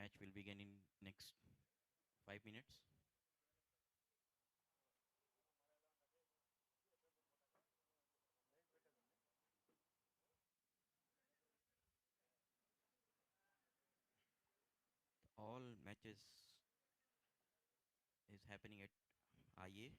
Match will begin in next 5 minutes. All matches is happening at IA.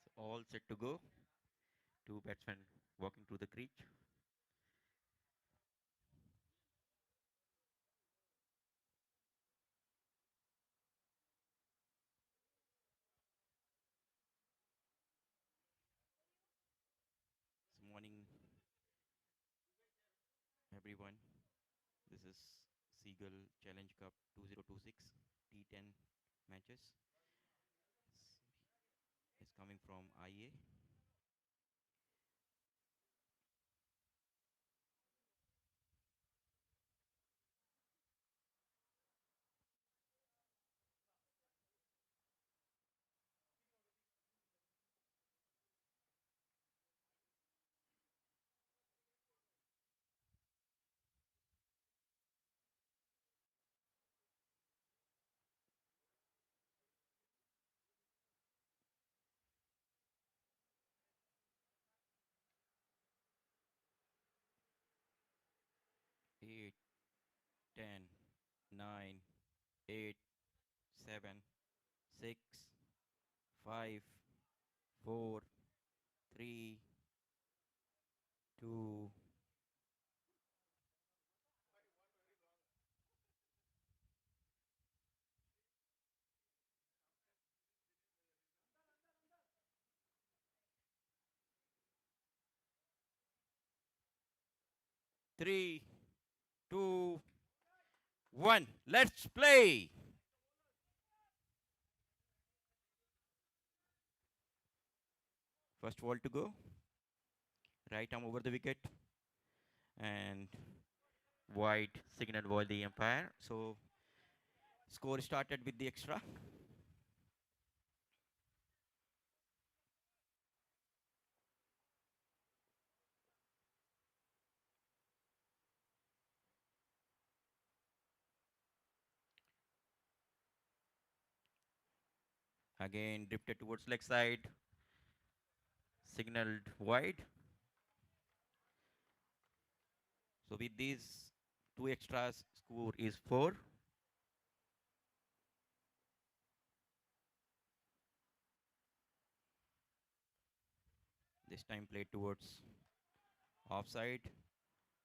So all set to go. Two batsmen walking to the crease. This morning, everyone. This is Seagull Challenge Cup 2026 T10 matches. Is coming from IA. 8, 10, 9, 8, 7, 6, 5, 4, 3, 2, 3, 2, 1. Let's play. First ball to go. Right arm over the wicket. And wide signal ball the umpire. So score started with the extra. Again, drifted towards leg side. Signaled wide. So with these two extras, score is 4. This time played towards offside.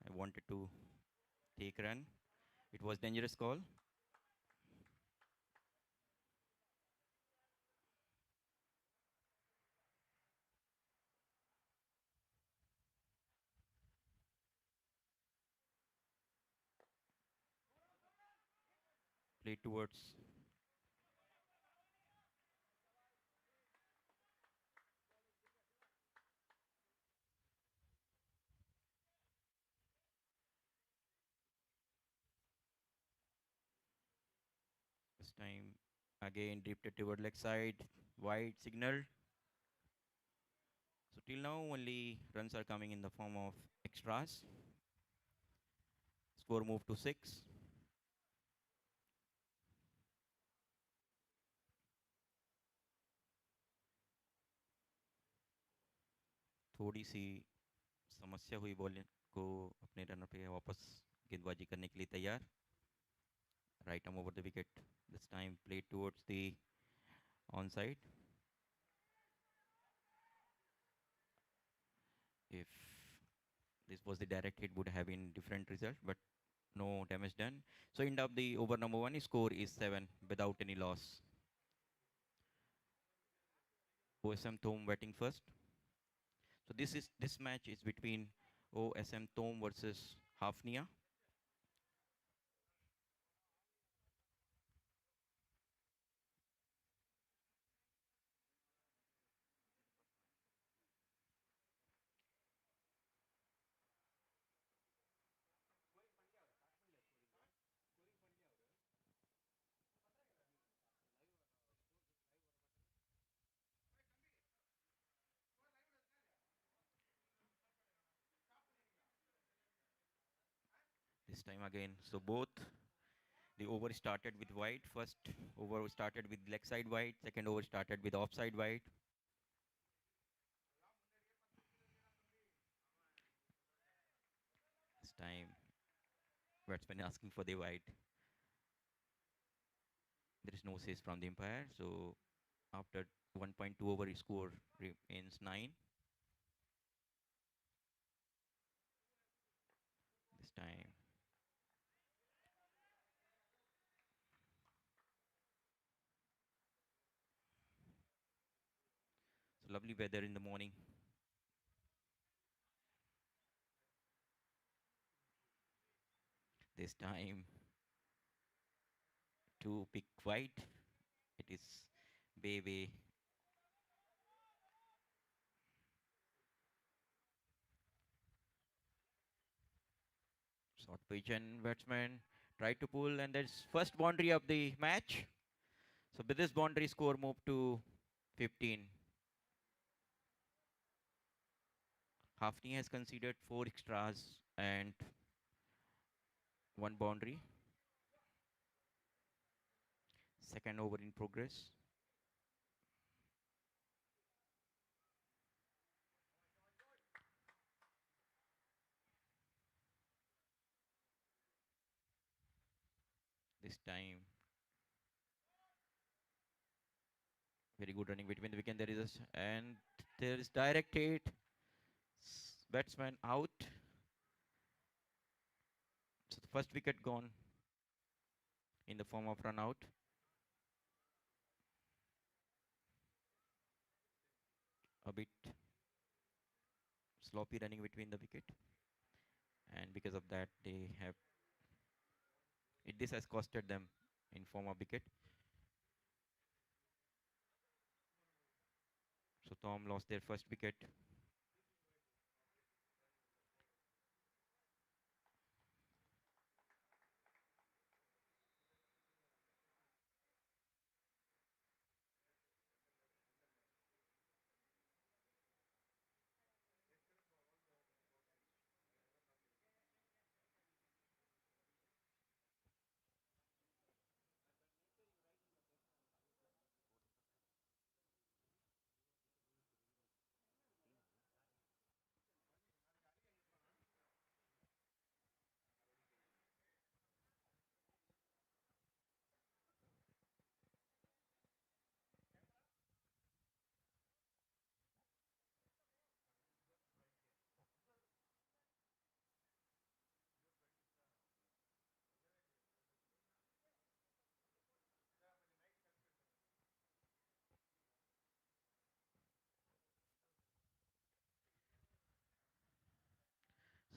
I wanted to take run. It was dangerous call. Played towards this time. Again drifted toward leg side. Wide signal. So till now only runs are coming in the form of extras. Score moved to 6. थोड़ी सी समस्या हुई bowling को अपने runner पे वापस गेंदबाजी करने के लिए तैयार. Right arm over the wicket. This time played towards the onside. If this was the direct hit, would have been different result, but no damage done. So end up the over number 1, score is 7 without any loss. OSM Thome batting first. So this match is between OSM Thome versus Hafnia. This time again, so both the over started with wide. First over started with leg side wide. Second over started with offside wide. This time batsman asking for the wide. There is no says from the umpire. So after 1.2 over, score remains 9. This time so lovely weather in the morning. This time to pick wide. It is way short pitch and batsman tried to pull, and that's first boundary of the match. So with this boundary, score moved to 15. Hafni has conceded 4 extras and 1 boundary. Second over in progress. This time very good running between the wicket. There is and there is direct hit. Batsman out. So the first wicket gone in the form of run out. A bit sloppy running between the wicket, and because of that they have this has costed them in form of wicket. So Tom lost their first wicket.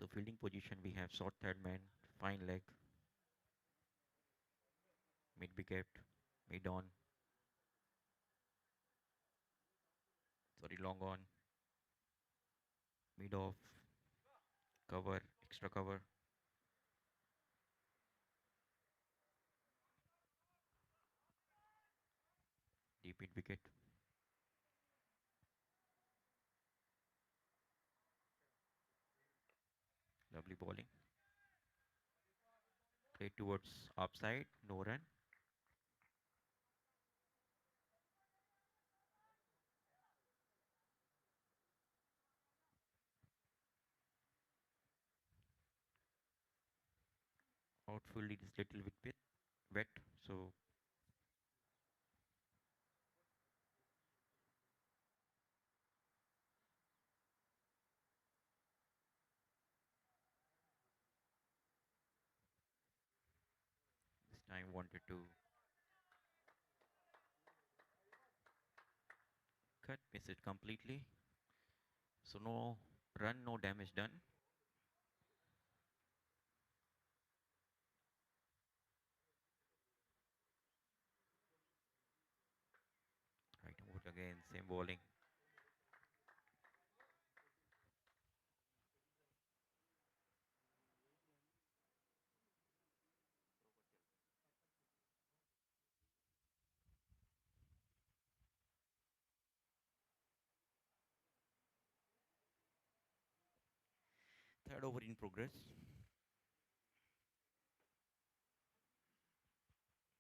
So fielding position, we have short third man, fine leg, mid wicket, mid on, sorry, long on, mid off, cover, extra cover, deep mid wicket. Lovely bowling. Play towards upside, no run. Outfield is little bit wet, so this time wanted to cut, miss it completely. So no run, no damage done. Right out again, same bowling. Third over in progress.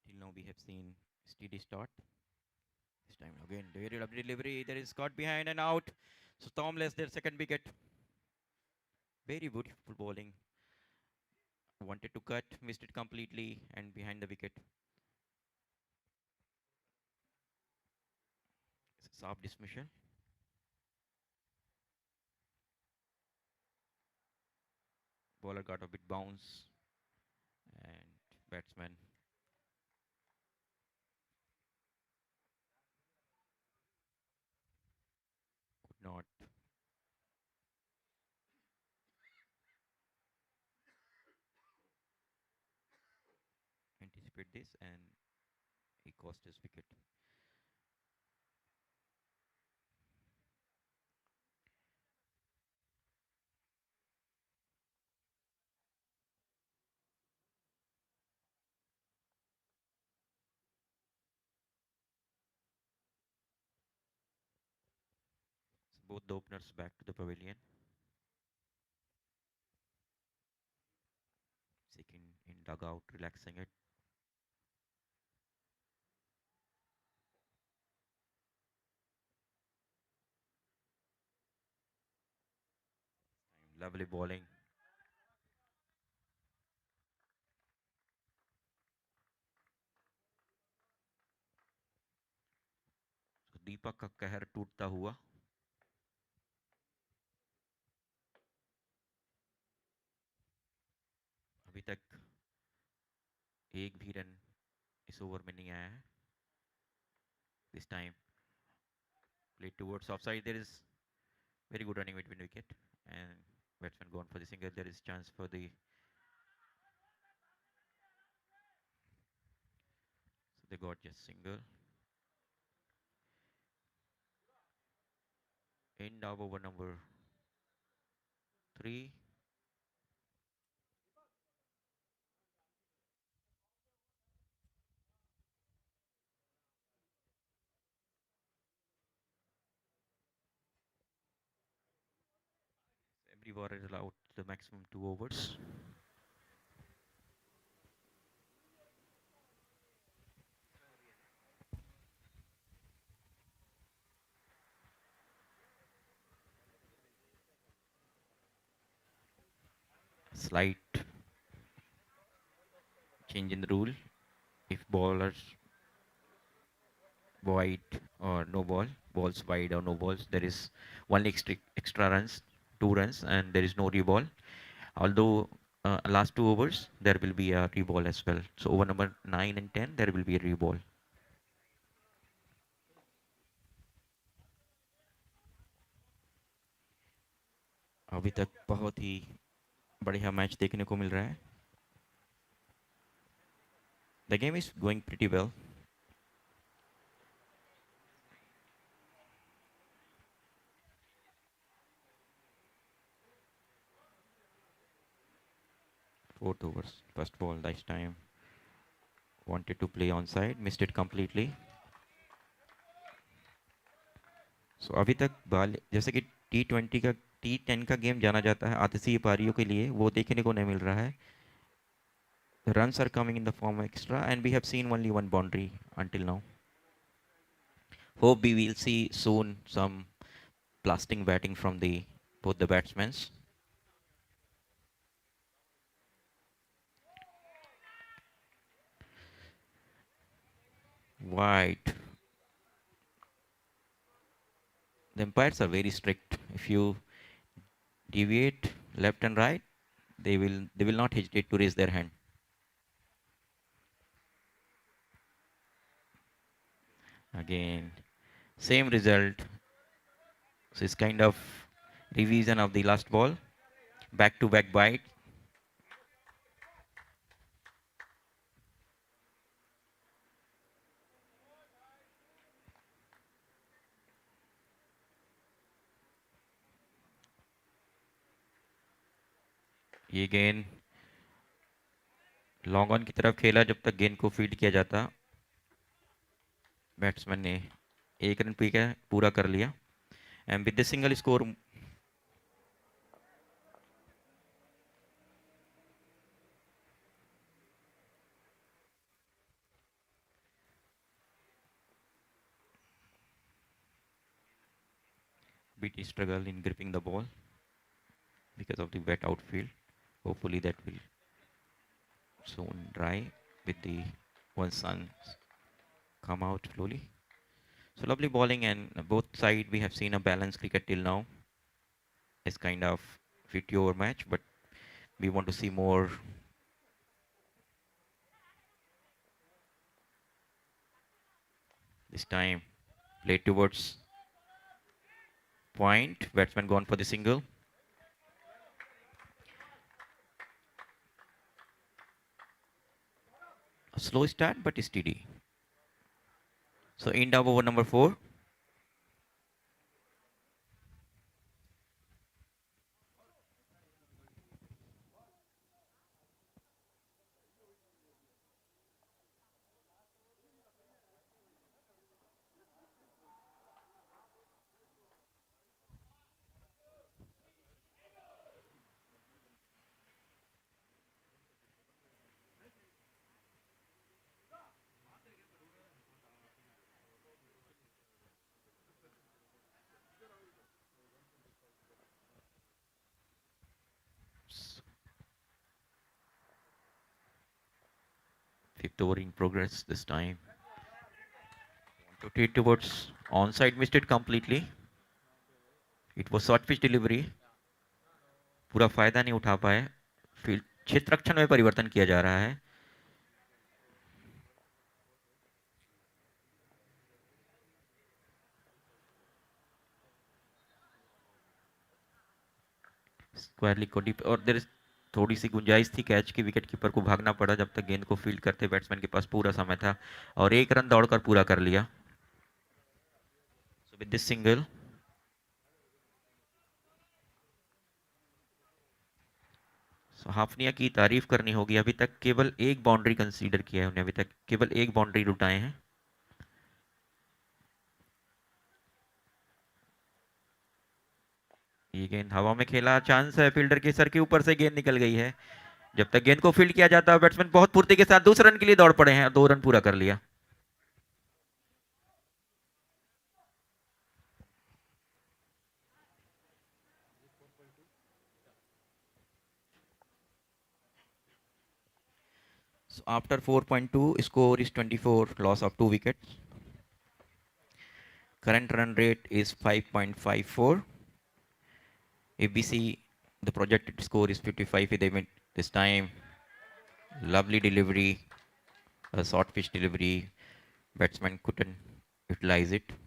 Till now we have seen steady start. This time again, very lovely delivery. There is caught behind and out. So Tomless, their second wicket. Very beautiful bowling. Wanted to cut, missed it completely, and behind the wicket. Sharp dismissal. Bowler got a bit bounce, and batsman could not anticipate this, and he cost his wicket. So both the openers back to the pavilion, seeking in dugout, relaxing it. Lovely bowling. So दीपक का कहर टूटता हुआ. अभी तक एक भी run इस over में नहीं आया है. This time played towards offside. There is very good running between wicket, and batsman gone for the single. There is chance for the, so they got just single. End of over number 3. Every bowler is allowed the maximum 2 overs. Slight change in the rule. If bowlers wide or no ball, balls wide or no balls, there is one extra runs, 2 runs, and there is no reball. Although last 2 overs there will be a reball as well. So over number 9 and 10 there will be a reball. अभी तक बहुत ही बढ़िया match देखने को मिल रहा है. The game is going pretty well. 4th overs. First ball this time. Wanted to play onside, missed it completely. So अभी तक बाल जैसे कि T10 का गेम जाना जाता है आतिशी पारियों के लिए, वो देखने को नहीं मिल रहा है. The runs are coming in the form of extra, and we have seen only one boundary until now. Hope we will see soon some blasting batting from the both the batsmen. Wide. The umpires are very strict. If you deviate left and right, they will not hesitate to raise their hand. Again, same result. So it's kind of revision of the last ball. Back to back bite. ये गेंद long on की तरफ खेला जब तक गेंद को field किया जाता. बैट्समैन ने एक रन पूरा कर लिया. And with the single score bit struggle in gripping the ball because of the wet outfield. Hopefully that will soon dry with the once sun come out slowly. So lovely bowling, and both side we have seen a balanced cricket till now. It's kind of 50 over match, but we want to see more. This time played towards point. Batsman gone for the single. A slow start but steady. So end of over number 4. Fifth over in progress this time. To take towards onside, missed it completely. It was short pitch delivery. पूरा फायदा नहीं उठा पाए. Field क्षेत्र रक्षण में परिवर्तन किया जा रहा है. स्क्वायरली को डीप और देर थोड़ी सी गुंजाइश थी कैच की. विकेट कीपर को भागना पड़ा जब तक गेंद को फील्ड करते बैट्समैन के पास पूरा समय था, और एक रन दौड़कर पूरा कर लिया. सो विद दिस सिंगल हाफनिया की तारीफ करनी होगी. अभी तक केवल एक बाउंड्री कंसीडर किया है उन्हें. अभी तक केवल एक बाउंड्री लुटाए हैं. ये गेंद हवा में खेला. चांस है फील्डर के सर के ऊपर से गेंद निकल गई है. जब तक गेंद को फील्ड किया जाता है बैट्समैन बहुत फुर्ती के साथ दूसरे रन के लिए दौड़ पड़े हैं और 2 रन पूरा कर लिया. So after 4.2, score is 24, loss of 2 wickets. Current run rate is 5.54. If we see the projected score is 55 with the event this time. Lovely delivery, a short pitch delivery. Batsman couldn't utilize it.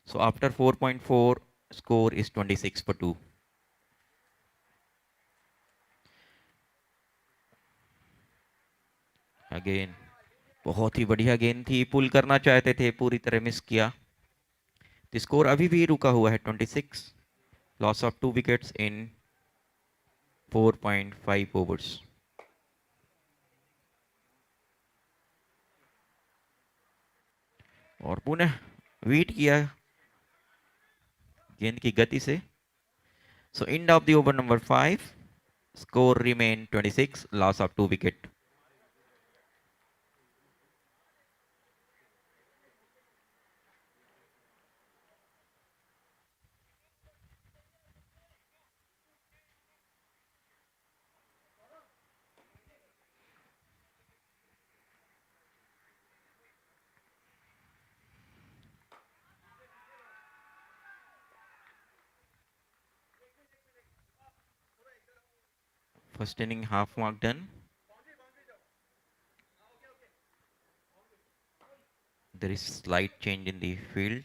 So after 4.4, score is 26 for 2. Again बहुत ही बढ़िया गेंद थी, पुल करना चाहते थे, पूरी तरह miss किया। तो स्कोर अभी भी रुका हुआ है 26, loss of 2 wickets in 4.5 overs. और पुनः वीट किया गेंद की गति से। So end of the over number 5, score remain 26, loss of 2 wicket. First inning half mark done. There is slight change in the field.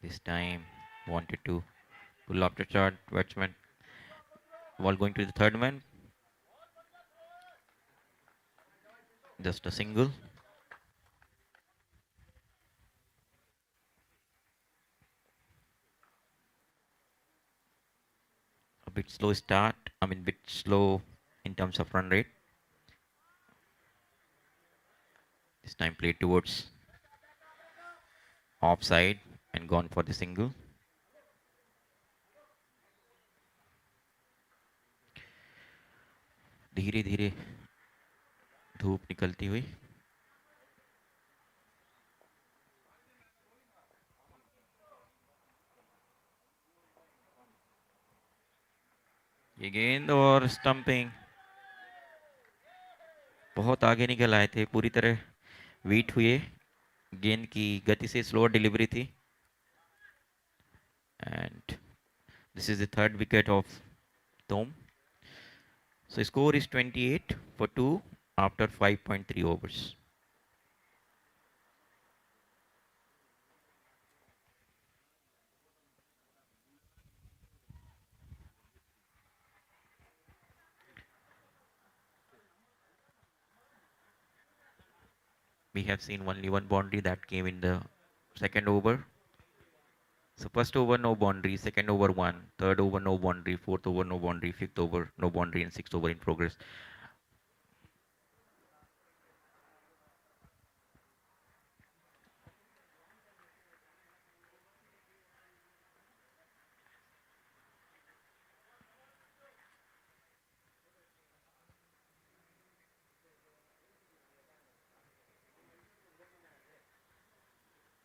This time wanted to pull up the chart. Batsman ball going to the third man. Just a single. A bit slow start. I mean, bit slow in terms of run rate. This time played towards offside and gone for the single. धीरे धीरे धूप निकलती हुई। ये गेंद और stumping बहुत आगे निकल आए थे, पूरी तरह वीट हुए। गेंद की गति से स्लोअर डिलीवरी थी। And this is the third wicket of Tom. So score is 28 for 2 after 5.3 overs. We have seen only one boundary that came in the second over. So first over no boundary, second over one, third over no boundary, fourth over no boundary, fifth over no boundary, and sixth over in progress.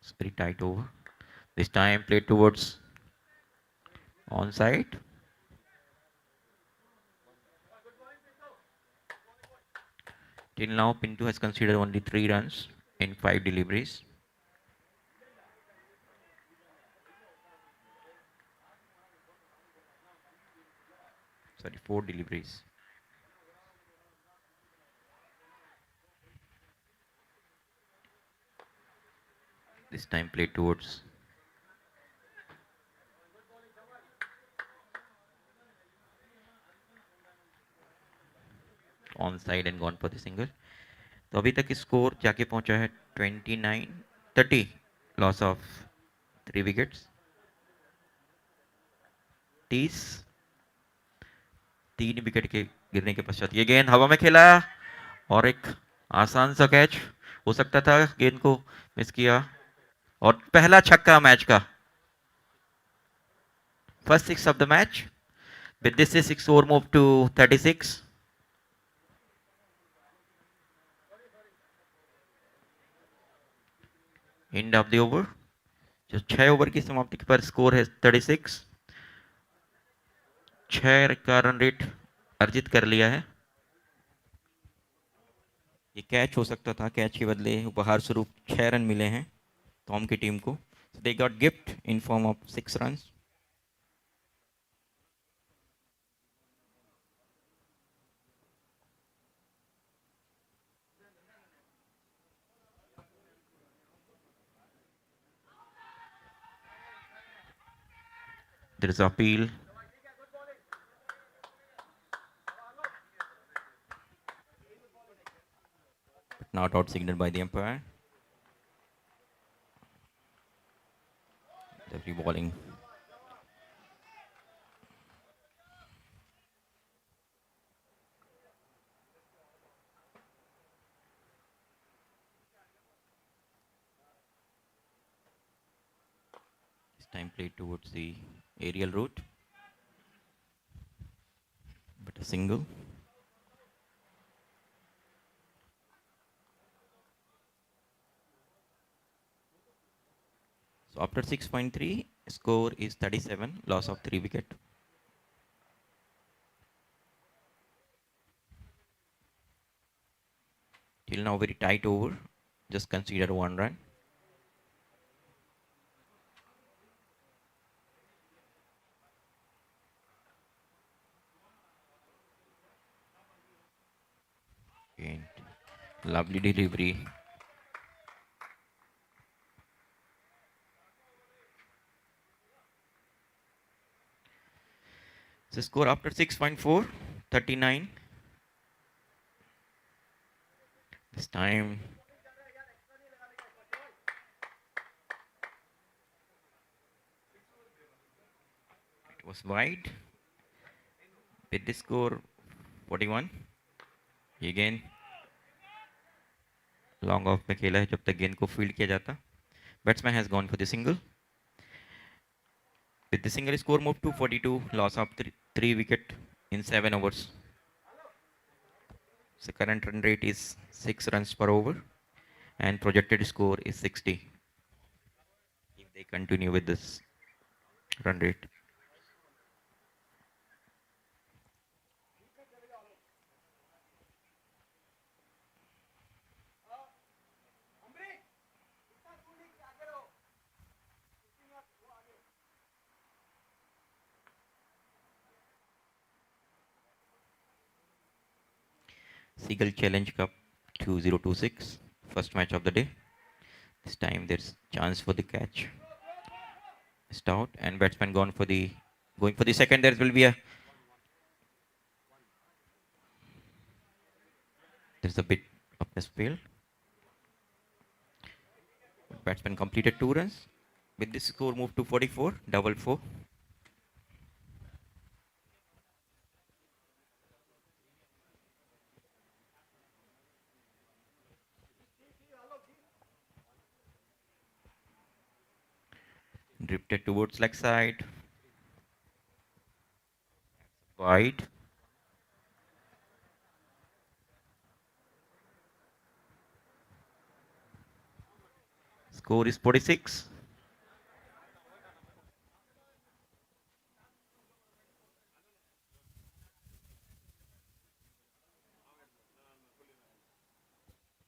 It's very tight over. This time played towards onside. Till now, Pinto has considered only 3 runs in 5 deliveries. Sorry, 4 deliveries. This time played towards onside and gone for the single. तो अभी तक score जाके पहुंचा है 29-30, loss of 3 wickets. 3 wicket के गिरने के पश्चात ये गेंद हवा में खेला और एक आसान सा कैच हो सकता था, गेंद को मिस किया और पहला छक्का मैच का। First 6 of the match. With this, 6 over move to 36. End of the over. जो 6 ओवर की समाप्ति पर स्कोर है 36। 6 का रन रेट अर्जित कर लिया है। ये कैच हो सकता था, कैच के बदले उपहार स्वरूप 6 रन मिले हैं टॉम की टीम को। They got gift in form of 6 runs. There is appeal. Not out signaled by the umpire. The free bowling. This time played towards the aerial route. But a single. So after 6.3, score is 37, loss of 3 wicket. Till now very tight over, just consider 1 run. And lovely delivery. So score after 6.4, 39. This time it was wide. With this score 41. Again long off में खेला है जब तक गेंद को field किया जाता. Batsman has gone for the single. With the single, score moved to 42, loss of 3 wicket in 7 overs. So current run rate is 6 runs per over and projected score is 60 if they continue with this run rate. Seagull Challenge Cup 2026, first match of the day. This time there's chance for the catch. Stout and batsman going for the second. There will be there's a bit of misfield. Batsman completed 2 runs. With this score moved to 44, double 4. Drifted towards leg side. Wide. Score is 46.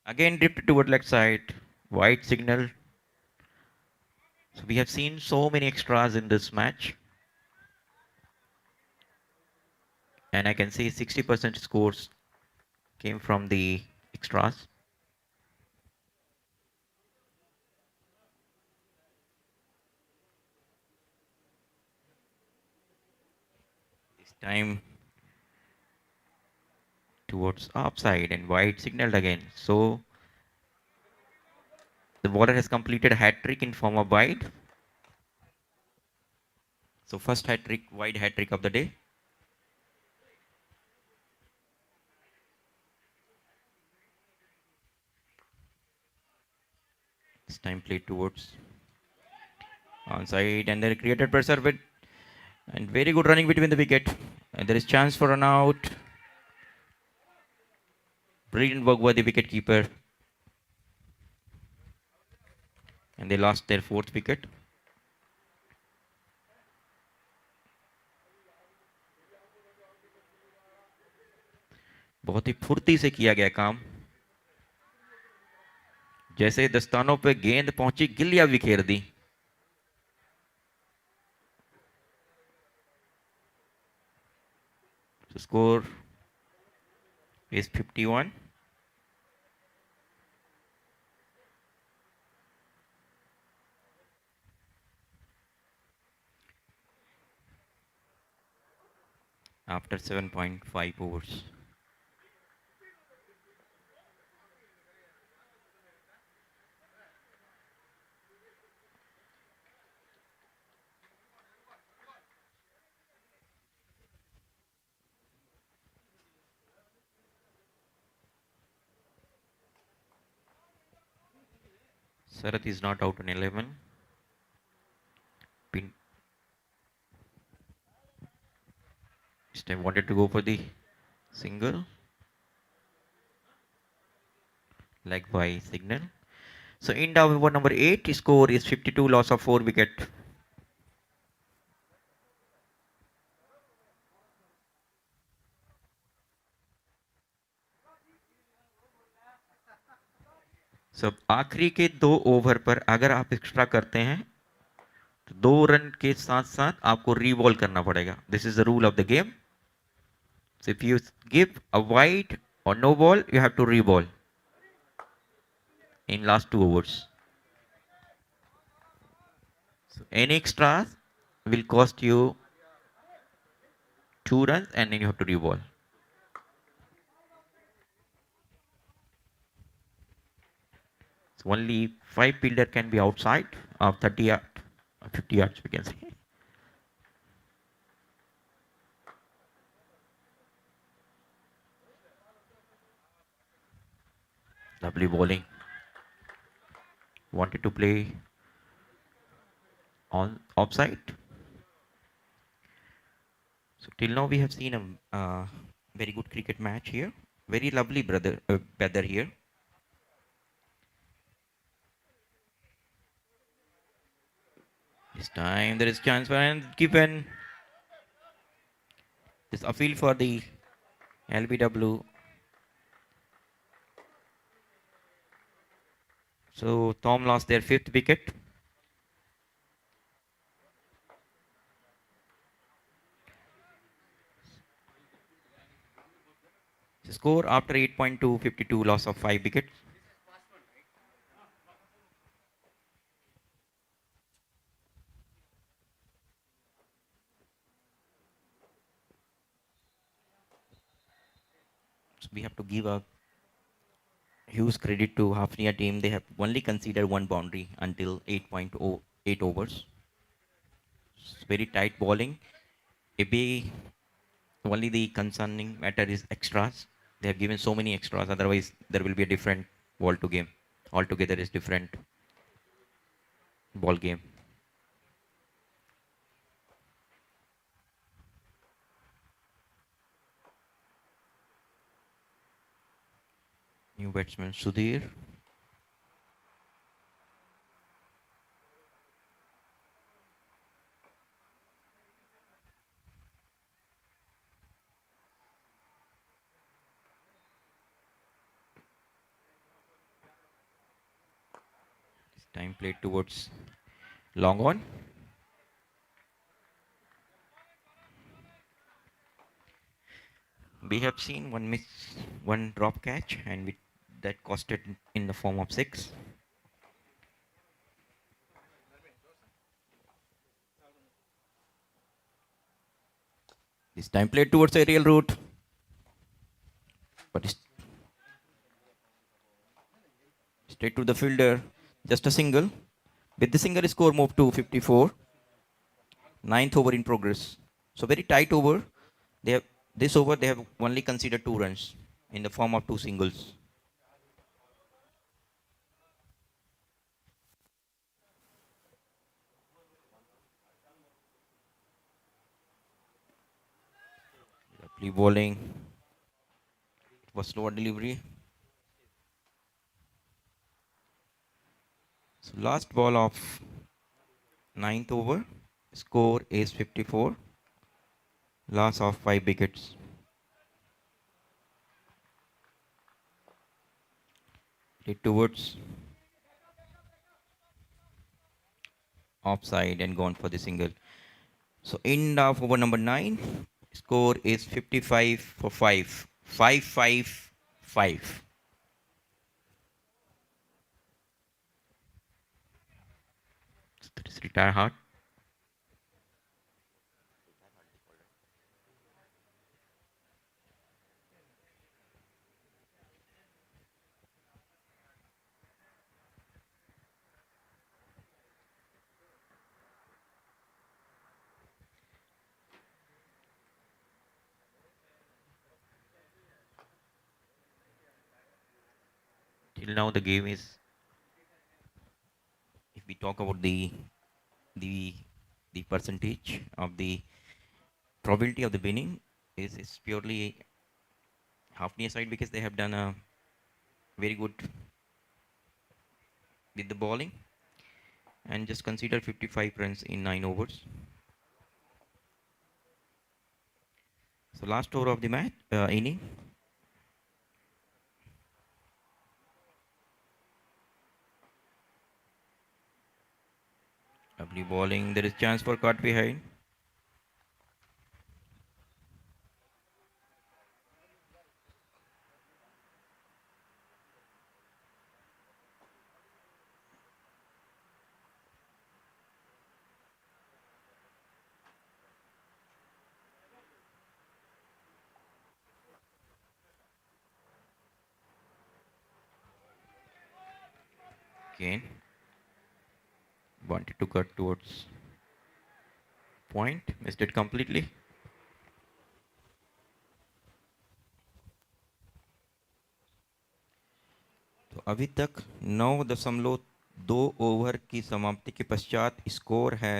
Again drifted toward leg side. Wide signal. So we have seen so many extras in this match. And I can see 60% scores came from the extras. This time towards offside and wide signaled again. So the bowler has completed a hat trick in form of wide. So first hat trick, wide hat trick of the day. This time played towards onside and they created pressure with and very good running between the wicket. And there is chance for run out. Brilliant work by the wicket keeper. And they lost their 4th wicket. बहुत ही फुर्ती से किया गया काम. जैसे दस्तानों पे गेंद पहुंची गिल्लियां बिखेर दी. So score is 51. after 7.5 overs. Sarath is not out on 11. Pin. This time wanted to go for the single. Leg by signal. So in over number 8, score is 52, loss of 4 wicket. So आखिरी के 2 over पर अगर आप extra करते हैं तो 2 run के साथ साथ आपको रीबॉल करना पड़ेगा. This is the rule of the game. So if you give a wide or no ball, you have to reball in last 2 overs. So any extras will cost you 2 runs and then you have to reball. So only 5 fielder can be outside of 30 yards, 50 yards we can say. Lovely bowling. Wanted to play on offside. So till now we have seen a very good cricket match here. Very lovely weather here. This time there is chance for and given this appeal for the LBW. So Tom lost their 5th wicket. The score after 8.2, 52, loss of 5 wickets. So we have to give a huge credit to Hafnia team. They have only considered one boundary until 8.08 overs. It's very tight bowling. Maybe only the concerning matter is extras. They have given so many extras. Otherwise, there will be a different ball to game. Altogether, is different ball game. New batsman Sudhir. This time played towards long on. We have seen one miss, one drop catch, and that costed in the form of 6. This time played towards aerial route, but straight to the fielder. Just a single. With the single, score moved to 54. 9th over in progress. So very tight over. They have this over. They have only considered 2 runs in the form of 2 singles. Lovely bowling. It was slower delivery. So last ball of 9th over. Score is 54. Loss of 5 wickets. Hit towards offside and gone for the single. So end of over number 9. Score is 55 for 5. 5-5-5. 5. Retire hard. till now the game is, if we talk about the the percentage of the probability of the winning is purely half near side, because they have done a very good with the bowling, and just consider 55 runs in 9 overs. So last over of the match inning. Lovely bowling. There is chance for cut behind. Again, wanted to cut towards point, missed it completely. तो अभी तक 9.2 over की समाप्ति के पश्चात score है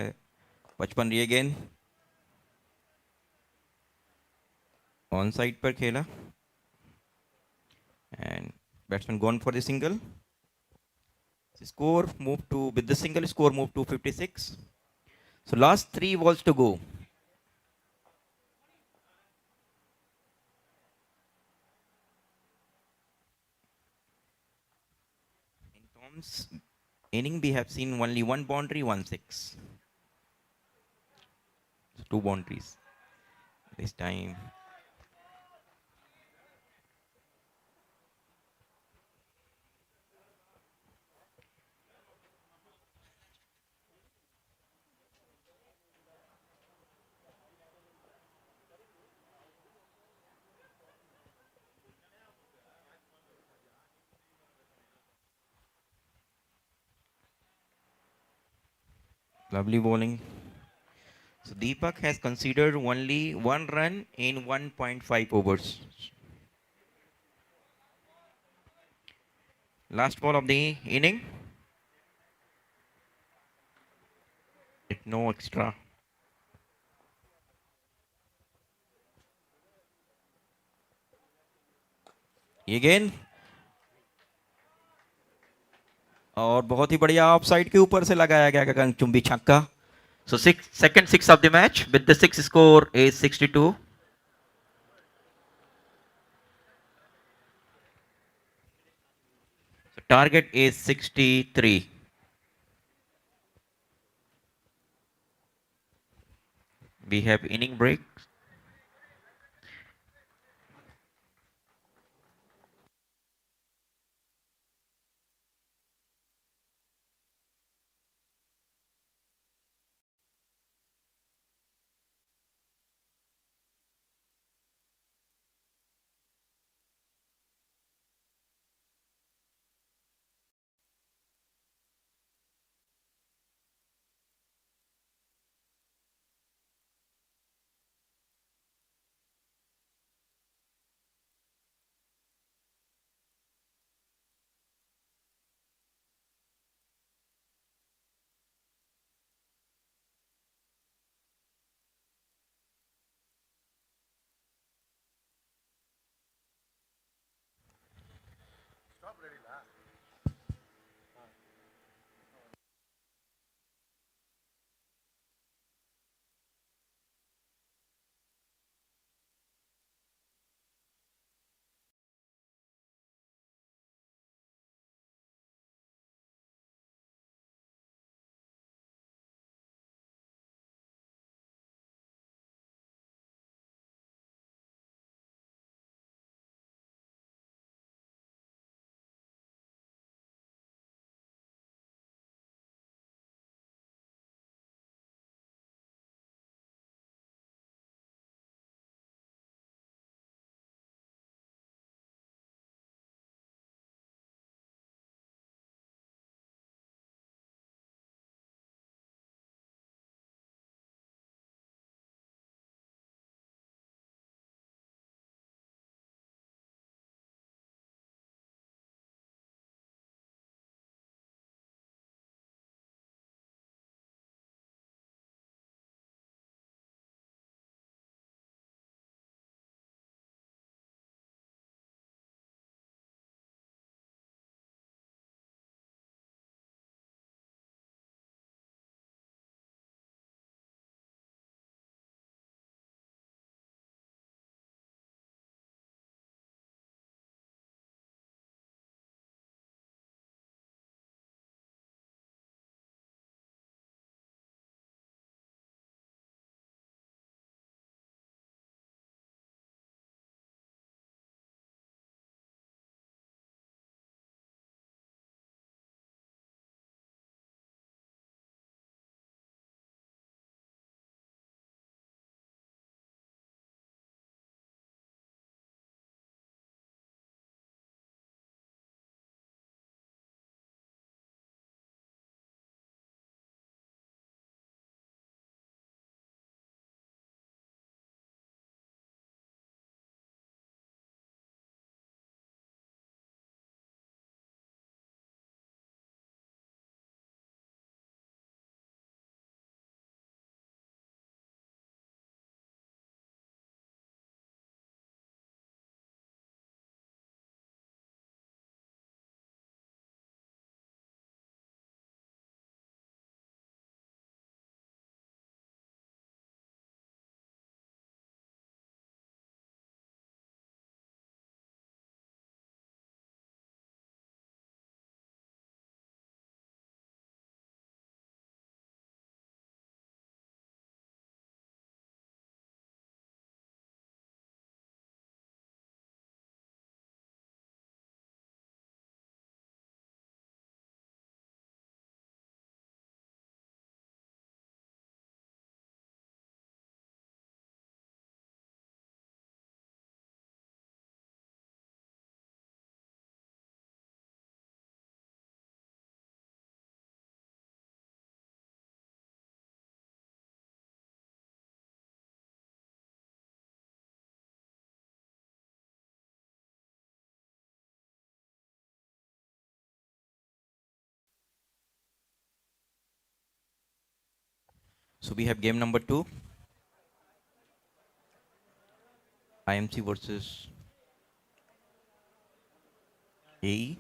55 run. गेंद on side पर खेला, and batsman gone for the single. The score moved to, with the single score moved to 56. So last 3 balls to go. In Tom's inning, we have seen only one boundary, 1 6. So 2 boundaries this time. Lovely bowling. So Deepak has considered only 1 run in 1.5 overs. Last ball of the inning. It no extra. Again. और बहुत ही बढ़िया of side के ऊपर से लगाया गया गगनचुंबी छक्का. So second six of the match, with the six score is 62. So target is 63. We have inning break. So we have game number 2, IMC versus AE.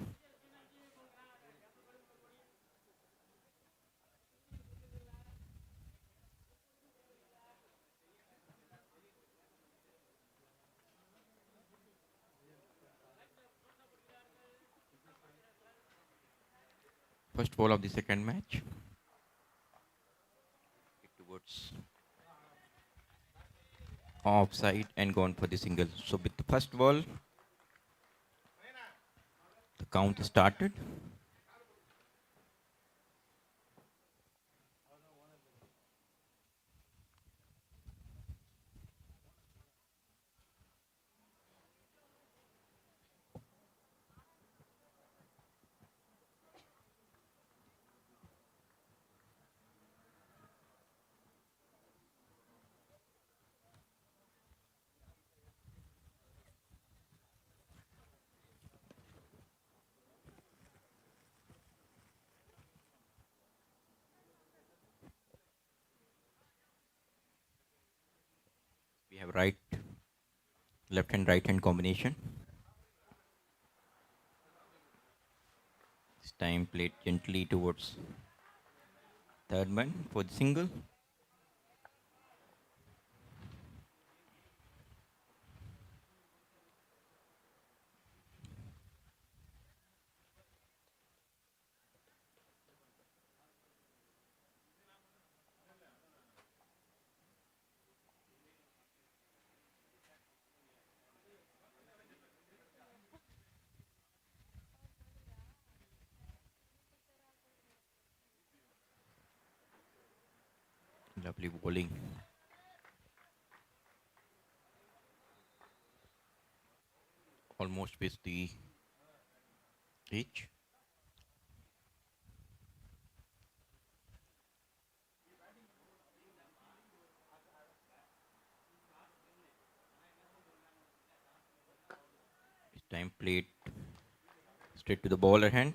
First ball of the second match. Towards offside and gone for the single. So with the first ball, the count started. We have left and right hand combination. This time played gently towards third man for the single. Lovely bowling. Almost with the edge. This time played straight to the bowler hand.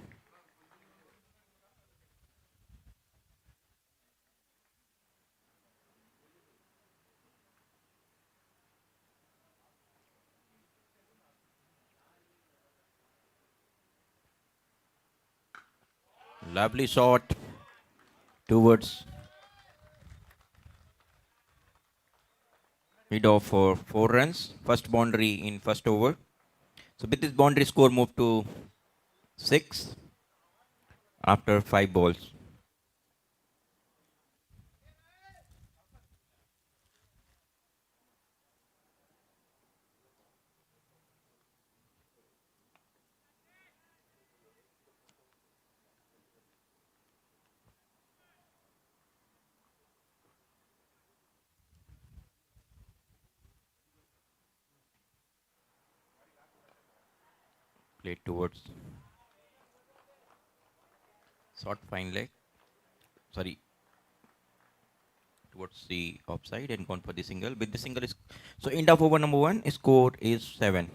Lovely shot towards mid off for 4 runs. First boundary in first over. So with this boundary, score moved to 6 after 5 balls. Played towards short fine leg. Sorry, towards the offside and gone for the single. With the single is so end of over number 1, score is 7.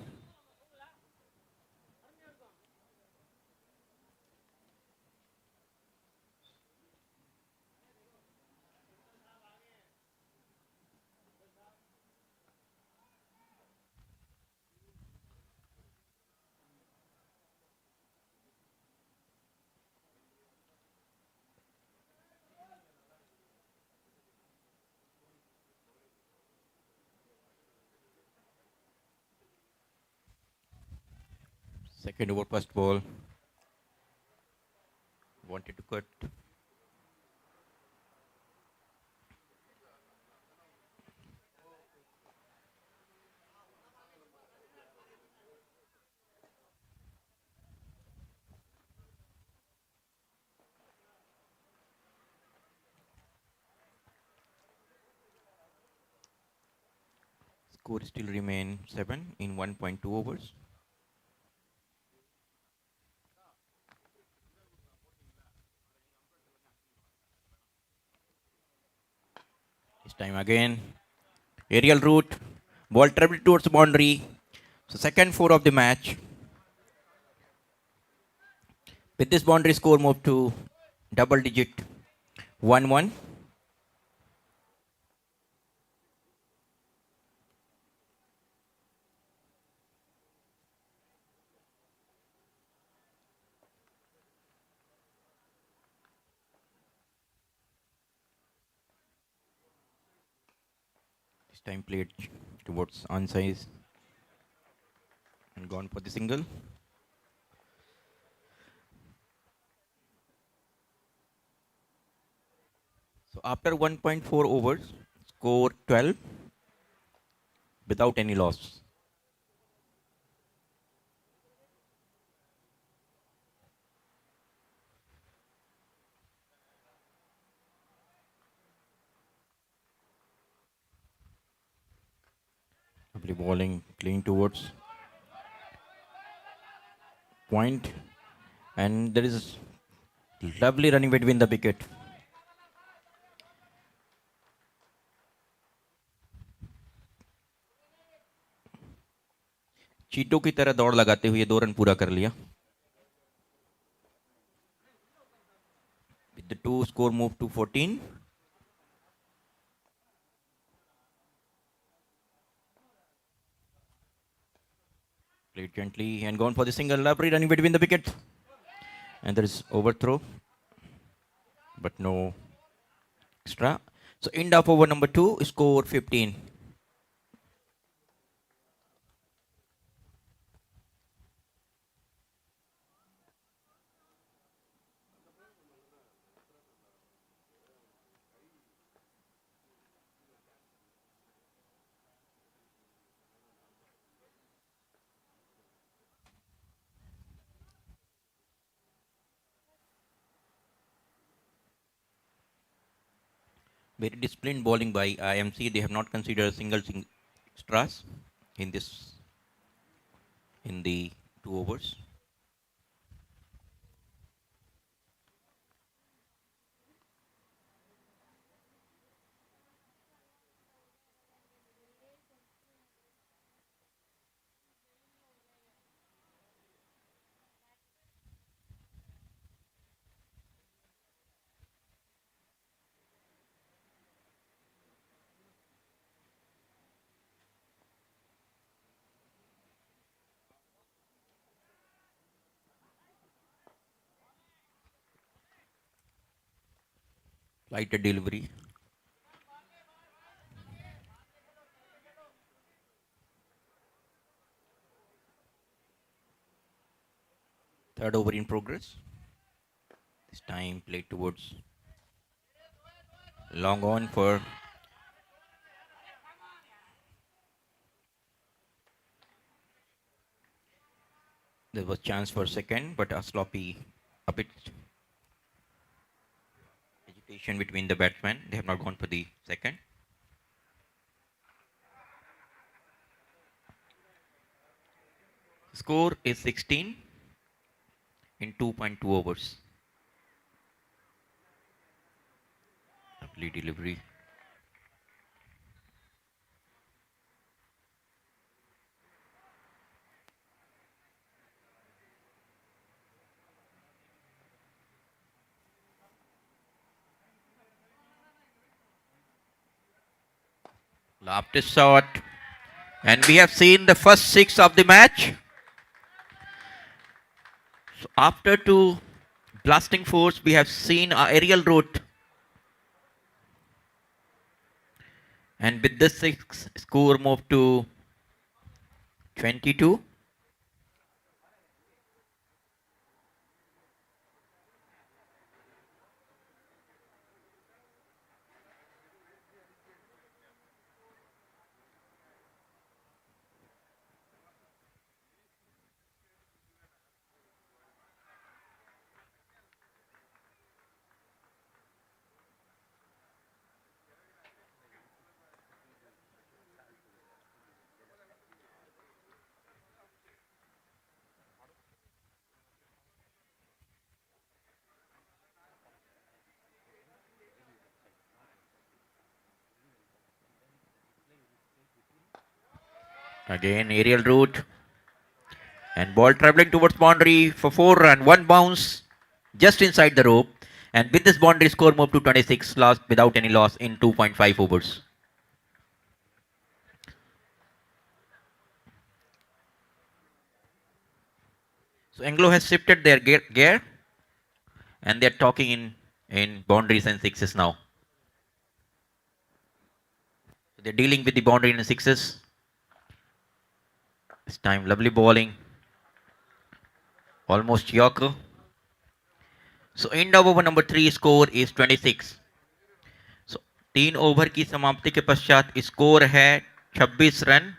Second over first ball. Wanted to cut. Score still remain 7 in 1.2 overs. This time again, aerial route, ball traveled towards boundary. So second 4 of the match. With this boundary, score moved to double digit 1-1. This time played towards onside and gone for the single. So after 1.4 overs, score 12 without any loss. Lovely bowling, clean towards point, and there is lovely running between the wicket. चीटों की तरह दौड़ लगाते हुए 2 run पूरा कर लिया. With the 2 score moved to 14. Played gently and gone for the single. Lovely running between the wicket. And there is overthrow, but no extra. So end of over number 2, score 15. Very disciplined bowling by IMC. They have not considered a single extras in the 2 overs. Lighter delivery. Third over in progress. This time played towards long on for there was chance for second, but a sloppy, a bit agitation between the batsmen. They have not gone for the second. Score is 16 in 2.2 overs. Lovely delivery. Lofted shot. And we have seen the first 6 of the match. So after 2 blasting fours, we have seen our aerial route. And with this 6, score moved to 22. Again, aerial route. And ball traveling towards boundary for 4 run. 1 bounce just inside the rope. And with this boundary, score moved to 26, lost without any loss in 2.5 overs. So Anglo has shifted their gear and they're talking in boundaries and sixes now. They're dealing with the boundary in sixes. This time, lovely bowling. Almost Yorker. So end of over number 3 score is 26. So 3 over की समाप्ति के पश्चात score है 26 run.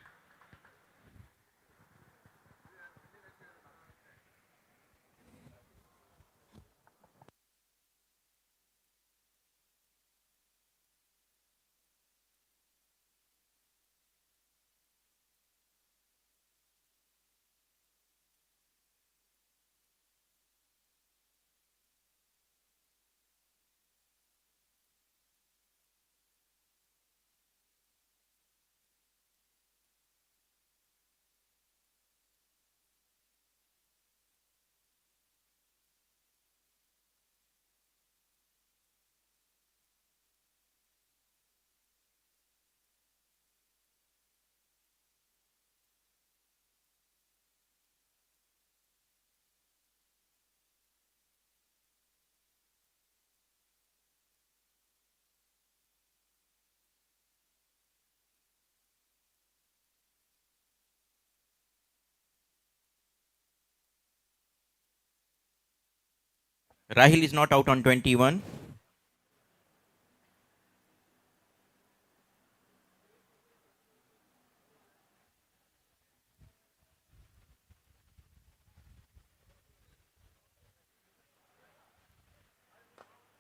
Rahil is not out on 21.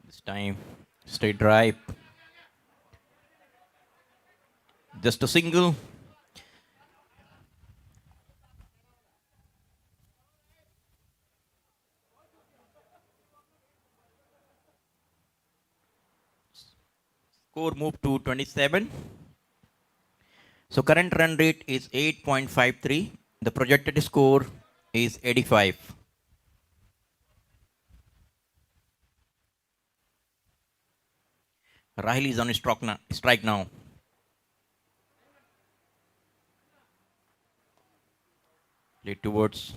This time, straight drive. Just a single. Score moved to 27. So current run rate is 8.53. The projected score is 85. Rahil is on strike now. Played towards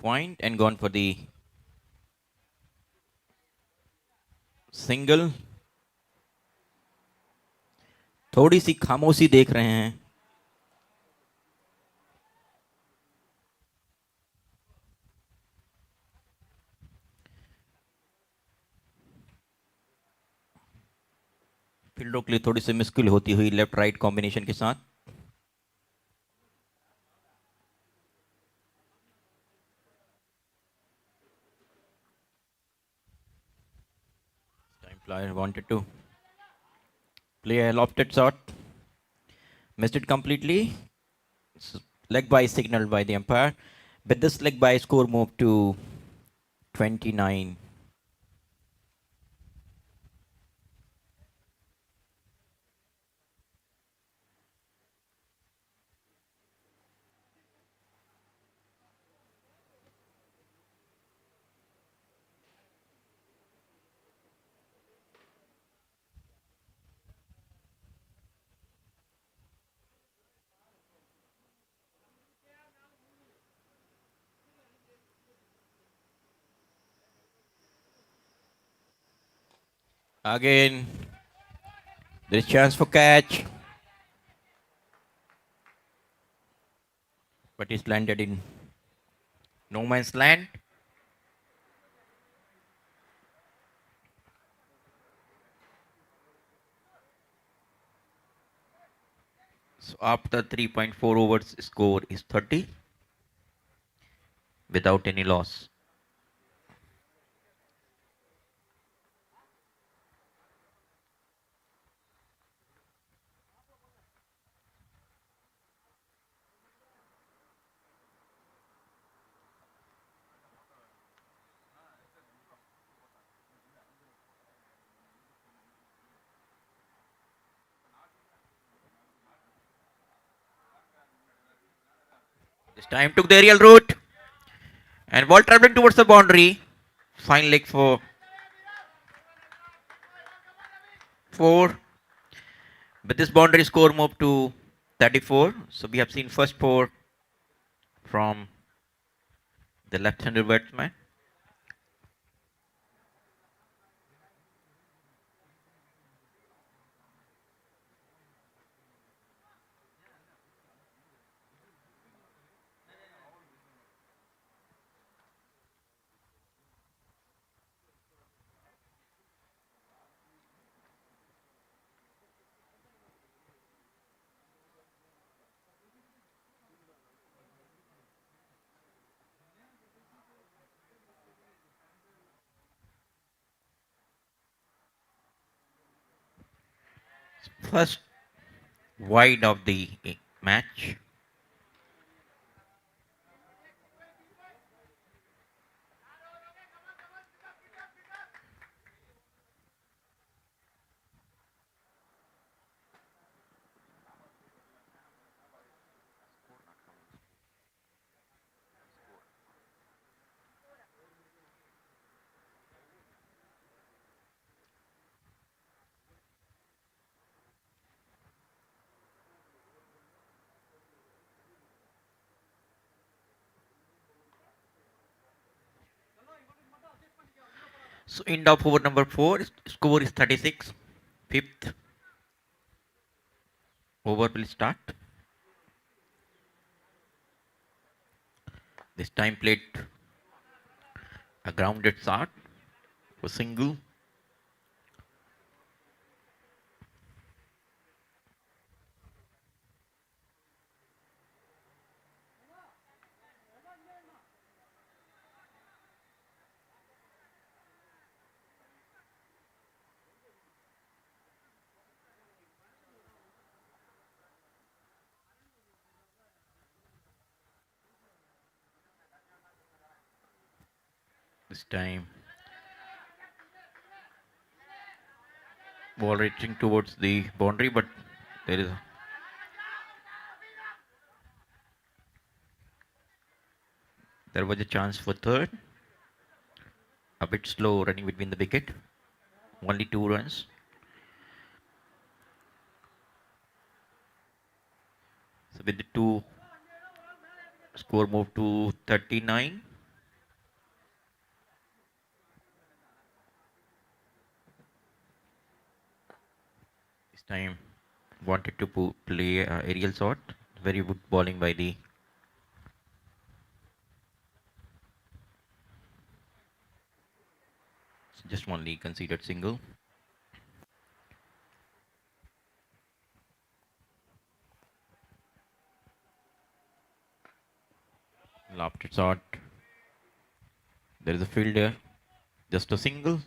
point and gone for the single. थोड़ी सी खामोशी देख रहे हैं. फील्डरों के लिए थोड़ी सी मुश्किल होती हुई लेफ्ट राइट कॉम्बिनेशन के साथ. Time player wanted to play a lofted shot. Missed it completely. Leg by signaled by the umpire. But this leg by score moved to 29. Again, there is chance for catch. But it's landed in no man's land. So after 3.4 overs, score is 30 without any loss. This time took the aerial route and ball traveling towards the boundary. Fine leg for 4. But this boundary score moved to 34. So we have seen first 4 from the left-handed batsman. first wide of the match. So end of over number 4, score is 36. Fifth over will start. This time played a grounded shot for single. This time ball reaching towards the boundary, but there is there was a chance for third. A bit slow running between the wicket. Only 2 runs. So with the two, score moved to 39. This time wanted to play aerial shot. Very good bowling by the just only conceded single. Lofted shot. There is a fielder. Just a single.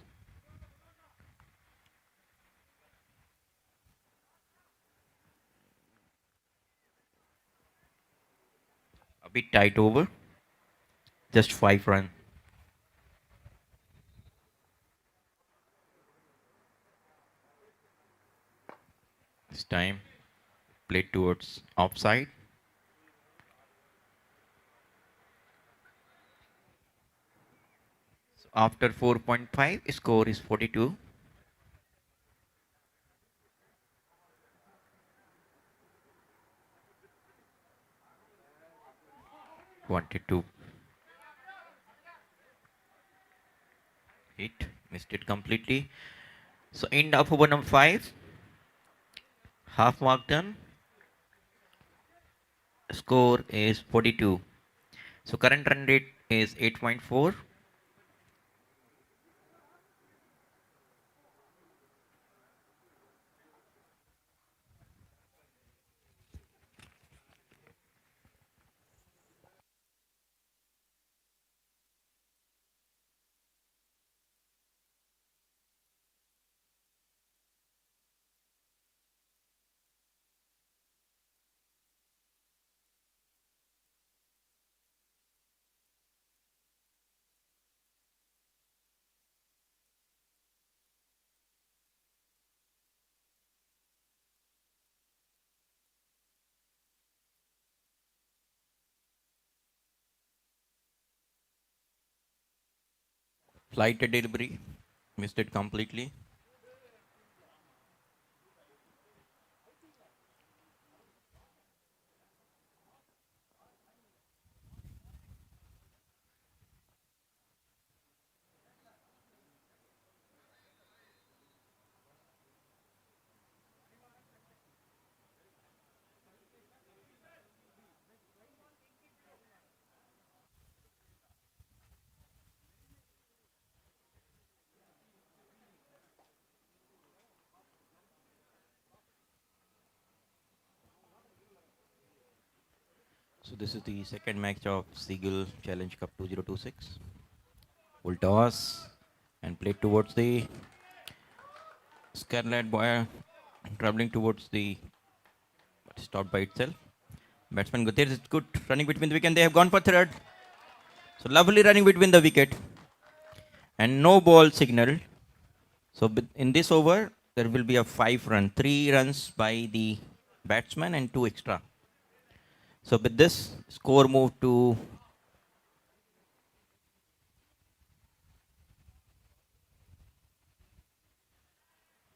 A bit tight over. Just 5 runs. This time played towards offside. So after 4.5, score is 42. Wanted to hit, missed it completely. So end of over number 5. Half mark done. Score is 42. So current run rate is 8.4. Flight delivery, missed it completely. So this is the second match of Seagull Challenge Cup 2026. Full toss and played towards the Scarlet Boy traveling towards the stop by itself. Batsman Gutierrez is good running between the wicket. They have gone for third. So lovely running between the wicket and no ball signal. So in this over, there will be a 5 run, 3 runs by the batsman and 2 extra. So with this, score moved to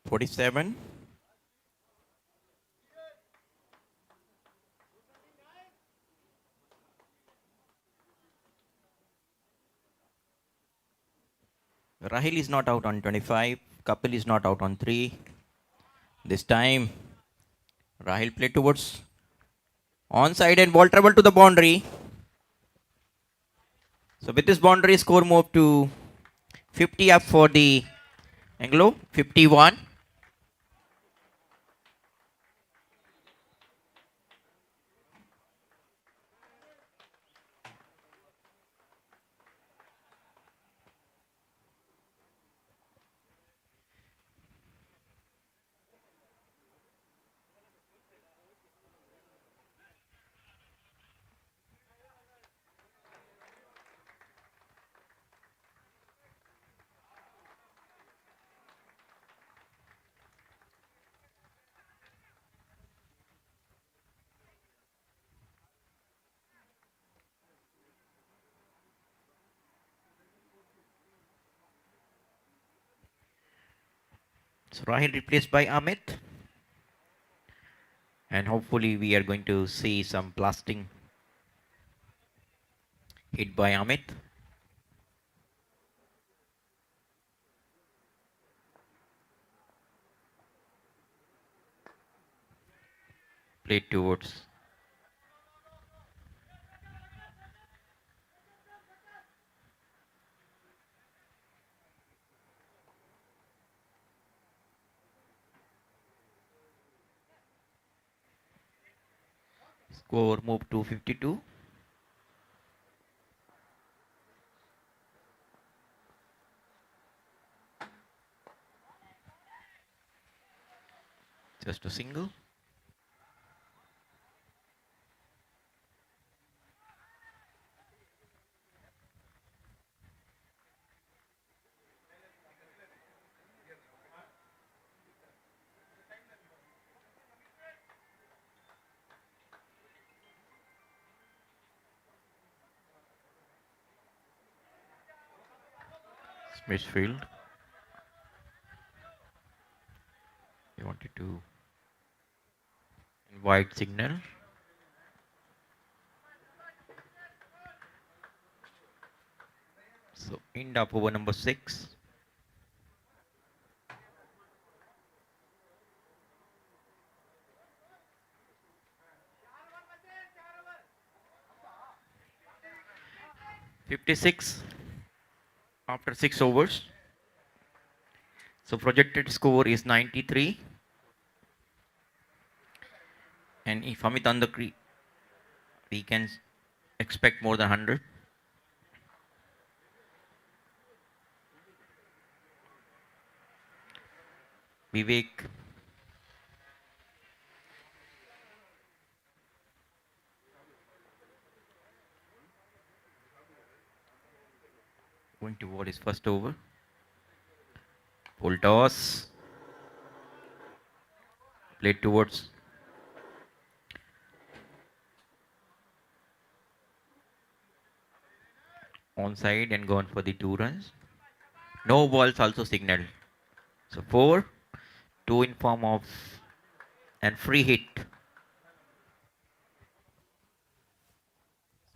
47. Rahil is not out on 25. Kapil is not out on 3. This time, Rahil played towards onside and ball travel to the boundary. So with this boundary, score moved to 50 up for the Anglo, 51. So Rahil replaced by Amit. And hopefully we are going to see some blasting hit by Amit. Played towards score moved to 52. Just a single. Smithfield. He wanted to invite signal. So end up over number 6. $56 after 6 overs. So projected score is 93. And if Amit on the crease, we can expect more than 100. Vivek going to bowl his first over. Full toss. Played towards onside and gone for the 2 runs. No balls also signaled. So 4, 2 in form of and free hit.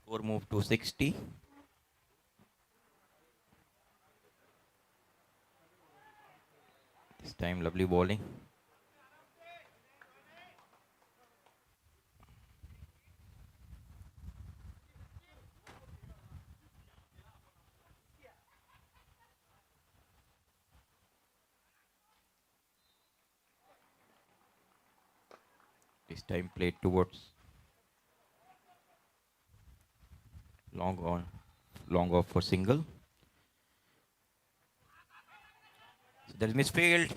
Score moved to 60. This time lovely bowling. This time played towards long off for single. So there is misfield.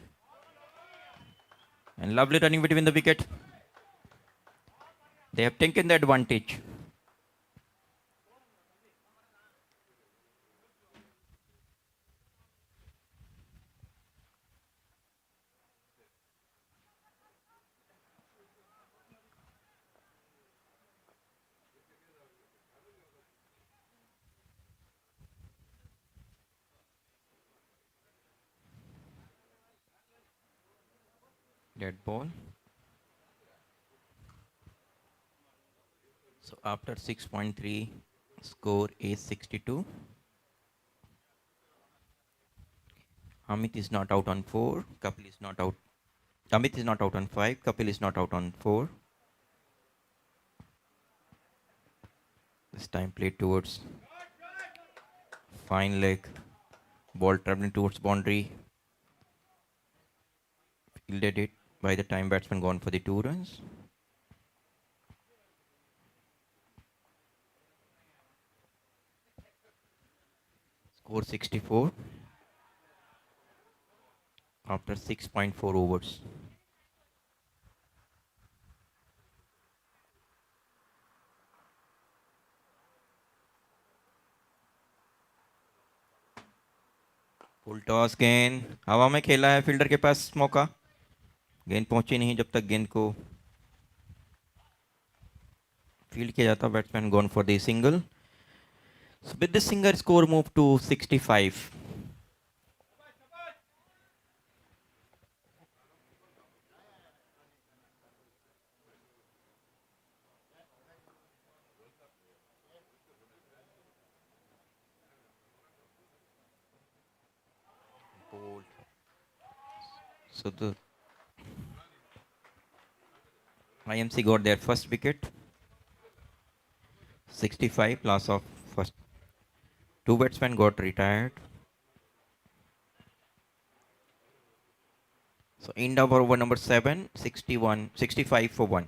And lovely running between the wicket. They have taken the advantage. Dead ball. So after 6.3, score is 62. Amit is not out on 4. Kapil is not out. Amit is not out on 5. Kapil is not out on 4. This time played towards fine leg. Ball traveling towards boundary. Fielded it by the time batsman gone for the 2 runs. Score 64 after 6.4 overs. Full toss गेंद हवा में खेला है fielder के पास मौका गेंद पहुंची नहीं जब तक गेंद को फील्ड किया जाता batsman gone for the single so with this single score move to 65 so the IMC got their first wicket 65 loss of first 2 batsmen got retired so end of over number 7 61 65 for 1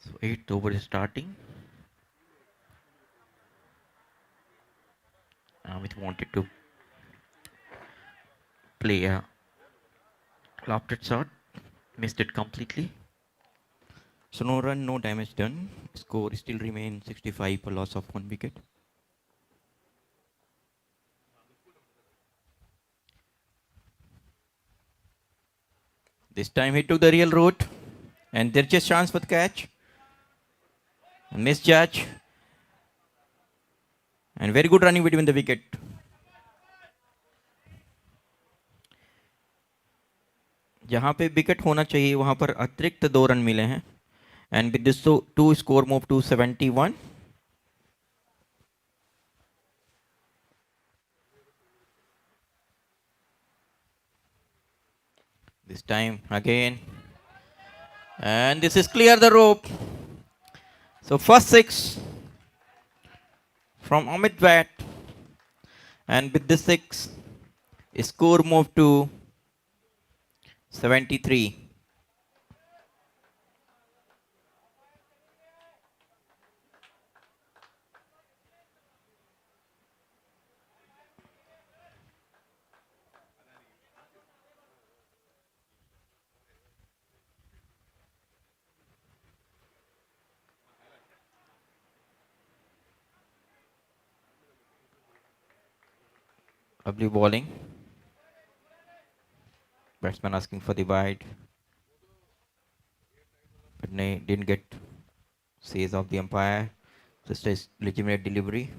so 8th over is starting Amit wanted to play a lofted shot missed it completely so no run no damage done score still remains 65 for loss of 1 wicket this time he took the real route and there's just chance for the catch misjudge and very good running between the wicket जहां पे wicket होना चाहिए वहां पर अतिरिक्त 2 run मिले हैं and with this two score move to 71 this time again and this is clear the rope so first 6 from Amit bat and with this 6 score move to 73 Lovely bowling. Batsman asking for the wide, but didn't get says of the umpire. Just a legitimate delivery.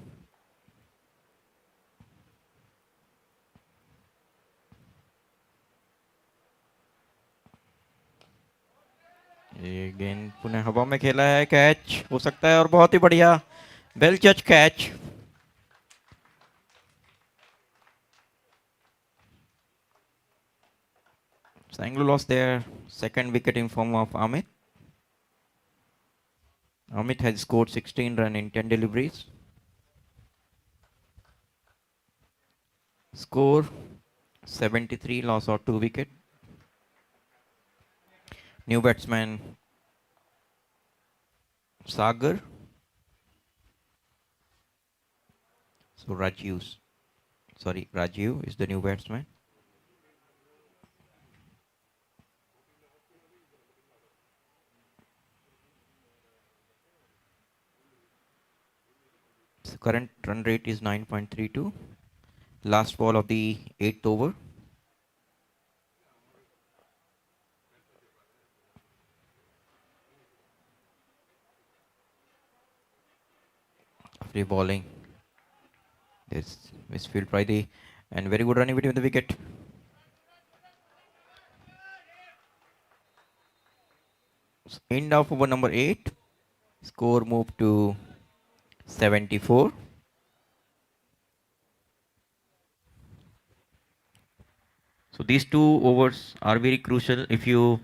Again पुनः हवा में खेला है, catch हो सकता है और बहुत ही बढ़िया वेल जज catch. Sanglo lost their second wicket in form of Amit. Amit has scored 16 runs in 10 deliveries. Score 73, loss of 2 wickets. New batsman Sagar. So Rajiv is the new batsman. So current run rate is 9.32. Last ball of the 8th over. Free bowling. This misfield Friday and very good running between the wicket. End of over number 8. Score moved to 74. So these 2 overs are very crucial. If you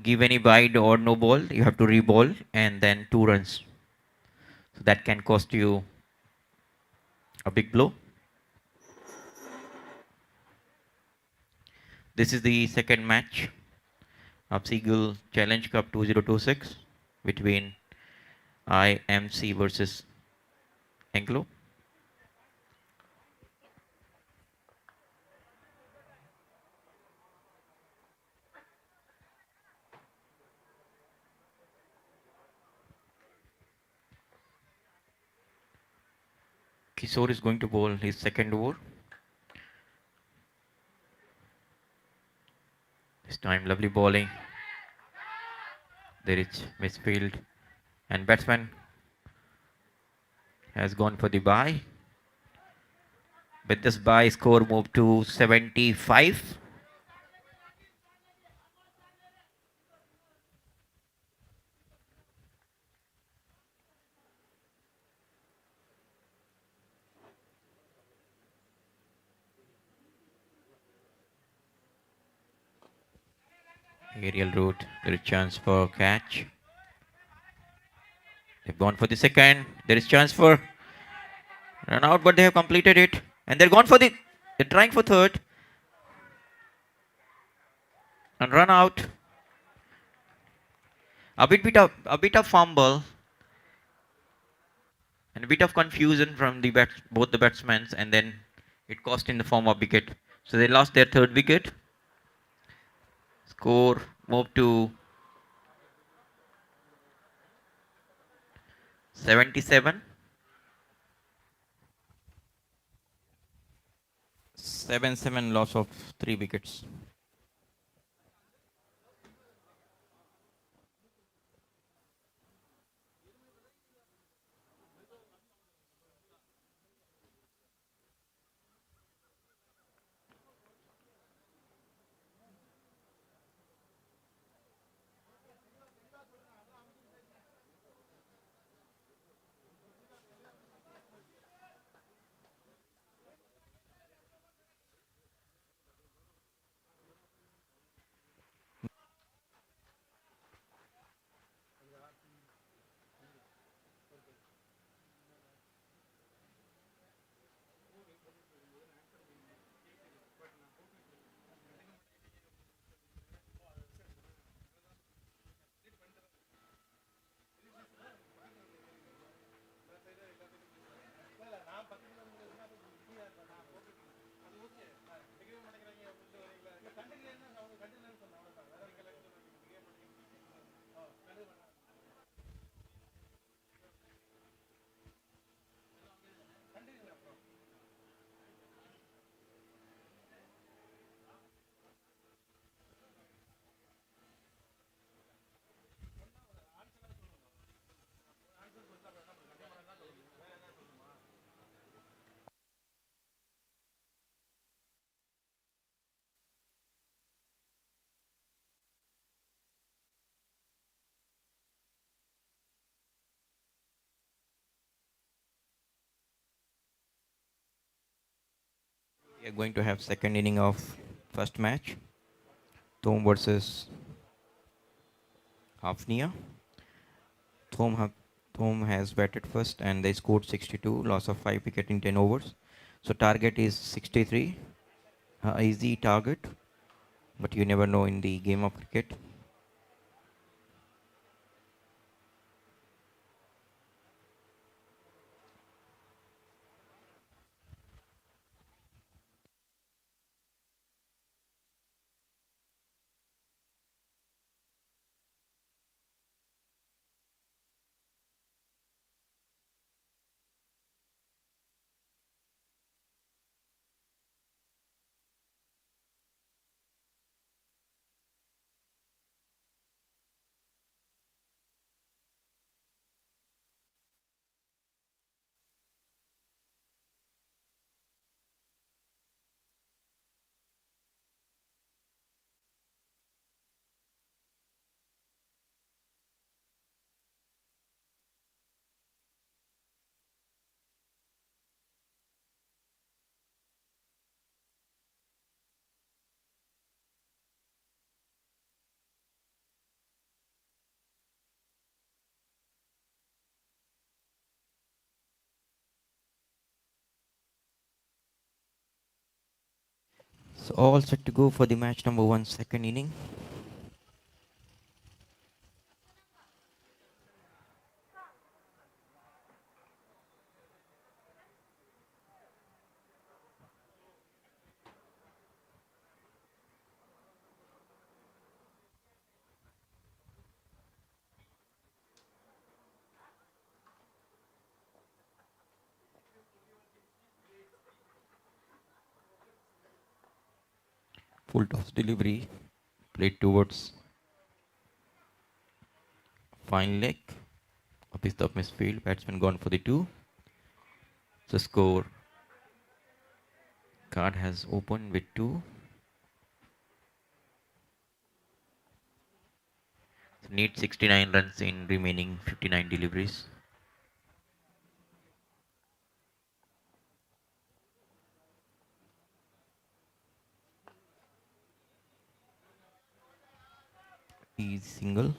give any wide or no ball, you have to re-ball and then 2 runs. So that can cost you a big blow. This is the second match of Seagull Challenge Cup 2026 between IMC versus Anglo. Kishore is going to bowl his second over. This time lovely bowling. There is misfield and batsman has gone for the bye. With this bye, score moved to 75. Aerial route, there is chance for catch. They've gone for the second. There is chance for run out, but they have completed it. And they're gone for they're trying for third. And run out. A bit of fumble. And a bit of confusion from both the batsmen. And then it cost in the form of wicket. So they lost their third wicket. Score moved to 77. 7-7 loss of 3 wickets. We are going to have second inning of first match. Thom versus Hafnia. Thom, Thom has batted first and they scored 62, loss of 5 wicket in 10 overs. So target is 63, easy target, but you never know in the game of cricket. So all set to go for the match number one, second inning. Full toss delivery, played towards fine leg. Up is the misfield, batsman gone for the two. The score card has opened with two. So need 69 runs in remaining 59 deliveries. Easy single.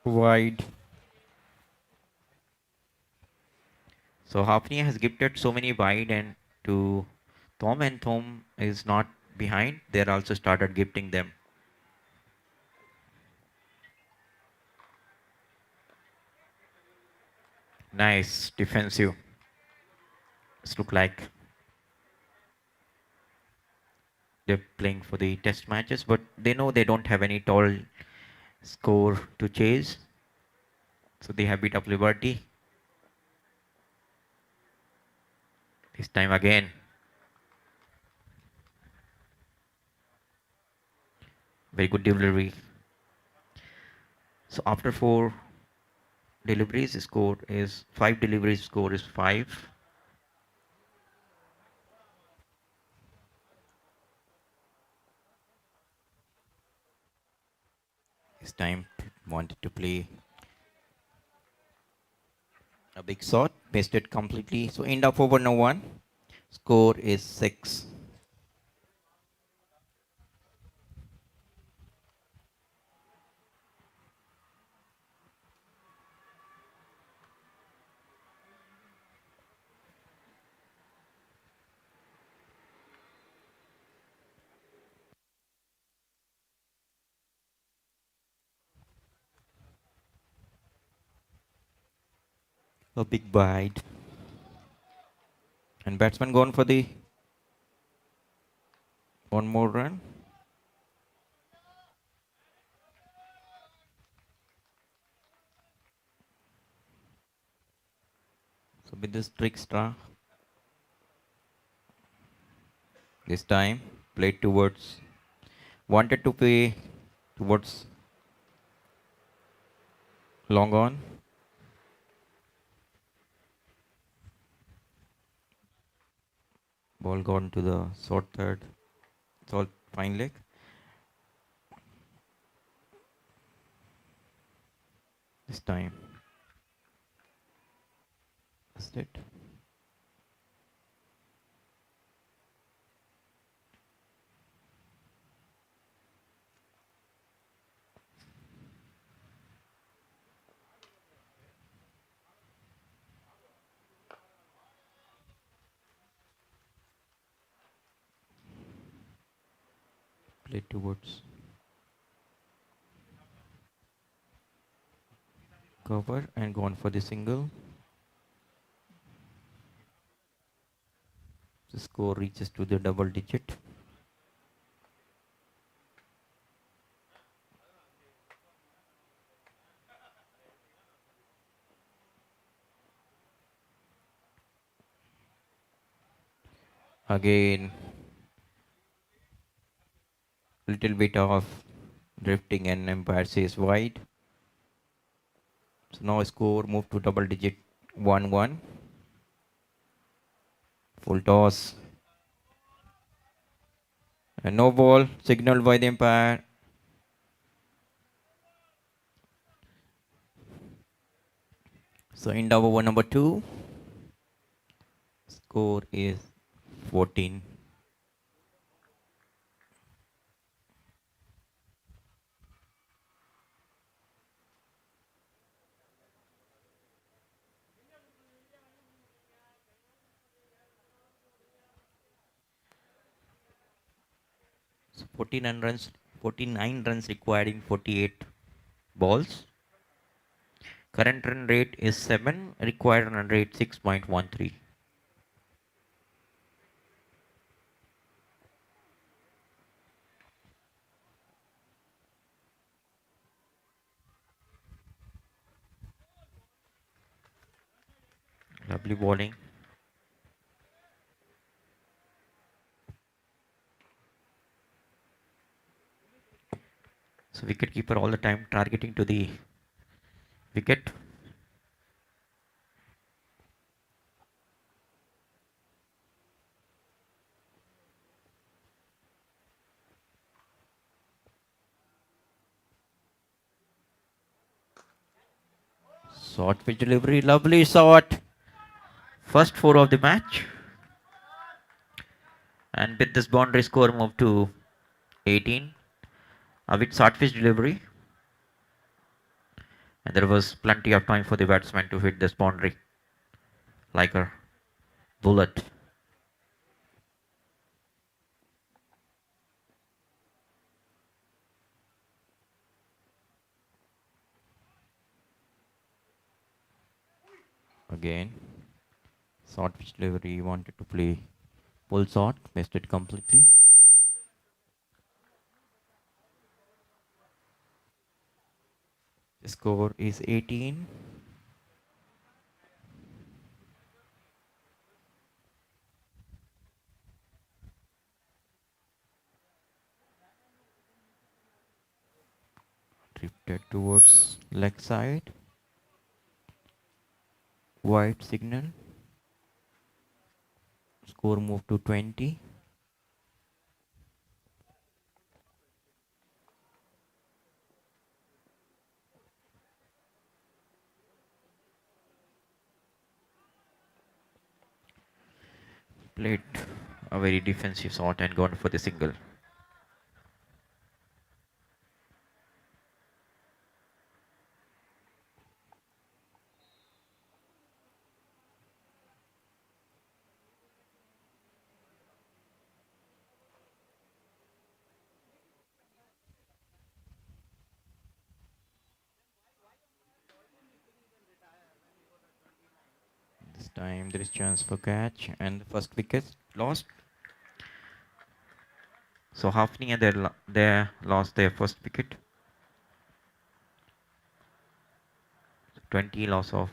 Wide. So Hafnia has gifted so many wide and to Thom, and Thom is not behind. They're also started gifting them. Nice defensive. It's look like they're playing for the test matches, but they know they don't have any tall score to chase. So they have beat up Liberty. This time again. Very good delivery. So after four deliveries, score is five deliveries. Score is five. This time wanted to play a big shot, missed it completely. So end of over no one. Score is six. A big bite. And batsman gone for the one more run. So with this trickstra, this time played towards, wanted to play towards long on. Ball gone to the short third, short fine leg. This time, that's it. Played towards cover and gone for the single. The score reaches to the double digit. Again, little bit of drifting and umpire says wide. So now score moved to double digit 1-1. Full toss. And no ball signaled by the umpire. So in over number 2. Score is 14. So 49 runs required in 48 balls. Current run rate is 7, required run rate 6.13. Lovely bowling. So wicket keeper all the time targeting to the wicket. Short pitch delivery, lovely shot. First 4 of the match. And with this boundary score moved to 18. With short pitch delivery. And there was plenty of time for the batsman to hit this boundary like a bullet. Again, short pitch delivery, wanted to play full shot, missed it completely. The score is 18. Drifted towards leg side. White signal. Score moved to 20. Played a very defensive shot and gone for the single. This Time there is chance for catch and the first wicket lost. So Hafni and they lost their first wicket. 20 loss of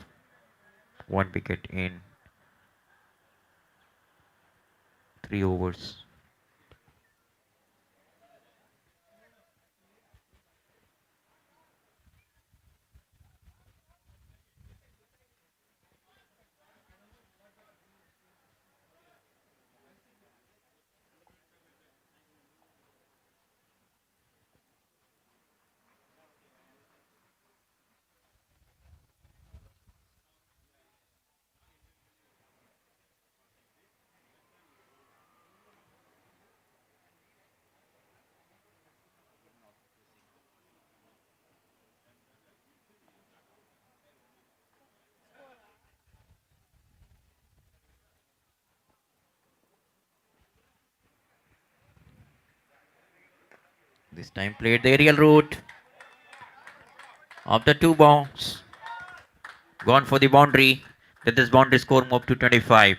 one wicket in 3 overs. This time played the aerial route. After two bounds, gone for the boundary. With this boundary score move to 25.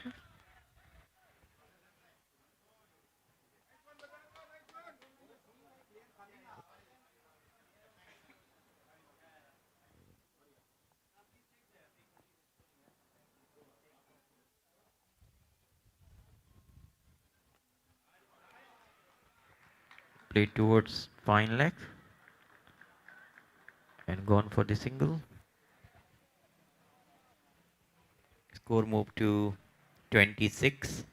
Played towards fine leg and gone for the single. Score moved to 26.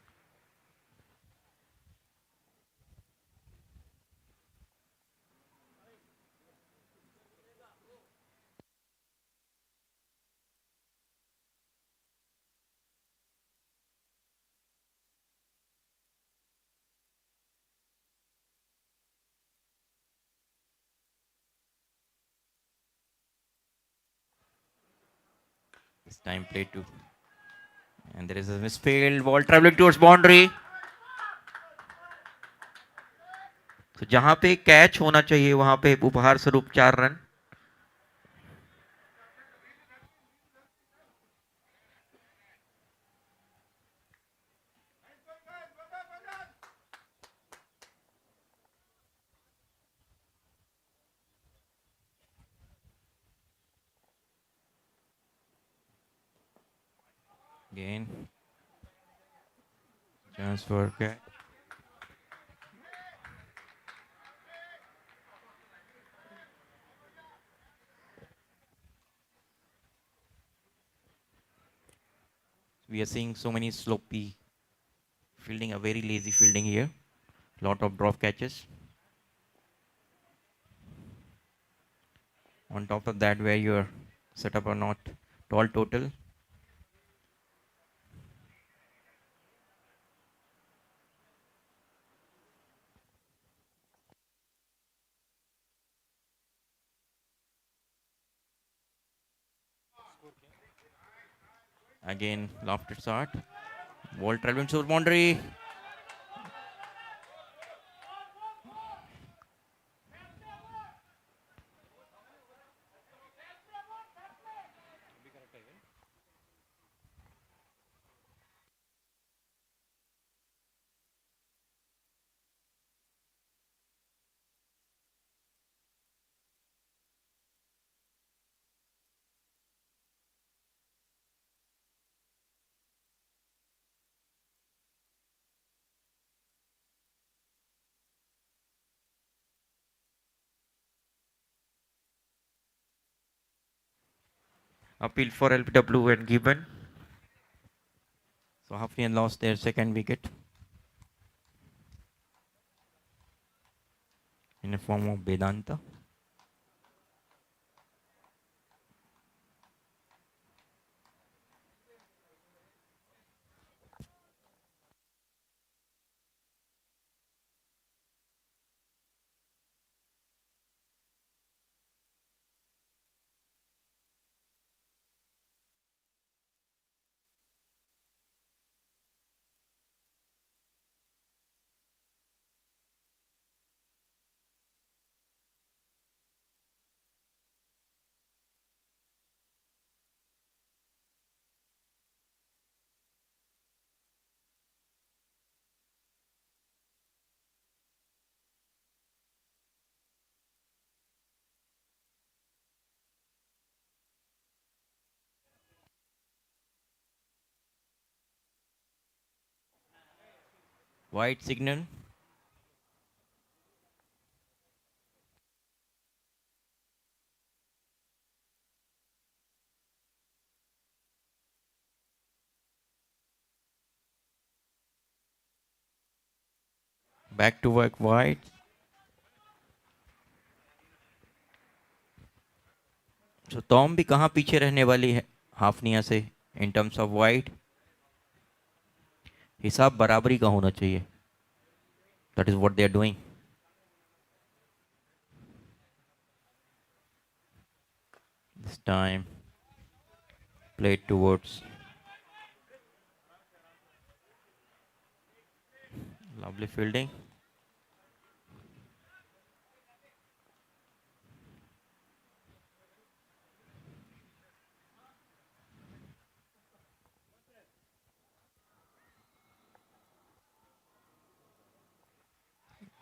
This time played to, and there is a misfield. Ball traveling towards boundary. तो जहां पे catch होना चाहिए वहां पे उपहार स्वरूप 4 run. Again, chance for catch. We are seeing so many sloppy fielding, a very lazy fielding here. Lot of drop catches. On top of that, where your setup are not tall total. Again, lofted shot. Ball traveling towards boundary. Appeal for LBW and given. So Hafnian lost their second wicket in the form of Vedanta. White signal. Back to work white. तो Tom भी कहाँ पीछे रहने वाली है हाफनिया से in terms of white. हिसाब बराबरी का होना चाहिए. That is what they are doing. This time played towards. Lovely fielding.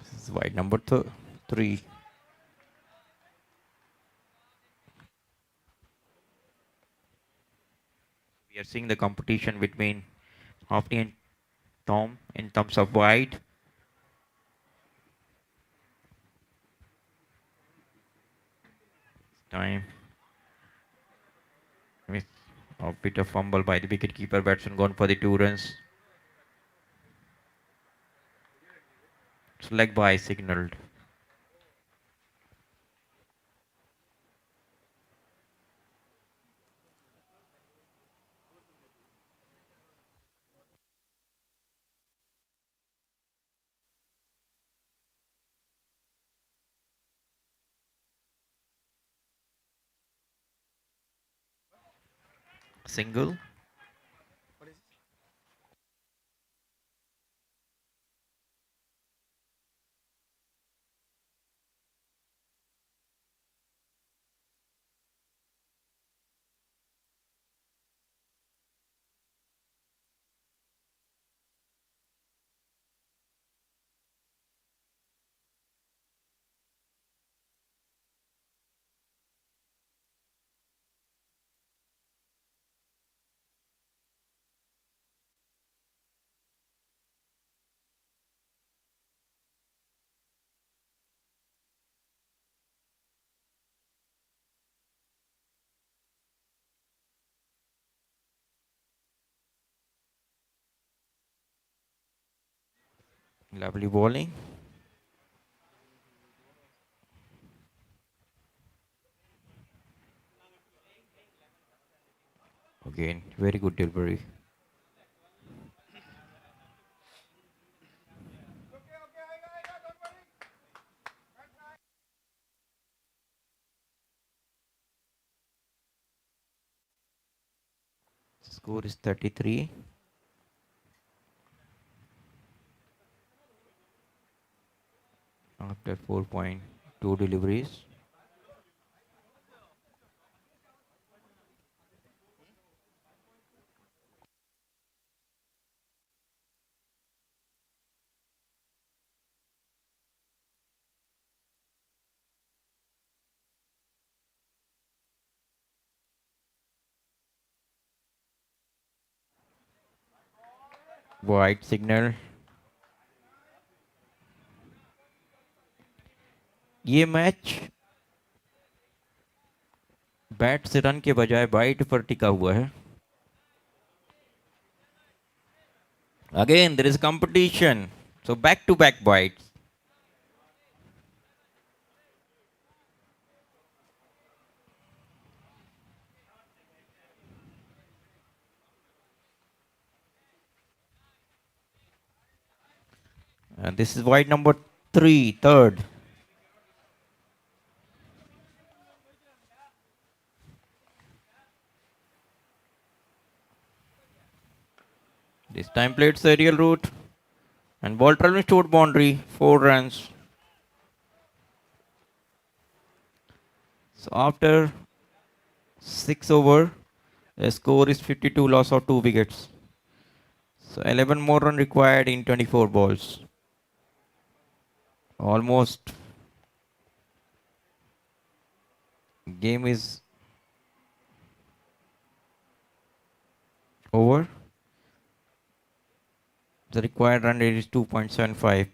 This is wide number 3. We are seeing the competition between Hoffney and Tom in terms of wide. Time with a bit of fumble by the wicketkeeper. Batsman gone for the 2 runs. Leg by signaled. Single. Lovely bowling. Again, very good delivery. Score is 33. After 4.2 deliveries. White signal. ये match bat से run के बजाय white पर टिका हुआ है. Again, there is competition. So back to back whites. And this is white number 3, third. This time played serial route. And ball traveling toward boundary, 4 runs. So after 6 over, the score is 52, loss of 2 wickets. So 11 more run required in 24 balls. Almost game is over. The required run rate is 2.75.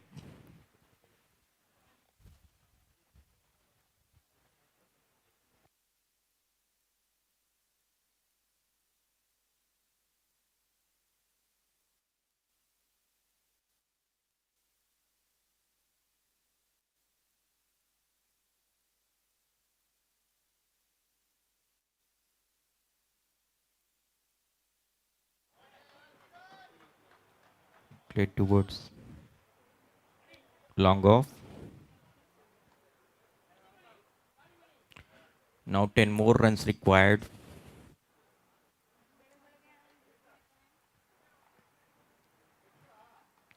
Played towards long off. Now 10 more runs required.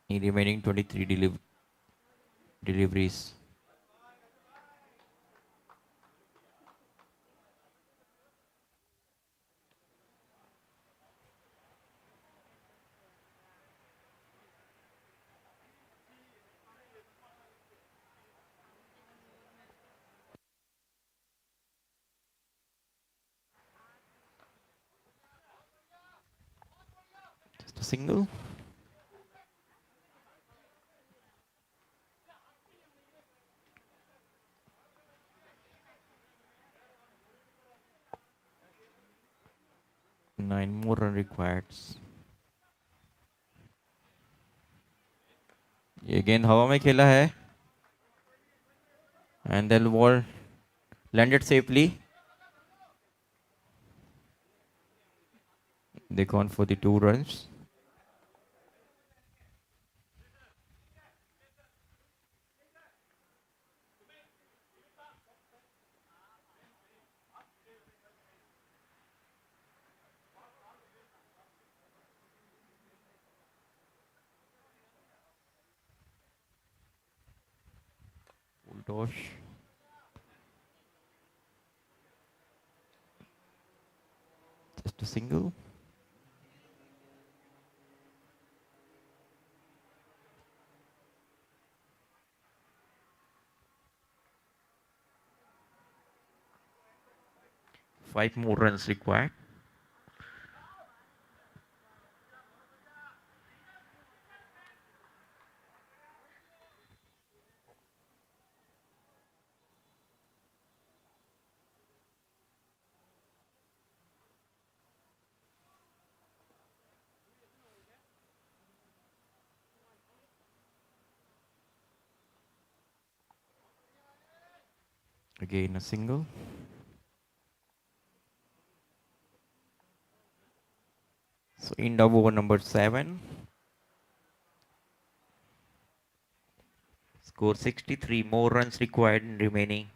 In remaining 23 deliveries. Just a single. Nine more run required. ये गेंद हवा में खेला है. And the ball landed safely. They gone for the 2 runs. Full toss. Just a single. Five more runs required. Again a single. So end of over number 7. Score 63. More runs required in remaining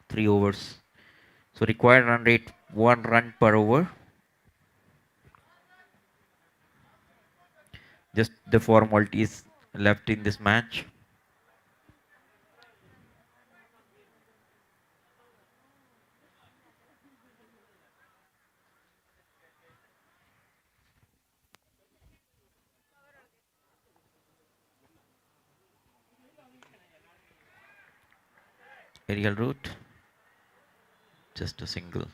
3 overs. So required run rate 1 run per over. Just the formalities left in this match. Aerial route. Just a single.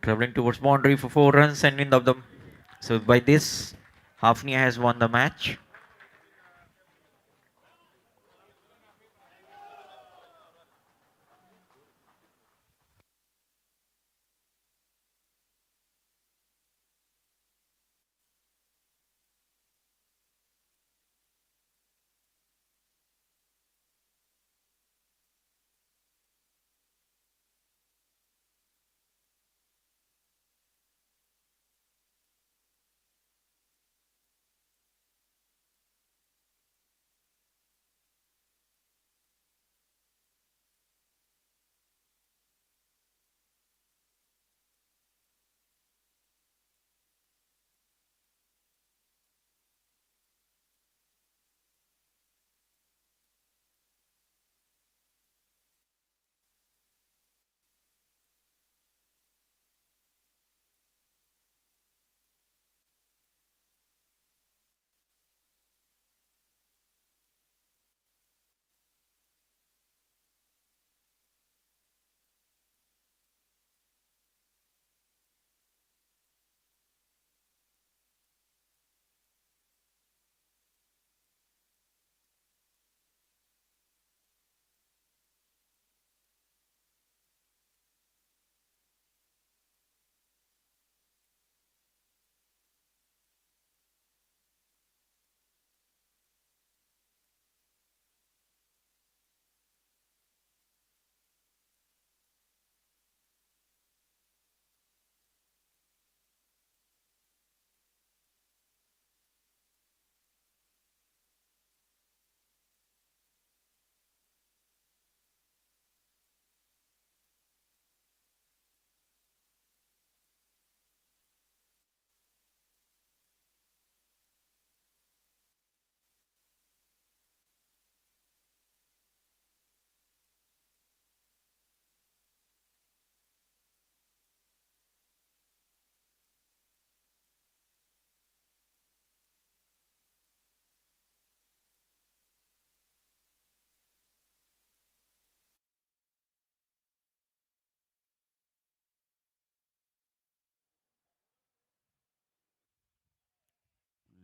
Traveling towards boundary for 4 runs and in of them. So by this, Hafnia has won the match.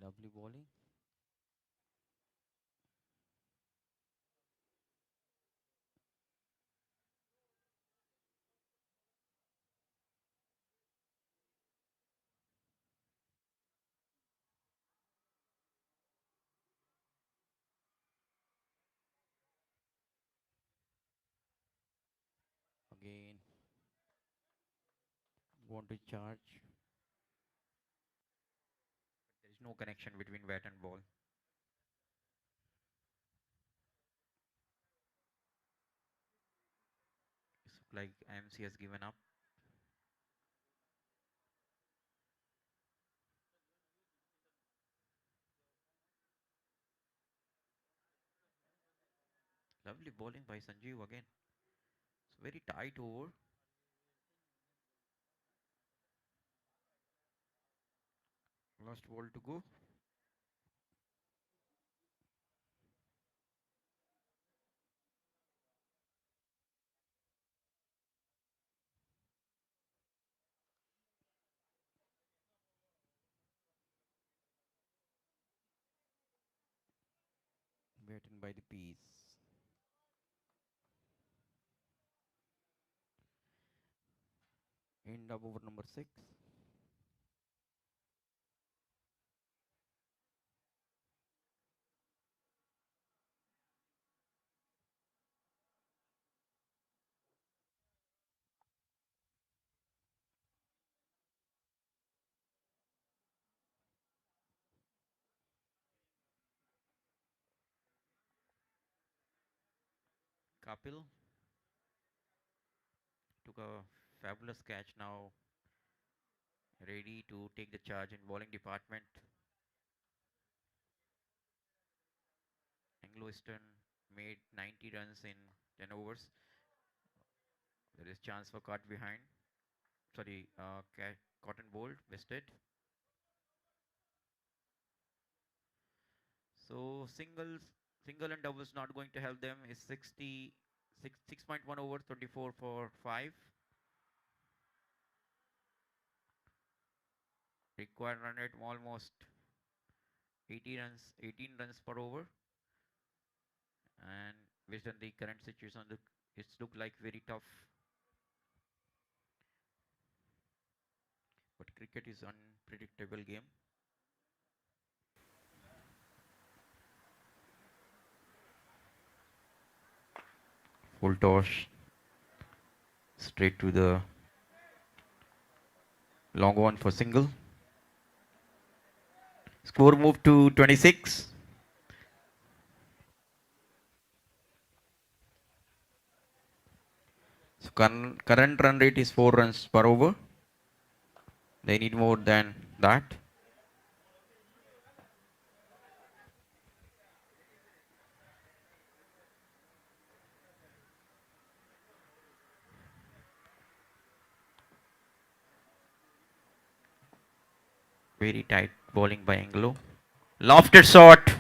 Lovely bowling. Again, want to charge. There is no connection between bat and ball. It's like IMC has given up. Lovely bowling by Sanjeev again. It's very tight over. Last ball to go. Batting by the piece. End of over number 6. Kapil took a fabulous catch, now ready to take the charge in bowling department. Anglo-Eastern made 90 runs in 10 overs. There is chance for caught behind. Sorry, cotton bowled, wasted. So single and doubles not going to help them. Is 6.1 over, 24 for 5. Required run rate almost 18 runs per over. And based on the current situation, it's look like very tough. But cricket is unpredictable game. Full toss, straight to the long one for single. Score moved to 26. So current run rate is 4 runs per over. They need more than that. Very tight bowling by Anglo. Lofted shot.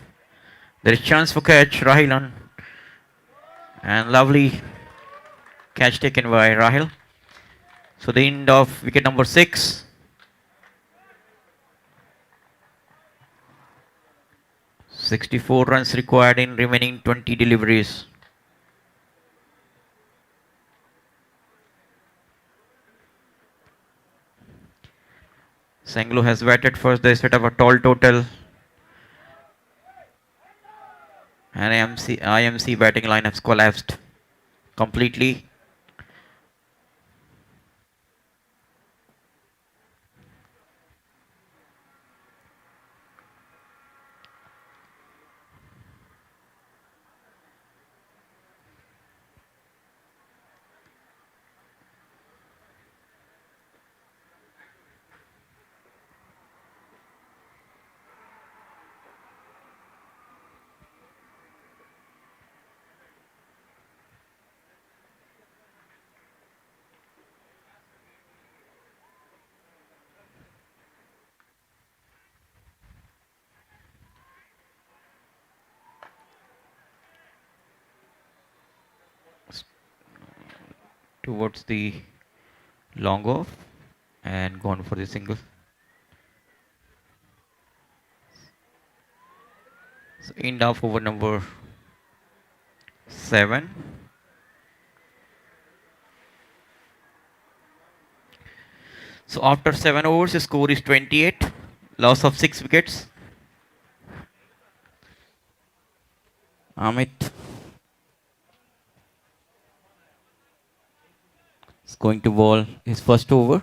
There is chance for catch. Rahil on. And lovely catch taken by Rahil. So the end of wicket number 6. 64 runs required in remaining 20 deliveries. Sanglo has batted first. They set up a tall total. And IMC batting line has collapsed completely. Towards the long off and gone for the single. So end of over number 7. So after 7 overs, the score is 28. Loss of 6 wickets. Amit is going to bowl his first over.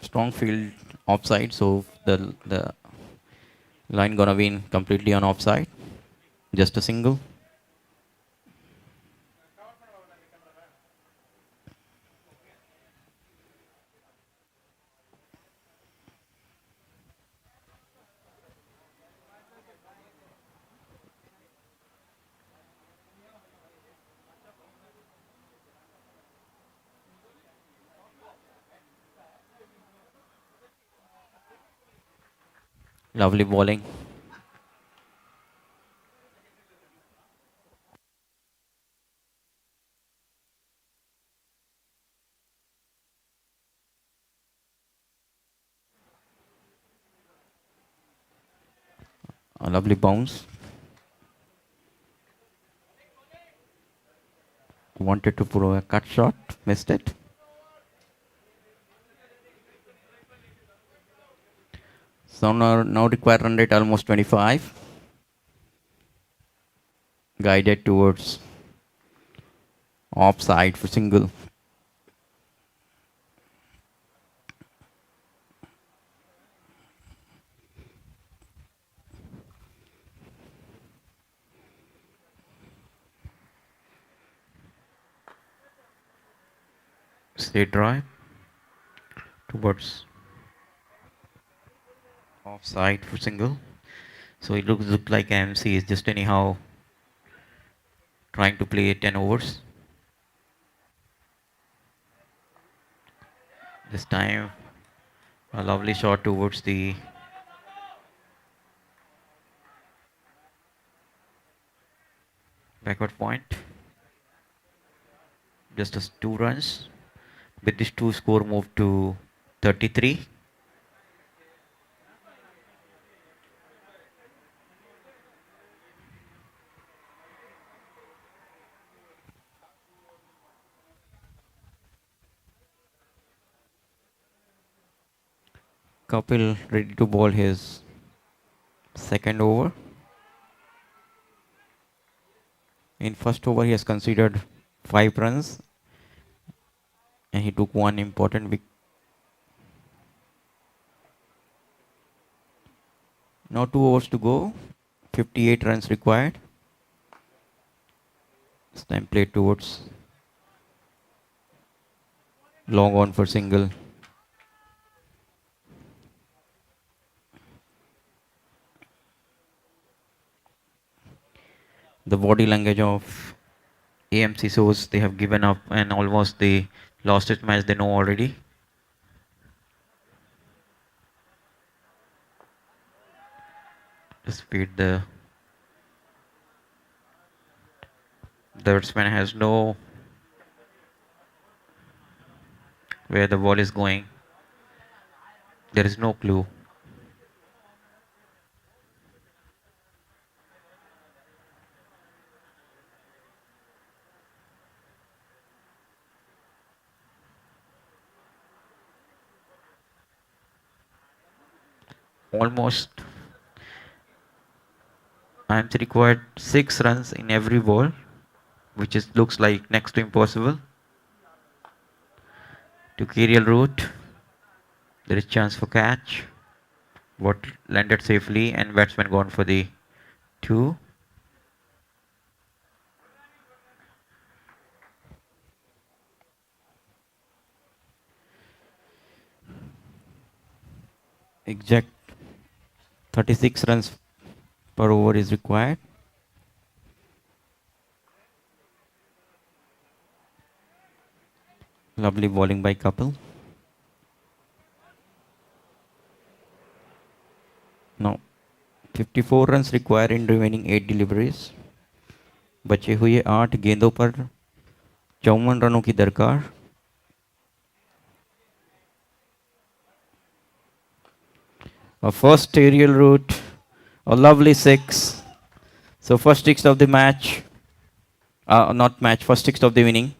Strong field offside, so the line gonna be completely on offside. Just a single. Lovely bowling. A lovely bounce. Wanted to put a cut shot, missed it. So now require run rate almost 25. Guided towards offside for single. Straight drive towards offside for single. So it looks like AMC is just anyhow trying to play 10 overs. This time a lovely shot towards the backward point. Just as 2 runs. With this 2 score moved to 33. Kapil ready to bowl his second over. In first over he has considered 5 runs and he took one important wicket. Now 2 overs to go. 58 runs required. This time played towards long on for single. The body language of AMC shows they have given up and almost they lost this match, they know already. Just feed the batsman has no where the ball is going. There is no clue. Almost IMC required 6 runs in every ball, which is looks like next to impossible. To aerial route, there is chance for catch. What landed safely and batsman gone for the 2. Exact 36 runs per over is required. Lovely bowling by couple. Now 54 runs required in remaining 8 deliveries. बचे हुए 8 गेंदों पर 54 रनों की दरकार. A first aerial route, a lovely 6. So first 6 of the match, not match, first 6 of the inning.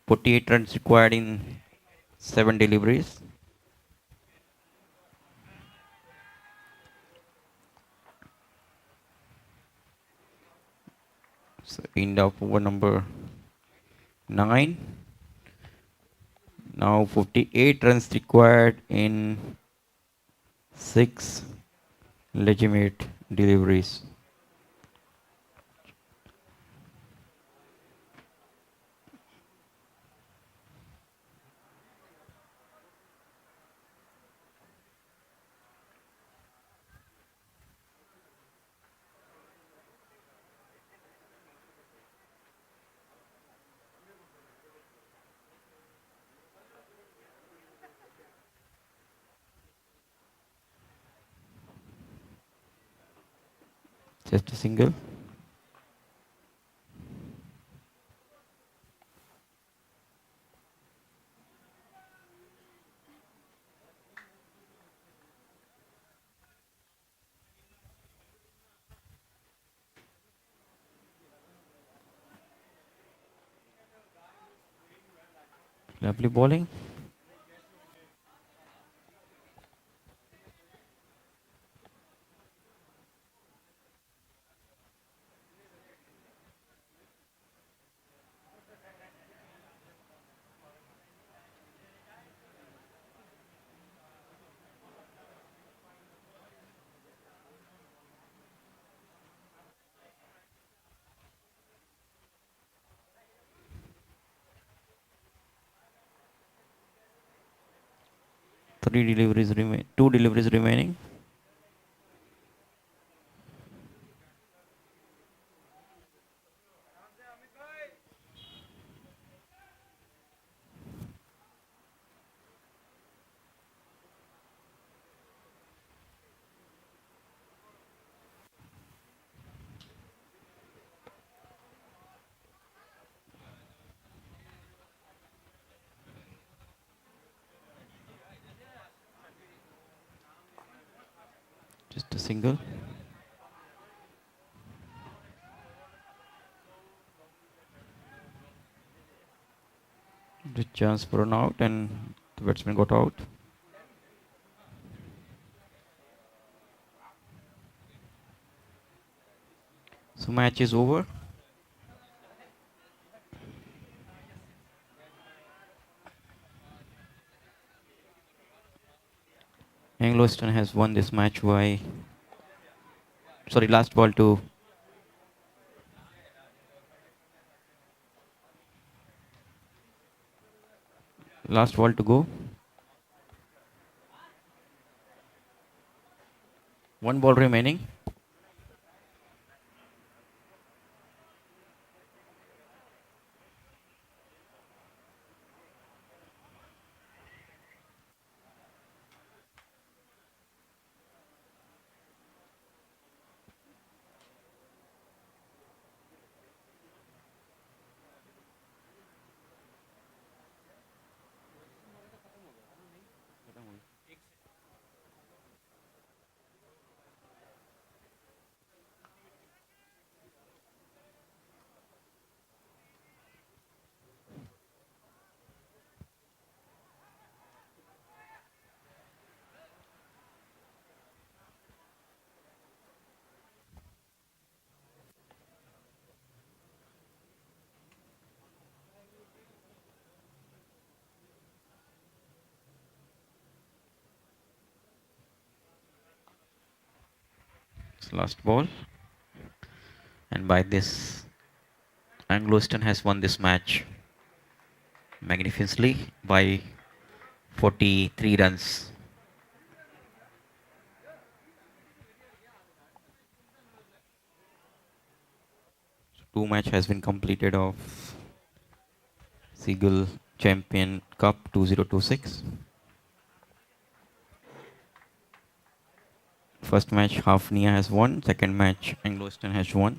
Forty-eight runs required in 7 deliveries. So end of over number 9. Now 58 runs required in 6 legitimate deliveries. Just a single. Lovely bowling. Two deliveries remaining. Just a single. The chance for an out and the batsman got out. So match is over. Anglo-Western has won this match by last ball to go. One ball remaining. It's last ball. And by this, Anglo-Western has won this match magnificently by 43 runs. Two match has been completed of Seagull Champion Cup 2026. First match Hafnia has won. Second match Anglo-Eastern has won.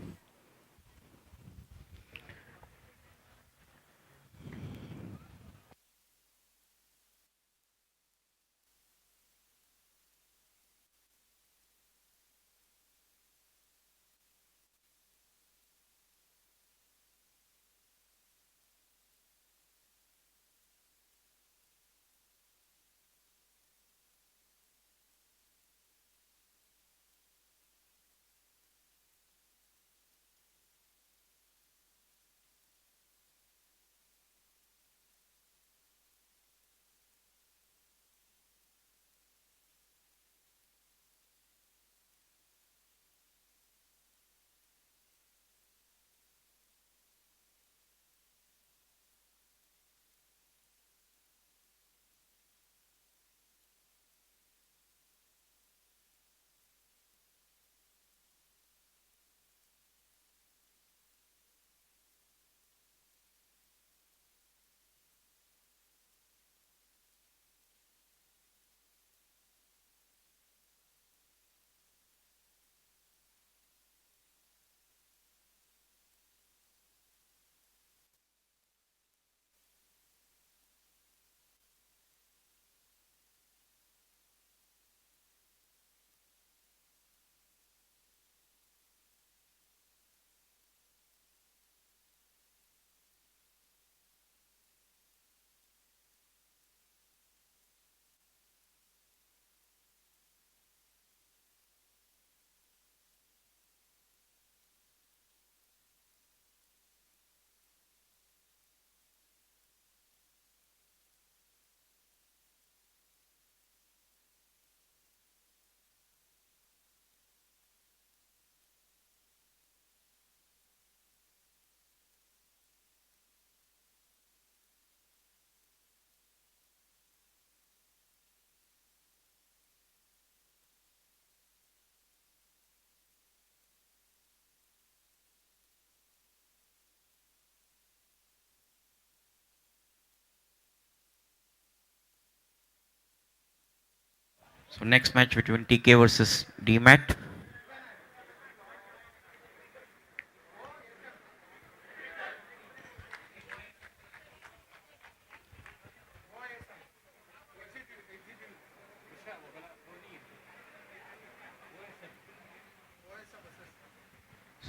So next match between TK versus DMAT.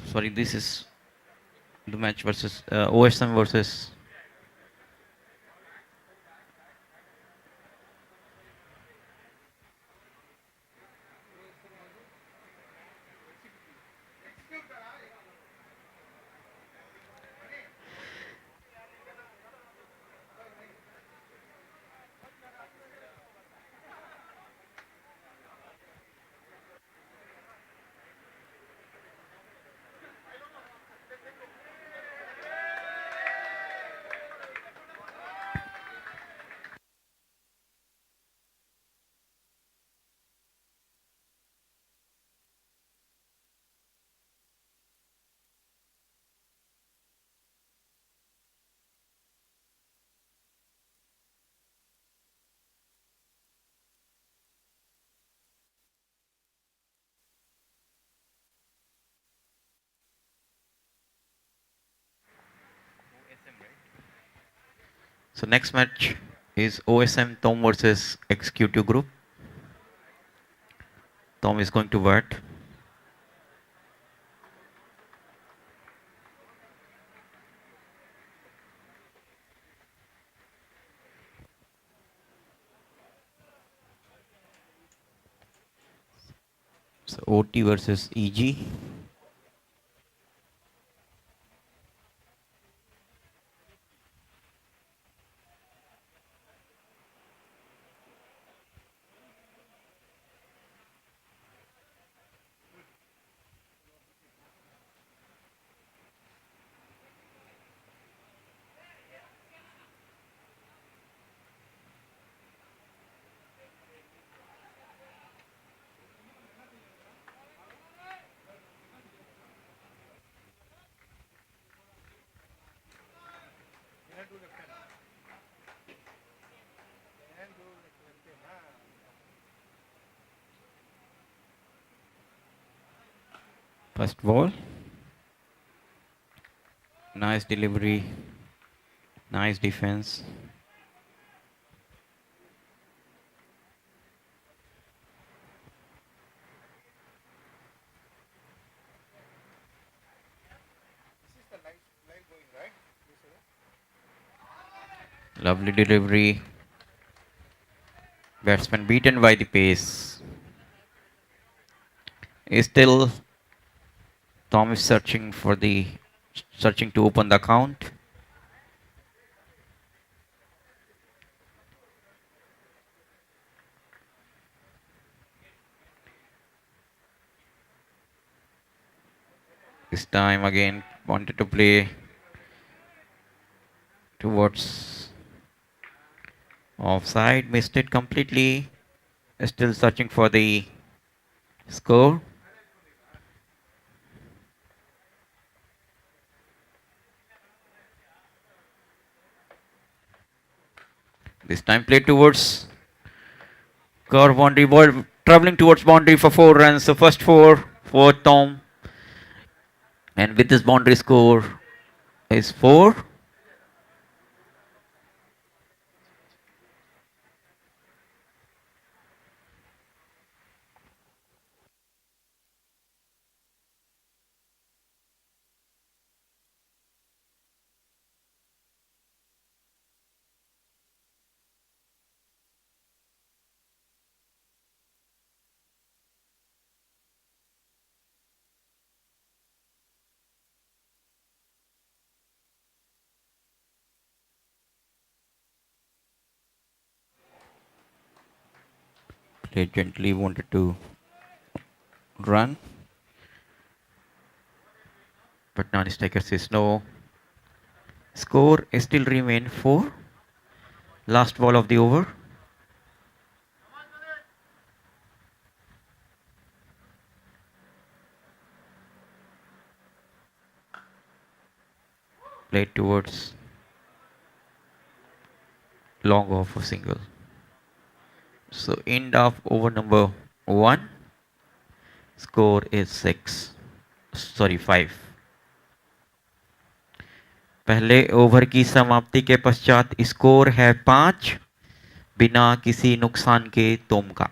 Sorry, this is the match versus OSM versus. So next match is OSM Tom versus Executive Group. Tom is going to bat. So OT versus EG. First ball. Nice delivery. Nice defense. Lovely delivery. Batsman beaten by the pace. Still, Tom is searching to open the account. This time again wanted to play towards offside, missed it completely. Still searching for the score. This time played towards curve boundary, ball traveling towards boundary for 4 runs. So first four for Tom, and with this boundary score is 4. Played gently, wanted to run, but non-striker says no. Score still remain 4. Last ball of the over. Played towards long off for single. So end of over number 1. Score is 6. Sorry, 5. पहले over की समाप्ति के पश्चात score है 5 बिना किसी नुकसान के तोम का.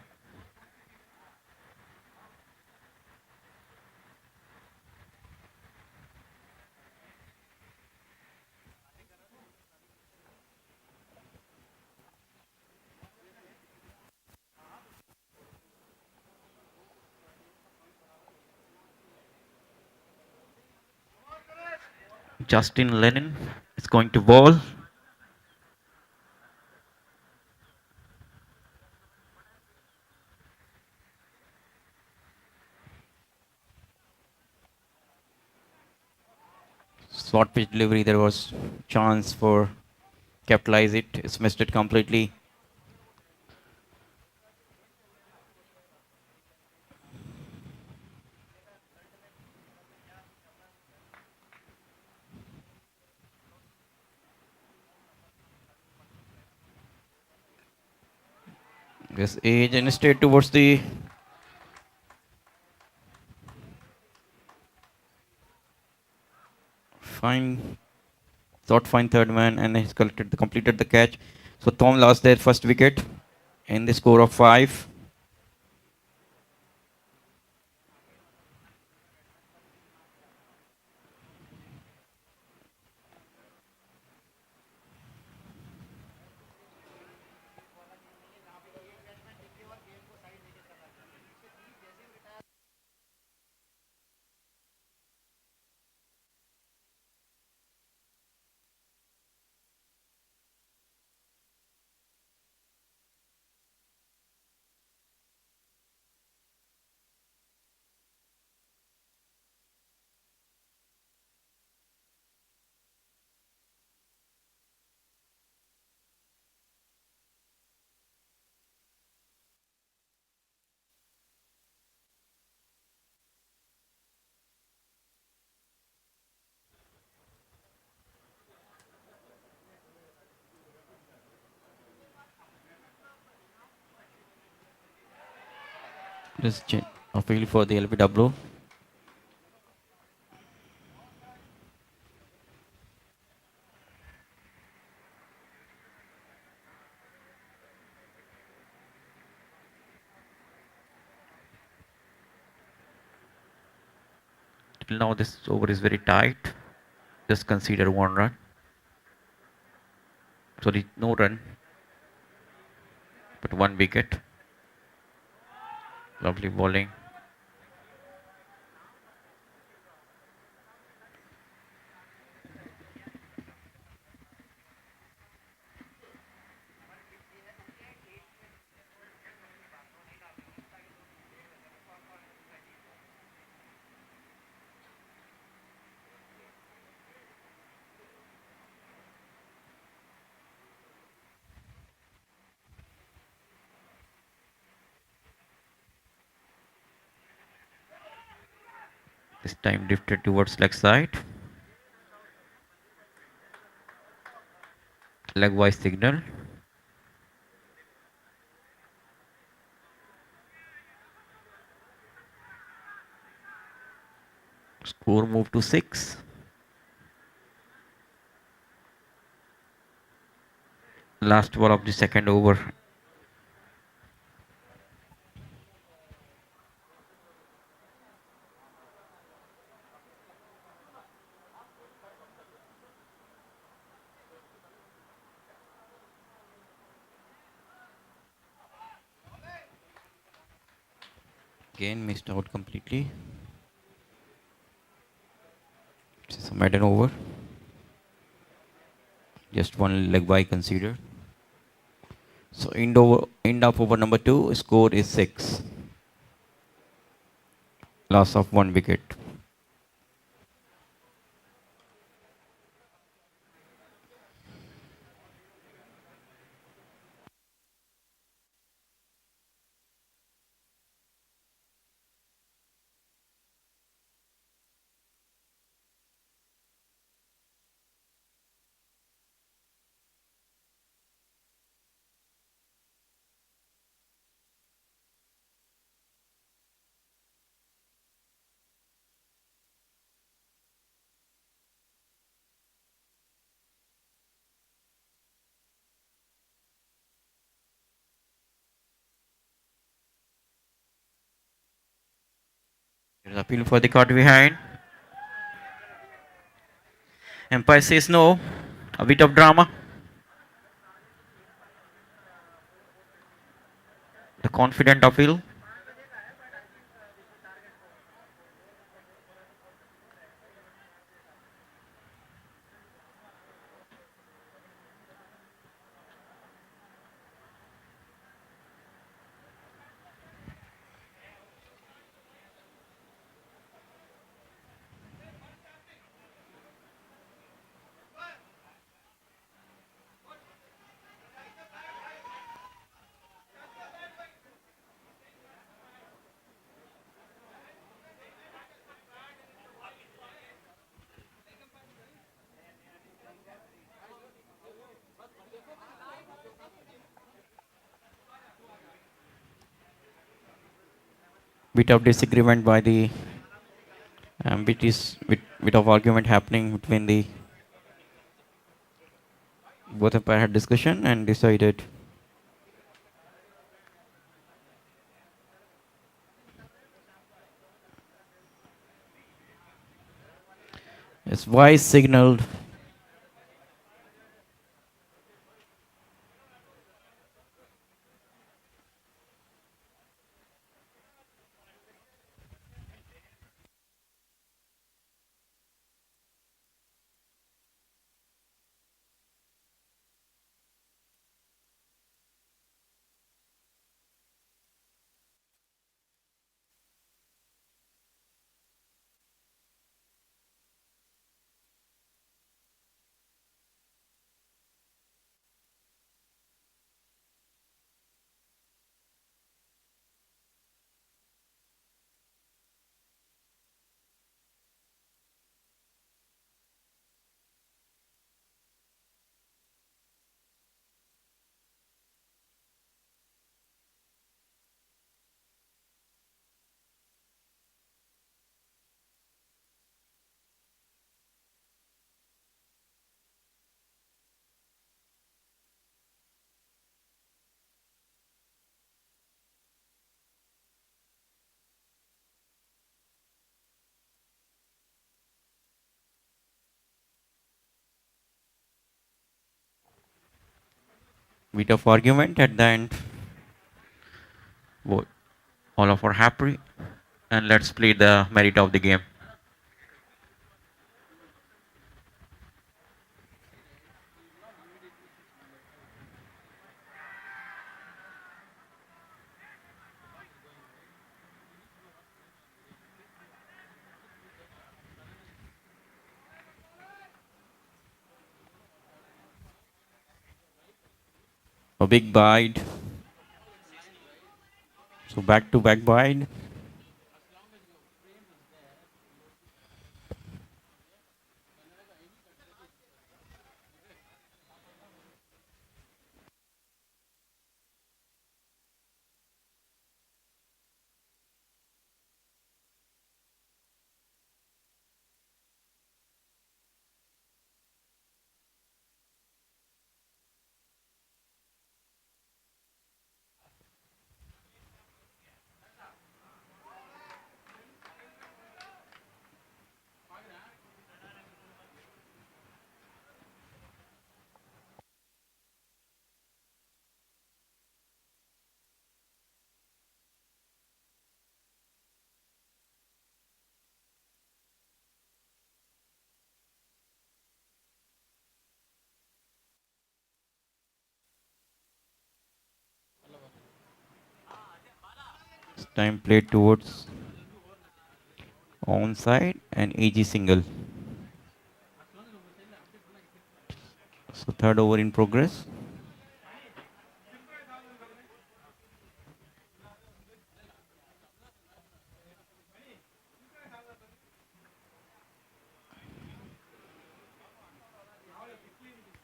Justin Lennon is going to bowl. Short pitch delivery, there was chance for capitalize it. It's missed it completely. This age and straight towards the fine, thought fine third man, and he's completed the catch. So Tom lost their first wicket in the score of 5. Just appeal for the LBW. Till now, this over is very tight. Just consider one run. Sorry, no run, but one wicket. Lovely bowling. This time drifted towards leg side. Legwise signal. Score moved to 6. Last ball of the second over. Again missed out completely. It's a maiden over. Just one leg by considered. So end of over number 2. Score is 6. Loss of one wicket. There's appeal for the card behind. Empire says no. A bit of drama. The confident appeal. Bit of disagreement by the bit of argument happening between the both umpire had discussion and decided. Yes, Wise signaled. bit of argument at the end. All of are happy, and let's play the merit of the game. A big bite. So back to back bite. This time played towards onside and AG single. So third over in progress.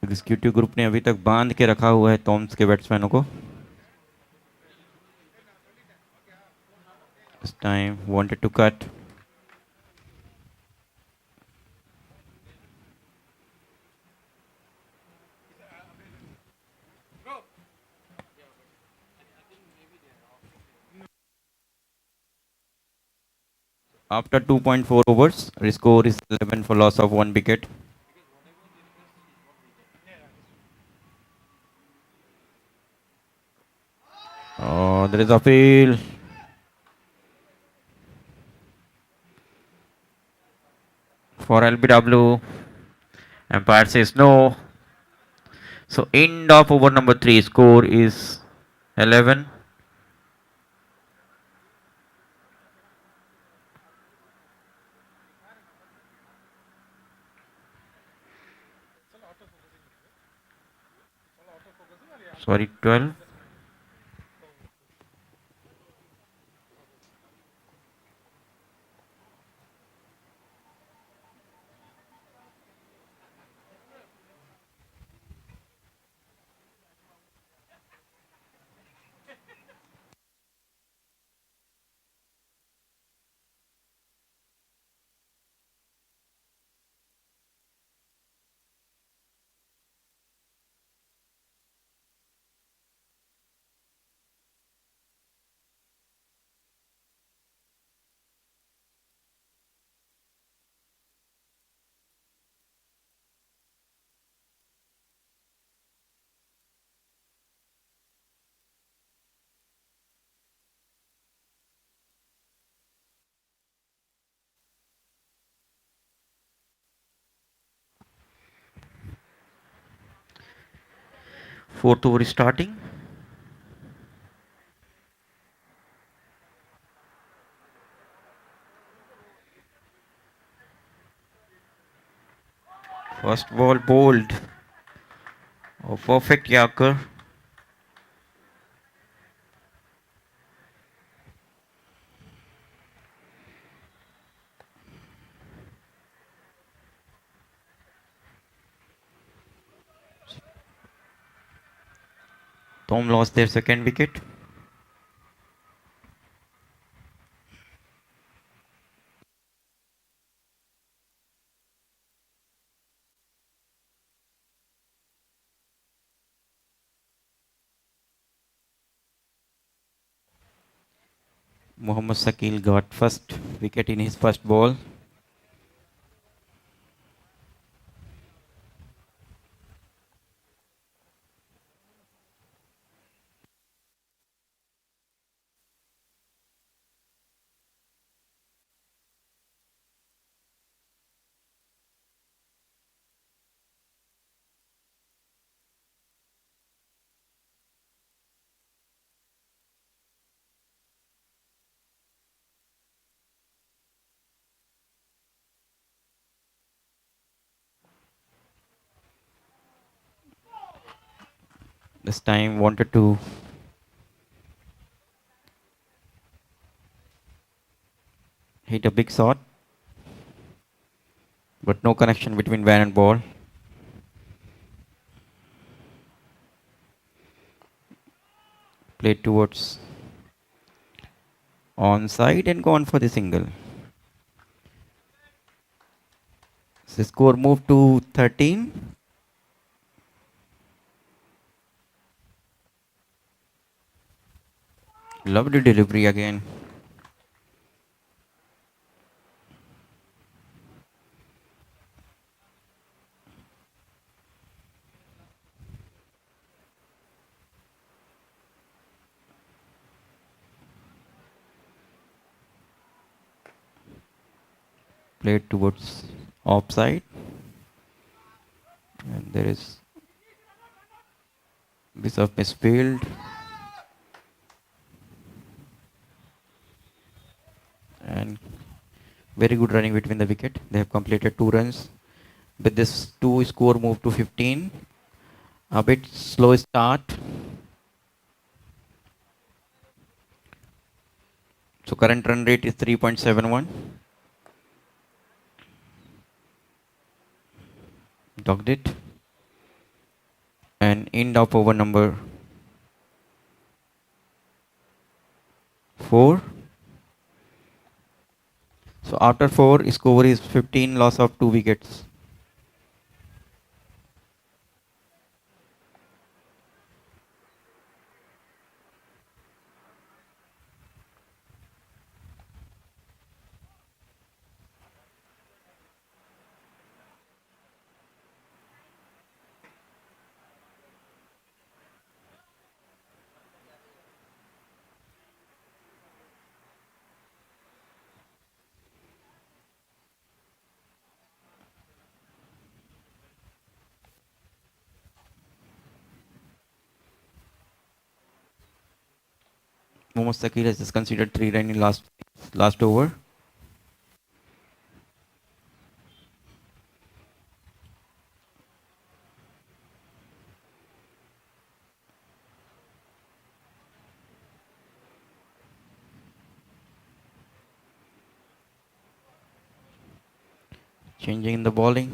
Executive group ने अभी तक बांध के रखा हुआ है Thoms के बैट्समैनों को. This time wanted to cut. After 2.4 overs, the score is 11 for loss of 1 wicket. Oh, there is a field. For LBW. Umpire says no. So end of over number 3, score is 11. Sorry, 12. Fourth over is starting. First ball bowled. A perfect Yorker. Tom lost their second wicket. Mohammad Shakil got first wicket in his first ball. This time wanted to hit a big shot, but no connection between van and ball. Played towards onside and gone for the single. The score moved to 13. Lovely delivery again. Played towards offside. And there is bit of misfield. And very good running between the wicket. They have completed 2 runs. With this 2 score moved to 15. A bit slow start. So current run rate is 3.71. Dogged it. And end of over number 4. So after 4, score is 15, loss of 2 wickets. Mohammad Sakir has just considered 3 runs in last over. Changing in the bowling.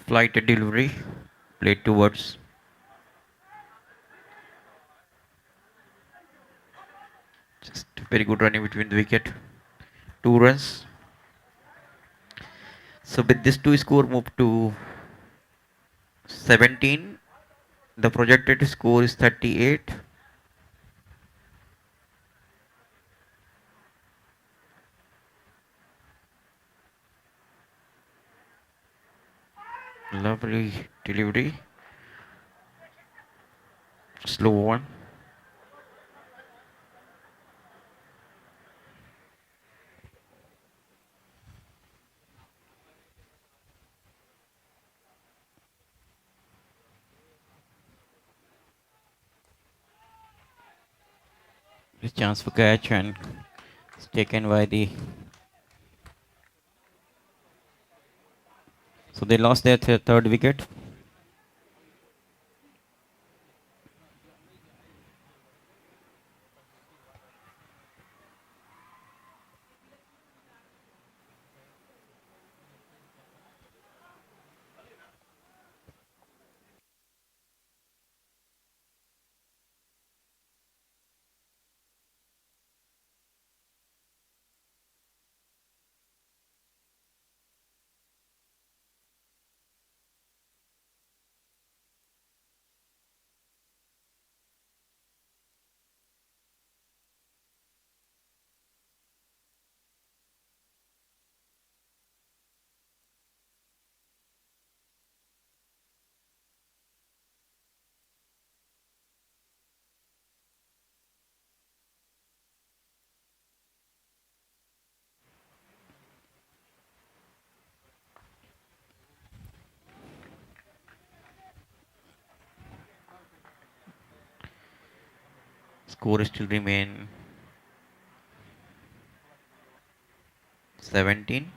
Flight delivery. Played towards. Just very good running between the wicket. 2 runs. So with this 2 score moved to 17. The projected score is 38. Lovely delivery. Slow one. This chance for catch and it's taken by the. So they lost their third wicket. Score still remain 17.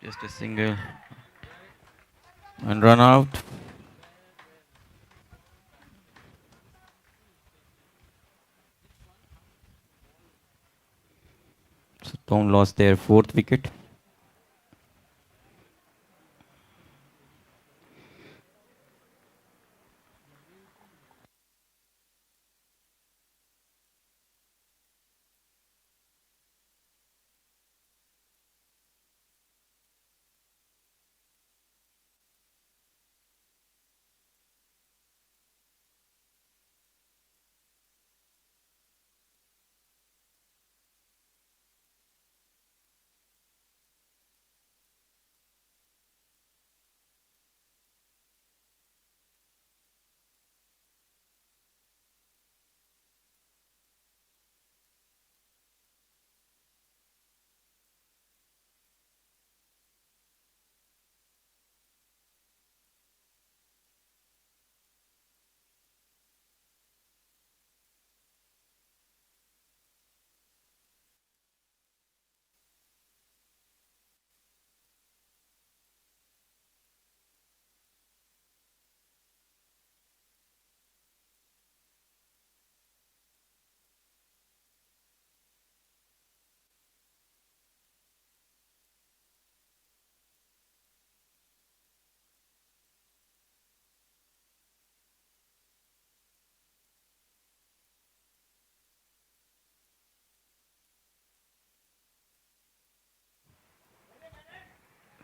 Just a single and run out. So Tom lost their fourth wicket.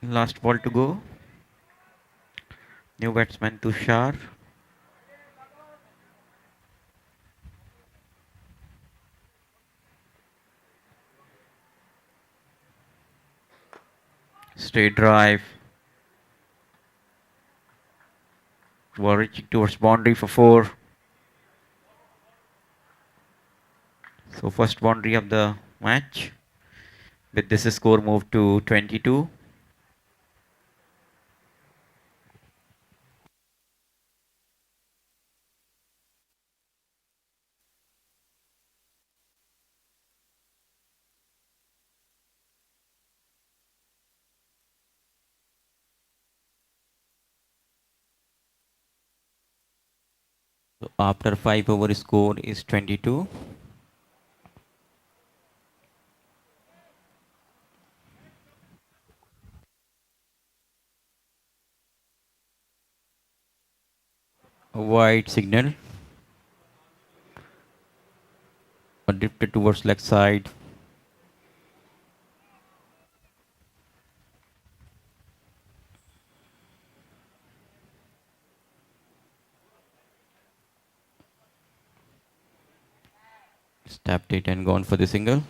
Last ball to go. New batsman Tushar. Straight drive. We're reaching towards boundary for 4. So first boundary of the match. With this score moved to 22. So after 5 over score is 22. A wide signal. Drifted towards leg side. Tapped it and gone for the single.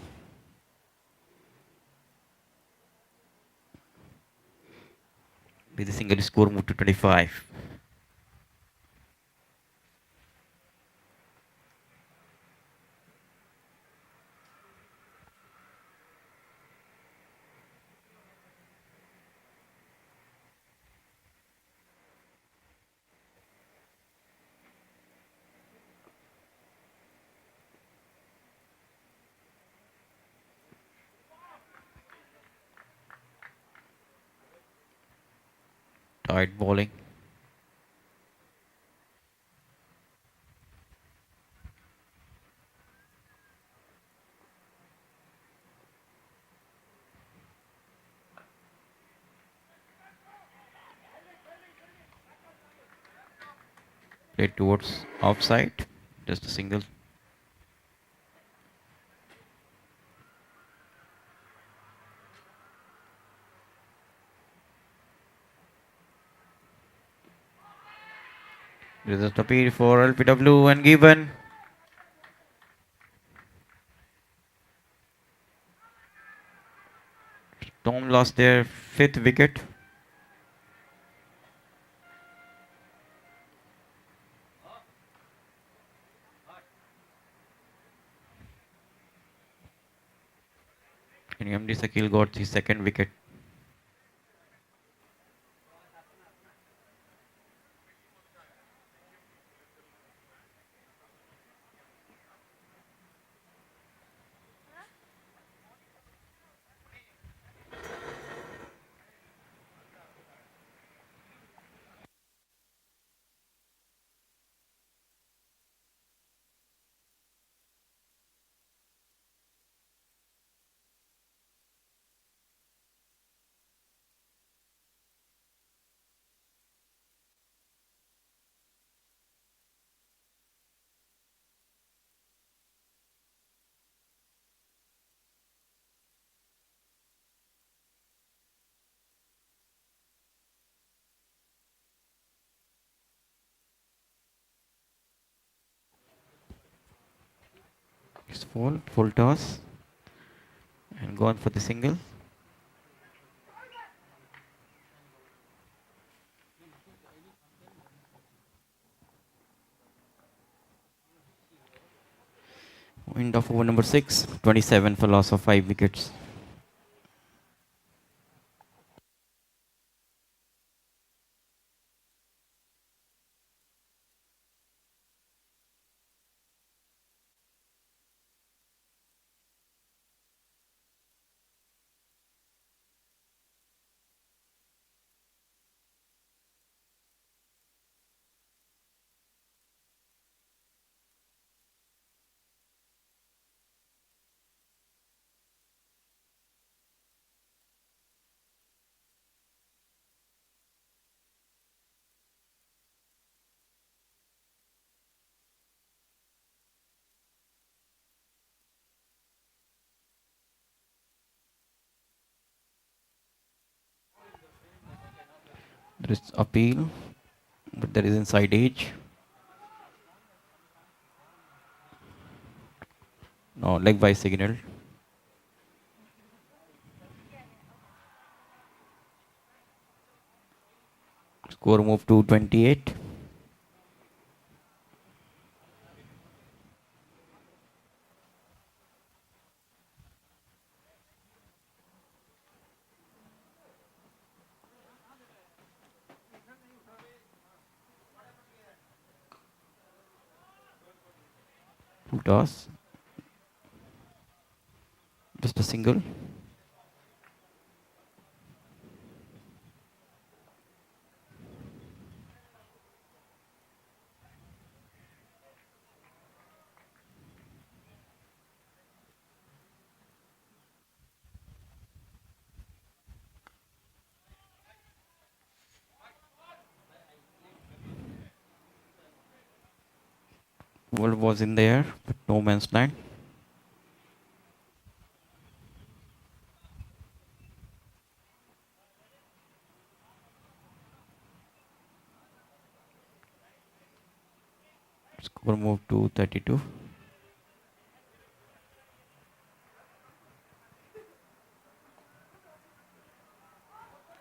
With the single score moved to 25. Tight bowling. Played towards offside. Just a single. Result appeal for LPW and given. Tom lost their 5th wicket. And MD Sakil got his 2nd wicket. It's full toss and gone for the single. End of over number 6, 27 for loss of 5 wickets. There is appeal, but there is inside edge. No, leg by signal. Score move to 28. Full toss. Just a single. Ball was in there, but no man's land. Score move to 32.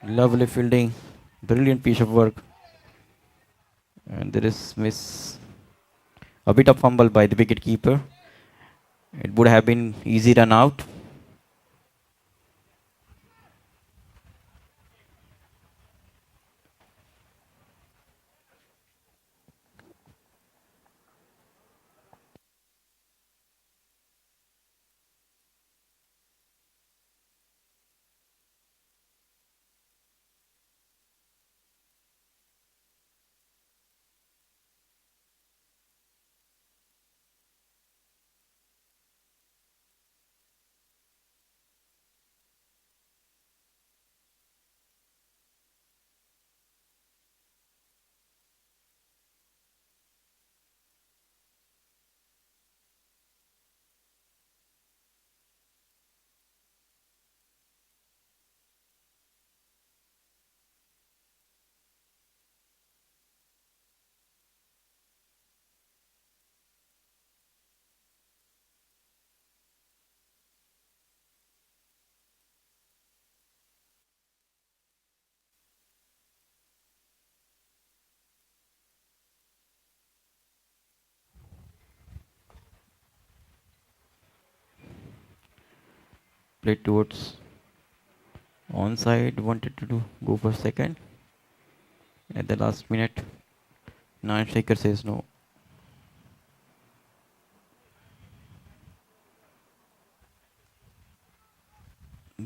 Lovely fielding. Brilliant piece of work. And there is miss. A bit of fumble by the wicket keeper. It would have been easy run out. Played towards onside. Wanted to go for second. At the last minute, Nine striker says no.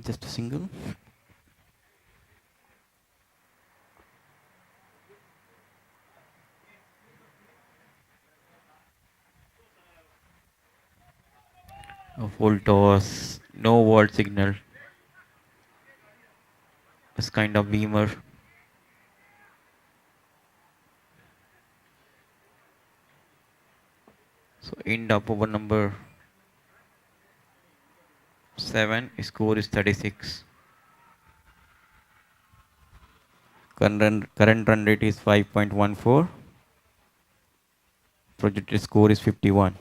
Just a single. A full toss. No word signal. It's kind of beamer. So end up over number 7. Score is 36. Current run rate is 5.14. Projected score is 51.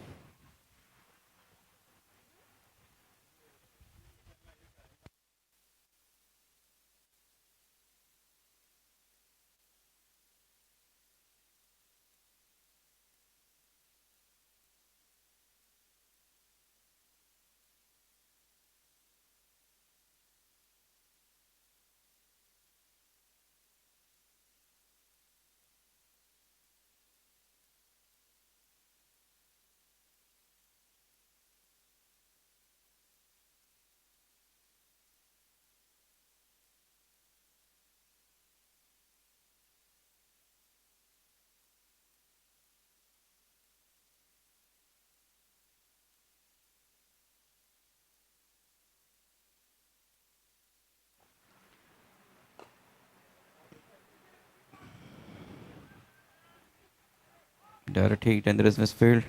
Direct hit and there is misfield.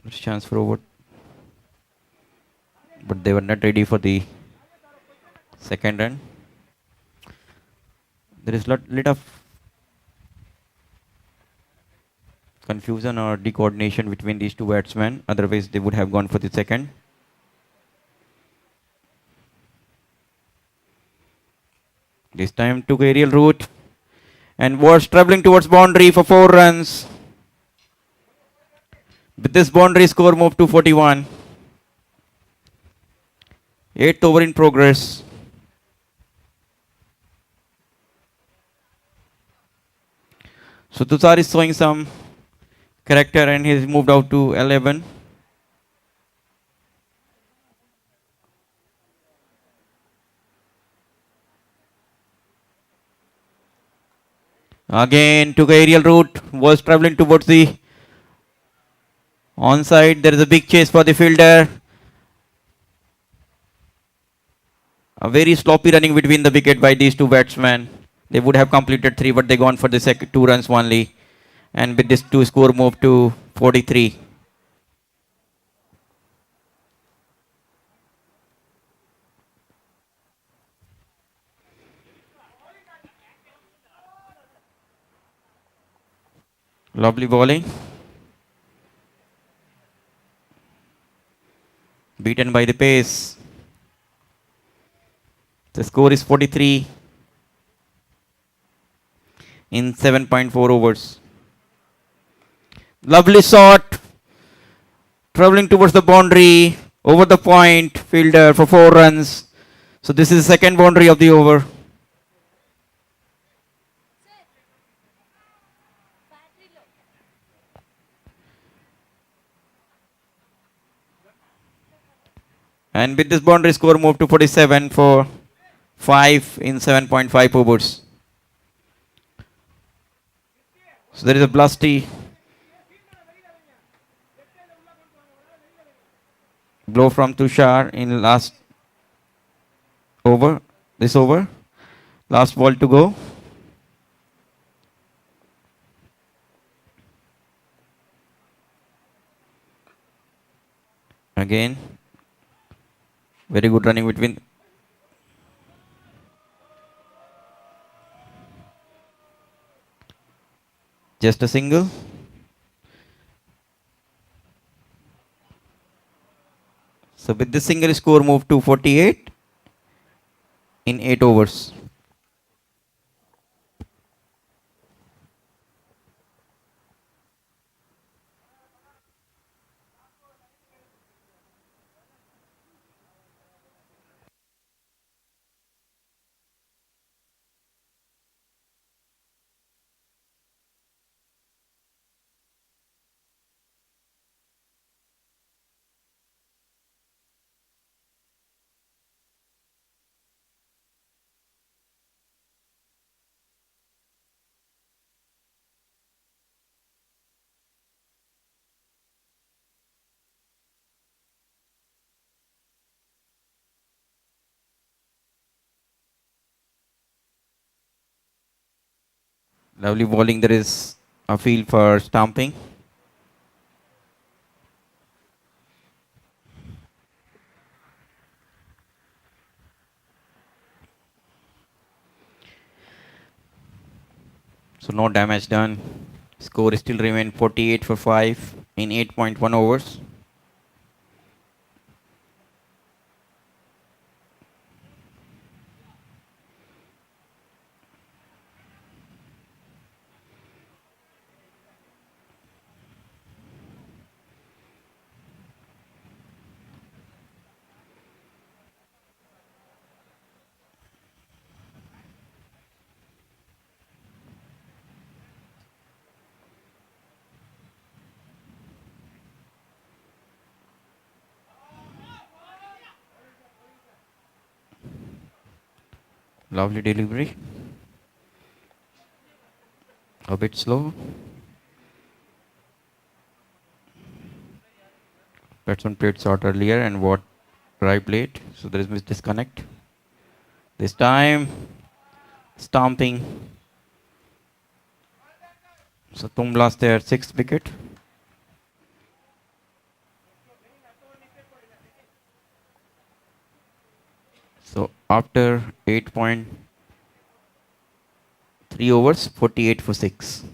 There's chance for over. But they were not ready for the second run. There is lit of confusion or de-coordination between these two batsmen. Otherwise, they would have gone for the second. This time took aerial route and was travelling towards boundary for 4 runs. With this boundary, score moved to 41. 8th over in progress. So Tushar is showing some character and he's moved out to 11. Again took aerial route, was travelling towards the onside. There is a big chase for the fielder. A very sloppy running between the wicket by these two batsmen. They would have completed 3, but they gone for the 2 runs only. And with this 2 score moved to 43. Lovely bowling. Beaten by the pace. The score is 43 in 7.4 overs. Lovely shot. Travelling towards the boundary. Over the point. Fielder for 4 runs. So this is the second boundary of the over. And with this boundary, score moved to 47 for 5 in 7.5 overs. So there is a Balestier blow from Tushar in last over. This over. Last ball to go. Again. Very good running between. Just a single. So with this single, score moved to 48 in 8 overs. Lovely bowling. There is a field for stamping. So no damage done. Score still remain 48 for 5 in 8.1 overs. Lovely delivery. A bit slow. Batsman played short earlier and what right played. So there is disconnect. This time, stamping. So Tom lost their sixth wicket. So after 8.3 overs, 48 for 6.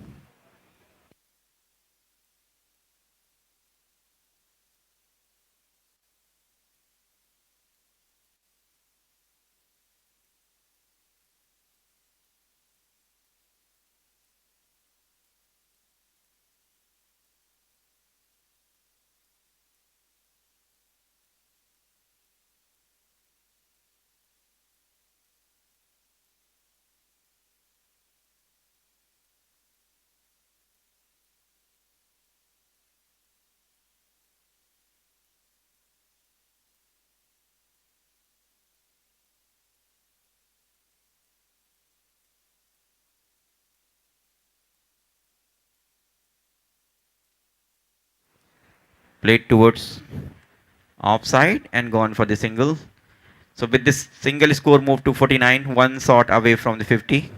Played towards offside and gone for the single. So with this single score moved to 49, one shot away from the 50.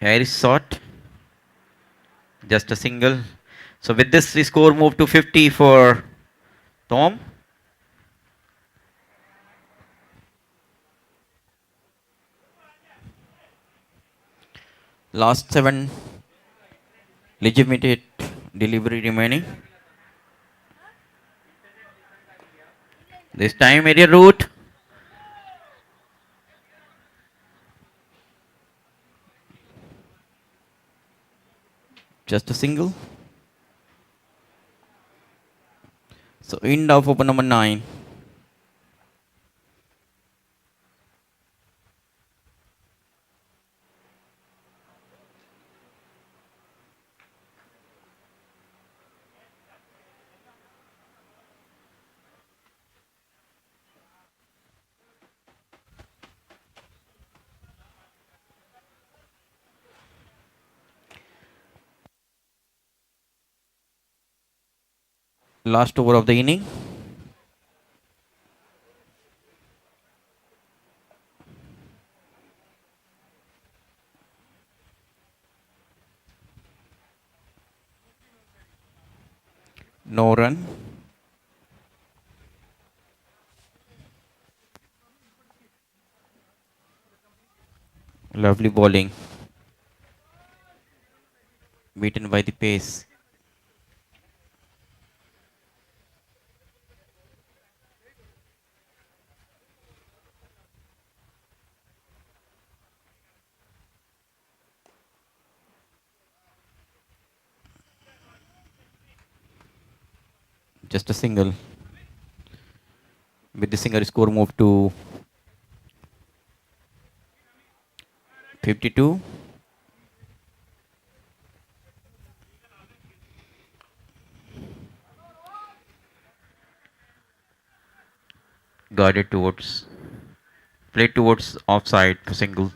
Here is shot, just a single. So with this score moved to 50 for Tom. Last 7 legitimate delivery remaining. This time area route. Just a single. So end of open number 9. Last over of the inning. No run. Lovely bowling. Beaten by the pace. Just a single. With the single score moved to 52. Guided towards. Played towards offside for single.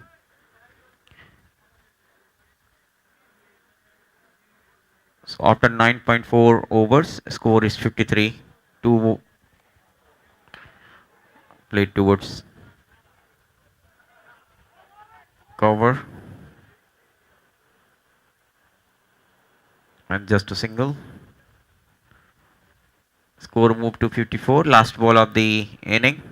So after 9.4 overs, score is 53. 2 played towards cover and just a single. Score moved to 54. Last ball of the inning.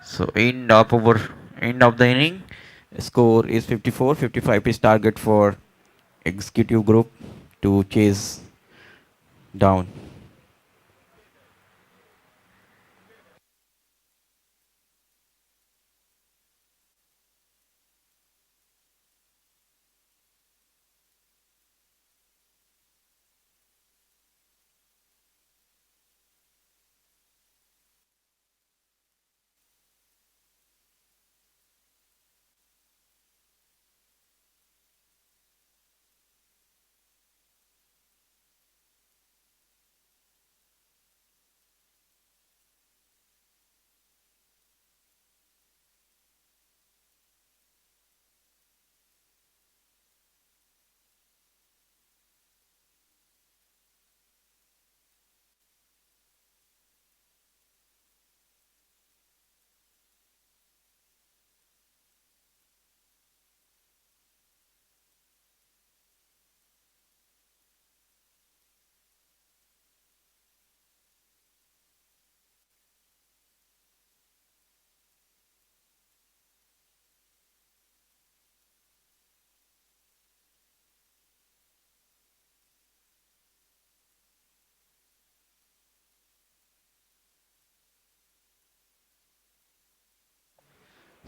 So end of the inning. Score is 54. 55 is target for executive group to chase down.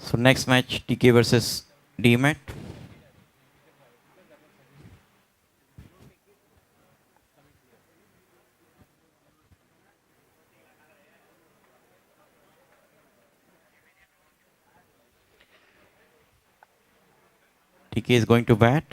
So next match, TK versus DMAT. TK is going to bat.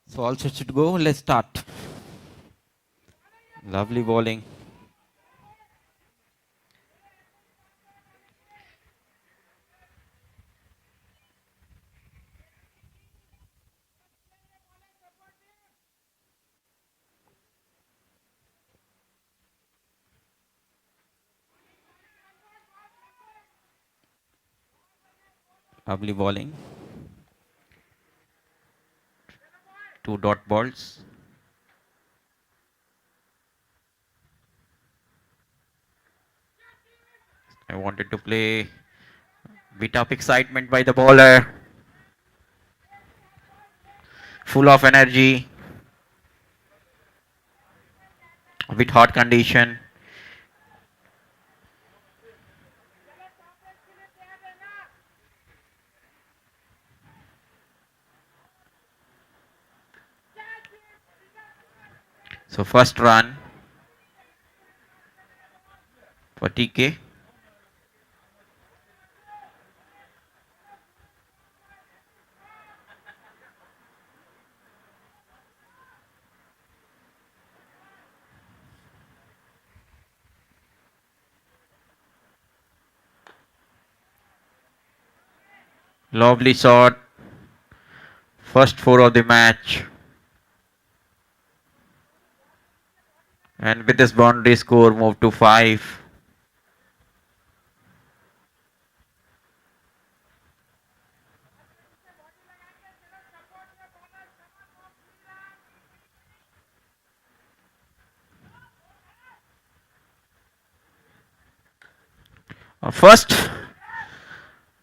So all set to go. Let's start. Lovely bowling. Lovely bowling. Two dot balls. I wanted to play bit of excitement by the bowler. Full of energy. A bit hot condition. So first run for TK. Lovely shot. First four of the match. And with this boundary score moved to 5. First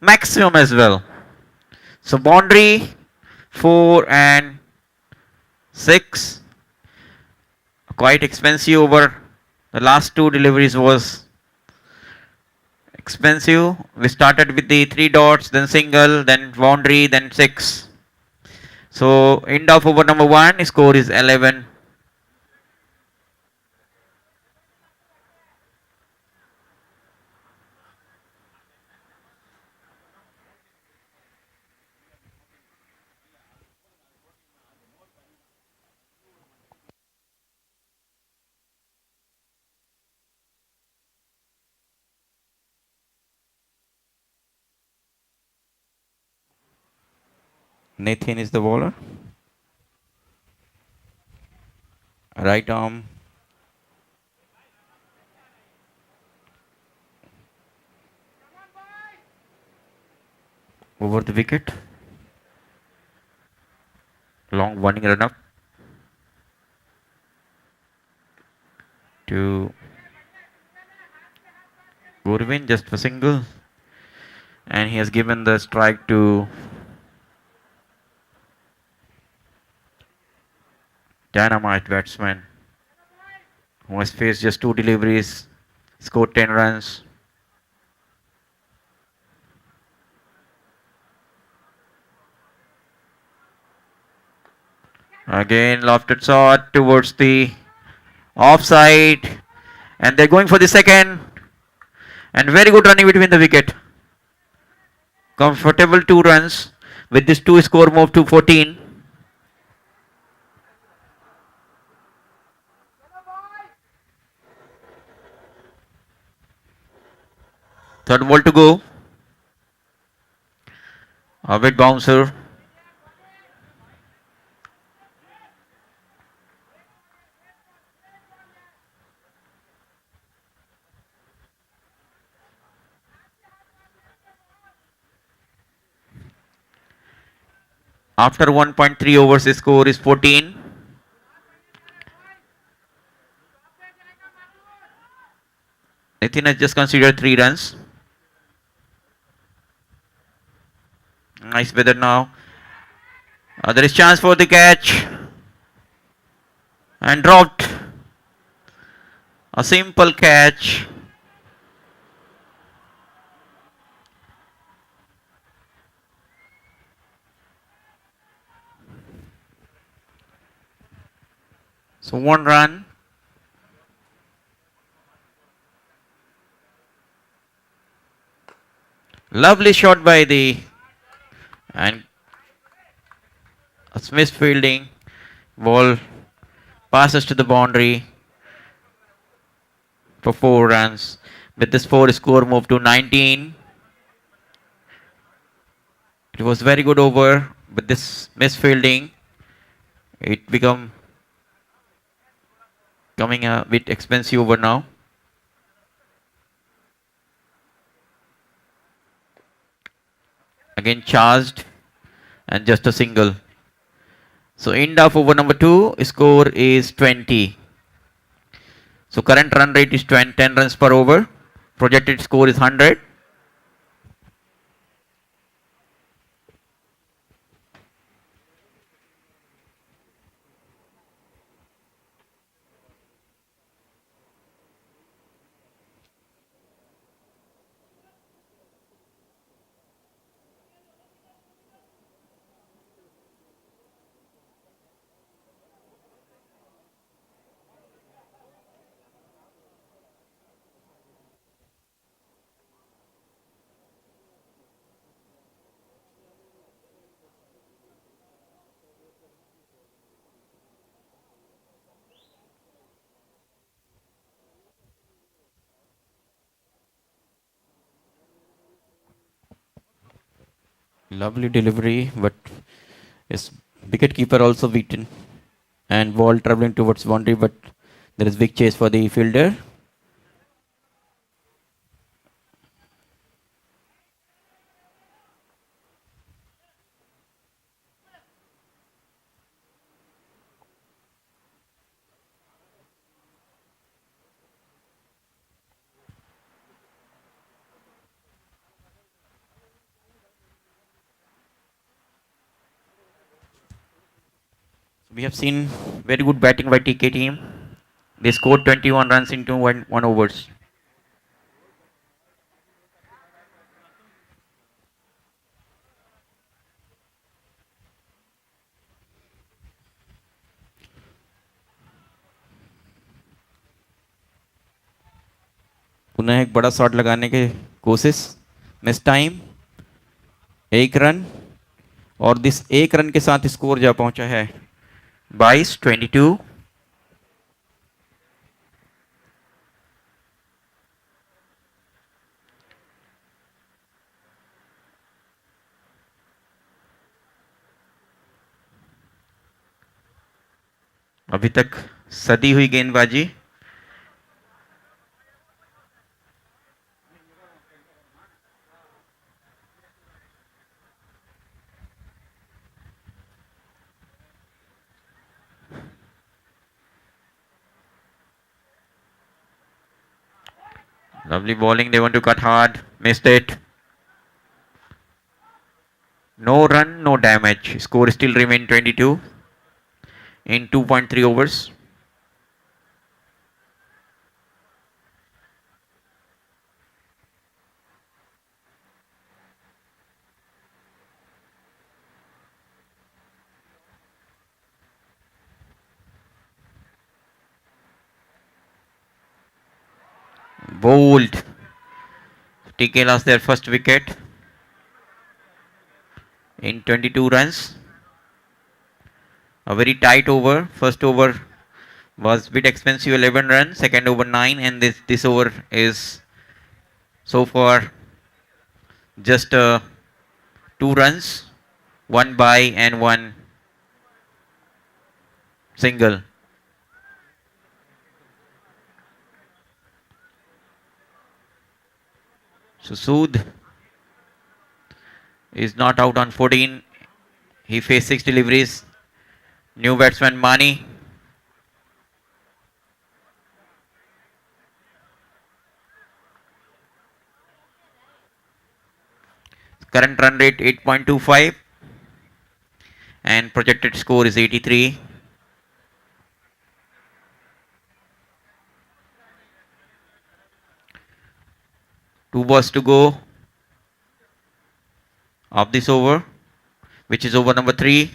maximum as well. So boundary 4 and 6. Quite expensive over. The last two deliveries was expensive. We started with the 3 dots, then single, then boundary, then 6. So end of over number 1 score is 11. Nathan is the bowler. Right arm. Over the wicket. Long warning run up to Gurvin, just for single. And he has given the strike to Dynamite batsman, who has faced just 2 deliveries, scored 10 runs. Again, lofted shot towards the offside, and they're going for the second. And very good running between the wicket. Comfortable 2 runs with this 2 score move to 14. Third ball to go. A bit bouncer. After 1.3 overs, the score is 14. Nitin has just considered 3 runs. Nice weather now. There is chance for the catch. And dropped. A simple catch. So 1 run. Lovely shot by the and Smith fielding. Ball passes to the boundary for 4 runs. With this 4 score move to 19. It was very good over, but this misfielding, it become coming a bit expensive over now. Again charged and just a single. So end of over number 2, score is 20. So current run rate is 10 runs per over. Projected score is 100. Lovely delivery, but his wicket keeper also beaten. And ball traveling towards boundary, but there is big chase for the fielder. We have seen very good batting by TK team. They scored 21 runs into one overs. पुनः एक बड़ा shot लगाने की कोशिश, miss time, एक run, और this एक run के साथ स्कोर जा पहुंचा है 22-22। अभी तक सदी हुई गेंदबाजी। Lovely bowling, they want to cut hard, missed it. No run, no damage. Score still remain 22 in 2.3 overs. Bold. TK lost their first wicket in 22 runs. A very tight over. First over was bit expensive, 11 runs. Second over 9, and this over is so far just 2 runs, one by and one single. So Sood is not out on 14. He faced 6 deliveries. New batsman Mani. Current run rate 8.25 and projected score is 83. Two balls to go of this over, which is over number 3.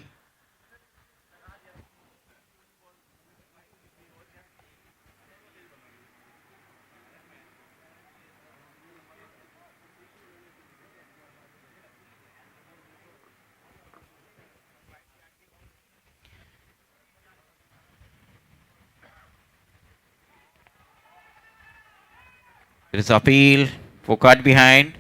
There is appeal for cut behind.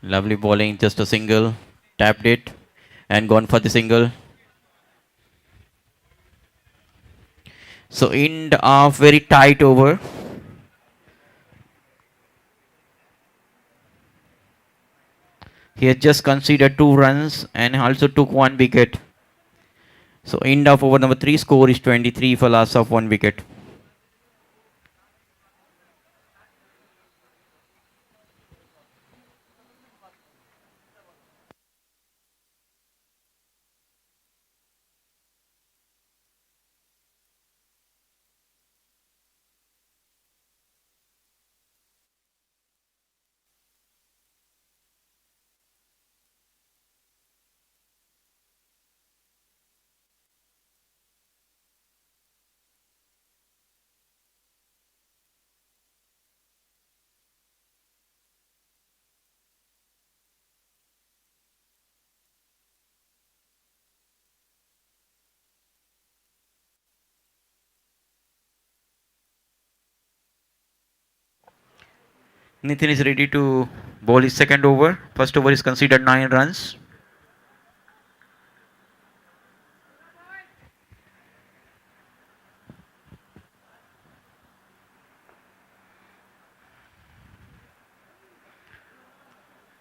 Lovely bowling, just a single, tapped it and gone for the single. So end of very tight over. He has just conceded 2 runs and also took 1 wicket. So end of over number 3, score is 23 for loss of 1 wicket. Nitin is ready to bowl his second over. First over is considered 9 runs.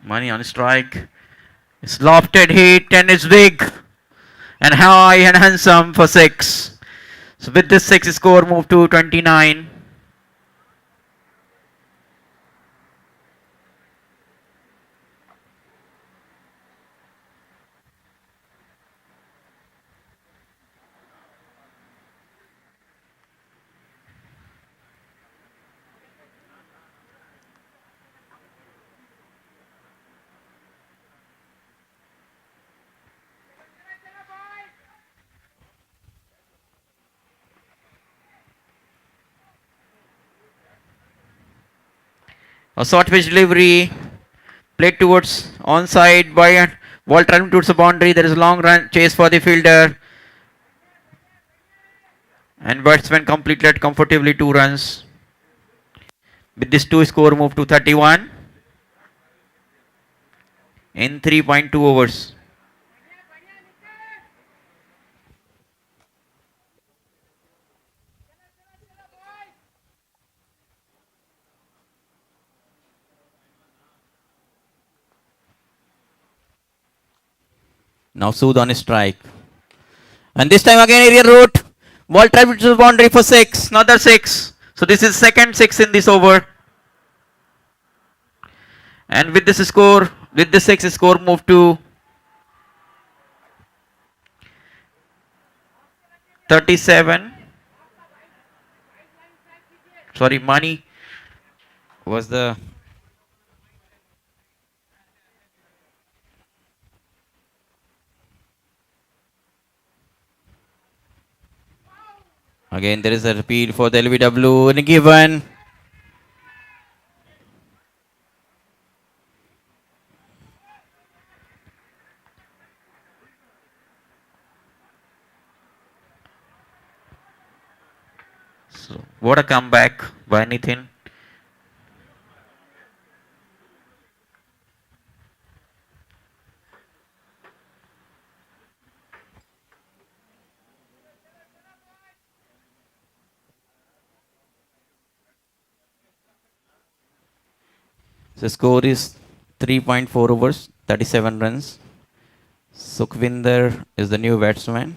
Mani on strike. It's lofted hit and it's big. and high and handsome for 6. So with this 6 score move to 29. A short pitch delivery played towards onside by ball traveling towards the boundary. There is a long run chase for the fielder, and batsman completed comfortably 2 runs. With this 2 score move to 31 in 3.2 overs. Now Sood on his strike. And this time again area route. Ball traveled to the boundary for 6. Another 6. So this is second 6 in this over. And with this score, with the 6 score move to 37. Sorry, Mani was the... Again there is a repeat for the LBW and given. So what a comeback by Nitin. The score is 3.4 overs, 37 runs. Sukhvinder is the new batsman.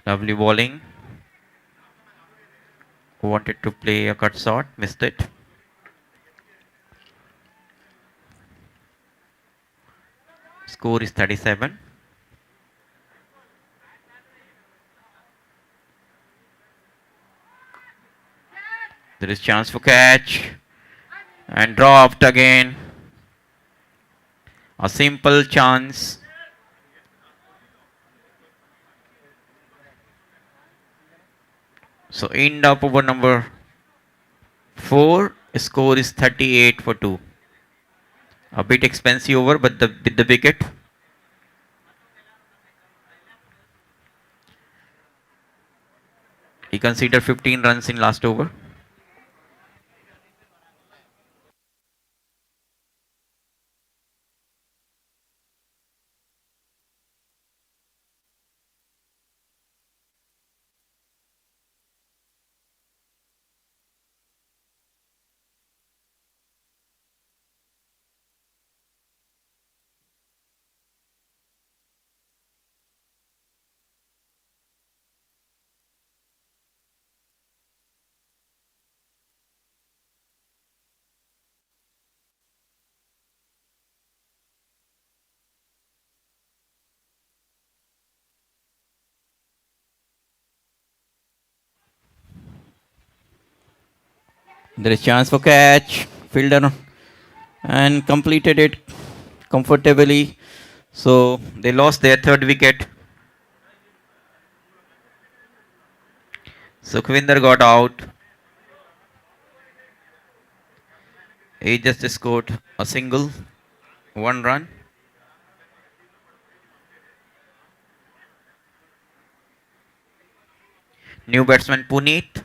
Lovely bowling. Wanted to play a cut shot, missed it. Score is 37. There is chance for catch. And dropped again. A simple chance. So end up over number 4. Score is 38 for 2. A bit expensive over, but with the wicket. He considered 15 runs in last over. There is chance for catch. Fielder and completed it comfortably. So they lost their third wicket. Sukhvinder got out. He just scored a single, 1 run. New batsman Puneet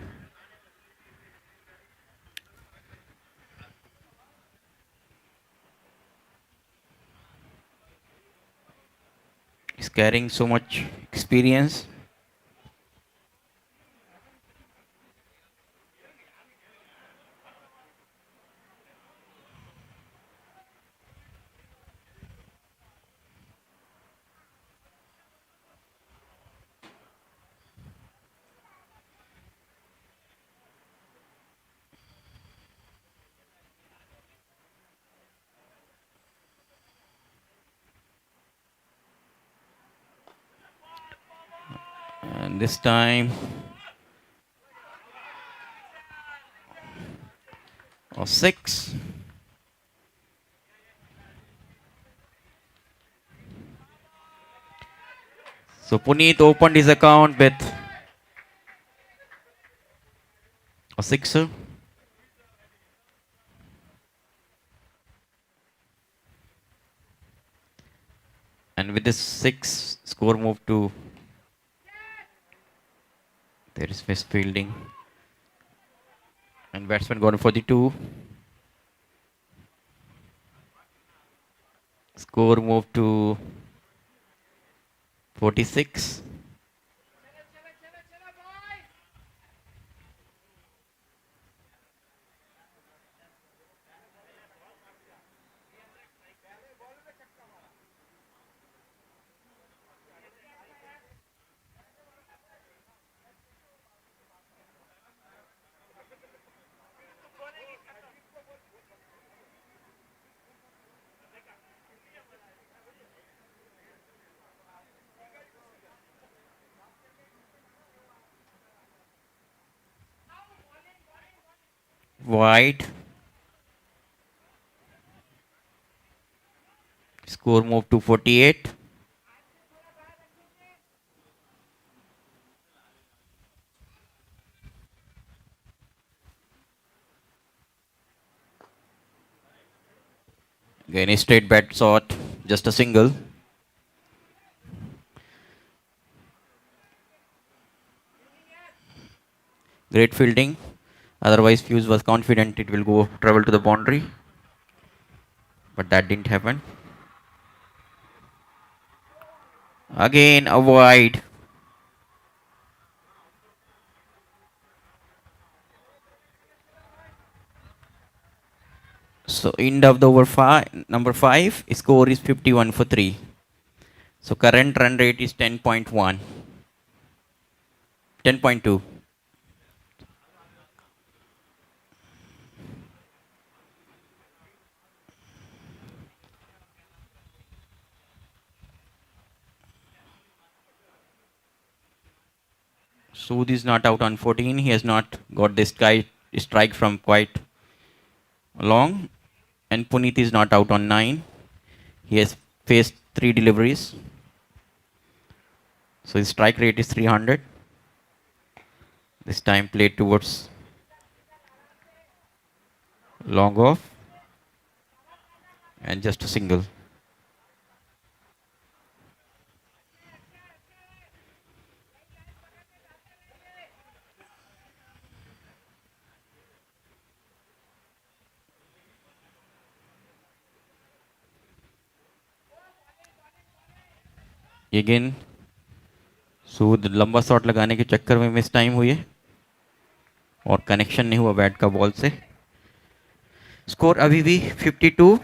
is carrying so much experience. And this time, a 6. So Puneet opened his account with a sixer. And with this 6, score moved to. There is miss fielding. And batsman gone for the 2. Score moved to 46. Wide. Score moved to 48. Again, a straight bat shot, just a single. Great fielding. Otherwise, Fuse was confident it will go travel to the boundary. But that didn't happen. Again, a wide. So, end of the over number 5, score is 51 for 3. So, current run rate is 10.1. 10.2. Sood is not out on 14. He has not got this guy strike from quite long. And Puneet is not out on 9. He has faced 3 deliveries. So his strike rate is 300. This time played towards long off. And just a single. Again, सूद लंबा shot लगाने के चक्कर में miss time हुई है और connection नहीं हुआ बैट का बॉल से. स्कोर अभी भी 52.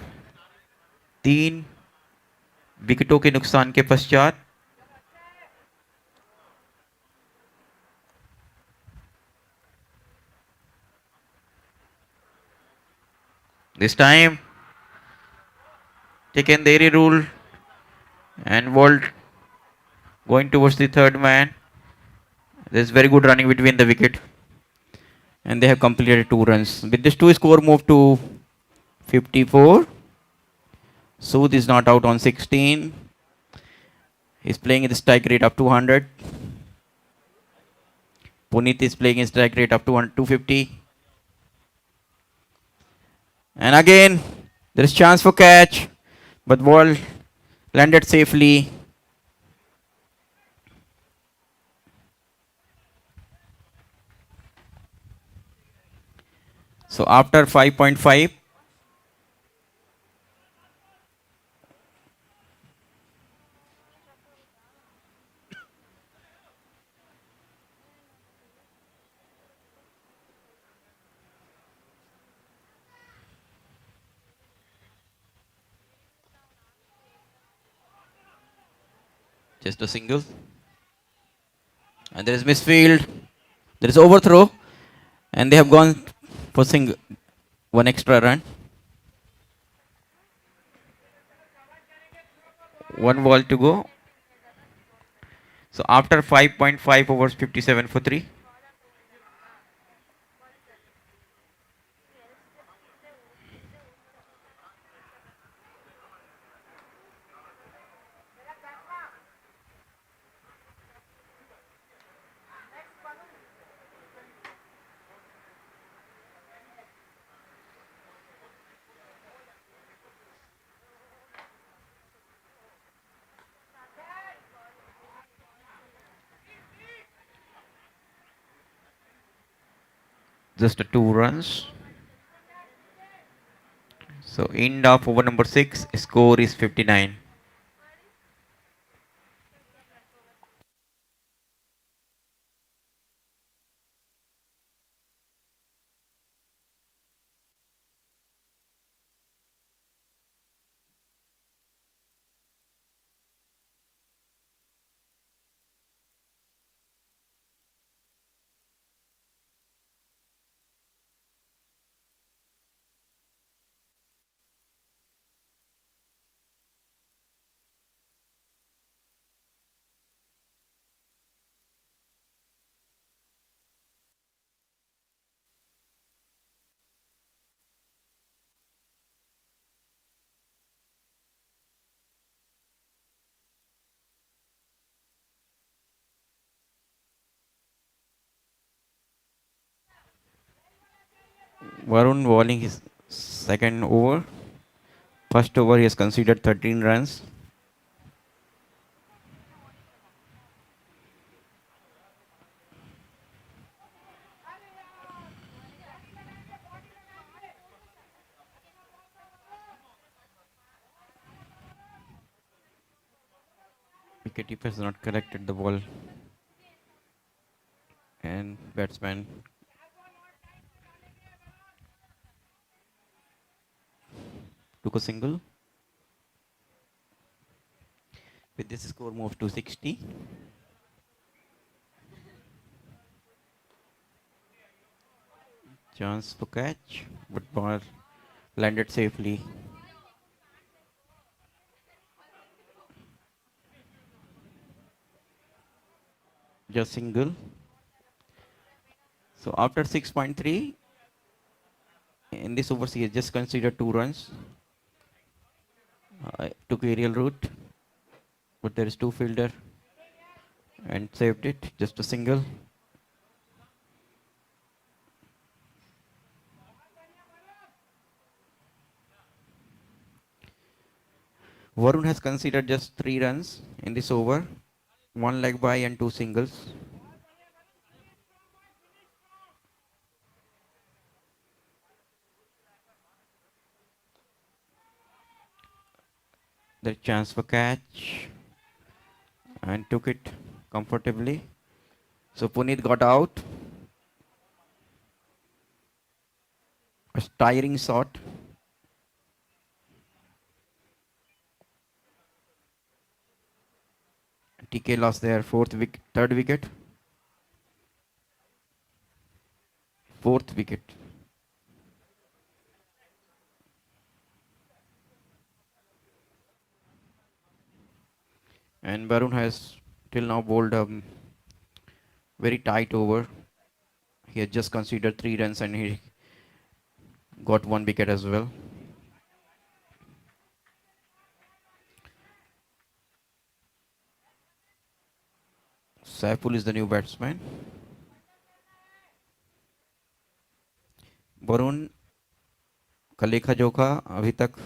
3 विकेटों के नुकसान के पश्चात this time taken the airy rule and Walt going towards the third man. There's very good running between the wicket and they have completed 2 runs. With this 2 score moved to 54. Sood is not out on 16. He's playing at the strike rate up to 100. Puneet is playing his strike rate up to 250. And again, there is chance for catch, but ball landed safely. So after 5.5, just a single. And there is misfield. There is overthrow. And they have gone for single, one extra run. One ball to go. So after 5.5 overs, 57 for 3. Just a 2 runs. So end of over number 6, score is 59. Varun bowling his second over. First over he has conceded 13 runs. Wicketkeeper has not collected the ball. And batsman took a single. With this score moves to 60. Chance for catch, but ball landed safely. Just single. So after 6.3, in this over he has just considered 2 runs. Took aerial route, but there is two fielder and saved it. Just a single. Varun has considered just 3 runs in this over. One leg by and two singles. The chance for catch and took it comfortably. So Puneet got out. A tiring shot. TK lost their third wicket. Fourth wicket. And Varun has till now bowled a very tight over. He had just conceded 3 runs and he got 1 wicket as well. Saiful is the new batsman. Varun का लेखा जोखा अभी तक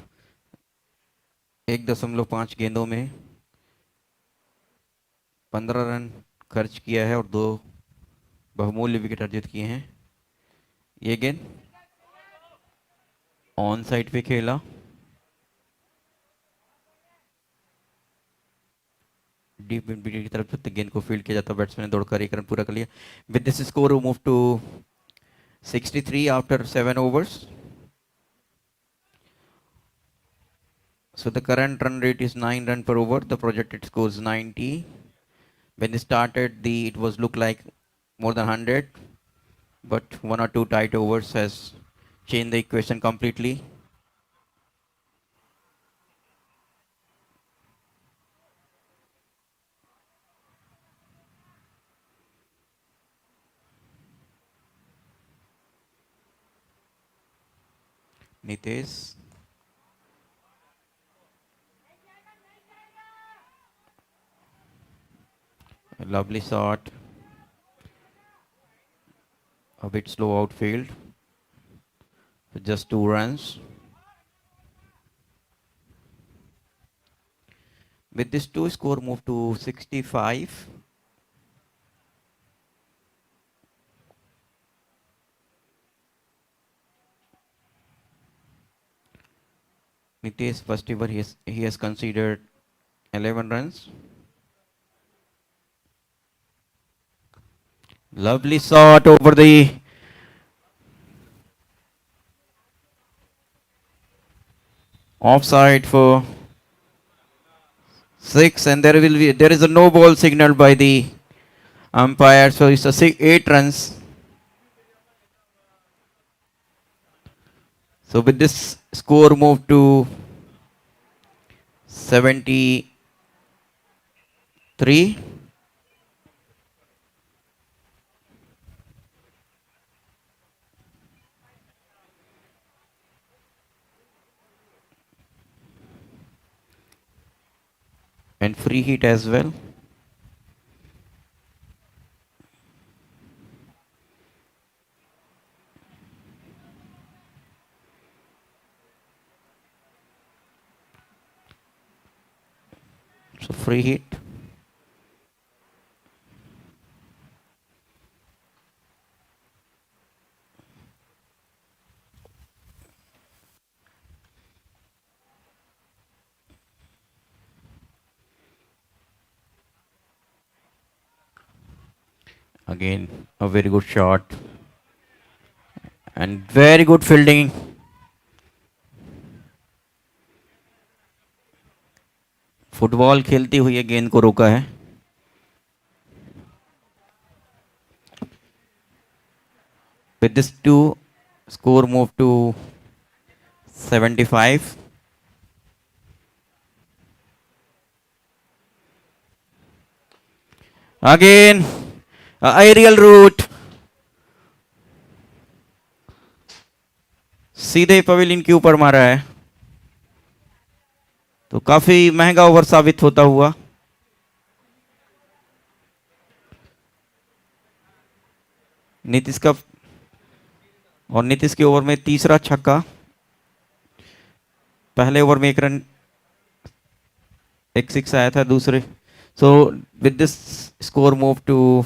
1.5 गेंदों में 15 run खर्च किया है और 2 बहुमूल्य विकेट अर्जित किए हैं। ये गेंद ऑन साइड पे खेला। डीप मिड विकेट की तरफ से गेंद को फील्ड किया जाता, बैट्समैन ने दौड़कर 1 रन पूरा कर लिया। With this score move to 63 after 7 overs. So the current run rate is 9 run per over. The projected score is 90. When they started, it was look like more than 100, but 1 or 2 tight overs has changed the equation completely. Nitesh, a lovely shot, a bit slow outfield, just 2 runs. With this 2, score moved to 65. Nitesh, first over, he has conceded 11 runs. Lovely shot over the offside for 6, and there is a no ball signal by the umpire, so it's a 8 runs. So with this, score moved to 73. And free hit as well. So free hit. Again, a very good shot. And very good fielding. Football खेलती हुई ये गेंद को रोका है. With this 2, score moved to 75. Again, aerial route. सीधे pavilion के ऊपर मारा है, तो काफी महंगा ओवर साबित होता हुआ. नीतीश का और नीतीश के ओवर में तीसरा छक्का. पहले ओवर में 1 रन, 1 6 आया था दूसरे. So with this score move to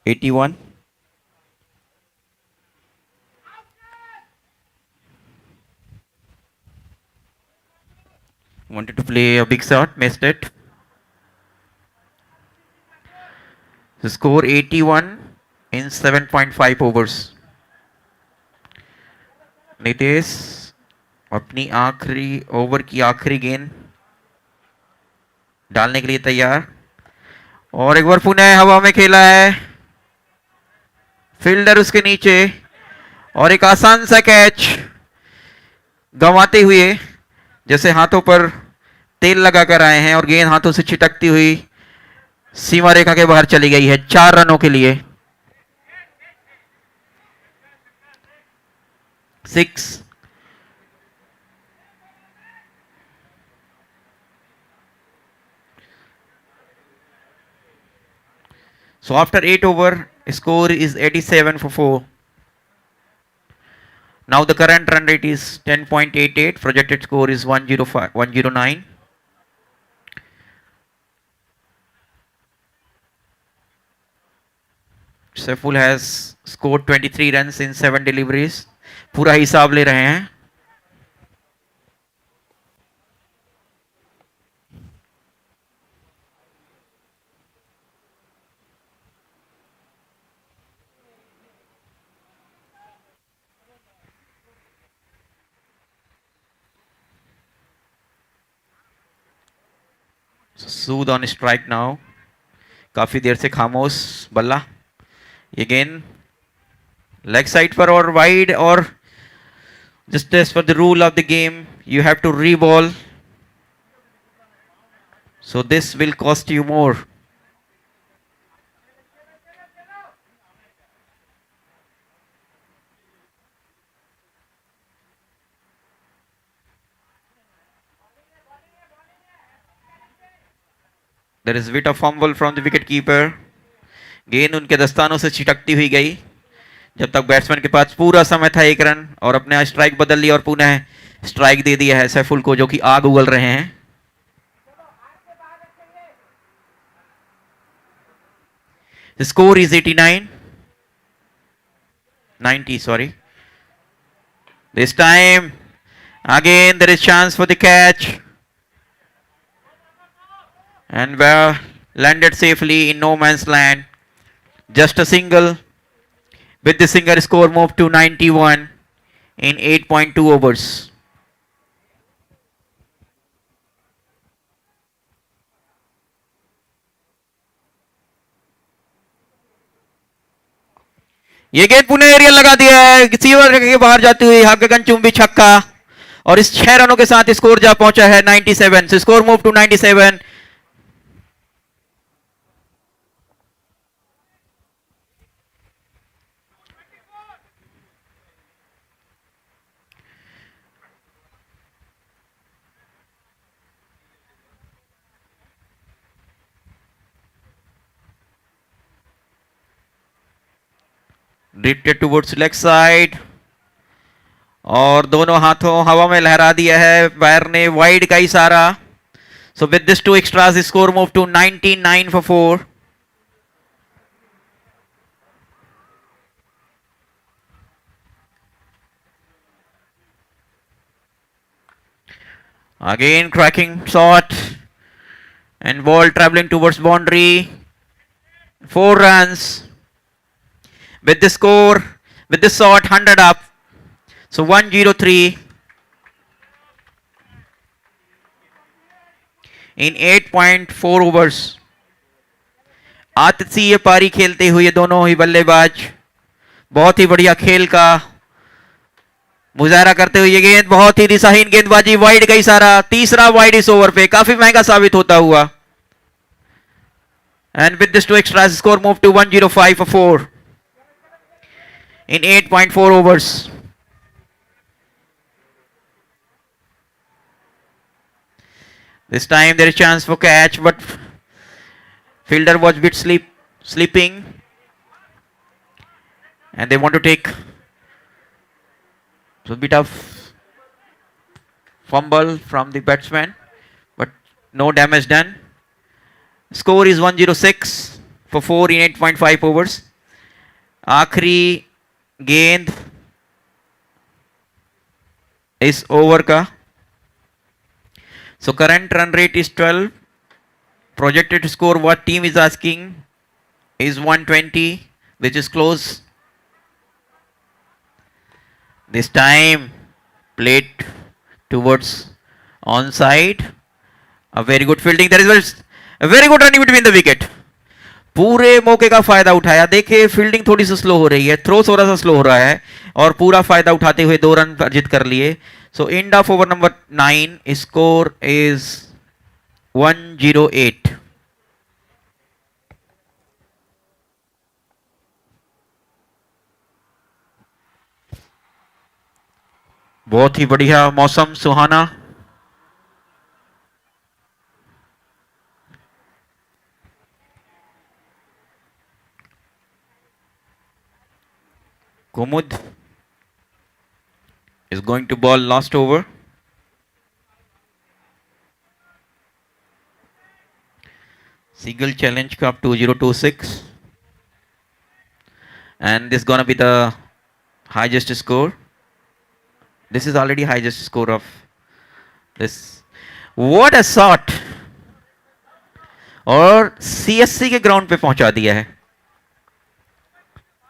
81. Wanted to play a big shot, missed it. The score 81 in 7.5 overs. Nitesh अपनी आखिरी ओवर की आखिरी गेंद डालने के लिए तैयार, और एक बार पुनः हवा में खेला है, फील्डर उसके नीचे, और एक आसान सा कैच गंवाते हुए, जैसे हाथों पर तेल लगाकर आए हैं और गेंद हाथों से छिटकती हुई सीमा रेखा के बाहर चली गई है 4 रनों के लिए. 6. So after 8 over, score is 87 for 4. Now the current run rate is 10.88. Projected score is 105, 109. Saiful has scored 23 runs in 7 deliveries. पूरा हिसाब ले रहे हैं. Sood on strike now. काफी देर से खामोश बल्ला. Again leg side पर और wide और just as per the rule of the game you have to re-ball. So this will cost you more. There is a bit of fumble from the wicket keeper. गेंद उनके दस्तानों से छिटकती हुई गई जब तक बैट्समैन के पास पूरा समय था 1 रन और अपने स्ट्राइक बदल ली और पुनः स्ट्राइक दे दिया है सैफुल को जो कि आग उगल रहे हैं. The score is 89. 90, sorry. This time again there is chance for the catch. And well landed safely in no man's land. Just a single. With the single score moved to 91 in 8.2 overs. ये गेंद पुनः aerial लगा दिया है sewer के बाहर जाती हुई हाकगन चुंबी छक्का और इस 6 रनों के साथ स्कोर जा पहुंचा है 97. So score moved to 97. Drifted towards leg side और दोनों हाथों हवा में लहरा दिया है बैर ने वाइड का इशारा. So with this 2 extras the score moved to 99 for 4. Again cracking shot and ball traveling towards boundary. 4 runs. With the score, with the shot 100 up. So 103 in 8.4 overs. आतिथ्य पारी खेलते हुए दोनों ही बल्लेबाज बहुत ही बढ़िया खेल का मुजाहरा करते हुए ये गेंद बहुत ही दिशाहीन गेंदबाजी वाइड का इशारा. तीसरा वाइड इस ओवर पे काफी महंगा साबित होता हुआ. And with this 2 extras score moved to 105 for 4 in 8.4 overs. This time there is chance for catch but fielder was bit sleeping and they want to take so bit of fumble from the batsman but no damage done. Score is 106 for 4 in 8.5 overs. आखिरी गेंद इस over का. So current run rate is 12. Projected score what team is asking is 120 which is close. This time played towards onside. A very good fielding. There is a very good running between the wicket. पूरे मौके का फायदा उठाया. देखिए fielding थोड़ी सी slow हो रही है थ्रो थोड़ा सा स्लो हो रहा है और पूरा फायदा उठाते हुए 2 रन अर्जित कर लिए. So end of over number 9 score is 108. बहुत ही बढ़िया मौसम सुहाना. कुमुद is going to ball last over. Seagull Challenge Cup 2026. And this is gonna be the highest score. This is already highest score of this. What a shot! और CSC के ground पे पहुंचा दिया है.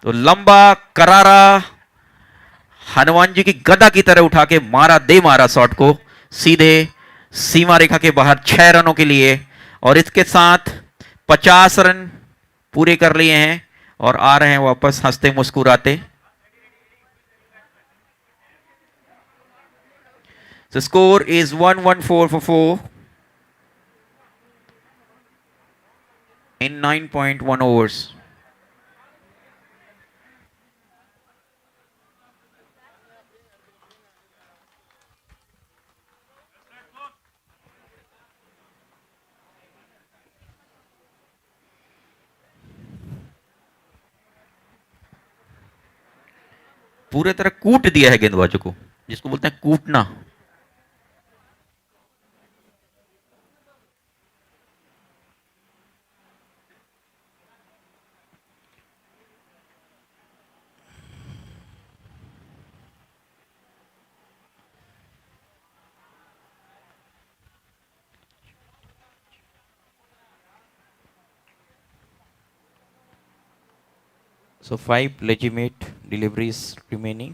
तो लंबा करारा हनुमान जी की गदा की तरह उठा के मारा शॉट को सीधे सीमा रेखा के बाहर 6 रनों के लिए. और इसके साथ 50 रन पूरे कर लिए हैं और आ रहे हैं वापस हंसते मुस्कुराते. The score is 114 for 4 in 9.1 overs. पूरे तरह कूट दिया है गेंदबाजों को, जिसको बोलते हैं कूटना. So 5 legitimate deliveries remaining.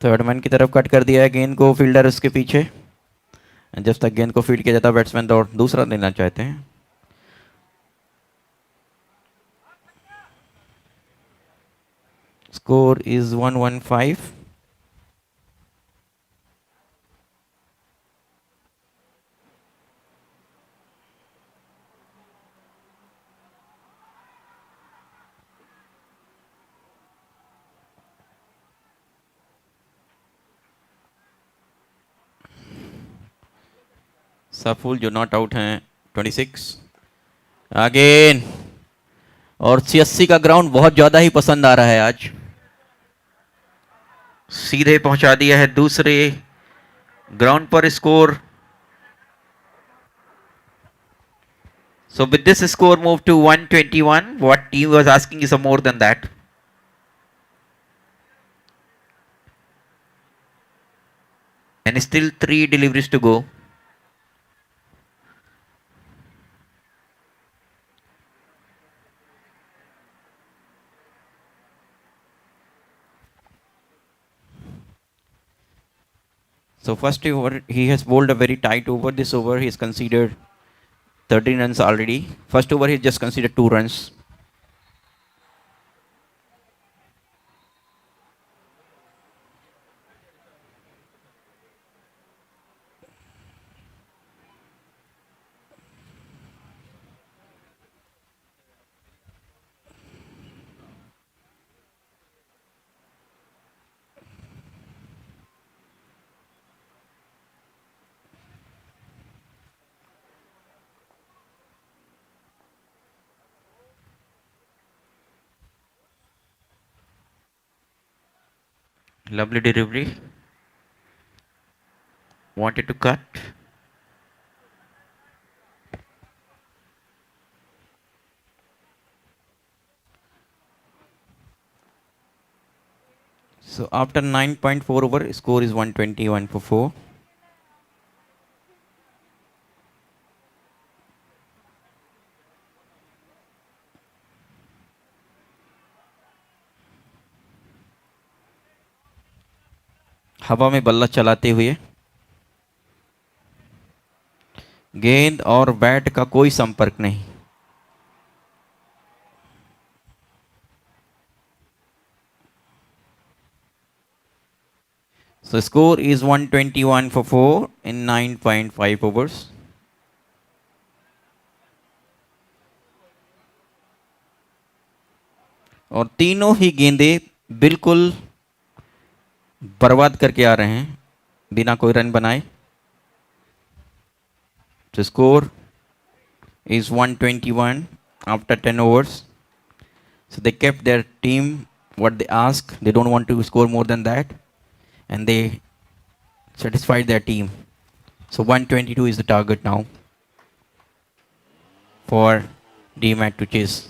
Third man की तरफ कट कर दिया है गेंद को फील्डर उसके पीछे. जब तक गेंद को फील्ड किया जाता है बैट्समैन दौड़ दूसरा लेना चाहते हैं. Score is 115. सफुल जो नॉट आउट हैं 26 अगेन. और 86 का ग्राउंड बहुत ज्यादा ही पसंद आ रहा है आज. सीधे पहुंचा दिया है दूसरे ग्राउंड पर. Score so with this score moved to 121. what team was asking is a more than that. And still 3 deliveries to go. So first over, he has bowled a very tight over. This over, he has conceded 13 runs already. First over, he just conceded 2 runs. Lovely delivery. Wanted to cut. So after 9.4 over, score is 121 for 4. हवा में बल्ला चलाते हुए. गेंद और bat का कोई संपर्क नहीं. So score is 121 for 4 in 9.5 overs. और तीनों ही गेंदें बिल्कुल बर्बाद करके आ रहे हैं बिना कोई रन बनाए. तो score is 121 after 10 overs. So they kept their team what they asked. They don't want to score more than that, and they satisfied their team. So 122 is the target now for DMAT to chase.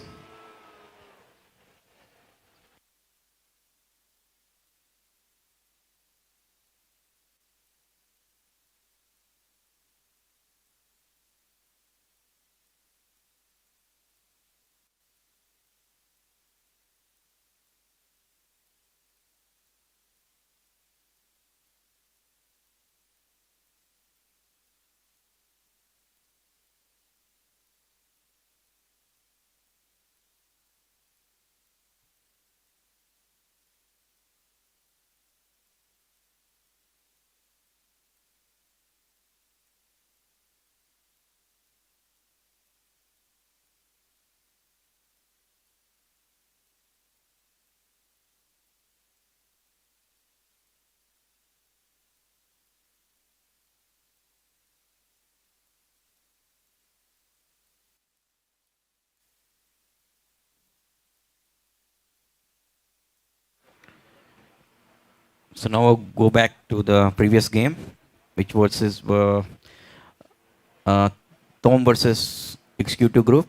So now I'll go back to the previous game, which was uh, Tom versus Executive Group.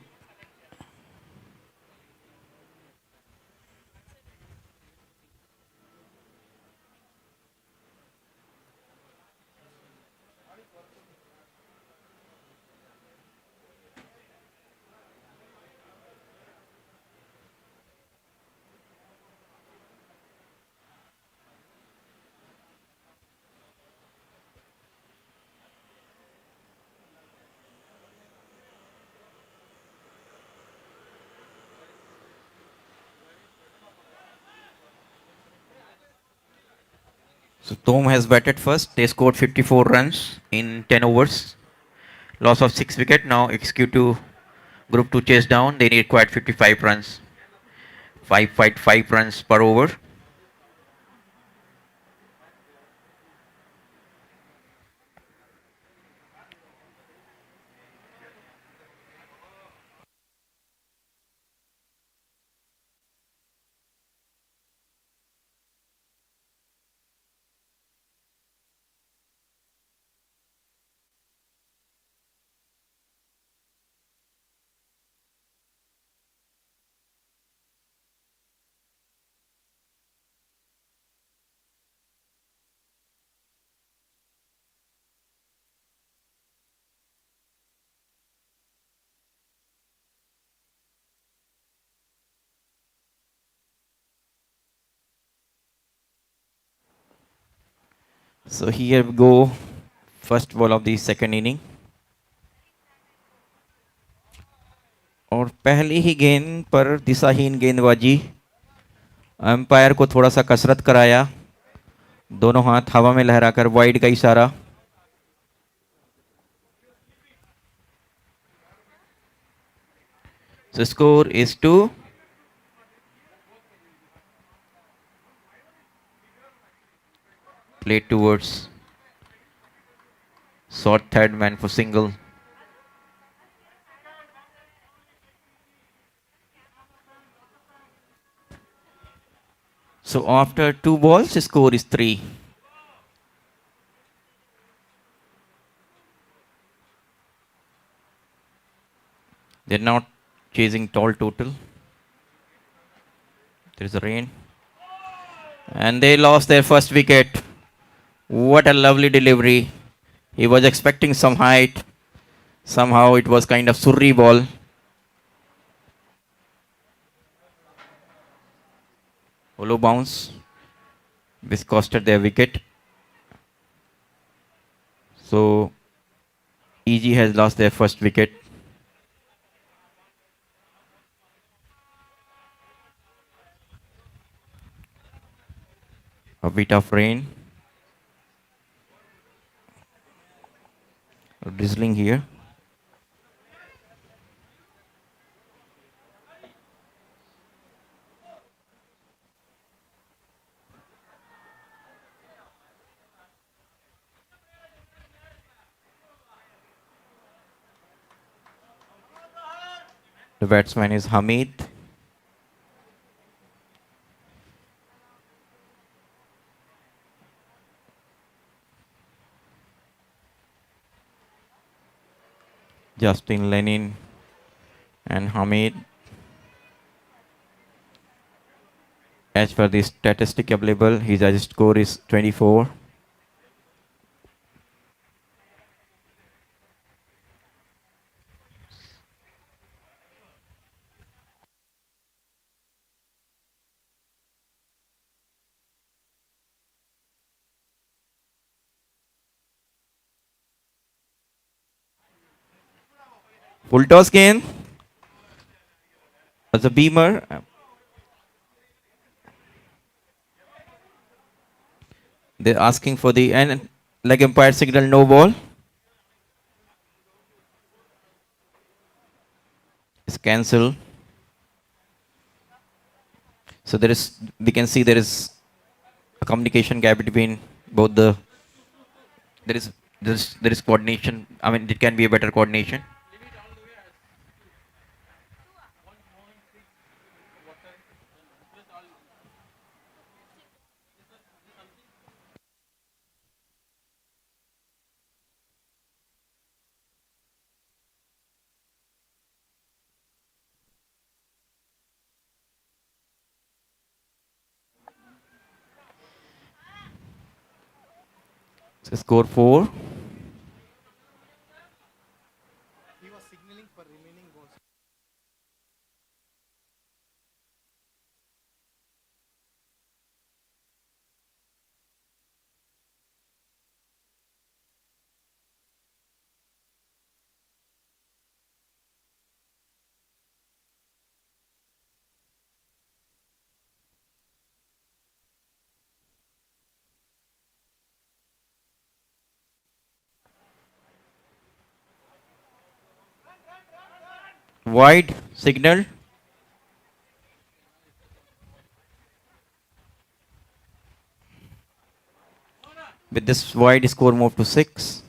So Tom has batted first. They scored 54 runs in 10 overs. Loss of 6 wicket. Now Executive Group to chase down. They need quite 55 runs. 5 runs per over. So here we go. First ball of the second inning. और पहली ही गेंद पर दिशाहीन गेंदबाजी. Umpire को थोड़ा सा कसरत कराया. दोनों हाथ हवा में लहराकर वाइड का इशारा. So score is 2. Played towards short third man for single. So after 2 balls, the score is 3. They're not chasing tall total. There's a rain. And they lost their first wicket. What a lovely delivery. He was expecting some height. Somehow it was kind of surri ball. Hollow bounce, which costed their wicket. So EG has lost their first wicket. A bit of rain. Drizzling here. The batsman is Hamid. Justin Lenin and Hamid. As per the statistic available, his highest score is 24. Full toss again. As a beamer. They're asking for the and leg umpire signal no ball. It's cancelled. So there is, we can see there is a communication gap between both the. There is there is coordination. I mean, it can be a better coordination. So score 4. Wide signal. With this wide, score move to 6.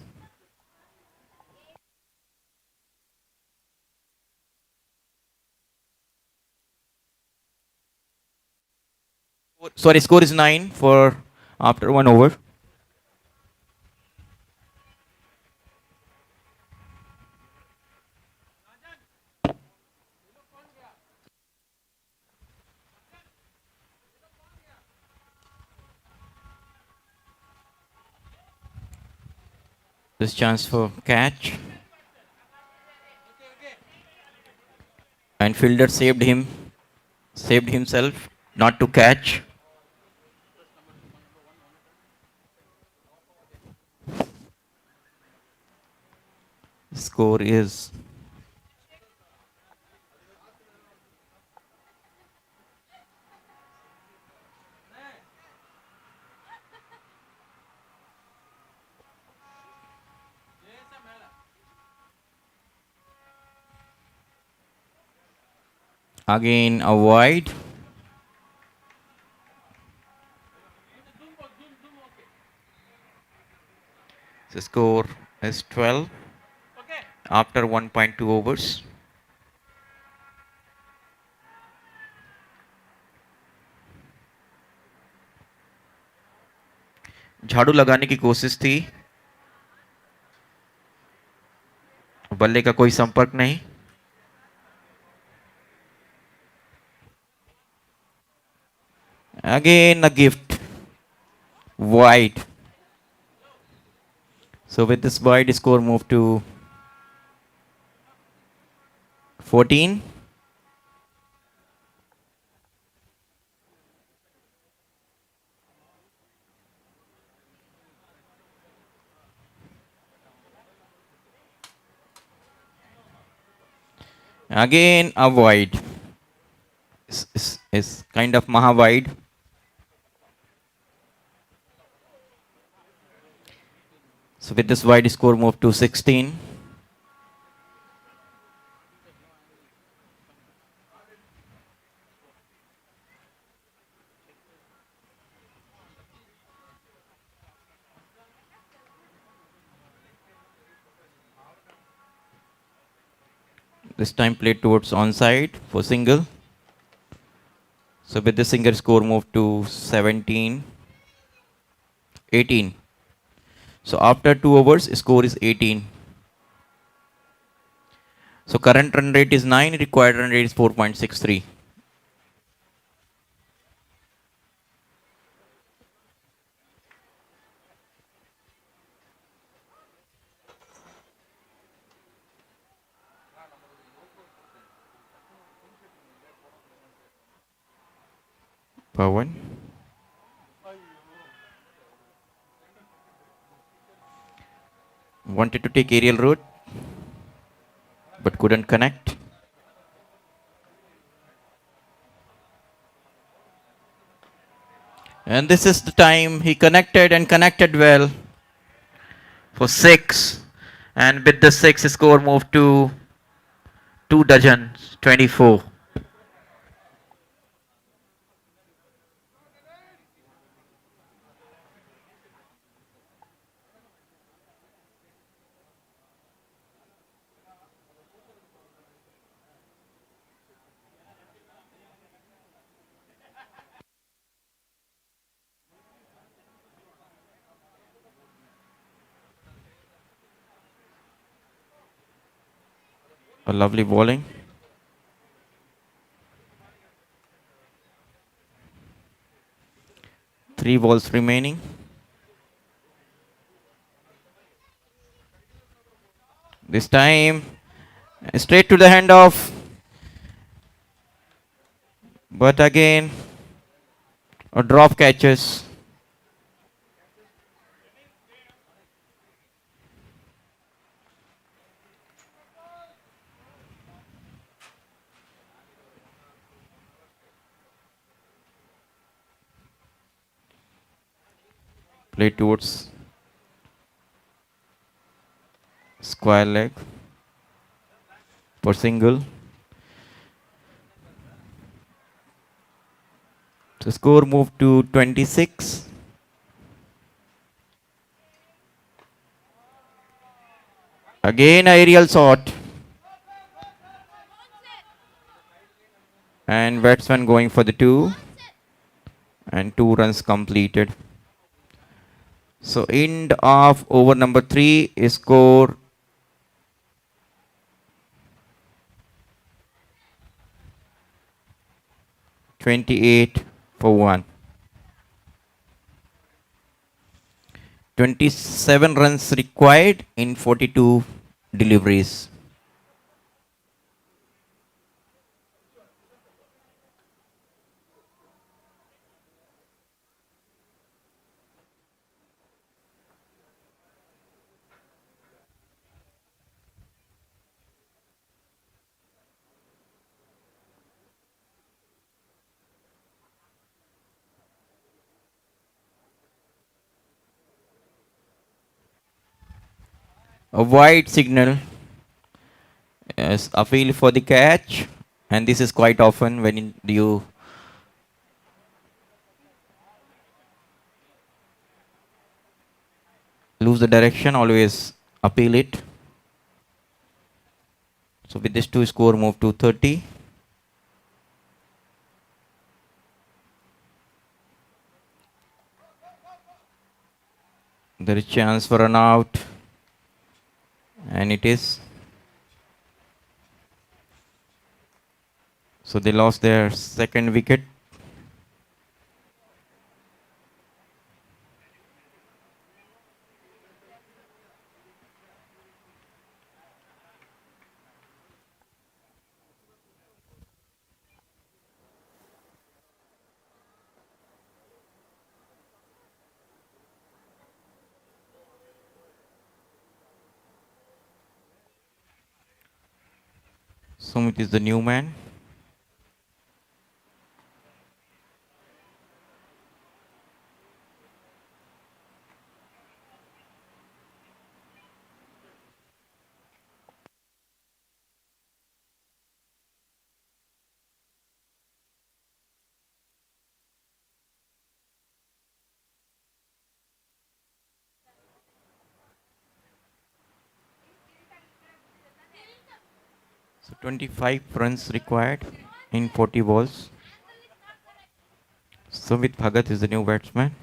Sorry, score is 9 for after 1 over. This chance for catch. And fielder saved himself not to catch. Score is again a wide. The score is 12 after 1.2 overs. झाड़ू लगाने की कोशिश थी, बल्ले का कोई संपर्क नहीं. Again a gift. Wide. So with this wide, score moved to 14. Again a wide. Is kind of maha wide. So with this wide, score moved to 16. This time played towards onside for single. So with the single score moved to 17, 18. So after 2 overs, score is 18. So current run rate is 9, required run rate is 4.63. Pawan wanted to take aerial route but couldn't connect. And this is the time he connected and connected well for 6. And with the 6, score moved to 2 dozens, 24. A lovely bowling. 3 balls remaining. This time, straight to the hand off. But again, a drop catches. Play towards square leg for single. The score moved to 26. Again, aerial shot. And batsman going for the 2. And 2 runs completed. So end of over number 3 is score 28 for 1. 27 runs required in 42 deliveries. A wide signal is appeal for the catch, and this is quite often when you lose the direction, always appeal it. So with this 2 score move to 30. There is chance for an out, and it is. So they lost their second wicket. Sumit is the new man. So 25 runs required in 40 balls. Sumit Bhagat is the new batsman.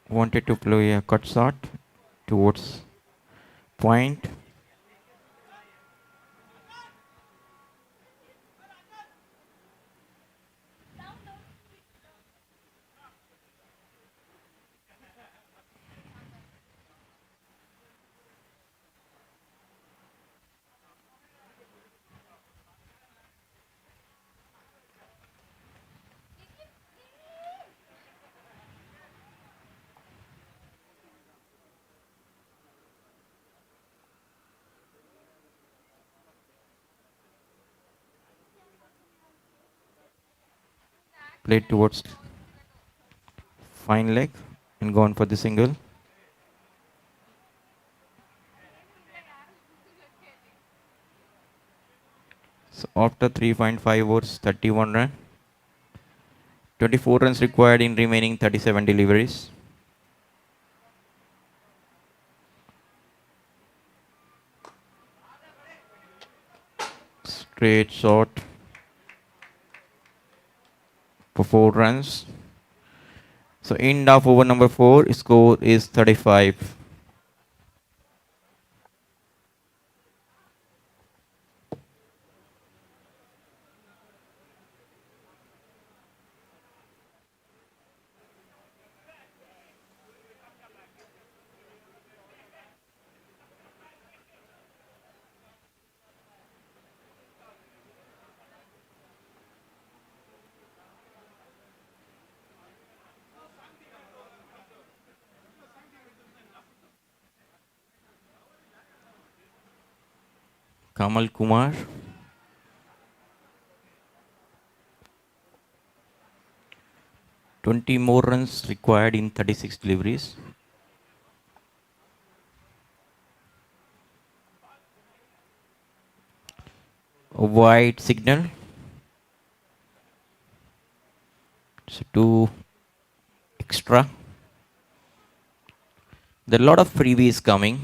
Wanted to play a cut shot towards point. Played towards fine leg and gone for the single. So after 3.5 overs, 31 runs. 24 runs required in remaining 37 deliveries. Straight shot for 4 runs. So end of over number 4, score is 35. Kamal Kumar. 20 more runs required in 36 deliveries. A wide signal. So 2 extra. There are a lot of freebies coming.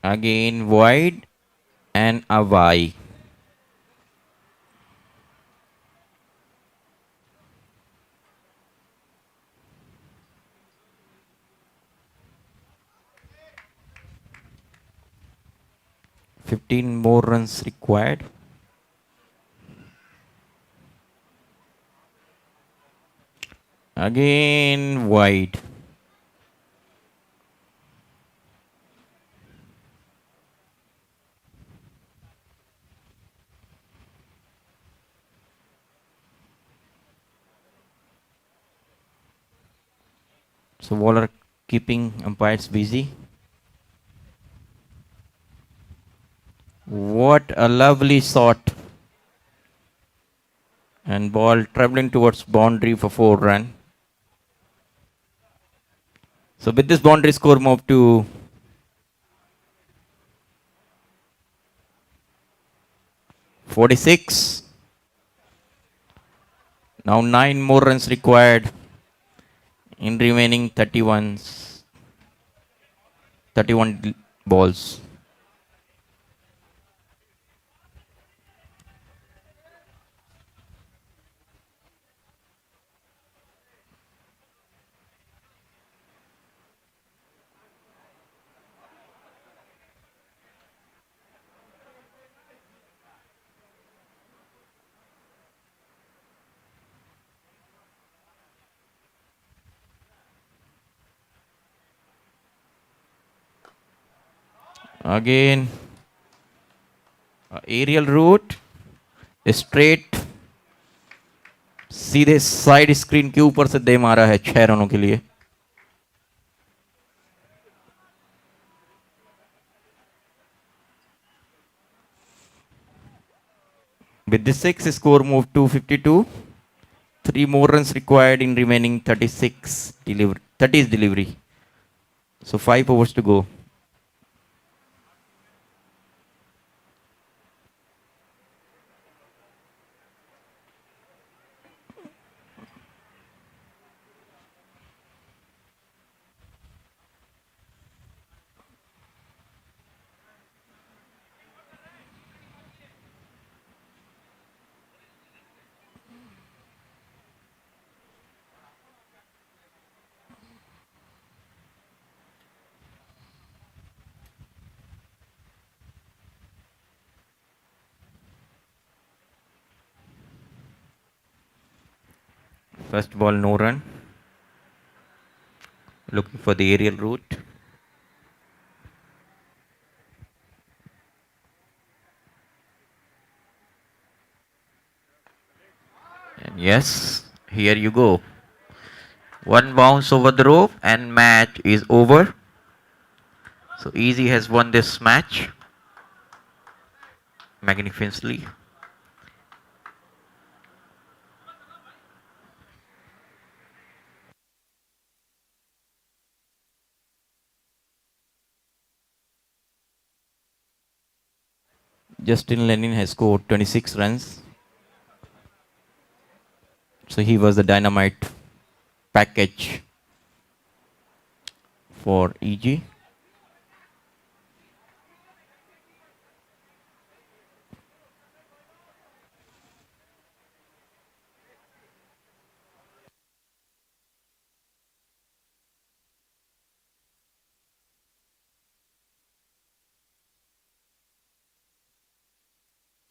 Again wide and away. Fifteen more runs required. Again wide. So Waller keeping umpires busy. What a lovely shot. And ball traveling towards boundary for 4 run. So with this boundary score move to 46. Now 9 more runs required in remaining 31 balls. Again, aerial route straight सीधे side screen के ऊपर से दे मारा है 6 रनों के लिए. With this six, score moved to 52. Three more runs required in remaining 36 delivery. 30 is delivery. So 5 overs to go. First ball, no run. Looking for the aerial route. And yes, here you go. One bounce over the rope and match is over. So Easy has won this match magnificently. Justin Lenin has scored 26 runs. So he was the dynamite package for EG.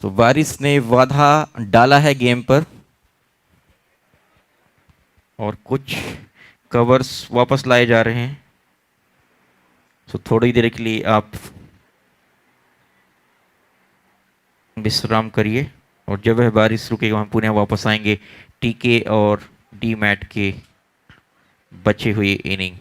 तो बारिश ने बाधा डाला है game पर और कुछ covers वापस लाए जा रहे हैं. तो थोड़ी देर के लिए आप विश्राम करिए और जब वह बारिश रुकेगा हम पुनः वापस आएंगे टीके और डी मैट के बचे हुए inning.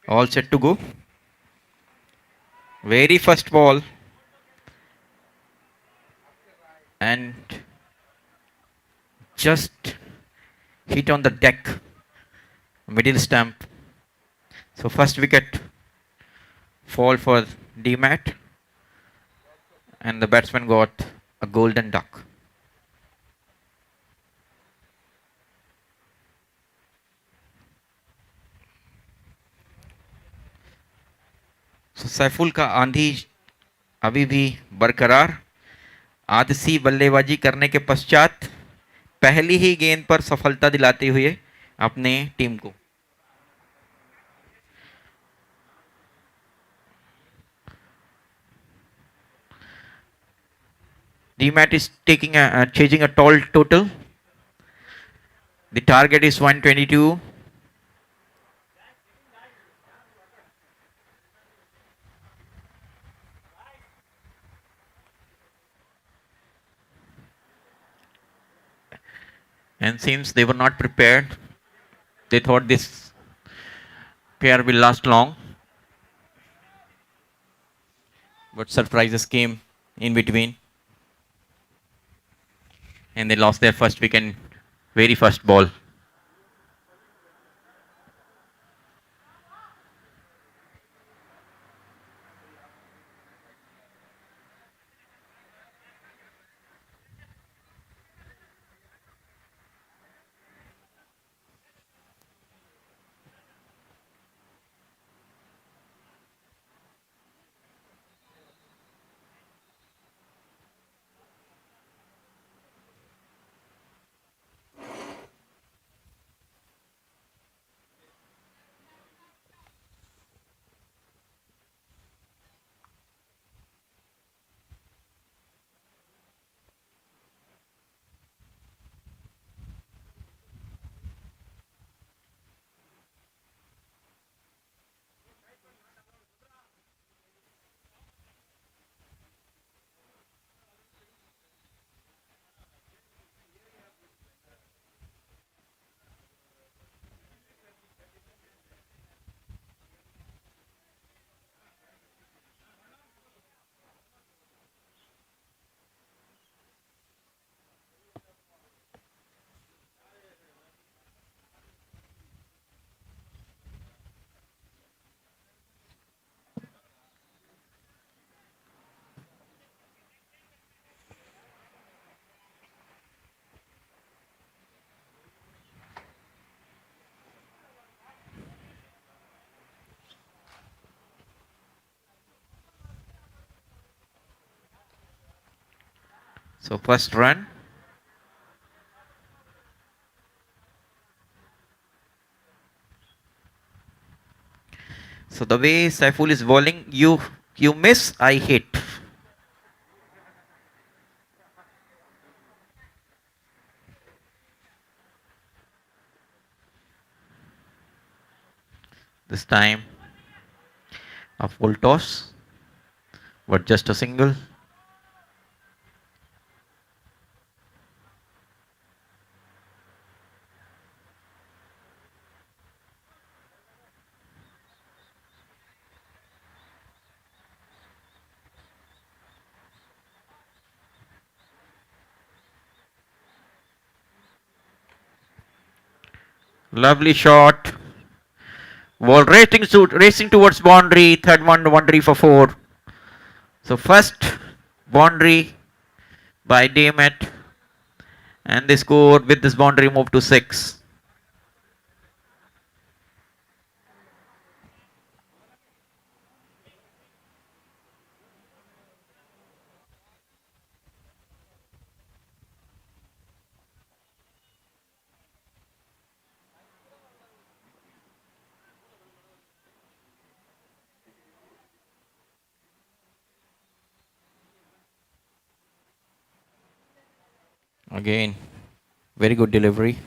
All set to go. Very first ball, and just hit on the deck, middle stump. So first wicket fall for DMAT, and the batsman got a golden duck. So Saiful का आंधी अभी भी बरकरार, आदसी बल्लेबाजी करने के पश्चात पहली ही गेंद पर सफलता दिलाते हुए अपने टीम को. DMAT is chasing a tall total. The target is 122. And since they were not prepared, they thought this pair will last long. But surprises came in between, and they lost their first wicket, very first ball. So first run. So the way Saiful is bowling, you miss, I hit. This time a full toss, but just a single. Lovely shot. Ball racing towards boundary. Third one, boundary for four. So first boundary by Damet, and they scored with this boundary move to six. Again, very good delivery.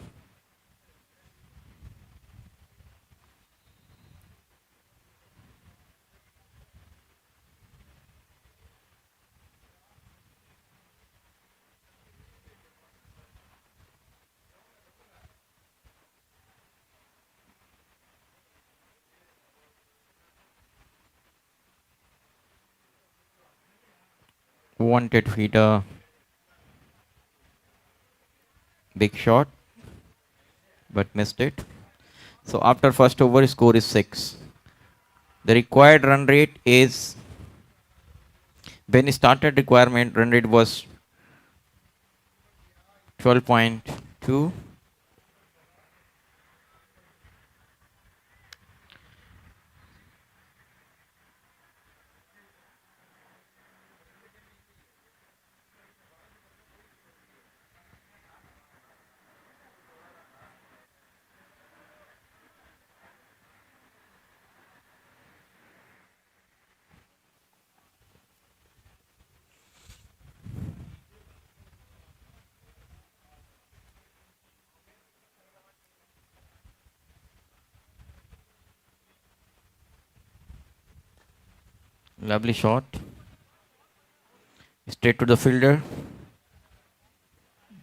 Wanted to hit a big shot, but missed it. So after first over, score is 6. The required run rate is, when he started requirement run rate was 12.2. Lovely shot. Straight to the fielder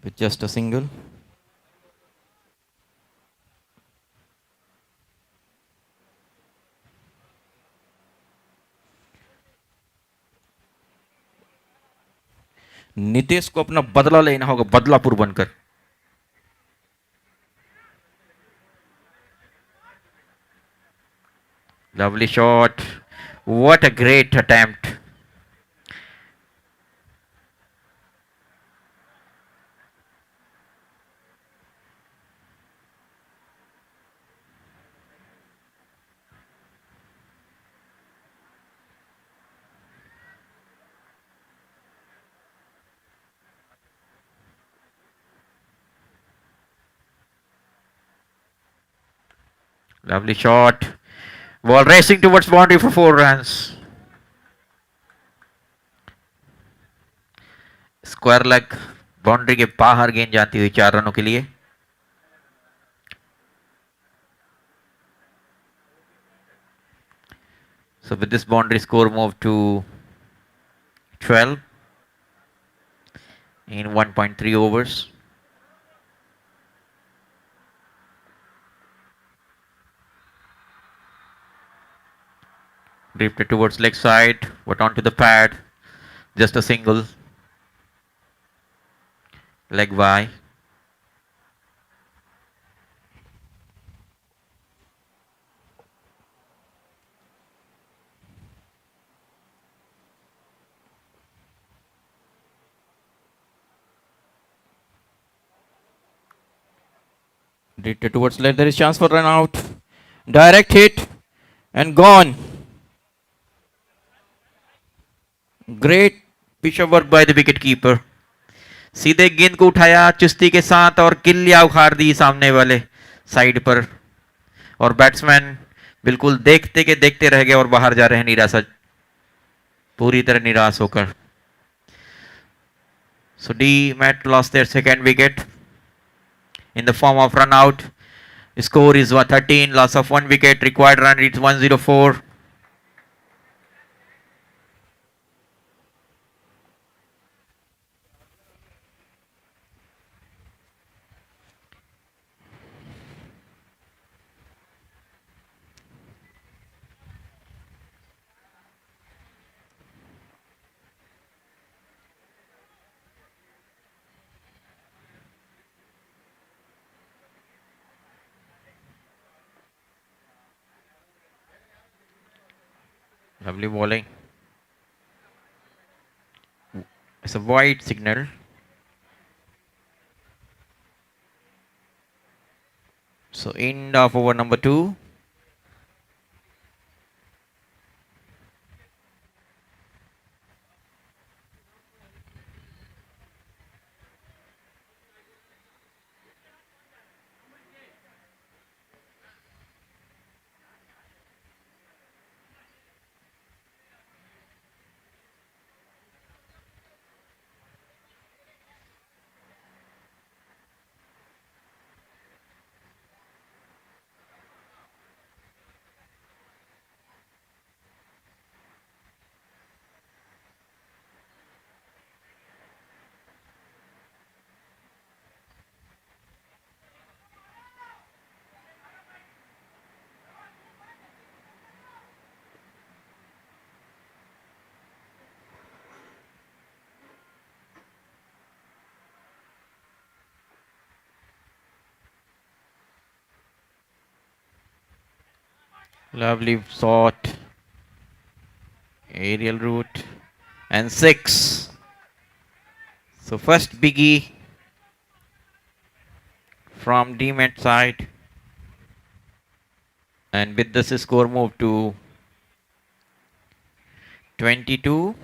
with just a single. Nitesh को अपना बदला लेना होगा, बदलापुर बनकर. Lovely shot. What a great attempt. Lovely shot. Ball racing towards boundary for 4 runs. Square leg boundary के बाहर गेंद जाती हुई 4 रनों के लिए. So with this boundary score moved to 12 in 1.3 overs. Drifted towards leg side, but onto the pad. Just a single. Leg by. Drifted towards leg. There is chance for run out. Direct hit and gone. Great pitch work by the wicket keeper. सीधे गेंद को उठाया चुस्ती के साथ और किल्लिया उखाड़ दी सामने वाले साइड पर, और बैट्समैन बिल्कुल देखते के देखते रह गए और बाहर जा रहे हैं निराशा, पूरी तरह निराश होकर. So D Met lost their second wicket in the form of run out. Score is 13, loss of 1 wicket, required run rate 104. Lovely bowling. It's a wide signal. So end of over number 2. Lovely shot. Aerial route. And 6. So first biggie from D-Met side. And with this score move to 22.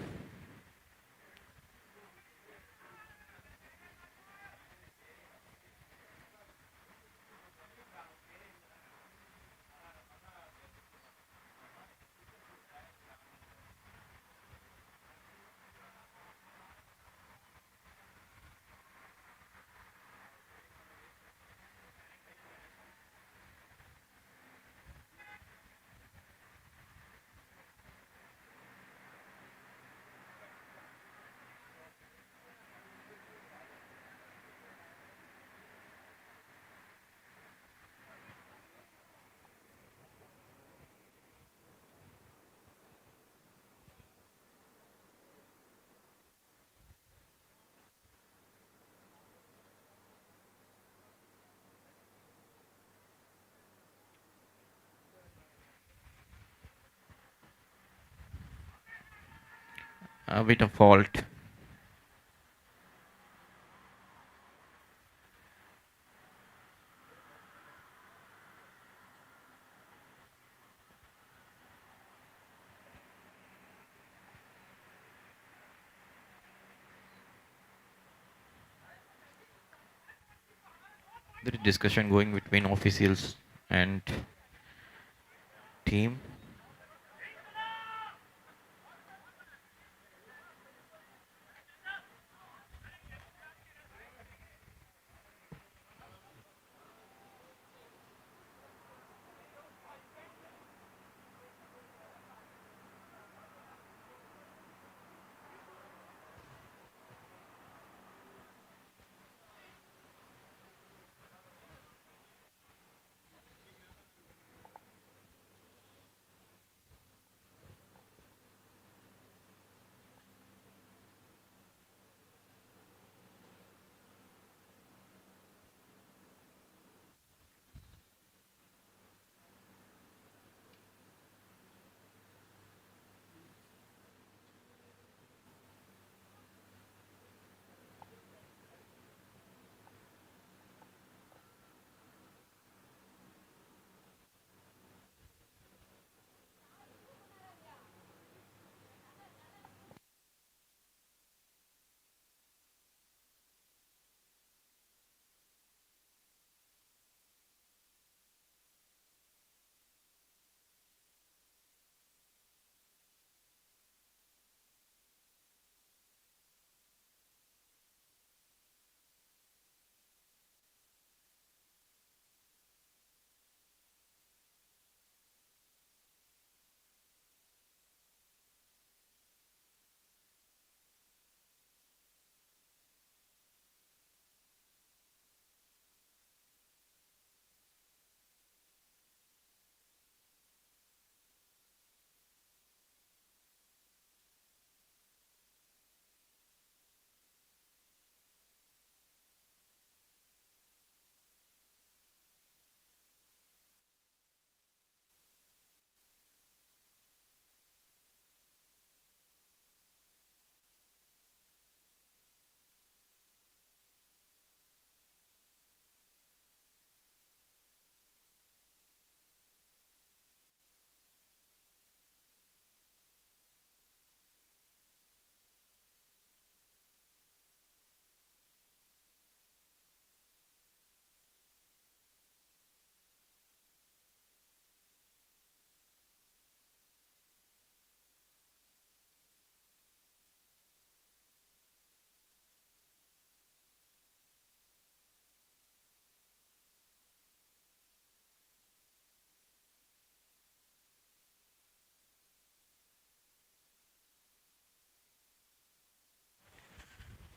A bit of fault. There is discussion going between officials and team.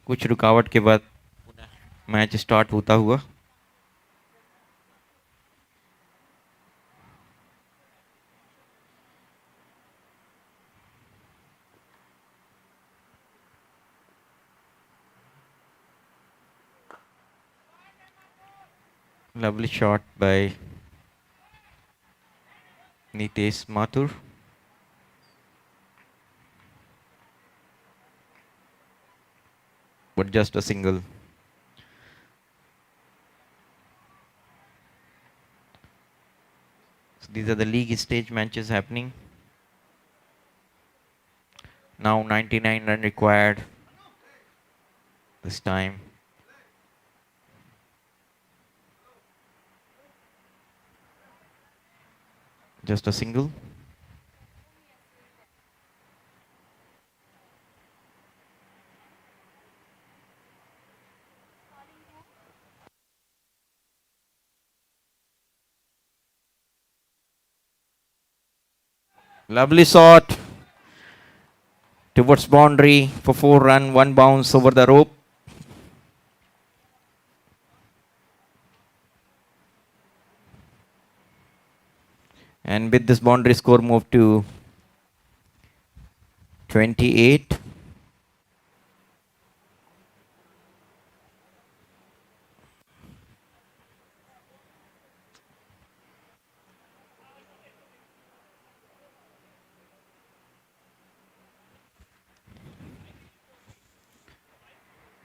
कुछ रुकावट के बाद match start होता हुआ. Lovely shot by Nitesh Mathur. But just a single. So these are the league stage matches happening. Now 99 run required this time. Just a single. Lovely shot towards boundary for 4 run, 1 bounce over the rope. And with this boundary score moved to 28.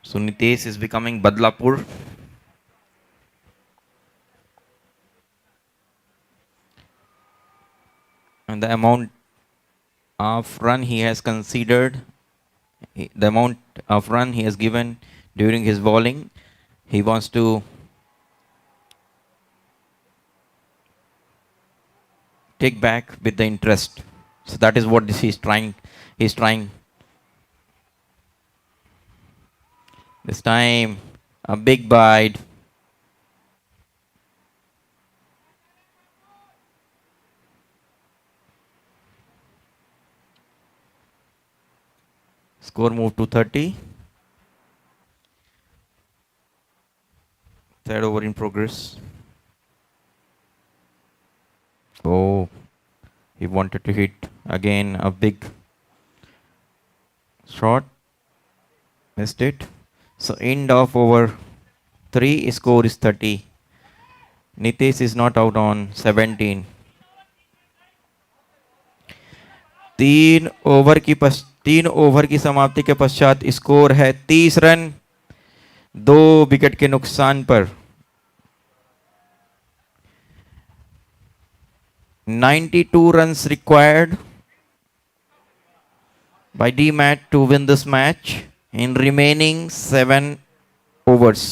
So Nitesh is becoming Badlapur. And the amount of run he has considered, the amount of run he has given during his bowling, he wants to take back with the interest. So that is what this is trying. He's trying. This time, a big bite. Score moved to 30. Third over in progress. Oh, he wanted to hit again a big shot. Missed it. So end of over 3, score is 30. Nitesh is not out on 17. 3 over की समाप्ति के पश्चात score है 30 run, 2 wicket के नुकसान पर। 92 runs required by DMAT to win this match in remaining 7 overs.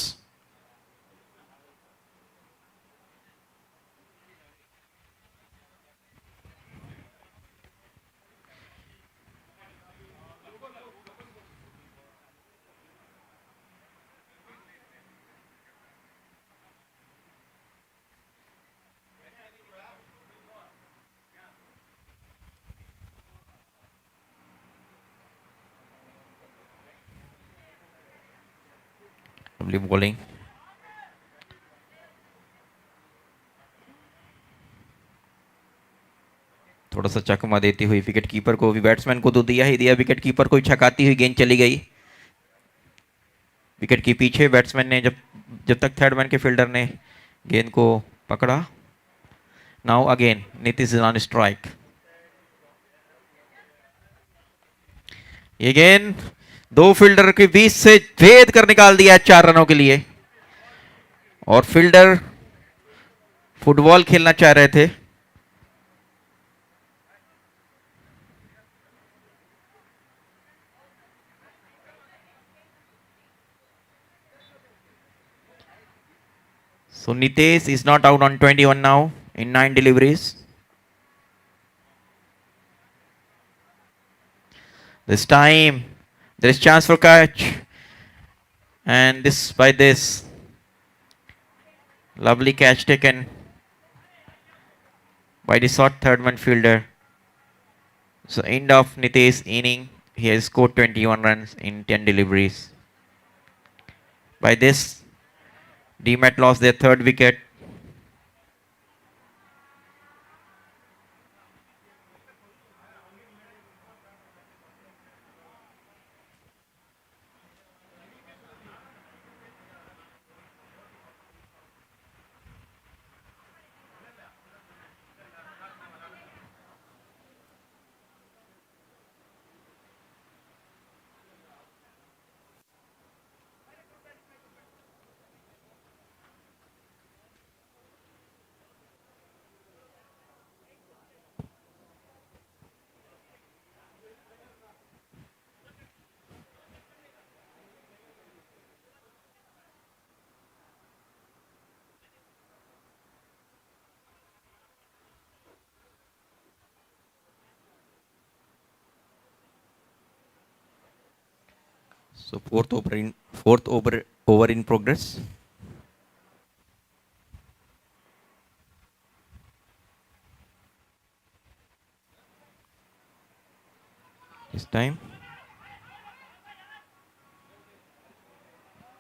Lovely bowling. थोड़ा सा चकमा देती हुई विकेट कीपर को भी, बैट्समैन को तो दिया ही दिया, विकेट कीपर को छकाती हुई गेंद चली गई विकेट के पीछे। बैट्समैन ने जब जब तक थर्ड मैन के फील्डर ने गेंद को पकड़ा। Now again Nitish is on strike. ये गेंद 2 फील्डर के बीच से भेद कर निकाल दिया 4 रनों के लिए, और फील्डर फुटबॉल खेलना चाह रहे थे। So Nitesh is not out on 21 now in 9 deliveries. This time there is chance for catch, and this lovely catch taken by the short third man fielder. So end of Nitesh inning, he has scored 21 runs in 10 deliveries. By this, DMAT lost their third wicket. So fourth over in progress. This time,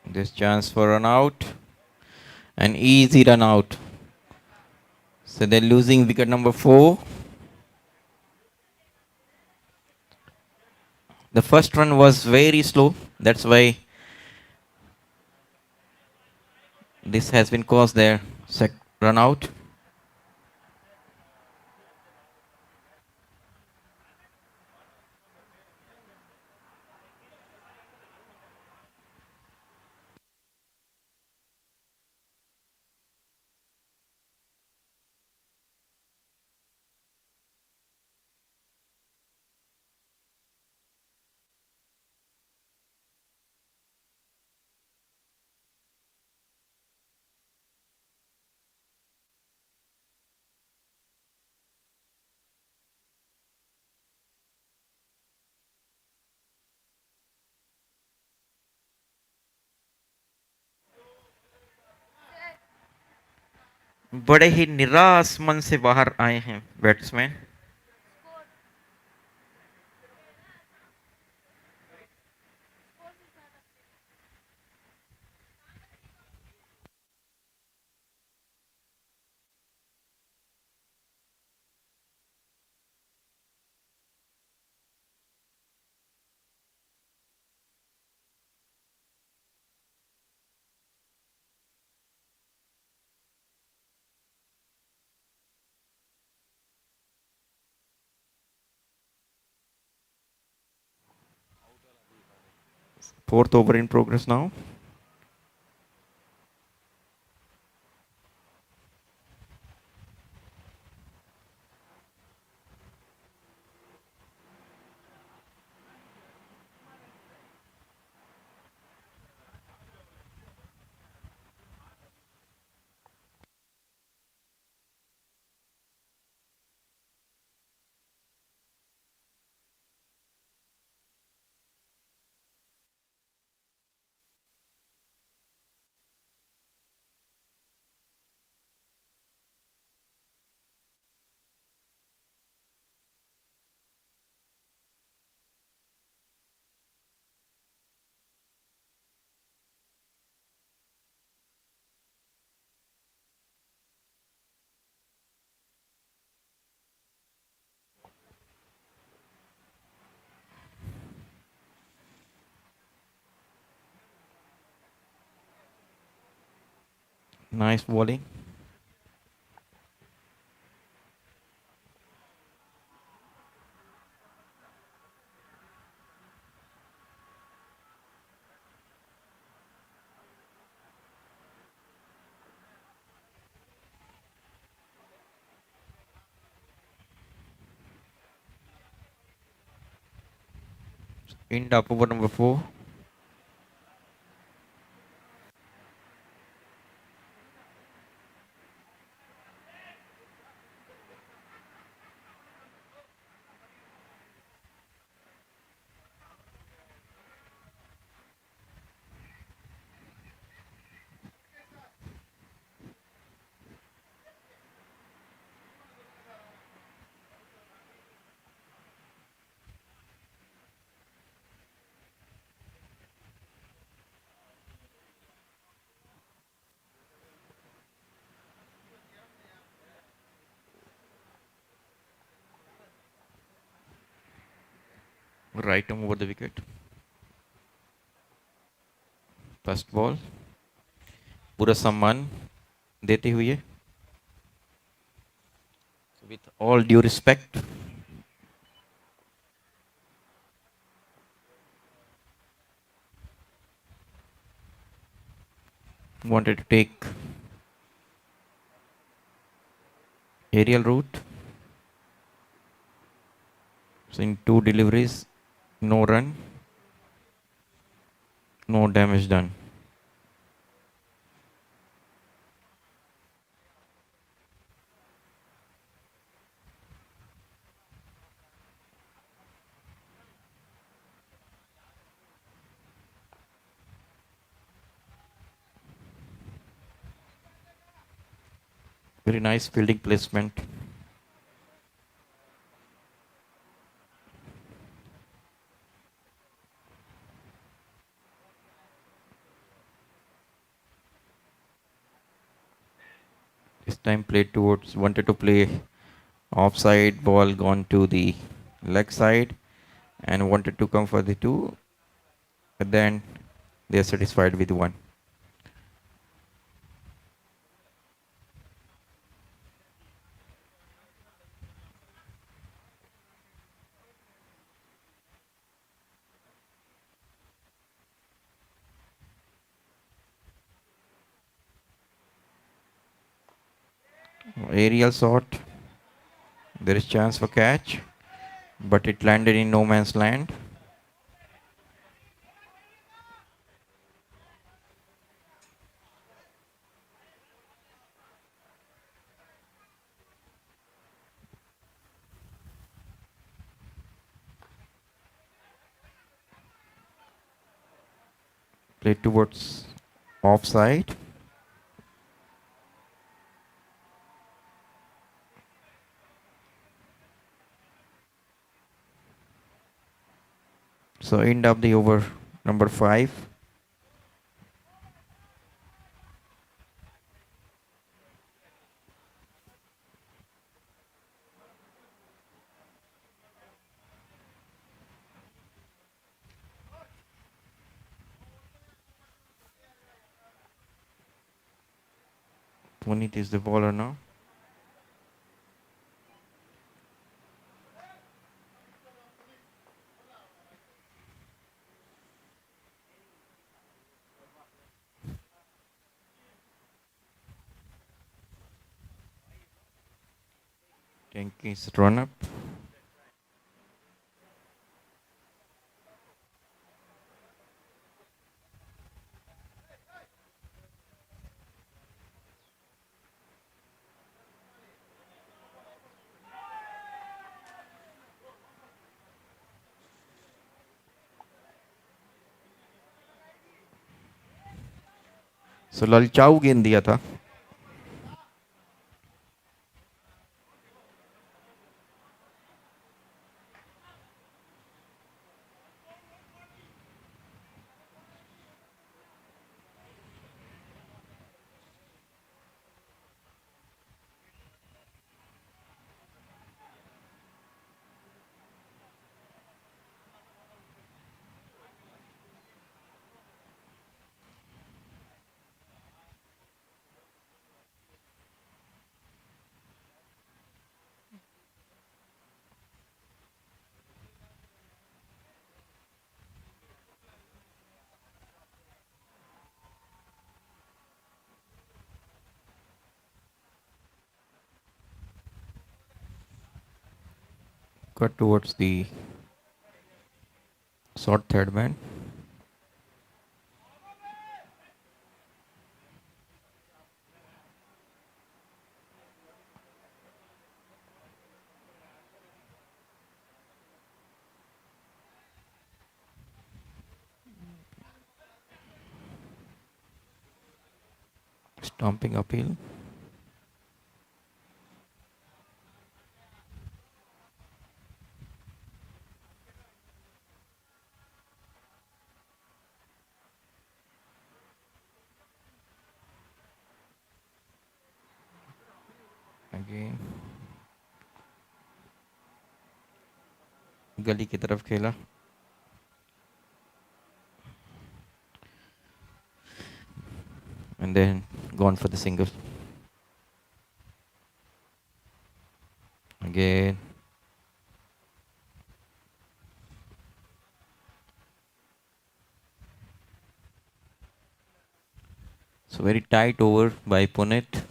this chance for run out, an easy run out. So they're losing wicket number 4. The first run was very slow. That's why this has been caused their run out. बड़े ही निराश मन से बाहर आए हैं batsman. Fourth over in progress now. Nice bowling. End up over number 4. Right arm over the wicket. First ball. पूरा सम्मान देते हुए. With all due respect, wanted to take aerial route. So in 2 deliveries, no run, no damage done. Very nice fielding placement. This time played towards, wanted to play offside, ball gone to the leg side and wanted to come for the two, but then they are satisfied with one. Aerial shot, there is chance for catch, but it landed in no man's land. Played towards offside. So end of the over number 5. Puneet is the bowler now. Jenkins run up. So ललचाऊ गेंद दिया था. Cut towards the short third man. Stomping uphill. Again. गली की तरफ खेला. And then gone for the single. Again. So very tight over by Puneet.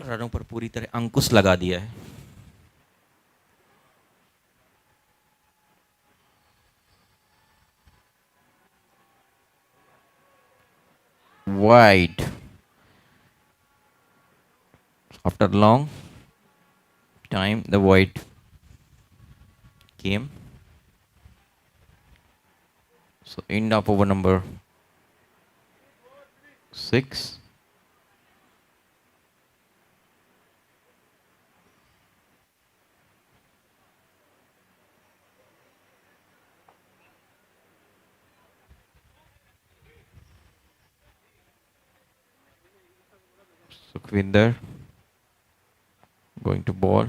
रनों पर पूरी तरह अंकुश लगा दिया है. Wide. After long time, the wide came. So end of over number 6. Sukhvinder going to ball.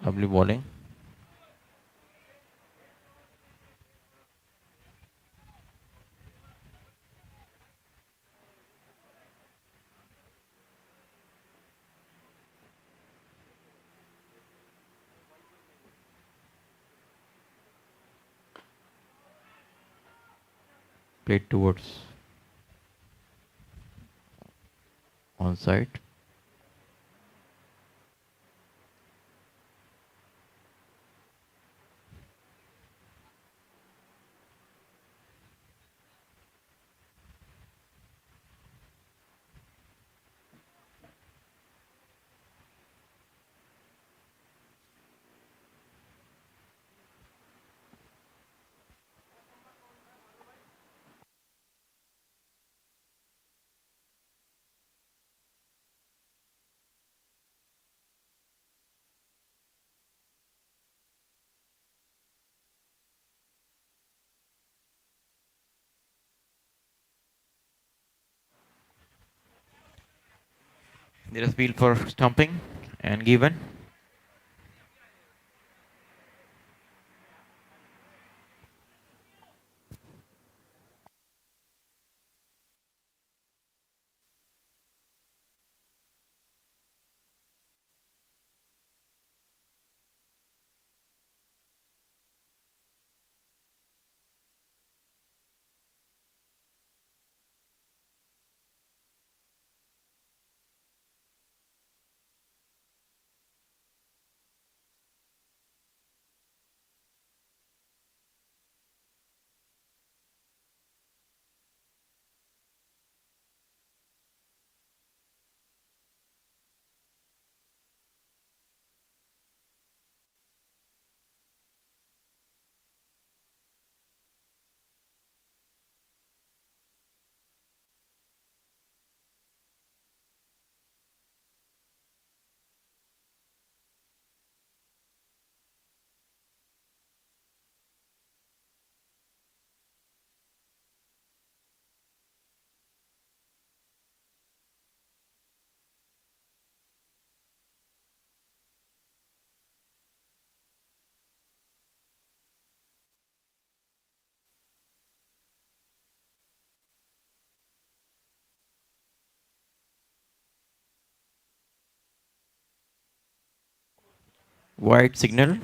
Lovely bowling. Played towards on side. There is field for stumping and given. White signal.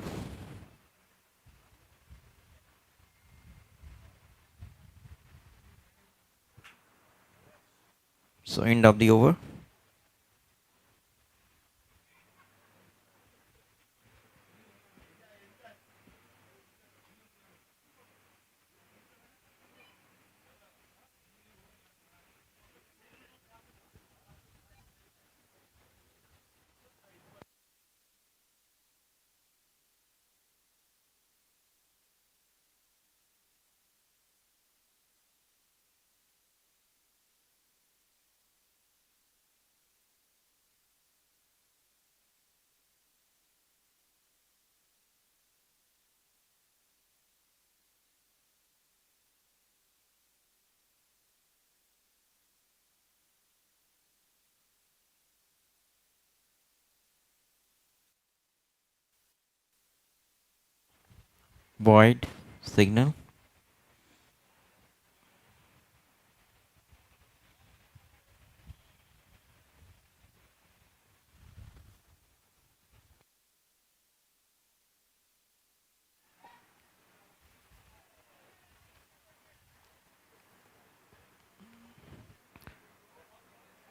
So end of the over. Void signal.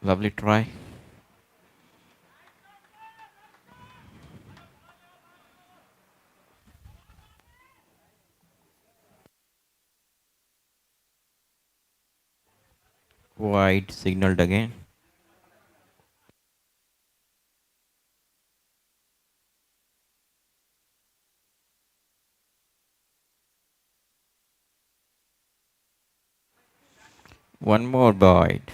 Lovely try. Wide signaled again. One more wide.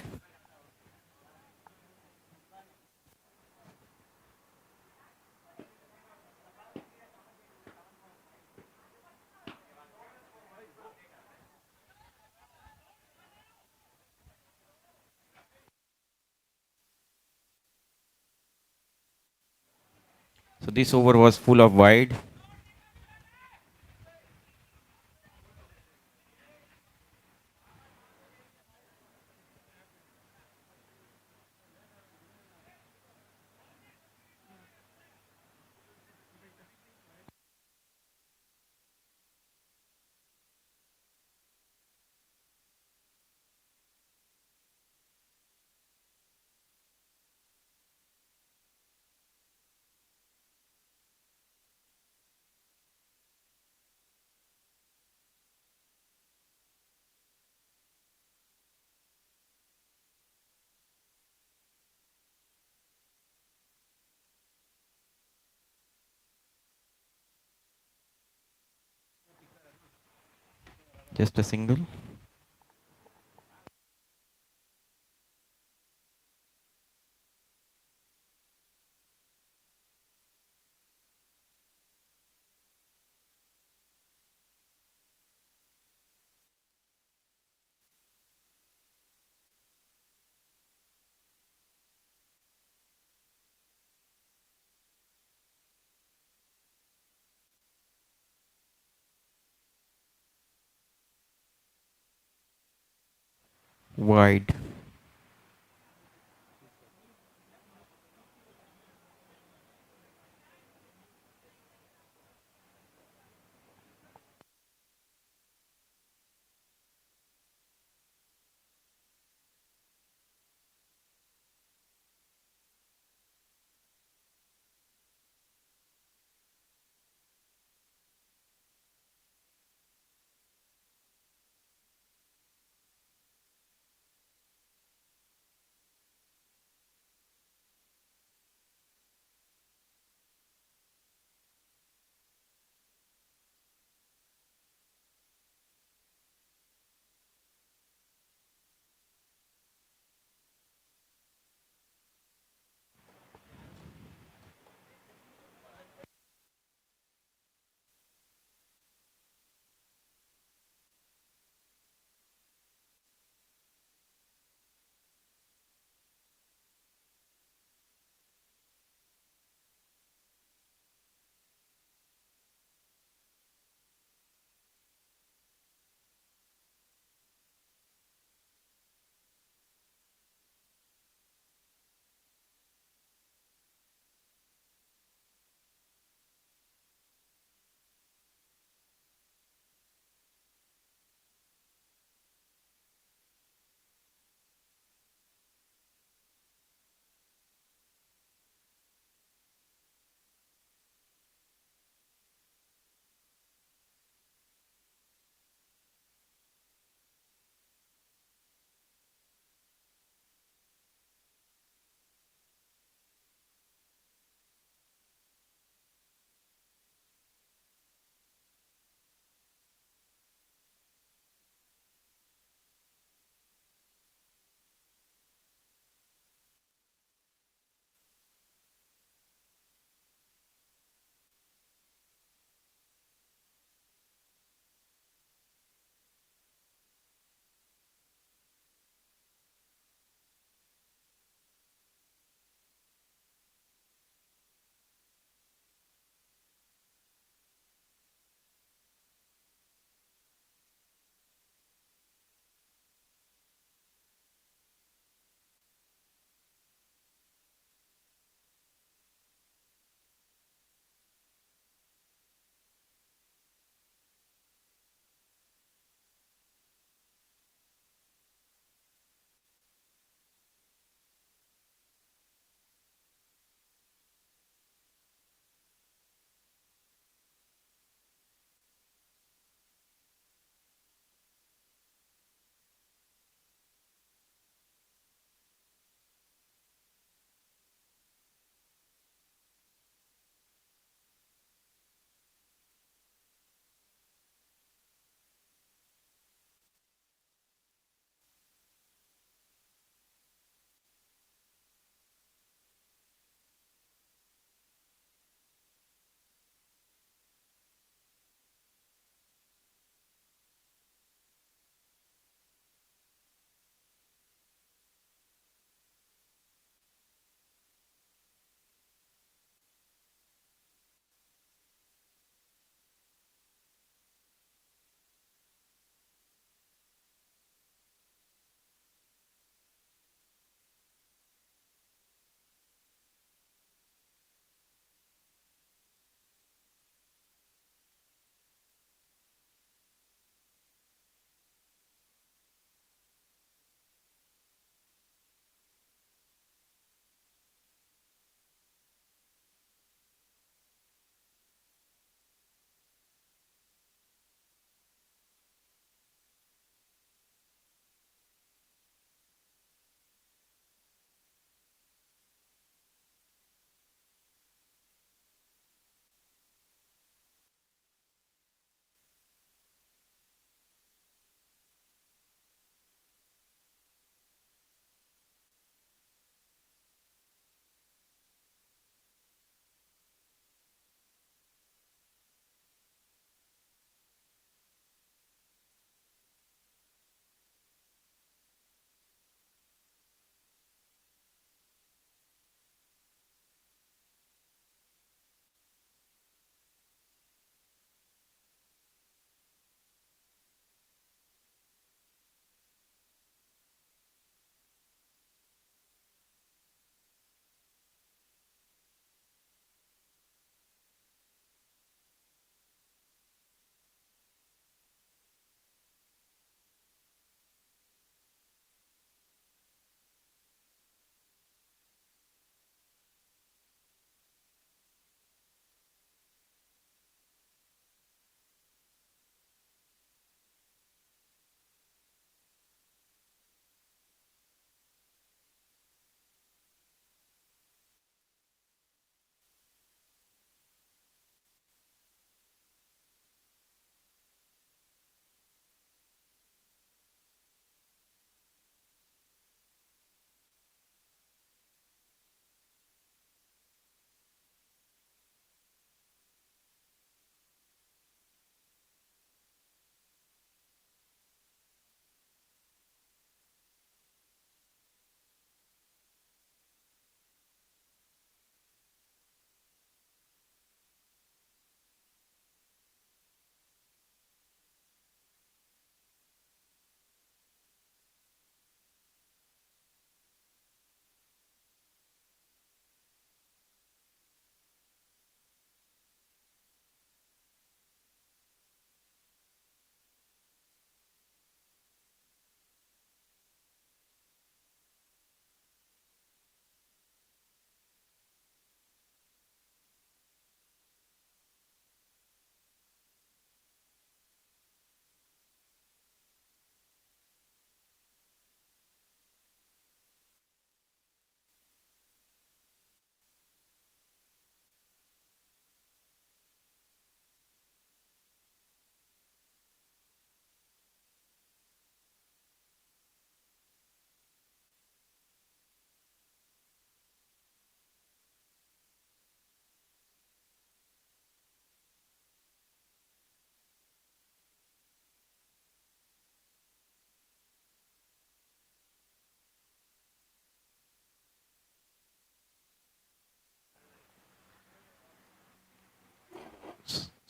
So this over was full of wide. Just a single. Wide.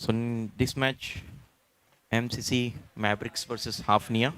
So in this match, MCC Mavericks versus Hafnia.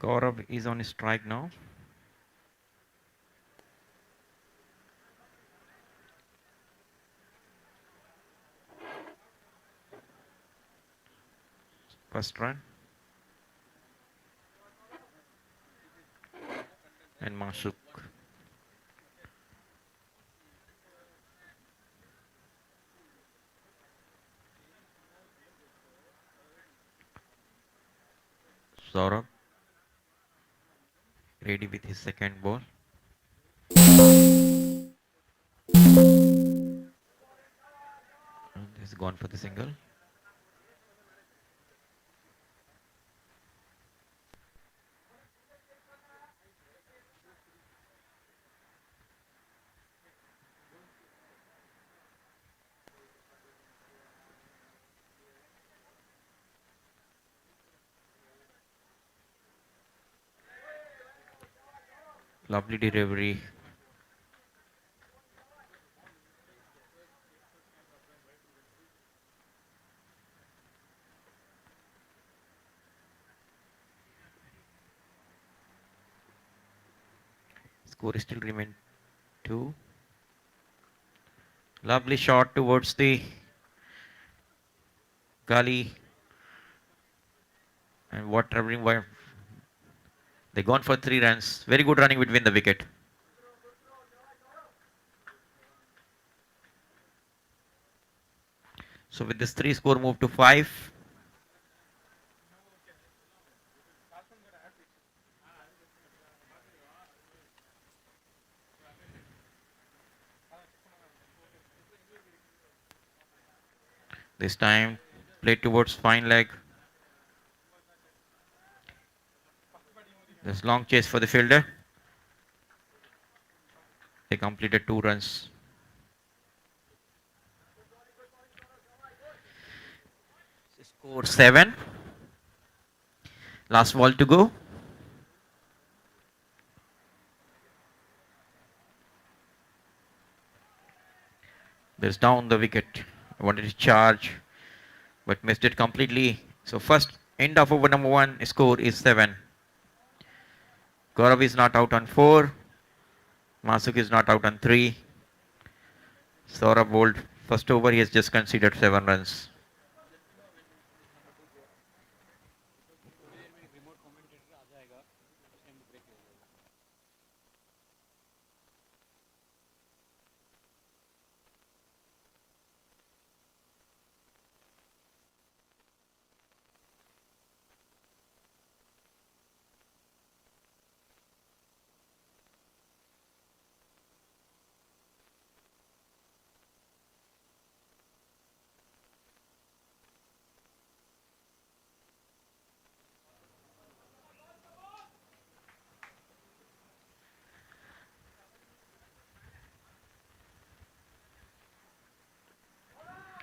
Gaurav is on strike now. First run. And Mashuk. Saurabh ready with his second ball. And he's gone for the single. Lovely delivery. Score still remain 2. Lovely shot towards the gully. And what traveling wire. They gone for 3 runs. Very good running between the wicket. So with this 3 score move to 5. This time play towards fine leg. There's long chase for the fielder. They completed 2 runs. Score 7. Last ball to go. There's down the wicket. I wanted to charge, but missed it completely. So first end of over number 1 score is 7. Gaurav is not out on 4. Masuk is not out on 3. Saurabh bowled first over. He has just conceded 7 runs.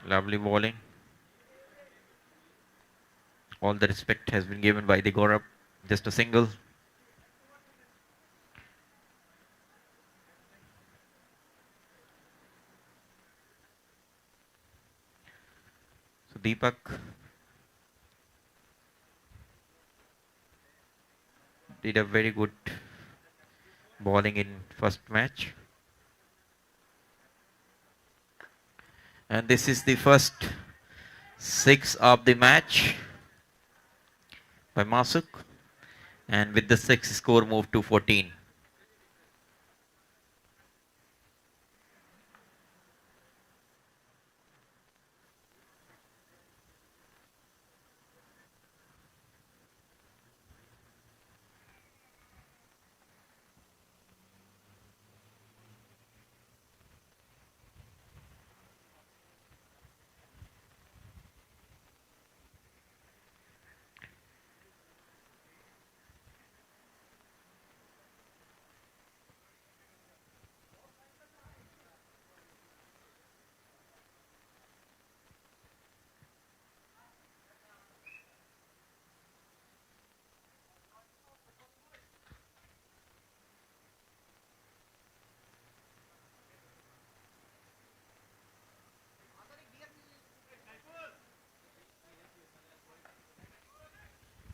Lovely bowling. All the respect has been given by the Gaurav. Just a single. So Deepak did a very good bowling in first match. And this is the first six of the match by Masuk. And with the six, score moved to 14.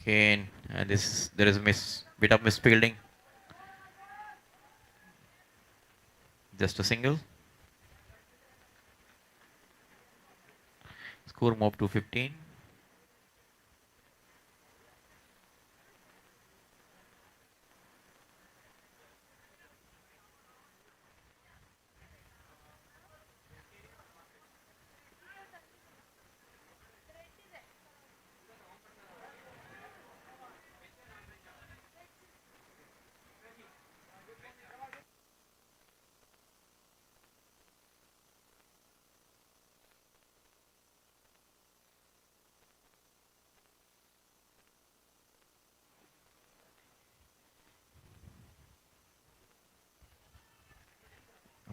Okay, and there is a bit of misfielding. Just a single. Score moved to 15.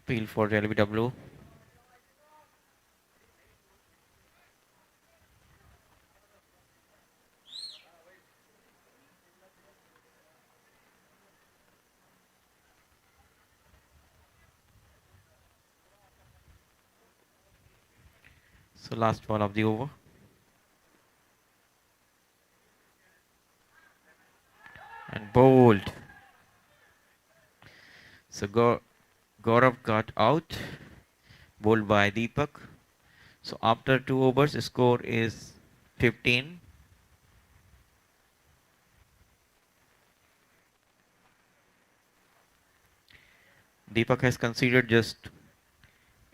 Appeal for LBW. So last ball of the over. And bowled. So Gaurav got out. Bowled by Deepak. So after 2 overs, score is 15. Deepak has conceded just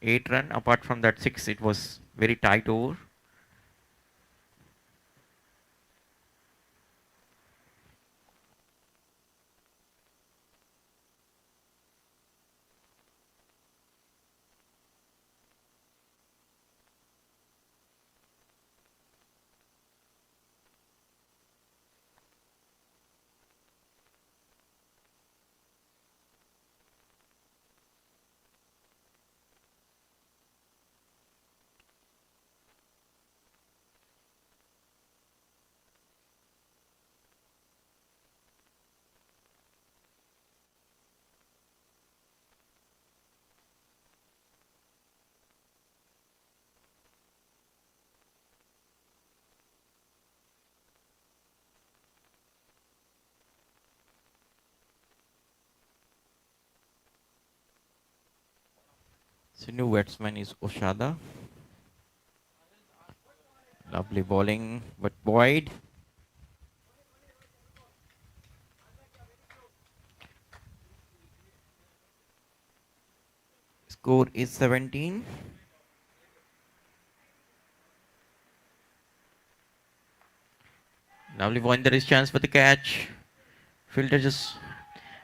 8 runs. Apart from that 6, it was very tight over. So new batsman is Oshada. Lovely bowling, but wide. Score is 17. Lovely point. There is chance for the catch. Fielder just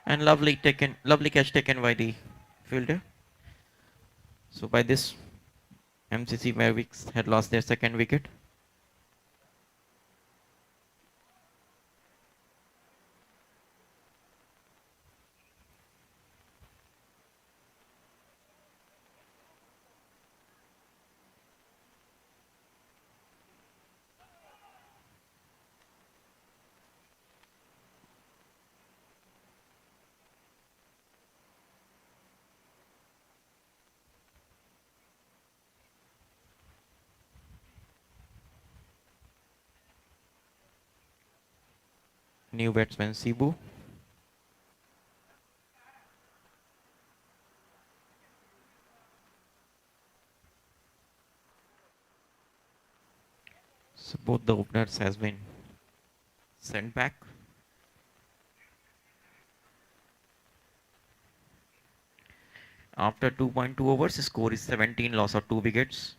and lovely catch taken by the fielder. So by this, MCC Mavericks had lost their second wicket. New batsman Sibu. So both the openers has been sent back. After 2.2 overs, score is 17, loss of 2 wickets.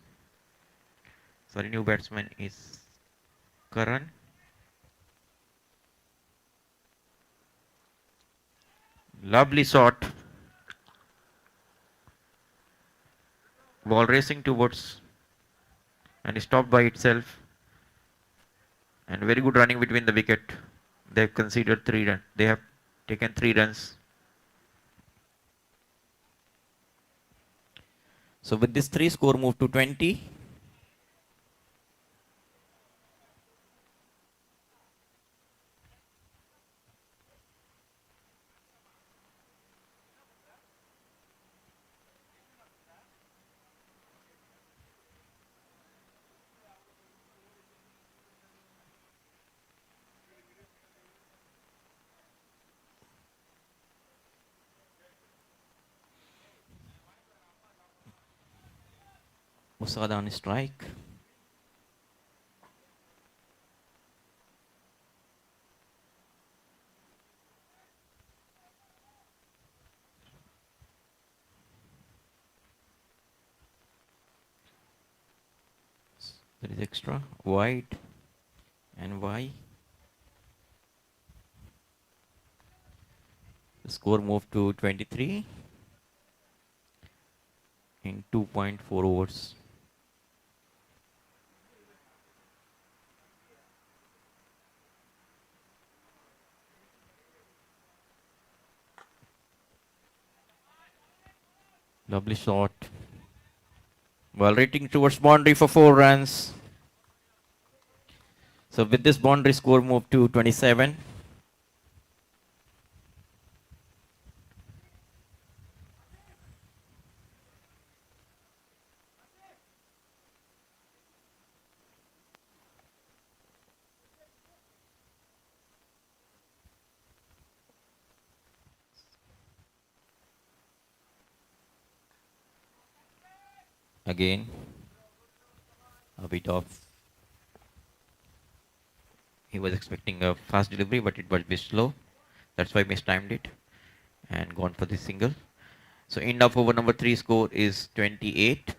Sorry, new batsman is Karan. Lovely shot. Ball racing towards and stopped by itself. And very good running between the wicket. They've conceded 3 runs. They have taken 3 runs. So with this 3, score moved to 20. Musada on strike. There is extra wide and Y. The score moved to 23 in 2.4 overs. Lovely shot. Ball rating towards boundary for 4 runs. So with this boundary, score moved to 27. Again, a bit of. He was expecting a fast delivery, but it was a bit slow. That's why mistimed it and gone for the single. So end of over number 3 score is 28.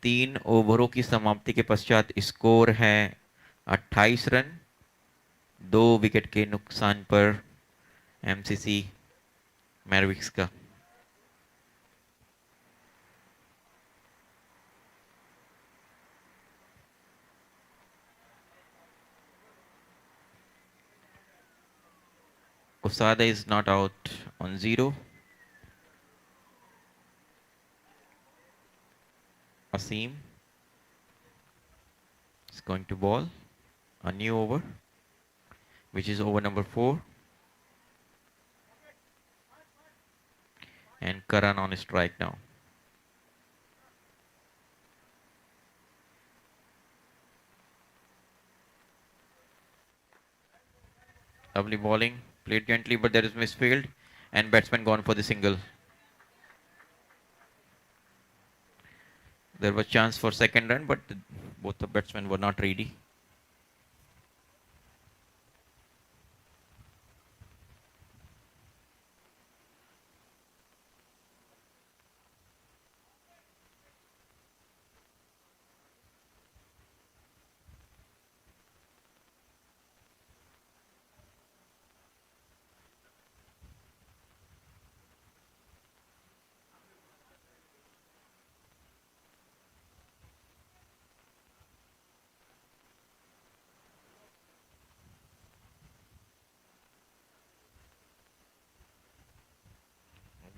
3 ओवरों की समाप्ति के पश्चात score है 28 run, 2 wicket के नुकसान पर MCC मैरविक्स का. Kusada is not out on 0. Asim is going to ball a new over, which is over number 4. And Karan on strike now. Lovely bowling, played gently, but there is misfield, and batsman gone for the single. There was chance for second run, but both the batsmen were not ready.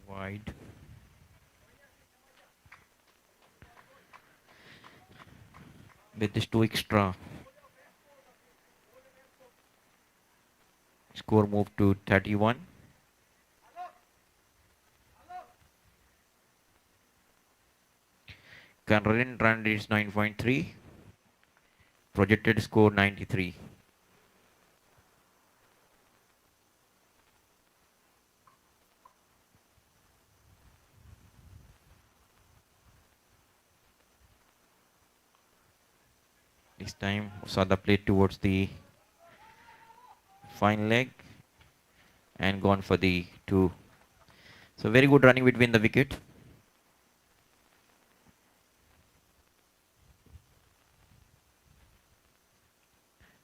Wide. With this 2 extra, score moved to 31. Current run rate is 9.3. Projected score 93. This time Osada played towards the fine leg and gone for the 2. So very good running between the wicket.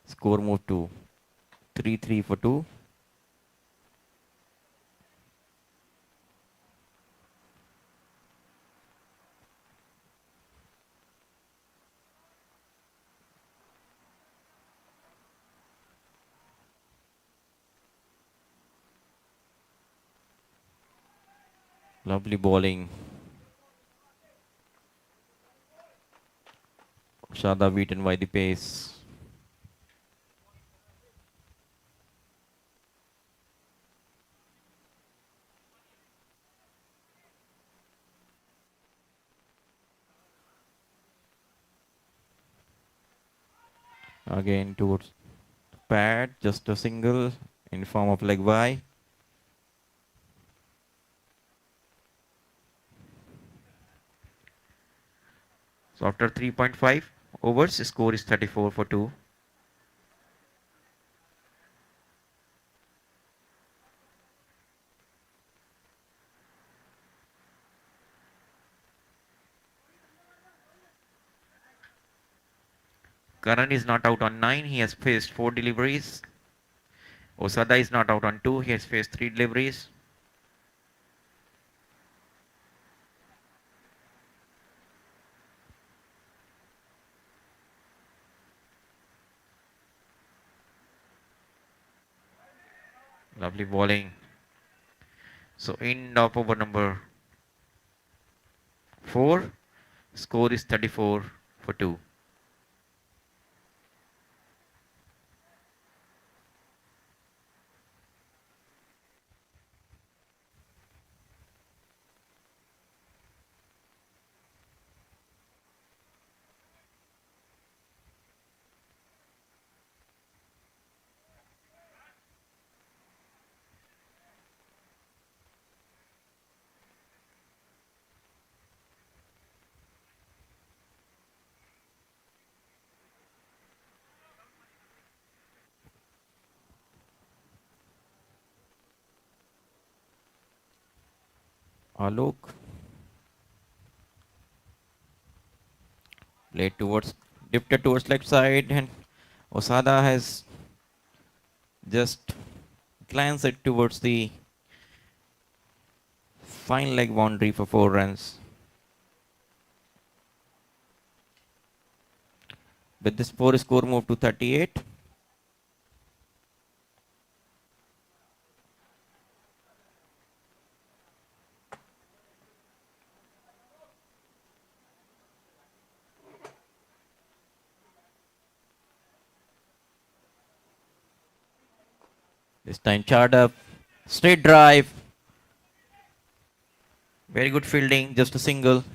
Score moved to 3-3 for 2. Lovely bowling. Shada beaten by the pace. Again towards pad, just a single in form of leg by. So after 3.5 overs, the score is 34 for 2. Karan is not out on 9. He has faced 4 deliveries. Osada is not out on 2. He has faced 3 deliveries. Lovely bowling. So end of over number 4. Score is 34 for 2. Alok played towards, dipped towards leg side, and Osada has just glanced it towards the fine leg boundary for 4 runs. With this 4 score moved to 38. This time charred up, straight drive. Very good fielding, just a single.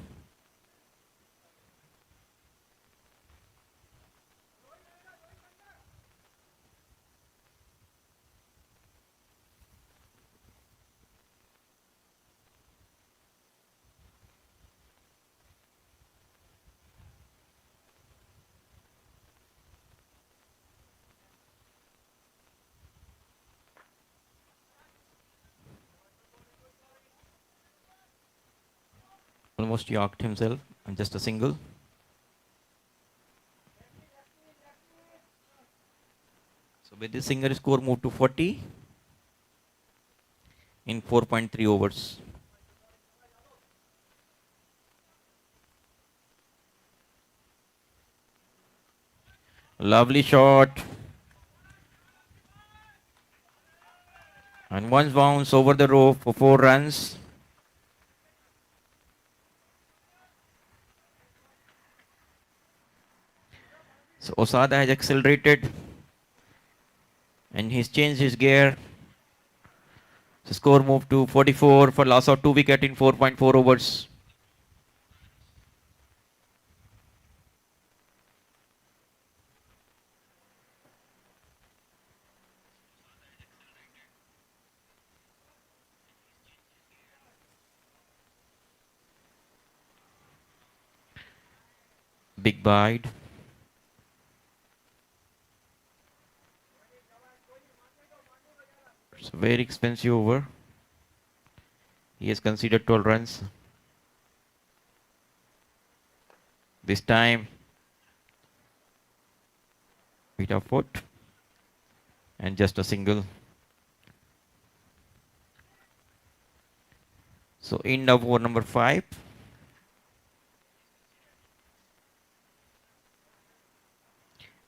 Almost yorked himself, and just a single. So with this single score moved to 40 in 4.3 overs. Lovely shot. And once bounce over the rope for 4 runs. So Osada has accelerated and he's changed his gear. So score moved to 44 for loss of 2 wicket in 4.4 overs. Big bide. It's a very expensive over. He has conceded 12 runs. This time, beat of foot and just a single. So end of over number 5.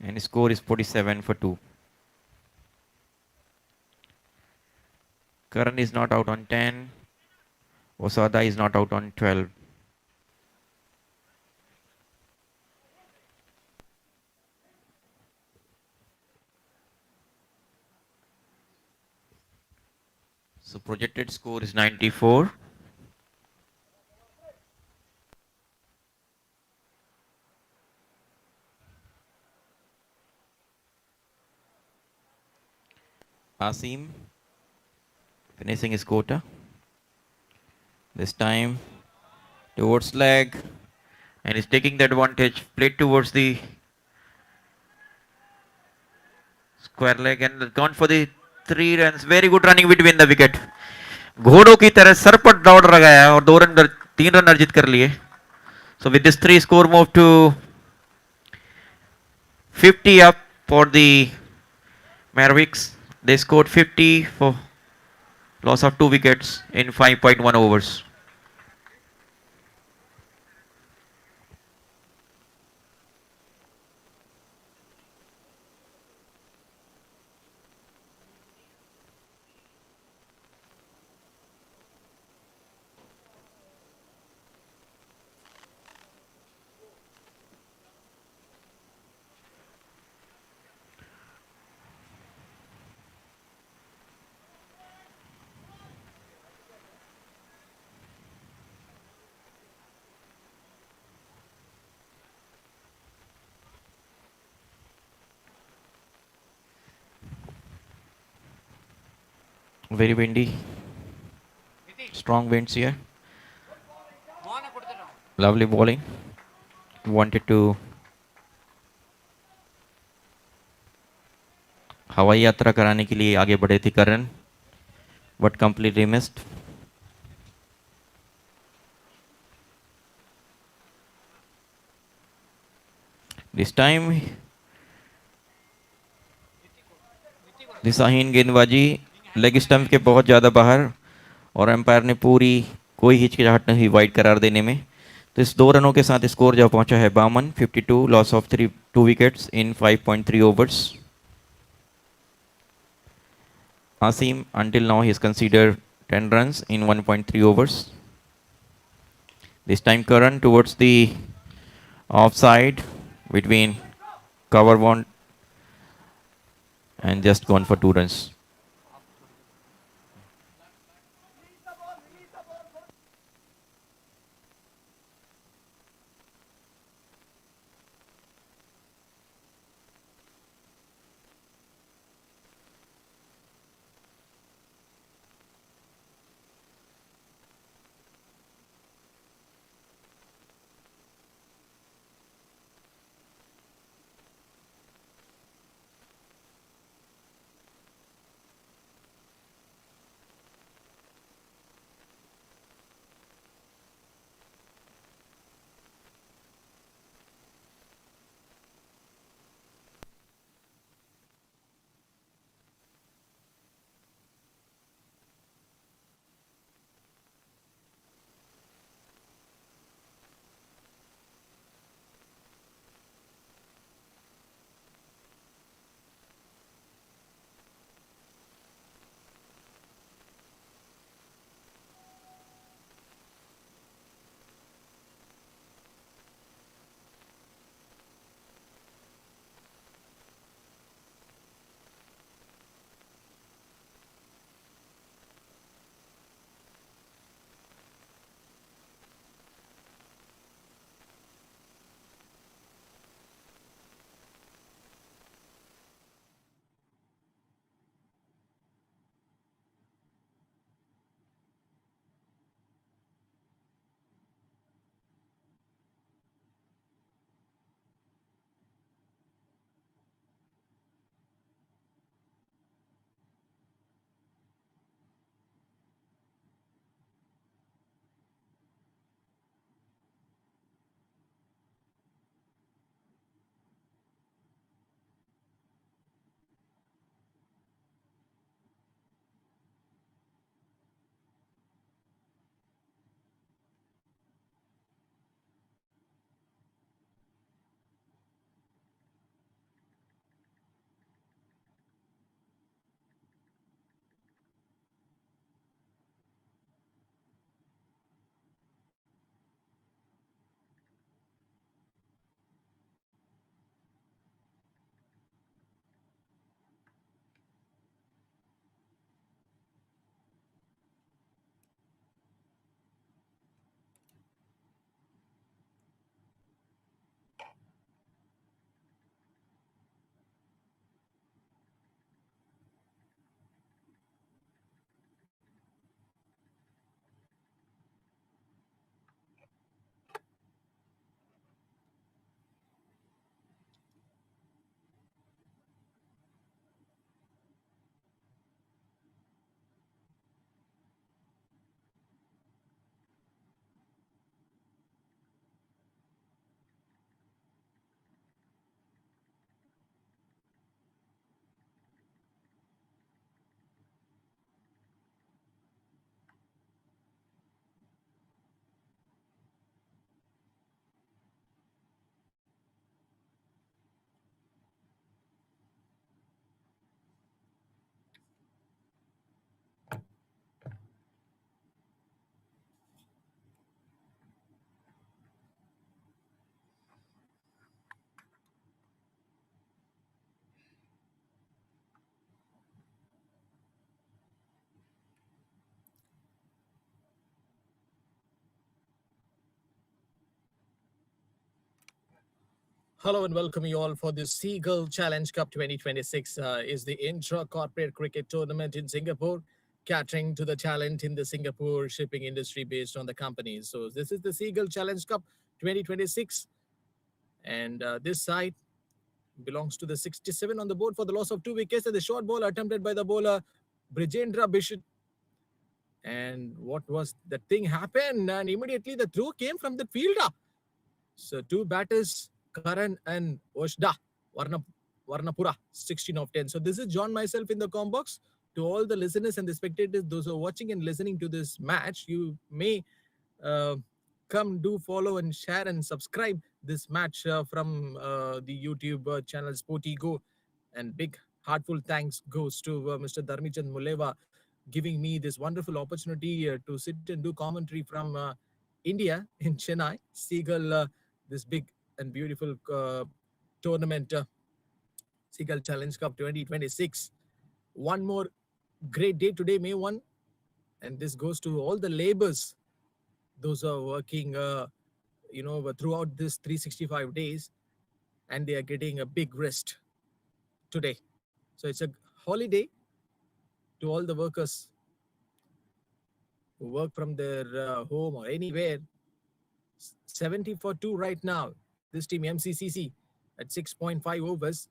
And score is 47 for 2. Karan is not out on 10. Osada is not out on 12. So projected score is 94. Asim finishing his quota. This time towards leg and is taking the advantage. Played towards the square leg and gone for the 3 runs. Very good running between the wicket. घोड़ों की तरह sir पर दौड़ लगाया और 2 run 3 run अर्जित कर लिए. So with this 3 score move to 50 up for the Mavericks. They scored 50 for loss of 2 wickets in 5.1 overs. Very windy. Strong winds here. Lovely bowling. Wanted to हवाई यात्रा कराने के लिए आगे बढ़े थे करण, but completely missed. This time दिशाहीन गेंदबाजी लेग स्टंप के बहुत ज़्यादा बाहर और एम्पायर ने पूरी कोई हिचकिचाहट नहीं वाइड करार देने में. तो इस 2 रनों के साथ स्कोर जब पहुंचा है 52, 52, loss of 2 wickets in 5.3 overs. Asim until now he has considered 10 runs in 1.3 overs. This time Karan towards the offside between cover one and just gone for 2 runs. Hello and welcome you all for the Seagull Challenge Cup 2026 is the intra-corporate cricket tournament in Singapore, catering to the talent in the Singapore shipping industry based on the companies. So this is the Seagull Challenge Cup 2026, and this side belongs to the 67 on the board for the loss of 2 wickets and the short ball attempted by the bowler Brijendra Bishop. And what was the thing happened? And immediately the throw came from the fielder. So two batters, Karan and Oshda, Varna, Varnapura, 16 of 10. So this is John myself in the com box. To all the listeners and the spectators, those who are watching and listening to this match, you may uh, come do follow and share and subscribe this match from the YouTube channel Sporty Go. And big heartful thanks goes to Mr. Dharmichand Muleva giving me this wonderful opportunity to sit and do commentary from India in Chennai. Seagull, this big and beautiful tournament, Seagull Challenge Cup 2026. One more great day today, May 1. And this goes to all the labors, those who are working, throughout this 365 days, and they are getting a big rest today. So it's a holiday to all the workers who work from their home or anywhere. 70 for 2 right now. This team MCCC at 6.5 overs.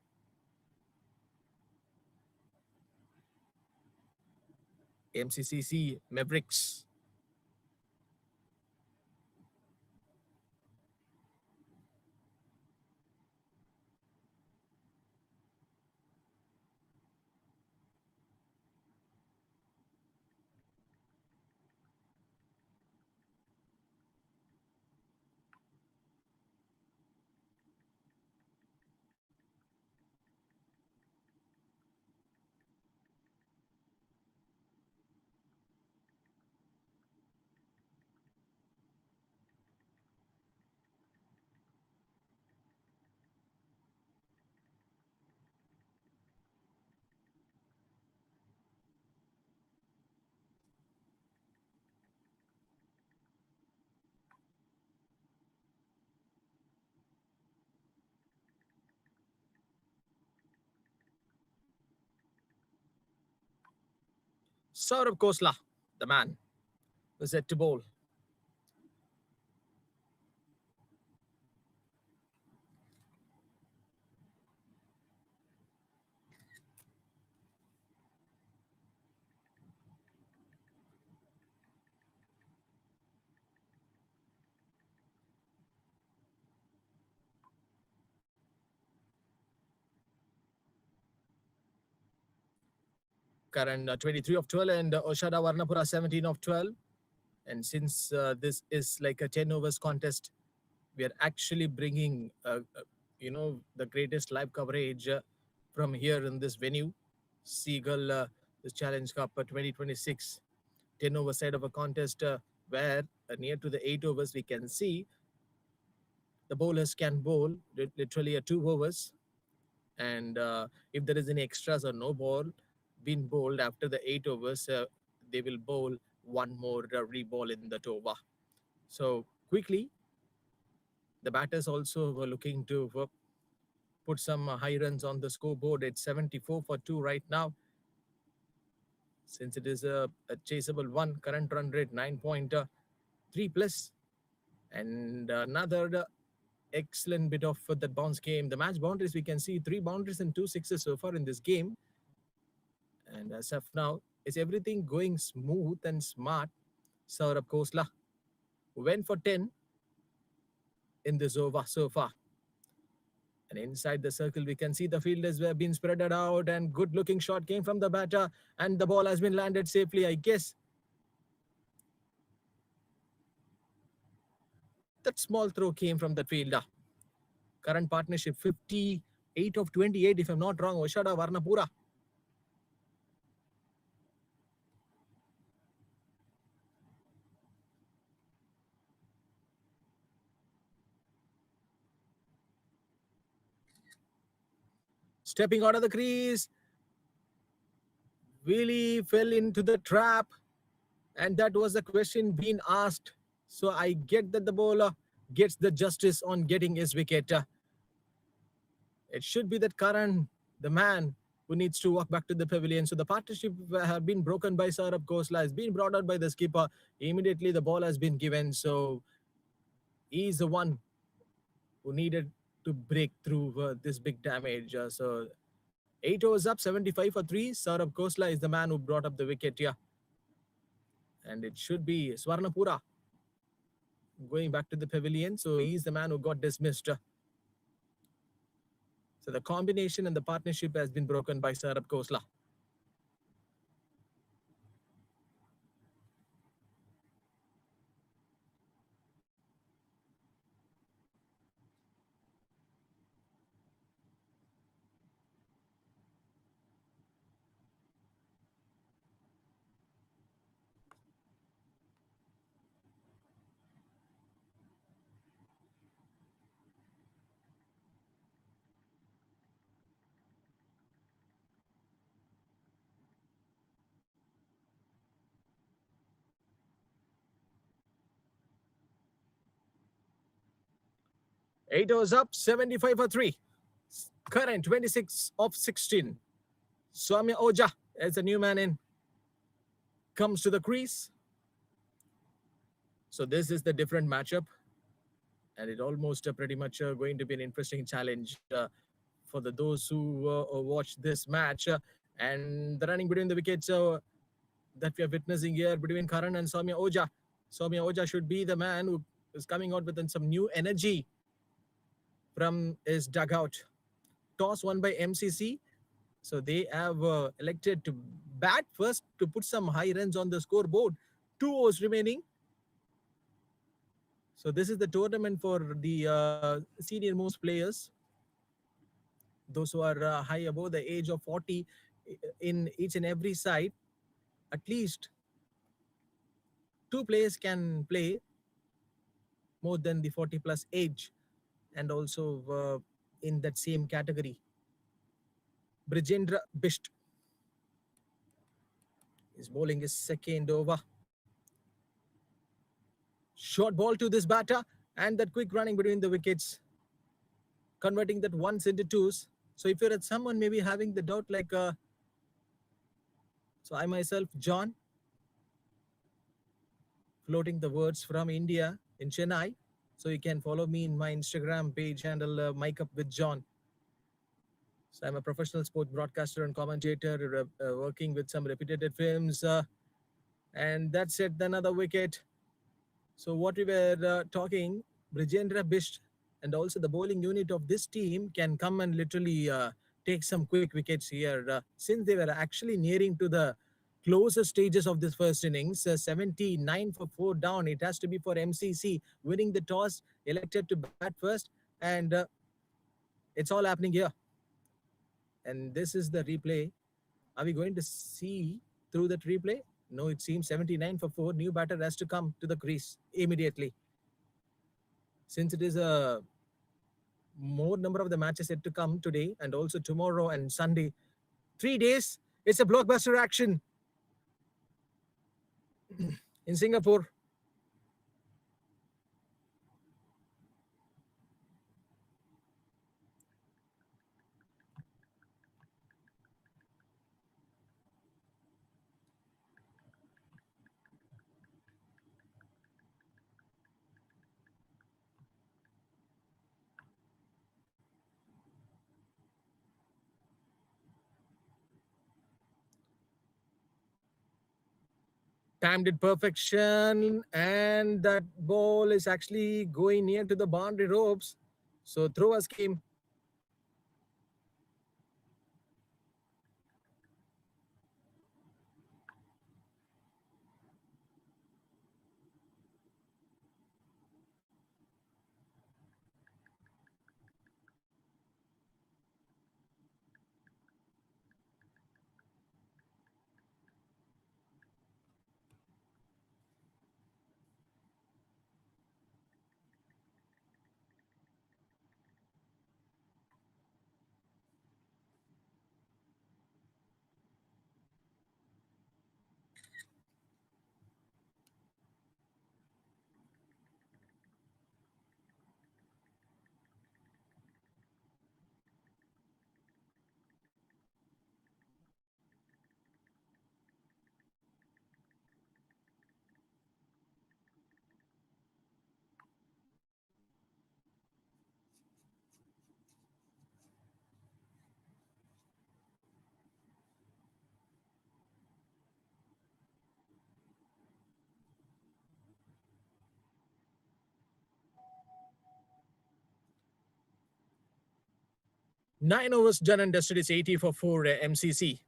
MCCC Mavericks. Saurabh Khosla, the man, was set to bowl. Karan 23 of 12 and Oshada Varnapura 17 of 12. And since this is like a 10 overs contest, we are actually bringing, the greatest live coverage from here in this venue, Seagull, this Challenge Cup 2026, 10 over side of a contest where near to the 8 overs we can see the bowlers can bowl literally a 2 overs. And if there is any extras or no ball being bowled after the 8 overs, they will bowl one more re-ball in that over. So quickly, the batters also were looking to put some high runs on the scoreboard. It's 74 for 2 right now. Since it is a chaseable one, current run rate 9.3 plus. And another excellent bit of that bounce game. The match boundaries, we can see 3 boundaries and 2 sixes so far in this game. And as of now, is everything going smooth and smart? Saurabh Khosla went for 10 in this over so far. And inside the circle, we can see the fielders were being spread out, and good looking shot came from the batter, and the ball has been landed safely, I guess. That small throw came from the fielder. Current partnership 58 of 28, if I'm not wrong, Oshada Varnapura. Stepping out of the crease, Willie fell into the trap, and that was the question being asked. So I get that the bowler gets the justice on getting his wicket. It should be that Karan, the man who needs to walk back to the pavilion. So the partnership have been broken by Saurabh Khosla, has been brought out by the skipper. Immediately the ball has been given. So he's the one who needed to break through this big damage. So 8 overs up, 75 for 3. Saurabh Khosla is the man who brought up the wicket here. And it should be Swarnapura going back to the pavilion. So he's the man who got dismissed. So the combination and the partnership has been broken by Saurabh Khosla. 8 overs up, 75 for 3. Current 26 of 16. Swami Oja as a new man in comes to the crease. So this is the different matchup, and it almost pretty much going to be an interesting challenge for those who watch this match. And the running between the wickets that we are witnessing here between Karan and Soumya Oja. Soumya Oja should be the man who is coming out with some new energy from his dugout. Toss won by MCC. So they have elected to bat first to put some high runs on the scoreboard. 2 overs remaining. So this is the tournament for the senior most players, those who are high above the age of 40 in each and every side. At least 2 players can play more than the 40 plus age, and also in that same category. Brijendra Bisht is bowling his second over. Short ball to this batter, and that quick running between the wickets, converting that ones into twos. So if you're at someone maybe having the doubt like, so I myself, John, floating the words from India in Chennai. So you can follow me in my Instagram page handle, Mike Up with John. So I'm a professional sports broadcaster and commentator, working with some reputed films. And that's it, another wicket. So what we were talking, Brijendra Bisht and also the bowling unit of this team can come and literally take some quick wickets here, since they were actually nearing to the closer stages of this first innings. 79 for 4 down. It has to be for MCC winning the toss, elected to bat first, and it's all happening here. And this is the replay. Are we going to see through that replay? No, it seems 79 for 4. New batter has to come to the crease immediately. Since it is a more number of the matches yet to come today and also tomorrow and Sunday, 3 days, it's a blockbuster action in Singapore. Timed it perfection, and that ball is actually going near to the boundary ropes. So throw a scheme. Nine overs done and dusted. It's 80 for 4 MCC.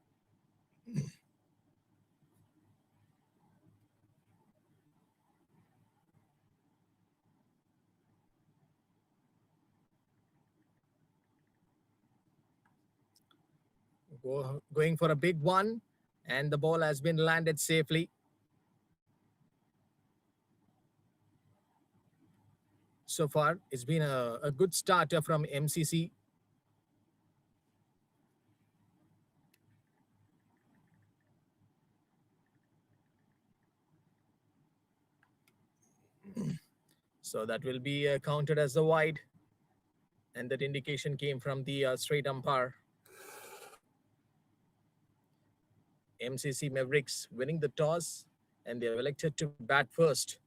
Going for a big one, and the ball has been landed safely. So far, it's been a good starter from MCC. So that will be counted as a wide, and that indication came from the straight umpire. MCC Mavericks winning the toss, and they have elected to bat first.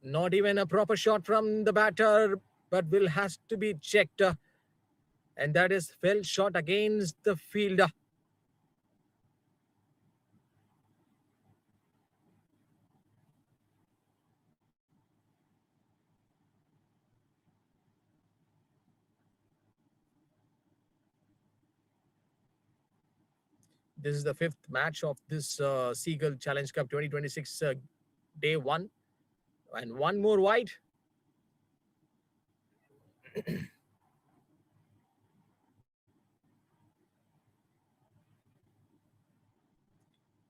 Not even a proper shot from the batter, but will has to be checked, and that is fell shot against the fielder. This is the fifth match of this Seagull Challenge Cup 2026 day one, and one more wide.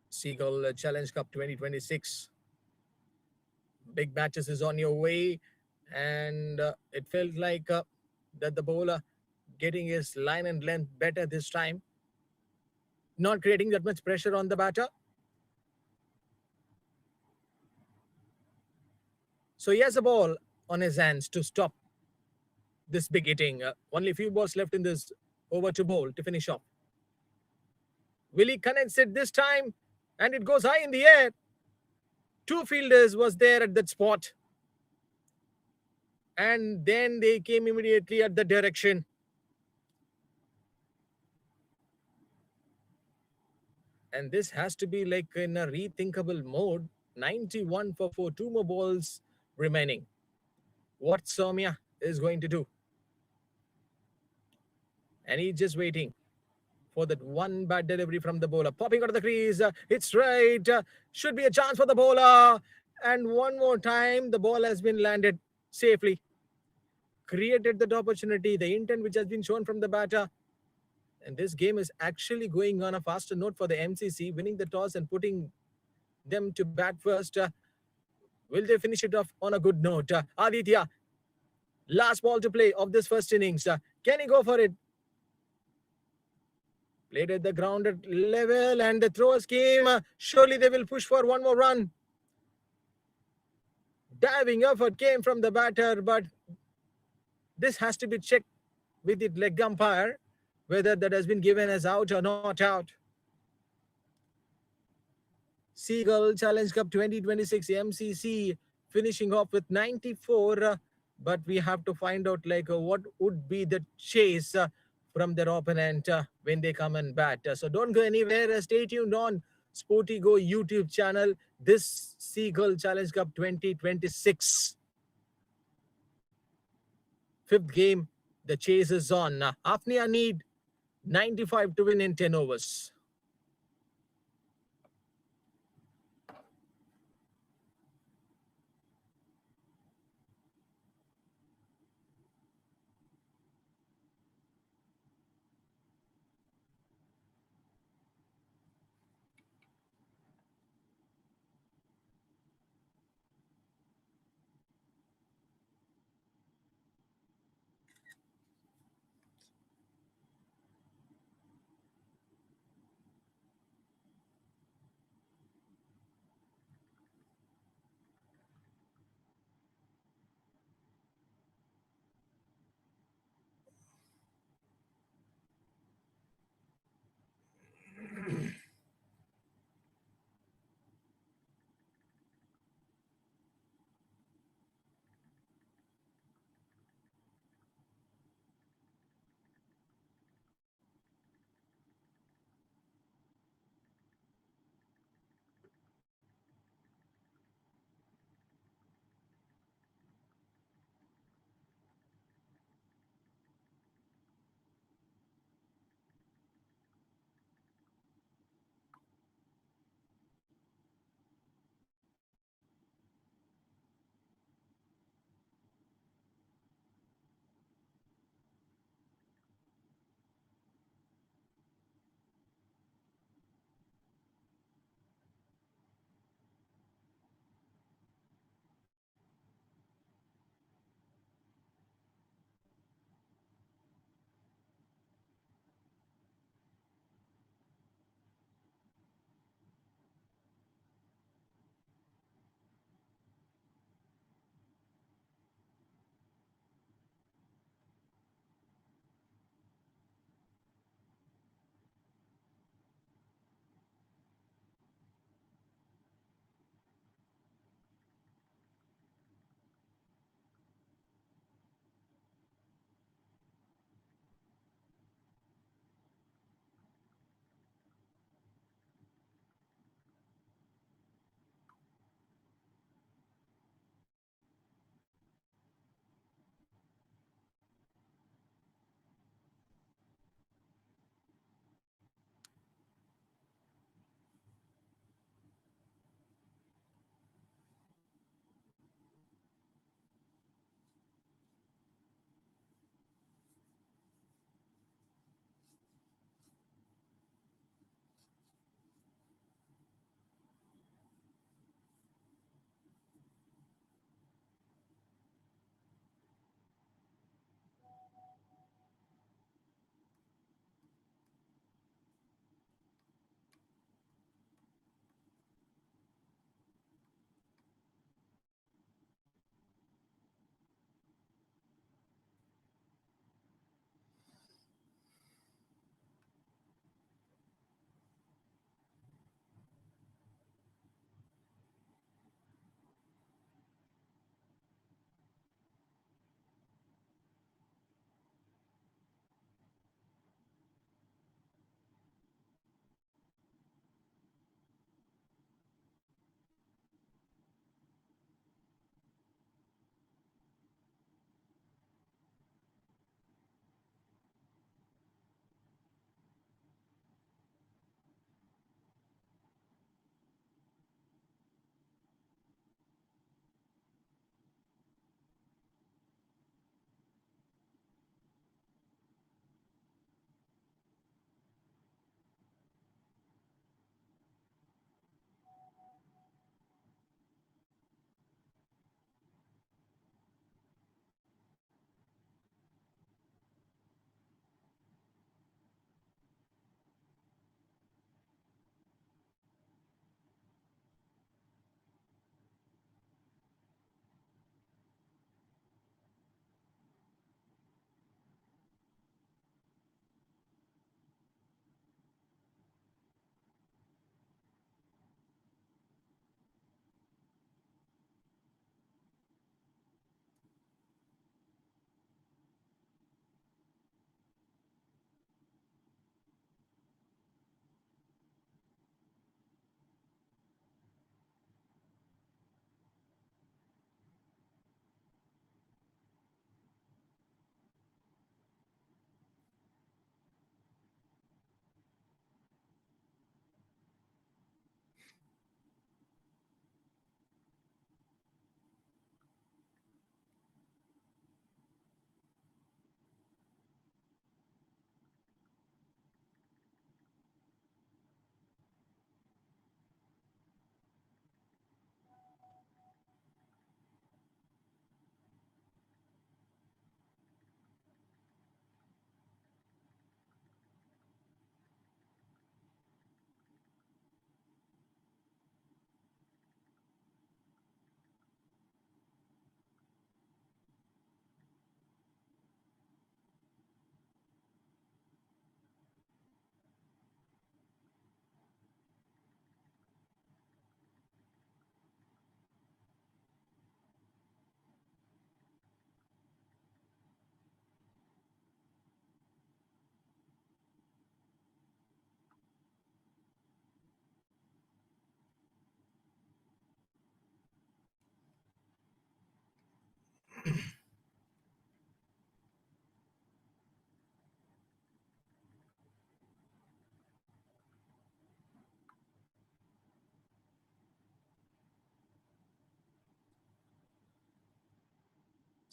Seagull Challenge Cup 2026. Big matches is on your way, and it felt like that the bowler getting his line and length better this time, not creating that much pressure on the batter. So he has a ball on his hands to stop this big hitting. Only few balls left in this over to bowl to finish off. Will he connect it this time? And it goes high in the air. Two fielders was there at that spot. And then they came immediately at the direction. And this has to be like in a rethinkable mode. 91 for 4, two more balls remaining. What Soumya is going to do? And he's just waiting for that one bad delivery from the bowler. Popping out of the crease. It's right. Should be a chance for the bowler. And one more time, the ball has been landed safely. Created that opportunity, the intent which has been shown from the batter. And this game is actually going on a faster note for the MCC, winning the toss and putting them to bat first. Will they finish it off on a good note? Aditya, last ball to play of this first innings. Can he go for it? Played at the grounded level, and the throws came. Surely they will push for one more run. Diving effort came from the batter, but this has to be checked with the leg umpire whether that has been given as out or not out. Seagull Challenge Cup 2026 MCC finishing off with 94, but we have to find out like what would be the chase from their opponent when they come and bat. So don't go anywhere. Stay tuned on Sporty Go YouTube channel. This Seagull Challenge Cup 2026 fifth game. The chase is on. Afnia need 95 to win in 10 overs.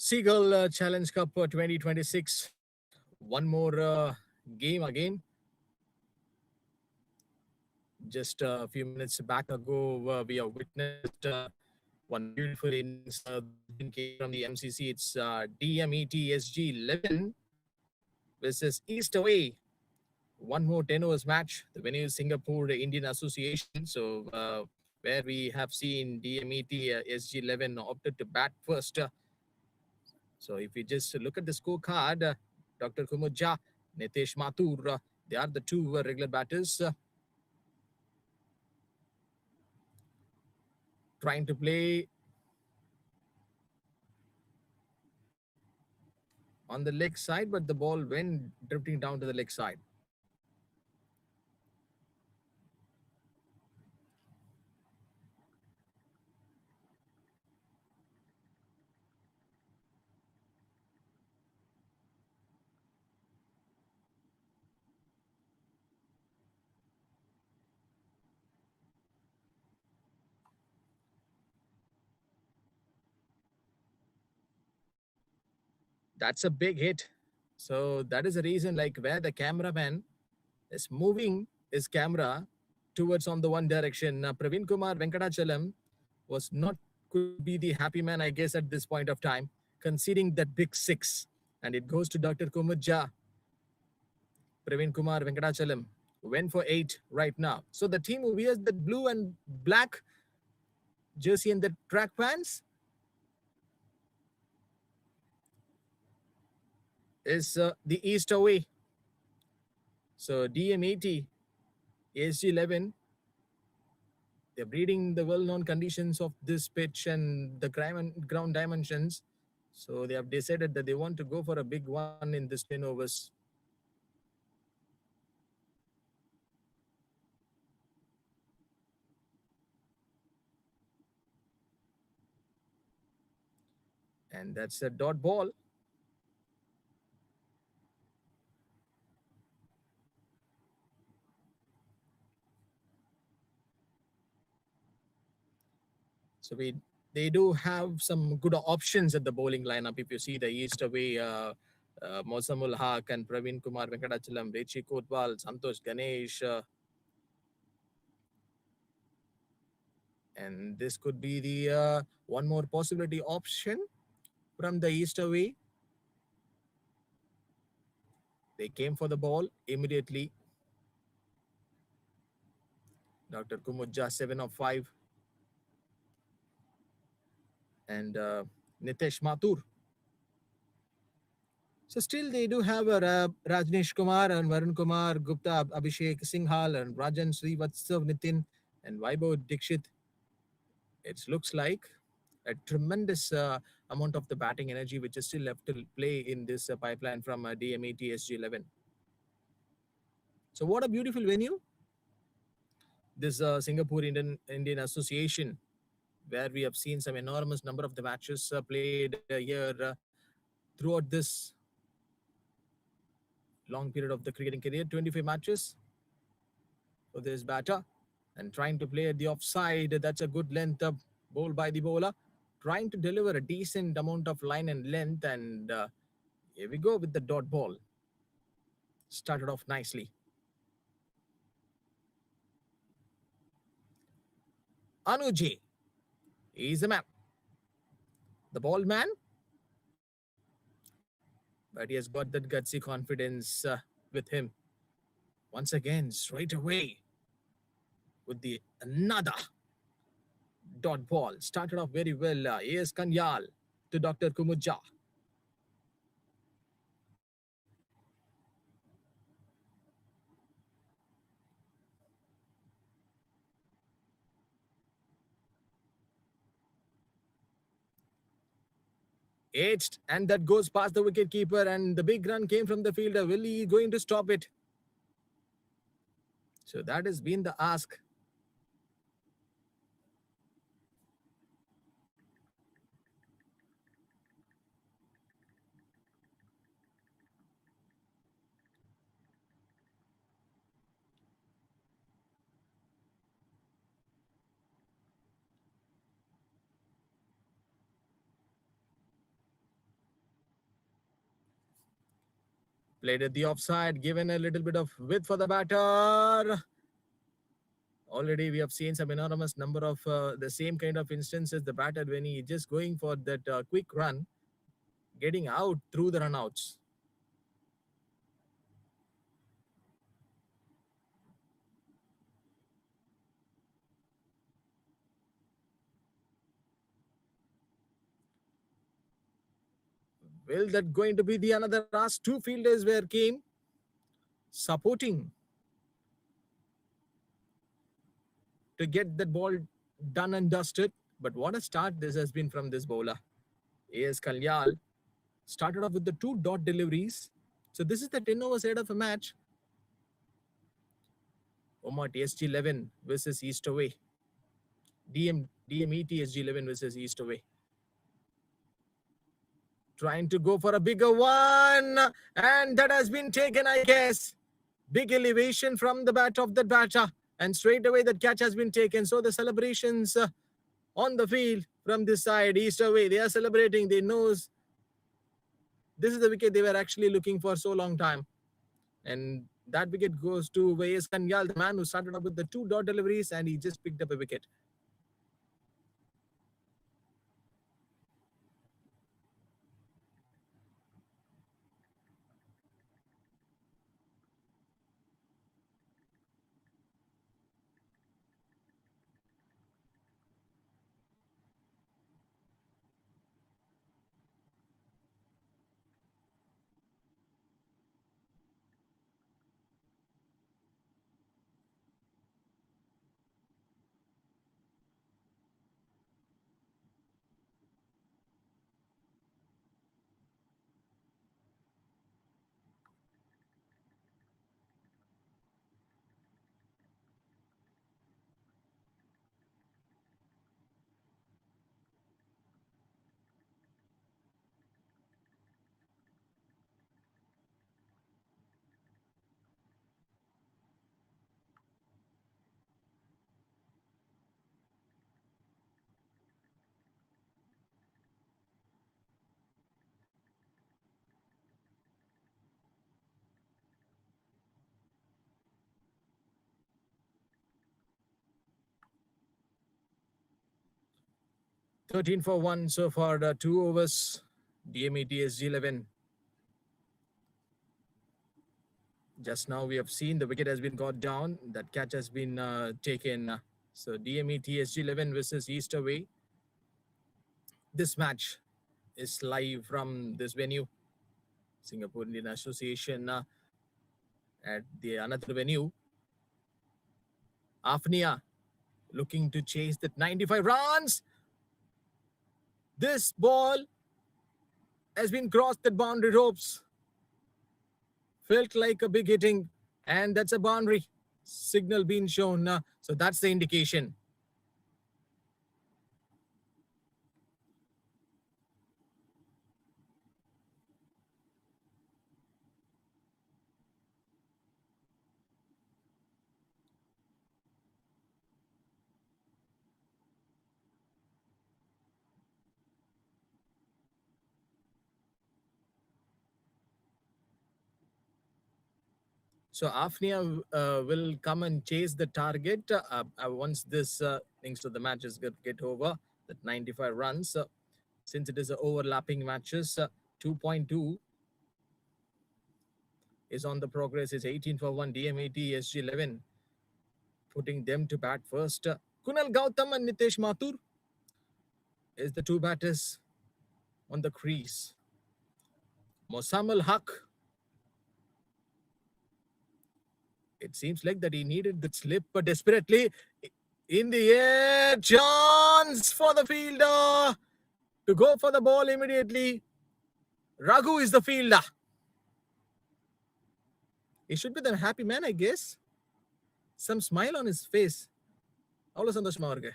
Seagull Challenge Cup 2026. One more game again. Just a few minutes back ago, we have witnessed one beautiful innings. This win came from the MCC. It's DMET SG 11 versus East away. One more 10 overs match. The venue is Singapore Indian Association. So, where we have seen DMET SG 11 opted to bat first. So if we just look at the scorecard, Dr. Kumudja, Nitesh Mathur, they are the two regular batters trying to play on the leg side, but the ball went drifting down to the leg side. That's a big hit. So that is the reason, like where the cameraman is moving his camera towards on the one direction. Praveen Kumar Venkatachalam was not could be the happy man, I guess, at this point of time, conceding that big six. And it goes to Dr. Kumudja, Praveen Kumar Venkatachalam, went for 8 right now. So the team who wears the blue and black jersey and the track pants is the East away. So DM80, ASG 11, they're breeding the well-known conditions of this pitch and the ground dimensions. So they have decided that they want to go for a big one in this 10 overs. And that's a dot ball. So they do have some good options at the bowling lineup. If you see the East away, Mosamul Haq and Praveen Kumar Venkatachalam, Richi Kotwal, Santosh Ganesh, and this could be the one more possibility option from the East away. They came for the ball immediately. Dr. Kumudja, 7 of 5. And Nitesh Mathur. So still they do have Rajneesh Kumar and Varun Kumar, Gupta, Abhishek Singhal and Rajan Srivatsav Nitin and Vaibhav Dikshit. It looks like a tremendous amount of the batting energy which is still left to play in this pipeline from DMET SG 11. So what a beautiful venue. This Singapore Indian Association, where we have seen some enormous number of the matches played here throughout this long period of the cricketing career, 25 matches for this batter, and trying to play at the offside. That's a good length up bowl by the bowler, trying to deliver a decent amount of line and length. And here we go with the dot ball. Started off nicely. Anuji, he's the man, the ball man, but he has got that gutsy confidence with him. Once again, straight away with the another dot ball. Started off very well. A.S. Kanyal to Dr. Kumudja. Edged, and that goes past the wicket keeper, and the big run came from the fielder. Will he going to stop it? So that has been the ask. Played at the offside, given a little bit of width for the batter. Already we have seen some enormous number of the same kind of instances. The batter, when he just going for that quick run, getting out through the runouts. Will that going to be the another ask? Two fielders were came supporting to get that ball done and dusted. But what a start this has been from this bowler. A.S. Kalyal started off with the two dot deliveries. So this is the 10 over side of a match. Omar SG11 versus East Away. DMET SG11 versus East Away. Trying to go for a bigger one. And that has been taken, I guess. Big elevation from the bat of the batter. And straight away that catch has been taken. So the celebrations on the field from this side, East Away, they are celebrating. They know this is the wicket they were actually looking for so long time. And that wicket goes to V.S. Kanyal, the man who started off with the two dot deliveries, and he just picked up a wicket. Thirteen for 1 so far, 2 overs. DMET SG11. Just now we have seen the wicket has been got down. That catch has been taken. So DMET SG11 versus East Away. This match is live from this venue, Singapore Indian Association, at the another venue. Afnia looking to chase that 95 runs. This ball has been crossed the boundary ropes. Felt like a big hitting, and that's a boundary signal being shown. So that's the indication. So Afnia will come and chase the target once this things to the matches get over. That 95 runs. Since it is a overlapping matches, 2.2 is on the progress. Is 18 for 1. DMET SG11 putting them to bat first. Kunal Gautam and Nitesh Mathur is the two batters on the crease. Mosam al Haq. It seems like that he needed the slip desperately. In the air, chance for the fielder to go for the ball immediately. Raghu is the fielder. He should be the happy man, I guess. Some smile on his face. Avlo sandoshama avarge.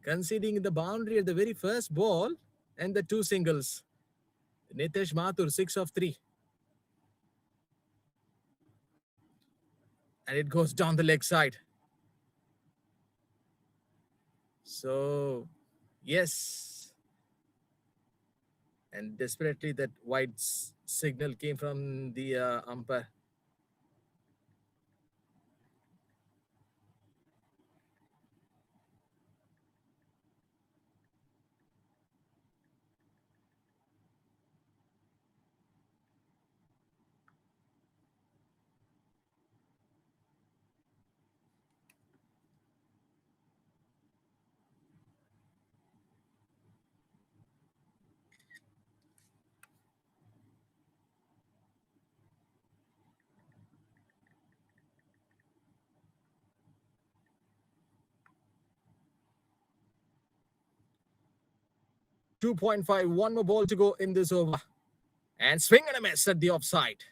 Conceding the boundary at the very first ball and the two singles. Nitesh Mathur, 6 of 3. And it goes down the leg side. So, yes. And desperately, that white signal came from the umpire. .5, one more ball to go in this over. And swing and a miss at the offside.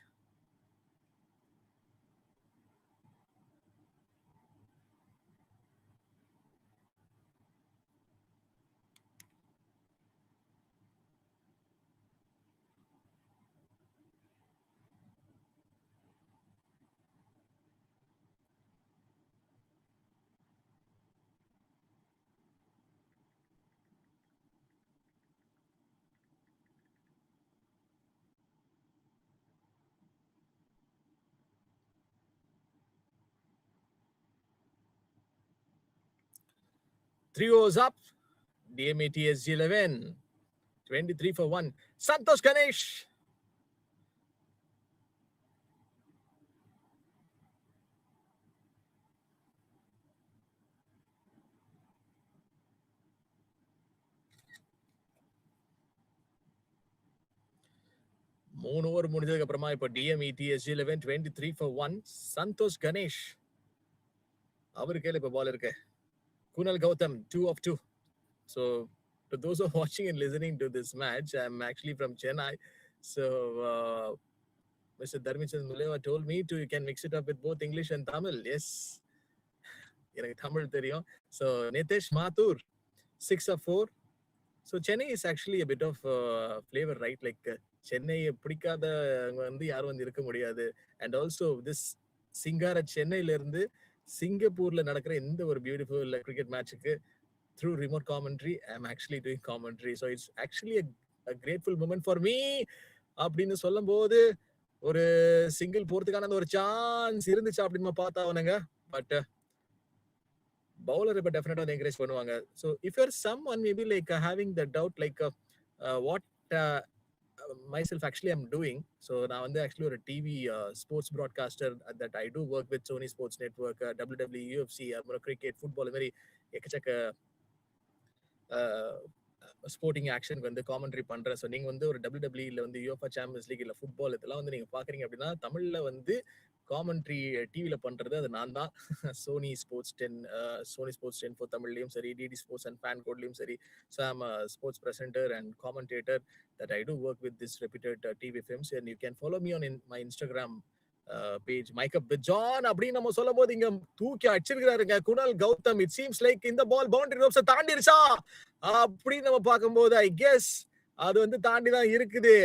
Three overs up. DMATSG 11. 23 for 1. Santosh Ganesh. மூணு over முடிஞ்சதுக்கு அப்புறமா இப்போ டிஎம்இடிஎஸ்ஜி 11 23 for 1. Santhosh Ganesh அவரு கையில இப்போ பால் இருக்கு. Kunal Gautam 2 of 2. So to those who are watching and listening to this match, I'm actually from Chennai. So Mr. Dharmichandra Muleva told me to you can mix it up with both English and Tamil. Yes, எனக்கு தமிழ் தெரியும். So Nitesh Mathur 6 of 4. So Chennai is actually a bit of flavor, right? Like சென்னையை பிடிக்காதவங்க வந்து யாரும் வந்து இருக்க முடியாது. And also this சிங்கார சென்னையில இருந்து சிங்கப்பூர்ல நடக்கிற எந்த ஒரு பியூட்டிஃபுல் கிரிக்கெட் மேட்சுக்கு through remote commentary, I'm actually doing commentary. So it's actually a grateful moment for me. அப்படின்னு சொல்லும் போது ஒரு சிங்கிள் போறதுக்கான ஒரு சான்ஸ் இருந்துச்சு அப்படின்னு பார்த்தாவனுங்க. பட் பவுலர் இப்போ டெஃபினட்டா வந்து என்கரேஜ் பண்ணுவாங்க. So if you're someone maybe like having the doubt like what myself actually I'm doing. So நான் வந்து actually ஒரு TV sports broadcaster that I do work with Sony Sports Network, WWE, UFC, cricket, football, மாதிரி எக்கச்சக்க sporting ஆக்ஷனுக்கு வந்து commentary பண்றேன். So நீங்க வந்து ஒரு WWE வந்து யூஎஃப்ஏ சாம்பியன்ஸ் லீக் இல்ல ஃபுட்பால் இதெல்லாம் வந்து நீங்க பாக்குறீங்க அப்படின்னா தமிழ்ல வந்து காமெண்ட்ரி டிவில பண்றது அது நான் தான். சோனி ஸ்போர்ட்ஸ் 10 for தமிழ்லயும் சரி, டிடி ஸ்போர்ட்ஸ் அண்ட் ஃபேன் கோட்லயும் சரி. So I'm sports presenter and commentator that I do work with this reputed TV films, and you can follow me on my Instagram page, Mike Up with John. அப்படின்னு நம்ம சொல்லும் போது இங்க தூக்கி அடிச்சிருக்கிறாருங்க Kunal Gautam. It seems like இந்த ball boundary ரோப்ஸை தாண்டிருச்சா அப்படின்னு நம்ம பார்க்கும்போது ஐ கெஸ் அது வந்து தாண்டி தான் இருக்குது.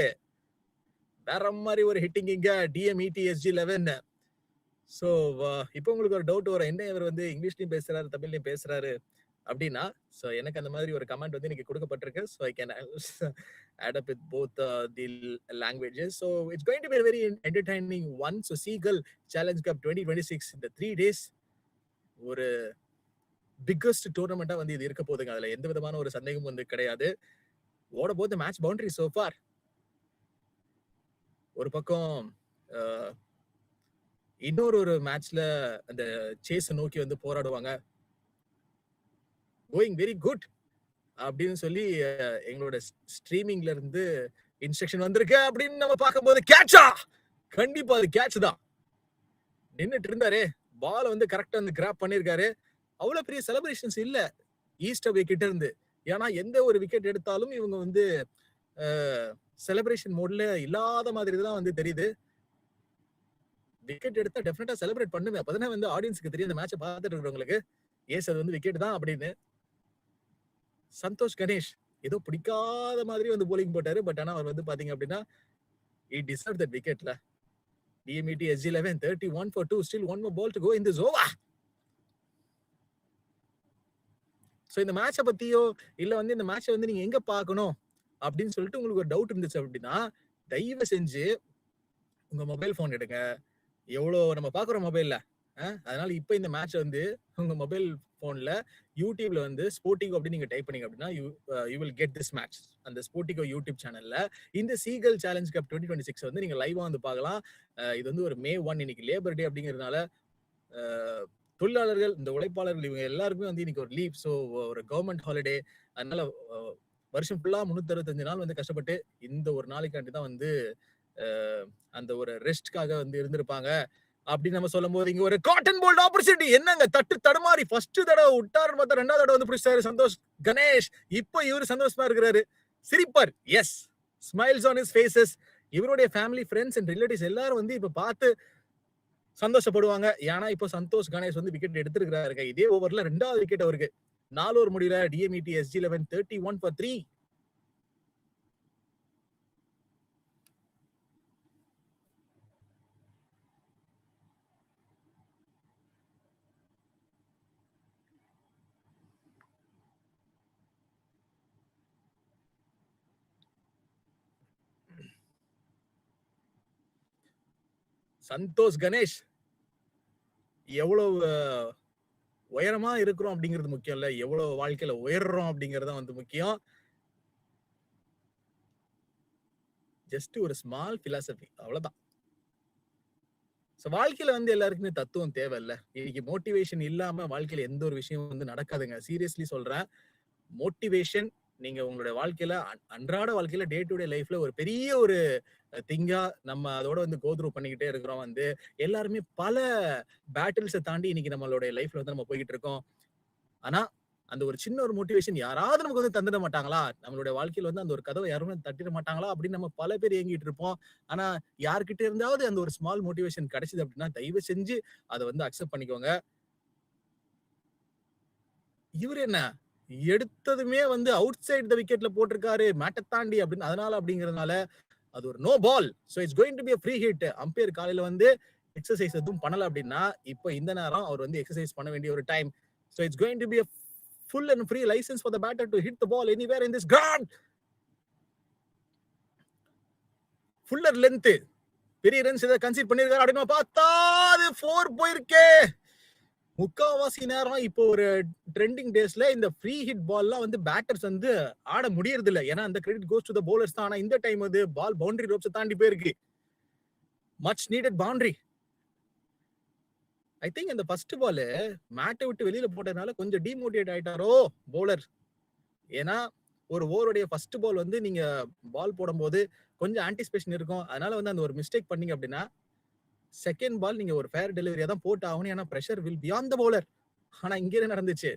வேற மாதிரி ஒரு ஹிட்டிங் இங்க டிஎம்இடிஎஸ்ஜி 11. ஸோ இப்போ உங்களுக்கு ஒரு டவுட் வரும், என்ன இவர் வந்து இங்கிலீஷ்லயும் பேசுறாரு தமிழ்லயும் பேசுறாரு அப்படின்னா. ஸோ எனக்கு அந்த மாதிரி ஒரு கமெண்ட் வந்து எனக்கு கொடுக்கப்பட்டிருக்கு. So I can add up with both the languages. So it's going to be a very entertaining one. So Seagull Challenge Cup 2026 இந்த 3 days ஒரு பிக்கஸ்ட் டோர்னமெண்டா வந்து இது இருக்க போகுதுங்க. அதுல எந்த விதமான ஒரு சந்தேகமும் வந்து கிடையாது. ஓட போது மேட்ச் பவுண்டரி so far. ஒரு பக்கம் இன்னொரு மேட்ச்ல அந்த சேஸ் நோக்கி வந்து போராடுவாங்க. கோயிங் வெரி குட் அப்படின்னு சொல்லி எங்களோட ஸ்ட்ரீமிங்ல இருந்து இன்ஸ்ட்ரக்ஷன் வந்திருக்கு அப்படின்னு நம்ம பார்க்கும்போது கேட்சா, கண்டிப்பா அது கேட்ச் தான். நின்னுட்டு இருந்தாரு, பால் வந்து கரெக்டா வந்து கிராப் பண்ணிருக்காரு. அவ்வளவு பெரிய செலிப்ரேஷன்ஸ் இல்ல ஈஸ்ட் அவே கிட்ட இருந்து. ஏன்னா எந்த ஒரு விக்கெட் எடுத்தாலும் இவங்க வந்து செலிப்ரேஷன் மோட்ல இல்லாத மாதிரி தான் வந்து தெரியுது. விக்கெட் எடுத்தா டெஃபினட்டா செலிப்ரேட் பண்ணுவேன். அப்பதான் வந்து ஆடியன்ஸ்க்கு தெரியும், இந்த மேட்சை பார்த்துட்டு இருக்கிறவங்களுக்கு ஏஸ் அது வந்து விக்கெட் தான் அப்படின்னு. சந்தோஷ் கணேஷ் ஏதோ பிடிக்காத மாதிரி வந்து போலிங் போட்டாரு. பட் ஆனா அவர் வந்து பாத்தீங்க அப்படின்னா he deserved that wicket la. DMETSG 11 31 for 2. Still one more ball to go in this over. So இந்த மேட்சை பத்தியோ இல்ல வந்து இந்த மேட்சை வந்து நீங்க எங்க பார்க்கணும் அப்படின்னு சொல்லிட்டு உங்களுக்கு ஒரு டவுட் இருந்துச்சு அப்படின்னா, தயவு செஞ்சு உங்க மொபைல் போன் எடுங்க. எவ்வளோ நம்ம பாக்குறோம் மொபைல்ல. அதனால இப்ப இந்த மேட்ச் வந்து உங்க மொபைல் போன்ல யூடியூப்ல வந்து ஸ்போர்ட்டிகோ அப்படின்னு நீங்க டைப் பண்ணீங்க அப்படின்னா you will get this match. அந்த ஸ்போர்ட்டிகோ யூடியூப் சேனல்ல இந்த சீகல் சேலஞ்ச் கப் 2026 வந்து நீங்க லைவா வந்து பார்க்கலாம். இது வந்து ஒரு May 1 இன்னைக்கு லேபர் டே அப்படிங்கிறதுனால தொழிலாளர்கள், இந்த உழைப்பாளர்கள் இவங்க எல்லாருக்குமே வந்து இன்னைக்கு ஒரு லீவ். ஸோ ஒரு கவர்மெண்ட் ஹாலிடே. அதனால வருஷம் ஃபுல்லா 365 நாள் வந்து கஷ்டப்பட்டு இந்த ஒரு நாளைக்காண்டி தான் வந்து அந்த ஒரு ரெஸ்ட்காக வந்து இருந்திருப்பாங்க அப்படின்னு நம்ம சொல்லும் போது இங்க ஒரு காட்டன் போல்ட் ஆப்பர்ச்சுனிட்டி. என்னங்க தட்டு தடுமாறி ஃபர்ஸ்ட் தடவை விட்டாருன்னு பார்த்தா ரெண்டாவது தடவை வந்து பிடிச்சாரு சந்தோஷ் கணேஷ். இப்போ இவரு சந்தோஷமா இருக்கிறாரு, சிரிப்பார். Yes, smiles on his faces. இவருடைய ஃபேமிலி, ஃப்ரெண்ட்ஸ் அண்ட் ரிலேட்டிவ்ஸ் எல்லாரும் வந்து இப்ப பார்த்து சந்தோஷப்படுவாங்க. ஏன்னா இப்போ சந்தோஷ் கணேஷ் வந்து விக்கெட் எடுத்திருக்கிறாருங்க. இதே ஓவர்ல ரெண்டாவது விக்கெட் அவருக்கு. 4 ஓவர் முடியல. டிஎம்இடி SG11 31 for 3. சந்தோஷ் கணேஷ் எவ்வளவு உயரமா இருக்கிறோம் அப்படிங்கிறது முக்கியம் இல்ல, எவ்வளவு வாழ்க்கையில உயர்றோம் அப்படிங்கறது வந்து முக்கியம். ஜஸ்ட் ஒரு ஸ்மால் பிலாசபி, அவ்வளவுதான். வாழ்க்கையில வந்து எல்லாருக்குமே தத்துவம் தேவை இல்ல. இன்னைக்கு மோட்டிவேஷன் இல்லாம வாழ்க்கையில எந்த ஒரு விஷயம் வந்து நடக்காதுங்க. சீரியஸ்லி சொல்றேன். மோட்டிவேஷன் நீங்க உங்களுடைய வாழ்க்கையில அன்றாட வாழ்க்கையில டே டு டே லைஃப்ல ஒரு பெரிய ஒரு திங்கா நம்ம அதோட வந்து கோத்ரூ பண்ணிக்கிட்டே இருக்கிறோம். வந்து எல்லாருமே பல பேட்டில்ஸை தாண்டி இன்னைக்கு நம்மளுடைய லைஃப்ல வந்து நம்ம போய்கிட்டு இருக்கோம். ஆனா அந்த ஒரு சின்ன ஒரு மோட்டிவேஷன் யாராவது நமக்கு வந்து தந்துட மாட்டாங்களா, நம்மளுடைய வாழ்க்கையில வந்து அந்த ஒரு கதவை யாருமே தட்டிட மாட்டாங்களா அப்படின்னு நம்ம பல பேர் ஏங்கிட்டு இருப்போம். ஆனா யார்கிட்ட இருந்தாவது அந்த ஒரு ஸ்மால் மோட்டிவேஷன் கிடைச்சது அப்படின்னா தயவு செஞ்சு அதை வந்து அக்செப்ட் பண்ணிக்கோங்க. இவர் என்ன எடுத்ததுமே வந்து அவுட் சைட் த விக்கெட்ல போட்டிருக்காரு மேட்டை தாண்டி அப்படின்னு, அதனால அப்படிங்கறதுனால அது ஒரு no ball. So it's going to be a free hit. Umpire காலையில வந்து எக்ஸசைஸ் எதுவும் பண்ணல அப்படின்னா இப்போ இந்த நேரம் அவர் வந்து எக்ஸசைஸ் பண்ண வேண்டிய ஒரு time. So it's going to be a full and free license for the batter to hit the ball anywhere in this ground. Fuller length பெரிய ரன்ஸ் இதை கன்சிடர் பண்ணிருக்காரு அப்படின்னு பார்த்தா அது 4 போயிருக்கே. முக்காவாசி நேரம் இப்போ ஒரு ட்ரெண்டிங் டேஸ்ல இந்த ஃப்ரீ ஹிட் பால்லாம் வந்து பேட்டர்ஸ் வந்து ஆட முடியறது இல்ல. ஏன்னா அந்த credit goes to the bowlers தான். ஆனா இந்த டைம் வந்து பால் பவுண்டரி ரோப்ஸ் தாண்டி போயிருக்கு. Much needed boundary. I think இந்த ஃபர்ஸ்ட் பால் மேட்டை விட்டு வெளியில போட்டதுனால கொஞ்சம் டிமோட்டிவேட் ஆயிட்டாரோ பவுலர். ஏன்னா ஒரு ஓவருடைய ஃபர்ஸ்ட் பால் வந்து நீங்க பால் போடும்போது கொஞ்சம் ஆன்டிசிபேஷன் இருக்கும். அதனால வந்து அந்த ஒரு மிஸ்டேக் பண்ணீங்க அப்படின்னா செகண்ட் பால் நீங்க ஒரு ஃபேர் டெலிவரியா தான் போட்டு ஆகணும். ஏன்னா pressure will beyond the bowler. ஆனா இங்க என்ன நடந்துச்சு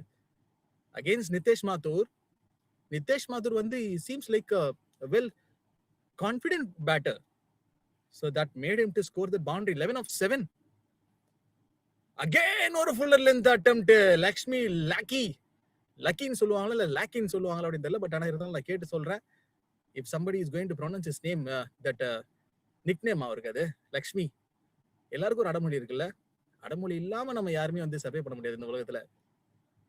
அகைன்ஸ்ட் நிதேஷ் மாத்தூர். நிதேஷ் மாத்தூர் வந்து seems like well confident batter. So that made him to score the boundary. 11 of 7. Again ஒரு fuller length attempt. லக்ஷ்மி லக்கின்னு சொல்லுவாங்களா இல்ல லாக்கின்னு சொல்லுவாங்களா அப்படின்னு தெரியல. பட் ஆனா இருந்தாலும் நான் கேட்டு சொல்றேன். If somebody is going to pronounce his name, that nickname அவருக்கு அது லக்ஷ்மி. எல்லாருக்கும் ஒரு அடமொழி இருக்குல்ல, அடமொழி இல்லாம நம்ம யாருமே வந்து சர்வே பண்ண முடியாது இந்த உலகத்துல.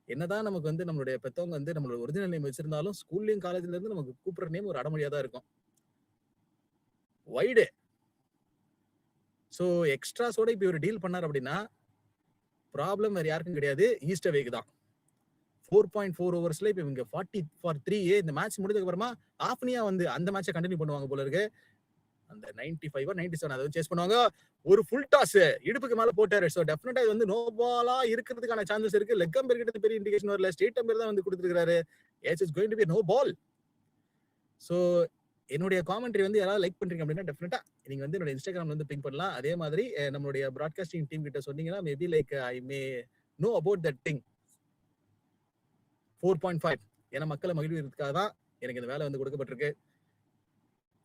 என்னதான் நமக்கு வந்து நம்மளுடைய பெத்தவங்க வந்து நம்மளோட ஒரிஜினல் நேம் வச்சிருந்தாலும் ஸ்கூல்லயும் காலேஜ்ல இருந்து நமக்கு கூப்பிடுற நேம் ஒரு அடமொழியா தான் இருக்கும். வைடு. சோ எக்ஸ்ட்ராஸோட இப்ப ஒரு டீல் பண்ணார் அப்படின்னா ப்ராப்ளம் வேற யாருக்கும் கிடையாது, ஈஸ்ட் அவேக்கு தான். 4.4 ஓவர்ஸ்ல இப்ப இவங்க 40 for 3. இந்த மேட்ச் முடிஞ்சதுக்கு அப்புறமா ஆஃப்னியா வந்து அந்த மேட்சை கண்டினியூ பண்ணுவாங்க போல இருக்கு. அந்த 95 97 அதை சேஸ் பண்ணுவாங்க. ஒரு ஃபுல் டாஸ் இடுப்புக்கு மேல போட்டாரு. சோ டெஃபினட்டா இது வந்து நோ பாலா இருக்கிறதுக்கான சான்சஸ் இருக்கு. லெக் அம்பையர் கிட்ட பெரிய இண்டிகேஷன் வரல, ஸ்டேட் அம்பையர் தான் வந்து கொடுத்திருக்காரு. Yes it's going to be no ball. So என்னுடைய காமெண்ட்ரி வந்து யாராவது லைக் பண்றீங்க அப்படின்னா டெஃபினட்டா நீங்க வந்து என்னோட இன்ஸ்டாகிராம்ல வந்து பிங் பண்ணலாம். அதே மாதிரி நம்மளுடைய பிராட்காஸ்டிங் டீம் கிட்ட சொன்னீங்கன்னா maybe like I May know about that thing. 4.5 ஏன்னா மக்களை மகிழ்விக்கிறதுக்காக தான் எனக்கு இந்த வேலை வந்து கொடுக்கப்பட்டிருக்கு.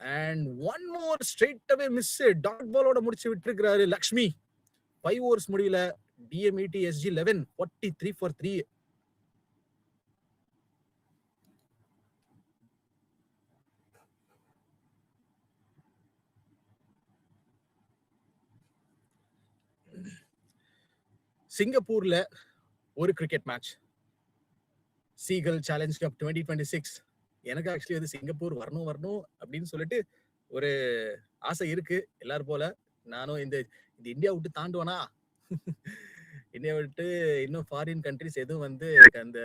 And one more straight away miss dot பாலோட முடிச்சு விட்டுருக்காரு லக்ஷ்மி. 5 ஓவர்ஸ் முடியல. டிஎம்இடி SG11 43 for 3. சிங்கப்பூர்ல ஒரு cricket match, Seagull Challenge Cup 2026. எனக்கு ஆக்சுவலி வந்து சிங்கப்பூர் வரணும் வரணும் அப்படின்னு சொல்லிட்டு ஒரு ஆசை இருக்கு எல்லாரும் போல. நானும் இந்த இந்தியா விட்டு தாண்டுவானா இந்தியா விட்டு இன்னும் ஃபாரின் கண்ட்ரிஸ் எதுவும் வந்து அந்த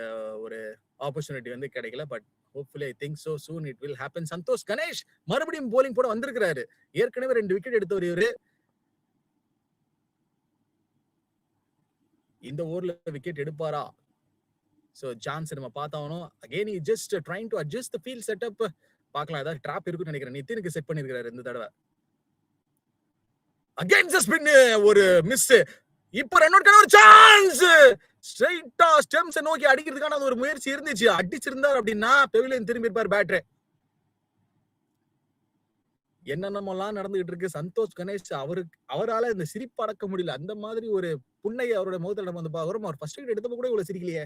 ஒரு ஆப்பர்ச்சுனிட்டி வந்து கிடைக்கல. But hopefully I think so soon it will happen. Santosh Ganesh மறுபடியும் போலிங் போட வந்திருக்கிறாரு. ஏற்கனவே 2 விக்கெட் எடுத்தவர் இவரு. இந்த ஓவர்ல விக்கெட் எடுப்பாரா? ஸோ சான்ஸ் நம்ம பார்த்தாகணும். Again he just trying to adjust the field setup. பார்க்கலாம் ஏதாவது ட்ராப் இருக்குன்னு நினைக்கிறேன். நிதினுக்கு செட் பண்ணிருக்காரு இந்த தடவை. அகைன் ஸ்பின் ஒரு மிஸ். இப்ப ரன் அவுட்கான ஒரு சான்ஸ். ஸ்ட்ரைட்டா ஸ்டெம்ஸ் நோக்கி அடிக்கிறதுக்கான ஒரு முயற்சி இருந்துச்சு. அடிச்சிருந்தார் அப்படின்னா பெவிலியன் திரும்பி இருப்பார் பேட்டர். என்னென்னமெல்லாம் நடந்துகிட்டு இருக்கு. சந்தோஷ் கணேஷ் அவரால இந்த சிரிப்பு அடக்க முடியல. அந்த மாதிரி ஒரு புன்னை அவரோட முகத்துல நம்ம வந்து பாக்குறோம். அவர் ஃபர்ஸ்ட் விக்கெட் எடுத்தப்ப கூட இவ்வளவு சிரிக்கலையே.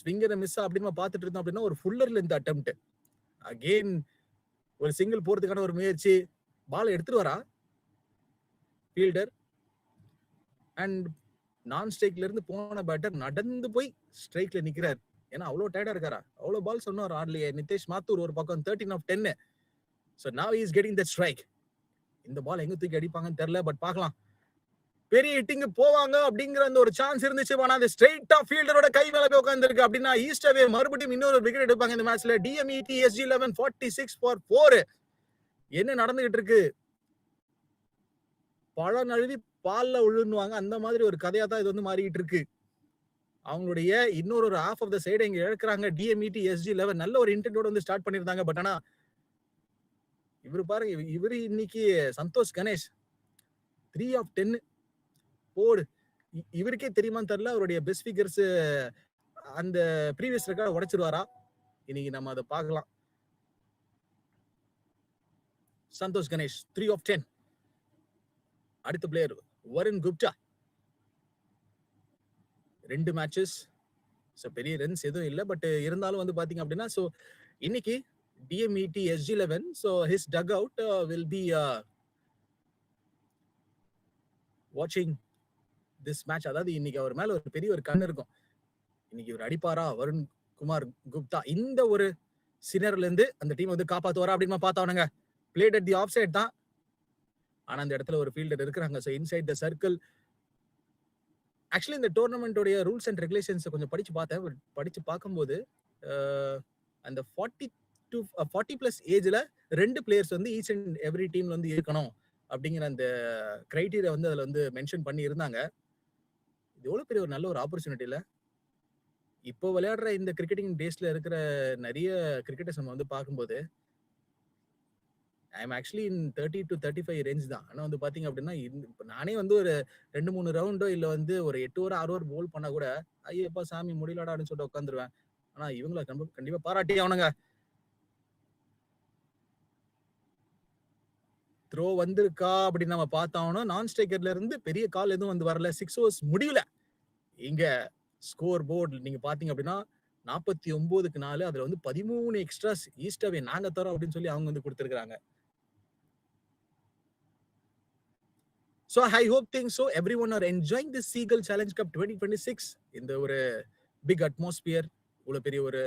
ஸ்விங்கரை மிஸ் அப்படின்னு பார்த்துட்டு இருந்தோம் அப்படின்னா ஒரு ஃபுல்லர்ல இந்த அட்டெம்ப்ட். அகெயின் ஒரு சிங்கிள் போறதுக்கான ஒரு முயற்சி. பால் எடுத்துட்டு வரா ஃபீல்டர். அண்ட் நான் ஸ்ட்ரைக்ல இருந்து போன பேட்டர் நடந்து போய் ஸ்ட்ரைக்ல நிக்கிறார். ஏன்னா அவ்வளவு டயர்டா இருக்காரா? அவ்வளவு பால் சொன்னார் ஆடலையே. நிதேஷ் மாத்தூர் ஒரு பக்கம் 13 of 10. So now he is getting the strike. இந்த பால் எங்க தூக்கி அடிப்பாங்கன்னு தெரியல. பட் பார்க்கலாம். பெரிய ஹிட்டிங் போவாங்க அப்படிங்கிற அந்த ஒரு சான்ஸ் இருந்துச்சு. ஆனா அது ஸ்ட்ரைட்டா ஃபீல்டரோட கை மேல போய் உட்கார்ந்திருக்கு. அப்படின்னா ஈஸ்ட் அவே மறுபடியும் இன்னொரு விக்கெட் எடுப்பாங்க இந்த மேட்ச்ல. DMET SG11 46 for 4. என்ன நடந்துகிட்டு இருக்கு? பழம் நழுவி பால்ல விழுந்துவாங்க. அந்த மாதிரி ஒரு கதையா தான் இது வந்து மாறிட்டு இருக்கு. அவங்களுடைய இன்னொரு ஒரு ஹாஃப் ஆஃப் த சைடு இங்க இழக்கிறாங்க. DMET SG11 நல்ல ஒரு இன்டென்டோட வந்து ஸ்டார்ட் பண்ணிருந்தாங்க. பட் ஆனா இவரு பாருங்க, இவரு இன்னைக்கு சந்தோஷ் கணேஷ் 3 of 10 போடு. இவருக்கே தெரியுமான்னு தெரியல. அவருடைய பெஸ்ட் ஃபிகர்ஸ் அந்த ப்ரீவியஸ் ரெக்கார்ட் உடைச்சிருவாரா? இன்னைக்கு நம்ம அதை பார்க்கலாம். சந்தோஷ் கணேஷ் 3 of 10. அடுத்த பிளேயர் வருண் குப்தா. 2 மேட்சஸ். பெரிய ரன்ஸ் எதுவும் இல்லை. பட் இருந்தாலும் வந்து பாத்தீங்க அப்படின்னா ஸோ இன்னைக்கு DMET SG11 so his duck out will be வாட்சிங் திஸ் மேட்ச். அதாவது இன்னைக்கு அவர் மேல ஒரு பெரிய ஒரு கண் இருக்கும். இன்னைக்கு ஒரு அடிப்பாரா வருண் குமார் குப்தா இந்த ஒரு சினர்ல இருந்து அந்த டீம் வந்து காப்பாத்துவாரா அப்படின்னு பார்த்தாவனுங்க. Blade at the off side தான். ஆனா அந்த இடத்துல ஒரு ஃபீல்டர் இருக்கிறாங்க. So inside the circle. Actually இந்த டோர்னமெண்டோடைய ரூல்ஸ் அண்ட் ரெகுலேஷன்ஸ் கொஞ்சம் படிச்சு பார்த்தேன். படிச்சு பார்க்கும்போது அந்த 40+ ஏஜ்ல 2 பிளேயர்ஸ் வந்து ஈச் அண்ட் எவ்ரி டீம்ல வந்து இருக்கணும் அப்படிங்கிற அந்த கிரைட்டீரியா வந்து அதுல வந்து மென்ஷன் பண்ணி இருந்தாங்க. இது எவ்வளவு பெரிய ஒரு நல்ல ஒரு ஆப்பர்ச்சுனிட்டி இல்ல? இப்போ விளையாடுற இந்த கிரிக்கெட்டிங் டேஸ்ல இருக்கிற நிறைய கிரிக்கெட்டர்ஸ் நம்ம வந்து பார்க்கும்போது I am actually in 30 to 35 range தான். ஆனா வந்து பாத்தீங்க அப்படின்னா நானே வந்து ஒரு 2-3 ரவுண்டோ இல்ல வந்து ஒரு 8 ஓவர் 6 ஓவர் போல் பண்ணா கூட ஐயப்பா சாமி முடியலடா அப்படின்னு சொல்லிட்டு உட்காந்துருவேன். ஆனா இவங்கள கண்டிப்பா பாராட்டி அவனுங்க. த்ரோ வந்திருக்கா அப்படின்னு நம்ம பார்த்தாவணும். நான் ஸ்ட்ரைக்கர்ல இருந்து பெரிய கால் எதுவும் வந்து வரல. 6 ஓவர்ஸ் முடியல. இங்க ஸ்கோர் போர்டு நீங்க பாத்தீங்க அப்படின்னா 49க்கு 4. அதுல வந்து 13 எக்ஸ்ட்ராஸ் ஈஸ்ட் அவே நாங்க தரோம் அப்படின்னு சொல்லி அவங்க வந்து கொடுத்திருக்காங்க. So I hope things so everyone are enjoying this Seagull Challenge Cup 2026 இந்த ஒரு பிக் அட்மாஸ்பியர். இவ்வளவு பெரிய ஒரு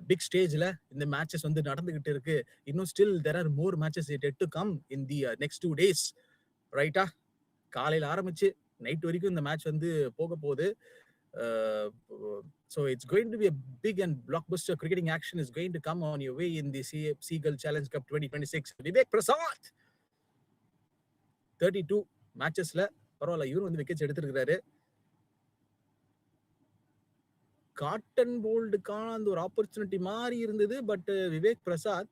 பிக் ஸ்டேஜ்ல இந்த மேட்சஸ் வந்து நடந்துகிட்டு இருக்கு. இன்னும் still there are more matches yet to come in the next 2 days. ரைட்டா? காலையில ஆரம்பிச்சு நைட் வரைக்கும் இந்த மேட்ச் வந்து போக போகுது. So it's going to be a big and blockbuster cricketing action is going to come on your way in the Seagull Challenge Cup 2026. Vivek Prasad 32 மேட்சஸ்ல பரவாயில்ல இவரும் வந்து விக்கெட்ஸ் எடுத்திருக்கிறாரு. காட்டன் போல்டுக்கான அந்த ஒரு ஆப்பர்ச்சுனிட்டி மாதிரி இருந்தது. பட் விவேக் பிரசாத்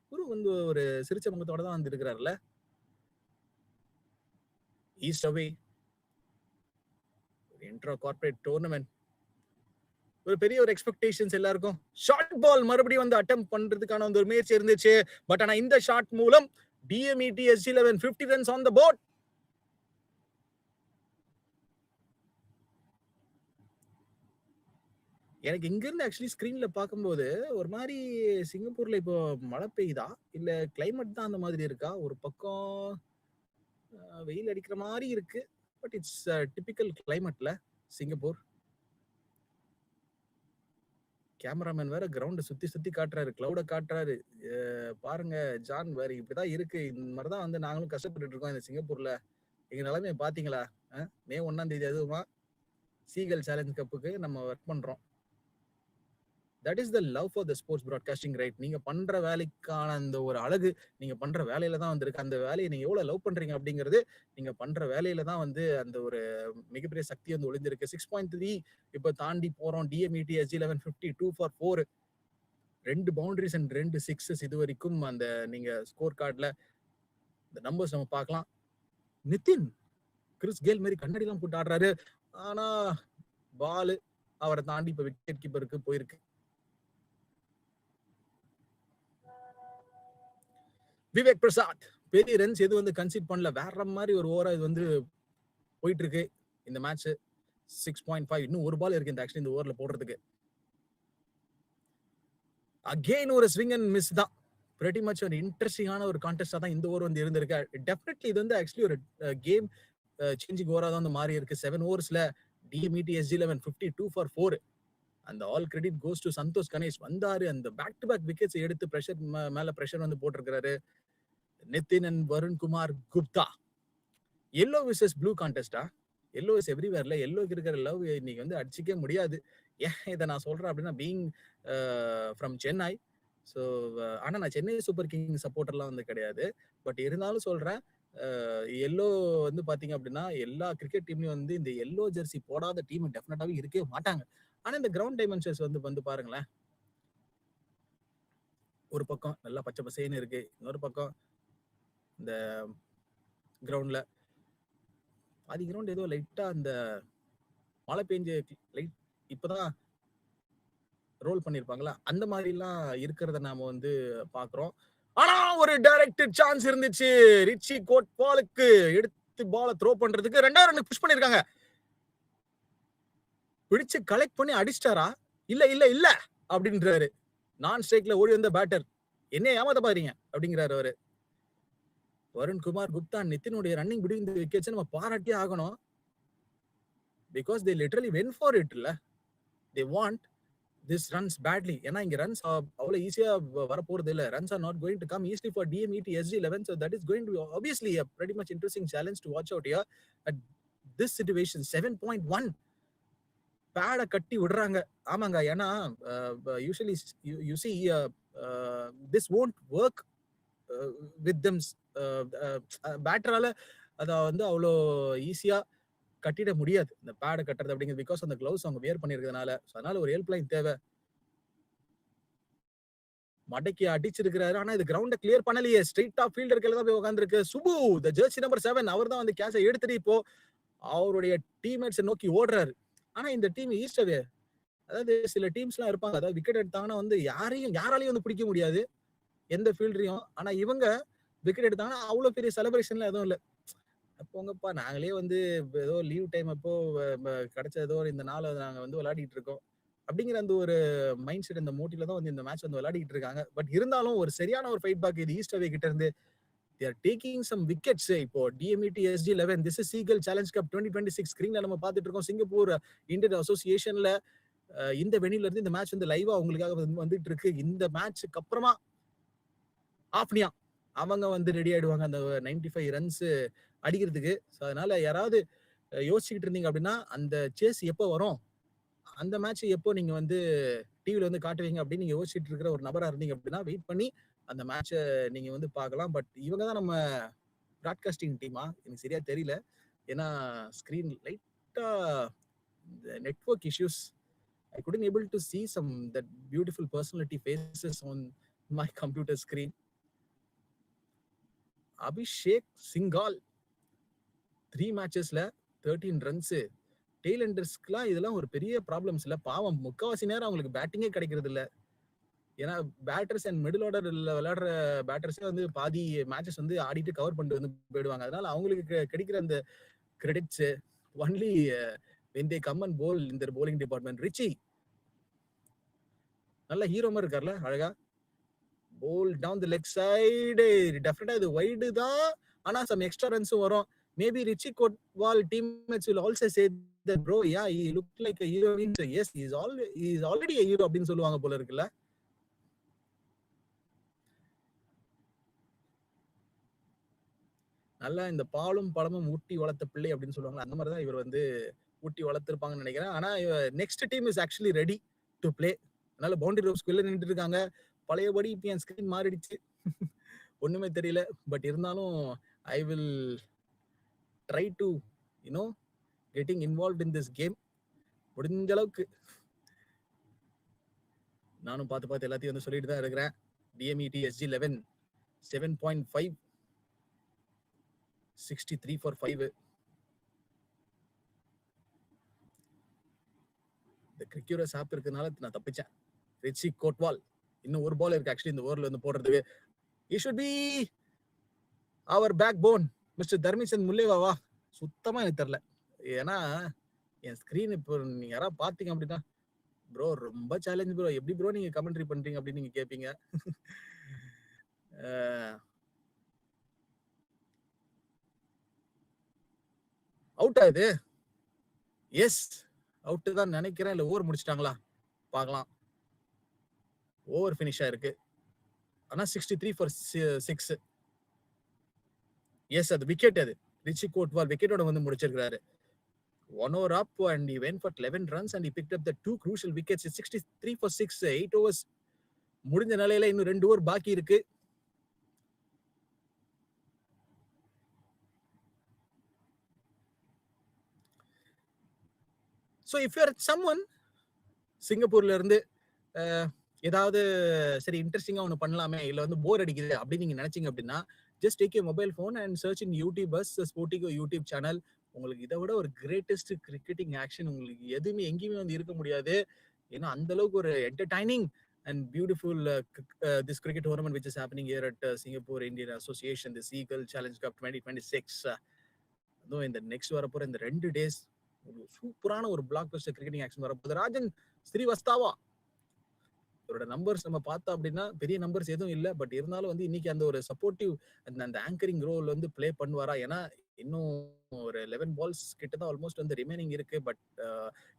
இவரும் வந்து ஒரு சிரிச்ச முகத்தோட தான் வந்து இருக்கிறாருல. ஈஸ்ட் அவே இன்ட்ரா கார்ப்பரேட் டோர்னமெண்ட் ஒரு பெரிய ஒரு எக்ஸ்பெக்டேஷன்ஸ் எல்லாருக்கும். ஷார்ட் பால் மறுபடியும் வந்து அட்டெம்ப்ட் பண்றதுக்கான ஒரு முயற்சி இருந்துச்சு. பட் ஆனா இந்த ஷாட் மூலம் DMET SG11 50 runs on the board. எனக்கு இங்க இருந்து ஆக்சுவலி ஸ்கிரீன்ல பார்க்கும்போது ஒரு மாதிரி சிங்கப்பூர்ல இப்போ மழை பெய்யுதா இல்ல கிளைமேட் தான் அந்த மாதிரி இருக்கா? ஒரு பக்கம் வெயில் அடிக்கிற மாதிரி இருக்கு. பட் இட்ஸ் டிபிக்கல் கிளைமேட்ல சிங்கப்பூர். கேமராமேன் வேற கிரவுண்ட சுத்தி சுத்தி காட்டுறாரு, கிளவுட காட்டுறாரு. பாருங்க ஜான் வேற இப்படிதான் இருக்கு. இந்த மாதிரிதான் வந்து நாங்களும் கஷ்டப்பட்டுட்டு இருக்கோம் இந்த சிங்கப்பூர்ல. எங்க நிலைமையை பாத்தீங்களா? மே 1ஆம் தேதி அதுவுமா சீகல் சேலஞ்ச் கப்புக்கு நம்ம ஒர்க் பண்றோம். That is the love for the sports broadcasting, right? நீங்க பண்ற வேலைக்கான அந்த ஒரு அழகு நீங்க பண்ற வேலையில தான் வந்திருக்கு. அந்த வேலையை நீங்க எவ்வளவு லவ் பண்றீங்க அப்படிங்கிறது நீங்க பண்ற வேலையில தான் வந்து அந்த ஒரு மிகப்பெரிய சக்தி வந்து ஒளிந்திருக்கு. 6.3 இப்ப தாண்டி போறோம். TMET SG 1150 2 for 4, 2 boundaries and 2 sixes. இது வரைக்கும் அந்த நீங்க ஸ்கோர் கார்டுல இந்த நம்பர்ஸ் நம்ம பார்க்கலாம். நிதின் கிறிஸ் கேல் மாதிரி கண்ணாடி எல்லாம் போட்டு ஆடுறாரு. ஆனா பால் அவரை தாண்டி இப்ப விக்கெட் கீப்பருக்கு போயிருக்கு. விவேக் பிரசாத் பெரிய ரன்ஸ் எது வந்து கன்சிட் பண்ணல. வேற மாதிரி ஒரு ஓவரா இது வந்து போயிட்டு இருக்கு இந்த மேட்ச். 6.5 இன்னும் ஒரு பால் இருக்கு இந்த ஆக்சுவலி இந்த ஓவர்ல போடுறதுக்கு. அகெயின் ஒரு ஸ்விங் அண்ட் மிஸ் தான். pretty much ஒரு இன்ட்ரெஸ்டிங்கான ஒரு கான்டெஸ்டா தான் இந்த ஓவர் வந்து இருந்திருக்கு. டெஃபினெட்லி இது வந்து ஆக்சுவலி ஒரு கேம் சேஞ்சிங் ஓவரா தான் வந்து மாறி இருக்கு. 7 ஓவர்ஸ்ல டிஎம்இடி எஸ்ஜி 1150 2 for 4. அந்த all credit goes to Santosh Ganesh. வந்தாரு, அந்த பேக் டு பேக் விக்கெட்ஸ் எடுத்து பிரஷர் மேல பிரஷர் வந்து போட்டிருக்காரு. Nitin and Varun Kumar Gupta. Yellow versus blue கான்டெஸ்டா? எல்லோ இஸ் எவ்ரிவேர்ல. எல்லோக்கு இருக்கிற லவ் இன்னைக்கு வந்து அடிச்சிக்க முடியாது. ஏன் இதை நான் சொல்றேன் அப்படின்னா, பீங் ஃப்ரம் சென்னை, ஸோ ஆனா நான் சென்னை சூப்பர் கிங் சப்போர்ட்டர்லாம் வந்து கிடையாது. பட் இருந்தாலும் சொல்றேன், எல்லோ வந்து பாத்தீங்க அப்படின்னா எல்லா கிரிக்கெட் டீம்லயும் வந்து இந்த எல்லோ ஜெர்சி போடாத டீம் டெஃபினட்டாவே இருக்கவே மாட்டாங்க. ஆனா இந்த கிரவுண்ட் டைமென்ஷன்ஸ் வந்து பாருங்களேன். ஒரு பக்கம் நல்லா பச்சை பசேன்னு இருக்கு, இன்னொரு பக்கம் இந்த கிரவுண்ட்ல பாதி கிரவுண்ட் ஏதோ லைட்டா அந்த மழை பெஞ்சு லைட் இப்பதான் ரோல் பண்ணிருப்பாங்களா, அந்த மாதிரி எல்லாம் இருக்கிறத நாம வந்து பாக்குறோம். ஆனா ஒரு டைரக்டட் சான்ஸ் இருந்துச்சு. ரிச்சி கோட் பாலுக்கு எடுத்து பால த்ரோ பண்றதுக்கு 2வது ரன் புஷ் பண்ணிருக்காங்க. பிடிச்சு கலெக்ட் பண்ணி அடிச்சிட்டாரா? இல்ல இல்ல இல்ல அப்படின்றாரு. நான் ஸ்ட்ரைக்ல ஓடி வந்த பேட்டர், என்ன ஏமாத்த பாருங்க அப்படிங்கிறாரு அவரு. வருண் குமார் குப்தா நிதினுடைய ரன்னிங் பிட்வீன் தி விக்கெட்ஸ் நம்ம பாராட்டியே ஆகணும். Because they literally went for it. இல்ல they want this runs badly. ஏன்னா இங்க ரன்ஸ் அவ்வளவு ஈஸியா வர போறது இல்ல. Runs are not going to come easily for TMET SG 11. So that is going to be obviously a pretty much interesting challenge to watch out here at this situation. 7.1 பேட கட்டி விடுறாங்க. ஆமாங்க, ஏன்னா usually you see this won't work with them. பேட்டரால அத வந்து அவ்வளோ ஈஸியா கட்டிட முடியாது இந்த பேட கட்டுறது அப்படிங்கிறது. பிகாஸ் அந்த கிளவுஸ் அவங்க வியர் பண்ணிருக்கிறதுனால. அதனால ஒரு ஹெல்ப் லைன் தேவை. மடக்கி அடிச்சிருக்கிறாரு. ஆனா இது கிரவுண்ட கிளியர் பண்ணலையே. ஸ்ட்ரைட் ஆஃப் ஃபீல்டர் கீழ தான் போய் உட்கார்ந்திருக்கு. சுபு தி ஜெர்சி நம்பர் 7 அவர் தான் வந்து கேட்சை எடுத்துட்டு இப்போ அவருடைய டீம்மேட்ஸை நோக்கி ஓடுறாரு. ஆனா இந்த டீம் ஈஸ்டவே, அதாவது சில டீம்ஸ்லாம் இருப்பாங்க, அதாவது விக்கெட் எடுத்தாங்கன்னா வந்து யாராலையும் வந்து பிடிக்க முடியாது எந்த ஃபீல்டரையும். ஆனா இவங்க விக்கெட் எடுத்தாங்கன்னா அவ்வளவு பெரிய செலிப்ரேஷன்ல எதுவும் இல்ல. போங்கப்பா, நாங்களே வந்து ஏதோ லீவ் டைம் அப்போ கிடைச்ச ஏதோ இந்த நாளை நாங்க வந்து விளையாடிட்டு இருக்கோம் அப்படிங்கிற அந்த ஒரு மைண்ட் செட், அந்த மோட்டிவ்ல தான் வந்து இந்த மேட்ச் வந்து விளையாடிட்டு இருக்காங்க. பட் இருந்தாலும் ஒரு சரியான ஒரு ஃபைட் பேக் இது ஈஸ்ட் அவே கிட்ட இருந்து. they are taking some wickets. இப்போ டிஎம்இடி SG 11, this is Seagull Challenge Cup 2026 ஸ்கிரீன்ல நம்ம பார்த்துட்டு இருக்கோம். சிங்கப்பூர் இந்தியன் அசோசியேஷன்ல இந்த வெனில இருந்து இந்த மேட்ச் வந்து லைவா உங்களுக்காக வந்துட்டு இருக்கு. இந்த மேட்ச்க்கு அப்புறமா ஆஃப்னியா அவங்க வந்து ரெடி ஆயிடுவாங்க அந்த 95 ரன்ஸ் அடிக்கிறதுக்கு. அதனால யாராவது யோசிச்சுக்கிட்டு இருந்தீங்க அப்படின்னா அந்த சேஸ் எப்போ வரும், அந்த மேட்ச் எப்போ நீங்க வந்து டிவில வந்து காட்டுவீங்க அப்படின்னு நீங்க யோசிச்சுட்டு இருக்கிற ஒரு நபரா இருந்தீங்க அப்படின்னா வெயிட் பண்ணி அந்த மேட்சை நீங்க வந்து பார்க்கலாம். பட் இவங்க தான் நம்ம பிராட்காஸ்டிங் டீமா எனக்கு சரியா தெரியல. ஏன்னா ஸ்கிரீன் லைட்டா network issues. I couldn't able to see some that beautiful personality faces on my computer screen. Abhishek Singhal 3 மேட்சஸ்ல 13 ரன்ஸ். டெய்லண்டர்ஸ்க்குலாம் இதெல்லாம் ஒரு பெரிய ப்ராப்ளம்ஸ் இல்ல. பாவம், முக்காவாசி நேரம் அவங்களுக்கு பேட்டிங்கே கிடைக்கிறது இல்ல. ஏன்னா பேட்டர்ஸ் அண்ட் மிடில் ஆர்டர் விளையாடுற பேட்டர்ஸே வந்து பாதி மேட்சஸ் வந்து ஆடிட்டு கவர் பண்ணிட்டு வந்து போயிடுவாங்க. அதனால அவங்களுக்கு கிடைக்கிற அந்த credits only when they come and bowl in their bowling department. Richie நல்ல ஹீரோ மாதிரி இருக்கார்ல, அழகா bowl down the leg side. டெஃபினட்டா இது வைடு தான், ஆனா சம் எக்ஸ்ட்ரா ரன்ஸும் வரும். maybe Richie Kotwal teammates will also say that, bro, yeah, he looked like a hero. Means yes, he is already a hero அப்படின்னு சொல்லுவாங்க போல இருக்குல்ல. நல்லா இந்த பாலும் பழமும் ஊட்டி வளர்த்த பிள்ளை அப்படின்னு சொல்லுவாங்க. அந்த மாதிரி தான் இவர் வந்து ஊட்டி வளர்த்துருப்பாங்கன்னு நினைக்கிறேன். ஆனா next team is actually ready to play. அதனால பவுண்டரி ரோப்ஸ்குள்ள நின்றுட்டு இருக்காங்க. பழையபடி இப்போ என் ஸ்கிரீன் மாறிடுச்சு. ஒண்ணுமே தெரியல. பட் இருந்தாலும் I will try to getting involve in this game. முடிஞ்ச அளவுக்கு நானும் பார்த்து எல்லாத்தையும் வந்து சொல்லிட்டு தான் இருக்கிறேன். டிஎம்இடி SG11 7.5 63 for 5. இந்த கிரிக்யூரஸ் ஆப் இருக்கிறதுனால நான் தப்பிச்சேன். ரிச்சி கோட்வால் இன்னும் ஒரு பால் இருக்கு ஆக்சுவலி இந்த ஓவர்ல வந்து போடுறதுக்கு. he should be our backbone mister Dharmichand Mullewawa. சுத்தமா எனக்கு தெரியல. ஏன்னா என் ஸ்கிரீன் இப்போ நீங்க யாராவது பாத்தீங்க அப்படின்னா, ப்ரோ ரொம்ப சேலஞ்ச் ப்ரோ, எப்படி ப்ரோ நீங்க கமெண்ட்ரி பண்றீங்க அப்படின்னு நீங்க கேட்பீங்க. அவுட் ஆகுது. எஸ் அவுட் தான் நினைக்கிறேன். இல்ல ஓவர் முடிச்சிட்டாங்களா பார்க்கலாம். ஓவர் ஃபினிஷ் ஆயிருக்கு. ஆனா 63 for 6. எஸ் அது விக்கெட். அது ரிச்சி கோட்வால் விக்கெட்டோட வந்து முடிச்சிருக்காரு. 1 over up and he went for 11 runs and he picked up the 2 crucial wickets. 63 for 6. 8 overs முடிஞ்ச நிலையில இன்னும் 2 ஓவர் பாக்கி இருக்கு. ஸோ இஃப் யூஆர் சம்ஒன் சிங்கப்பூர்ல இருந்து ஏதாவது சரி இன்ட்ரெஸ்டிங்கா ஒன்று பண்ணலாமே, இல்லை வந்து போர் அடிக்குது அப்படின்னு நீங்க நினைச்சீங்க அப்படின்னா, just take your mobile phone and search in YouTubers Sportico YouTube channel. உங்களுக்கு இதை விட ஒரு கிரேட்டஸ்ட் கிரிக்கெட்டிங் ஆக்ஷன் உங்களுக்கு எதுவுமே எங்கேயுமே வந்து இருக்க முடியாது. ஏன்னா அந்த அளவுக்கு ஒரு entertaining and beautiful this cricket tournament which is happening here at Singapore Indian Association the Seagull Challenge Cup 2026. அதுவும் இந்த நெக்ஸ்ட் வரப்போற இந்த 2 டேஸ் சூப்பரான ஒரு பிளாக் பஸ்டர் கிரிக்கெட்டிங் ஆக்ஷன் வரப்போகுது. ராஜன் ஸ்ரீவஸ்தாவா அவரோட நம்பர்ஸ் நம்ம பார்த்தோம் அப்படின்னா பெரிய நம்பர்ஸ் எதுவும் இல்லை. பட் இருந்தாலும் வந்து இன்னைக்கு அந்த ஒரு சப்போர்ட்டிவ் அந்த ஆங்கரிங் ரோல் வந்து பிளே பண்ணுவாரா. ஏன்னா இன்னும் ஒரு 11 balls கிட்ட தான் ஆல்மோஸ்ட் வந்து ரிமைனிங் இருக்கு. But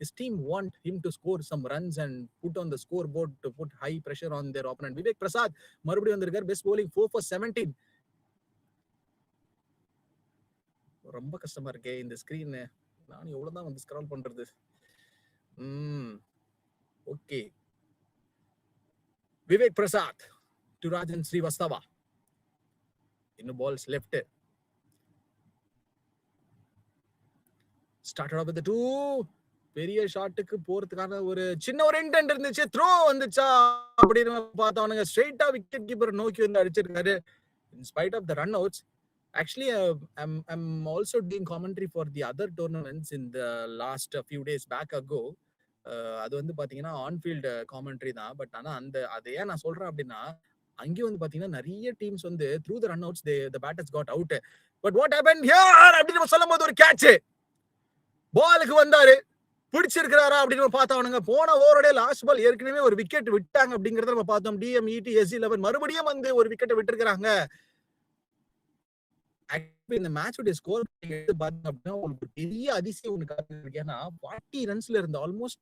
his team want him to score some runs and put on the scoreboard to put high pressure on their opponent. Vivek Prasad மறுபடியும் வந்திருக்கார். Best bowling 4 for 17. ரொம்ப கஷ்டமா இருக்கே இந்த ஸ்கிரீன். நான் எவ்வளவுதான் வந்து ஸ்க்ரால் பண்றது. Okay, Vivek Prasad to Rajan Srivastava. இன்னும் balls left. Started off with the 2. பெரிய ஷாட்டுக்கு போறதுக்கான ஒரு சின்ன ஒரு இன்டென்ட் இருந்துச்சு. த்ரோ வந்துச்சா அப்படின்னு பார்த்தவனுங்க ஸ்ட்ரெயிட்டா விக்கெட் கீப்பர் நோக்கி வந்து அடிச்சிருக்காரு. In spite of the run outs, actually I'm also doing commentary for the other tournaments in the last few days back ago. அது வந்து பாத்தீங்கன்னா ஆன்ஃபீல்டு காமெண்ட்ரி தான். பட் ஆனா அதை ஏன் நான் சொல்றேன் அப்படின்னா, அங்கேயும் வந்து பாத்தீங்கன்னா நிறைய டீம்ஸ் வந்து through the run outs the batters got out. But what happened here அப்படின்னு சொல்லும் போது ஒரு கேட்ச். பாலுக்கு வந்தாரு, பிடிச்சிருக்கிறாரா அப்படின்னு பார்த்தவனுங்க போன ஓவரோட லாஸ்ட் பால் ஏற்கனவே ஒரு விக்கெட் விட்டாங்க அப்படிங்கறத நம்ம பார்த்தோம். டிஎம்இடி SG11 மறுபடியும் வந்து ஒரு விக்கெட்டை விட்டுருக்காங்க. இந்த மேட்சோட ஸ்கோர் பாத்தீங்க அப்படின்னா உங்களுக்கு பெரிய அதிசயம் ஒண்ணு காட்டிருக்கு. ஏன்னா 40 ரன்ஸ்ல இருந்து ஆல்மோஸ்ட்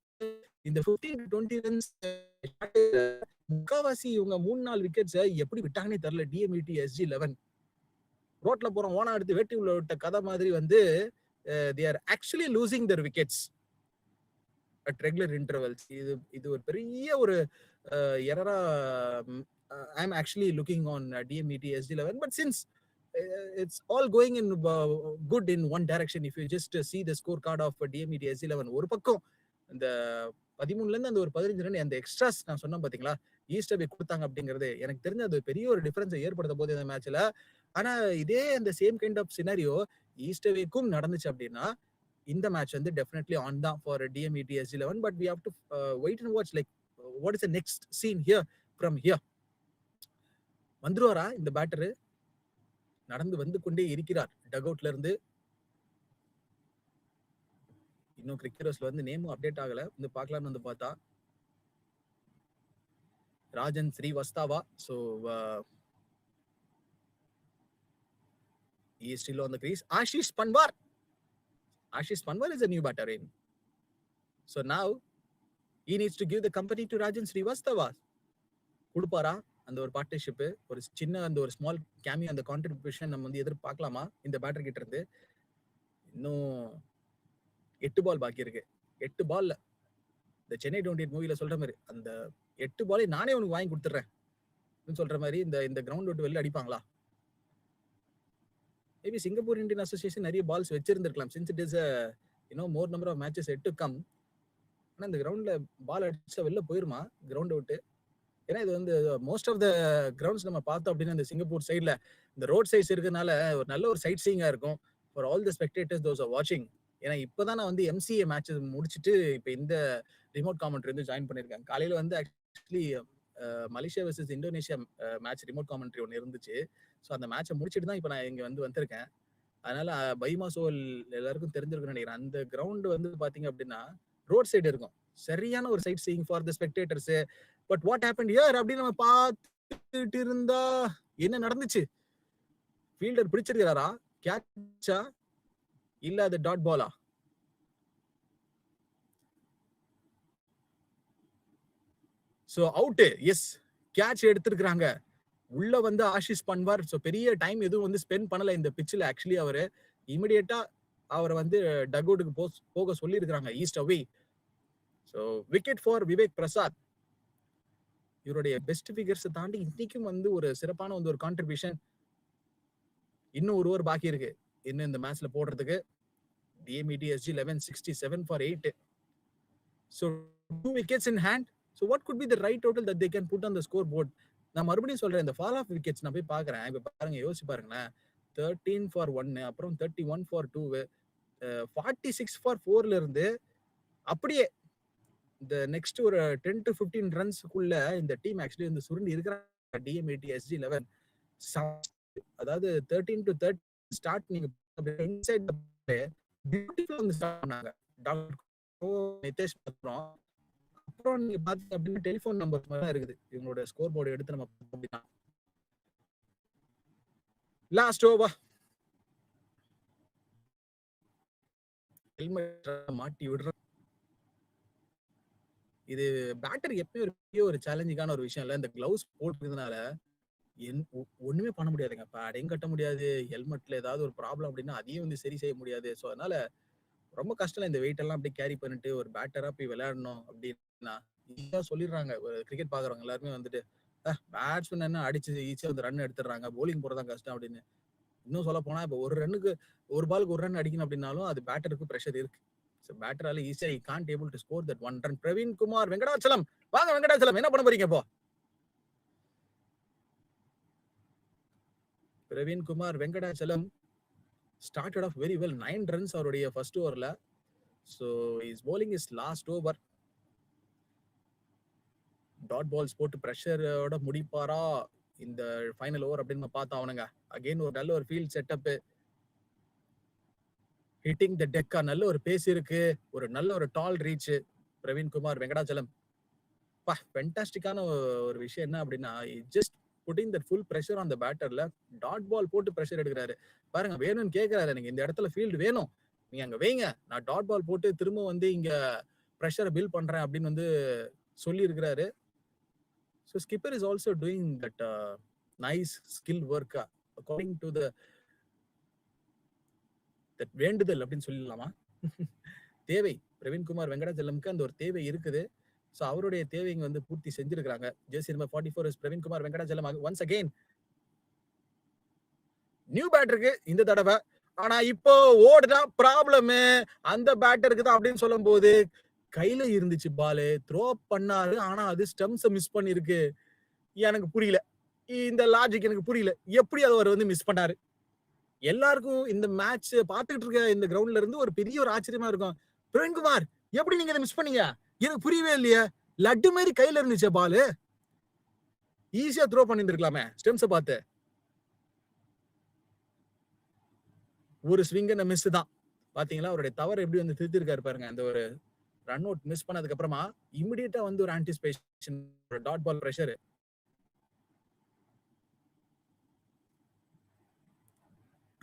இந்த 15 to 20 ரன்ஸ் முக்காவாசி இவங்க 3-4 விக்கெட்ஸ் எப்படி விட்டாங்கன்னே தெரியல. டிஎம்இடி SG11 ரோட்ல போறோம் ஓனா எடுத்து வேட்டி உள்ள விட்ட கதை மாதிரி வந்து they are actually losing their wickets at regular intervals. இது ஒரு பெரிய ஒரு எரரா I'm actually looking on DMET SG11. But since it's all going in good in one direction, if you just see the scorecard of DMET SG11, ஒரு பக்கம் இந்த 13ல இருந்து அந்த ஒரு 15 ரன் அந்த எக்ஸ்ட்ராஸ் நான் சொன்னேன் பாத்தீங்களா, ஈஸ்டர்பே கொடுத்தாங்க அப்படிங்கிறது எனக்கு தெரிஞ்ச அது பெரிய ஒரு டிஃபரன்ஸை ஏற்படுத்த போது இந்த மேட்ச்ல. ஆனா இதே அந்த சேம் கைண்ட் ஆஃப் சினாரியோ ஈஸ்டர்வேக்கும் நடந்துச்சு அப்படின்னா இந்த மேட்ச் வந்து டெஃபினெட்லி ஆன் தான் for DMET SG11. But we have to wait and watch like what is the next scene here from here. வந்துருவாரா இந்த பேட்டரு? நடந்து வந்து கொண்டே இருக்கிறார் டக் அவுட்ல இருந்து. இன்னும் கிரிக்கெட்டர்ஸ்ல வந்து நேமும் அப்டேட் ஆகல, வந்து பார்க்கலாம்னு வந்து பார்த்தா Rajan Srivastava. So He is still on the crease. Ashish Panwar. Ashish Panwar is a new batter in. So now he needs to give the company to Rajan Srivastava. கொடுப்பாரா அந்த ஒரு பார்ட்னர்ஷிப், ஒரு சின்ன அந்த ஒரு ஸ்மால் கேமியோ, அந்த கான்ட்ரிபியூஷன் நம்ம வந்து எதிர்பார்க்கலாமா இந்த பேட்டர் கிட்ட இருந்து? இன்னும் 8 பால் பாக்கி இருக்கு. 8 பால்ல இந்த சென்னை டோன்ட் எயிட் மூவில சொல்ற மாதிரி அந்த 8 பாலை நானே உனக்கு வாங்கி கொடுத்துறேன் சொல்ற மாதிரி இந்த கிரவுண்ட் விட்டு வெளில அடிப்பாங்களா? மேபி சிங்கப்பூர் இந்தியன் அசோசியேஷன் நிறைய பால்ஸ் வச்சிருந்திருக்கலாம், since it is more number of matches yet to come. ஆனா இந்த கிரவுண்ட்ல பால் அடிச்சா வெளில போயிருமா கிரவுண்ட் விட்டு? ஏன்னா இது வந்து மோஸ்ட் ஆஃப் த கிரவுண்ட்ஸ் நம்ம பார்த்தோம் அப்படின்னா இந்த சிங்கப்பூர் சைட்ல இந்த ரோட் சைட்ஸ் இருக்கனால ஒரு நல்ல ஒரு சைட் சீயிங்கா இருக்கும் for all the spectators those are வாட்சிங். ஏன்னா இப்பதான் நான் வந்து எம்சிஏ மேட்ச் முடிச்சுட்டு இப்போ இந்த ரிமோட் காமெண்ட்ரி வந்து ஜாயின் பண்ணியிருக்கேன். காலையில வந்து actually Malaysia versus Indonesia match remote commentary ஒன்று இருந்துச்சு. ஸோ அந்த மேட்சை முடிச்சுட்டு தான் இப்போ நான் இங்கே வந்திருக்கேன். அதனால பைமா சோல் எல்லாருக்கும் தெரிஞ்சிருக்குன்னு நினைக்கிறேன். அந்த கிரவுண்ட் வந்து பாத்தீங்க அப்படின்னா ரோட் சைடு இருக்கும், சரியான ஒரு sightseeing for the spectators. But what happened here அப்படின்னு நம்ம பார்த்துட்டு இருந்தா என்ன நடந்துச்சு? ஃபீல்டர் பிடிச்சிருக்காரா? கேட்சா இல்ல அது டாட் பாலா? So out. எஸ், கேட்ச் எடுத்திருக்காங்க. உள்ள வந்து ஆஷிஷ் பன்வார் சோ பெரிய டைம் எதுவும் வந்து ஸ்பெண்ட் பண்ணல இந்த பிச்சில். ஆக்சுவலி அவரு இமிடியேட்டா அவரை வந்து டக் அவுட்டுக்கு போக சொல்லி இருக்காங்க East Away. So wicket for Vivek Prasad. இவருடைய பெஸ்ட் ஃபிகர்ஸ் தாண்டி இன்னைக்கும் வந்து ஒரு சிறப்பான வந்து ஒரு கான்ட்ரிபியூஷன். இன்னும் ஒரு ஓவர் பாக்கி இருக்கு இன்னும் இந்த மேட்ச்ல போடுறதுக்கு. DMETSG 1167 for 8. So 2 wickets in hand. So what could be the right total that they can put on the scoreboard? நான் மறுபடியும் சொல்றேன், இந்த ஃபால் ஆஃப் விக்கெட்ஸ் நான் போய் பாக்குறேன். இப்ப பாருங்க, யோசிச்சு பாருங்களேன். 13 for 1, அப்புறம் 31 for 2, 46 for 4ல இருந்து அப்படியே இந்த நெக்ஸ்ட் ஒரு 10 to 15 ரன்ஸ்க்குள்ள இந்த டீம் ஆக்சுவலி வந்து சுருண்டி இருக்கிறாங்க. DMATSG 11 அதாவது 13 to 30 ஸ்டார்ட். நீங்க இன்சைட் பியூட்டிஃபுல்லா வந்து ஸ்டார்ட் பண்ணாங்க. நிதேஷ் அப்புறம் நீங்க பாத்தீங்க அப்படின்னா டெலிபோன் நம்பர் தான் இருக்குது இவங்களோட ஸ்கோர் போர்டு எடுத்து நம்ம பார்த்தோம் அப்படின்னா. லாஸ்ட் ஓவர் ஹெல்மெட் மாட்டி விடுற இது பேட்டர் எப்பயும் பெரிய ஒரு சேலஞ்சிங்கான ஒரு விஷயம் இல்ல. இந்த கிளவுஸ் போட்டுறதுனால ஒண்ணுமே பண்ண முடியாதுங்க. பேடையும் கட்ட முடியாது, ஹெல்மெட்ல ஏதாவது ஒரு ப்ராப்ளம் அப்படின்னா அதையும் வந்து சரி செய்ய முடியாது. ஸோ அதனால ரொம்ப கஷ்டம் இந்த வெயிட் எல்லாம் அப்படியே கேரி பண்ணிட்டு ஒரு பேட்டரா போய் விளையாடணும் அப்படின்னா ஈஸியா சொல்லிடுறாங்க. கிரிக்கெட் பாக்குறவங்க எல்லாருமே வந்துட்டு பேட்ஸ்மேன் என்ன அடிச்சு ஈஸியா வந்து ரன் எடுத்துடுறாங்க, போலிங் போறதான் கஷ்டம் அப்படின்னு. இன்னும் சொல்ல போனா இப்போ ஒரு பாலுக்கு ஒரு ரன் அடிக்கணும் அப்படின்னாலும் அது பேட்டருக்கு ப்ரெஷர் இருக்கு. ஸோ பேட்டரால ஈஸியா he can't able to score that one run. Praveen Kumar Venkatachalam, வாங்க வெங்கடாச்சலம், என்ன பண்ண போறீங்க இப்போ? Praveen Kumar Venkatachalam started off very well. 9 runs அவருடைய ஃபர்ஸ்ட் ஓவர்ல. So is bowling his last over. Dot balls போட்டு ப்ரெஷரோட முடிப்பாரா இந்த ஃபைனல் ஓவர் அப்படின்னு பார்த்தா அவனுங்க. அகைன் ஒரு நல்ல ஒரு ஃபீல்ட் செட்டப், ஹிட்டிங் த டெக்கா, நல்ல ஒரு பேஸ் இருக்கு, ஒரு நல்ல ஒரு டால் ரீச். பிரவீன் குமார் வெங்கடாச்சலம் ஃபென்டாஸ்டிக்கான ஒரு விஷயம் என்ன அப்படின்னா just putting that full pressure on the பேட்டர்ல. டாட் பால் போட்டு ப்ரெஷர் எடுக்கிறாரு பாருங்க. வேணும்னு கேட்கிறாரு, எனக்கு இந்த இடத்துல ஃபீல்டு வேணும், நீங்க அங்க வைங்க, நான் டாட் பால் போட்டு திரும்ப வந்து இங்க ப்ரெஷரை பில்ட் பண்றேன் அப்படின்னு வந்து சொல்லி இருக்கிறாரு. So skipper is also doing that nice skill work according to the that வேண்டுதல் அப்படின்னு சொல்லலாமா தேவை. பிரவீன் குமார் வெங்கடாச்சலம்க்கு அந்த ஒரு தேவை இருக்குது. ஸோ அவருடைய தேவைங்க வந்து பூர்த்தி செஞ்சிருக்காங்க. Jersey number 44 is Praveen Kumar Venkatachalam. Once again new பேட்டருக்கு இந்த தடவை. ஆனா இப்போ ஓடுனா ப்ராப்ளம் அந்த பேட்டருக்கு தான் அப்படின்னு சொல்லும் போது கையில இருந்துச்சு பாலு, த்ரோ பண்ணாரு, ஆனா அது ஸ்டம்ப்ஸை மிஸ் பண்ணிருக்கு. எனக்கு புரியல, இந்த லாஜிக் எனக்கு புரியல, எப்படி அவர் வந்து மிஸ் பண்ணாரு. எல்லாருக்கும் இந்த மேட்ச் பார்த்துட்டு இருக்க இந்த கிரவுண்ட்ல இருந்து ஒரு பெரிய ஒரு ஆச்சரியமா இருக்கும். பிரவீன்குமார் எப்படி நீங்க இதை மிஸ் பண்ணீங்க, எனக்கு புரியவே இல்லையே. லட்டு மாதிரி கையில இருந்துச்சு பாலு, ஈஸியா த்ரோ பண்ணிருக்கலாமே ஸ்டெம்ஸை பார்த்து. ஒரு ஸ்விங் மிஸ் தான். பாத்தீங்களா அவருடைய தவறு எப்படி வந்து திருத்திருக்காரு பாருங்க. அந்த ஒரு ரன் அவுட் மிஸ் பண்ணதுக்கு அப்புறமா இமிடியேட்டா வந்து ஒரு anticipation, dot ball pressure.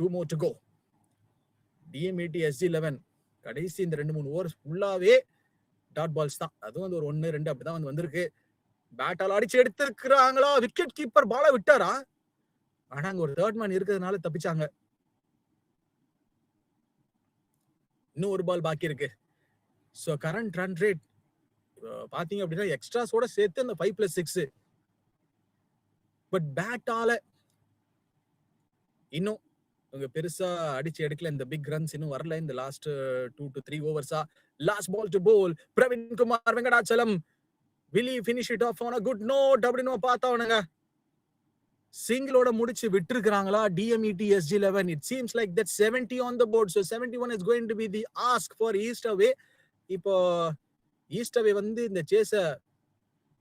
2 more to go. DMET SG11 கடைசி இந்த 2-3 ஓவர்ஸ் ஃபுல்லாவே டாட் பால்ஸ் தான். அதுவும் வந்து ஒரு 1-2 அப்படிதான் வந்து வந்திருக்கு. பேட்டால் அடிச்சு எடுத்திருக்கிறாங்களா? விக்கெட் கீப்பர் பால விட்டாரா? ஆனா அங்க ஒரு தேர்ட் மேன் இருக்கிறதுனால தப்பிச்சாங்க. இன்னும் ஒரு பால் பாக்கி இருக்கு. சோ கரண்ட் ரன் ரேட் பாத்தீங்க அப்படின்னா எக்ஸ்ட்ராஸோட சேர்த்து அந்த 5+6. பட் பேட்டால இன்னும் இவங்க பெருசா அடிச்சு எடுக்கல. இந்த பிக் ரன்ஸ் இன்னும் வரல இந்த லாஸ்ட் 2 to 3 ஓவர்ஸா. Last ball to bowl Praveen Kumar Venkatachalam. will he finish it off on a good note அப்படின்னு பார்த்தவனுங்க. சிங்கிளோட முடிச்சு விட்டுருக்காங்களா DMET SG11. It seems like that 70 on the board. So 71 is going to be the ask for East Away. இப்போ East அவே வந்து இந்த சேஸ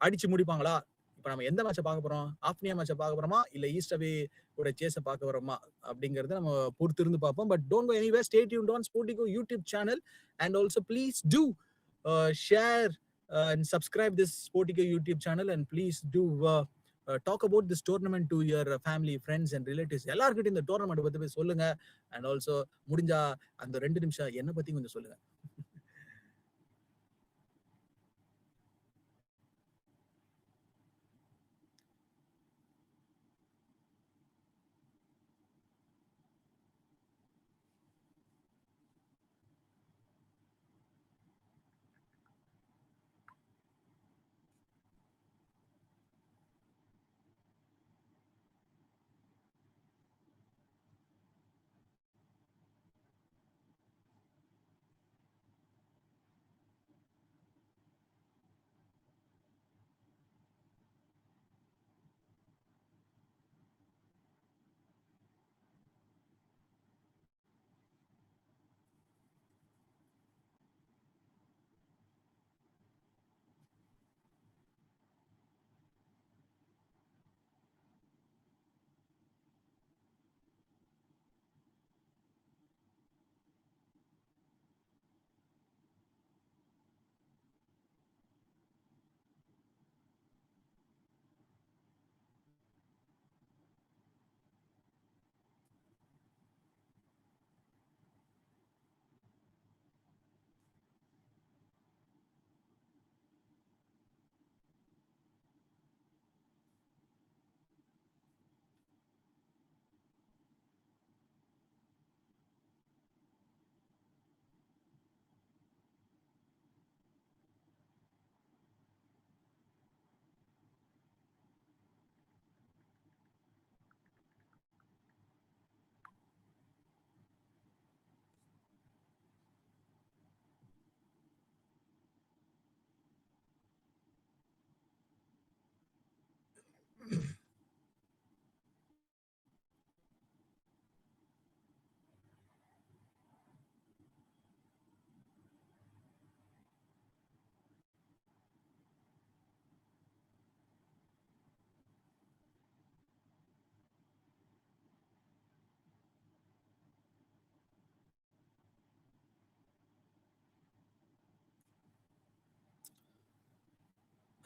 அடிச்சு முடிப்பாங்களா? இப்ப நம்ம எந்த மேட்சை பார்க்க போறோம்? ஆப்னியா மேட்சை பார்க்க போறோமா இல்ல ஈஸ்ட் அவே கூட சேஸ பார்க்க போறோமா அப்படிங்கறத நம்ம பொறுத்து இருந்து பார்ப்போம். But don't go anywhere. Stay tuned on Sportico YouTube channel and also please do share and subscribe this Sportico YouTube channel and please do talk about this tournament to your family, friends and relatives. எல்லார்கிட்டயும் இந்த tournament பத்தி போய் சொல்லுங்க. and also முடிஞ்சா அந்த 2 நிமிஷம் என்ன பத்தி கொஞ்சம் சொல்லுங்க.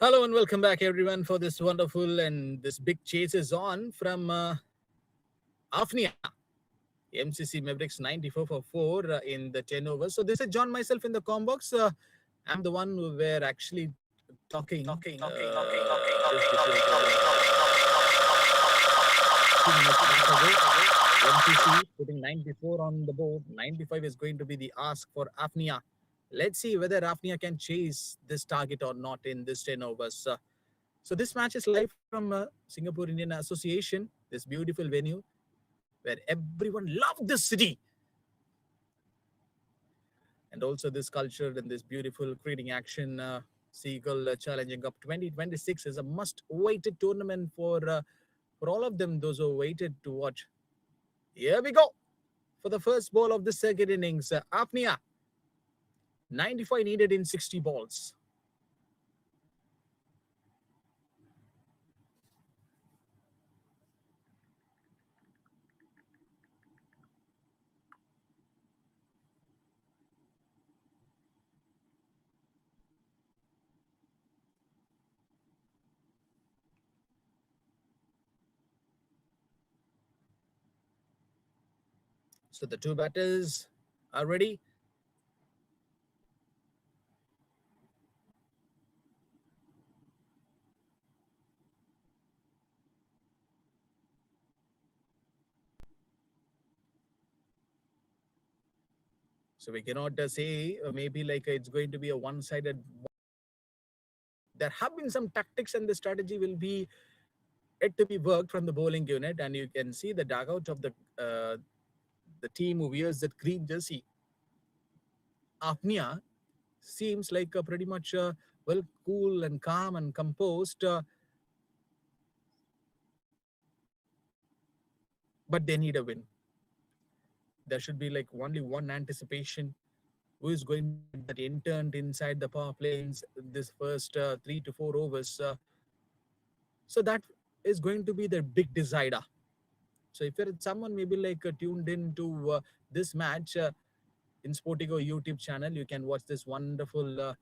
Hello and welcome back everyone for this wonderful and this big chase is on from Afnia. MCC Mavericks 94 for 4 in the 10 overs. So this is John myself in the com box. I'm the one who were actually talking. MCC putting 94 on the board. 95 is going to be the ask for Afnia. Let's see whether Afnia can chase this target or not in this 10 overs. So this match is live from Singapore Indian Association, this beautiful venue where everyone loved this city. And also this culture and this beautiful cricketing action. Seagull Challenge Cup 2026 is a must-awaited tournament for all of them, those who waited to watch. Here we go for the first ball of the second innings. Apnea, 95 needed in 60 balls. So the two batters are ready. So we cannot say maybe like it's going to be a one-sided. There have been some tactics, and the strategy will be yet to be worked from the bowling unit. And you can see the dugout of the team who wears that green jersey. Apnea seems like pretty much well cool and calm and composed, but they need a win. There should be like only one anticipation: who is going to get that interned inside the power planes this first 3 to 4 overs. So that is going to be the big decider. So if you're someone maybe like tuned in to this match in Sportigo YouTube channel, you can watch this wonderful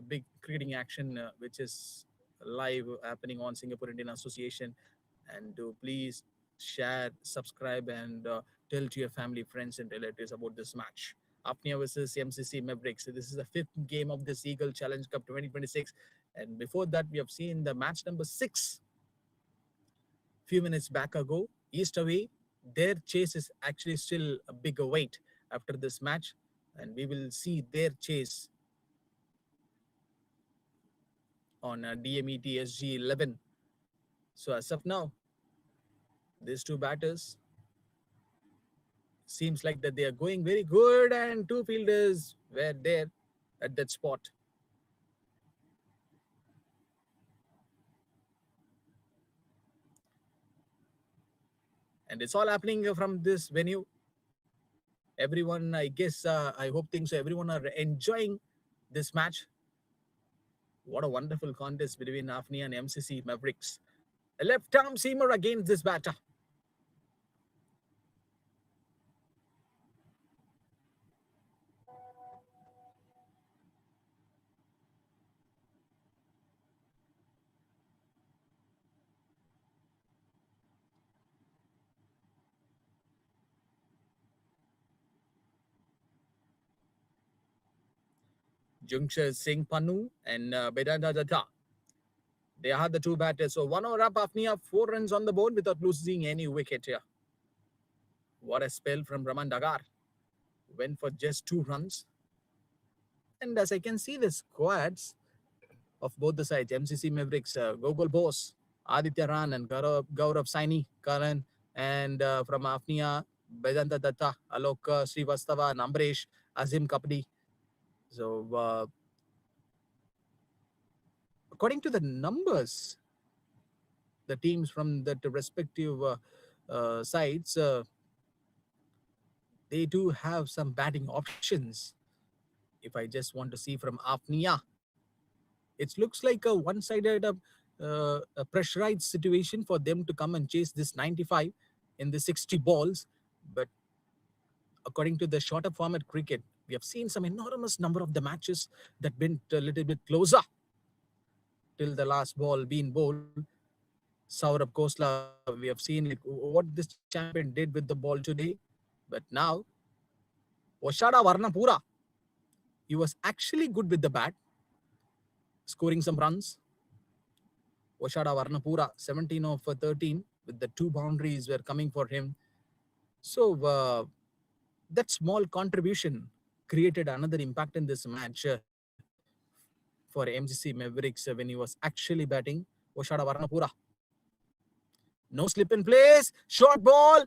big cricketing action which is live happening on Singapore Indian Association. And please share, subscribe, and tell to your family, friends, and relatives about this match. Apnea versus MCC Mavericks. So this is the fifth game of the Seagull Challenge Cup 2026. And before that, we have seen the match number 6 few minutes back ago. East away, their chase is actually still a bigger weight after this match, and we will see their chase on DMET SG 11. So as of now, these two batters seems like that they are going very good, and two fielders were there at that spot. And it's all happening from this venue. Everyone, I guess, I hope things so. Everyone are enjoying this match. What a wonderful contest between Afni and MCC Mavericks. A left arm seamer against this batter. Jungshir Singh Panu and Vedanta Datta. They are the two batters. So 1 over up, Afnia, 4 runs on the board without losing any wicket here. What a spell from Raman Dagar. Went for just 2 runs. And as I can see the squads of both the sides, MCC Mavericks, Gogol Bose, Aditya Ran, and Gaurav Saini, Karan, and from Afnia, Vedanta Datta, Alok Srivastava, and Amberesh, Azim Kapdi. So, according to the numbers, the teams from the respective sides, they do have some batting options. If I just want to see from Apnia, it looks like a one-sided a pressurized situation for them to come and chase this 95 in the 60 balls. But according to the shorter format cricket, we have seen some enormous number of the matches that went a little bit closer till the last ball being bowled. Saurabh Khosla, we have seen like what this champion did with the ball today. But now, Oshada Varnapura, he was actually good with the bat, scoring some runs. Oshada Varnapura, 17 of 13, with the 2 boundaries were coming for him. So that small contribution created another impact in this match for MCC Mavericks when he was actually batting. Oshada Varnapura. No slip in place. Short ball.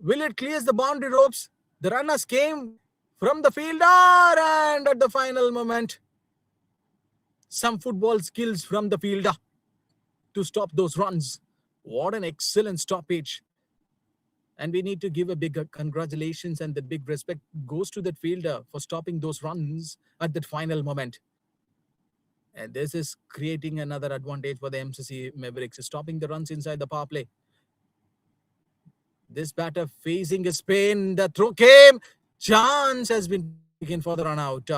Will it clears the boundary ropes? The runners came from the fielder, and at the final moment, some football skills from the fielder to stop those runs. What an excellent stoppage. And we need to give a big congratulations and the big respect goes to that fielder for stopping those runs at that final moment. And this is creating another advantage for the MCC Mavericks, stopping the runs inside the power play. This batter facing a spin. The throw came. Chance has been taken for the run out.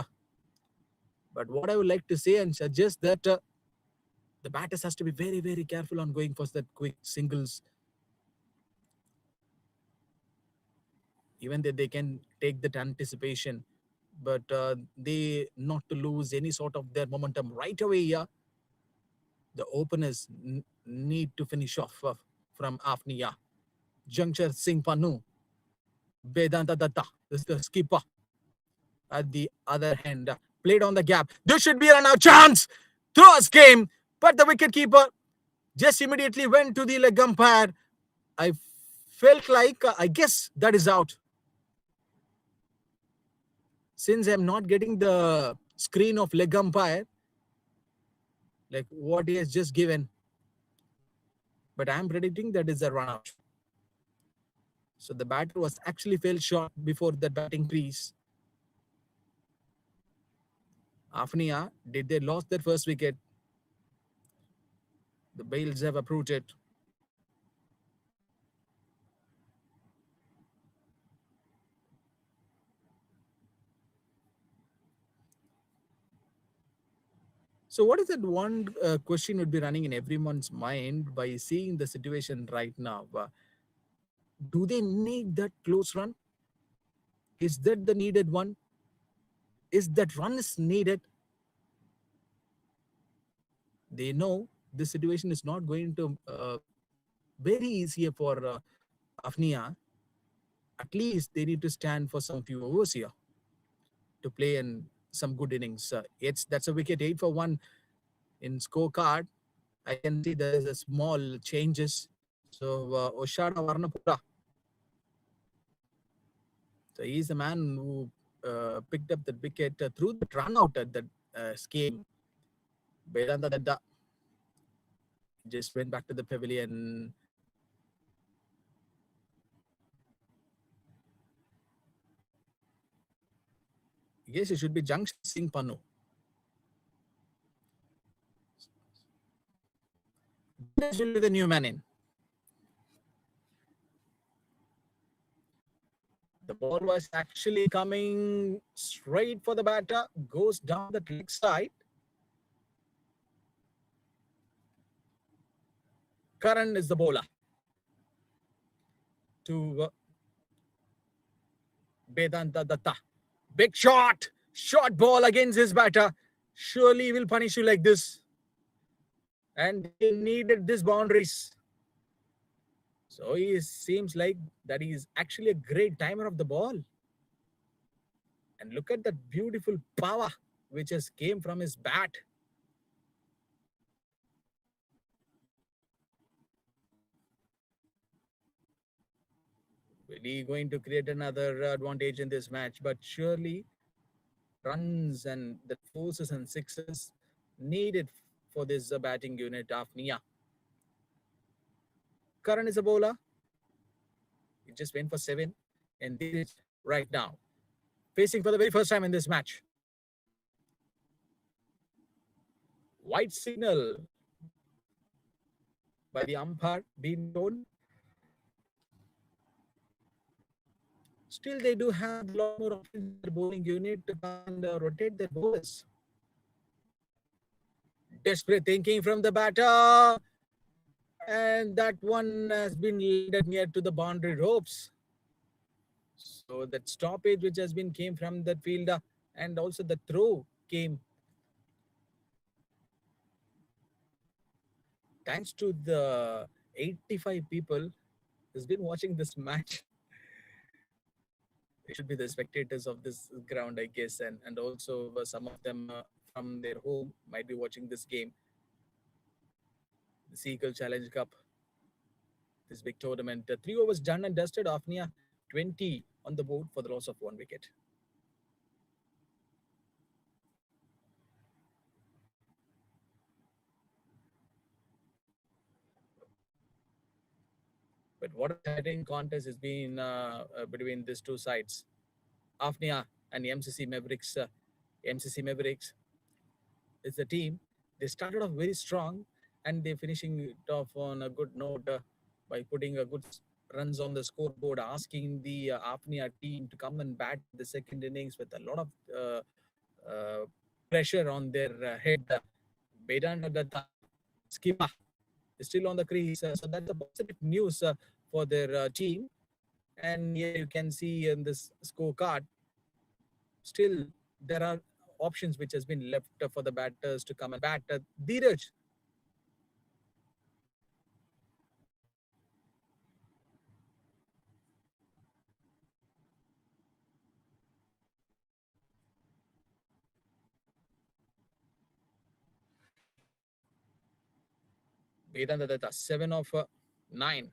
But what I would like to say and suggest that the batters has to be very, very careful on going for that quick singles. even though they can take that anticipation, but they not to lose any sort of their momentum right away. Yeah, the openers need to finish off from Afnia. Juncture Singh Panu, Vedanta Datta, this is the skipper. At the other hand, played on the gap. This should be a run out chance. Throws game, but the wicket keeper just immediately went to the leg umpire. I felt like I guess that is out. Since I'm not getting the screen of leg umpire, like what he has just given, but I'm predicting that is a run out. So the batter was actually fell short before the batting crease. Afnia, did they lost their first wicket? The Bales have approved it. So, what is that one question would be running in everyone's mind by seeing the situation right now? Do they need that close run? Is that the needed one? Is that run is needed? They know this situation is not going to very easier for Afnia. At least they need to stand for some few overs here to play in some good innings. It's that's a wicket 8 for 1 in scorecard. I can see there is a small changes. So Oshada Varnapura, so he's the man who picked up the wicket through the run out at the scheme. Vedanta Dadda just went back to the pavilion. Yes, it should be Junction Singh Panu. This will be the new man in. The ball was actually coming straight for the batter, goes down the leg side. Karan is the bowler to Vedanta Datta. Big shot! Short ball against his batter. Surely he will punish you like this. And he needed these boundaries. So he seems like that he is actually a great timer of the ball. And look at that beautiful power which has came from his bat. Will he going to create another advantage in this match? But surely runs and the forces and sixes needed for this batting unit of Nia. Karan is a bowler. He just went for 7 and did it right now. Facing for the very first time in this match. White signal by the umpire being shown. Still, they do have a lot more options in their bowling unit to come and rotate their bowlers. Desperate thinking from the batter. And that one has been landed near to the boundary ropes. So that stoppage which has been came from that fielder and also the throw came thanks to the 85 people who's been watching this match. They should be the spectators of this ground, I guess, and also some of them from their home might be watching this game. The Seagull Challenge Cup, this big tournament. 3 overs done and dusted. Afnia 20 on the board for the loss of 1 wicket. But what a exciting contest has been between these two sides. Afnia and the MCC Mavericks. MCC Mavericks is the team. They started off very strong and they're finishing it off on a good note by putting a good runs on the scoreboard, asking the Afnia team to come and bat the second innings with a lot of pressure on their head. Vedanta Datta, skipper, is still on the crease. So that's a positive news for their team. And here you can see in this scorecard, still there are options which has been left for the batters to come and bat. Dheeraj, Vedanta Datta, 7 of 9.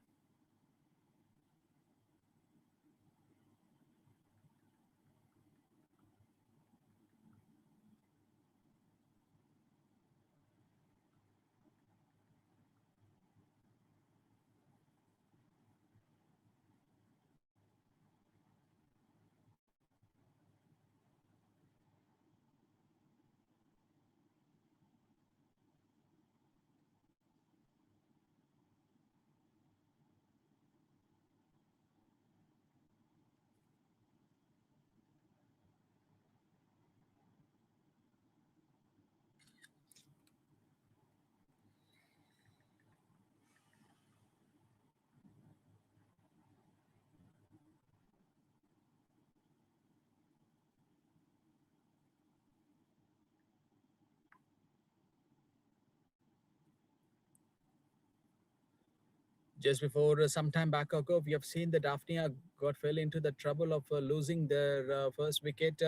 Just before some time back ago, we have seen that Afnia got fell into the trouble of losing their first wicket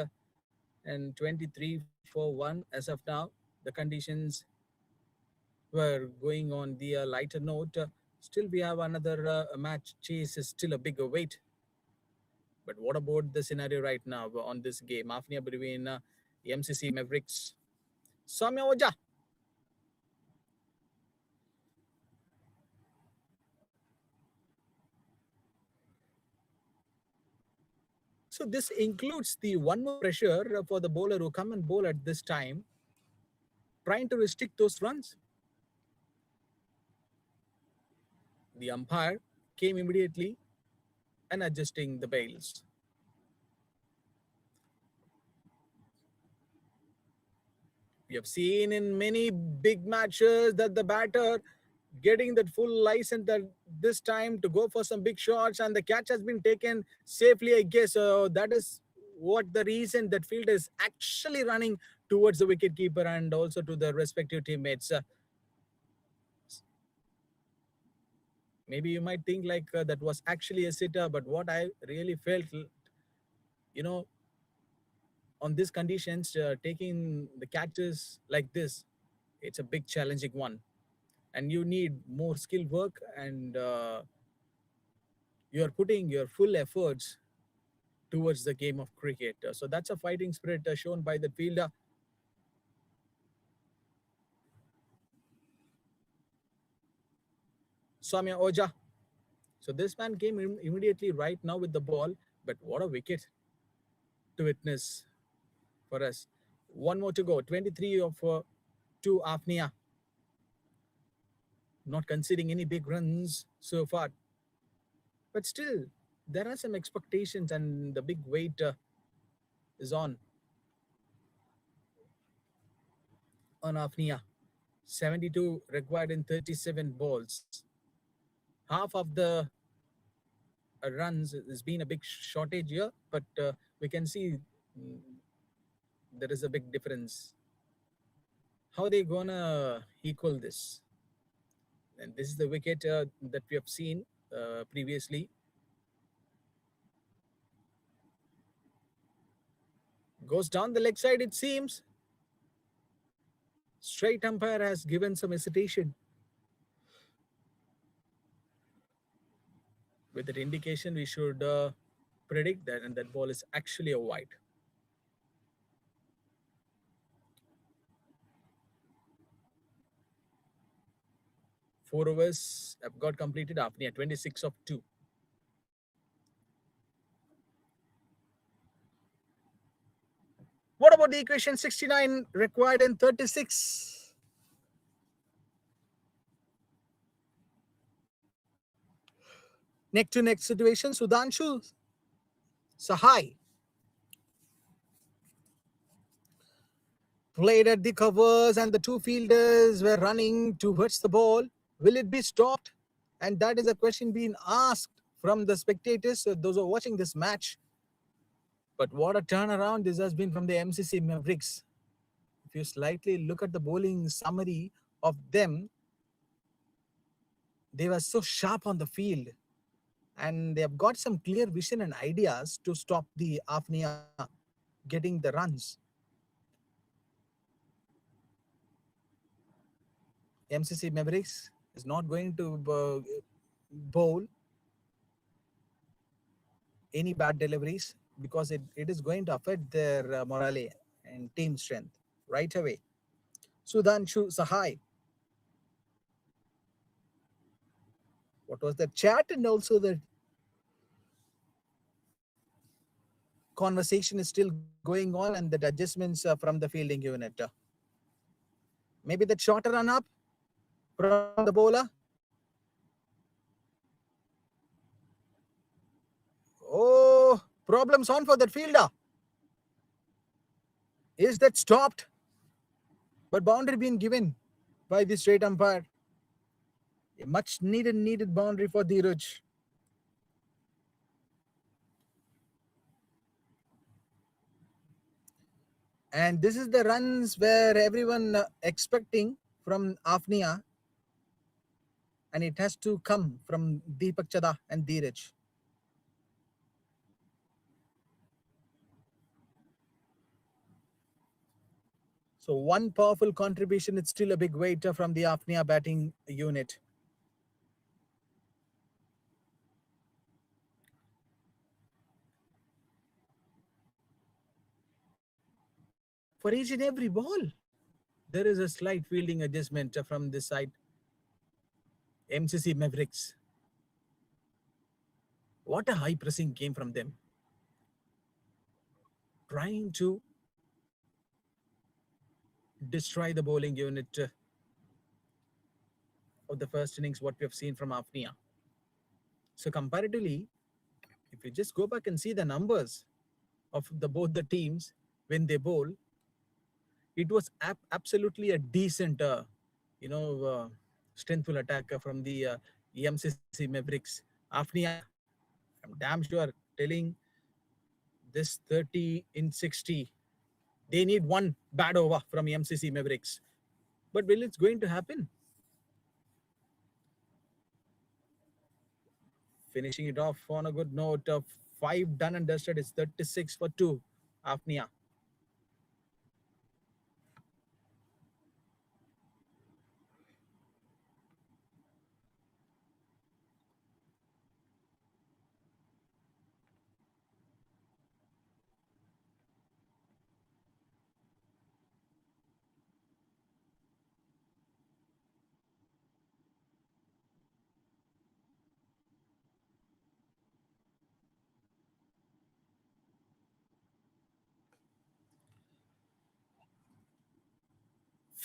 and 23 for 1 as of now. The conditions were going on the lighter note. Still, we have another match chase is still a bigger weight. But what about the scenario right now on this game? Afnia between MCC Mavericks. Samya Oja. So this includes the one more pressure for the bowler who come and bowl at this time, trying to restrict those runs. The umpire came immediately and adjusting the bails. We have seen in many big matches that the batter getting that full license that this time to go for some big shots and the catch has been taken safely, I guess. That is what the reason that field is actually running towards the wicket keeper and also to the respective teammates. Maybe you might think like that was actually a sitter, but what I really felt, you know, on these conditions, taking the catches like this, it's a big challenging one, and you need more skill work, and you are putting your full efforts towards the game of cricket. So that's a fighting spirit shown by the fielder. Samya Oja. So this man came immediately right now with the ball, but what a wicket to witness for us. One more to go. 23 of 2 Afnia. Not conceding any big runs so far. But still, there are some expectations, and the big weight is on Afnia. 72 required in 37 balls. Half of the runs has been a big shortage here, but we can see mm, there is a big difference. How they gonna equal this? And this is the wicket that we have seen previously. Goes down the leg side, it seems. Straight umpire has given some hesitation with that indication. We should predict that, and that ball is actually a wide. 4 overs have got completed after 26 of 2. What about the equation 69 required in 36? Neck to neck situation, Sudhanshu Sahai played at the covers and the two fielders were running towards the ball. Will it be stopped? And that is a question being asked from the spectators, those who are watching this match. But what a turnaround this has been from the MCC Mavericks. If you slightly look at the bowling summary of them, they were so sharp on the field and they have got some clear vision and ideas to stop the Afnia getting the runs. MCC Mavericks is not going to bowl any bad deliveries because it is going to affect their morale and team strength right away. Sudhanshu Sahai, what was the chat and also the conversation is still going on and the adjustments from the fielding unit. Maybe that shorter run up from the bowler. Oh, problems on for that fielder. Is that stopped? But boundary being given by the straight umpire. A much needed boundary for Dheeraj. And this is the runs where everyone expecting from Afnia, and it has to come from Deepak Chada and Dheeraj. So one powerful contribution, it's still a big weight from the Afnia batting unit. For each and every ball, there is a slight fielding adjustment from this side. MCC Mavericks. What a high pressing game from them. Trying to destroy the bowling unit of the first innings, what we have seen from Afnia. So comparatively, if you just go back and see the numbers of the both the teams when they bowl, it was absolutely a decent, strengthful attack from the MCC Mavericks. Afnia, I'm damn sure telling this 30 in 60, they need one bad over from MCC Mavericks. But will it's going to happen? Finishing it off on a good note of 5 done and dusted. It's 36 for 2. Afnia.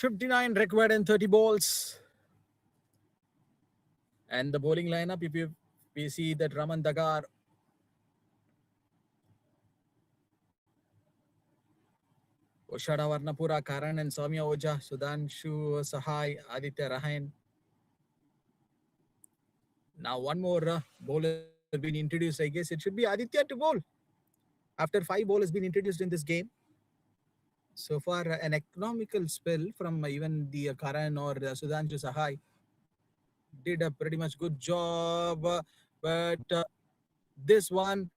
59 required and 30 balls. And the bowling lineup, if you we see that Raman Dagar, Oshada Varnapura, Karan and Soumya Oja, Sudhanshu Sahai, Aditya Rahan. Now one more bowler been introduced. I guess it should be Aditya to bowl. After 5 bowlers been introduced in this game. So far, an economical spell from even the Karan or Sudhanshu Sahai did a pretty much good job. But this one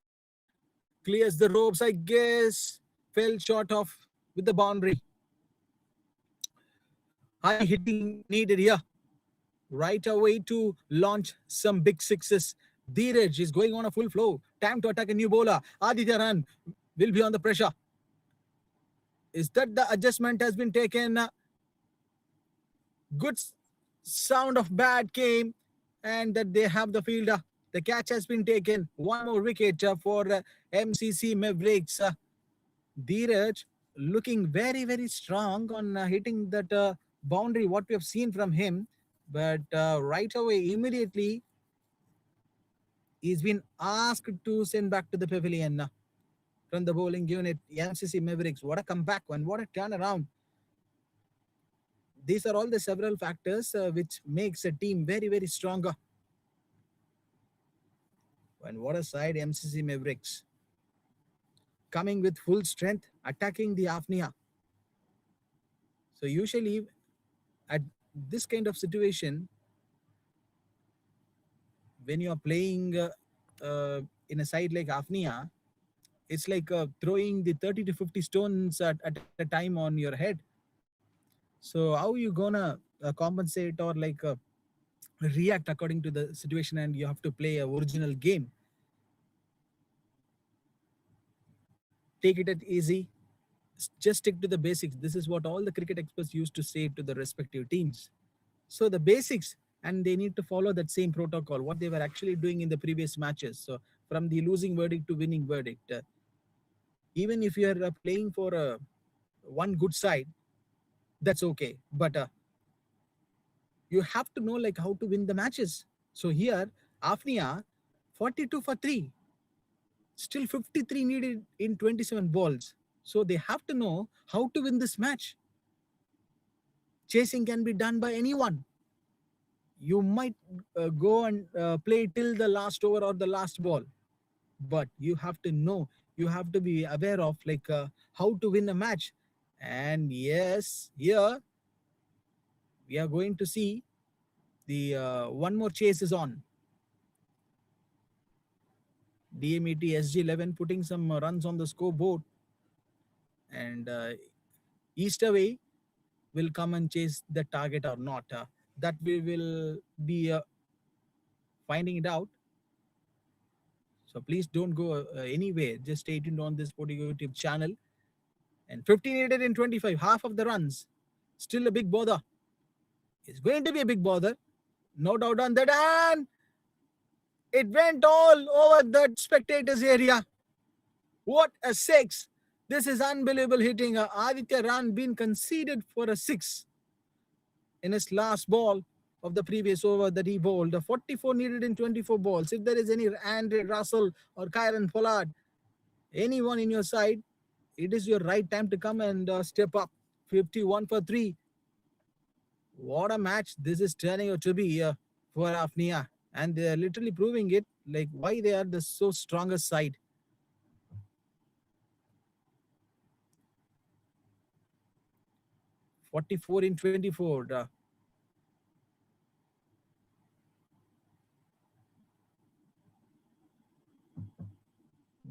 clears the ropes, I guess. Fell short of with the boundary. High hitting needed here. Right away to launch some big sixes. Dheeraj is going on a full flow. Time to attack a new bowler. Aditya Ran will be on the pressure. Is that the adjustment has been taken? Good sound of bat came and that they have the fielder. The catch has been taken. One more wicket for MCC Mavericks. Dheeraj looking very strong on hitting that boundary, what we have seen from him. But right away, immediately, he's been asked to send back to the pavilion from the bowling unit. MCC Mavericks, what a comeback and what a turnaround. These are all the several factors which makes a team very stronger. And what a side MCC Mavericks, coming with full strength, attacking the Afnia. So usually at this kind of situation, when you are playing in a side like Afnia, it's like throwing the 30 to 50 stones at a time on your head. So how you gonna compensate or like react according to the situation, and you have to play a original game. Take it at easy, just stick to the basics. This is what all the cricket experts used to say to the respective teams. So the basics, and they need to follow that same protocol what they were actually doing in the previous matches. So from the losing verdict to winning verdict, even if you are playing for one good side, that's okay, but you have to know like how to win the matches. So here Afnia 42 for 3, still 53 needed in 27 balls. So they have to know how to win this match. Chasing can be done by anyone. You might go and play till the last over or the last ball, but you have to know, you have to be aware of like how to win a match. And yes, here we are going to see the one more chase is on. DMET SG11 putting some runs on the scoreboard, and East away will come and chase the target or not. That we will be finding it out. So please don't go anywhere. Just stay tuned on this particular YouTube channel. And 15 needed in 25, half of the runs. Still a big bother. It's going to be a big bother. No doubt on that. And it went all over the spectators area. What a six. This is unbelievable hitting. Aditya Ran been conceded for a six in his last ball of the previous over that he bowled. 44 needed in 24 balls. If there is any Andre Russell or Kyron Pollard, anyone in your side, it is your right time to come and step up. 51 for 3. What a match this is turning out to be for Afnia. And they are literally proving it, like why they are the so strongest side. 44 in 24.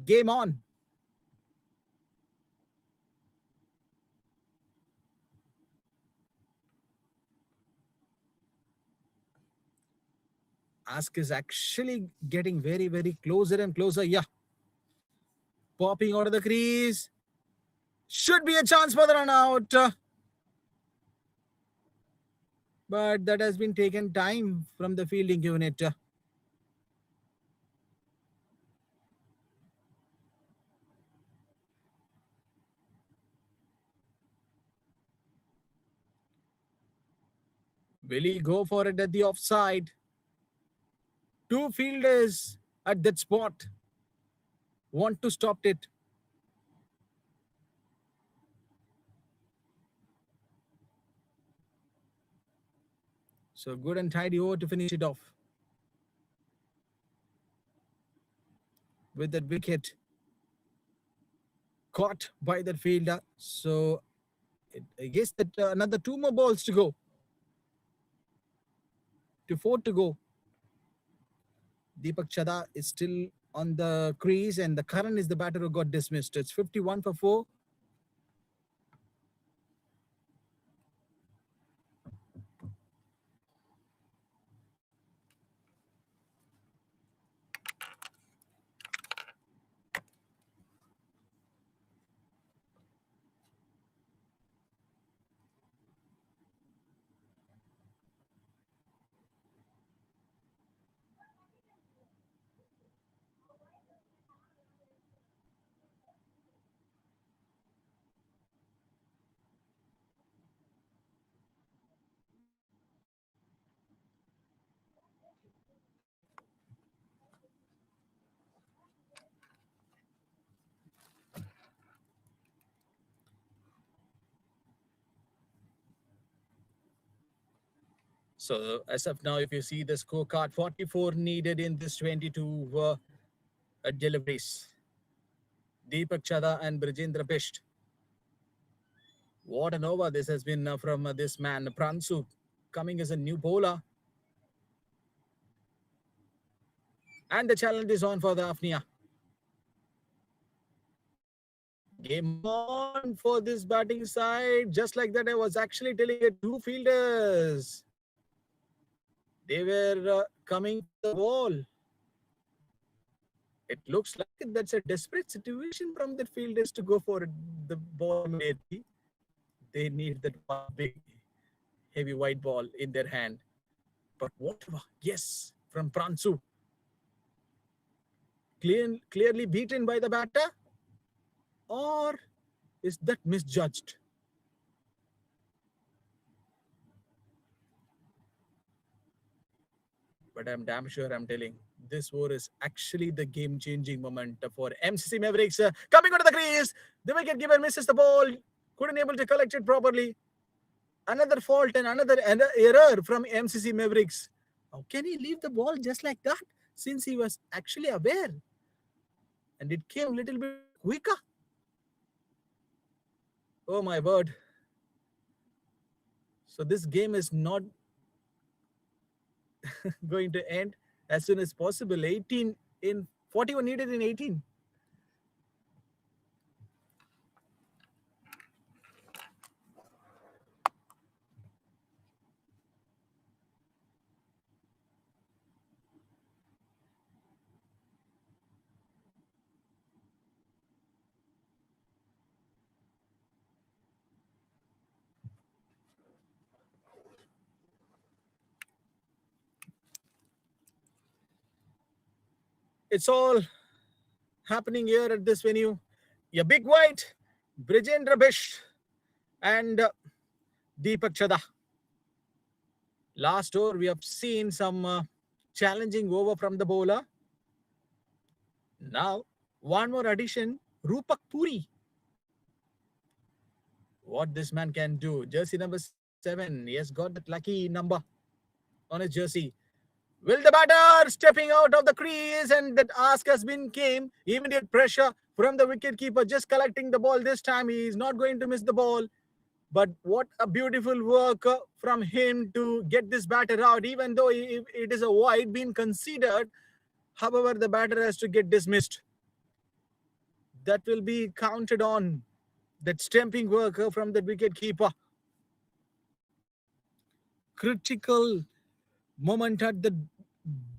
Game on. Ask is actually getting very, very closer and closer. Yeah. Popping out of the crease. Should be a chance for the run out. But that has been taken time from the fielding unit. Will he go for it at the offside? Two fielders at that spot want to stop it. So good and tidy over to finish it off with that wicket caught by that fielder. So I guess that another two more balls to go, to four to go. Deepak Chada is still on the crease, and the Karan is the batter who got dismissed. It's 51 for 4. So as of now, if you see the scorecard, 44 needed in this 22. deliveries. Deepak Chada and Brijendra Bisht. What an over this has been from this man, Pransu, coming as a new bowler. And the challenge is on for the Afnia. Game on for this batting side. Just like that, I was actually telling you two fielders. They were coming for the ball. It looks like that's a desperate situation from the fielders to go for the ball immediately. They need that one big, heavy white ball in their hand. But whatever, yes, from Pransu. Clearly beaten by the batter? Or is that misjudged? But I'm damn sure I'm telling this war is actually the game changing moment for MCC Mavericks. Coming onto the crease, the wicket keeper misses the ball, couldn't able to collect it properly. Another fault and another error from MCC Mavericks. How can he leave the ball just like that since he was actually aware? And it came a little bit quicker. Oh my word. So this game is not going to end as soon as possible. 18 in 41 needed in 18. It's all happening here at this venue. A big white, Brijendra Bish and Deepak Chada. Last over, we have seen some challenging over from the bowler. Now, one more addition, Rupak Puri. What this man can do. Jersey number 7. He has got that lucky number on his jersey. Will the batter stepping out of the crease, and that ask has been came. Immediate pressure from the wicket keeper, just collecting the ball this time. He is not going to miss the ball. But what a beautiful work from him to get this batter out, even though it is a wide being considered. However, the batter has to get dismissed. That will be counted on. That stamping work from the wicket keeper. Critical moment at the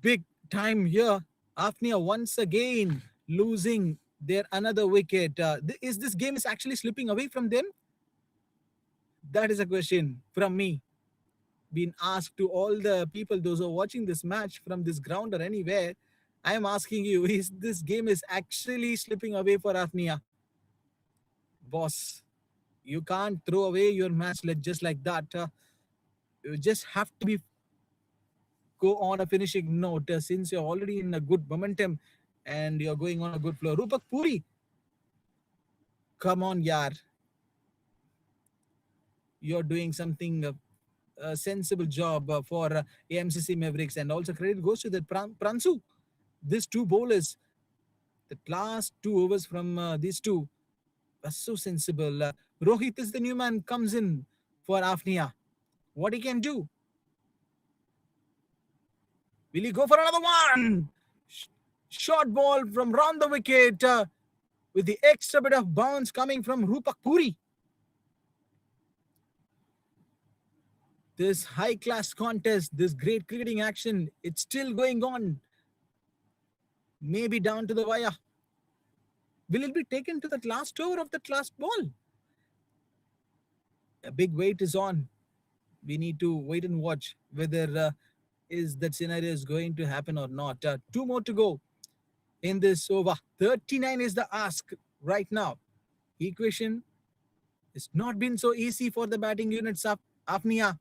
big time here. Afnia once again losing their another wicket. Is this game is actually slipping away from them? That is a question from me. Being asked to all the people, those who are watching this match from this ground or anywhere, I am asking you: is this game is actually slipping away for Afnia? Boss, you can't throw away your match just like that. You just have to be go on a finishing note since you're already in a good momentum and you're going on a good flow. Rupak Puri, come on, yar. You're doing something a sensible job for AMCC Mavericks, and also credit goes to the Pransu. These two bowlers, the last 2 overs from these two are so sensible. Rohit is the new man, comes in for Afnia. What he can do? Will he go for another one? Short ball from round the wicket with the extra bit of bounce coming from Rupak Puri. This high class contest, this great cricketing action, it's still going on. Maybe down to the wire. Will it be taken to that last over of that last ball? A big wait is on. We need to wait and watch whether is that scenario is going to happen or not. Two more to go in this over. 39 is the ask right now. Equation has not been so easy for the batting units of Afnia.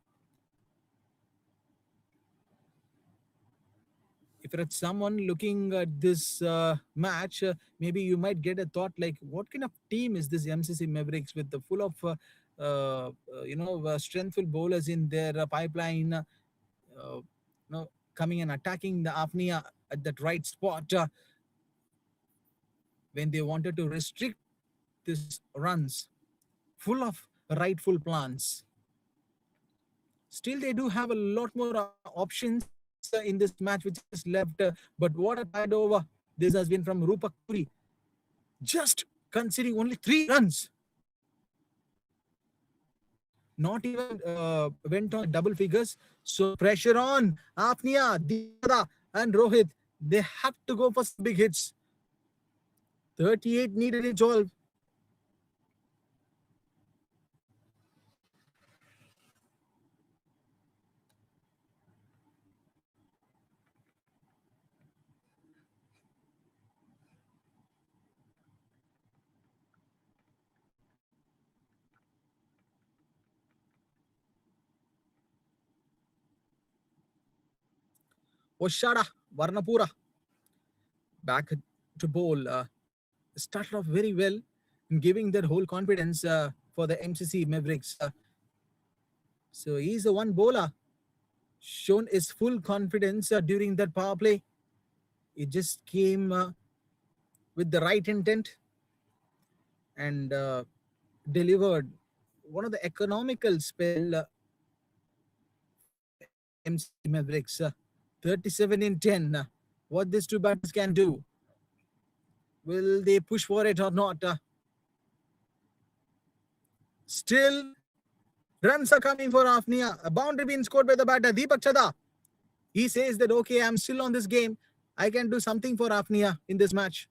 If you're someone looking at this match, maybe you might get a thought like, what kind of team is this MCC Mavericks with the full of strengthful bowlers in their pipeline, coming and attacking the Afnia at that right spot. when they wanted to restrict these runs, full of rightful plans. Still, they do have a lot more options in this match which is left. But what a tide over this has been from Rupak Puri. Just conceding only 3 runs. Not even went on the double figures. So pressure on Afnia, Deepakshada, and Rohit. They have to go for some big hits. 38 needed in 12. Oshada, Varnapura back to bowl. Started off very well in giving that whole confidence for the MCC Mavericks. So he's the one bowler shown his full confidence during that power play. It just came with the right intent and delivered one of the economical spell for the MCC Mavericks. 37 in 10. What these two batters can do. Will they push for it or not? Still, runs are coming for Afnia. A boundary being scored by the batter, Deepak Chada. He says that, okay, I'm still on this game. I can do something for Afnia in this match.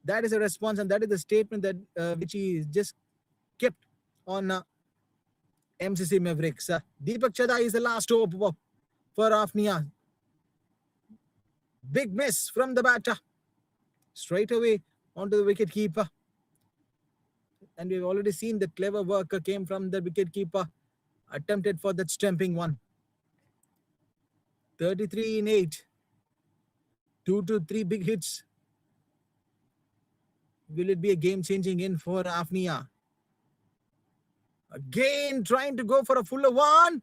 That is a response and that is the statement that which he just kept on MCC Mavericks. Deepak Chada is the last hope for Afnia. Big miss from the batter. Straight away onto the wicket keeper. And we've already seen the clever work came from the wicket keeper. Attempted for that stumping one. 33 in 8. 2 to 3 big hits. Will it be a game-changing in for Afnia? Again, trying to go for a fuller one.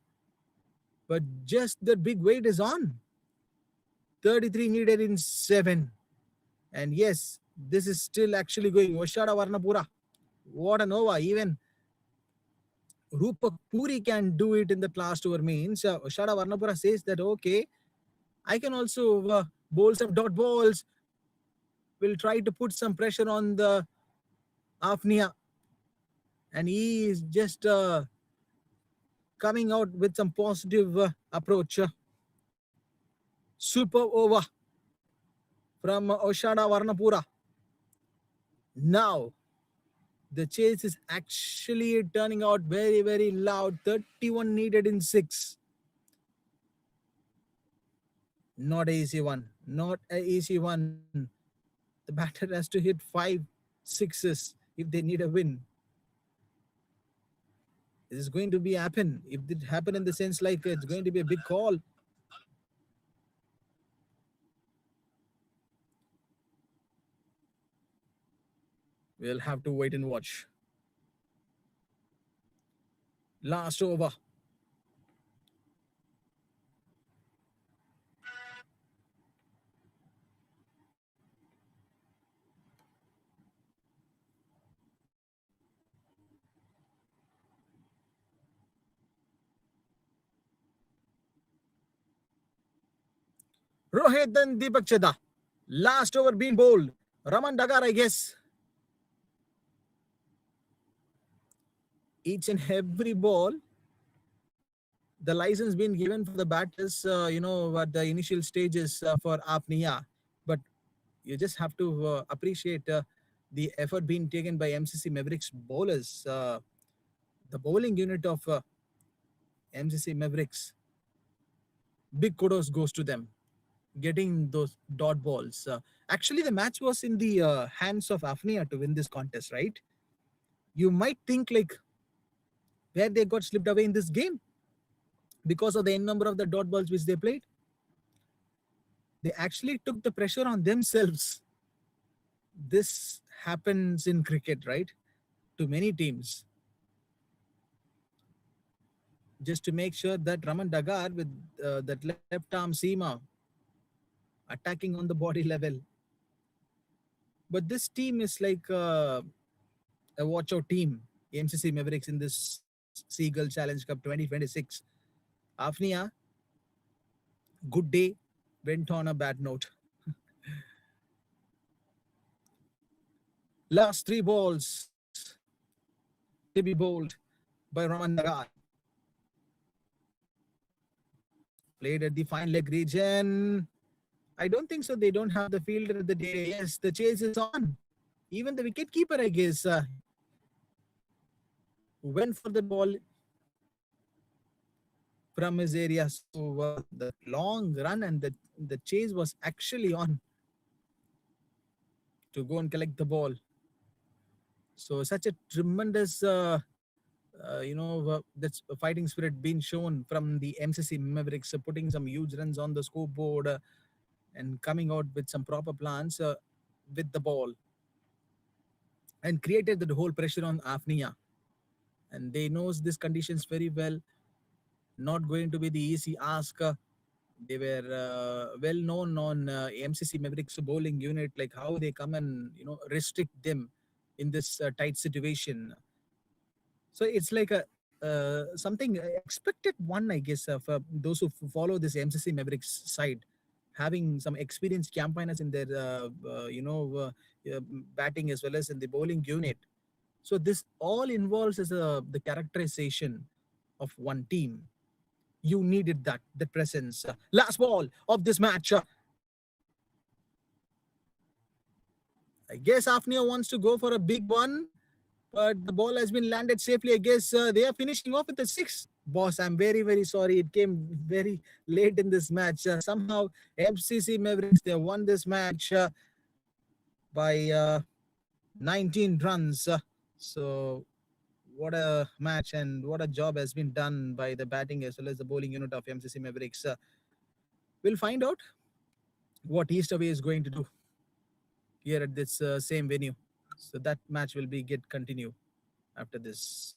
But just the big weight is on. 33 needed in 7. And yes, this is still actually going. Oshada Varnapura. What an over. Even Rupak Puri can do it in the last over means. Oshada Varnapura says that, okay, I can also bowl some dot balls. Will try to put some pressure on the Afnia. And he is just coming out with some positive approach. Super over from Oshada Varnapura. Now, the chase is actually turning out very, very loud. 31 needed in 6. Not an easy one. Not an easy one. The batter has to hit 5 sixes if they need a win. This is going to be happen. If it happen in the sense like it's going to be a big call. We'll have to wait and watch. Last over. Rohit and Deepak Chada. Last over being bowled. Raman Dagar, I guess. Each and every ball, the license being given for the batters, at the initial stages for Apnia. But you just have to appreciate the effort being taken by MCC Mavericks bowlers. The bowling unit of MCC Mavericks. Big kudos goes to them. Getting those dot balls. Actually, the match was in the hands of Afnia to win this contest, right? You might think like where they got slipped away in this game because of the n number of the dot balls which they played. They actually took the pressure on themselves. This happens in cricket, right? To many teams. Just to make sure that Raman Dagar with that left arm seamer attacking on the body level. But this team is like a watch out team. MCC Mavericks in this Seagull Challenge Cup 2026. Afnia, good day, went on a bad note. Last three balls to be bowled by Raman Nagar. Played at the fine leg region. I don't think so. They don't have the fielder at the day. Yes, the chase is on. Even the wicket keeper, I guess, went for the ball from his area. So the long run and the chase was actually on to go and collect the ball. So such a tremendous, that's a fighting spirit being shown from the MCC Mavericks, putting some huge runs on the scoreboard and coming out with some proper plans with the ball and created the whole pressure on Afnia. And they knows these conditions very well. Not going to be the easy ask. They were well known on MCC Mavericks bowling unit, like how they come and restrict them in this tight situation. So it's like a something expected one, I guess, for those who follow this MCC Mavericks side, having some experienced campaigners in their batting as well as in the bowling unit. So this all involves as the characterization of one team. You needed that presence. Last ball of this match. I guess Afnia wants to go for a big one, but the ball has been landed safely. I guess they are finishing off with a six. Boss, I'm very, very sorry. It came very late in this match. Somehow, FCC Mavericks, they won this match by 19 runs. So, what a match and what a job has been done by the batting as well as the bowling unit of MCC Mavericks. We'll find out what Eastaway is going to do here at this same venue. So that match will be get continue after this.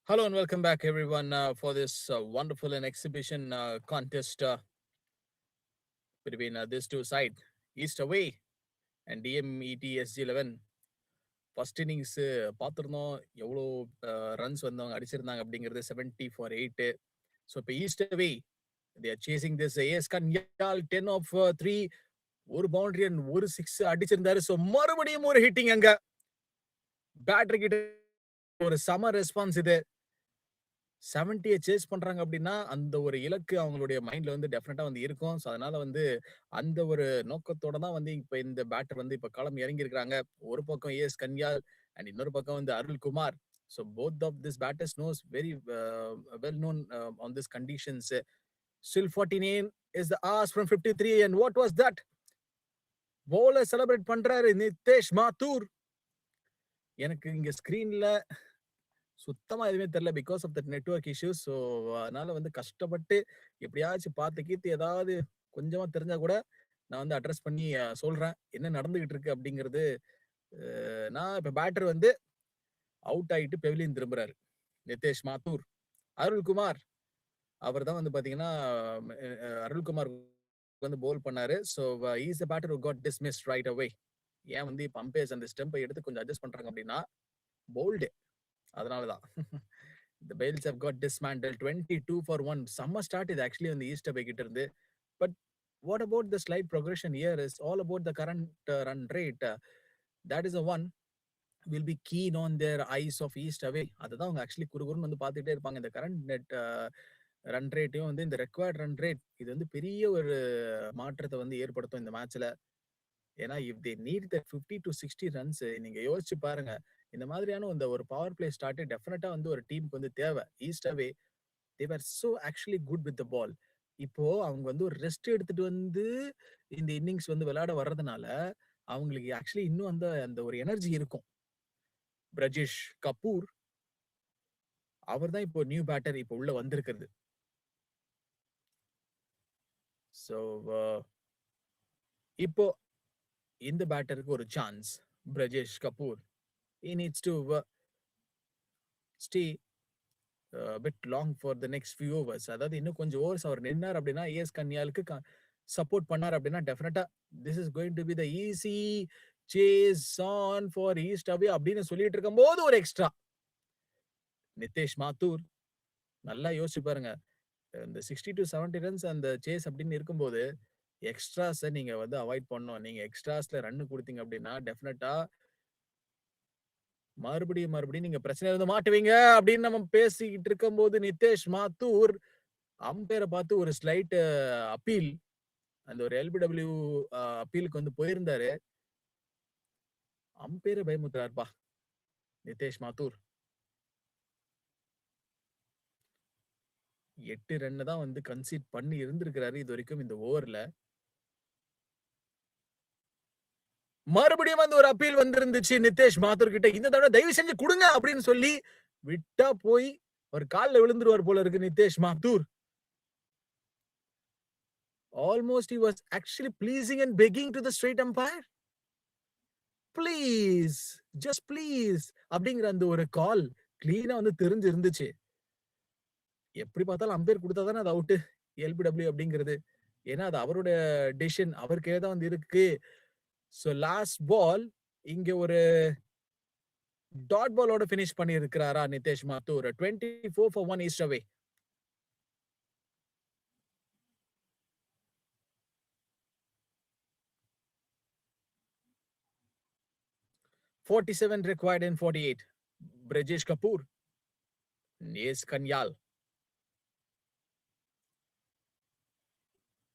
Hello and welcome back, everyone, for this wonderful and exhibition contest between these two sides, East away and DMETSG 11. First innings பார்த்துருந்தோம் எவ்வளோ runs வந்து அவங்க அடிச்சிருந்தாங்க அப்படிங்கிறது 70 for 8. So இப்போ East Away they are chasing this AS Kanyal 10 of 3, ஒரு boundary and ஒரு six அடிச்சிருந்தாரு. So மறுபடியும் ஒரு ஹிட்டிங் அங்க பேட்டரி கிட்ட ஒரு சம ரெஸ்பான்ஸ் இது. 70 சேஸ் பண்றாங்க அப்படின்னா அந்த ஒரு இலக்கு அவங்களுடைய மைண்ட்ல வந்து டெஃபினட்டா வந்து இருக்கும். ஸோ அதனால வந்து அந்த ஒரு நோக்கத்தோட தான் வந்து இப்ப இந்த பேட்டர் வந்து இப்ப களம் இறங்கி இருக்காங்க. ஒரு பக்கம் ஏஎஸ் கன்யால் அண்ட் இன்னொரு பக்கம் வந்து Arulkumar. So both of this batters knows very well known on this conditions. Still 49 is the ask from 53 and what was that? bowler celebrate பண்றாரு நிதேஷ் மாத்தூர். எனக்கு இங்க ஸ்கிரீன்ல சுத்தமா எதுவுமே தெரியல because of that network issues. So அதனால வந்து கஷ்டப்பட்டு எப்படியாச்சும் பார்த்து கீர்த்தி ஏதாவது கொஞ்சமா தெரிஞ்சா கூட நான் வந்து அட்ரஸ் பண்ணி சொல்றேன் என்ன நடந்துகிட்டு இருக்கு அப்படிங்கிறது. நான் இப்ப பேட்டர் வந்து அவுட் ஆயிட்டு பெவிலியன் திரும்புறாரு நிதேஷ் மாத்தூர். அருள்குமார் அவர் தான் வந்து பாத்தீங்கன்னா அருள்குமார் வந்து போல் பண்ணாரு. So is a batter who got dismissed right away. ஏன் வந்து இப்ப அம்பையர்ஸ் அந்த ஸ்டெம்பை எடுத்து கொஞ்சம் அட்ஜஸ்ட் பண்றாங்க அப்படின்னா போல்டு அதனாலதான். The Bales have got dismantled 22 for 1. Summer start is actually on the East Bay கிட்ட இருந்து. But what about the slight progression here is all about the current run rate. That is the one will be keen on their eyes of East away. அதுதான் அவங்க actually குறுகுறுன்னு வந்து பார்த்துட்டே இருப்பாங்க. இந்த current net run ரேட்டையும் வந்து இந்த required run rate இது வந்து பெரிய ஒரு மாற்றத்தை வந்து ஏற்படுத்தும் இந்த மேட்ச்ல. ஏன்னா if they need that 50 to 60 runs நீங்க யோசிச்சு பாருங்க. இந்த மாதிரியான இந்த ஒரு பவர் பிளே ஸ்டார்ட் டெஃபினட்டா வந்து ஒரு டீமுக்கு வந்து தேவை. East Away they were so actually good with the ball. இப்போ அவங்க வந்து ஒரு ரெஸ்ட் எடுத்துட்டு வந்து இந்த இன்னிங்ஸ் வந்து விளையாட வர்றதுனால அவங்களுக்கு ஆக்சுவலி இன்னும் அந்த அந்த ஒரு எனர்ஜி இருக்கும். பிரஜேஷ் கபூர் அவர் தான் இப்போ நியூ பேட்டர் இப்போ உள்ள வந்திருக்கிறது. ஸோ இப்போ இந்த பேட்டருக்கு ஒரு chance. Brajesh Kapoor he needs to stay bit long for the next few overs. அதாவது இன்னும் கொஞ்சம் ஓவர்ஸ் அவர் நின்னார் அப்படின்னா ஏஎஸ் கன்யாலுக்கு சப்போர்ட் பண்ணார் அப்படின்னா டெஃபினட்டா this is going to be the easy chase on for east Away அப்படின்னு சொல்லிட்டு இருக்கும் போது ஒரு எக்ஸ்ட்ரா. நிதேஷ் மாத்தூர் நல்லா யோசிச்சு பாருங்க. இந்த 60 to 70 ரன்ஸ் அந்த சேஸ் அப்படின்னு இருக்கும்போது எக்ஸ்ட்ராஸை நீங்க வந்து அவாய்ட் பண்ணணும். நீங்க எக்ஸ்ட்ராஸ்ல ரன் கொடுத்தீங்க அப்படின்னா டெஃபினட்டா மறுபடியும் நீங்க பிரச்சனை இருந்து மாட்டுவீங்க அப்படின்னு நம்ம பேசிக்கிட்டு இருக்கும் போது நிதேஷ் மாத்தூர் அம்பையரை பார்த்து ஒரு ஸ்லைட் அப்பீல் அந்த ஒரு எல்பிடபிள்யூ அப்பீலுக்கு வந்து போயிருந்தாரு. அம்பையரை பயமுத்துறாருப்பா நிதேஷ் மாத்தூர். 8 ரன் தான் வந்து கன்சீட் பண்ணி இருந்திருக்கிறாரு இது வரைக்கும் இந்த ஓவர்ல. மறுபடியும் வந்து ஒரு அப்பீல் வந்திருந்துச்சு நிதேஷ் மாத்தூர் கிட்ட. இந்த தடவை தயவு செஞ்சு கொடுங்க அப்படின்னு சொல்லி விட்டா போய் ஒரு காலில் விழுந்துருவார் போல இருக்கு Nitesh Mathur. Almost he was actually pleasing and begging to the straight umpire. Please, just please அப்படிங்கிற அந்த ஒரு கால் கிளீனா வந்து தெரிஞ்சு இருந்துச்சு. எப்படி பார்த்தாலும் அம்பையர் கொடுத்தா தானே அது அவுட் எல்பிடபிள்யூ அப்படிங்கிறது. ஏன்னா அது அவரோட டிசிஷன் அவருக்கே தான் வந்து இருக்கு. ஸோ லாஸ்ட் பால் இங்க ஒரு டாட் பாலோட பினிஷ் பண்ணி இருக்கிறாரா Nitesh Mathur. 24 for 1 East Away. $47 required in 48. Brajesh Kapoor. Yes, Kanyal.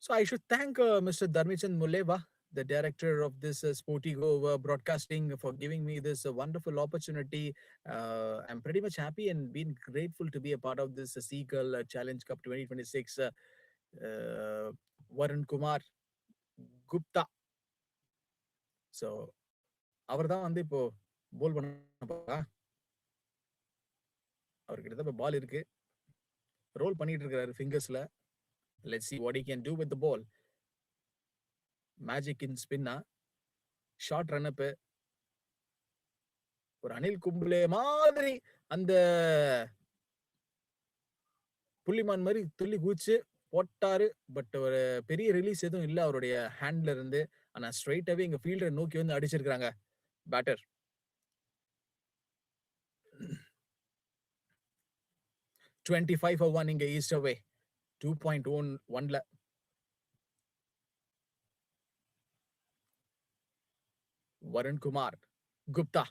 So I should thank Mr. Dharmichand Muleva, the director of this Sportigo broadcasting, for giving me this wonderful opportunity. I'm pretty much happy and been grateful to be a part of this Seagull Challenge Cup 2026. Varun Kumar Gupta. So அவர் தான் வந்து இப்போ போல் பண்ண அவர்கிட்ட தான் இப்போ பால் இருக்கு. Role பண்ணிட்டு இருக்காரு ஃபிங்கர்ஸ்ல. Let's see what he can do with the ball. Magic in spinna. Short run up. ஒரு அனில் கும்ப்ளே மாதிரி அந்த புள்ளிமான் மாதிரி துள்ளி குதிச்சு போட்டாரு. பட் ஒரு பெரிய ரிலீஸ் எதுவும் இல்ல அவருடைய ஹேண்ட்ல இருந்து. ஆனா ஸ்ட்ரைட்டாவே எங்க ஃபீல்டரை நோக்கி வந்து அடிச்சிருக்காங்க பேட்டர். 25 for 1 இங்க ஈஸ்ட் அவே 2.1ல வருண்குமார் குப்தா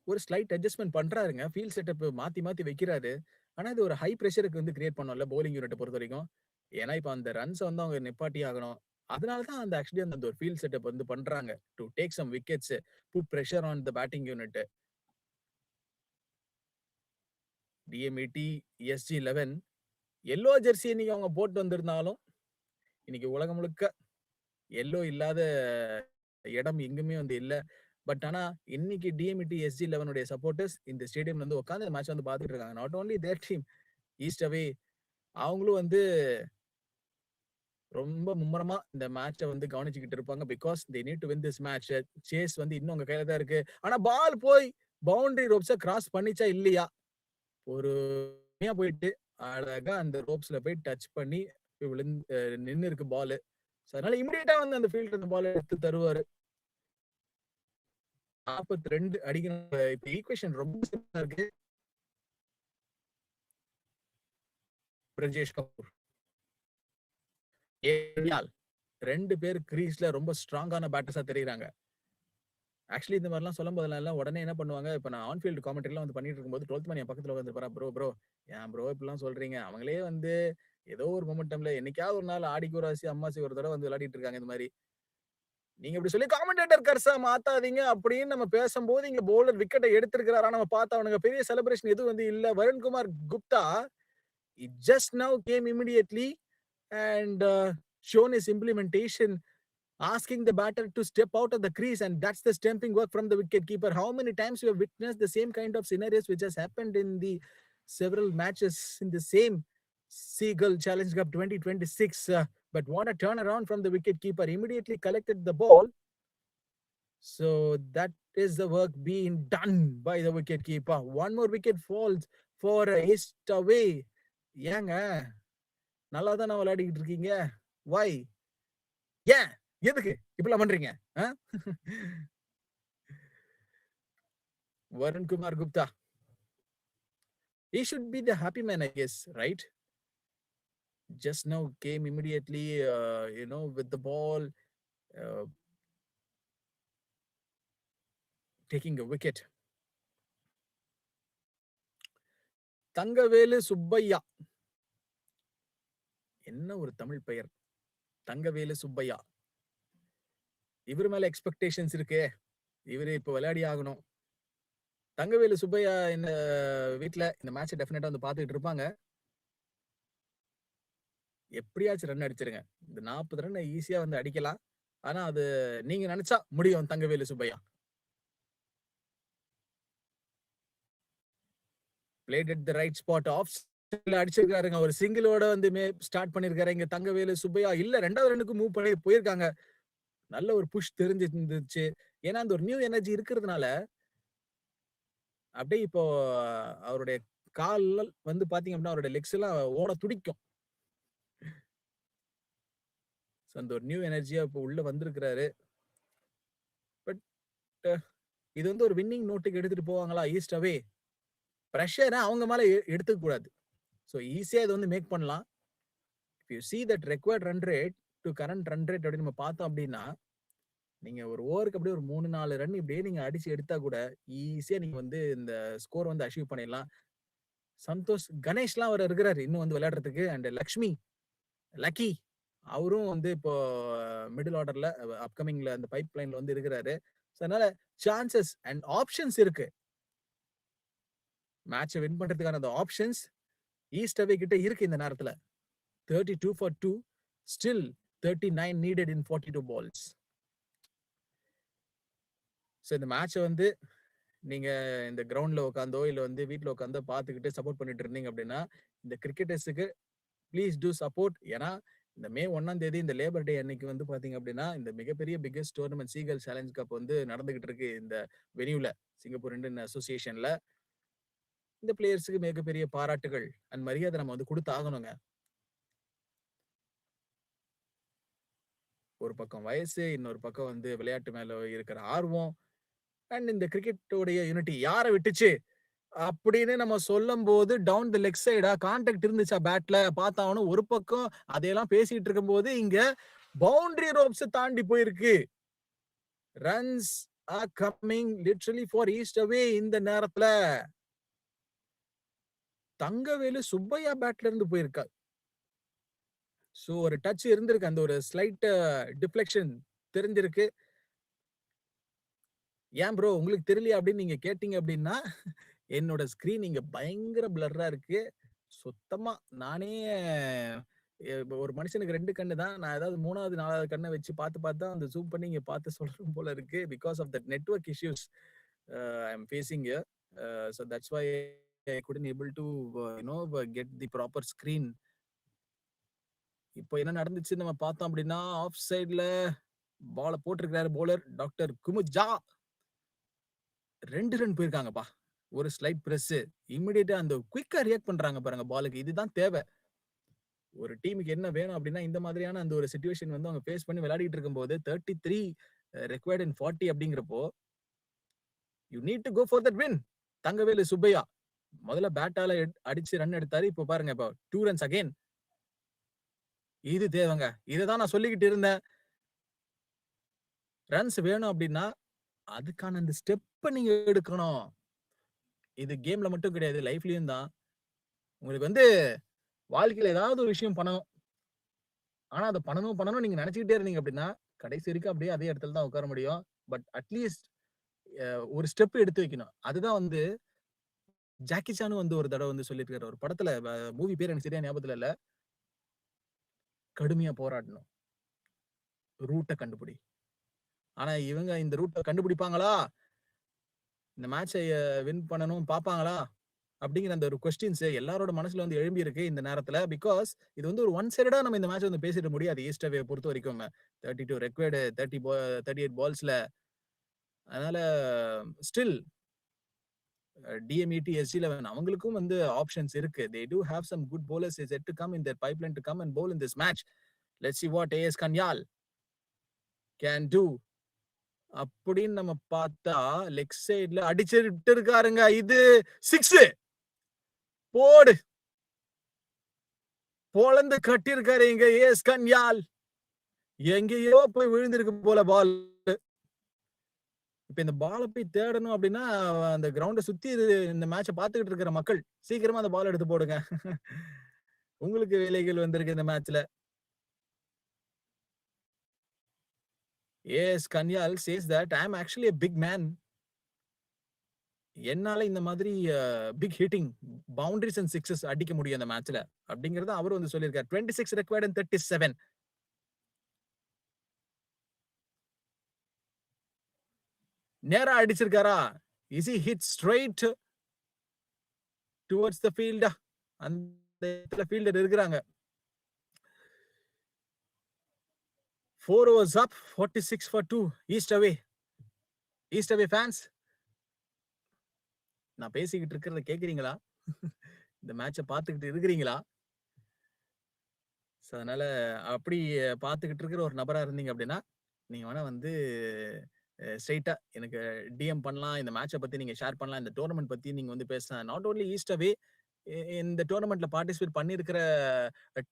ஒரு ஸ்லைட் அட்ஜஸ்ட்மெண்ட் பண்றாருங்க. ஃபீல்ட் செட்டப் மாத்தி மாத்தி வைக்கிறாரு. ஆனா இது ஒரு ஹை பிரஷருக்கு வந்து கிரியேட் பண்ணும்ல போலிங் யூனிட்ட பொறுத்த வரைக்கும். ஏன்னா இப்ப அந்த ரன்ஸ் வந்து அவங்க நிப்பாட்டி ஆகணும். அதனால தான் அந்த ஆக்சுவலி அந்த ஒரு ஃபீல்ட் செட்டப் வந்து பண்றாங்க. To take some wickets, put pressure on the batting unit. DMET எஸ்ஜி11 எல்லோ ஜெர்சி இன்னைக்கு அவங்க போட்டு வந்திருந்தாலும் இன்னைக்கு உலகம் முழுக்க எல்லோ இல்லாத இடம் எங்குமே வந்து இல்ல. பட் ஆனா இன்னைக்கு டிஎம்இடி எஸ்ஜி11 உடைய சப்போர்ட்டர்ஸ் இந்த ஸ்டேடியம்ல வந்து உட்கார்ந்து மேட்ச் வந்து பார்த்துட்டு இருக்காங்க. Not only their team east away அவங்களும் வந்து ரொம்ப மும்முரமா இந்த மேட்ச வந்து கவனிச்சுக்கிட்டு இருப்பாங்க. Because they need to win this match. Chase வந்து இன்னும் உங்க கையில தான் இருக்கு. ஆனா பால் போய் பவுண்டரி ரோப்ஸ கிராஸ் பண்ணிச்சா இல்லையா? பொறுமையா போயிட்டு அழகா அந்த ரோப்ஸ்ல போய் டச் பண்ணி விழுந்து நின்னு இருக்கு பால். சோ அதனால இமிடியேட்டா வந்து அந்த ஃபீல்டர் அந்த பால் எடுத்து தருவாரு. 42 அடிக்கணும். இப்ப ஈக்குவேஷன் ரொம்ப சிம்பிளா இருக்கு. பிரஜேஷ் கபூர், ஏரியால் 2 பேர் கிரீஸ்ல ரொம்ப ஸ்ட்ராங்கான பேட்டர்ஸா தெரியுறாங்க. ஆக்சுவலி இந்த மாதிரிலாம் சொல்லும் போதெல்லாம் உடனே என்ன பண்ணுவாங்க, இப்ப நான் ஆன் ஃபீல்ட் காமெண்ட்ரிலாம் வந்து பண்ணிட்டு இருக்கும்போது 12th மேன் என் பக்கத்துல உட்கார்ந்திருப்பாரா, ப்ரோ ஏன் ப்ரோ இப்படிலாம் சொல்றீங்க? அவங்களே வந்து ஏதோ ஒரு மொமெண்டம்ல என்னைக்காவது ஒரு நாள் ஆடிக்கு ஒரு ராசி, அம்மாசி ஒரு தடவை வந்து விளையாடிட்டு இருக்காங்க இந்த மாதிரி. நீங்க இப்படி சொல்லி காமெண்டேட்டர் கர்சா மாத்தாதீங்க அப்படின்னு நம்ம பேசும்போது இங்க பவுலர் விக்கெட்டை எடுத்திருக்கிறாரா நம்ம பார்த்தா அவனுங்க பெரிய செலிப்ரேஷன் எதுவும் வந்து இல்ல. Varun Kumar Gupta it just now came immediately and shown his implementation, asking the batter to step out of the crease, and that's the stamping work from the wicket keeper. How many times you have witnessed the same kind of scenarios which has happened in the several matches in the same Seagull Challenge Cup 2026? But what a turnaround from the wicket keeper! Immediately collected the ball. So that is the work being done by the wicket keeper. One more wicket falls for East away. ஏங்க நல்லா தானே விளையாடிக்கிட்டு இருக்கீங்க? வை? ஏன்? எதுக்கு இப்படிலாம் பண்றீங்க? Varun Kumar Gupta, he should be the happy man, I guess, right? Just now came immediately, with the ball, uh, taking a wicket. Thangavelu Subbaiah, என்ன ஒரு தமிழ் பெயர், தங்கவேலு சுப்பையா. இவர் மேல எக்ஸ்பெக்டேஷன்ஸ் இருக்கு. இவரு இப்ப விளையாடி ஆகணும். தங்கவேலு சுப்பையா இந்த வீட்ல இந்த மேட்ச் டெஃபினட்டா வந்து பாத்துக்கிட்டு இருப்பாங்க. எப்படியாச்சும் ரன் அடிச்சிருங்க. இந்த 40 ரன் ஈஸியா வந்து அடிக்கலாம். ஆனா அது நீங்க நினைச்சா முடியும் Thangavelu Subbaiah. Played at the right spot off அடிச்சிருக்காருங்க. ஒரு சிங்கிளோட வந்து ஸ்டார்ட் பண்ணிருக்காரு இங்க தங்கவேலு சுப்பையா. இல்ல 2வது ரன்னுக்கு மூவ் பண்ணி போயிருக்காங்க. நல்ல ஒரு புஷ் தெரிஞ்சிருந்துச்சு. ஏன்னா அந்த ஒரு நியூ எனர்ஜி இருக்கிறதுனால அப்படியே இப்போ அவருடைய கால் வந்து பாத்தீங்க அப்படின்னா அவருடைய லெக்ஸ் எல்லாம் ஓட துடிக்கும். அந்த ஒரு நியூ எனர்ஜியா இப்போ உள்ள வந்திருக்கிறாரு. பட் இது வந்து ஒரு வின்னிங் நோட்டுக்கு எடுத்துட்டு போவாங்களா ஈஸ்ட் அவே? பிரஷரை அவங்க மேல எடுத்துக்க கூடாது. ஸோ ஈஸியா இதை வந்து மேக் பண்ணலாம். If you see that required run rate to current run rate அப்படின்னு நம்ம பார்த்தோம் அப்படின்னா நீங்க ஒரு ஓவருக்கு அப்படியே ஒரு 3-4 ரன் இப்படியே நீங்க அடிச்சு எடுத்தா கூட ஈஸியா நீங்க வந்து இந்த ஸ்கோர் வந்து அச்சீவ் பண்ணிடலாம். சந்தோஷ் கணேஷ்லாம் அவர் இருக்கிறாரு இன்னும் வந்து விளையாடுறதுக்கு. அண்ட் லக்ஷ்மி லக்கி அவரும் வந்து இப்போ மிடில் ஆர்டர்ல அப்கமிங்ல அந்த பைப் லைன்ல வந்து இருக்கிறாரு. அதனால சான்சஸ் அண்ட் ஆப்ஷன்ஸ் இருக்கு. மேட்சை வின் பண்றதுக்கான அந்த ஆப்ஷன்ஸ் ஈஸ்ட் அவே கிட்ட இருக்கு இந்த நேரத்துல. 32 for 2, still 39 needed in 42 balls. So இந்த மேட்சை வந்து நீங்க இந்த கிரவுண்ட்ல உட்காந்தோ இல்ல வந்து வீட்டுல உட்காந்தோ பாத்துக்கிட்டு சப்போர்ட் பண்ணிட்டு இருந்தீங்க அப்படின்னா இந்த கிரிக்கெட்டர்ஸுக்கு ப்ளீஸ் டூ சப்போர்ட். ஏன்னா இந்த மே 1ஆம் தேதி இந்த லேபர் டே அன்னைக்கு வந்து பாத்தீங்க அப்படின்னா இந்த மிகப்பெரிய biggest tournament Seagull Challenge Cup வந்து நடந்துகிட்டு இருக்கு இந்த வெனியூல சிங்கப்பூர் இந்தியன் அசோசியேஷன்ல. இந்த பிளேயர்ஸுக்கு மிகப்பெரிய பாராட்டுகள் அண்ட் மரியாதை நம்ம வந்து கொடுத்து ஆகணுங்க. ஒரு பக்கம் வயசு, இன்னொரு பக்கம் வந்து விளையாட்டு மேல இருக்கிற ஆர்வம் அண்ட் இந்த கிரிக்கெட்டோடைய யூனிட்டி யார விட்டுச்சு அப்படின்னு நம்ம சொல்லும்போது டவுன் தி லெக் சைடா கான்டாக்ட் இருந்துச்சா பேட்ல பார்த்தாவணும். ஒரு பக்கம் அதையெல்லாம் பேசிட்டு இருக்கும்போது இங்க பவுண்டரி ரோப்ஸ் தாண்டி போயிருக்கு. Runs are coming literally for east away. இந்த நேரத்துல தங்கவேலு சுப்பையா பேட்ல இருந்து போயிருக்கா. சோ ஒரு டச் இருந்திருக்கு, அந்த ஒரு ஸ்லைட் டிஃப்ளெக்ஷன் தெரிஞ்சிருக்கு. ஏன் ப்ரோ உங்களுக்கு தெரியலையா அப்படின்னு நீங்க கேட்டீங்க அப்படின்னா, என்னோட ஸ்கிரீன் இங்க பயங்கர பிளர்ரா இருக்கு. சுத்தமா நானே ஒரு மனுஷனுக்கு 2 கண்ணு தான். நான் ஏதாவது 3வது, 4வது கண்ண வச்சு பார்த்து பார்த்து தான் அந்த ஜூம் பண்ணி இங்க பார்த்து சொல்லணும் போல இருக்கு. Because of that network issues I am facing here. So that's why I couldn't able to get the proper screen. இப்போ என்ன நடந்துச்சு நம்ம பார்த்தோம் அப்படின்னா, ஆஃப் சைடுல பால போட்டிருக்காரு பவுலர் டாக்டர் குமுஜா. 2 ரன் போயிருக்காங்கப்பா. ஒரு ஸ்லைட் பிரஸ். இமிடியேட்டா அந்த குயிக்கா ரியாக்ட் பண்றாங்க பாருங்க பாலுக்கு. இதுதான் தேவை. ஒரு டீமுக்கு என்ன வேணும் அப்படின்னா, இந்த மாதிரியான அந்த ஒரு சிச்சுவேஷன் வந்து அவங்க ஃபேஸ் பண்ணி விளையாடிட்டு இருக்கும்போது 33 ரெக்வயர்ட் இன் 40 அப்படிங்கிறப்போ, you need to go for that win. Thangavelu Subbaiah முதல்ல பேட்டால அடிச்சு ரன் எடுத்தாரு. இப்போ பாருங்க இப்போ 2 ரன்ஸ் அகைன். இது தேவைங்க. இததான் நான் சொல்லிக்கிட்டு இருந்தேன். ரன்ஸ் வேணும் அப்படின்னா, அதுக்கான அந்த ஸ்டெப்ப நீங்க எடுக்கணும். இது கேம்ல மட்டும் கிடையாது, லைஃப்லயும் தான். உங்களுக்கு வந்து வாழ்க்கையில ஏதாவது ஒரு விஷயம் பண்ணணும். ஆனா அத பண்ணணும் பண்ணணும் நீங்க நினைச்சுக்கிட்டே இருந்தீங்க அப்படின்னா, கடைசி வரைக்கும் அப்படியே அதே இடத்துல தான் உட்கார முடியும். பட் அட்லீஸ்ட் ஒரு ஸ்டெப் எடுத்து வைக்கணும். அதுதான் வந்து ஜாக்கி சானும் வந்து ஒரு தடவ வந்து சொல்லியிருக்காரு. ஒரு படத்துல மூவி பேர் எனக்கு சரியா ஞாபகத்துல இல்ல. கடுமையா போராடணும். ரூட்ட கண்டுபிடி. ஆனா இவங்க இந்த ரூட்ட கண்டுபிடிப்பாங்களா? இந்த மேட்ச வின் பண்ணணும் பார்ப்பாங்களா? அப்படிங்கிற அந்த ஒரு கொஸ்டின்ஸ் எல்லாரோட மனசுல வந்து எழும்பி இருக்கு இந்த நேரத்துல. பிகாஸ் இது வந்து ஒரு ஒன் சைடடா நம்ம இந்த மேட்ச் வந்து பேசிட முடியாது. ஈஸ்ட் அவே பொறுத்த வரைக்கும் 32 ரெக்வயர்டு 38 பால்ஸ்ல. அதனால ஸ்டில் டிஎம்இடி எஸ்ஜி11 அவங்களுக்கும் வந்து ஆப்ஷன்ஸ் இருக்கு. They do have some good bowlers is yet to come in their pipeline to come and bowl in this match. Let's see what AS Kanyal can do. அப்படின்னு நம்ம பார்த்தா leg சைடுல அடிச்சுட்டு இருக்காருங்க. இது 6 போடு. பொளந்து கட்டியிருக்காரு இங்க ஏஎஸ் கன்யால். எங்கேயோ போய் விழுந்திருக்கு போல பால். இப்ப இந்த பால போய் தேடணும் அப்படின்னா, அந்த கிரவுண்ட சுத்தி இந்த மேட்ச பார்த்துக்கிட்டு இருக்கிற மக்கள் சீக்கிரமா அந்த பால் எடுத்து போடுங்க. உங்களுக்கு வேலைகள் வந்திருக்கு இந்த மேட்ச்ல. As Kanyal says that I am actually a big man. என்னால இந்த மாதிரி big hitting boundaries and sixes அடிக்க முடியும் இந்த மேட்ச்ல அப்படிங்கறத அவர் வந்து சொல்லியிருக்காரு. 26 ரெக்வயர்ட் அண்ட் 37. நேரா அடிச்சிருக்காரா? Is he hit straight towards the field? அந்த இடத்துல ஃபீல்டர் இருக்கிறாங்க. 4 overs up, 46 for 2. East away. East away fans, நான் பேசிக்கிட்டு இருக்கிறத கேக்குறீங்களா? இந்த மேட்ச பார்த்துக்கிட்டு இருக்கிறீங்களா? ஸோ அதனால அப்படி பார்த்துக்கிட்டு இருக்கிற ஒரு நபரா இருந்தீங்க அப்படின்னா, நீங்க வேணா வந்து ஸ்ட்ரெயிட்டா எனக்கு டிஎம் பண்ணலாம். இந்த மேட்ச பத்தி நீங்க ஷேர் பண்ணலாம். இந்த டோர்னமெண்ட் பத்தி நீங்க வந்து பேசலாம். நாட் ஓன்லி ஈஸ்ட் அவே, இந்த டோர்னமெண்ட்ல பார்ட்டிசிபேட் பண்ணியிருக்கிற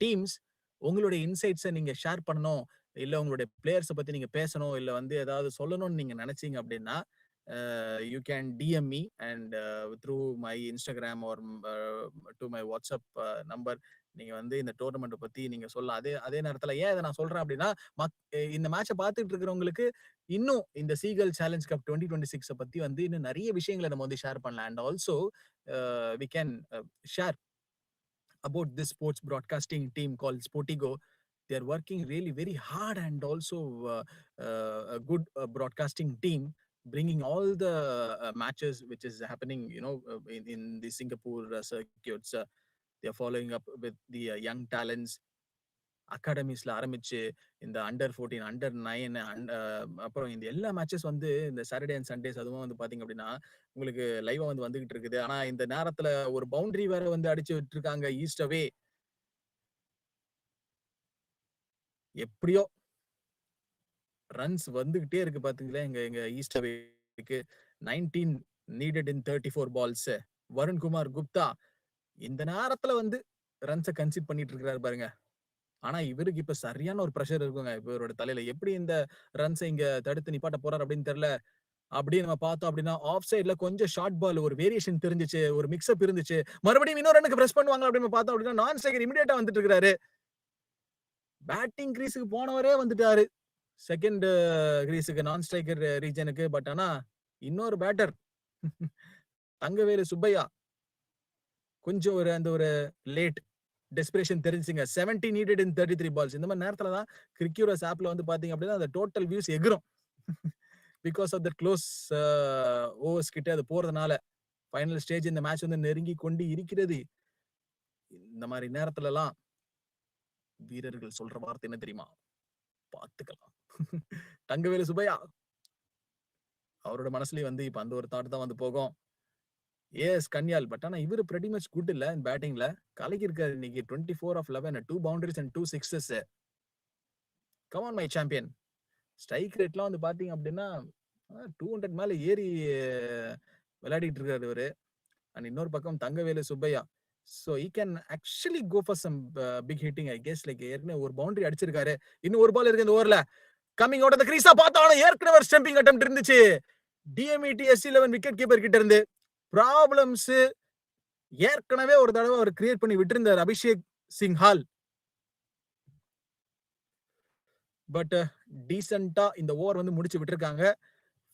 டீம்ஸ் உங்களுடைய இன்சைட்ஸை நீங்க ஷேர் பண்ணணும். இல்ல உங்களுடைய பிளேயர்ஸை பத்தி நீங்க பேசணும். இல்ல வந்து ஏதாவது சொல்லணும்னு நீங்க நினைச்சீங்க அப்படின்னா, you can DM me and through my Instagram or to my WhatsApp number. நீங்க வந்து இந்த டோர்னமெண்ட் பத்தி நீங்க சொல்லலாம். அதே அதே நேரத்துல ஏன் இதை நான் சொல்றேன் அப்படின்னா, இந்த மேட்சை பார்த்துட்டு இருக்கிறவங்களுக்கு இன்னும் இந்த சீகல் சேலஞ்ச் கப் 2026 பத்தி வந்து இன்னும் நிறைய விஷயங்களை நம்ம வந்து ஷேர் பண்ணலாம். And also we can share about this sports broadcasting team called Sportigo. They are working really very hard and also a good broadcasting team, bringing all the matches which is happening, in the Singapore circuits. They are following up with the young talents. அகாடமிஸ்ல ஆரம்பிச்சு இந்த under 14, under 9 அப்புறம் இந்த எல்லா matches வந்து இந்த Saturday and Sundays அதுவும் வந்து பாத்தீங்க அப்படின்னா உங்களுக்கு லைவா வந்து வந்துகிட்டு இருக்குது. ஆனா இந்த நேரத்துல ஒரு பவுண்டரி வேற வந்து அடிச்சு விட்டுருக்காங்க ஈஸ்ட் அவே. எப்படியோ ரன்ஸ் வந்துகிட்டே இருக்கு பாத்தீங்களா எங்க எங்க ஈஸ்ட் அவேக்கு. 19 needed in 34 balls. Varunkumar Gupta இந்த நேரத்துல வந்து ரன்ஸ கன்சிட் பண்ணிட்டு இருக்காரு பாருங்க. ஆனா இவருக்கு இப்ப சரியான ஒரு பிரஷர் இருக்குங்க இவரோட தலையில. எப்படி இந்த ரன்ஸ இங்க தடுத்து நிப்பாட்ட போறாரு அப்படின்னு தெரியல. அப்படியே நம்ம பார்த்தோம் அப்படின்னா ஆஃப் சைட்ல கொஞ்சம் ஷார்ட் பால் ஒரு வேரியேஷன் தெரிஞ்சுச்சு. ஒரு மிக்ஸ் அப் இருந்துச்சு. மறுபடியும் இன்னொரு ரன்னுக்கு பிரஸ் பண்ணுவாங்க அப்படின்னு பார்த்தோம் அப்படின்னா நான் ஸ்ட்ரைக்கர் இமிடியேட்டா வந்துட்டு இருக்காரு. பேட்டிங் கிரீஸுக்கு போனவரே வந்துட்டாரு. செகண்ட் கிரீஸுக்கு நான் ஸ்ட்ரைக்கர் ரீஜனுக்கு. பட் ஆனா இன்னொரு பேட்டர் தங்கவேலு சுப்பையா கொஞ்சம் ஒரு அந்த ஒரு லேட் டெஸ்பிரேஷன் தெரிஞ்சுங்க. 70 நீடட் இன் 33 பால்ஸ். இந்த மாதிரி நேரத்துல தான் கிரிக்யூரஸ் ஆப்ல வந்து பாத்தீங்க அப்படின்னா அந்த டோட்டல் வியூஸ் எகிரும். Because of the close overs கிட்ட அது போறதுனால ஃபைனல் ஸ்டேஜ் இந்த மேட்ச் வந்து நெருங்கி கொண்டு இருக்கிறது. இந்த மாதிரி நேரத்துல எல்லாம் வீரர்கள் சொல்ற வார்த்தை என்ன தெரியுமா? பாத்துக்கலாம். தங்கவேலு சுப்பையா அவரோட மனசுலயும் வந்து இப்ப அந்த ஒரு தாட் தான் வந்து போகும். எஸ் கன்யால். பட் ஆனா இவரு pretty much குட் இல்ல பேட்டிங்ல. கலக்கி இருக்காரு இன்னைக்கு 24 of 11, 2 boundaries and 2 sixes. Come on my champion. Strike ரேட்லாம் வந்து பாத்தீங்க அப்படின்னா 200 மேல ஏறி விளையாடிட்டு இருக்காரு இவரு. அண்ட் இன்னொரு பக்கம் Thangavelu Subbaiah. So he can actually go for some big hitting I guess. Like ஏற்கனவே ஒரு பவுண்டரி அடிச்சிருக்காரு. இன்னும் ஒரு பால் இருக்கு இந்த ஓவர்ல. கம்மிங் அவுட் ஆஃப் த கிரீஸா பார்த்தாலும் ஏற்கனவே ஒரு ஸ்டம்பிங் அட்டெம்ப்ட் இருந்துச்சு. டிஎம்இடி S11 விக்கெட் கீப்பர் கிட்ட இருந்து. ப்ராப்ளம்ஸ் ஏற்கனவே ஒரு தடவை அவர் கிரியேட் பண்ணி விட்டிருந்தார் அபிஷேக் சிங்ஹால். பட் டீசென்ட்டா இந்த ஓவர் வந்து முடிச்சு விட்டுருக்காங்க.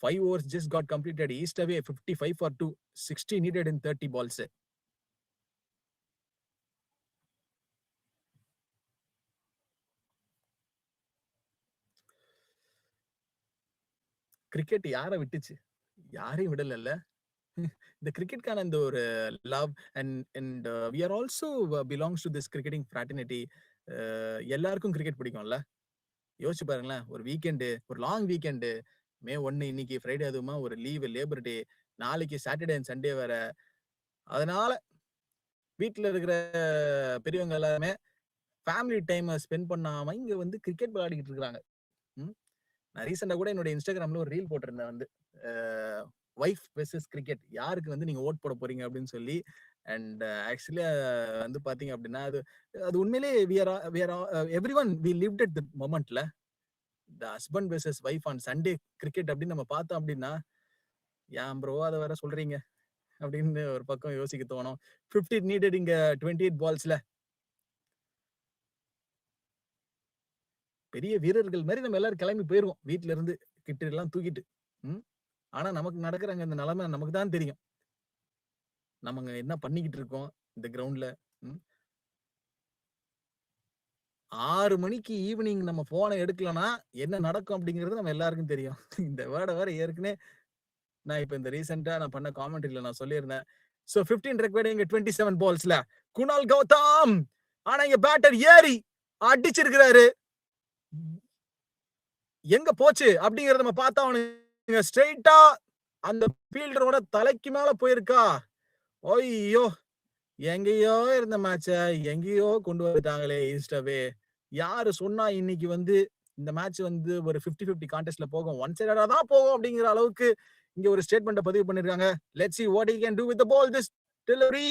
5 overs just got completed. East away 55 for 2, 60 needed in 30 balls. Cricket யாரை விட்டுச்சு? யாரையும் விடல. இந்த கிரிக்கெட்கான இந்த ஒரு love and we are also belongs to this cricketing fraternity. எல்லாருக்கும் கிரிக்கெட் பிடிக்கும்ல. யோசிச்சு பாருங்களேன். ஒரு வீக்கெண்டு, ஒரு லாங் வீக்கெண்டு, மே 1 இன்னைக்கு ஃப்ரைடே, அதுவுமா ஒரு லீவு லேபர் டே, நாளைக்கு சாட்டர்டே அண்ட் சண்டே வேற. அதனால வீட்டுல இருக்கிற பெரியவங்க எல்லாருமே ஃபேமிலி டைம் ஸ்பெண்ட் பண்ணாம இங்க வந்து கிரிக்கெட் விளையாடிக்கிட்டு இருக்காங்க. நான் ரீசெண்டா கூட என்னோட இன்ஸ்டாகிராம்ல ஒரு ரீல் போட்டிருந்தேன் வந்து வைஃப் வெர்சஸ் கிரிக்கெட், யாருக்கு வந்து நீங்க ஓட் போட போறீங்க அப்படின்னு சொல்லி. அண்ட் ஆக்சுவலி வந்து பாத்தீங்க அப்படின்னா அது அது உண்மையிலே every one we lived at the மொமெண்ட்ல. The husband versus wife on Sunday cricket அப்படின்னு நம்ம பார்த்தோம் அப்படின்னா ஏன் ப்ரோ அதை வேற சொல்றீங்க அப்படின்னு ஒரு பக்கம் யோசிக்க தோணும். 50 நீடட் இங்க 28 பால்ஸ்ல. பெரிய வீரர்கள் மாதிரி நம்ம எல்லாரும் கிளம்பி போயிருவோம் வீட்டுல இருந்து கிட்ட எல்லாம் தூக்கிட்டு. ஆனா நமக்கு நடக்கிற இந்த நிலைமை நமக்கு தான் தெரியும். நம்ம என்ன பண்ணிக்கிட்டு இருக்கோம் இந்த கிரவுண்ட்ல. 6 மணிக்கு ஈவினிங் நம்ம போனை எடுக்கலனா என்ன நடக்கும் அப்படிங்கிறது நம்ம எல்லாருக்கும் தெரியும். இந்த வேர்டை வேற ஏற்கனவே நான் இப்ப இந்த ரீசெண்டா நான் பண்ண காமெண்ட்ரியில நான் சொல்லியிருந்தேன். சோ 15 ரெக்வயர்ட் இங்க 27 பால்ஸ்ல குணால் கௌதம். ஆனா இங்க பேட்டர் ஏறி அடிச்சிருக்கிறாரு. எங்க போச்சு அப்படிங்கறத நம்ம பார்த்தா அவனுங்க ஸ்ட்ரைட்டா அந்த ஃபீல்டரோட தலைக்கு மேல போயிருக்கா. ஐயோ, எங்கேயோ இருந்த மேட்ச எங்கேயோ கொண்டு வந்துட்டாங்களே ஈஸ்டவே. யாரு சொன்னா இன்னைக்கு வந்து இந்த மேட்ச் வந்து ஒரு 50-50 கான்டெஸ்ட்ல போகும், ஒன் சைடடா தான் போகும் அப்படிங்கிற அளவுக்கு இங்க ஒரு ஸ்டேட்மெண்ட் பதிவு பண்ணிருக்காங்க. Let's see what he can do with the ball. This delivery.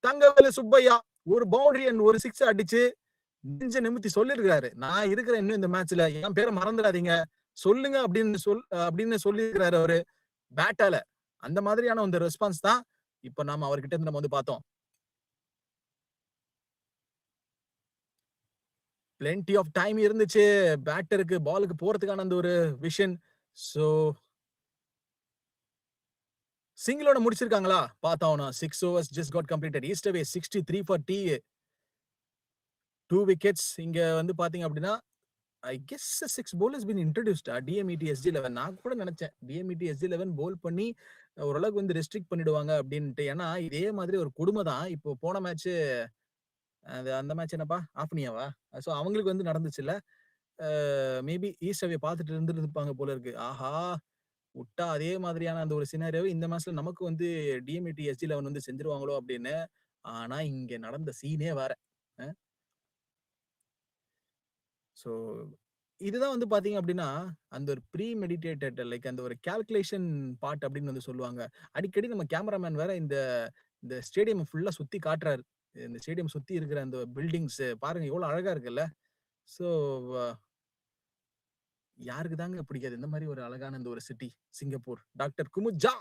Thangavelu Subbaiah ஒரு பவுண்டரி அண்ட் ஒரு சிக்ஸ் அடிச்சு நெஞ்ச நிமித்தி சொல்லிருக்காரு, நான் இருக்கிறேன் இன்னும் இந்த மேட்ச்ல, என் பேரை மறந்துடாதீங்க சொல்லுங்க அப்படின்னு சொல்லியிருக்கிறாரு அவரு பேட்டால. அந்த மாதிரியான அந்த ரெஸ்பான்ஸ் தான் இப்ப நாம அவர்கிட்ட இருந்து நம்ம வந்து பார்த்தோம். பிளென்டி ஆஃப் டைம் இருந்துச்சு பேட்டருக்கு பாலுக்கு போறதுக்கான அந்த ஒரு விஷன். சோ சிங்கிளோட முடிச்சிருக்காங்களா பார்த்தோம்னா 6 overs just got completed. East away 63 for T. 2 wickets. இங்க வந்து பாத்தீங்க அப்படின்னா I guess 6 bowlers been introduced. DMET SG11 நான் கூட நினைச்சேன் DMET SG11 போல் பண்ணி ஓரளவுக்கு வந்து ரெஸ்ட்ரிக்ட் பண்ணிடுவாங்க அப்படின்ட்டு. ஏன்னா இதே மாதிரி ஒரு கொடுமை தான் இப்போ போன மேட்ச் அந்த மேட்ச் என்னப்பா ஆஃப் பண்ணியாவா? ஸோ அவங்களுக்கு வந்து நடந்துச்சுல்ல. மேபி ஈஸ்ட் அவே பார்த்துட்டு இருந்திருப்பாங்க போல இருக்கு. ஆஹா! உட்டா அதே மாதிரியான அந்த ஒரு சினாரியோவ இந்த மேட்ச்ல நமக்கு வந்து டிஎம்ஏடி எஸ்ஜி11 வந்து செஞ்சுருவாங்களோ அப்படின்னு. ஆனா இங்க நடந்த சீனே வேற. அ ஸோ இதுதான் வந்து பார்த்தீங்க அப்படின்னா, அந்த ஒரு ப்ரீ மெடிடேட்டட் லைக் அந்த ஒரு கால்குலேஷன் பார்ட் அப்படின்னு வந்து சொல்லுவாங்க. அடிக்கடி நம்ம கேமராமேன் வேற இந்த இந்த ஸ்டேடியம் ஃபுல்லா சுத்தி காட்டுறாரு. இந்த ஸ்டேடியம் சுத்தி இருக்கிற அந்த பில்டிங்ஸ் பாருங்க எவ்வளோ அழகா இருக்குல்ல. ஸோ யாருக்கு தாங்க பிடிக்காது இந்த மாரி ஒரு அழகான இந்த ஒரு சிட்டி சிங்கப்பூர். டாக்டர் குமுஜா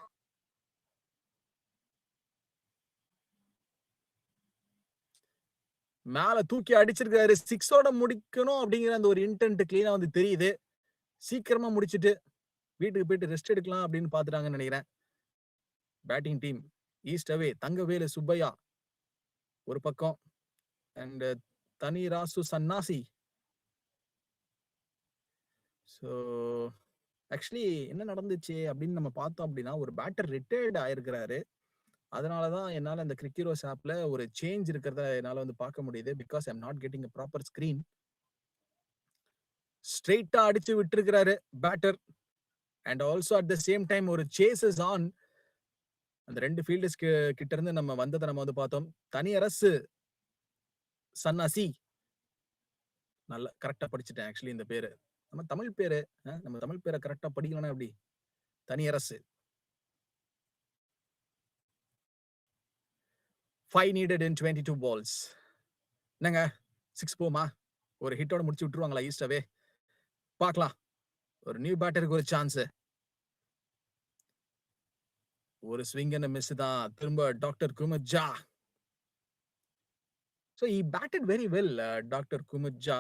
மேல தூக்கி அடிச்சிருக்காரு. 6ஓட முடிக்கணும் அப்படிங்கிற அந்த ஒரு இன்டென்ட் கிளீனா வந்து தெரியுது. சீக்கிரமா முடிச்சுட்டு வீட்டுக்கு போயிட்டு ரெஸ்ட் எடுக்கலாம் அப்படின்னு பார்த்துட்டாங்கன்னு நெனைக்கிறேன். பேட்டிங் டீம் ஈஸ்ட் அவே தங்கவேலு சுப்பையா ஒரு பக்கம் அண்ட் தனிராசு சன்னாசி. ஸோ ஆக்சுவலி என்ன நடந்துச்சு அப்படின்னு நம்ம பார்த்தோம் அப்படின்னா, ஒரு பேட்டர் ரிட்டயர்ட் ஆயிருக்கிறாரு. அதனால தான் என்னால அந்த கிரிக்கிரோஸ் ஆப்ல ஒரு சேஞ்ச் இருக்கிறத என்னால வந்து பார்க்க முடியுது. Because I am not getting a proper screen. ஸ்ட்ரெய்ட்டா அடிச்சு விட்டுருக்கிறாரு batter. And also at the same time ஒரு சேஸ் இஸ் ஆன். அந்த 2 ஃபீல்டர்ஸ் கிட்ட இருந்து நம்ம வந்தத நம்ம வந்து பார்த்தோம். தனியரசு சன்னாசி. நல்லா கரெக்ட்டா படிச்சுட்டேன் ஆக்சுவலி இந்த பேரு. நம்ம தமிழ் பேரு. நம்ம தமிழ் பேர கரெக்ட்டா படிக்கலனா எப்படி? தனியரசு. 5 நீடட் இன் 22 பால்ஸ். என்னங்க 6 போமா? ஒரு ஹிட்டோட முடிச்சு விட்டுருவாங்களா ஈஸ்ட் அவே? பார்க்கலாம். ஒரு நியூ பேட்டருக்கு ஒரு சான்ஸ். ஒரு ஸ்விங் அண்ட் மிஸ் தான். திரும்ப doctor குமுஜா. So he batted very well, Dr. Kumudja.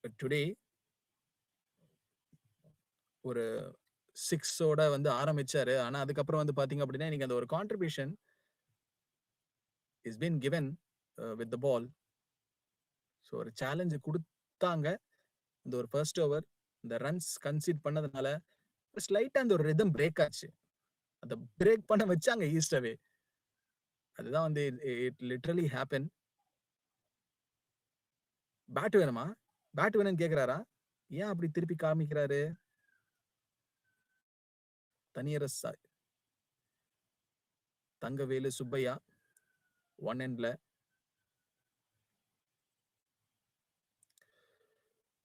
But today ஒரு 6ஓட வந்து ஆரம்பிச்சாரு. ஆனா அதுக்கப்புறம் வந்து பார்த்தீங்க அப்படின்னா, இன்னைக்கு அந்த ஒரு contribution is been given with the ball. So ஒரு சேலஞ்ச் குடுத்தாங்க. இந்த ஒரு ஃபர்ஸ்ட் ஓவர் இந்த ரன்ஸ் கன்சீட் பண்ணதுனால ஸ்லைட்டா அந்த ஒரு ரிதம் பிரேக் ஆச்சு. அத பிரேக் பண்ண வச்சாங்க ஈஸ்ட் அவே. அதுதான் வந்து இட் லிட்டரலி ஹேப்பன். பேட் வேணுமா? பேட் வேணும்னு கேட்கிறாரா? ஏன் அப்படி திருப்பி காமிக்கிறாரு? தனியரசு தங்கவேலு சுப்பையா 1 எண்ட்ல.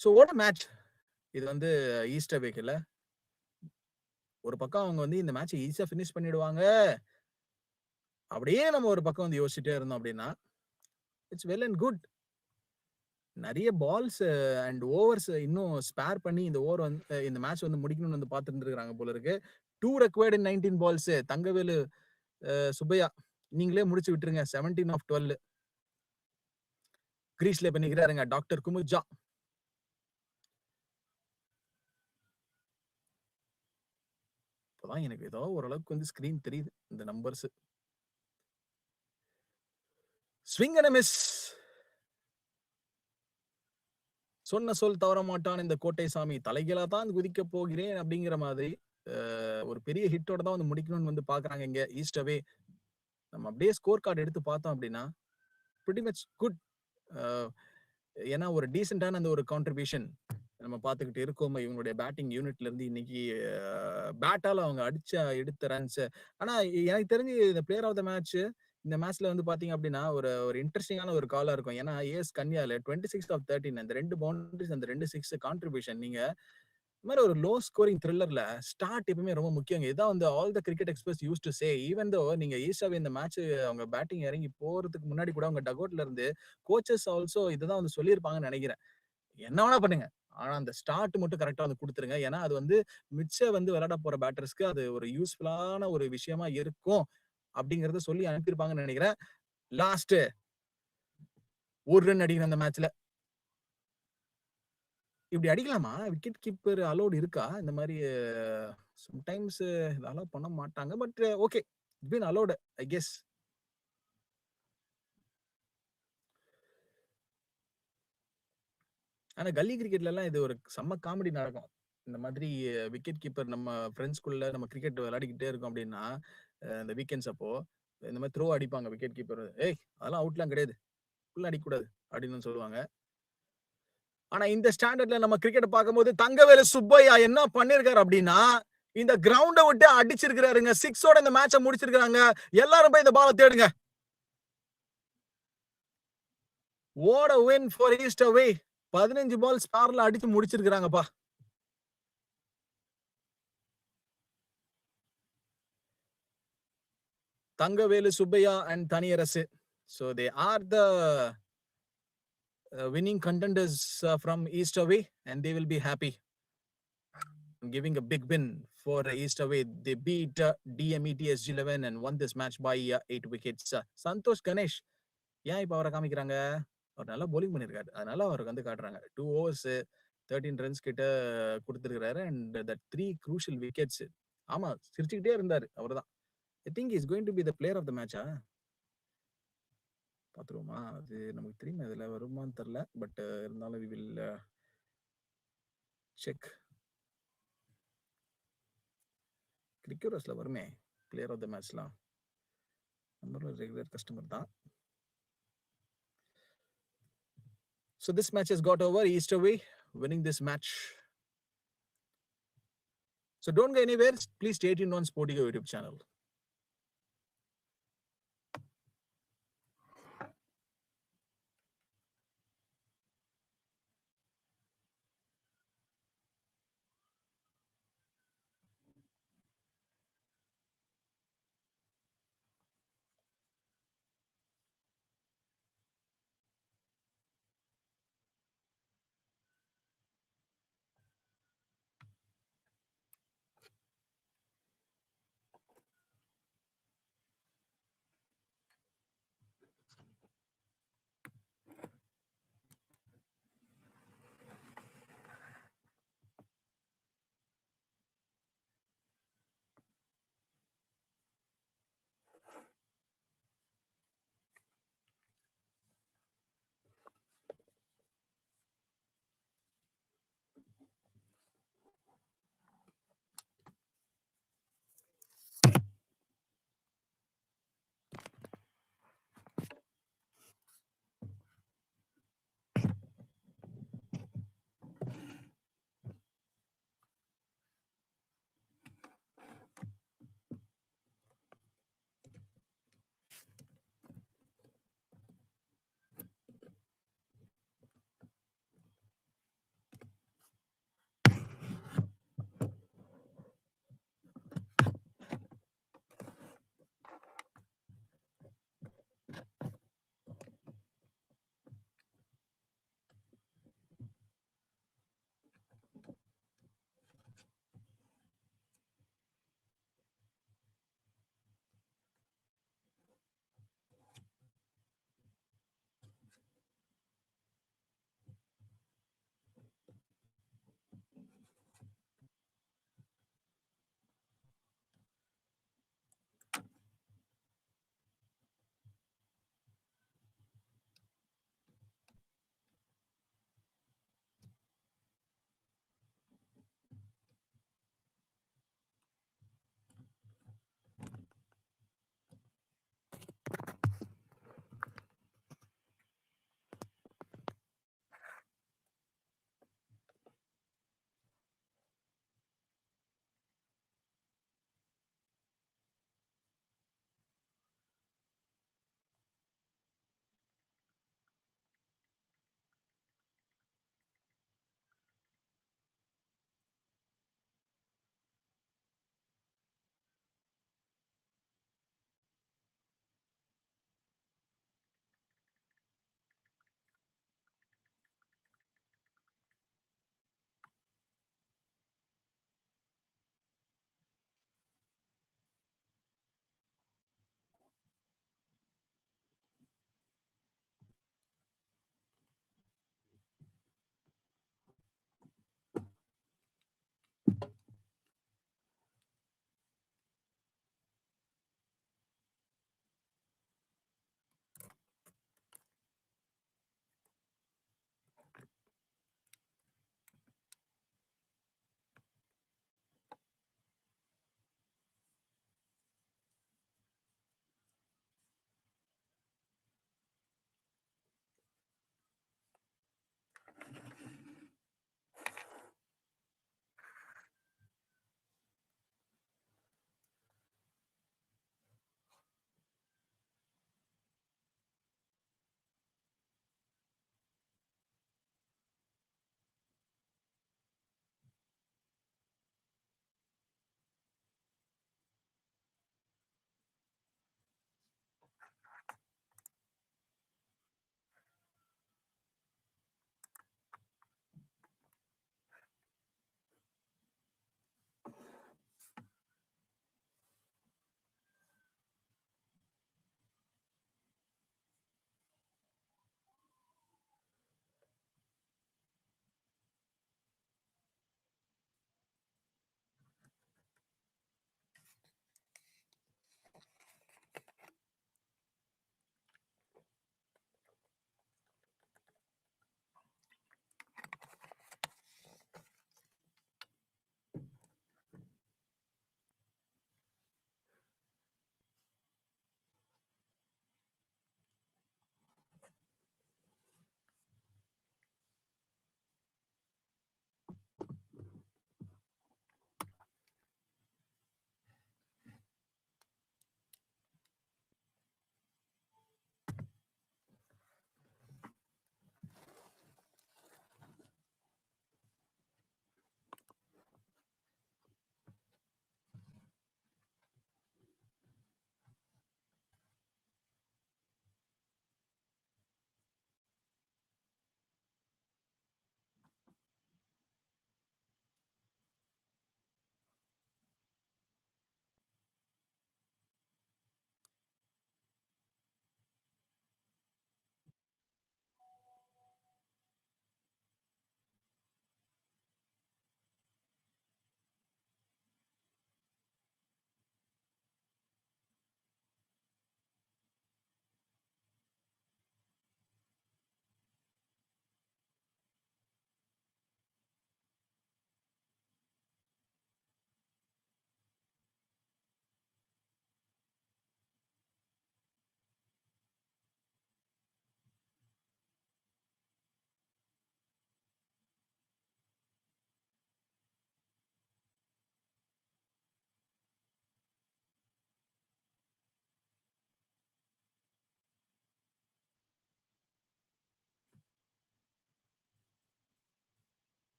So what a match. இது வந்து ஈஸ்ட் அவேக்குல்ல. ஒரு பக்கம் அவங்க வந்து இந்த மேட்ச ஈஸியா ஃபினிஷ் பண்ணிடுவாங்க. அப்படியே நம்ம ஒரு பக்கம் வந்து யோசிச்சுட்டே இருந்தோம் அப்படின்னா, இட்ஸ் வெல் அண்ட் குட். நெறைய பால்ஸ் அண்ட் ஓவர்ஸ் இன்னும் ஸ்பேர் பண்ணி இந்த ஓவர் வந்து இந்த மேட்ச் வந்து முடிக்கணும்னு வந்து பார்த்துட்டு இருக்காங்க போல இருக்கு. 2 required in 19 balls. Thangavelu Subbaiah நீங்களே முடிச்சு விட்டுருங்க. 17 ஆஃப் 12. கிரீஸ்ல இப்ப நிக்கிறாருங்க டாக்டர் குமுஜா. இப்பதான் எனக்கு ஏதோ ஓரளவுக்கு வந்து ஸ்கிரீன் தெரியுது. இந்த நம்பர்ஸ். Swing and miss. சொன்ன சொல் தவற மாட்டான் இந்த கோட்டை சாமி. தலைகீழா தான் குதிக்க போகிறேன் அப்படிங்கிற மாதிரி ஒரு பெரிய ஹிட்டோட தான் வந்து முடிக்கணும்னு வந்து பார்க்குறாங்க இங்க ஈஸ்ட் அவே. நம்ம அப்படியே ஸ்கோர் கார்டு எடுத்து பார்த்தோம் அப்படின்னா, பிரிட்டி மச் குட். அ ஏன்னா ஒரு டீசென்ட்டான அந்த ஒரு கான்ட்ரிபியூஷன் நம்ம பார்த்துக்கிட்டு இருக்கோம். இவங்களுடைய பேட்டிங் யூனிட்ல இருந்து இன்னைக்கு பேட்டால அவங்க அடிச்ச எடுத்த ரன்ஸ். ஆனா எனக்கு தெரிஞ்சு இந்த பிளேயர் ஆஃப் த மேட்ச் இந்த மேட்ச்ல வந்து பார்த்தீங்க அப்படின்னா, ஒரு ஒரு இன்ட்ரஸ்டிங்கான ஒரு காலா இருக்கும். ஏன்னா ஏஎஸ் கன்யால 26 ஆஃப் 13 அந்த 2 பவுண்டரிஸ் அந்த 2 6 கான்ட்ரிபியூஷன் நீங்க இந்த மாதிரி ஒரு லோ ஸ்கோரிங் த்ரில்லர்ல ஸ்டார்ட் எப்பவுமே ரொம்ப முக்கியங்க. இதான் வந்து all the cricket experts use to say even though நீங்க ஈஸ்டாவே இந்த மேட்ச் அவங்க பேட்டிங் இறங்கி போறதுக்கு முன்னாடி கூட அவங்க டகவுட்ல இருந்து கோச்சஸ் ஆல்சோ இததான் வந்து சொல்லியிருப்பாங்கன்னு நினைக்கிறேன். என்ன வேணா பண்ணுங்க. ஆனா அந்த ஸ்டார்ட் மட்டும் கரெக்ட்டா வந்து குடுத்துருங்க. ஏன்னா அது வந்து மிச்ச வந்து விளையாட போற பேட்டர்ஸ்க்கு அது ஒரு யூஸ்ஃபுல்லான ஒரு விஷயமா இருக்கும். அப்படிங்கிறத சொல்லி அனுப்பியிருப்பாங்கன்னு நினைக்கிறேன். லாஸ்ட் 1 ரன் அடிக்கணும் அந்த மேட்ச்ல. இப்படி அடிக்கலாமா? விக்கெட் கீப்பர் அலோவ்ட் இருக்கா? இந்த மாரி சம்டைம்ஸ் இத அலோவ் பண்ண மாட்டாங்க. But okay. It's been allowed I guess. ஆனா கல்லி கிரிக்கெட்லலாம் இது ஒரு செம்ம காமெடி நடக்கும். இந்த மாதிரி விக்கெட் கீப்பர் நம்ம ஃபிரெண்ட்ஸ்குள்ள நம்ம கிரிக்கெட் விளையாடிக்கிட்டே இருக்கோம் அப்படின்னா, இந்த வீக்கெண்ட்ஸ் அப்போ இந்த மாதிரி த்ரோ அடிப்பாங்க விக்கெட் கீப்பர். ஏய் அதெல்லாம் அவுட்லாம் கிடையாது, ஃபுல் அடிக்கக்கூடாது அப்படின்னு சொல்லுவாங்க. ஆனா இந்த ஸ்டாண்டர்ட்ல நம்ம கிரிக்கெட் பார்க்கும்போது தங்கவேலு சுப்பையா என்ன பண்ணிருக்காரு அப்படின்னா, இந்த கிரவுண்ட விட்டு அடிச்சிருக்காருங்க. 6ஓட இந்த மேட்சை முடிச்சிருக்காங்க. எல்லாரும் போய் இந்த பாலை தேடுங்க. What a win for East away. 15 பால் ஸ்டார்ல அடிச்சு முடிச்சிருக்காங்கப்பா. Thangavelu Subbaiya and Thaniyarasu. So they are the winning contenders from East away, and they will be happy. Giving a big win for East away. They beat DMETSG11 and won this match by 8 wickets. Santosh Ganesh. ஏன் இப்போ அவரை காமிக்கிறாங்க? அவர் நல்லா bowling பண்ணியிருக்காரு, அதனால அவருக்கு வந்து காட்டுறாங்க. 2 overs 13 runs கிட்ட கொடுத்திருக்காரு and that 3 crucial wickets. ஆமா, சிரிச்சுக்கிட்டே இருந்தாரு அவர்தான். I think he's going to be the player of the match. பார்த்துருவோமா? அது நமக்கு தெரியும், அதில் வருமான்னு தெரில. பட் இருந்தாலும் we will check. கிரிக்கெட்டர்ஸ்ல வருமே பிளேயர் ஆஃப் த மேட்ச்லாம். நம்மளும் ரெகுலர் கஸ்டமர் தான். So this match has got over. East away winning this match. So don't go anywhere. Please stay tuned on Sportigo YouTube channel.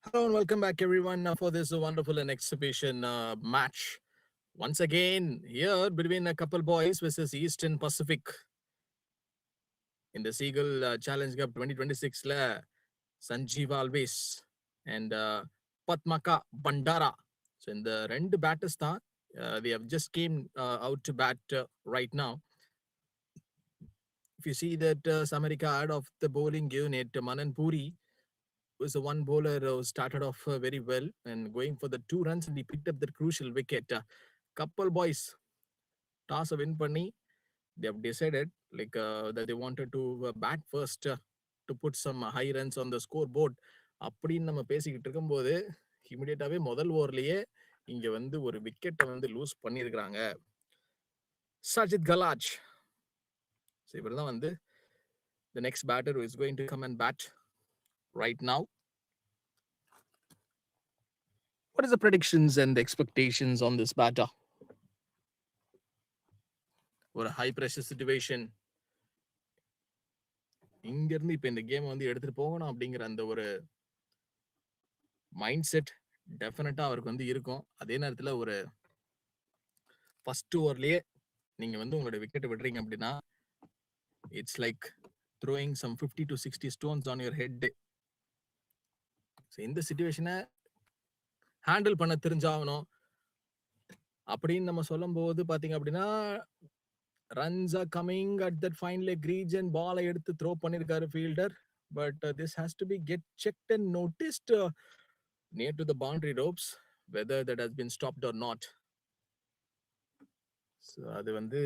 Hello and welcome back, everyone, for this wonderful and exhibition match. Once again, here between a couple boys versus Eastern Pacific in the Seagull Challenge Cup 2026 la Sanjeev Alves and Patmaka Bandara. So in the ரெண்டு batters தான் they have just came out to bat right now. If you see that Samarika out of the bowling unit, Manan Puri was the one bowler who started off very well and going for the 2 runs, and he picked up that crucial wicket. Couple boys toss win பண்ணி they have decided like that they wanted to bat first to put some high runs on the scoreboard. அப்படின்னு நம்ம பேசிக்கிட்டு இருக்கும்போது இமிடியேட்டாவே முதல் ஓவர்லயே இங்க வந்து ஒரு விக்கெட்டை வந்து லூஸ் பண்ணியிருக்கிறாங்க. சஜித் கலாஜ். ஸோ இவர் தான் வந்து the next batter who is going to come and bat right now. What is the predictions and the expectations on this batter? ஒரு ஹை ப்ரெஷர் சிச்சுவேஷன் இங்க இருந்து இப்ப இந்த கேம் வந்து எடுத்துட்டு போகணும் அப்படிங்கிற அந்த ஒரு மைண்ட் செட் டெஃபினட்டா அவருக்கு வந்து இருக்கும். அதே நேரத்துல ஒரு ஃபர்ஸ்ட் ஓவர்லயே நீங்க வந்து உங்களோட விக்கெட் விடுறீங்க அப்படின்னா it's like throwing some 50 to 60 stones on your head. இந்த சிச்சுவேஷனை ஹேண்டில் பண்ண தெரிஞ்சாகணும். அப்படின்னு நம்ம சொல்லும் போது பாத்தீங்க அப்படின்னா runs are coming at that fine leg region, ball எடுத்து throw பண்ணிருக்காரு fielder, but this has to be get checked and noticed near to the boundary ropes whether that has been stopped or not. So அது வந்து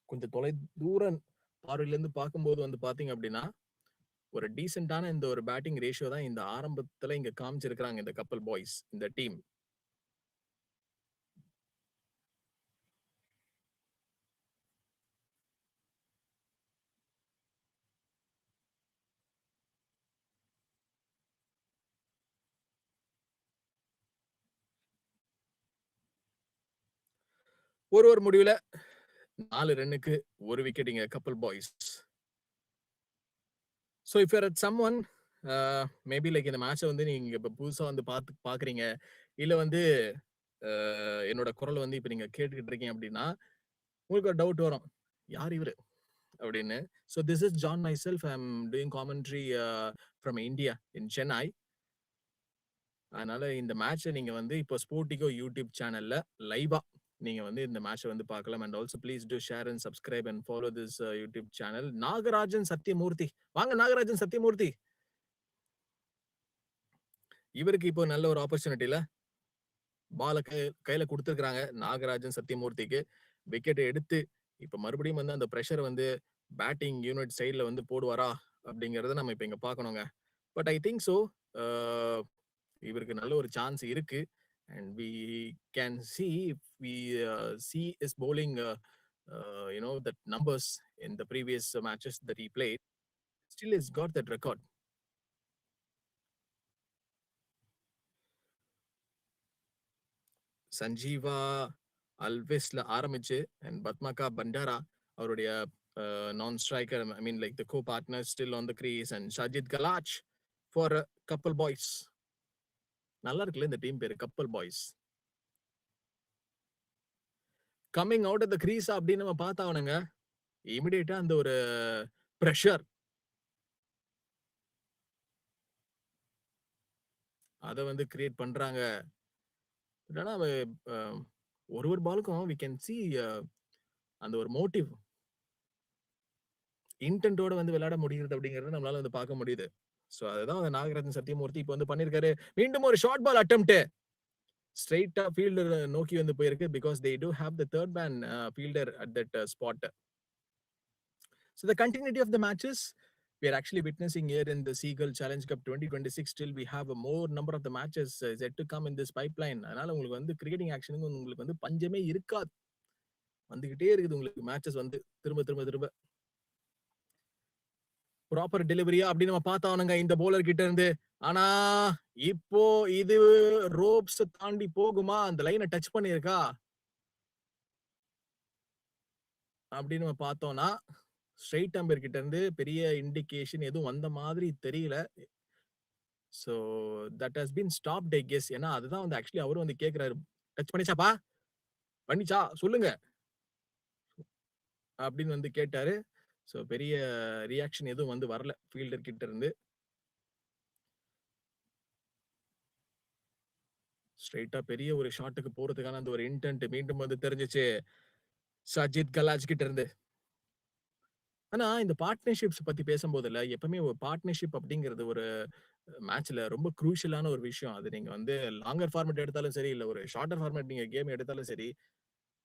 கொஞ்சம் தொலை தூரம் பார்வையில இருந்து பார்க்கும்போது வந்து பாத்தீங்க அப்படின்னா ஒரு டீசென்டான இந்த ஒரு பேட்டிங் ரேஷியோ தான் இந்த ஆரம்பத்துல இங்க காமிச்சிருக்காங்க இந்த கப்பல் பாய்ஸ் இந்த டீம். ஒரு முடிவுல 4 ரன்னுக்கு ஒரு விக்கெட் இங்க Kappal boys. So if you're at someone maybe like இந்த மேட்சை வந்து நீங்க இப்போ புதுசா வந்து பாக்குறீங்க, இல்ல வந்து என்னோட குரல் வந்து இப்போ நீங்க கேட்டுக்கிட்டு இருக்கீங்க அப்படின்னா உங்களுக்கு ஒரு டவுட் வரும், யார் இவரு அப்படின்னு. So this is John my self. I am doing commentary from India in Chennai. அதனால இந்த மேட்சை நீங்க வந்து இப்போ ஸ்போர்ட்டிகோ யூடியூப் சேனல்ல லைவா நீங்க வந்து இந்த மேட்சை வந்து பார்க்கலாம். And also please do share and subscribe and follow this YouTube channel. Nagarajan Sathyamoorthy, வாங்க நாகராஜன் சத்யமூர்த்தி. இவருக்கு இப்போ நல்ல ஒரு ஆப்பர்ச்சுனிட்டில பால கையில கொடுத்துருக்காங்க நாகராஜன் சத்யமூர்த்திக்கு. விக்கெட்டை எடுத்து இப்ப மறுபடியும் வந்து அந்த ப்ரெஷர் வந்து பேட்டிங் யூனிட் சைட்ல வந்து போடுவாரா அப்படிங்கறத நம்ம இப்ப இங்க பாக்கணுங்க. பட் ஐ திங்க் ஸோ இவருக்கு நல்ல ஒரு சான்ஸ் இருக்கு. and we can see if we see his bowling that numbers in the previous matches that he played, still he's got that record. Sanjeeva அல்வேஸ்ல ஆரம்பிச்சு அண்ட் பத்மகா பண்டாரா அவருடைய non striker, I mean like the co partner still on the crease, and Shajid Kalach for Kappal boys. நல்லா இருக்குல்ல இந்த team பேரு Kappal boys. Coming out of the crease அப்படின்னு நம்ம பார்த்தாவணுங்க, இமிடியேட்டா அந்த ஒரு ப்ரெஷர் அதை வந்து கிரியேட் பண்றாங்க. ஆனா ஒரு பாலுக்கும் வி கேன் சி அந்த ஒரு மோட்டிவ் இன்டென்ட்டோட வந்து விளையாட முடியுது அப்படிங்கறத நம்மளால வந்து பார்க்க முடியுது. சோ அதுதான் நாகராஜன் சத்யமூர்த்தி இப்ப வந்து பண்ணிருக்காரு. மீண்டும் ஒரு ஷார்ட் பால் அட்டெம்ப்ட் ஸ்ட்ரைட்டா ஃபீல்டர் நோக்கி வந்து போயிருக்கு. Because they do have the third man fielder at that spot. So the continuity of the matches we are actually witnessing here in the Seagull Challenge Cup 2026. Still we have a more number of the matches yet to come in this pipeline. அதனால உங்களுக்கு வந்து cricketing ஆக்ஷனுக்கு உங்களுக்கு வந்து பஞ்சமே இருக்காது. வந்துகிட்டே இருக்குது உங்களுக்கு மேட்சஸ் வந்து திரும்ப திரும்ப திரும்ப. ப்ராப்பர் டெலிவரியா அப்படின்னு நம்ம பார்த்தாவணுங்க இந்த போலர் கிட்ட இருந்து. ஆனா இப்போ இது ரோப்ஸ் தாண்டி போகுமா, அந்த லைனை டச் பண்ணிருக்கா அப்படின்னு நம்ம பார்த்தோம்னா ஸ்ட்ரெயிட் அம்பர் கிட்ட இருந்து பெரிய இண்டிகேஷன் எதுவும் வந்த மாதிரி தெரியல. So that has been stopped I guess. ஏன்னா அதுதான் வந்து ஆக்சுவலி அவரும் வந்து கேட்கிறாரு, டச் பண்ணிச்சாப்பா, பண்ணிச்சா சொல்லுங்க அப்படின்னு வந்து கேட்டாரு. ஸோ பெரிய ரியாக்ஷன் எதுவும் வந்து வரல ஃபீல்டர் கிட்ட இருந்து. ஸ்ட்ரைட்டா பெரிய ஒரு ஷாட்டுக்கு போறதுக்கான அந்த ஒரு இன்டென்ட் மீண்டும் வந்து தெரிஞ்சுச்சு சஜித் கலாஜ் கிட்ட இருந்து. ஆனா இந்த பார்ட்னர்ஷிப்ஸ் பத்தி பேசும்போதுல எப்பவுமே ஒரு பார்ட்னர்ஷிப் அப்படிங்கிறது ஒரு மேட்ச்ல ரொம்ப குரூஷியலான ஒரு விஷயம். அது நீங்க வந்து லாங்கர் ஃபார்மேட் எடுத்தாலும் சரி, இல்ல ஒரு ஷார்ட்டர் ஃபார்மேட் நீங்க கேம் எடுத்தாலும் சரி,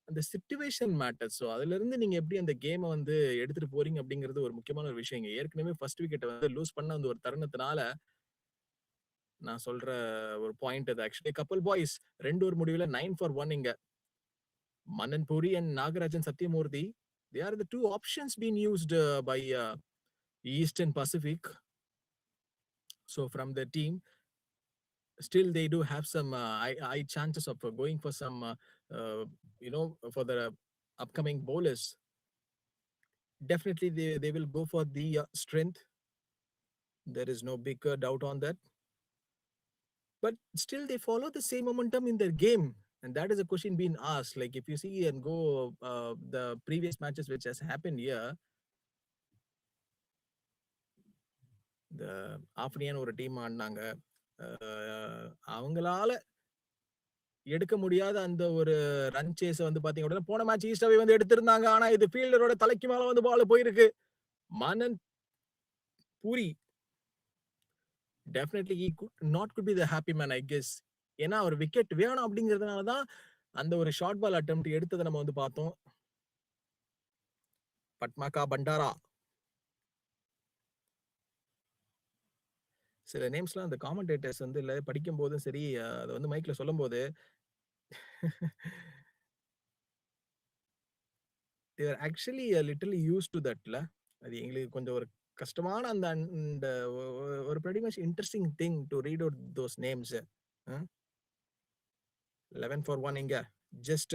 அந்த சிச்சுவேஷன் மேட்டர்ஸ். ஸோ அதிலிருந்து நீங்க எப்படி அந்த கேம வந்து எடுத்துட்டு போறீங்க அப்படிங்கிறது ஒரு முக்கியமான ஒரு விஷயம். இங்க ஏற்கனவே ஃபர்ஸ்ட் விக்கெட்ட வந்து லூஸ் பண்ண அந்த ஒரு தருணத்தினால, நான் சொல்ற ஒரு பாயிண்ட் அது ஆக்சுவலி கப்பல் பாய்ஸ் 2 ஓவர் முடிவுல 9 ஃபார் 1 இங்க. Mannan Puri and Nagarajan Sathyamoorthy. They are the two options being used by Eastern Pacific. So from the team, still they do have some high chances of going for some, for the upcoming bowlers. Definitely, they will go for the strength. There is no big doubt on that. But still, they follow the same momentum in their game. And that is a question being asked. Like if you see and go the previous matches which has happened here, இந்த ஆஃப்னியான்னு ஒரு team ஆடினாங்க. அவங்களால எடுக்க முடியாத அந்த ஒரு run சேஸ வந்து பாத்தீங்க அப்படின்னா, போன மேட்ச் ஈஸ்டாவே வந்து எடுத்திருந்தாங்க. ஆனா இது ஃபீல்டரோட தலைக்கு மேல வந்து பால் போயிருக்கு. Manan puri definitely he could be the happy man I guess. ஏன்னா அவர் விக்கெட் வேணும் அப்படிங்கிறதுனால தான் அந்த ஒரு ஷார்ட் பால் அட்டெம்ப்ட் எடுத்தத நம்ம வந்து பார்த்தோம். பட்மாகா பண்டாரா. சில நேம்ஸ்லாம் அந்த காமெண்டேட்டர்ஸ் வந்து இல்ல படிக்கும்போதும் சரி, அத வந்து மைக்ல சொல்லும்போது they are actually little used to தட்ல. அது எங்களுக்கு கொஞ்சம் ஒரு கஷ்டமான அந்த ஒரு pretty much interesting thing to read out those names. 11 for 1 இங்க. Just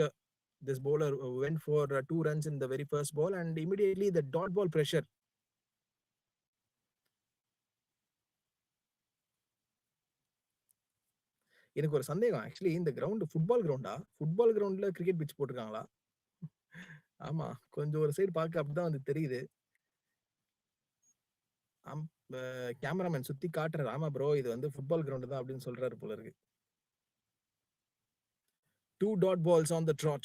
this bowler went for 2 runs in the very first ball and immediately the dot ball pressure. எனக்கு ஒரு சந்தேகம். ஆக்சுவலி இந்த கிரவுண்ட் ஃபுட்பால் கிரவுண்டா? ஃபுட்பால் கிரவுண்ட்ல cricket pitch போட்டுருக்காங்களா? ஆமா. கொஞ்சம் ஒரு side பார்க்க அப்படிதான் வந்து தெரியுது. அம் அ கேமராமேன் சுத்தி காட்டுறாரு. ஆமா ப்ரோ இது வந்து ஃபுட்பால் கிரவுண்ட் தான் அப்படின்னு சொல்றாரு போல இருக்கு. 2 dot balls on the trot.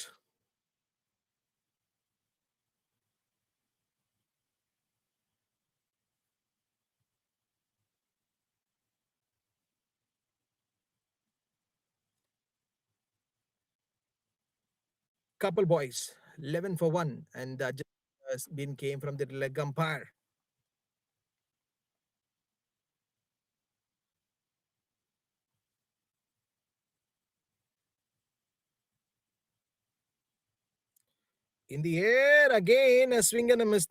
Couple boys, 11 for 1, and that just has been came from the leg umpire. In the air again, a swing and a miss.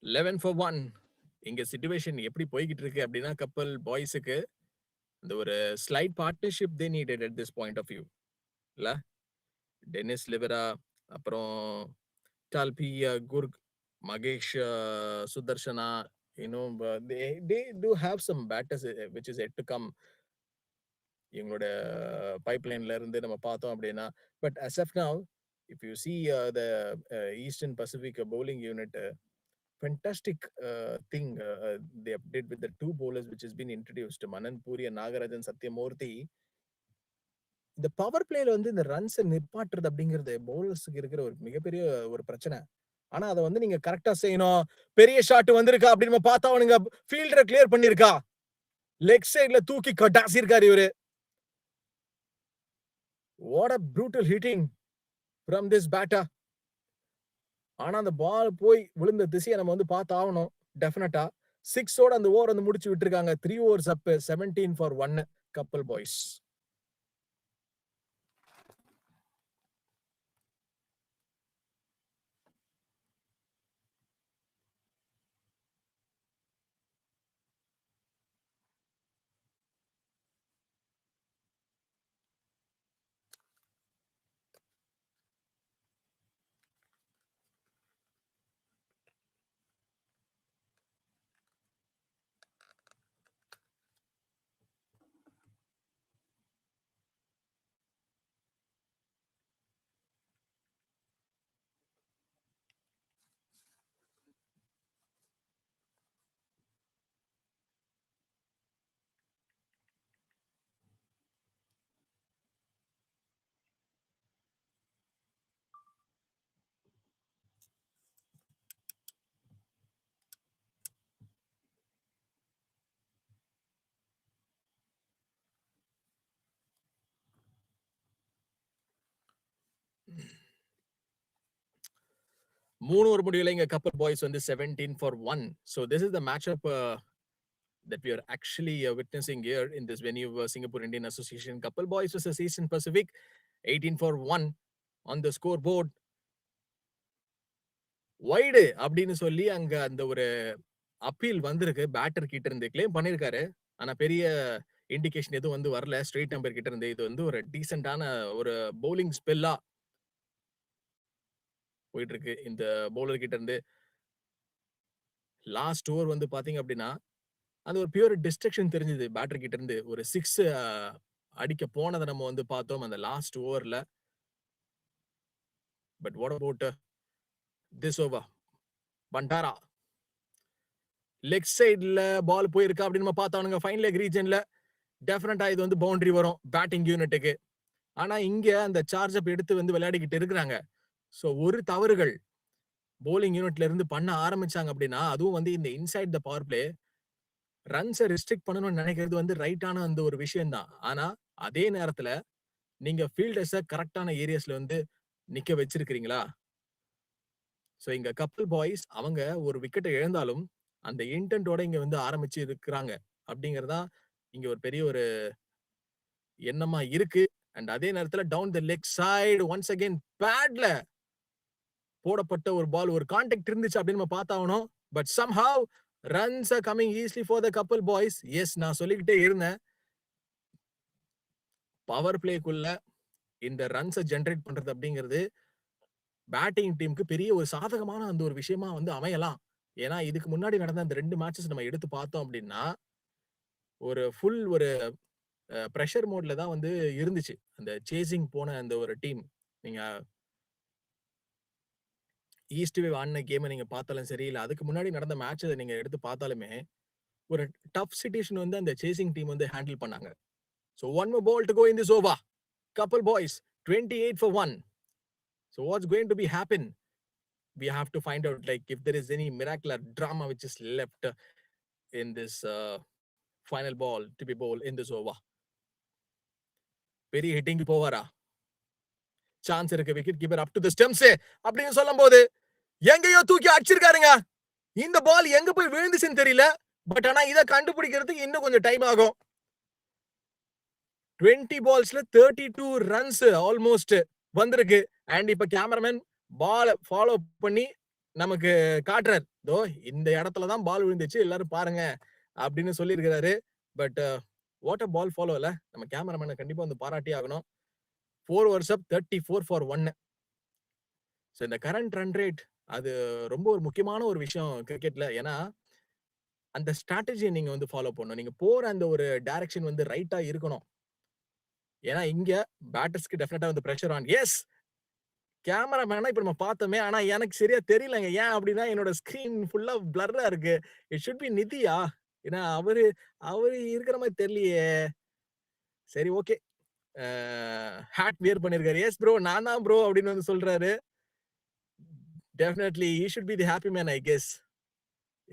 11 for 1. இங்க situation எப்படி போய்கிட்டு இருக்கு அப்படின்னா கப்பல் பாய்ஸுக்கு இந்த ஒரு slight partnership they needed at this point of view இல்ல டெனிஸ் லிவரா அப்புறம் டால்பி குர்க் மகேஷ் சுதர்ஷனா இன்னும் they do have some batters which is yet to come. எங்களோட பைப்லைன்ல இருந்து நம்ம பார்த்தோம் அப்படின்னா but as of now if you see the Eastern Pacific bowling unit, fantastic thing they did with the two bowlers which has been introduced, Manan Puri and Nagarajan Satyamurthy. இந்த power பிளேல வந்து இந்த runs நிப்பாட்டுறது அப்படிங்கிறது பவுலர்ஸ்க்கு இருக்கிற ஒரு மிகப்பெரிய ஒரு பிரச்சனை. ஆனா அதை வந்து நீங்க கரெக்டா செய்யணும். பெரிய ஷாட் வந்திருக்கா அப்படின்னு பார்த்தா அவனுங்க ஃபீல்டரை கிளியர் பண்ணிருக்கா. லெக் சைட்ல தூக்கி கட்டாசி இருக்காரு இவரு. What a brutal hitting from this batter. ஆனா அந்த பால் போய் விழுந்த திசையை நம்ம வந்து பார்த்து ஆகணும் டெஃபினட்டா. 6ஓட அந்த ஓவர் வந்து முடிச்சு விட்டுருக்காங்க. 3 overs up, 17 for 1 கப்பல் பாய்ஸ். 3 ஓவர் முடிவுல இங்க கப்பல் பாய்ஸ் வந்து 17 for 1. So this is the matchup that we are actually witnessing here in this venue, Singapore Indian Association. Couple boys versus Eastern Pacific, 18 for 1 on the scoreboard. Wide அப்படின்னு சொல்லி அங்க அந்த ஒரு appeal வந்திருக்கு. Batter கிட்ட இருந்து claim பண்ணிருக்காரு. ஆனா பெரிய இண்டிகேஷன் எதுவும் வந்து வரல ஸ்ட்ரெயிட் நம்பர் கிட்ட இருந்து. இது வந்து ஒரு டீசென்டான ஒரு பவுலிங் ஸ்பெல்லா போயிட்டு இருக்கு இந்த பவுலர் கிட்ட இருந்து. லாஸ்ட் ஓவர் வந்து பாத்தீங்க அப்படின்னா அது ஒரு பியூர் டிஸ்ட்ரக்ஷன் தெரிஞ்சது பேட்டர் கிட்ட இருந்து. ஒரு 6 அடிக்க போனதை நம்ம வந்து பார்த்தோம் அந்த லாஸ்ட் ஓவர்ல. But what about this over? Bhandara leg சைடுல பால் போயிருக்கா அப்படின்னு நம்ம பார்த்தானுங்க. ஃபைன் லெக் ரீஜன்ல டெஃபினட்டா இது வந்து பவுண்டரி வரும் பேட்டிங் யூனிட்டுக்கு. ஆனா இங்க அந்த சார்ஜ் அப் எடுத்து வந்து விளையாடிக்கிட்டு இருக்கிறாங்க. ஸோ ஒரு தவறுகள் போலிங் யூனிட்ல இருந்து பண்ண ஆரம்பிச்சாங்க அப்படின்னா, அதுவும் வந்து இந்த இன்சைட் த பவர் பிளே ரன்ஸை ரெஸ்ட்ரிக்ட் பண்ணணும்னு நினைக்கிறது வந்து ரைட்டான அந்த ஒரு விஷயம் தான். ஆனா அதே நேரத்துல நீங்க ஃபீல்டர்ஸை கரெக்டான ஏரியாஸ்ல வந்து நிக்க வச்சிருக்கிறீங்களா? ஸோ இங்க கப்பல் பாய்ஸ் அவங்க ஒரு விக்கெட்டை இழந்தாலும் அந்த இன்டென்ட்டோட இங்க வந்து ஆரம்பிச்சு இருக்கிறாங்க அப்படிங்கறதா இங்க ஒரு பெரிய ஒரு எண்ணமா இருக்கு. அண்ட் அதே நேரத்துல down the leg side once again பேட்ல போடப்பட்ட ஒரு பால் ஒரு கான்டாக்ட் இருந்துச்சு அப்படின்னு நம்ம பார்த்தாகணும். But somehow runs are coming easily for the couple boys. Yes, நான் சொல்லிக்கிட்டே இருந்தேன் பவர் பிளேக்குள்ள இந்த ரன்ஸை ஜெனரேட் பண்றது அப்படிங்கிறது பேட்டிங் டீமுக்கு பெரிய ஒரு சாதகமான அந்த ஒரு விஷயமா வந்து அமையலாம். ஏன்னா இதுக்கு முன்னாடி நடந்த அந்த 2 மேட்சஸ் நம்ம எடுத்து பார்த்தோம் அப்படின்னா ஒரு ஃபுல் ஒரு பிரஷர் மோட்ல தான் வந்து இருந்துச்சு அந்த சேசிங் போன அந்த ஒரு டீம். நீங்க ஈஸ்ட் வேவ் ஆடின கேமை நீங்க பார்த்தாலும் சரி, இல்ல அதுக்கு முன்னாடி நடந்த மேட்சை நீங்க எடுத்து பார்த்தாலுமே ஒரு டஃப் சிச்சுவேஷன் வந்து அந்த சேசிங் டீம் வந்து ஹேண்டில் பண்ணாங்க. So one more ball to go in this over. Couple boys 28 for 1. So what's going to be happen? We have to find out like if there is any miraculous drama which is left in this final ball to be bowled in this over. பெரிய hitting போவாரா? Chance இருக்கு. Wicket keeper up to the stems அப்படின்னு சொல்லும்போது எங்கேயோ தூக்கி அடிச்சிருக்காருங்க. இந்த பால் எங்க போய் விழுந்துச்சுன்னு தெரியல. பட் ஆனா இதை கண்டுபிடிக்கிறதுக்கு இன்னும் கொஞ்சம் டைம் ஆகும். 20 பால்ஸ்ல 32 ரன்ஸ் ஆல்மோஸ்ட் வந்திருக்கு. அண்ட் இப்ப கேமராமேன் பால் ஃபாலோ பண்ணி நமக்கு காட்டுறாரு. தோ இந்த இடத்துல தான் பால் விழுந்துச்சு எல்லாரும் பாருங்க அப்படின்னு சொல்லியிருக்கிறாரு. பட் வாட் அ பால் ஃபாலோல நம்ம கேமராமேனை கண்டிப்பா வந்து பாராட்டி ஆகணும். 4 overs up 34 for 1. ஸோ இந்த கரண்ட் ரன் ரேட் அது ரொம்ப ஒரு முக்கியமான ஒரு விஷயம் கிரிக்கெட்ல. ஏன்னா அந்த ஸ்ட்ராட்டஜியை நீங்க வந்து ஃபாலோ பண்ணணும். நீங்க போற அந்த ஒரு டைரக்ஷன் வந்து ரைட்டா இருக்கணும். ஏன்னா இங்க பேட்டர்ஸ்க்கு டெஃபினட்டா வந்து பிரஷர் ஆன். எஸ், கேமராமேனா இப்ப நம்ம பார்த்தோமே. ஆனா எனக்கு சரியா தெரியலங்க. ஏன் அப்படின்னா என்னோட ஸ்கிரீன் ஃபுல்லா பிளர்ரா இருக்கு. இட் ஷுட் பி நிதியா. ஏன்னா அவரு அவரு இருக்கிற மாதிரி தெரியலையே. சரி, ஓகே. ஹேட் வியர் பண்ணிருக்காரு. எஸ் ப்ரோ, நான் தான் ப்ரோ அப்படின்னு வந்து சொல்றாரு. Definitely he should be the happy man I guess.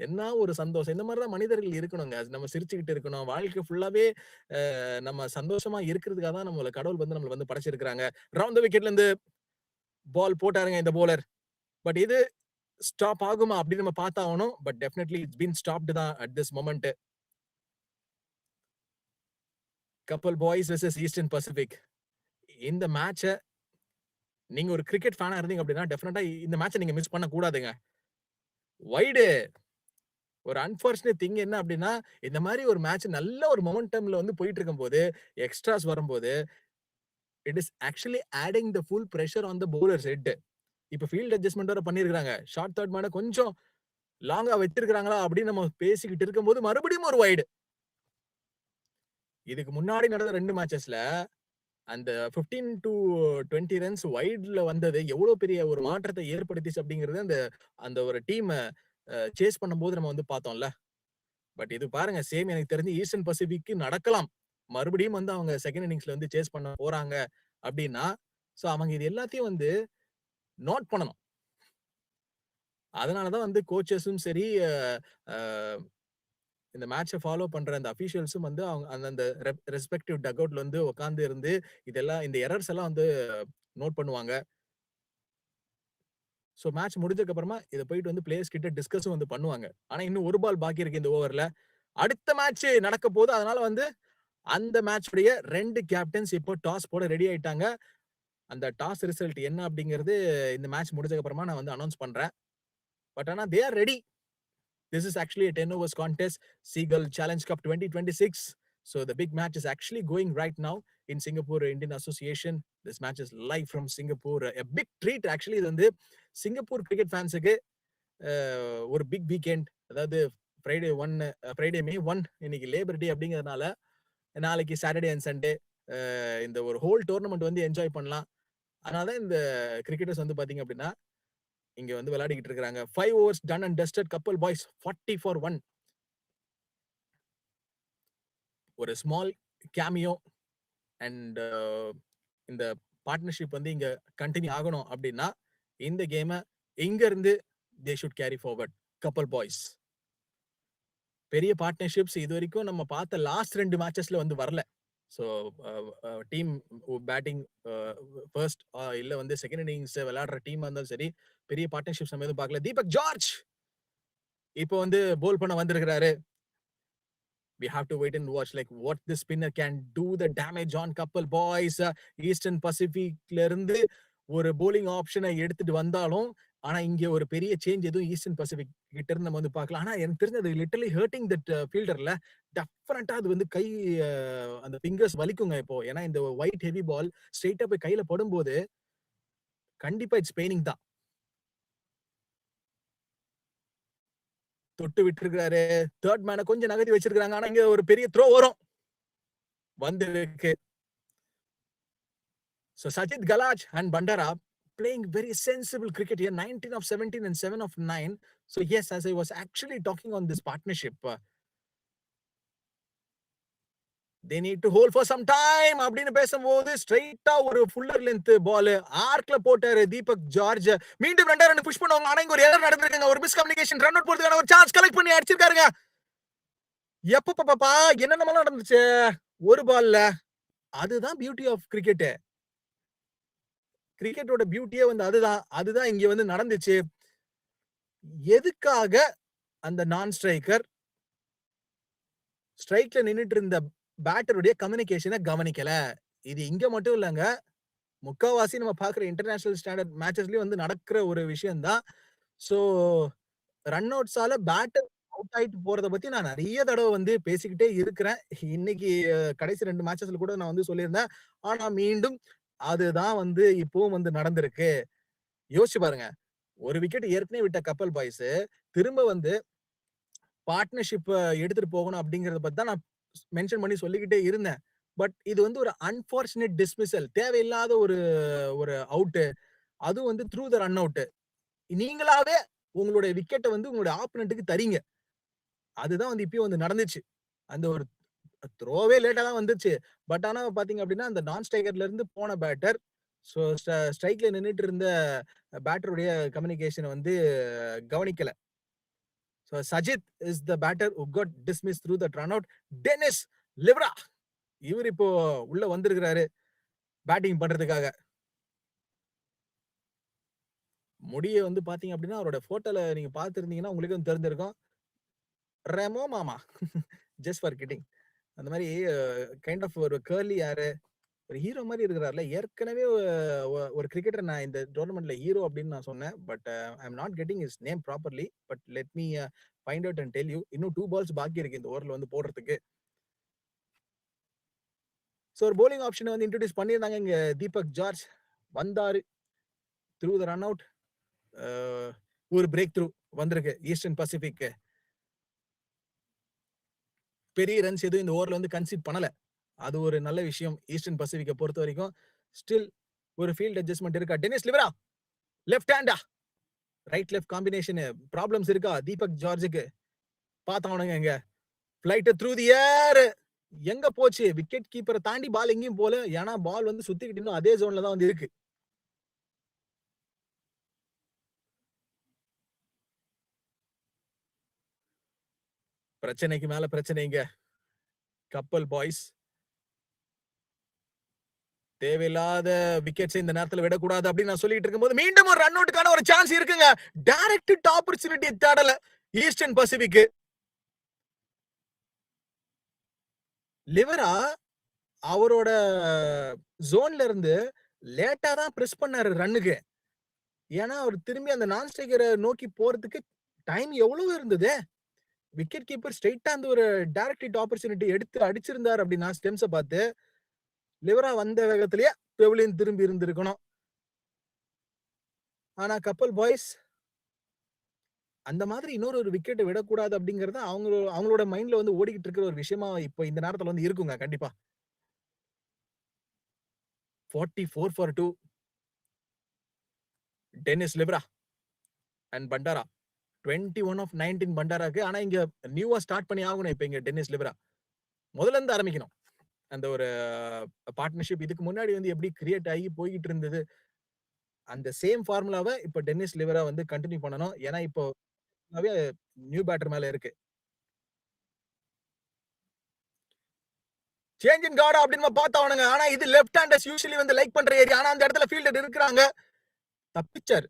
என்ன ஒரு சந்தோஷம். இந்த மாதிரி தான் மனிதர்கள் இருக்கணுங்க. நம்ம சிரிச்சுக்கிட்டு இருக்கணும். வாழ்க்கை ஃபுல்லாவே நம்ம சந்தோஷமா இருக்கிறதுக்காக தான் நம்மள கடவுள் வந்து நம்மள வந்து படைச்சிருக்காங்க. ரவுண்ட் தி விக்கெட்ல இருந்து பால் போட்டாருங்க இந்த bowler. பட் இது ஸ்டாப் ஆகுமா அப்படின்னு நம்ம பார்த்தாகணும். But definitely it's been stopped தான் at this moment. Kappal boys versus Eastern Pacific. இந்த மேட்சை நீங்க ஒரு கிரிக்கெட் ஃபேனா இருந்தீங்க அப்படின்னா டெஃபினட்டா இந்த மேட்சை நீங்க மிஸ் பண்ண கூடாதுங்க. வைடு ஒரு அன்பார்ச்சுனேட் திங் என்ன அப்படின்னா இந்த மாதிரி ஒரு மேட்ச் நல்ல ஒரு மொமெண்டம்ல வந்து போயிட்டு இருக்கும்போது எக்ஸ்ட்ராஸ் வரும்போது it is actually adding the full pressure on the bowlers head. இப்ப ஃபீல்ட் அட்ஜஸ்ட்மெண்ட் வர பண்ணிருக்காங்க. ஷார்ட் தேர்ட் மேல கொஞ்சம் லாங்கா வச்சிருக்காங்களா அப்படின்னு நம்ம பேசிக்கிட்டு இருக்கும்போது மறுபடியும் ஒரு வைடு. இதுக்கு முன்னாடி நடந்த 2 மேட்சஸ்ல அந்த 15 to 20 ரன்ஸ் வைட்ல வந்தது எவ்வளவு பெரிய ஒரு மாற்றத்தை ஏற்படுத்திச்சு அப்படிங்கிறது அந்த அந்த ஒரு டீம் சேஸ் பண்ணும்போது நம்ம வந்து பார்த்தோம்ல. பட் இது பாருங்க, சேம் எனக்கு தெரிஞ்சு ஈஸ்டர்ன் பசிபிக்கு நடக்கலாம். மறுபடியும் வந்து அவங்க செகண்ட் இன்னிங்ஸ்ல வந்து சேஸ் பண்ண போறாங்க அப்படின்னா சோ அவங்க இது எல்லாத்தையும் வந்து நோட் பண்ணணும். அதனாலதான் வந்து கோச்சஸும் சரி இந்த மேட்சை ஃபாலோ பண்ற அந்த அபிஷியல்ஸும் வந்து அவங்க அந்த ரெஸ்பெக்டிவ் டக் அவுட்ல வந்து உட்கார்ந்து இருந்து இதெல்லாம் இந்த எரர்ஸ் எல்லாம் வந்து நோட் பண்ணுவாங்க. ஸோ மேட்ச் முடிஞ்சதுக்கு அப்புறமா இதை போயிட்டு வந்து பிளேயர்ஸ் கிட்ட டிஸ்கஸும் வந்து பண்ணுவாங்க. ஆனா இன்னும் ஒரு பால் பாக்கி இருக்கு இந்த ஓவர்ல. அடுத்த மேட்ச் நடக்க போகுது. அதனால வந்து அந்த மேட்ச் உடைய 2 கேப்டன்ஸ் இப்போ டாஸ் போட ரெடி ஆயிட்டாங்க. அந்த டாஸ் ரிசல்ட் என்ன அப்படிங்கிறது இந்த மேட்ச் முடிஞ்சதுக்கு அப்புறமா நான் வந்து அனௌன்ஸ் பண்றேன். பட் ஆனா they are ready. This is actually a 10 overs contest, Seagull Challenge Cup 2026. So the big match is actually going right now in Singapore Indian Association. This match is live from Singapore. A big treat actually. இது வந்து Singapore cricket ஃபேன்ஸுக்கு ஒரு big weekend. அதாவது Friday மே 1 இன்னைக்கு labour டே அப்படிங்கிறதுனால நாளைக்கு Saturday and Sunday இந்த ஒரு ஹோல் டோர்னமெண்ட் வந்து என்ஜாய் பண்ணலாம். அதனால இந்த கிரிக்கெட்டர்ஸ் வந்து பாத்தீங்க அப்படின்னா இங்க வந்து விளையாடிக்கிட்டு இருக்காங்க. 5 overs done and dusted, couple boys 40 for 1. ஒரு ஸ்மால் கேமியோ அண்ட் இந்த பார்ட்னர்ஷிப் வந்து இங்க கண்டினியூ ஆகணும் அப்படின்னா இந்த கேமை இங்க இருந்து தே ஷுட் கேரி ஃபார்வர்ட். கப்பல் பாய்ஸ் பெரிய பார்ட்னர்ஷிப்ஸ் இது வரைக்கும் நம்ம பார்த்த லாஸ்ட் 2 மேட்சஸ்ல வந்து வரல. ஸோ டீம் பேட்டிங் ஃபர்ஸ்ட் இல்ல வந்து செகண்ட் இன்னிங்ஸ் விளையாடுற டீமா இருந்தாலும் சரி பெரிய பார்ட்னர்ஷிப்ஸ் நம்ம எதுவும் பார்க்கல. தீபக் ஜார்ஜ் இப்போ வந்து போல் பண்ண வந்திருக்கிறாரு. We have to wait and watch like what the spinner can do the damage on couple boys. Eastern Pacificல இருந்து ஒரு bowling ஆப்ஷனை எடுத்துட்டு வந்தாலும் ஆனா இங்க ஒரு பெரிய சேஞ்ச் எதுவும் ஈஸ்டர்ன் பசிபிக் கிட்ட இருந்து நம்ம வந்து பார்க்கலாம். ஆனா எனக்கு தெரிஞ்சது லிட்டரலி ஹர்ட்டிங் தட் ஃபீல்டர்ல டெஃபரண்டா அது வந்து கை அந்த ஃபிங்கர்ஸ் வலிக்குங்க இப்போ. ஏன்னா இந்த ஒயிட் ஹெவி பால் ஸ்ட்ரெயிட்டா போய் கையில படும்போது கண்டிப்பா இட்ஸ் பெயினிங் தான். தொட்டு விட்டுருக்காரு. தேர்ட் மேனை கொஞ்சம் நகர்த்தி வச்சிருக்காங்க. ஆனா இங்க ஒரு பெரிய த்ரோ வரும் வந்திருக்கு. So Sajid Galaj and Bandara playing very sensible cricket here. 19 of 17 and 7 of 9. So yes, as I was actually talking on this partnership, they need to hold for some time அப்படின்னு பேசும்போது ஸ்ட்ரைட்டா ஒரு fuller length பால் ஆர்க்ல போட்டாரு Deepak George. மீண்டும் 2 run push பண்ணுவாங்க. ஆனா இங்க ஒரு எரர் நடந்திருக்குங்க. ஒரு மிஸ் கம்யூனிகேஷன் ரன் அவுட் போறதுக்கான ஒரு சான்ஸ் கலெக்ட் பண்ணி அடிச்சிருக்காருங்க. எப்ப பாப்பா என்னென்னலாம் நடந்துச்சு ஒரு பால்ல. அதுதான் பியூட்டி ஆஃப் கிரிக்கெட். கிரிக்கெட்டோட பியூட்டியே வந்து அதுதான் இங்க வந்து நடந்துச்சு. எதுக்காக அந்த நான் ஸ்ட்ரைக்கர் ஸ்ட்ரைக்ல நின்னுட்டு இருந்த பேட்டருடைய கம்யூனிகேஷனை கவனிக்கல. இது இங்க மட்டும் இல்லங்க. முக்காவாசி நம்ம பாக்குற இன்டர்நேஷனல் ஸ்டாண்டர்ட் மேட்சஸ்லயும் வந்து நடக்கிற ஒரு விஷயம் தான். சோ ரன் அவுட்ஸால பேட்டர் அவுட் ஆயிட்டு போறத பத்தி நான் நிறைய தடவை வந்து பேசிக்கிட்டே இருக்கிறேன். இன்னைக்கு கடைசி 2 மேட்சஸ்ல கூட நான் வந்து சொல்லியிருந்தேன். ஆனா மீண்டும் அதுதான் வந்து இப்பவும் வந்து நடந்திருக்கு. யோசிச்சு பாருங்க. ஒரு விக்கெட் ஏற்கனவே விட்ட கப்பல் பாய்ஸ் திரும்ப வந்து பார்ட்னர்ஷிப் எடுத்துட்டு போகணும் அப்படிங்கறத பத்தி தான் நான் மென்ஷன் பண்ணி சொல்லிக்கிட்டே இருந்தேன். பட் இது வந்து ஒரு அன்பார்ச்சுனேட் டிஸ்மிசல். தேவையில்லாத ஒரு ஒரு அவுட். அதுவும் வந்து த்ரூ த ரன் அவுட். நீங்களாவே உங்களுடைய விக்கெட்டை வந்து உங்களுடைய ஆப்பனண்ட்டுக்கு தரீங்க. அதுதான் வந்து இப்பயும் வந்து நடந்துச்சு. அந்த ஒரு த்ரோவே லேட்டா தான் வந்துச்சு. பட் ஆனா பாத்தீங்க அப்படின்னா அந்த நான் ஸ்ட்ரைக்கர்ல இருந்து போன பேட்டர் சோ ஸ்ட்ரைக்ல நின்னுட்டு இருந்த பேட்டருடைய கம்யூனிகேஷன் வந்து கவனிக்கல. So Sajid is the batter who got dismissed through that run out. Dennis Livra இவர் இப்போ உள்ள வந்திருக்கிறாரு பேட்டிங் பண்றதுக்காக. முடிய வந்து பாத்தீங்க அப்படின்னா அவரோட போட்டோல நீங்க பாத்துருந்தீங்கன்னா உங்களுக்கு தெரிஞ்சிருக்கும். ரெமோ மாமா ஜஸ்ட் ஃபார் கிட்டிங். அந்த மாதிரி கைண்ட் ஆஃப் ஒரு கர்லி ஹேர் ஒரு ஹீரோ மாதிரி இருக்கிறார்ல. ஏற்கனவே ஒரு கிரிக்கெட்டர் நான் இந்த டோர்னமெண்ட்ல ஹீரோ அப்படின்னு நான் சொன்னேன். But I am not getting his name properly. But let me find out and tell you. இன்னும் 2 பால்ஸ் பாக்கி இருக்கு இந்த ஓவர்ல வந்து போடுறதுக்கு. ஸோ ஒரு போலிங் ஆப்ஷனை வந்து இன்ட்ரோடியூஸ் பண்ணியிருந்தாங்க. இங்க தீபக் ஜார்ஜ் வந்தாரு த்ரூ த ரன் அவுட். ஒரு பிரேக் த்ரூ வந்திருக்கு ஈஸ்டர்ன் பசிபிக். பெரிய ரன்ஸ் எதுவும் இந்த ஓவர்ல வந்து கன்சீட் பண்ணல. அது ஒரு நல்ல விஷயம் ஈஸ்டர்ன் பசிபிக்கை பொறுத்த வரைக்கும். ஸ்டில் ஒரு ஃபீல்ட் அட்ஜஸ்ட்மெண்ட் இருக்கா. டெனிஸ் லிவரா லெஃப்ட் ஹேண்டா ரைட் லெஃப்ட் காம்பினேஷன் ப்ராப்ளம்ஸ் இருக்கா தீபக் ஜார்ஜுக்கு. பார்த்தாவணுங்க இங்க ஃபிளைட் த்ரூ தி ஏர் எங்க போச்சு. விக்கெட் கீப்பரை தாண்டி பால் எங்கேயும் போல. ஏன்னா பால் வந்து சுத்திக்கிட்டு இன்னும் அதே ஜோன்ல தான் வந்து இருக்கு. பிரச்சனைக்கு மேல பிரச்சனைங்க. கப்பல் பாய்ஸ் தேவையில்லாத விக்கெட்ஸ் இந்த நேரத்துல விடக்கூடாது அப்படின்னு நான் சொல்லிட்டு இருக்கும்போது மீண்டும் ஒரு ரன் அவுட்டுக்கான ஒரு சான்ஸ் இருக்குங்க. டைரக்ட் ஆப்பர்ச்சுனிட்டி தேடல ஈஸ்டர்ன் பசிபிக். லிவரா அவரோட ஜோன்ல இருந்து லேட்டா தான் பிரஸ் பண்ணாரு ரன்னுக்கு. ஏன்னா அவர் திரும்பி அந்த நான் ஸ்ட்ரைக்கரை நோக்கி போறதுக்கு டைம் எவ்வளவு இருந்தது. விக்கெட் கீப்பர் ஸ்ட்ரைட்டா அந்த ஒரு டைரக்ட் ஹிட் ஆப்பர்ச்சுனிட்டி எடுத்து அடிச்சிருந்தார் அப்படின்னா ஸ்டெம்ஸை பார்த்து லிவரா வந்த வேகத்திலேயே பெவிலியன் திரும்பி இருந்திருக்கணும். ஆனா கப்பல் பாய்ஸ் அந்த மாதிரி இன்னொரு விக்கெட்டை விடக்கூடாது அப்படிங்கறது அவங்களோட மைண்ட்ல வந்து ஓடிக்கிட்டு இருக்கிற ஒரு விஷயமா இப்ப இந்த நேரத்துல வந்து இருக்குங்க கண்டிப்பா. 44 for 2. Dennis Livera and Bandara 21 of 19 பண்டாராக்கு. ஆனா இங்க நியூவா ஸ்டார்ட் பண்ணி ஆகணும். இப்ப இங்க டென்னிஸ் லிவரா முதல்ல இருந்து ஆரம்பிக்கணும். அந்த ஒரு பார்ட்னர்ஷிப் இதுக்கு முன்னாடி வந்து எப்படி கிரியேட் ஆகி போய்கிட்டு இருந்தது அந்த சேம் ஃபார்முலாவை இப்ப டென்னிஸ் லிவரா வந்து கண்டினியூ பண்ணணும். ஏன்னா இப்போ நியூ பேட்டர் மேல இருக்கு. சேஞ்ச் இன் கார்டா அப்படின்னு பார்த்தவனுங்க. ஆனா இது லெஃப்ட் ஹேண்டர்ஸ் யூசுவலி வந்து லைக் பண்ற ஏரியா. ஆனா அந்த இடத்துல ஃபீல்டர் இருக்கிறாங்க. தப்பிச்சார்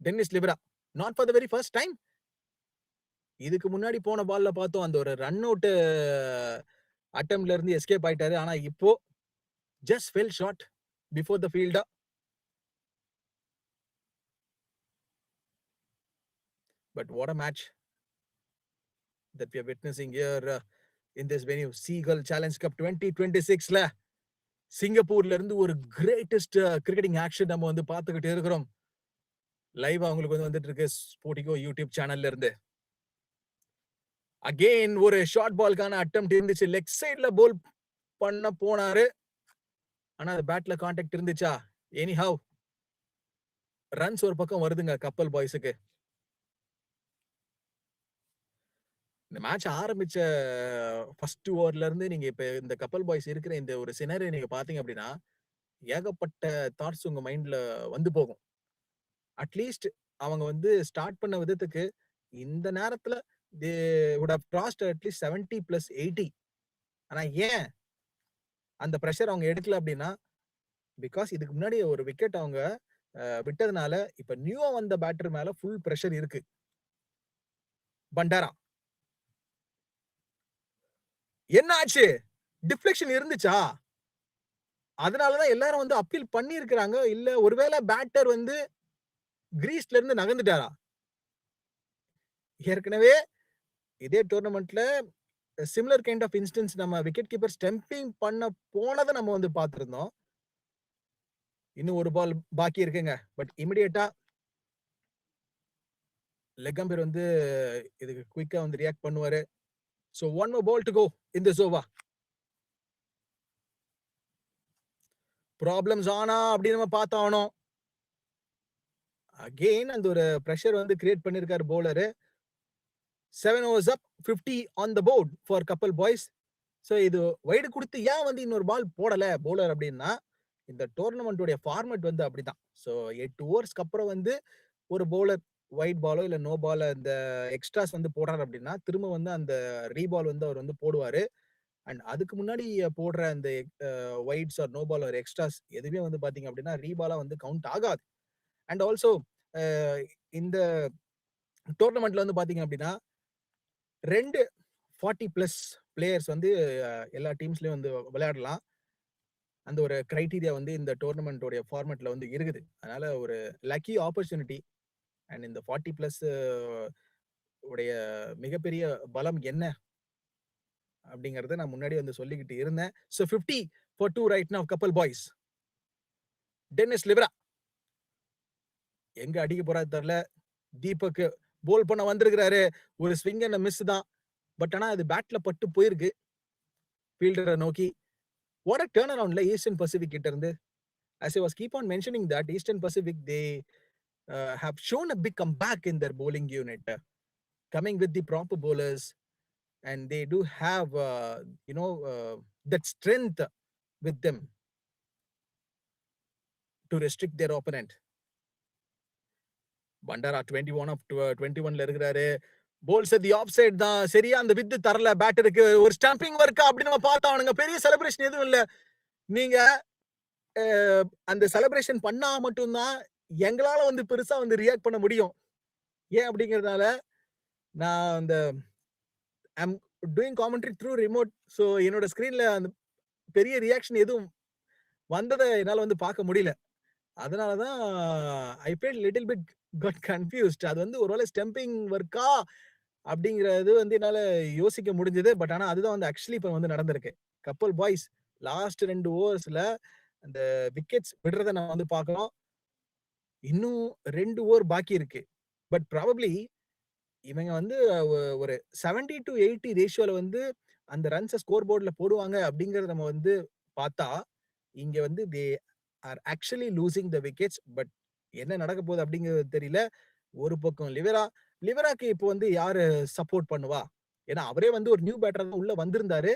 Dennis Livera. Not for the very first time. இதுக்கு முன்னாடி போன பால்ல பார்த்தோம் அந்த ஒரு ரன் அவுட் அட்டெம்ப்ட்ல இருந்து எஸ்கேப் ஆயிட்டாரு. ஆனா இப்போ just fell short before the fielder. But what a match that we are witnessing here in this venue. Seagull Challenge Cup 2026ல சிங்கப்பூர்ல இருந்து ஒரு கிரேட்டஸ்ட் கிரிக்கெட்டிங் ஆக்ஷன் நம்ம வந்து பார்த்துக்கிட்டு இருக்கிறோம். லைவ் அவங்களுக்கு வந்து வந்துட்டு இருக்கு ஸ்போர்ட்டிகோ யூடியூப் சேனல்ல இருந்து. அகெயின் ஒரு ஷார்ட் பால்கான அட்டெம்ப்ட் இருந்துச்சு. லெக் சைட்ல போல் பண்ண போனாரு. ஆனா அது பேட்ல கான்டாக்ட் இருந்துச்சா? எனி ஹவ் ரன்ஸ் ஒரு பக்கம் வருதுங்க கப்பல் பாய்ஸுக்கு. இந்த மேட்ச் ஆரம்பிச்ச ஃபர்ஸ்ட் ஓவர்ல இருந்து நீங்க இப்ப இந்த கப்பல் பாய்ஸ் இருக்கிற இந்த ஒரு சினரி நீங்க பாத்தீங்க அப்படின்னா ஏகப்பட்ட தாட்ஸ் உங்க மைண்ட்ல வந்து போகும். அட்லீஸ்ட் அவங்க வந்து ஸ்டார்ட் பண்ண விதத்துக்கு இந்த நேரத்துல they would have crossed at least 70 plus 80. ஆனா ஏன் அந்த பிரஷர் அவங்க எடுக்கல அப்படின்னா பிகாஸ் இதுக்கு முன்னாடி ஒரு விக்கெட் அவங்க விட்டதுனால இப்ப நியூவா வந்த பேட்டர் மேல ஃபுல் பிரஷர் இருக்கு. பண்டாரா என்ன ஆச்சு? டிஃப்ளெக்ஷன் இருந்துச்சா? அதனாலதான் எல்லாரும் வந்து அப்பீல் பண்ணி இருக்கிறாங்க. இல்ல ஒருவேளை பேட்டர் வந்து கிரீஸ்ல இருந்து நகர்ந்துட்டாரா? ஏற்கனவே இதே டோர்னமெண்ட்ல சிமிலர் கைண்ட் ஆஃப் இன்ஸ்டன்ஸ் நம்ம விக்கெட் கீப்பர் ஸ்டம்பிங் பண்ண போனதை நம்ம வந்து பார்த்திருந்தோம். இன்னும் ஒரு பால் பாக்கி இருக்குங்க. பட் இமிடியேட்டா லெக் அம்பையர் வந்து இதுக்கு குயிக்கா வந்து ரியாக்ட் பண்ணுவாரு. So one more ball to go in this over. Problems ஆனா அப்படி நம்ம பார்த்தாகணும். அகெயின் அந்த ஒரு பிரஷர் வந்து கிரியேட் பண்ணிருக்காரு bowler. 7 overs up, 50 on the board for couple boys. So இது வைடு கொடுத்து ஏன் வந்து இன்னொரு பால் போடல பவுலர் அப்படின்னா இந்த டோர்னமெண்டோட ஃபார்மட் வந்து அப்படிதான். சோ 8 ஓவர்ஸ்க்கு அப்புறம் வந்து ஒரு பவுலர் வைட் பாலோ இல்ல நோ பால் இந்த எக்ஸ்ட்ராஸ் வந்து போடுறாரு அப்படின்னா திரும்ப வந்து அந்த ரீபால் வந்து அவர் வந்து போடுவாரு. அண்ட் அதுக்கு முன்னாடி போடுற அந்த wides or no ball or extras எதுவுமே வந்து பாத்தீங்க அப்படின்னா ரீபாலா வந்து கவுண்ட் ஆகாது. அண்ட் ஆல்சோ இந்த டோர்னமெண்ட்ல வந்து பாத்தீங்க அப்படின்னா 2 40 பிளஸ் பிளேயர்ஸ் வந்து எல்லா டீம்ஸ்லயும் வந்து விளையாடலாம். அந்த ஒரு கிரைட்டீரியா வந்து இந்த டோர்னமெண்டோட ஃபார்மேட்ல வந்து இருக்குது. அதனால ஒரு லக்கி ஆப்பர்ச்சுனிட்டி. அண்ட் இந்த 40 பிளஸ் உடைய மிகப்பெரிய பலம் என்ன அப்படிங்கறத நான் முன்னாடி வந்து சொல்லிக்கிட்டு இருந்தேன். So 50 for 2 right now couple boys. Dennis Livera எங்க அடிக்க போறாரு தெரியல. தீபக் போல் பண்ண வந்திருக்கிறாரு. ஒரு ஸ்விங் அண்ட் மிஸ் தான். பட் ஆனா அது பேட்ல பட்டு போயிருக்கு ஃபீல்டரை நோக்கி. வாட் அ டர்ன் அரவுண்ட்ல ஈஸ்டர்ன் பசிபிக் கிட்ட இருந்து. as I was keep on mentioning that Eastern Pacific they have shown a big comeback in their bowling unit, coming with the proper bowlers, and they do have that strength with them to restrict their opponent. Bhandara 21 of 21ல இருக்கிறாரு. Poles தி off side தான். சரியா அந்த with தரல பேட்டருக்கு. ஒரு stumping work அப்படி நம்ம பார்த்தோம். பெரிய செலிப்ரேஷன் எதுவும் இல்ல. நீங்க அந்த செலிப்ரேஷன் பண்ணா மட்டும்தான் எங்களால வந்து பெருசா வந்து ரியாக்ட் பண்ண முடியும். ஏன் அப்படிங்கிறதுனால நான் அந்த I'm doing commentary through remote. So என்னோட ஸ்க்ரீன்ல அந்த பெரிய ரியாக்ஷன் எதுவும் வந்தத என்னால வந்து பார்க்க முடியல. அதனால தான் I felt little bit got confused. அது வந்து ஒருவேளை ஸ்டம்பிங் ஒர்க்கா அப்படிங்கிறது வந்து என்னால யோசிக்க முடிஞ்சது. பட் ஆனா அதுதான் வந்து ஆக்சுவலி இப்ப வந்து நடந்திருக்கு. கப்பல் பாய்ஸ் லாஸ்ட் 2 ஓவர்ஸ்ல அந்த விக்கெட்ஸ் விடுறத நம்ம வந்து பார்க்கிறோம். இன்னும் 2 ஓவர் பாக்கி இருக்கு. பட் ப்ராபப்ளி இவங்க வந்து ஒரு 70-80 ரேஷியோல வந்து அந்த ரன்ஸ ஸ்கோர் போர்ட்ல போடுவாங்க அப்படிங்கிறத நம்ம வந்து பார்த்தா, இங்க வந்து தே are actually losing the wickets. But என்ன நடக்க போகுது அப்படிங்கிறது தெரியல. ஒரு பக்கம் லிவராக்கு இப்போ வந்து யாரு சப்போர்ட் பண்ணுவா? ஏன்னா அவரே வந்து ஒரு நியூ பேட்டரா தான் உள்ள வந்திருந்தாரு.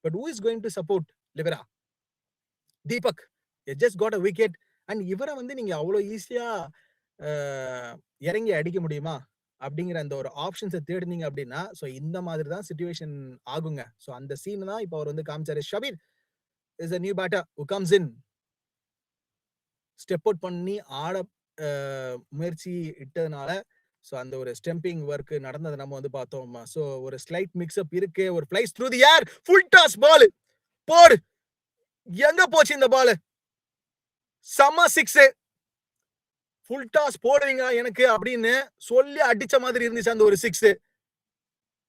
But who is going to support Livera? Deepak just got a wicket. And இவர வந்து நீங்க அவ்வளோ ஈஸியா அ இறங்கி அடிக்க முடியுமா? அப்படிங்கிற அந்த ஒரு ஆப்ஷன்ஸ தேடுனீங்க அப்படின்னா, சோ இந்த மாதிரி தான் சிச்சுவேஷன் ஆகுங்க. சோ அந்த சீன் தான் இப்ப அவர் வந்து காமிச்சாரு. Shabbir is a new batter who comes in. Step out பண்ணி ஆட அ முயற்சி இட்டதுனால, சோ அந்த ஒரு ஸ்டம்பிங் வொர்க் நடந்தத நம்ம வந்து பார்த்தோம். சோ ஒரு ஸ்லைட் மிக்ஸ் அப் இருக்கு. ஒரு flies through the air. Full toss ball. போடு. எங்க போச்சு இந்த பால்? செம்ம 6. ஃபுல் டாஸ் போடுவீங்க எனக்கு அப்படின்னு சொல்லி அடிச்ச மாதிரி இருந்துச்சு அந்த ஒரு 6.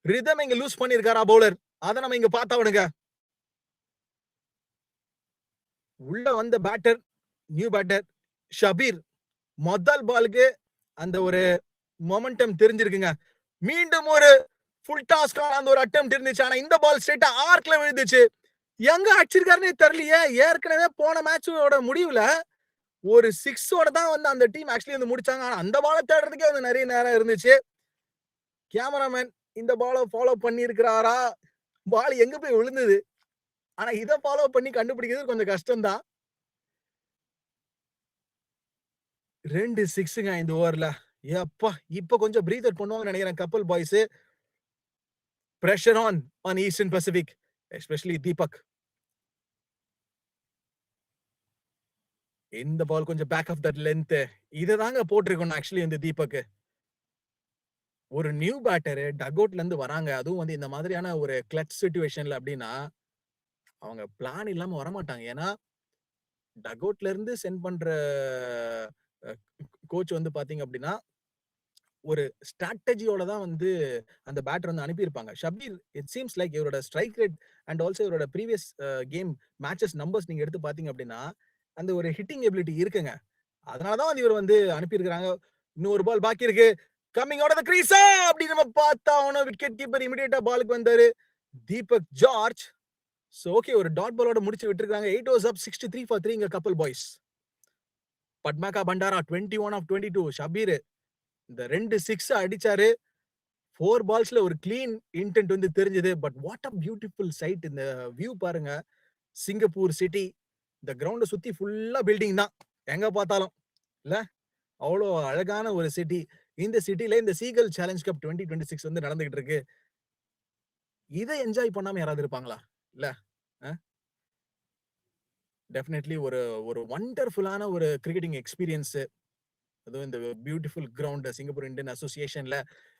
ரிதம் இங்க லூஸ் பண்ணிருக்காரா பவுலர்? அத நம்ம இங்க பார்த்தாவணுங்க. உள்ள வந்த பேட்டர், நியூ பேட்டர் ஷபீர் முதல் பாலுக்கு அந்த ஒரு மொமெண்டம் தெரிஞ்சிருக்குங்க. மீண்டும் ஒரு ஃபுல் டாஸ்க்கான அந்த ஒரு அட்டெம்ப்ட் இருந்துச்சு. ஆனா இந்த பால் ஸ்ட்ரைட்டா ஆர்க்ல விழுந்துச்சு. எங்க அடிச்சிருக்காருன்னே தெரியலையே. ஏற்கனவே போன மேட்சோட முடிவுல ஒரு 6ஓட தான் வந்து அந்த டீம் ஆக்சுவலி வந்து முடிச்சாங்க. ஆனா அந்த பால தேடுறதுக்கே வந்து நெறைய நேரம் இருந்துச்சு. கேமராமேன் இந்த பால ஃபாலோ பண்ணியிருக்கிறாரா? பால் எங்க போய் விழுந்தது? ஆனா இத ஃபாலோ பண்ணி கண்டுபிடிக்கிறது கொஞ்சம் கஷ்டம் தான். 2 6ங்க இந்த ஓவர்ல. யப்பா! இப்ப கொஞ்சம் பிரீத் அவுட் பண்ணுவாங்கன்னு நெனைக்கிறேன் கப்பல் boys. Pressure on eastern Pacific. Especially Deepak. இந்த பால் கொஞ்சம் பேக் ஆஃப் தட் லென்த். இத தாங்க போட்டிருக்கணும் ஆக்சுவலி இந்த தீபக். ஒரு நியூ பேட்டர் டக் அவுட்ல இருந்து வராங்க. அதுவும் வந்து இந்த மாதிரியான ஒரு கிளட்ச் சிச்சுவேஷன்ல அப்படின்னா, அவங்க பிளான் இல்லாம வரமாட்டாங்க. ஏன்னா, டக் அவுட்ல இருந்து சென்ட் பண்ற அ கோச் வந்து பார்த்தீங்க அப்படின்னா, ஒரு ஸ்ட்ராட்டஜியோட தான் வந்து அந்த பேட்டர் வந்து அனுப்பியிருப்பாங்க. ஷபீர் இட் சீம்ஸ் லைக் இவரோட ஸ்ட்ரைக் ரேட் அண்ட் ஆல்சோ இவரோட ப்ரீவியஸ் கேம் மேட்சஸ் நம்பர்ஸ் நீங்க எடுத்து பார்த்தீங்க அப்படின்னா, அந்த ஒரு ஹிட்டிங் எபிலிட்டி இருக்குங்க. அதனால தான் வந்து இவர் வந்து அனுப்பியிருக்கிறாங்க. இன்னும் ஒரு பால் பாக்கி இருக்கு. கம்மிங் அவுட் ஆஃப் த கிரீஸா அப்படின்னு நம்ம பார்த்தா அவன விக்கெட் கீப்பர் இமிடியேட்டா பாலுக்கு வந்தாரு. தீபக் ஜார்ஜ். சோ ஓகே ஒரு டாட் பாலோட முடிச்சு விட்டுருக்காங்க. 8 ஓவர்ஸ் அப் 63 ஃபார் 3 இங்க கப்பல் பாய்ஸ். பட்மாகா பண்டாரா 21 ஆஃப் 22. ஷபீர் இந்த 2 6 அடிச்சாரு. 4 பால்ஸ்ல ஒரு கிளீன் இன்டென்ட் வந்து தெரிஞ்சது. But what a beautiful sight. இந்த வியூ பாருங்க. Singapore city. இந்த கிரவுண்ட சுத்தி ஃபுல்லா பில்டிங் தான். எங்க பார்த்தாலும். இல்ல? அவ்வளோ அழகான ஒரு சிட்டி. இந்த சிட்டில இந்த சீகல் சேலஞ்ச் கப் 2026 வந்து நடந்துகிட்டு இருக்கு. இத என்ஜாய் பண்ணாம யாராவது இருப்பாங்களா? இல்ல. அ டெஃபினெட்லி ஒரு ஒரு வண்டர்ஃபுல்லான ஒரு கிரிக்கெட்டிங் எக்ஸ்பீரியன்ஸ். அதுவும் இந்த பியூட்டிஃபுல் கிரவுண்ட் சிங்கப்பூர் இந்தியன் அசோசியேஷன்ல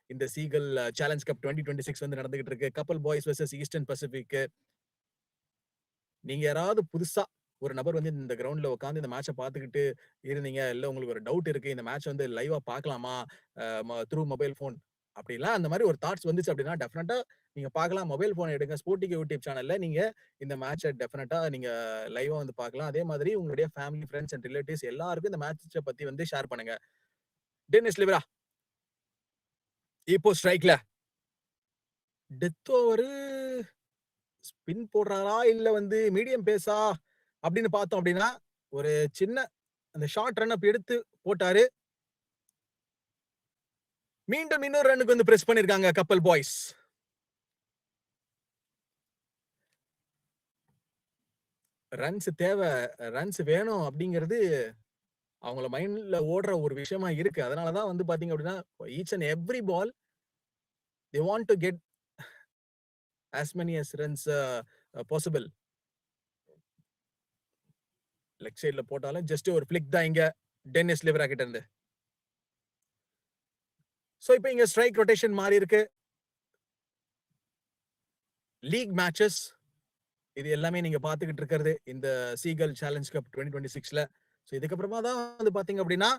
இந்த சீகல் சேலஞ்ச் கப் 2026 வந்து நடந்துகிட்டு இருக்கு. கப்பல் பாய்ஸ் வெர்சஸ் ஈஸ்டர்ன் பசிபிக். நீங்க யாராவது புதுசா ஒரு நபர் வந்து இந்த கிரவுண்ட்ல உட்கார்ந்து இந்த மேட்ச பார்த்துக்கிட்டு இருந்தீங்க. இல்ல உங்களுக்கு ஒரு டவுட் இருக்கு. இந்த மேட்ச் வந்து லைவ்வா பார்க்கலாமா? த்ரூ மொபைல் ஃபோன் அப்படிலாம் அந்த மாரி ஒரு தாட்ஸ் வந்துச்சு அப்படின்னா, டெஃபினட்டா நீங்க பார்க்கலாம். மொபைல் ஃபோன் எடுங்க. ஸ்போர்ட்டிக் யூடியூப் சேனல்ல நீங்க இந்த மேட்ச டெஃபினட்டா நீங்க லைவ்வா வந்து பார்க்கலாம். அதே மாதிரி உங்களுடைய ஃபேமிலி, ஃபிரெண்ட்ஸ் அண்ட் ரிலேட்டிவ்ஸ் எல்லாருக்கும் இந்த மேட்ச பத்தி வந்து ஷேர் பண்ணுங்க. டென்னிஸ் லிவரா இப்போ ஸ்ட்ரைக்ல டெத் ஓவரு ஸ்பின் போடுறாரா? இல்ல வந்து மீடியம் பேஸா? அப்படின்னு பார்த்தோம் அப்படின்னா, ஒரு சின்ன அந்த ஷார்ட் ரன் அப் எடுத்து போட்டாரு. மீண்டும் இன்னொரு ரன்னுக்கு வந்து பிரஸ் பண்ணிருக்காங்க கப்பல் பாய்ஸ். ரன்ஸ் தேவ, ரன்ஸ் வேணும் அப்படிங்கிறது அவங்கள மைண்ட்ல ஓடுற ஒரு விஷயமா இருக்கு. அதனால தான் வந்து பார்த்தீங்க அப்படின்னா, each and every ball they want to get as many as runs possible. Leg சைட்ல போட்டாலும் ஜஸ்ட் ஒரு ஃபிளிக் தான் இங்க டென்னிஸ் லிவரா கிட்ட இருந்து. சோ இப்போ இங்க ஸ்ட்ரைக் ரொட்டேஷன் மாறி இருக்கு. லீக் மேட்சஸ் இது எல்லாமே நீங்க பாத்துக்கிட்டு இருக்கிறது இந்த சீகல் சேலஞ்ச் கப் 2026ல. சோ இதுக்கப்புறமா தான் வந்து பாத்தீங்க அப்படின்னா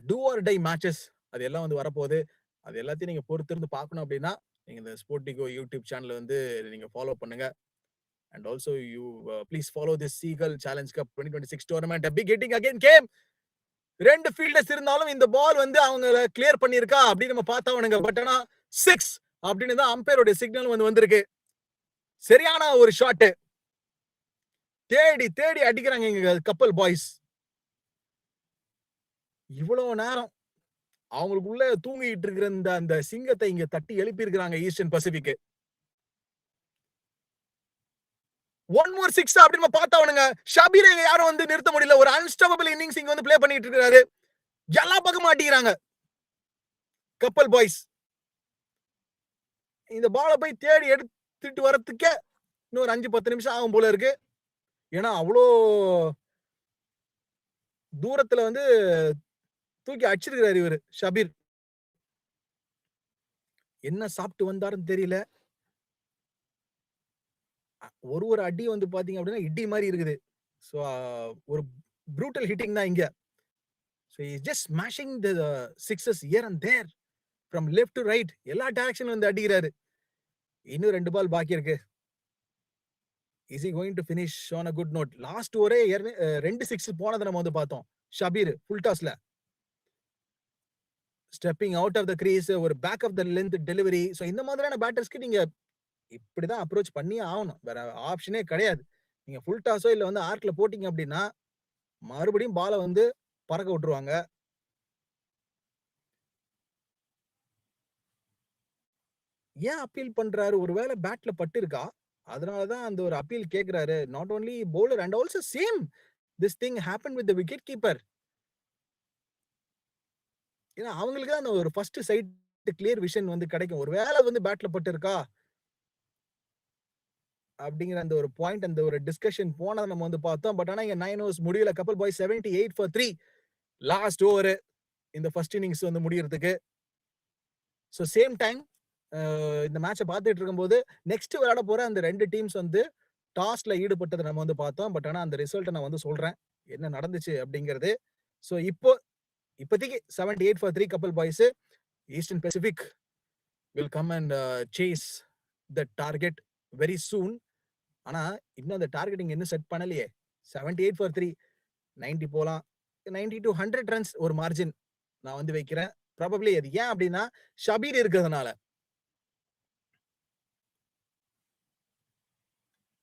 டூ ஆர் டை மேட்சஸ் அது எல்லாம் வந்து வரப்போகுது. அது எல்லாத்தையும் நீங்க பொறுத்திருந்து பார்க்கணும் அப்படின்னா நீங்க இந்த ஸ்போர்ட்டிகோ யூடியூப் சேனல் வந்து நீங்க ஃபாலோ பண்ணுங்க. And also you please follow this Seagull Challenge Cup 2026 tournament. A big hitting again came. ரெண்டு ஃபீல்டர்ஸ் இருந்தாலும் இந்த பால் வந்து அவங்க கிளியர் பண்ணிருக்கா அப்படின்னு நம்ம பார்த்தாவணுங்க. பட் ஆனா 6 அப்படின்னு தான் அம்பையரோட சிக்னல் வந்து வந்திருக்கு. சரியான ஒரு ஷாட். தேடி தேடி அடிக்கிறாங்க இங்க கப்பல் பாய்ஸ். இவ்வளவு நேரம் அவங்களுக்குள்ள தூங்கிட்டு இருக்கிற அந்த சிங்கத்தை இங்க தட்டி எழுப்பி இருக்கிறாங்க eastern Pacific. One more six அப்படின்னு பார்த்தாவணுங்க. ஷபீரை யாரும் வந்து நிறுத்த முடியல. ஒரு அன்ஸ்டாப்பபிள் இன்னிங்ஸ் இங்க வந்து பிளே பண்ணிட்டு இருக்காரு. எல்லா பக்கமும் அடிக்கிறாங்க கப்பல் பாய்ஸ். இந்த பாலை போய் தேடி எடுத்துட்டு வரதுக்கே இன்னொரு 5-10 நிமிஷம் ஆகும் போல இருக்கு. ஏன்னா அவ்வளோ தூரத்துல வந்து தூக்கி அடிச்சிருக்கிறாரு இவரு ஷபீர். என்ன சாப்பிட்டு வந்தாருன்னு தெரியல. ஒரு அடி வந்து பாத்தீங்க அப்படின்னா இடி மாதிரி இருக்குது. சோ ஒரு ப்ரூட்டல் ஹிட்டிங் தான் இங்க. So he's just smashing the sixes here and there from left to right. எல்லா டைரக்ஷன்ல வந்து அடிக்கிறாரு. இன்னும் 2 பால் பாக்கி இருக்கு. Is he going to finish on a good note? Last ஓவரே 2 சிக்ஸ் போனதை நம்ம வந்து பார்த்தோம். ஷபீர் ஃபுல் டாஸ்ல stepping out of the crease, ஒரு back of the length delivery. So இந்த மாதிரியான பேட்டர்ஸ்க்கு நீங்க இப்படிதான் அப்ரோச் பண்ணியே ஆகணும். வேற ஆப்ஷனே கிடையாது. நீங்க ஃபுல் டாஸோ இல்ல வந்து ஆர்க்ல போட்டீங்க அப்படின்னா மறுபடியும் பாலை வந்து பறக்க விட்டுருவாங்க. ஏன் அப்பீல் பண்றாரு? ஒருவேளை பேட்ல பட்டு இருக்கா? அதனாலதான் அந்த ஒரு அப்பீல் கேக்குறாரு. Not only bowler and also same this thing happen with the wicket keeper. ஏன்னா அவங்களுக்கு தான் அந்த ஒரு ஃபர்ஸ்ட் சைட் கிளியர் விஷன் வந்து கிடைக்கும். ஒருவேளை வந்து பேட்ல பட்டு இருக்கா அப்படிங்கிற அந்த ஒரு பாயிண்ட், அந்த ஒரு டிஸ்கஷன் போனதை நம்ம வந்து பார்த்தோம். பட் ஆனா இங்க 9 ஓவர்ஸ் முடியல. கப்பல் பாய் 78 for 3 லாஸ்ட் ஓவர் இந்த ஃபர்ஸ்ட் இன்னிங்ஸ் வந்து முடியறதுக்கு. ஸோ சேம் டைம் இந்த மேட்சை பார்த்துட்டு இருக்கும்போது நெக்ஸ்ட் விளையாட போற அந்த 2 டீம்ஸ் வந்து டாஸ்ல ஈடுபட்டதை நம்ம வந்து பார்த்தோம். பட் ஆனா அந்த ரிசல்ட்டை நான் வந்து சொல்றேன் என்ன நடந்துச்சு அப்படிங்கிறது. ஸோ இப்போதைக்கு 78 for 3 Kappal boys. Eastern Pacific will come and chase the target very soon. ஆனா இன்னும் அந்த டார்கெட்டிங் இன்னும் செட் பண்ணலையே. 78 for 3 90 போலாம். 90 to 100 ரன்ஸ் ஒரு மார்ஜின் நான் வந்து வைக்கிறேன். ப்ராபப்ளி அது ஏன் அப்படின்னா ஷபீர் இருக்கிறதுனால.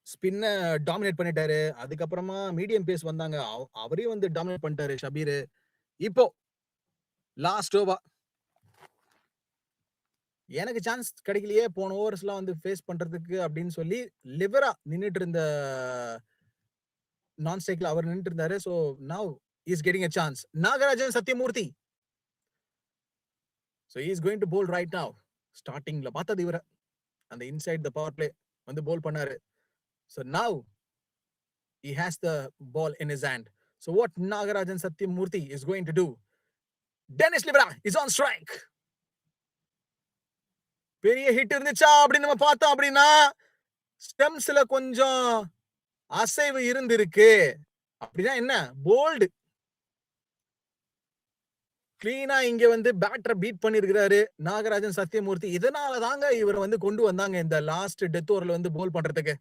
ஸ்பின்ன டாமினேட் பண்ணிட்டாரு. அதுக்கப்புறமா மீடியம் பேஸ் வந்தாங்க. அவரையும் வந்து டாமினேட் பண்ணிட்டாரு ஷபீர். இப்போ லாஸ்ட் ஓவர் எனக்கு சான்ஸ் கிடைக்கலையே போன ஓவர்ஸ்லாம் வந்து ஃபேஸ் பண்றதுக்கு அப்படின்னு சொல்லி லிவரா நின்னுட்டு இருந்த நான் ஸ்ட்ரைக்ல அவர் நின்னுட்டு இருந்தாரு. So now is getting a chance. Nagarajan Sathyamoorthy. So is going to bowl right now. ஸ்டார்டிங்ல பார்த்தது இவர அந்த இன்சைட் த பவர் பிளே வந்து போல் பண்ணாரு. So now he has the ball in his hand. So what Nagarajan Satyamurthy is going to do? Dennis Libera is on strike. பெரிய hit இருந்துச்சா அப்படின்னு நம்ம பார்த்தோம் அப்படின்னா ஸ்டெம்ஸ்ல கொஞ்சம் அசைவு இருந்திருக்கு. அப்படின்னா என்ன? போல்டு கிளீனா இங்க வந்து பேட்டரை பீட் பண்ணிருக்கிறாரு நாகராஜன் சத்யமூர்த்தி. இதனால தாங்க இவரை வந்து கொண்டு வந்தாங்க இந்த லாஸ்ட் டெத் ஓவர்ல வந்து போல் பண்றதுக்கு.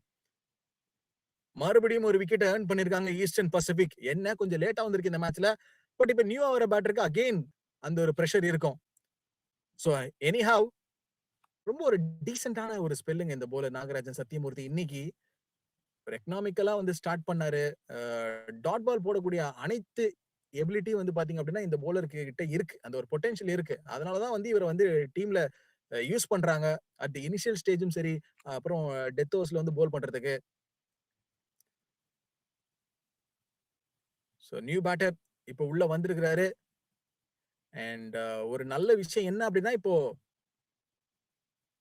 மறுபடியும் ஒரு விக்கெட் ஏர்ன் பண்ணிருக்காங்க ஈஸ்டர்ன் பசிபிக். என்ன கொஞ்சம் லேட்டா வந்திருக்கு இந்த மேட்ச்ல. பட் இப்ப நியூ ஆகிற பேட்டருக்கு அகைன் அந்த ஒரு பிரஷர் இருக்கும். சோ எனிஹவ் ரொம்ப ஒரு டீசென்டான ஒரு ஸ்பெல்லிங் இந்த போலர் நாகராஜன் சத்யமூர்த்தி. இன்னைக்கு ஒரு எக்கனாமிக்கலா வந்து ஸ்டார்ட் பண்ணாரு. டாட் பால் போடக்கூடிய அனைத்து எபிலிட்டி வந்து பாத்தீங்க அப்படின்னா இந்த போலருக்கு கிட்ட இருக்கு. அந்த ஒரு பொட்டன்ஷியல் இருக்கு. அதனாலதான் வந்து இவரை வந்து டீம்ல யூஸ் பண்றாங்க. அட் இனிஷியல் ஸ்டேஜும் சரி, அப்புறம் டெத் ஓவர்ஸ்ல வந்து போல் பண்றதுக்கு. ஸோ நியூ பேட்டர் இப்போ உள்ள வந்திருக்கிறாரு. அண்ட் ஒரு நல்ல விஷயம் என்ன அப்படின்னா இப்போ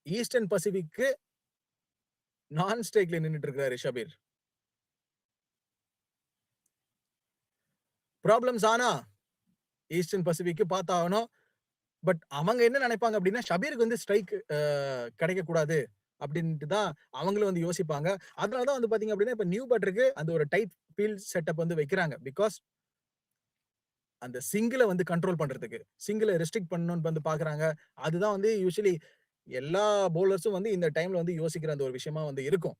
ஈஸ்டர்ன் பசிபிக்கு நான் ஸ்ட்ரைக்ல நின்னுட்டு இருக்காரு ஷபீர். ப்ராப்ளம்ஸ் ஆனா ஈஸ்டர்ன் பசிபிக்கு பார்த்தாகணும். பட் அவங்க என்ன நினைப்பாங்க அப்படின்னா, ஷபீருக்கு வந்து ஸ்ட்ரைக் கிடைக்கக்கூடாது அப்படின்ட்டு தான் அவங்களும் வந்து யோசிப்பாங்க. அதனால தான் வந்து பார்த்தீங்க அப்படின்னா, இப்ப நியூ பேட்டருக்கு அந்த ஒரு டைட் ஃபீல்ட் செட்டப் வந்து வைக்கிறாங்க. பிகாஸ் அந்த சிங்கிள வந்து கண்ட்ரோல் பண்றதுக்கு. சிங்கிள ரெஸ்ட்ரிக்ட் பண்ணணும்னு வந்து பார்க்குறாங்க. அதுதான் வந்து யூசுவலி எல்லா பவுலர்ஸும் வந்து இந்த டைம்ல வந்து யோசிக்கிற அந்த ஒரு விஷயமா வந்து இருக்கும்.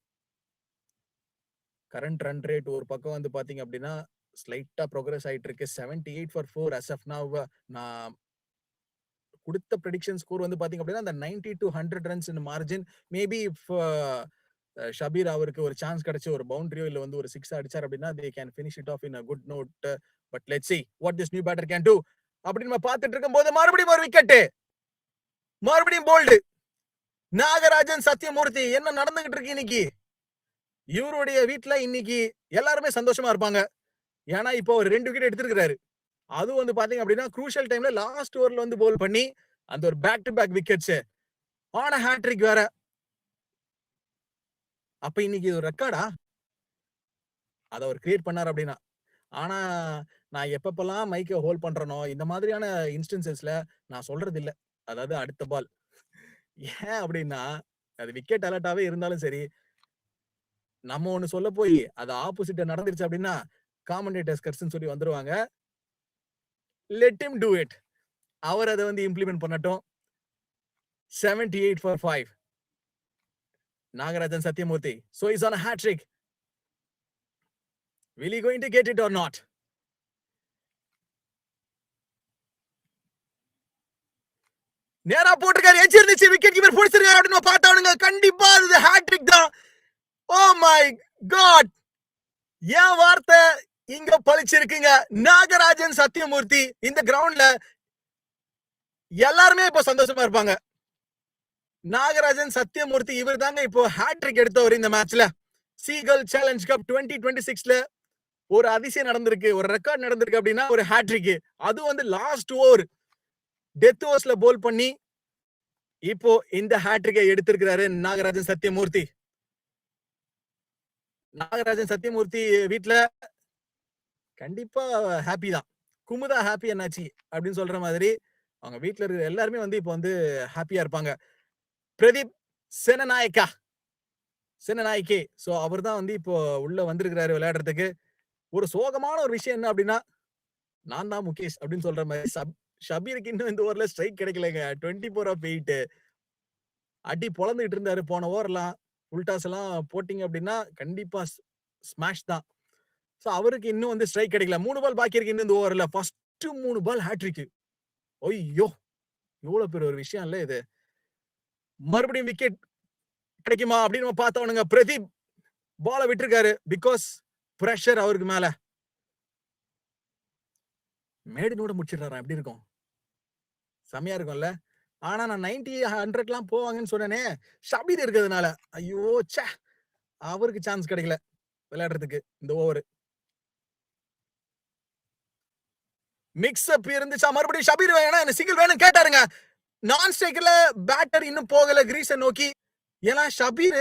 கரண்ட் ரன் ரேட் ஒரு பக்கம் வந்து பார்த்தீங்க அப்படின்னா, ஸ்லைட்டா புரோகிரஸ் ஆயிட்டு இருக்கு. 78 ஃபார் 4 அஸ் ஆஃப் நவ். நான் குடுத்த பிரெடிக்ஷன் ஸ்கோர் வந்து பார்த்தீங்க அப்படின்னா, அந்த 90 to 100 runs in margin. Maybe if Shabbir அவருக்கு ஒரு சான்ஸ் கிடைச்சு ஒரு பவுண்டரியோ இல்ல வந்து ஒரு 6 அடிச்சார் அப்படின்னா, they can finish it off in a good note. But let's see what this new batter can do. அப்படின்னு நம்ம பார்த்துட்டு இருக்கும்போது மறுபடியும் ஒரு விக்கெட். மறுபடியும் போல்டு. நாகராஜன் சத்யமூர்த்தி. என்ன நடந்துகிட்டு இருக்கு இன்னைக்கு? இவருடைய வீட்ல இன்னைக்கு எல்லாருமே சந்தோஷமா இருப்பாங்க. ஏன்னா இப்போ ஒரு 2 விக்கெட் எடுத்திருக்காரு. அதுவும் வந்து பாத்தீங்க அப்படின்னா குரூஷியல் டைம்ல லாஸ்ட் ஓவர்ல வந்து போல் பண்ணி அந்த ஒரு பேக் டு பேக் விக்கெட்ஸ் ஆன ஹேட்ரிக் வேற. அப்ப இன்னைக்கு ஒரு ரெக்கார்டா? அத அவர் கிரியேட் பண்ணார் அப்படின்னா. ஆனா நான் எப்பப்பெல்லாம் மைக்க ஹோல்ட் பண்றனோ இந்த மாதிரியான இன்ஸ்டன்சஸ்ல நான் சொல்றது இல்ல. அதாவது அடுத்த பால். ஏன் அப்படின்னா அது விக்கெட் அலர்ட்டாவே இருந்தாலும் சரி, நம்ம ஒண்ணு சொல்ல போய் அது ஆப்போசிட் நடந்துருச்சு அப்படின்னா காமெண்டேட்டர்ஸ் கர்ஸ்ன்னு சொல்லி வந்துருவாங்க. Let him do it. அவர் அதை வந்து இம்ப்ளிமெண்ட் பண்ணட்டும். 78 for 5. Nagarajan Satyamurthy. So he's on a hat trick. Will he going to get it or not? நேரா போட்டிருக்காரு. எட்ஜ் இருந்துச்சு. விக்கெட் கீப்பர் பிடிச்சிருக்காரு அப்படின்னு பார்த்தானுங்க. கண்டிப்பா அது ஹேட் ட்ரிக் தான். Oh my God. ஏன் வார்த்தை இங்க பழிச்சிருக்குங்க. நாகராஜன் சத்யமூர்த்தி இந்த கிரவுண்ட்ல எல்லாருமே இப்போ சந்தோஷமா இருப்பாங்க. நாகராஜன் சத்யமூர்த்தி இவர் தாங்க இப்போ ஹேட்ரிக் எடுத்தவர் இந்த மேட்ச்ல. சீகல் சேலஞ்ச் கப் 2026ல ஒரு அதிசயம் நடந்திருக்கு. ஒரு ரெக்கார்ட் நடந்திருக்கு அப்படின்னா ஒரு ஹேட்ரிக். அது வந்து லாஸ்ட் ஓவர் டெத் ஓவர்ஸ்ல போல் பண்ணி இப்போ இந்த ஹேட்ரிக்கை எடுத்திருக்கிறாரு நாகராஜன் சத்யமூர்த்தி. நாகராஜன் சத்யமூர்த்தி வீட்ல கண்டிப்பா ஹாப்பி தான். குமுதா ஹாப்பி என்னாச்சு அப்படின்னு சொல்ற மாதிரி அவங்க வீட்ல இருக்கிற எல்லாருமே வந்து இப்போ வந்து ஹாப்பியா இருப்பாங்க. பிரதீப் செனநாயக்கா செனநாயக்கே. சோ அவர் தான் வந்து இப்போ உள்ள வந்திருக்கிறாரு விளையாடுறதுக்கு. ஒரு சோகமான ஒரு விஷயம் என்ன அப்படின்னா, நான் தான் முகேஷ் அப்படின்னு சொல்ற மாதிரி ஷபீருக்கு இன்னும் இந்த ஓவர்ல ஸ்ட்ரைக் கிடைக்கலங்க. 24 ஆஃப் 8 அடி பொளந்துகிட்டு இருந்தாரு போன ஓவர்லாம். உல்டாஸ் எல்லாம் போட்டிங்க அப்படின்னா கண்டிப்பா ஸ்மாஷ் தான். சோ அவருக்கு இன்னும் வந்து ஸ்ட்ரைக் கிடைக்கல. 3 பால் பாக்கி இருக்கு இன்னும் இந்த ஓவர்ல. ஃபர்ஸ்ட் 3 பால் ஹேட்ரிக். ஐயோ! எவ்வளவு பெரிய ஒரு விஷயம் இல்ல இது. மறுபடியும் விக்கெட் கிடைக்குமா அப்படின்னு பார்த்தவனுங்க. பிரதீப் பால விட்டுருக்காரு. பிகாஸ் பிரஷர் அவருக்கு மேல. மேடினோட முடிச்சிடுறாரா எப்படி இருக்கும்? செமையா இருக்கும்ல. ஆனா நான் 90 100லாம் போவாங்கன்னு சொன்னேனே, ஷபீர் இருக்கிறதுனால. ஐயோ ச்சே! அவருக்கு சான்ஸ் கிடைக்கல விளையாடுறதுக்கு இந்த ஓவர். மிக்ஸ் அப் இருந்துச்சா மறுபடியும் ஷபீர் வேணா என்ன சிங்கிள் வேணும் கேட்டாருங்க. நான் ஸ்ட்ரைக்கர்ல பேட்டர் இன்னும் போகல கிரீஸை நோக்கி. ஏன்னா ஷபீர்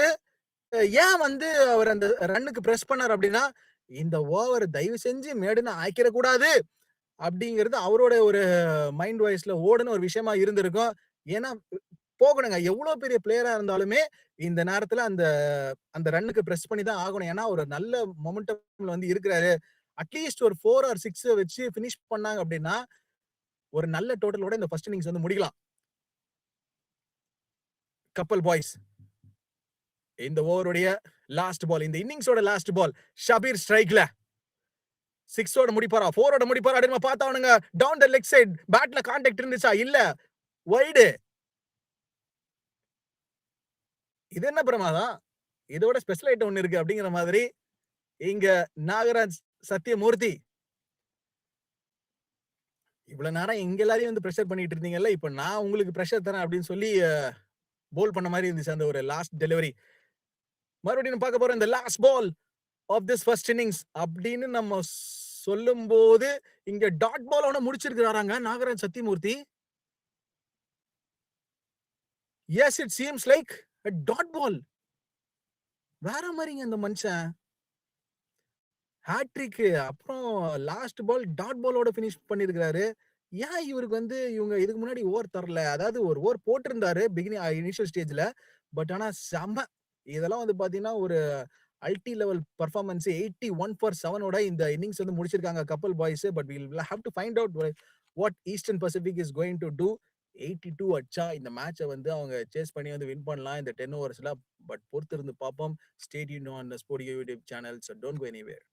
ஏன் வந்து அவர் அந்த ரன்னுக்கு பிரஸ் பண்ணார் அப்படின்னா, இந்த ஓவர் தயவு செஞ்சு மேடுன்னு ஆக்கிர கூடாது அப்படிங்கிறது அவரோட ஒரு மைண்ட் வாய்ஸ்ல ஓடுன ஒரு விஷயமா இருந்திருக்கும். ஏன்னா போகணுங்க. எவ்வளவு பெரிய பிளேயரா இருந்தாலுமே இந்த நேரத்துல அந்த அந்த ரன்னுக்கு பிரஸ் பண்ணி தான் ஆகணும். ஏன்னா ஒரு நல்ல மொமெண்டம்ல வந்து இருக்கிறாரு. அட்லீஸ்ட் ஒரு 4 ஆர் 6 வச்சு பினிஷ் பண்ணாங்க அப்படின்னா ஒரு நல்ல டோட்டலோட இந்த ஃபர்ஸ்ட் இன்னிங்ஸ் வந்து முடிக்கலாம். கப்பல் பாய்ஸ் இந்த ஓவருடைய லாஸ்ட் பால், இந்த இன்னிங்ஸோட லாஸ்ட் பால். ஷபீர் ஸ்ட்ரைக்ல 6 ஓட முடிப்பாரா 4 ஓட முடிப்பாரா அப்படின்னு பார்த்தாவனுங்க. டவுன் த லெக் சைடு பேட்ல கான்டாக்ட் இருந்துச்சா? இல்ல. வைடு. இது என்ன பிரமாதம்? இதோட ஸ்பெஷல் ஐட்டம் ஒண்ணு இருக்கு அப்படிங்கிற மாதிரி இங்க நாகராஜ் சத்யமூர்த்தி இவ்வளவு நேரம் எங்க எல்லாரையும் வந்து பிரஷர் பண்ணிட்டு இருந்தீங்கல்ல, இப்ப நான் உங்களுக்கு பிரஷர் தரேன் அப்படின்னு சொல்லி போல் பண்ண மாதிரி இருந்துச்சு அந்த ஒரு லாஸ்ட் டெலிவரி. மறுபடியும் பார்க்க போறோம் இந்த last ball of this first innings அப்படின்னு நம்ம சொல்லும்போது இங்க டாட் பால் அவன முடிச்சிருக்காராங்க Nagaraj Sathyamurthy. Yes it seems like a dot ball. வேற மாதிரிங்க இந்த மனுஷன். ஹேட்ரிக்கு. அப்புறம் லாஸ்ட் பால் டாட் பாலோட ஃபினிஷ் பண்ணியிருக்காரு. ஏன் இவருக்கு வந்து இவங்க இதுக்கு முன்னாடி ஓவர் தரல? அதாவது ஒரு ஓவர் போட்டிருந்தாரு இனிஷியல் ஸ்டேஜ்ல. பட் ஆனா செம்ம. இதெல்லாம் வந்து பார்த்தீங்கன்னா, ஒரு அல்டி லெவல் பெர்ஃபார்மன்ஸ் 81 ஃபார் 7 ஓட இந்த இன்னிங்ஸ் வந்து முடிச்சிருக்காங்க கப்பல் boys. But we will have to find out what Eastern Pacific is going to do. 82 அடிச்சா இந்த மேட்ச வந்து அவங்க சேஸ் பண்ணி வந்து வின் பண்ணலாம் இந்த 10 ஓவர்ஸ்ல. பட் பொறுத்திருந்து பார்ப்போம். Stay tuned on Sportico YouTube channel. So don't go anywhere.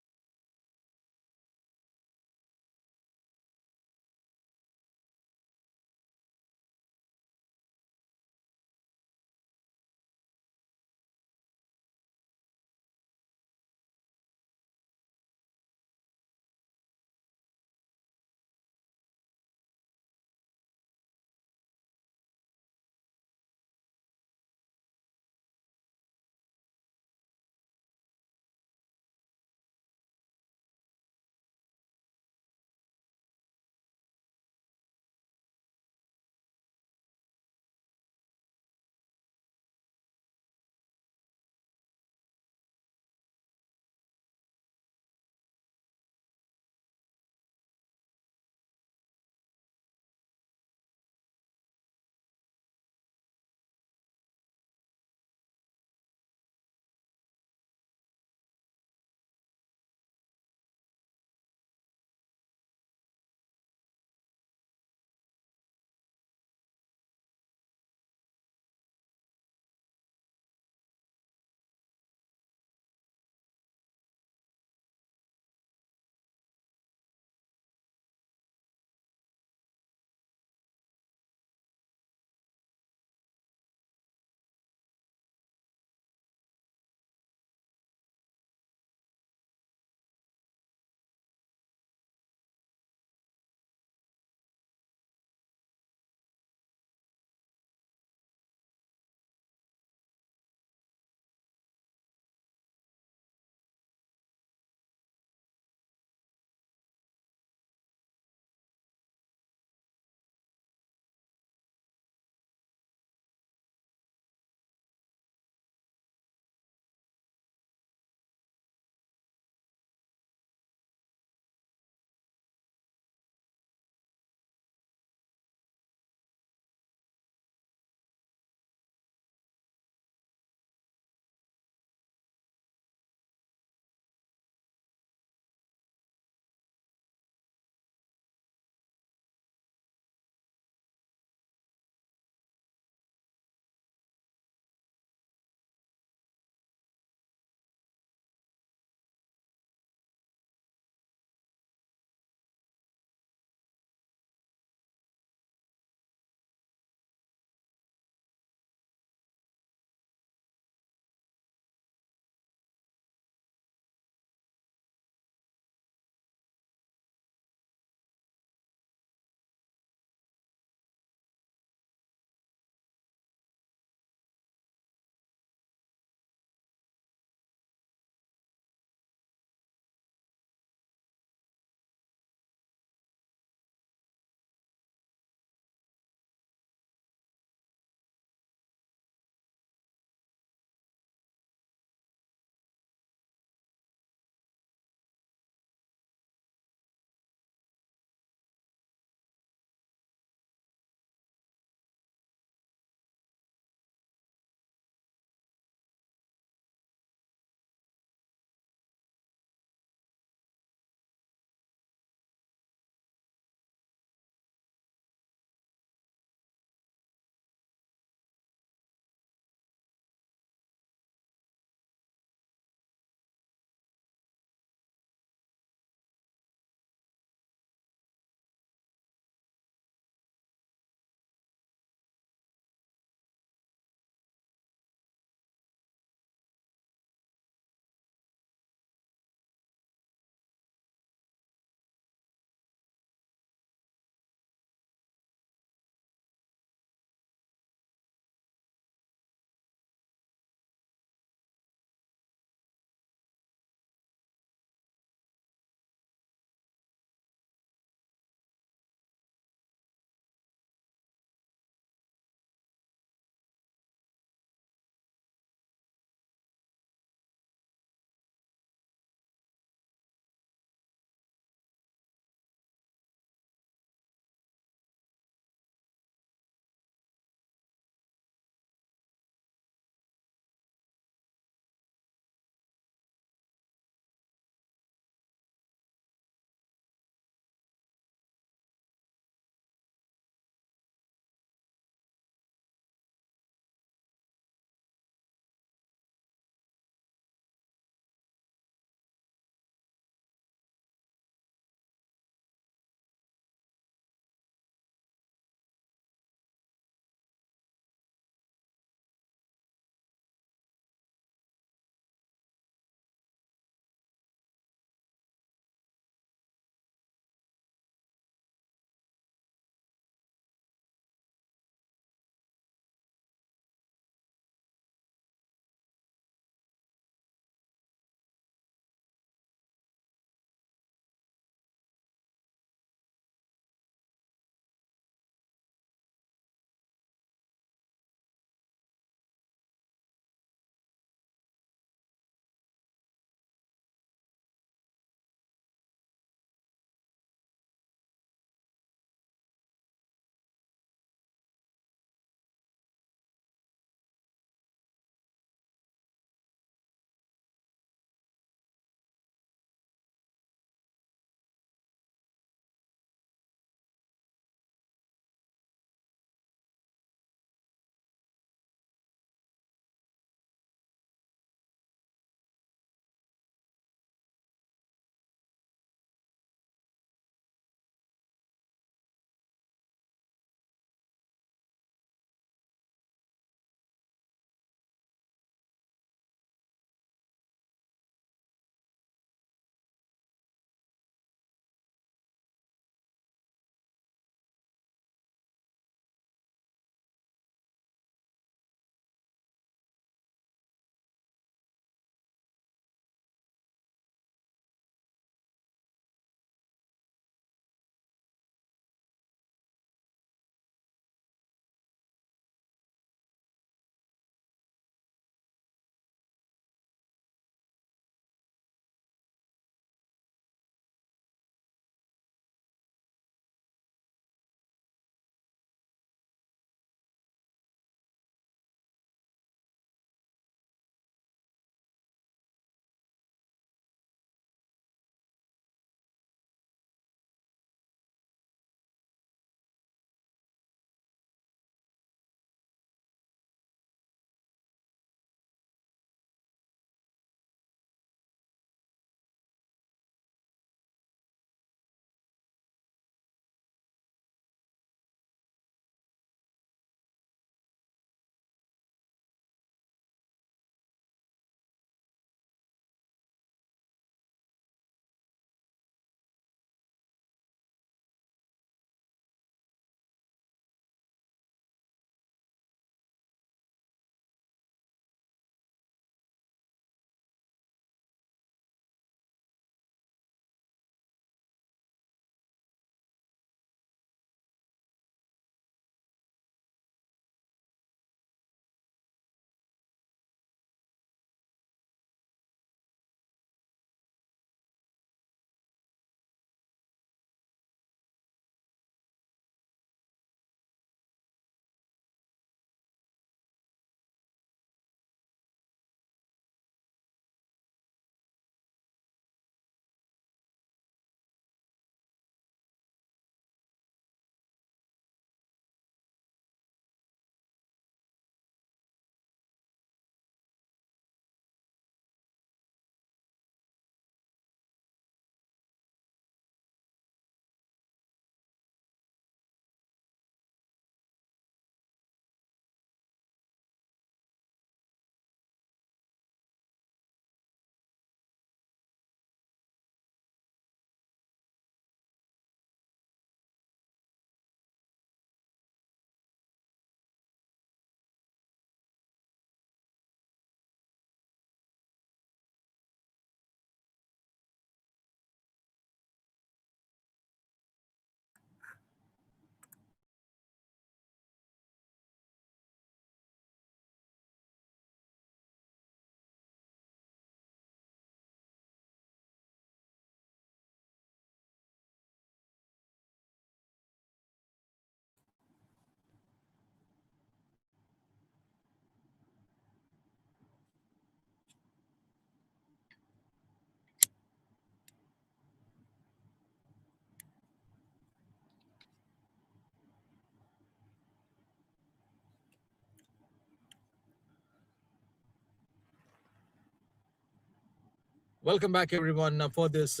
Welcome back, everyone, for this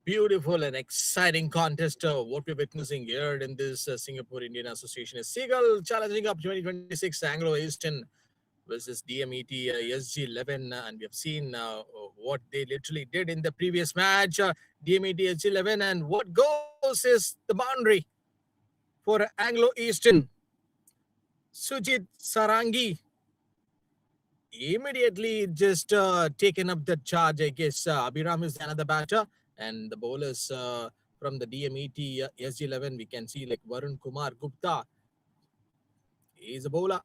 beautiful and exciting contest. What we're witnessing here in this Singapore Indian Association is Seagull Challenging Cup 2026 Anglo Eastern versus DMET SG11. And we have seen what they literally did in the previous match. DMET SG11, and what goes is the boundary for Anglo Eastern. Sujit Sarangi immediately just taken up the charge. I guess Abhiram is another batter, and the bowlers from the DMET SG11, we can see like Varun Kumar Gupta. He's a bowler.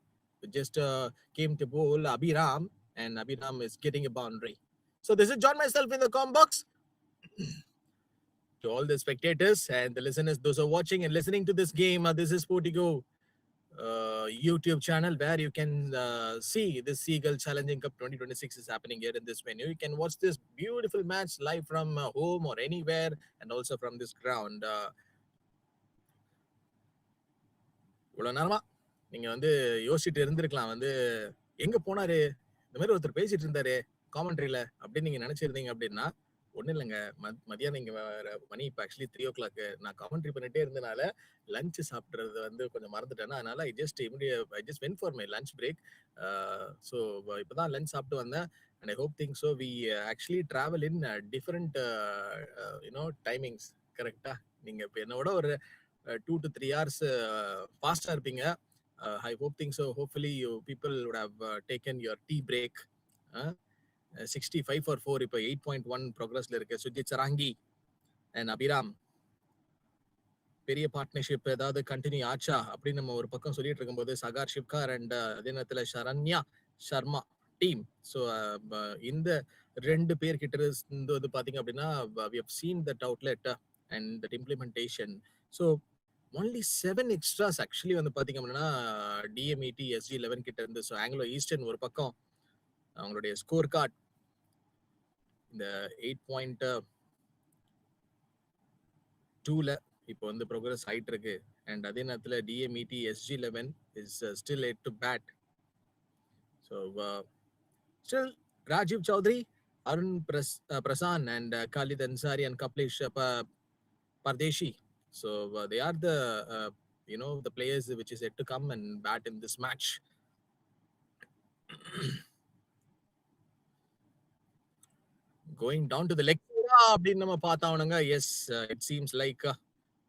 Just came to bowl Abhiram, and Abhiram is getting a boundary. So this is John myself in the com box. To all the spectators and the listeners, those who are watching and listening to this game, this is Portigo YouTube channel where you can see this Seagull Challenging Cup 2026 is happening here in this venue. You can watch this beautiful match live from home or anywhere, and also from this ground. இவ்வளோ நேரமா நீங்க வந்து யோசிச்சுட்டு இருந்திருக்கலாம், வந்து எங்க போனாரு, இந்த மாதிரி ஒருத்தர் பேசிட்டு இருந்தாரு காமெண்ட்ரியில அப்படின்னு நீங்க நினைச்சிருந்தீங்க அப்படின்னா, ஒன்றும் இல்லைங்க. மதியானம் இங்கே மணி இப்போ ஆக்சுவலி 3:00 நான் காமெண்ட்ரி பண்ணிட்டே இருந்தனால லஞ்ச் சாப்பிட்றது வந்து கொஞ்சம் மறந்துட்டேன்னா, அதனால I just went for my lunch break. So இப்போ தான் லஞ்ச் சாப்பிட்டு வந்தேன். And I hope think so we actually travel in different timings. கரெக்டா? நீங்கள் இப்போ என்னோட ஒரு 2 to 3 hours ஃபாஸ்ட்டாக இருப்பீங்க. I hope think so. Hopefully you people would have taken your tea break. 65 for 4 இப்போ 8.1 ப்ரோக்ரஸ்ல இருக்கு. சுஜித் சராங்கி அண்ட் அபிராம் பெரிய பார்ட்னர்ஷிப் ஏதாவது கண்டினியூ ஆச்சா அப்படின்னு நம்ம ஒரு பக்கம் சொல்லிட்டு இருக்கும்போது, சகார் ஷிப்கார் அண்ட் அதே நேரத்தில் சரண்யா சர்மா டீம். ஸோ இந்த 2 பேர் கிட்ட இருந்து வந்து பார்த்தீங்க அப்படின்னா, we have seen that outlet and that implementation. So only 7 extras actually வந்து பார்த்தீங்க அப்படின்னா DMET SG11 கிட்ட இருந்து. ஸோ ஆங்கிலோ ஈஸ்டர்ன் ஒரு பக்கம் அவங்களுடைய ஸ்கோர் கார்டு இந்த 8.2ல இப்போ வந்து ப்ரோக்ரஸ் ஆயிட்டு இருக்கு. அண்ட் அதே நேரத்தில் DMET SG11 is still yet to bat. So still Rajeev Chaudhary, Arun Prasan and Khalid Ansari and Kaplesh Pardeshi. So they are the the players which is yet to come and bat in this match. Going down to the leg அப்படின்னு நம்ம பார்த்தாவணுங்க. Yes, it seems like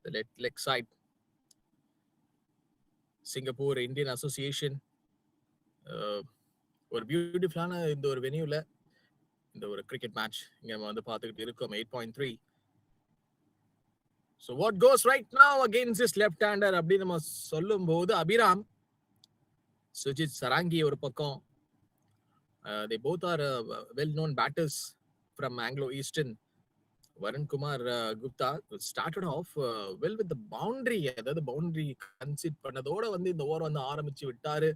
the leg side. Singapore Indian Association ஒரு பியூட்டிஃபுல்லான இந்த ஒரு வென்யூல இந்த ஒரு cricket match இங்க நம்ம வந்து பார்த்துக்கிட்டு இருக்கோம். 8.3. So what goes right now against this left-hander அப்படின்னு நம்ம சொல்லும்போது, அபிராம், சுஜித் சராங்கி ஒரு பக்கம். They both are well-known batters from Anglo Eastern. Varun Kumar Gupta started off well with the boundary. அதாவது பவுண்டரி கன்சிட் பண்ணதோட வந்து இந்த ஓவர் வந்து ஆரம்பிச்சு விட்டாரு.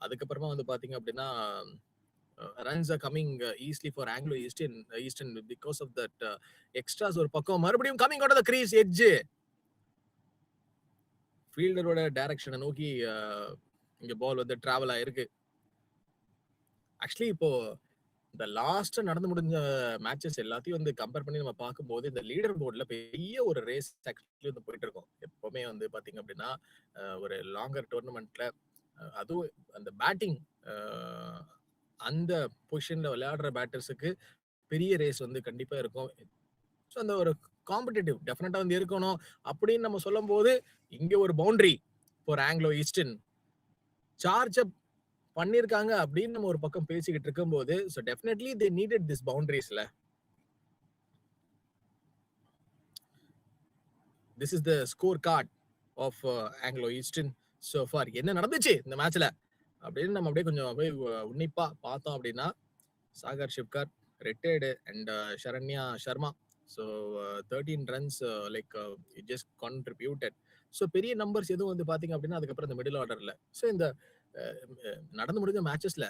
அதுக்கப்புறமா வந்து பாத்தீங்க அப்படின்னா runs are coming easily for Anglo Eastern because of that extras ஒரு பக்கம். மறுபடியும் coming out of the crease edge, ஃபீல்டரோட டைரக்ஷனை நோக்கி இங்க பால் வந்து டிராவல் ஆயிருக்கு. ஆக்சுவலி இப்போ இந்த லாஸ்ட் நடந்து முடிஞ்ச மேட்சஸ் எல்லாத்தையும் வந்து கம்பேர் பண்ணி நம்ம பார்க்கும்போது, இந்த லீடர் போர்டில் பெரிய ஒரு ரேஸ் ஆக்சுவலி வந்து போயிட்டு இருக்கும். எப்பவுமே வந்து பாத்தீங்க அப்படின்னா ஒரு லாங்கர் டோர்னமெண்ட்ல, அதுவும் அந்த பேட்டிங் அந்த பொசிஷன்ல விளையாடுற பேட்டர்ஸுக்கு பெரிய ரேஸ் வந்து கண்டிப்பா இருக்கும். ஸோ அந்த ஒரு காம்படிட்டிவ் டெஃபினட்டா வந்து இருக்கணும் அப்படின்னு நம்ம சொல்லும் போது, இங்க ஒரு boundary for Anglo Eastern charge up பண்ணிருக்காங்க அப்படின்னு நம்ம ஒரு பக்கம் பேசிக்கிட்டு இருக்கும்போது, so definitely they needed this பவுண்டரிஸ்ல. This is the score card of Anglo Eastern so far. என்ன நடந்துச்சு இந்த மேட்ச்ல அப்படின்னு நம்ம அப்படியே கொஞ்சம் அப்படியே உன்னிப்பா பார்த்தோம் அப்படின்னா, Sagar Shipkar retired and Saranya Sharma. So 13 runs like it just contributed. So பெரிய நம்பர்ஸ் எதுவும் வந்து பார்த்தீங்க அப்படின்னா அதுக்கப்புறம் இந்த மிடில் ஆர்டர்ல. ஸோ இந்த நடந்து முடிஞ்ச மேட்சஸ்ல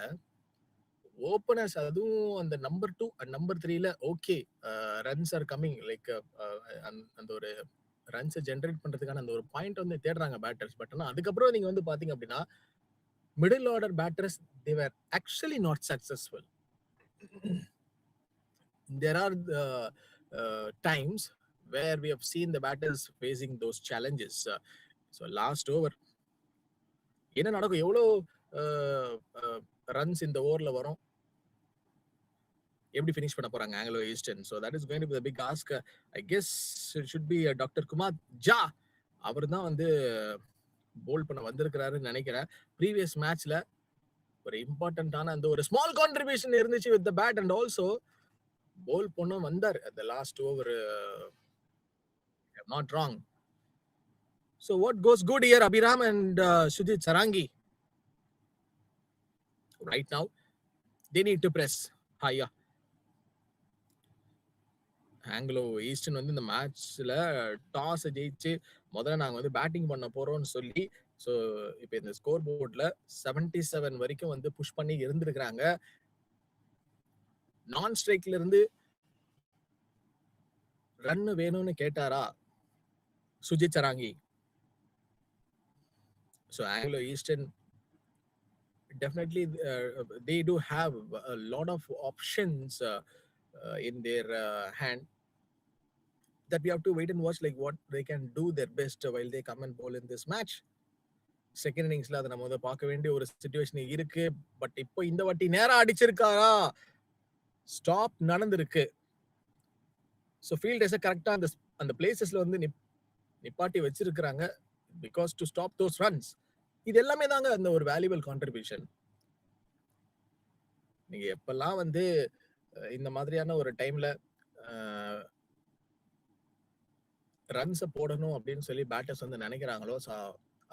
ஓப்பனர்ஸ், அதுவும் அந்த நம்பர் 2 அண்ட் நம்பர் 3ல okay runs are coming, like அந்த ஒரு ரன்ஸை ஜென்ரேட் பண்றதுக்கான அந்த ஒரு பாயிண்ட் வந்து தேடுறாங்க பேட்டர்ஸ். பட் ஆனால் அதுக்கப்புறம் நீங்க வந்து பாத்தீங்க அப்படின்னா middle order batters, they were actually not successful. there are times where we have seen the batters facing those challenges. So last over, என்ன நடக்கும், எவ்வளோ ரன்ஸ் இந்த ஓவர்ல வரும், எப்படி ஃபினிஷ் பண்ண போறாங்க Anglo Eastern. So that is going to be the big ask. I guess it should be doctor Kumar Jha. அவர் தான் வந்து போல் பண்ண வந்திருக்கிறாருன்னு நினைக்கிறேன். ப்ரீவியஸ் மேட்ச்ல ஒரு இம்பார்ட்டன்டான அந்த ஒரு ஸ்மால் கான்ட்ரிபியூஷன் இருந்துச்சு with the bat, and also bowl பண்ண வந்தார் at the last over. I'm not wrong. So what goes good here, Abhiram and Sujit Sarangi? Right now, they need to press higher. Anglo eastern வந்து இந்த மேட்ச்ல toss ஜெயிச்சு முதல்ல நாங்கள் வந்து batting பண்ண போறோம்னு சொல்லி, ஸோ இப்போ இந்த ஸ்கோர் போர்டில் 77 வரைக்கும் வந்து புஷ் பண்ணி இருந்திருக்கிறாங்க. நான் ஸ்ட்ரைக்ல இருந்து ரன் வேணும்னு கேட்டாரா Sujit Sarangi. So Anglo Eastern definitely they do have a lot of options in their hand, that we have to wait and watch like what they can do their best while they come and bowl in this match. Second இன்னிங்ஸ்ல அதை நம்ம வந்து பார்க்க வேண்டிய ஒரு situation இருக்கு. But இப்போ இந்த வாட்டி நேரா அடிச்சிருக்காரா, ஸ்டாப் நடந்திருக்கு. ஸோ ஃபீல்டர்ஸை கரெக்டா அந்த அந்த பிளேசஸ்ல வந்து நிப்பாட்டி வச்சிருக்கிறாங்க, because to stop those runs. இது எல்லாமே தாங்க அந்த ஒரு வேல்யூபிள் கான்ட்ரிபியூஷன். நீங்க எப்பெல்லாம் வந்து இந்த மாதிரியான ஒரு டைம்ல ரன்ஸை போடணும் அப்படின்னு சொல்லி பேட்டர்ஸ் வந்து நினைக்கிறாங்களோ,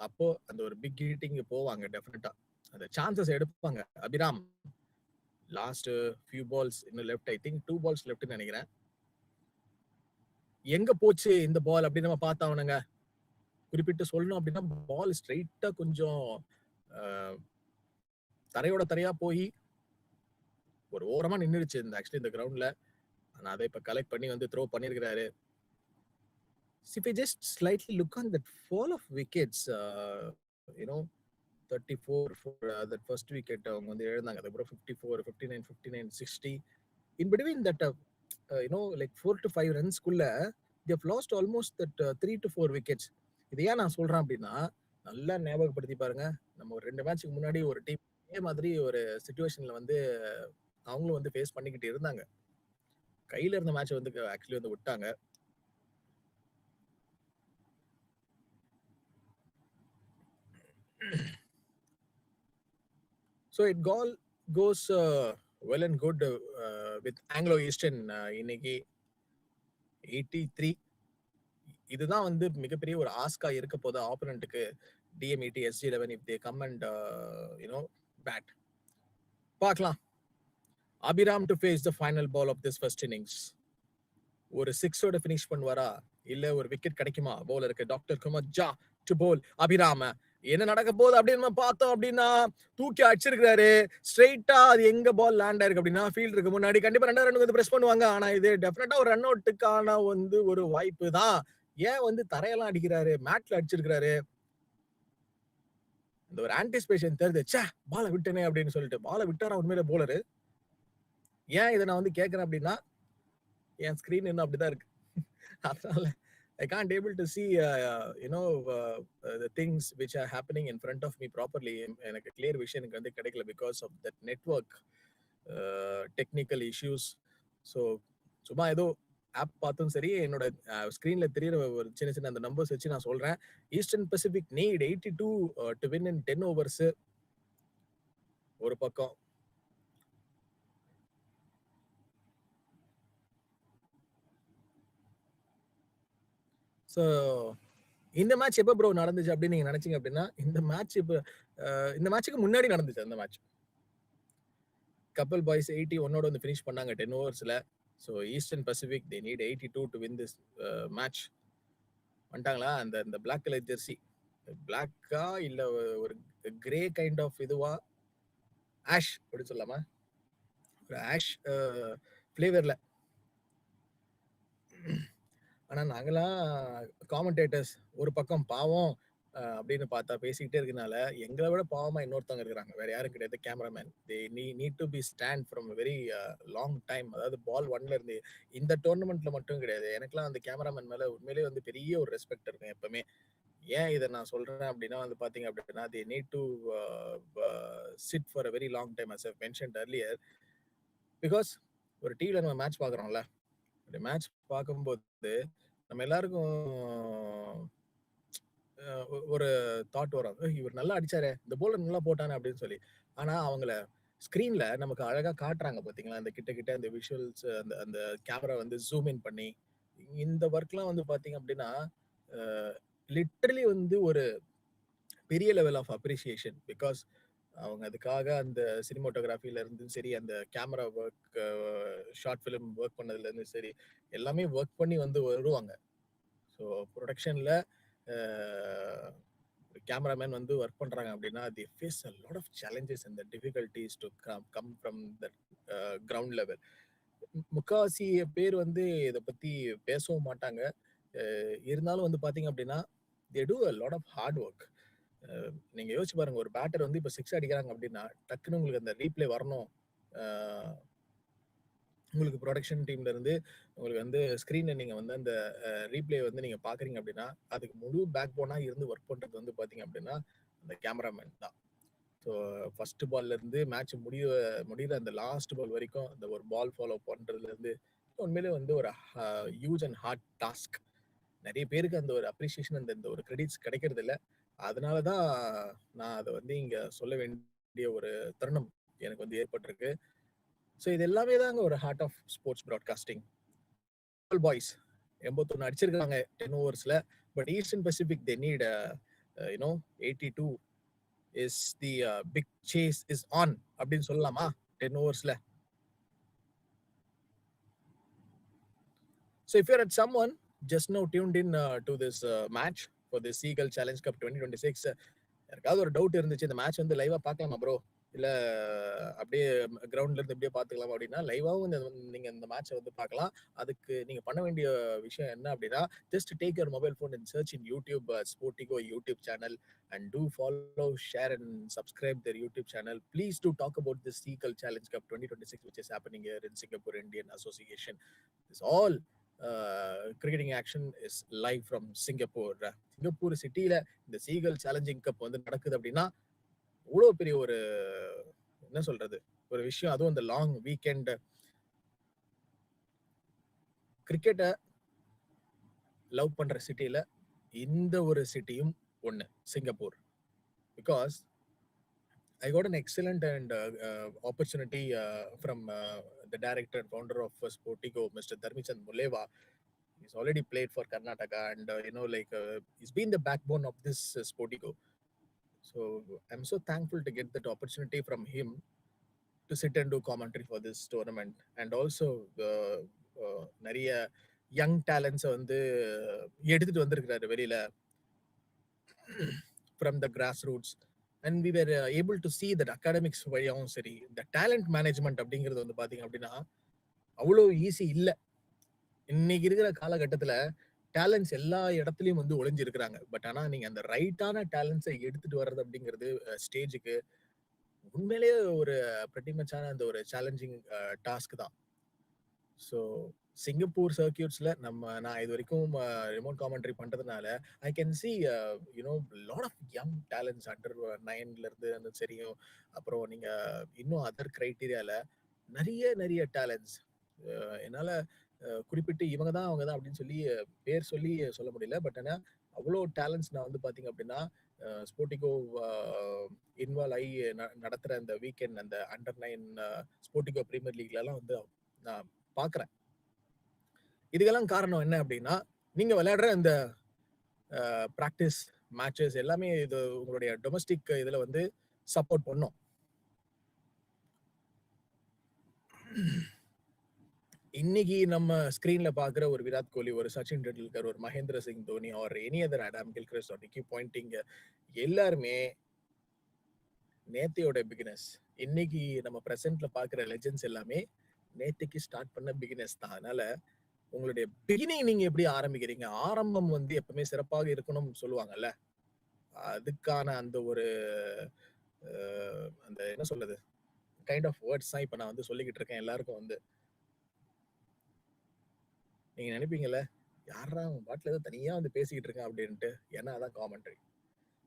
அப்போ அந்த ஒரு பிக் ஹிட்டிங் போவாங்க. டெஃபினட்டா அந்த சான்சஸ் எடுப்பாங்க. அபிராம் லாஸ்ட் ஃபியூ பால்ஸ் இன்னும் லெஃப்ட், ஐ திங்க் 2 balls லெஃப்ட்னு நினைக்கிறேன். எங்க போச்சு இந்த பால் அப்படின்னு நம்ம பார்த்தாவணுங்க. குறிப்பிட்டு சொல்லணும் அப்படின்னா பால் ஸ்ட்ரைட்டா கொஞ்சம் தரையோட தரையா போய் ஒரு ஓரமா நின்றுச்சு இந்த ஆக்சுவலி இந்த கிரவுண்ட்ல. ஆனா அதை இப்ப கலெக்ட் பண்ணி வந்து throw பண்ணிருக்கிறாரு. If you just slightly look on that fall of wickets, 34 for that first wicket அவங்க வந்து எழுந்தாங்க. அதுக்கப்புறம் 54, 59, 59, 60. In between that, like 4 to 5 runs குள்ள they have lost almost that 3 to 4 wickets. இது ஏன் நான் சொல்றேன் அப்படின்னா, நல்லா ஞாபகப்படுத்தி பாருங்க, நம்ம ஒரு 2 மேட்சுக்கு முன்னாடி ஒரு டீம் இதே மாதிரி ஒரு சிச்சுவேஷன்ல வந்து அவங்களும் வந்து ஃபேஸ் பண்ணிக்கிட்டு இருந்தாங்க. கையில இருந்த மேட்ச் வந்து ஆக்சுவலி வந்து விட்டாங்க. So it all goes well and good with Anglo Eastern. இன்னைக்கு 83. இதுதான் வந்து மிகப்பெரிய ஒரு ஆஸ்கா இருக்க போது ஆப்போனன்ட்டுக்கு, DMET SG11 if they come and bat. பார்க்கலாம். Abram to face the final ball of this first innings. ஒரு 6ஓட ஃபினிஷ் பண்ணுவாரா, இல்ல ஒரு விக்கெட் கிடைக்குமா பவுலருக்கு? டாக்டர் குமார் ஜா டு போல் அபிராம. என்ன நடக்க போகுது அப்படின்னு பார்த்தோம் அப்படின்னா, தூக்கி அடிச்சிருக்காரு ஸ்ட்ரெயிட்டா. அது எங்க பால் லேண்ட் ஆயிருக்கு அப்படின்னா, ஃபீல்டருக்கு முன்னாடி. கண்டிப்பா 2 ரன் வந்து பிரஸ் பண்ணுவாங்க. ஆனா இது டெஃபினட்டா ஒரு ரன் அவுட்டுக்கான வந்து ஒரு வாய்ப்பு தான். ஏன் வந்து தரையெல்லாம் அடிக்கிறாரு, மேட்ல அடிச்சிருக்காரு. இந்த ஒரு ஆன்டிசிபேஷன் தெரியுது, சே பாலை விட்டனே அப்படின்னு சொல்லிட்டு. பாலை விட்டாரா உண்மையில போலரு? ஏன் இதை நான் வந்து கேட்கறேன் அப்படின்னா, என் ஸ்கிரீன் இன்னும் அப்படிதான் இருக்கு. அதனால I can't able to see the things which are happening in front of me properly. எனக்கு clear vision எனக்கு வந்து கிடைக்கல because of that network technical issues. So சும்மா ஏதோ ஆப் பார்த்தும் சரி, என்னோட ஸ்கிரீன்ல தெரியுற ஒரு சின்ன சின்ன அந்த நம்பர்ஸ் வச்சு நான் சொல்றேன். Eastern Pacific need 82 to win in 10 overs. ஒரு பக்கம். ஸோ இந்த மேட்ச் எப்போ ப்ரோ நடந்துச்சு அப்படின்னு நீங்க நினைச்சீங்க அப்படின்னா, இந்த மேட்ச் இப்போ இந்த மேட்சுக்கு முன்னாடி நடந்துச்சு அந்த மேட்ச். கப்பல் பாய்ஸ் 81ஓட வந்து ஃபினிஷ் பண்ணாங்க 10 ஓவர்ஸ்ல. So Eastern Pacific they need 82 to win this match. வந்துட்டாங்களா? அந்த பிளாக் கலர் ஜெர்சி, பிளாக்கா இல்ல ஒரு கிரே கைண்ட் ஆஃப் இதுவா, ஆஷ் அப்படி சொல்லாமா, ஒரு ஆஷ் ஃபிளேவர்ல. ஆனா நாங்களாம் காமெண்டேட்டர்ஸ் ஒரு பக்கம் பாவம், அப்படின்னு பார்த்தா பேசிக்கிட்டே இருக்கனால எங்களை விட பாவமா இன்னொருத்தவங்க இருக்கிறாங்க, வேற யாரும் கிடையாது, cameraman. They need to be stand from very long time. அதாவது பால் ஒன்ல இருந்து இந்த டோர்னமெண்ட்ல மட்டும் கிடையாது, எனக்குலாம் அந்த கேமராமேன் மேல உண்மையிலேயே வந்து பெரிய ஒரு ரெஸ்பெக்ட் இருக்கும் எப்பவுமே. ஏன் இதை நான் சொல்றேன் அப்படின்னா வந்து பாத்தீங்க அப்படின்னா, தே need to sit for a very long time as I mentioned earlier. Because ஒரு டிவில நம்ம மேட்ச் பாக்குறோம்ல, ஒரு மேட்ச் பார்க்கும்போது நம்ம எல்லாருக்கும் ஒரு தாட் வரும், இவர் நல்லா அடிச்சாரே, இந்த போலர் நல்லா போட்டானே அப்படின்னு சொல்லி. ஆனா அவங்கள ஸ்கிரீன்ல நமக்கு அழகா காட்டுறாங்க பாத்தீங்களா, அந்த கிட்ட கிட்ட அந்த விஷுவல்ஸ், அந்த அந்த கேமரா வந்து ஜூம் இன் பண்ணி இந்த ஒர்க்லாம் வந்து பாத்தீங்க அப்படின்னா லிட்டரலி வந்து ஒரு பெரிய லெவல் ஆஃப் அப்ரிசியேஷன். பிகாஸ் அவங்க அதுக்காக அந்த சினிமோட்டோகிராஃபில இருந்து சரி, அந்த camera work, short film work பண்ணதுல இருந்து சரி, எல்லாமே ஒர்க் பண்ணி வந்து வருவாங்க. ஸோ ப்ரொடக்ஷன்ல கேமராமேன் வந்து ஒர்க் பண்றாங்க அப்படின்னா, the face a lot of challenges and the difficulties to come from that ground level. முக்காவாசி பேர் வந்து இதை பத்தி பேசவும் மாட்டாங்க. இருந்தாலும் வந்து பாத்தீங்க அப்படின்னா, they do a lot of hard work. நீங்க யோசிச்சு பாருங்க, ஒரு பேட்டர் வந்து இப்ப 6 அடிக்கிறாங்க அப்படின்னா டக்குன்னு உங்களுக்கு அந்த ரீப்ளே வரணும். உங்களுக்கு ப்ரொடக்ஷன் டீம்ல இருந்து உங்களுக்கு வந்து ஸ்க்ரீன்ல நீங்க வந்து அந்த ரீப்ளே வந்து நீங்க பாக்குறீங்க அப்படின்னா, அதுக்கு முழு பேக் போனா இருந்து ஒர்க் பண்றது வந்து பாத்தீங்க அப்படின்னா அந்த கேமராமேன் தான். ஸோ ஃபர்ஸ்ட் பால்ல இருந்து மேட்ச் முடிகிற அந்த லாஸ்ட் பால் வரைக்கும் அந்த ஒரு பால் ஃபாலோ பண்றதுல இருந்து உண்மையிலே வந்து ஒரு ஹியூஜ் அண்ட் ஹார்ட் டாஸ்க். நிறைய பேருக்கு அந்த ஒரு அப்ரிசியேஷன், அந்த இந்த ஒரு கிரெடிட்ஸ் கிடைக்கிறது இல்லை. அதனாலதான் நான் அதை வந்து இங்க சொல்ல வேண்டிய ஒரு தருணம் எனக்கு வந்து ஏற்பட்டிருக்கு. ஸோ இது எல்லாமே தாங்க ஒரு heart of sports broadcasting. Boys 81 அடிச்சிருக்காங்க 10 ஓவர்ஸ்ல. But Eastern Pacific they need you know 82 is the big chase is on அப்படின்னு சொல்லலாமா 10 ஓவர்ஸ்ல. So if you're at someone just now tuned in to this match for the Seagull Challenge Cup 2026, யாருக்காவது ஒரு doubt இருந்துச்சு, இந்த match வந்து லைவா பார்க்கலாமா bro, இல்ல அப்படியே கிரவுண்ட்ல இருந்து அப்படியே பார்த்துக்கலாம் அப்படின்னா, லைவாவும் நீங்க இந்த மேட்சை வந்து பார்க்கலாம். அதுக்கு நீங்க பண்ண வேண்டிய விஷயம் என்ன அப்படின்னா, just take your mobile phone and search in YouTube Sportico YouTube channel and do follow, share and subscribe their YouTube channel. Please do talk about this Seagull Challenge Cup 2026 which is happening here in Singapore Indian Association. This all cricketing action is live from Singapore. Singapore சிட்டியில இந்த seagull challenging cup வந்து நடக்குது அப்படின்னா அவ்வளவு பெரிய ஒரு என்ன சொல்றது ஒரு விஷயம். அதுவும் இந்த லாங் வீக்கெண்ட் கிரிக்கெட்டை லவ் பண்ற சிட்டியில இந்த ஒரு சிட்டியும் ஒண்ணு, Singapore. Because I got an excellent and opportunity from the director and founder of Sportigo, Mr. Dharmichand Muleva. He's already played for Karnataka and he's been the backbone of this Sportigo. So I'm so thankful to get that opportunity from him to sit and do commentary for this tournament. And also நிறைய young டேலண்ட்ஸை வந்து எடுத்துட்டு வந்திருக்கிறாரு வெளியில from the grassroots. And we were able to see that academics வழியாவும் சரி, இந்த talent management அப்படிங்கிறது வந்து பாத்தீங்க அப்படின்னா அவ்வளோ ஈஸி இல்லை. இன்னைக்கு இருக்கிற காலகட்டத்துல டேலண்ட்ஸ் எல்லா இடத்துலயும் வந்து ஒளிஞ்சு இருக்கிறாங்க. பட் ஆனா நீங்க அந்த ரைட்டான டேலண்ட்ஸை எடுத்துட்டு வர்றது அப்படிங்கிறது ஸ்டேஜுக்கு உண்மையிலேயே ஒரு பிரட்டிமச்சான அந்த ஒரு சேலஞ்சிங் டாஸ்க் தான். ஸோ சிங்கப்பூர் சர்க்கியூட்ஸ்ல நான் இது வரைக்கும் ரிமோட் காமெண்ட்ரி பண்றதுனால I can see lot of young talents under 9ல இருந்து சரியும். அப்புறம் நீங்க இன்னும் அதர் கிரைட்டீரியால நிறைய டேலண்ட்ஸ் என்னால குறிப்பிட்டு இவங்க தான் அவங்க தான் அப்படின்னு சொல்லி பேர் சொல்லி சொல்ல முடியல. பட் ஆனா அவ்வளோ டேலண்ட்ஸ் நான் வந்து பாத்தீங்க அப்படின்னா ஸ்போர்ட்டிகோ இன்வால்வ் ஆகி நடத்துற அந்த வீக்கெண்ட் அந்த அண்டர் 9 ஸ்போர்ட்டிகோ பிரீமியர் லீக்ல எல்லாம் வந்து நான் பாக்குறேன். இதுக்கெல்லாம் காரணம் என்ன அப்படின்னா, நீங்க விளையாடுற இந்த பிராக்டிஸ் மேட்சஸ் எல்லாமே இது உங்களுடைய டொமஸ்டிக் இதுல வந்து சப்போர்ட் பண்ணும். இன்னைக்கு நம்ம ஸ்கிரீன்ல பாக்குற ஒரு விராட் கோலி, ஒரு சச்சின் டெண்டுல்கர், ஒரு Mahendra Singh Dhoni or any other Adam Gilchrist or Ricky Ponting எல்லாருமே நேத்தையோட பிகினர்ஸ். இன்னைக்கு நம்ம பிரசன்ட்ல பாக்குற லெஜெண்ட்ஸ் எல்லாமே நேத்தைக்கு ஸ்டார்ட் பண்ண பிகினர்ஸ் தான். அதனால உங்களுடைய பிகினிங் நீங்க எப்படி ஆரம்பிக்கிறீங்க, ஆரம்பம் வந்து எப்பவுமே சிறப்பாக இருக்கணும்னு சொல்லுவாங்கல்ல, அதுக்கான அந்த ஒரு அந்த என்ன சொல்றது கைண்ட் ஆஃப் வேர்ட்ஸ் தான் இப்ப நான் வந்து சொல்லிக்கிட்டு இருக்கேன் எல்லாருக்கும் வந்து. நீங்க நினைப்பீங்கல்ல, யார்றா அவன் பாட்டுல ஏதோ தனியா வந்து பேசிக்கிட்டு இருக்கான் அப்படின்ட்டு. ஏன்னா அதான் காமெண்ட்ரி.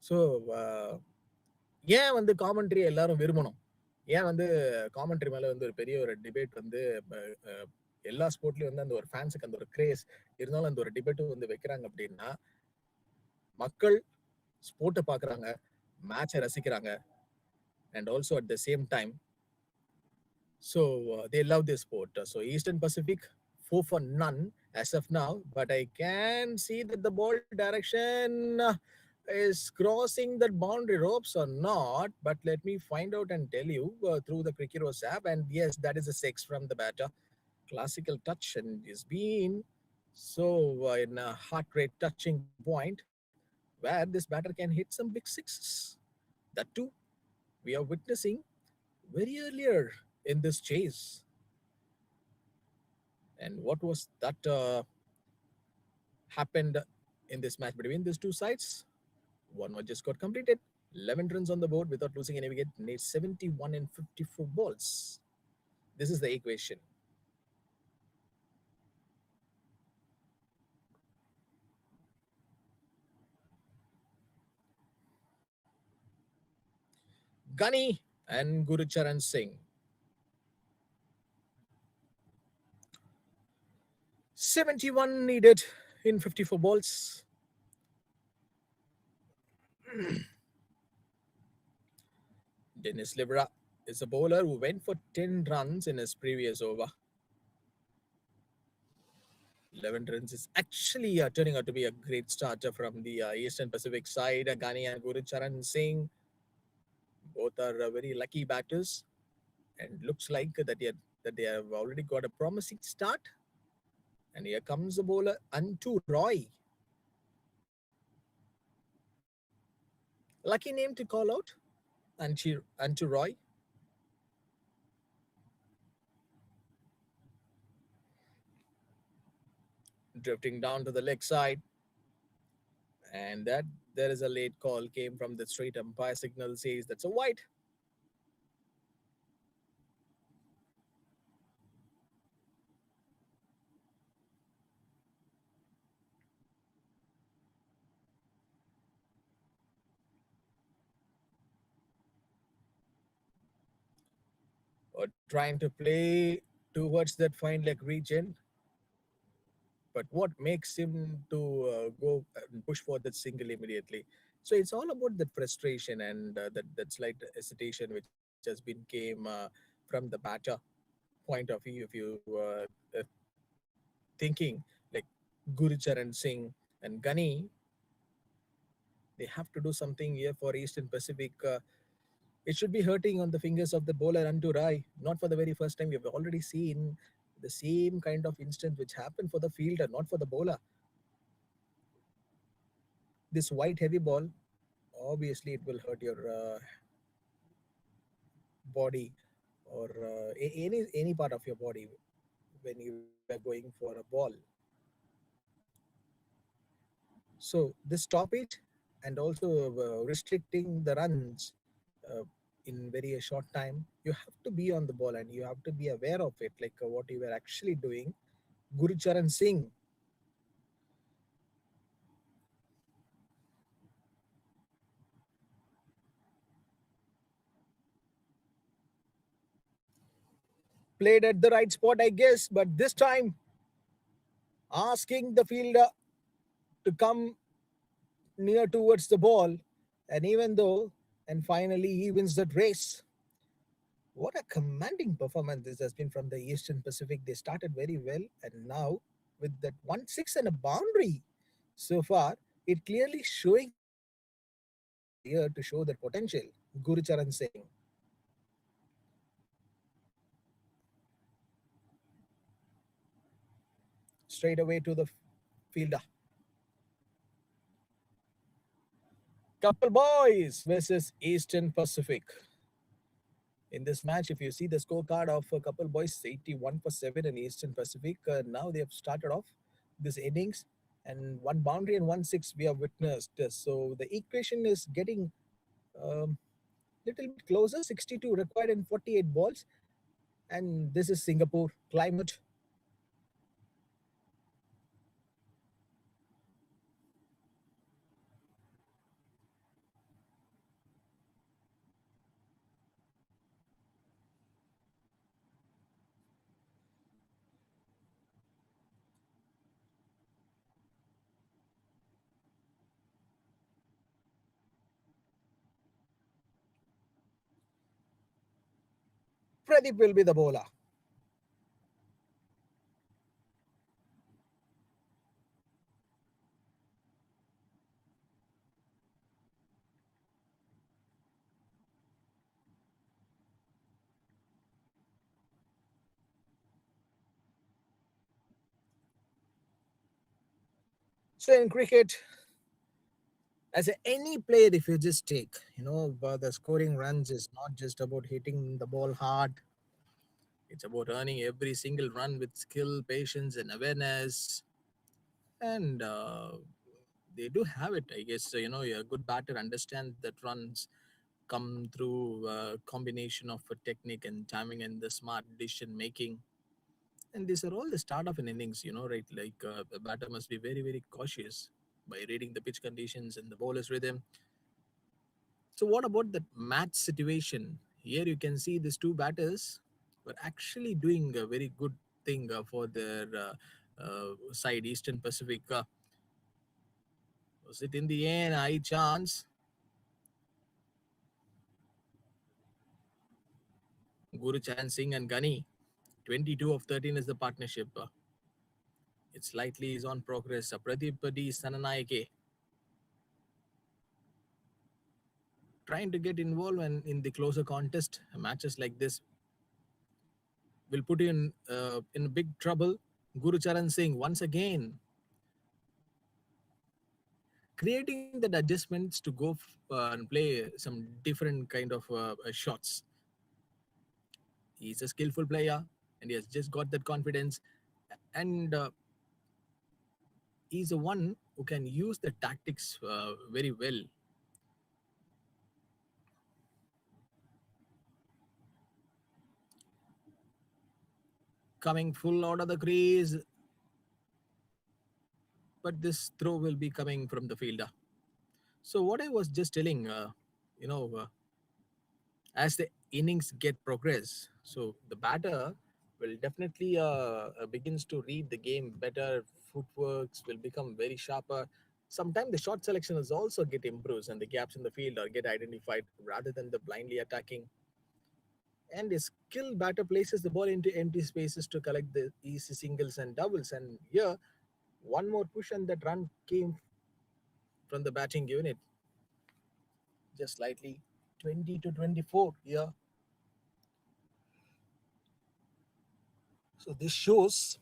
ஸோ ஏன் வந்து காமெண்ட்ரி எல்லாரும் விரும்பணும்? ஏன் வந்து காமெண்ட்ரி மேல வந்து ஒரு பெரிய ஒரு டிபேட் வந்து எல்லா ஸ்போர்ட்லயும் வந்து அந்த ஒரு ஃபேன்ஸுக்கு அந்த ஒரு கிரேஸ் இருந்தாலும் அந்த ஒரு டிபேட்டும் வந்து வைக்கிறாங்க அப்படின்னா, மக்கள் ஸ்போர்ட்டை பார்க்குறாங்க, மேட்சை ரசிக்கிறாங்க, and also at the same time so they love this sport. So Eastern Pacific, 4 for none as of now, but I can see that the ball direction is crossing that boundary ropes or not. But let me find out and tell you through the Crickeros app. And yes, that is a six from the batter. Classical touch and is been so in a heart rate touching point where this batter can hit some big sixes. That too, we are witnessing very earlier in this chase. And what was that happened in this match between these two sides? One more just got completed. 11 runs on the board without losing any wicket. Needs 71 in 54 balls. This is the equation. Gunny and Gurucharan Singh. 71 needed in 54 balls. Dennis Libra is a bowler who went for 10 runs in his previous over. 11 runs is actually turning out to be a great starter from the Eastern Pacific side. Ghani and Gurucharan Singh, both are very lucky batters, and looks like that they have already got a promising start. And here comes the bowler Antu Roy. Lucky name to call out, Antu Roy. Drifting down to the leg side, and that there is a late call came from the straight umpire signal says that's a wide. Or trying to play towards that fine leg region, but what makes him to go and push for that single immediately? So it's all about that frustration and that slight hesitation which has been came from the batter point of view. If you thinking like Gurucharan Singh and Gunny, they have to do something here for Eastern Pacific. It should be hurting on the fingers of the bowler Antu Rai. Not for the very first time. We've already seen the same kind of instance which happened for the fielder, not for the bowler. This white heavy ball, obviously it will hurt your body or any part of your body when you are going for a ball. So this stoppage and also restricting the runs uh, in very short time, you have to be on the ball and you have to be aware of it, like what you were actually doing. Gurucharan Singh, played at the right spot, I guess, but this time asking the fielder to come near towards the ball, and even though, and finally he wins that race. What a commanding performance this has been from the Eastern Pacific. They started very well, and now with that 1-6 and a boundary so far, it clearly showing that the bowlers are here to show their potential. Gurucharan Singh. Straight away to the fielder. Couple boys versus Eastern Pacific. In this match, if you see the scorecard of a couple boys, 81 for 7 in Eastern Pacific. Now they have started off this innings and one boundary and one six we have witnessed. So the equation is getting um, little bit closer. 62 required in 48 balls, and this is Singapore climate. Pradeep will be the bowler. So in cricket, as any player, if you just take, the scoring runs is not just about hitting the ball hard. It's about earning every single run with skill, patience, and awareness. And they do have it, I guess. So, a good batter understands that runs come through a combination of a technique and timing and the smart decision making. And these are all the start of an innings, right? Like a batter must be very, very cautious by reading the pitch conditions and the bowler's rhythm. So, what about that match situation? Here you can see these two batters were actually doing a very good thing for their side, Eastern Pacific. Was it in the end? High chance. Guru Charan Singh and Gunny. 22 of 13 is the partnership. It slightly is on progress. Pradeep D. Sananayake trying to get involved in the closer contest. Matches like this will put you in big trouble. Guru Charan Singh once again creating that adjustments to go and play some different kind of shots. He's a skillful player and he has just got that confidence, and he's the one who can use the tactics very well. Coming full out of the crease, but this throw will be coming from the fielder. So what I was just telling, you know, uh, as the innings get progress, so the batter will definitely begins to read the game better. Footworks will become very sharper. Sometimes the shot selection is also get improved and the gaps in the field are get identified rather than the blindly attacking. And a skilled batter places the ball into empty spaces to collect the easy singles and doubles. And here, one more push and that run came from the batting unit, just slightly 20 to 24 here. So this shows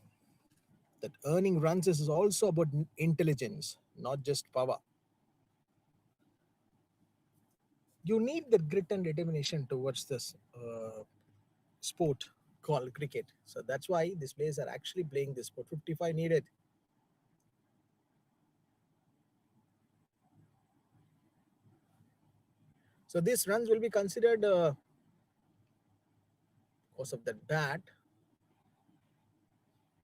that earning runs is also about intelligence, not just power. You need the grit and determination towards this sport called cricket. So that's why these players are actually playing this sport. 55 needed. So these runs will be considered because of that bat.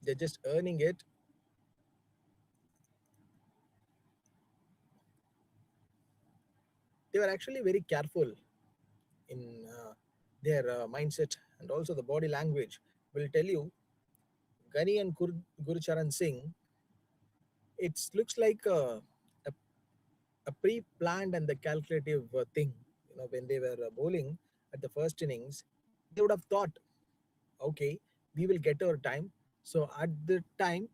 They're just earning it. They were actually very careful in their mindset, and also the body language will tell you. Gani and Gurucharan Singh, it looks like a pre-planned and the calculative thing. When they were bowling at the first innings, they would have thought, okay, we will get our time. So at the time,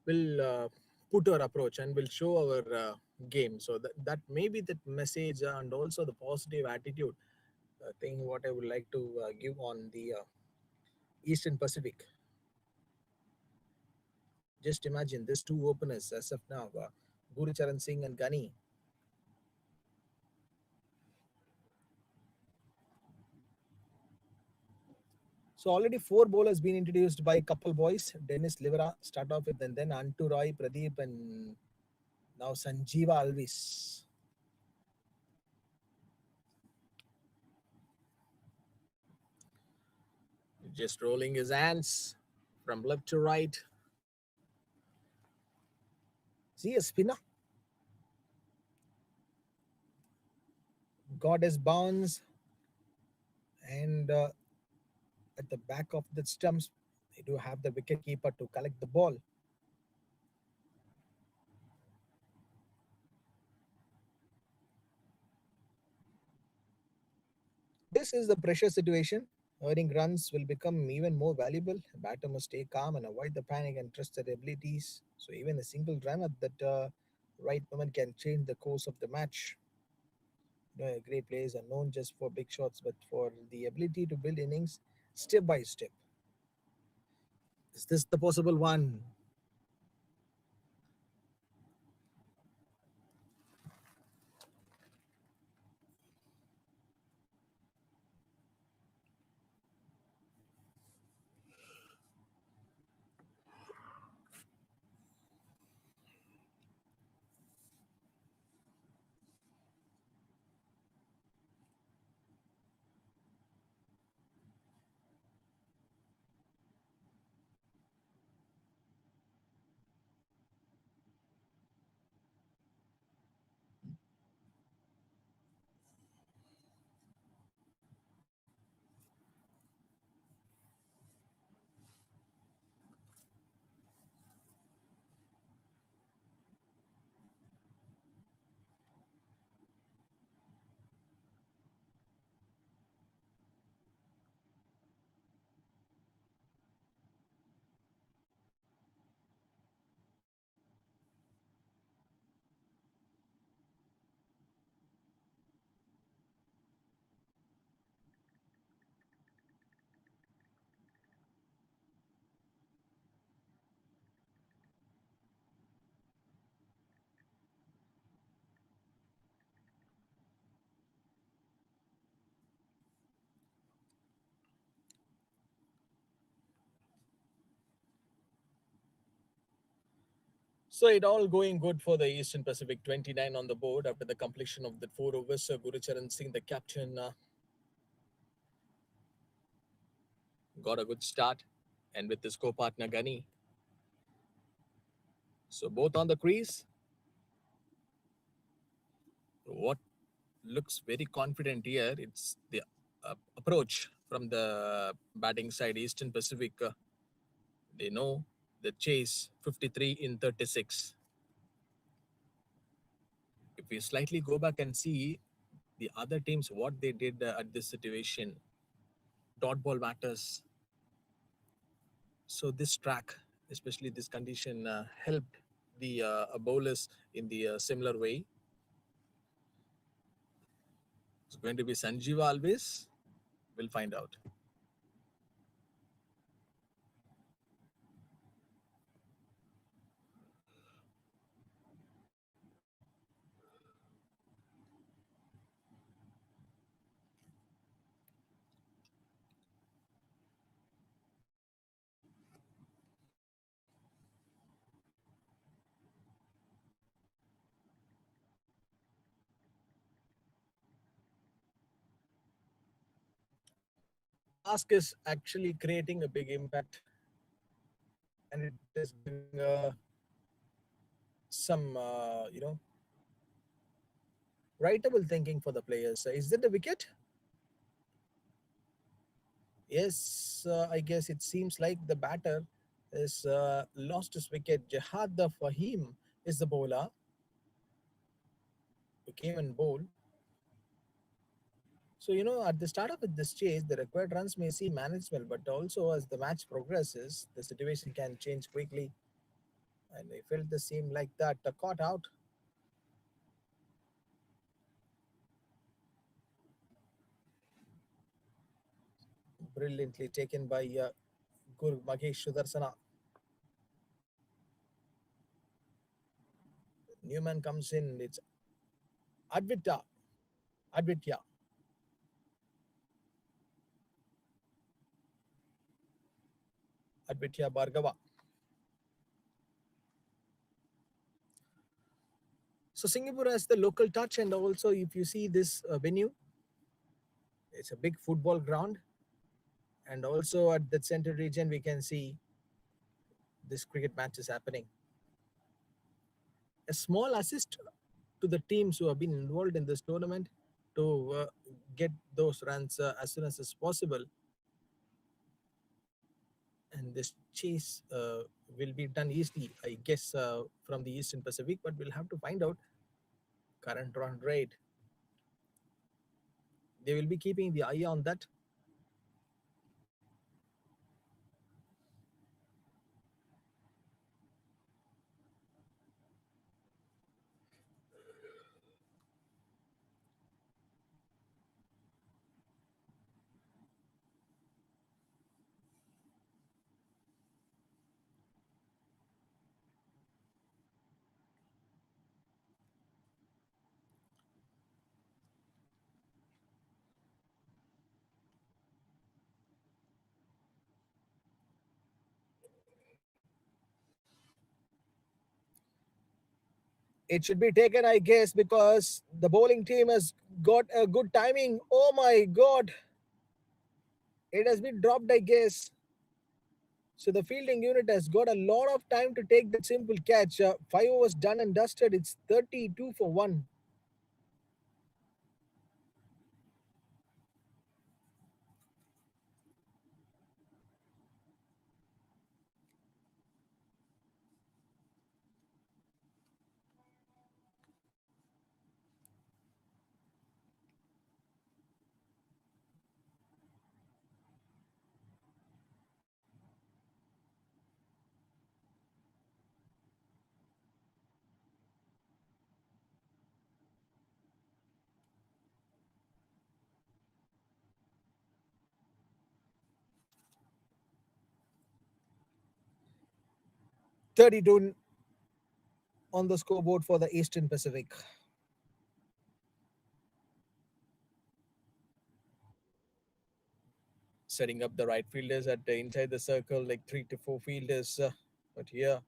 we'll put our approach and we'll show our game. So that may be that message and also the positive attitude thing what I would like to give on the Eastern Pacific. Just imagine these two openers as of now, Guru Charan Singh and Gunny. So already four bowlers been introduced by couple boys. Dennis Livera start off with, and then Antu Roy, Pradeep, and now Sanjeeva Alvis. Just rolling his hands from left to right. See a spinner. Got his bounce, and at the back of the stumps, they do have the wicket keeper to collect the ball. This is the pressure situation. Earning runs will become even more valuable. A batter must stay calm and avoid the panic and trust their abilities. So even a single run at that right moment can change the course of the match. Great players are known just for big shots, but for the ability to build innings step by step. Is this the possible one? So it all going good for the Eastern Pacific. 29 on the board after the completion of the 4 overs. Gurucharan Singh, the captain, got a good start, and with his co-partner Gani. So both on the crease. What looks very confident here, it's the approach from the batting side. Eastern Pacific, they know the chase 53 in 36. If we slightly go back and see the other teams, what they did at this situation, dot ball matters. So this track, especially this condition, helped the bowlers in the similar way. It's going to be Sanjeeva Alvis. We'll find out. The mask is actually creating a big impact, and it is giving some, rightable thinking for the players. Is that the wicket? Yes, I guess it seems like the batter is lost his wicket. Jihad the Fahim is the bowler who came and bowled. So, at the start of this chase, the required runs may seem manageable, but also as the match progresses, the situation can change quickly. And I felt the same like that. Caught out. Brilliantly taken by Guru Magesh Sudarsana. Newman comes in. It's Advita. Advitya. Aditya Bhargava. So Singapore has the local touch, and also if you see this venue, it's a big football ground, and also at the center region we can see this cricket match is happening. A small assist to the teams who have been involved in this tournament to get those runs as soon as is possible. And this chase will be done easily, I guess, from the Eastern Pacific, but we'll have to find out. Current run rate, they will be keeping the eye on that. It should be taken, I guess, because the bowling team has got a good timing. Oh my god, it has been dropped, I guess. So the fielding unit has got a lot of time to take that simple catch. 5 overs done and dusted. It's 32 for 1. $32 on the scoreboard for the Eastern Pacific. Setting up the right fielders at the inside the circle, like 3 to 4 fielders. But here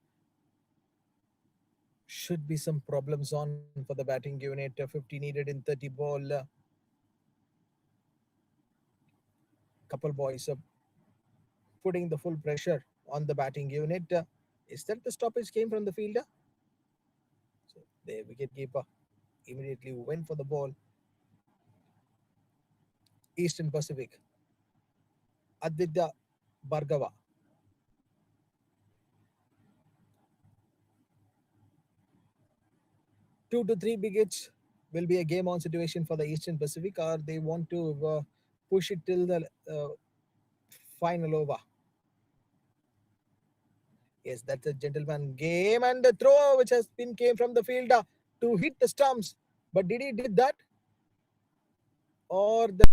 should be some problems on for the batting unit. 50 needed in 30 ball. Couple boys putting the full pressure on the batting unit. Is that the stoppage came from the fielder? So the wicketkeeper immediately went for the ball. Eastern Pacific. Aditya Bhargava. 2 to 3 wickets will be a game on situation for the Eastern Pacific, or they want to push it till the final over. Yes, that's a gentleman game, and the throw which has been came from the fielder to hit the stumps. But did he did that, or the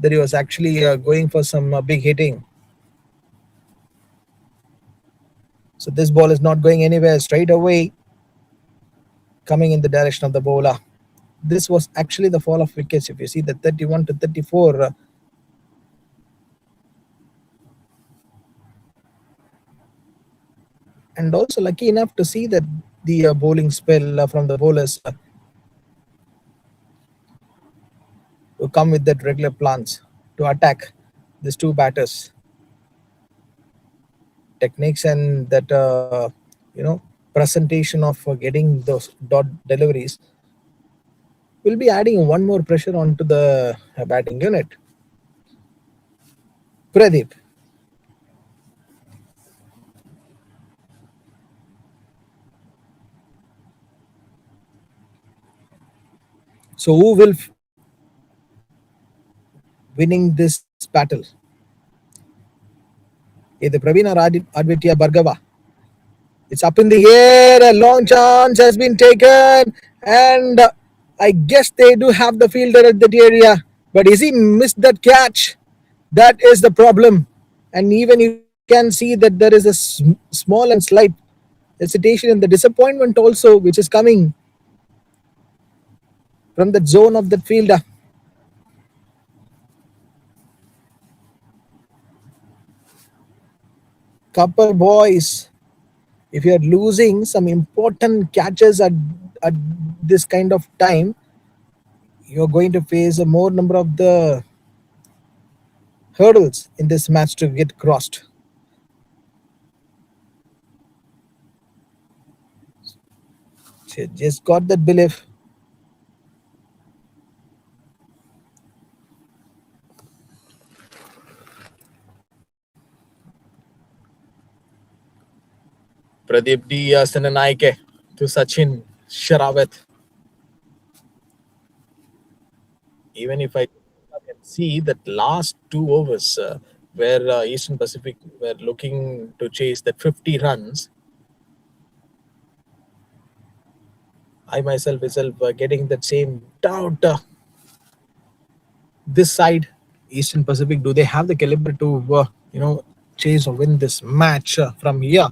that he was actually going for some big hitting. So this ball is not going anywhere, straight away coming in the direction of the bowler. This was actually the fall of wickets. If you see the 31 to 34, and also lucky enough to see that the bowling spell from the bowlers who come with that regular plans to attack these two batters. Techniques and that presentation of getting those dot deliveries will be adding one more pressure onto the batting unit. Pradeep. So who will winning this battle? Either Praveen or Aditya Bhargava. It's up in the air. A long chance has been taken, and I guess they do have the fielder at that area. But is he missed that catch? That is the problem. And even you can see that there is a small and slight hesitation and the disappointment also, which is coming from the zone of that fielder. Couple boys, if you're losing some important catches at this kind of time, you're going to face a more number of the hurdles in this match to get crossed. So just got that belief. Pradeep D. Senanaike to Sachin Sharawat. Even if I can see that last 2 overs where Eastern Pacific were looking to chase that 50 runs, I myself itself getting that same doubt. This side, Eastern Pacific, do they have the caliber to chase or win this match from here?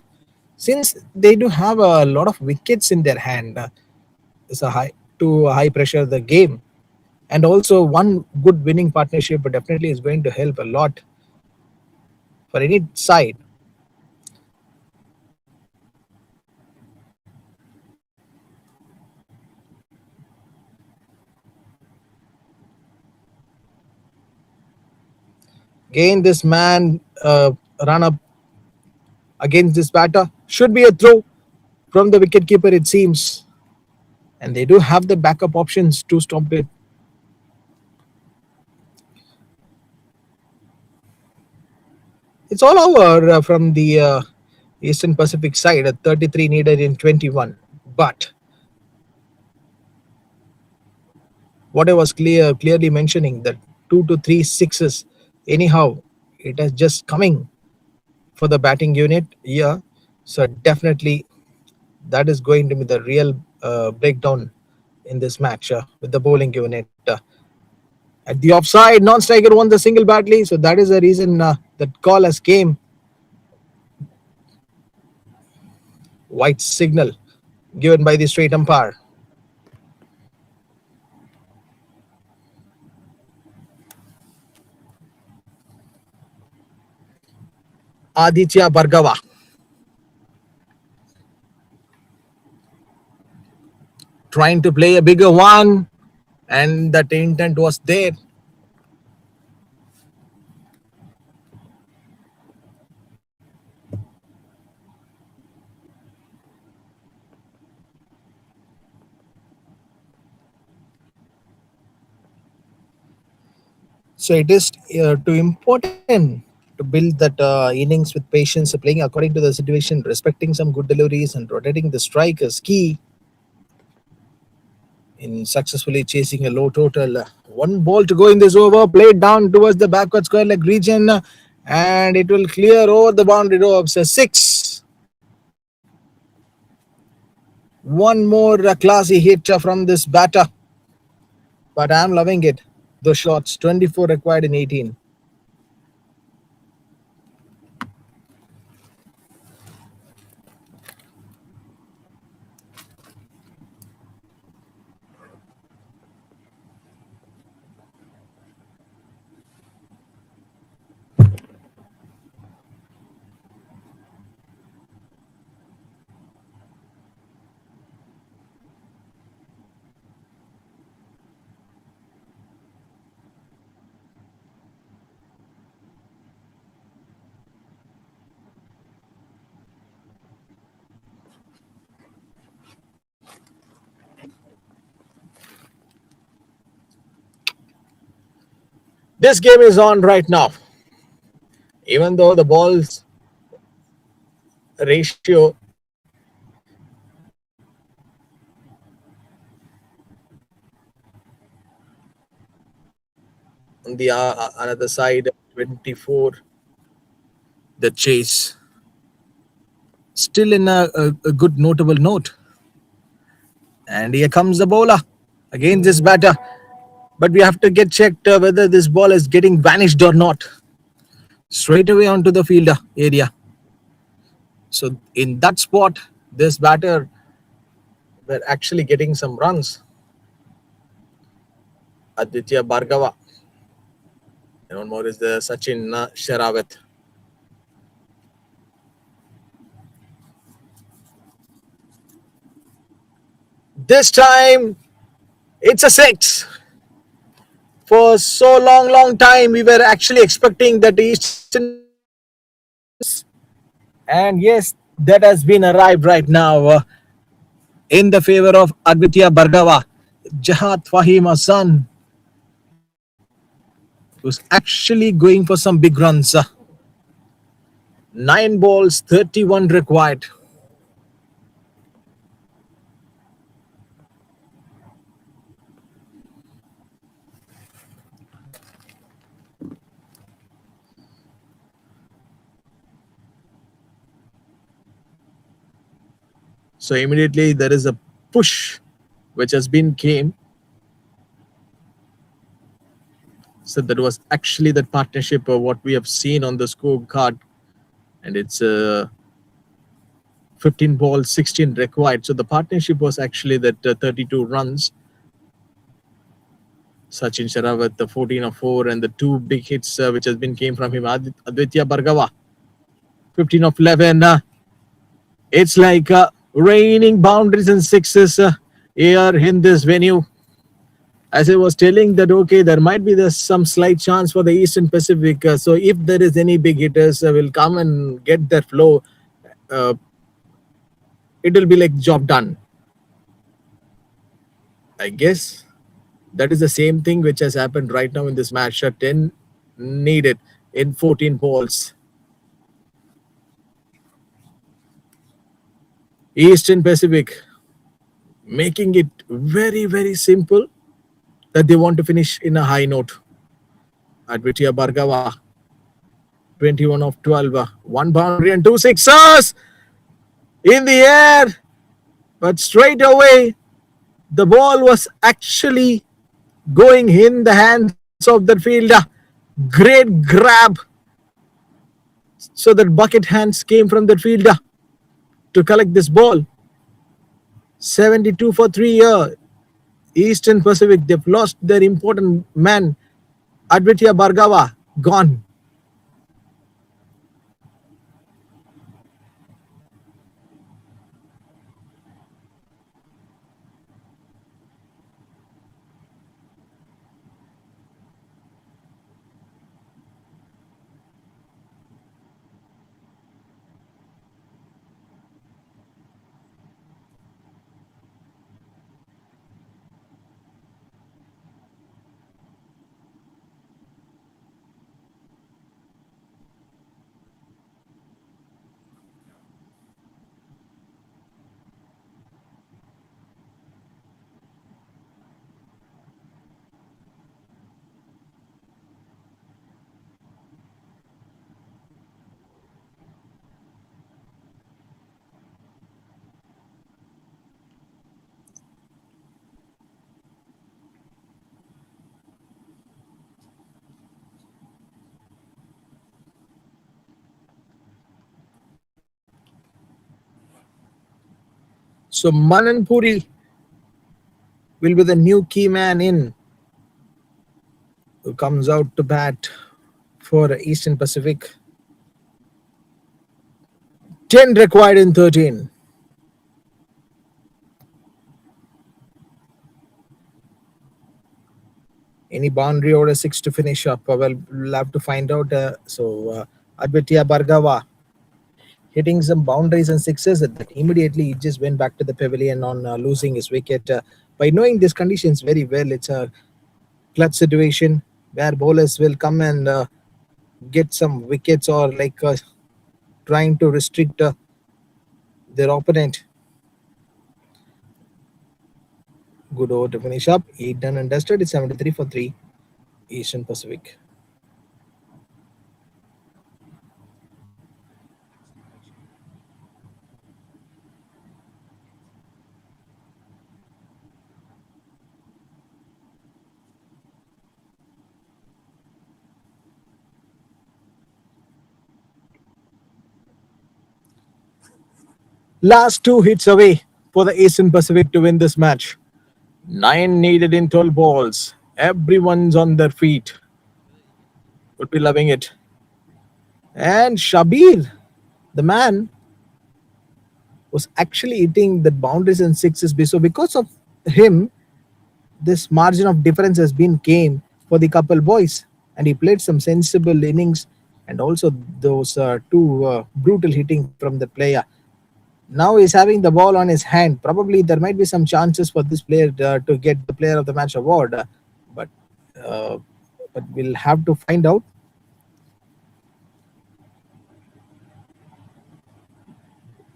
Since they do have a lot of wickets in their hand, it's a high pressure the game, and also one good winning partnership definitely is going to help a lot for any side. Again, this man run up against this batter should be a throw from the wicketkeeper, it seems, and they do have the backup options to stop it. It's all over from the Eastern Pacific side at 33 needed in 21. But what I was clearly mentioning that 2 to 3 sixes, anyhow, it is just coming for the batting unit here. So definitely that is going to be the real breakdown in this match with the bowling unit. At the offside, non-striker won the single badly, so that is the reason that call has came. White signal given by the straight umpire. Aditya Bhargava trying to play a bigger one, and that intent was there. So it is too important to build that innings with patience, playing according to the situation, respecting some good deliveries, and rotating the strike is key in successfully chasing a low total. One ball to go in this over, played down towards the backward square leg region, and it will clear over the boundary ropes. A six. One more classy hit from this batter, but I'm loving it. those shots, 24 required in 18. This game is on right now. Even though the ball's ratio on the another side, 24, the chase. Still in a good notable note. And here comes the bowler against this batter. But we have to get checked whether this ball is getting vanished or not. Straight away onto the fielder area. So in that spot, this batter were actually getting some runs. Aditya Bhargava. And one more is the Sachin Sherawat. This time, it's a six. For so long time, we were actually expecting that the Eastern and yes, that has been arrived right now in the favor of Aditya Bhargava. Jahat Fahim Hassan was actually going for some big runs. 9 balls, 31 required. So immediately there is a push which has been came. So that was actually that partnership of what we have seen on the scorecard, and it's 15 balls, 16 required. So the partnership was actually that 32 runs. Sachin Sherawat, the 14 of 4, and the two big hits which has been came from him. Aditya Bhargava, 15 of 11. It's like raining boundaries and sixes here in this venue. As I was telling that, okay, there might be some slight chance for the Eastern Pacific. So if there is any big hitters will come and get their flow, uh, it will be like job done. I guess that is the same thing which has happened right now in this match. 10 needed in 14 balls. Eastern Pacific making it very simple that they want to finish in a high note. Aditya Bhargava, 21 of 12, one boundary and two sixers in the air, but straight away the ball was actually going in the hands of the fielder. Great grab. So that bucket hands came from the fielder to collect this ball. 72 for 3 here. Eastern Pacific, they've lost their important man, Aditya Bhargava, gone. So Manan Puri will be the new key man in who comes out to bat for Eastern Pacific. 10 required in 13. Any boundary or a 6 to finish up? Well, we'll have to find out. Aditya Bhargava hitting some boundaries and sixes. That immediately he just went back to the pavilion on losing his wicket. By knowing these conditions very well, it's a clutch situation where bowlers will come and get some wickets or like trying to restrict their opponent. Good over to finish up. 8 done and dusted. It's 73 for 3. Asian Pacific. Last two hits away for the Asian Pacific to win this match. 9 needed in 12 balls. Everyone's on their feet. Would be loving it. And Shabir, the man, was actually hitting the boundaries and sixes. So because of him, this margin of difference has been came for the couple boys, and he played some sensible innings and also those two brutal hitting from the player. Now he's having the ball on his hand. Probably there might be some chances for this player to get the Player of the Match award, but uh, but we'll have to find out.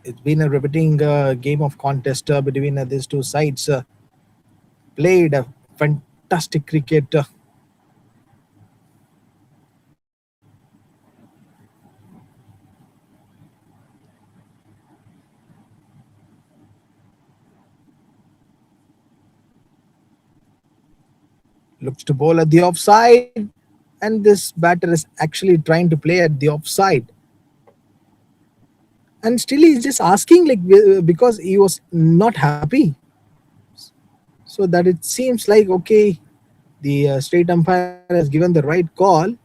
It's been a riveting game of contest between these two sides. Played a fantastic cricket. Looks to bowl at the offside, and this batter is actually trying to play at the offside. And still, he's just asking, like, because he was not happy. So that it seems like, okay, the straight umpire has given the right call,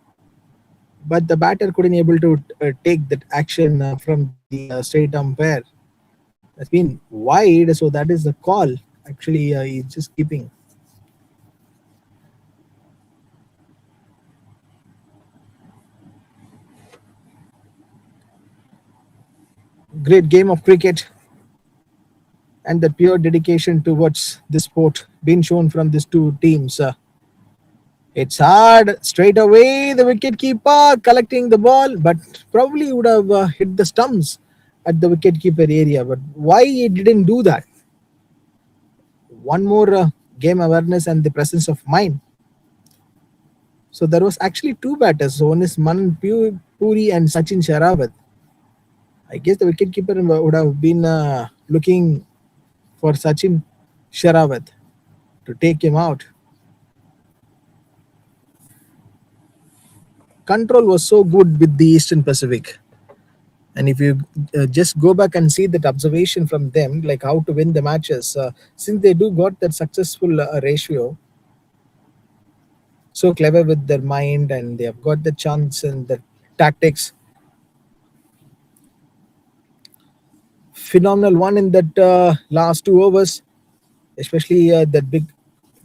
but the batter couldn't able to take that action from the straight umpire. That's been wide, so that is the call. Actually, he's just keeping. Great game of cricket, and the pure dedication towards this sport being shown from these two teams. It's hard straight away. The wicket keeper collecting the ball, but probably would have hit the stumps at the wicket keeper area. But why he didn't do that? One more game awareness and the presence of mind. So there was actually two batters. So one is Manan Puri and Sachin Sherawat. I guess the wicketkeeper would have been looking for Sachin Sherawat to take him out. Control was so good with the Eastern Pacific. And if you just go back and see that observation from them, like how to win the matches, since they do got that successful ratio, so clever with their mind, and they have got the chance and the tactics. Phenomenal one in that last 2 overs, especially that big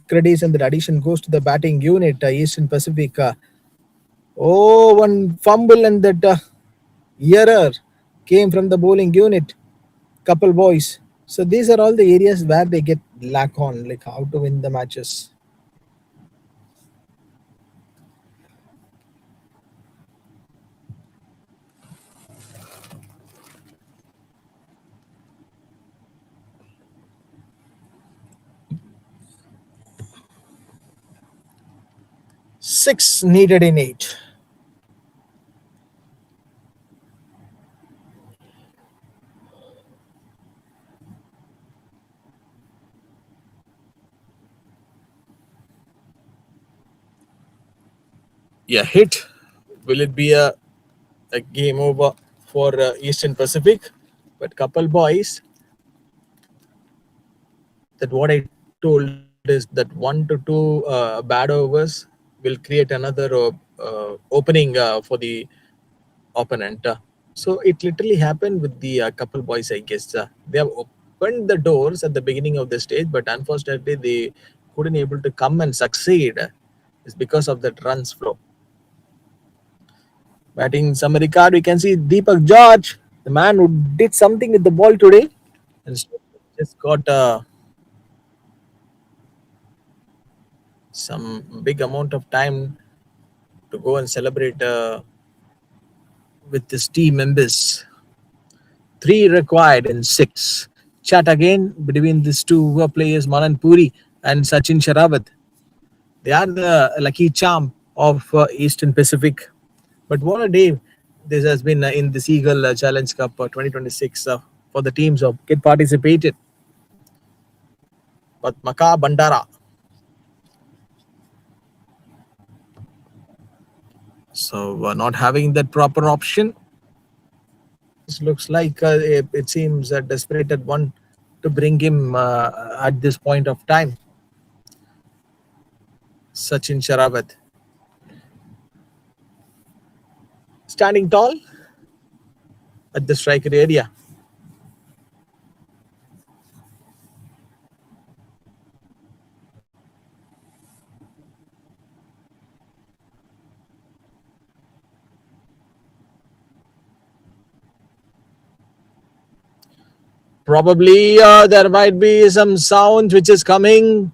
credits and that addition goes to the batting unit, Eastern Pacific. One fumble and that error came from the bowling unit, couple boys. So these are all the areas where they get lack on, like how to win the matches. Six needed in 8. Yeah, hit. Will it be a game over for Eastern Pacific? But couple boys that what I told is that 1 to 2 bad overs will create another opening for the opponent. So it literally happened with the couple boys, I guess. They have opened the doors at the beginning of the stage, but unfortunately they couldn't able to come and succeed. It's because of that runs flow. Batting summary card, we can see Deepak George, the man who did something with the ball today, and just got some big amount of time to go and celebrate with his team members. 3 required in 6. Chat again between these two players, Manan Puri and Sachin Sharawat. They are the lucky charm of Eastern Pacific. But what a day this has been in the Seagull Challenge Cup 2026 for the teams of kid participated. But Maka Bandara. So not having that proper option, this looks like it seems a desperate one to bring him at this point of time. Sachin Sharawat. Standing tall at the striker area. Probably there might be some sound which is coming.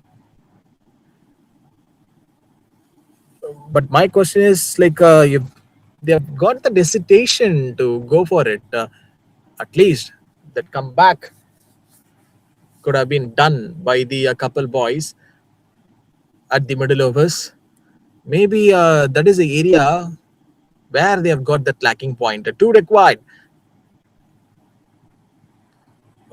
But my question is like they've got the hesitation to go for it. At least that comeback could have been done by the couple boys at the middle overs. Maybe that is the area where they have got that lacking point. 2 required.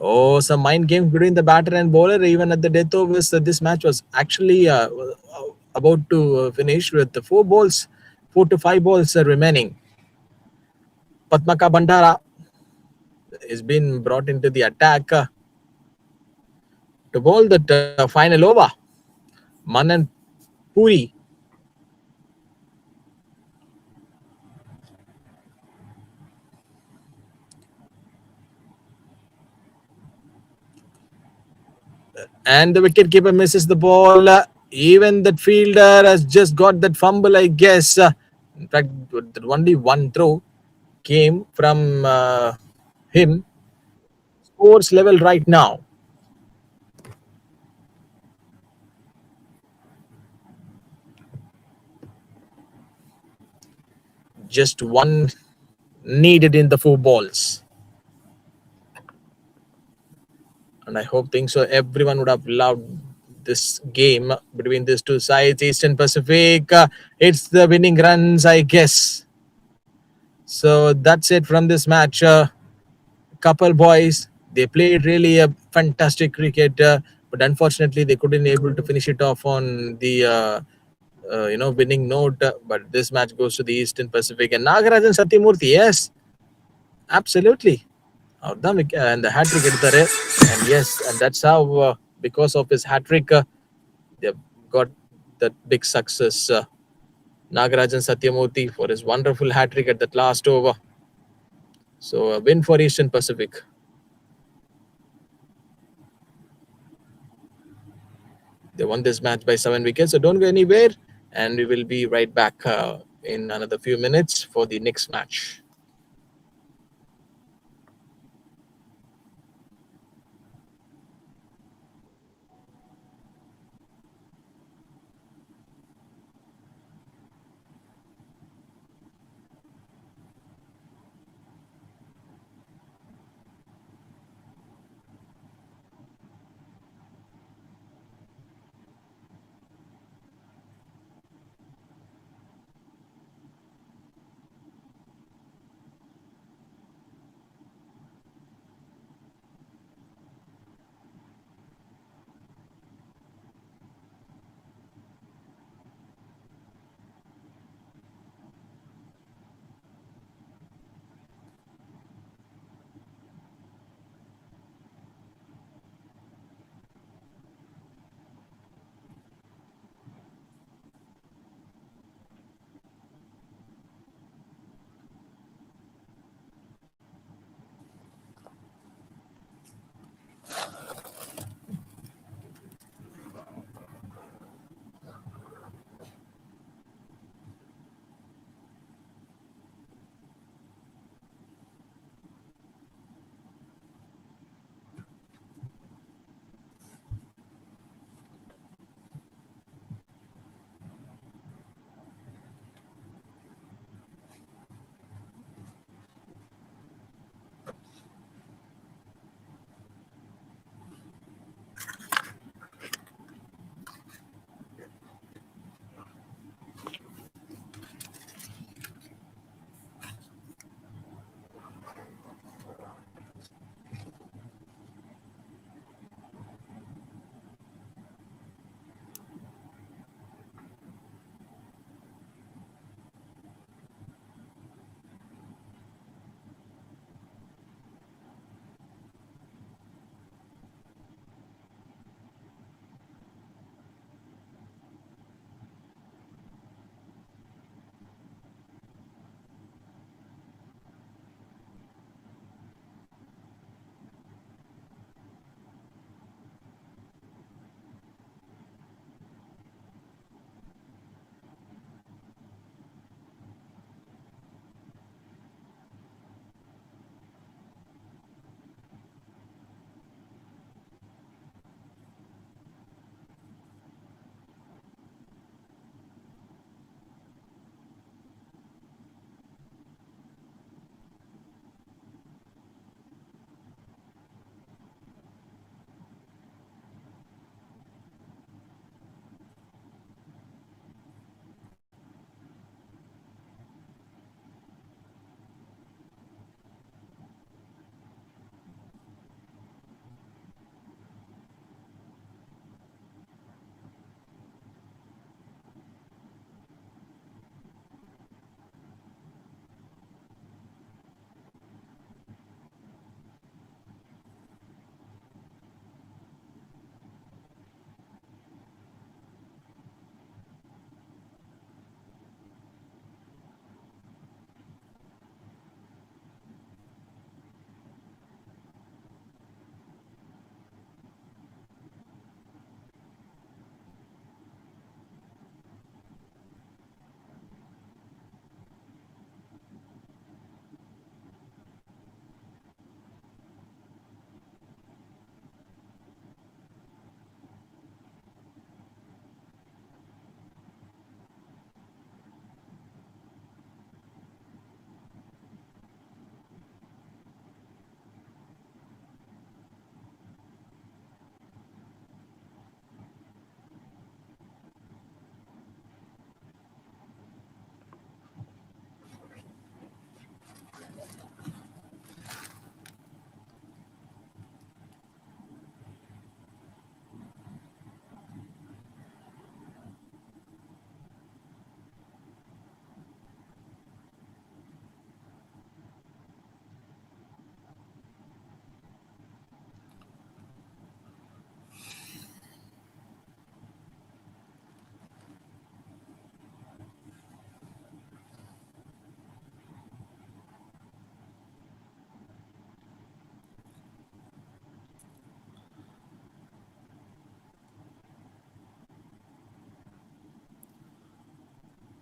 Oh, some mind games between the batter and bowler. Even at the death overs, this match was actually about to finish with the 4 balls, 4 to 5 balls remaining. Padmaka Bandara is been brought into the attack to bowl that final over. Manan Puri. And the wicketkeeper misses the ball. Even that fielder has just got that fumble, I guess. In fact, only one throw came from him. Scores level right now. Just one needed in the 4 balls. And I hope things so. Everyone would have loved this game between these two sides. Eastern Pacific. It's the winning runs, I guess. So that's it from this match. Couple boys, they played really a fantastic cricket, but unfortunately they couldn't able to finish it off on the winning note. But this match goes to the Eastern Pacific and Nagarajan Satyamurthy. Yes, absolutely. And the hat trick edutare. And yes, and that's how because of his hat trick they've got that big success. Nagarajan Satyamurthy for his wonderful hat trick at that last over. So a win for Eastern Pacific. They won this match by 7 wickets. So don't go anywhere. And we will be right back in another few minutes for the next match.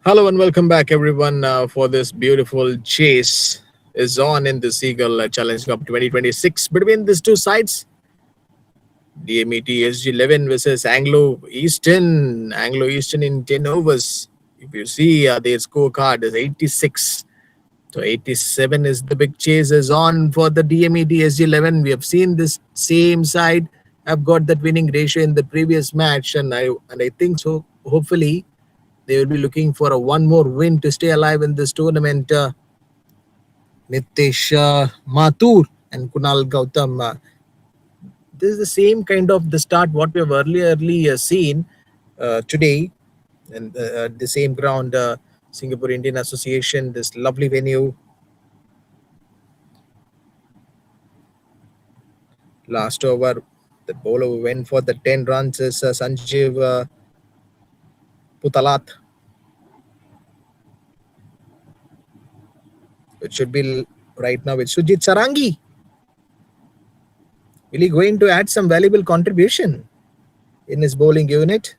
Hello and welcome back, everyone, for this beautiful chase is on in the Seagull Challenge Cup 2026 between these two sides. DMET SG11 versus Anglo Eastern. Anglo Eastern in 10 overs. If you see their scorecard is 86. So 87 is the big chase is on for the DMET SG11. We have seen this same side have got that winning ratio in the previous match, and I think so. Hopefully, they will be looking for a one more win to stay alive in this tournament. Nitesh Mathur and Kunal Gautam. This is the same kind of the start what we have earlier seen today, and the same ground, Singapore Indian Association, this lovely venue. Last over, the bowler who went for the 10 runs is Sanjeev Putalat. It should be right now with Sujit Sarangi. Will he going to add some valuable contribution in his bowling unit?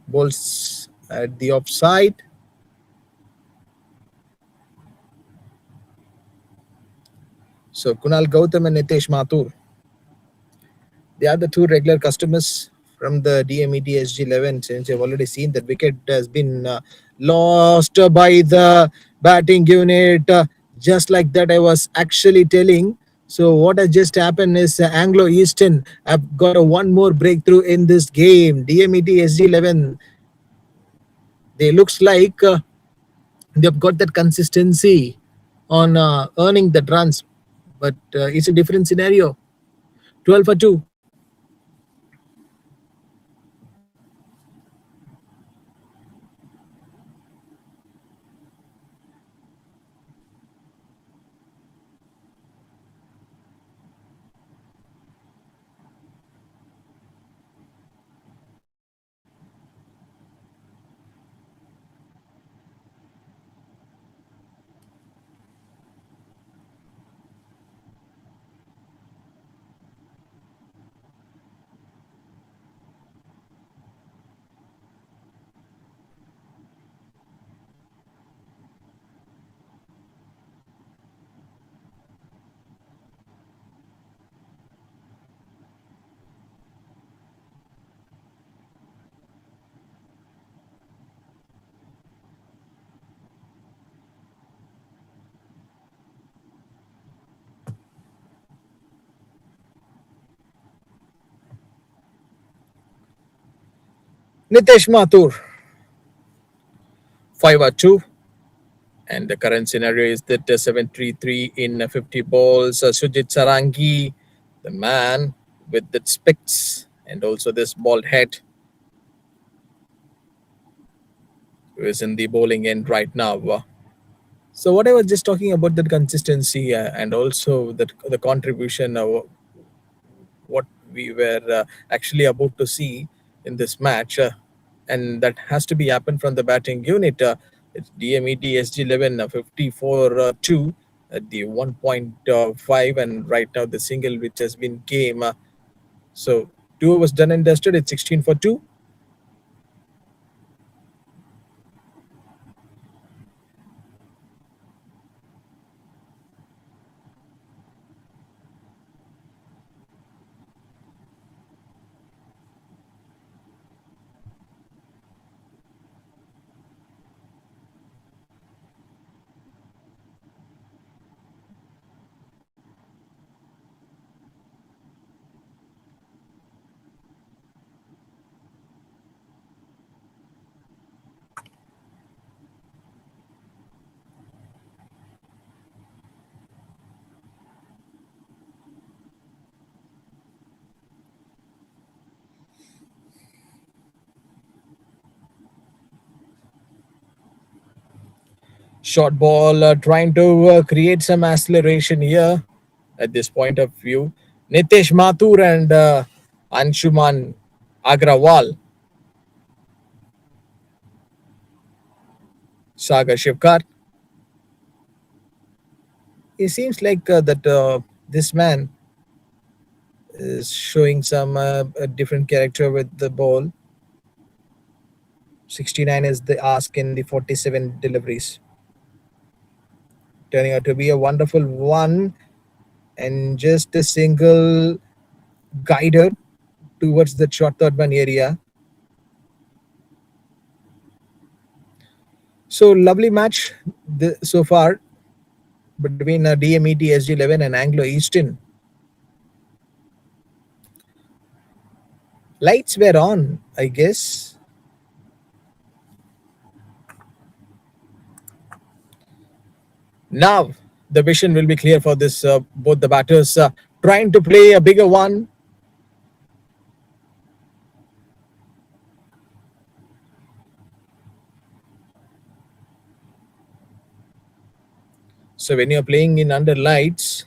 Bowls at the offside. So Kunal Gautam and Nitesh Mathur, they are the two regular customers from the DMET SG11. Since you've already seen that wicket has been lost by the batting unit. Just like that, I was actually telling. So what has just happened is Anglo Eastern have got a one more breakthrough in this game. DMET SG11. They looks like they've got that consistency on earning the runs, but it's a different scenario. 12 for 2. Nitesh Mathur, 5 or 2. And the current scenario is that 7-3-3 in 50 balls. Sujit Sarangi, the man with the specs and also this bald head, who is in the bowling end right now. So what I was just talking about that consistency and also the contribution what we were actually about to see in this match, and that has to be happened from the batting unit. It's DMET SG11 54-2 at the 1.5, and right now the single which has been came. So 2 was done and dusted. It's 16 for 2. Short ball trying to create some acceleration here at this point of view. Nitesh Mathur and Anshuman Agrawal. Sagar Shivkar. It seems like that this man is showing some different character with the ball. 69 is the ask in the 47 deliveries. Turning out to be a wonderful one, and just a single guider towards the short third man area. So lovely match so far between DMET SG11 and Anglo Eastern. Lights were on, I guess. Now the vision will be clear for this both the batters trying to play a bigger one. So when you're playing in under lights,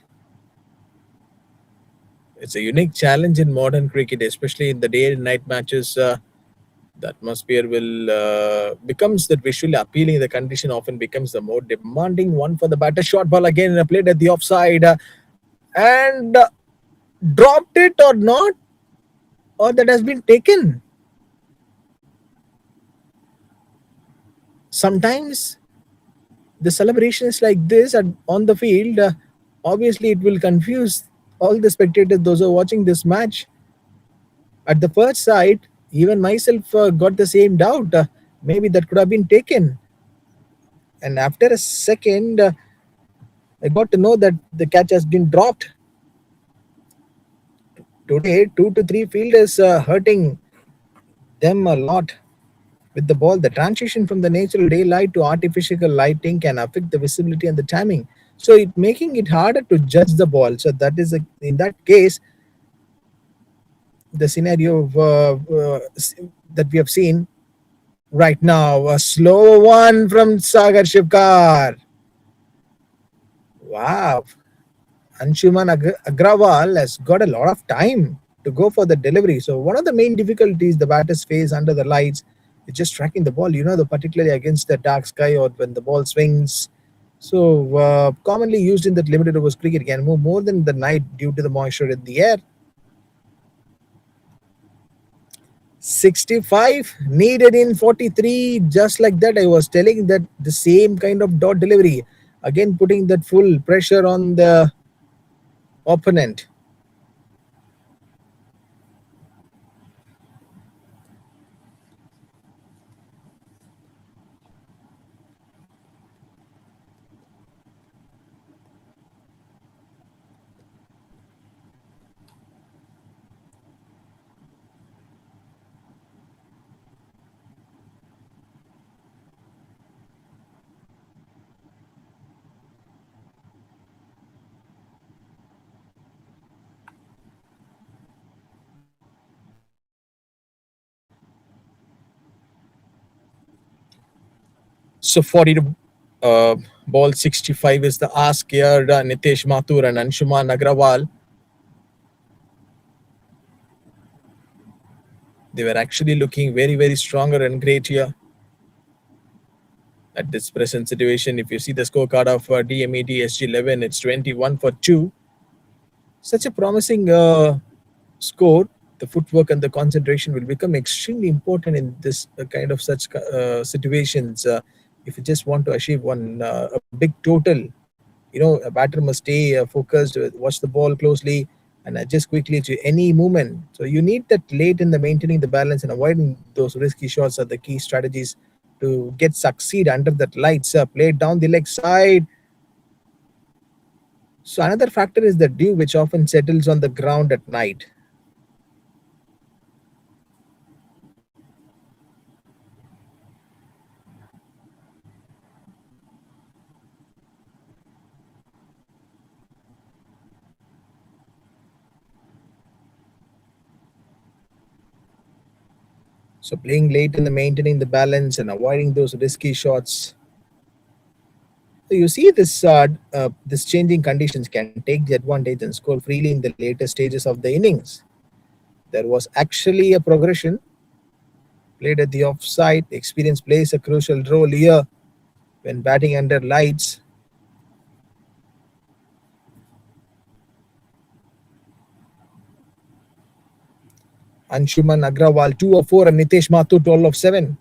it's a unique challenge in modern cricket, especially in the day and night matches. The atmosphere will becomes that visually appealing. The condition often becomes the more demanding one for the batter. Short ball again played at the offside, and dropped it or not, or that has been taken. Sometimes the celebrations like this on the field, obviously it will confuse all the spectators, those who are watching this match. At the first sight, even myself got the same doubt. Maybe that could have been taken. And after a second, I got to know that the catch has been dropped. Today, 2 to 3 fielders hurting them a lot with the ball. The transition from the natural daylight to artificial lighting can affect the visibility and the timing. So it making it harder to judge the ball. So that is in that case, the scenario that we have seen right now. A slow one from Sagar Shivkar. Wow. Anshuman Agrawal has got a lot of time to go for the delivery. So one of the main difficulties the batters face under the lights is just tracking the ball, particularly against the dark sky or when the ball swings. So commonly used in that limited overs cricket, can move more than the night due to the moisture in the air. 65 needed in 43. Just like that, I was telling that the same kind of dot delivery. Again, putting that full pressure on the opponent. So 40 to ball 65 is the ask here. Nitesh Mathur and Anshuman Agrawal. They were actually looking very, very stronger and great here at this present situation. If you see the scorecard of DMET SG11, it's 21 for 2. Such a promising score. The footwork and the concentration will become extremely important in this kind of such situations. If you just want to achieve a big total, a batter must stay focused, watch the ball closely, and adjust quickly to any movement. So you need that late in the maintaining the balance and avoiding those risky shots are the key strategies to get succeed under that lights. Played down the leg side. So another factor is the dew, which often settles on the ground at night. So playing late in the maintaining the balance and avoiding those risky shots. So you see this changing conditions can take the advantage and score freely in the later stages of the innings. There was actually a progression played at the offside. Experience plays a crucial role here when batting under lights. Anshuman Agrawal 2 of 4 and Nitesh Mathur 12 of 7.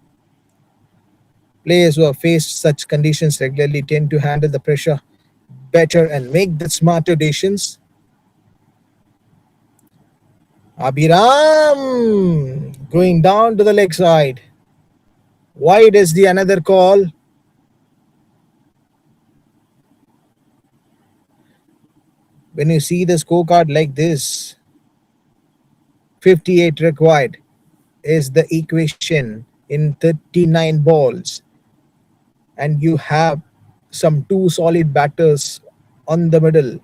Players who have faced such conditions regularly tend to handle the pressure better and make the smarter decisions. Abhiram going down to the leg side. Wide is the another call. When you see the scorecard like this, 58 required is the equation in 39 balls, and you have some two solid batters on the middle.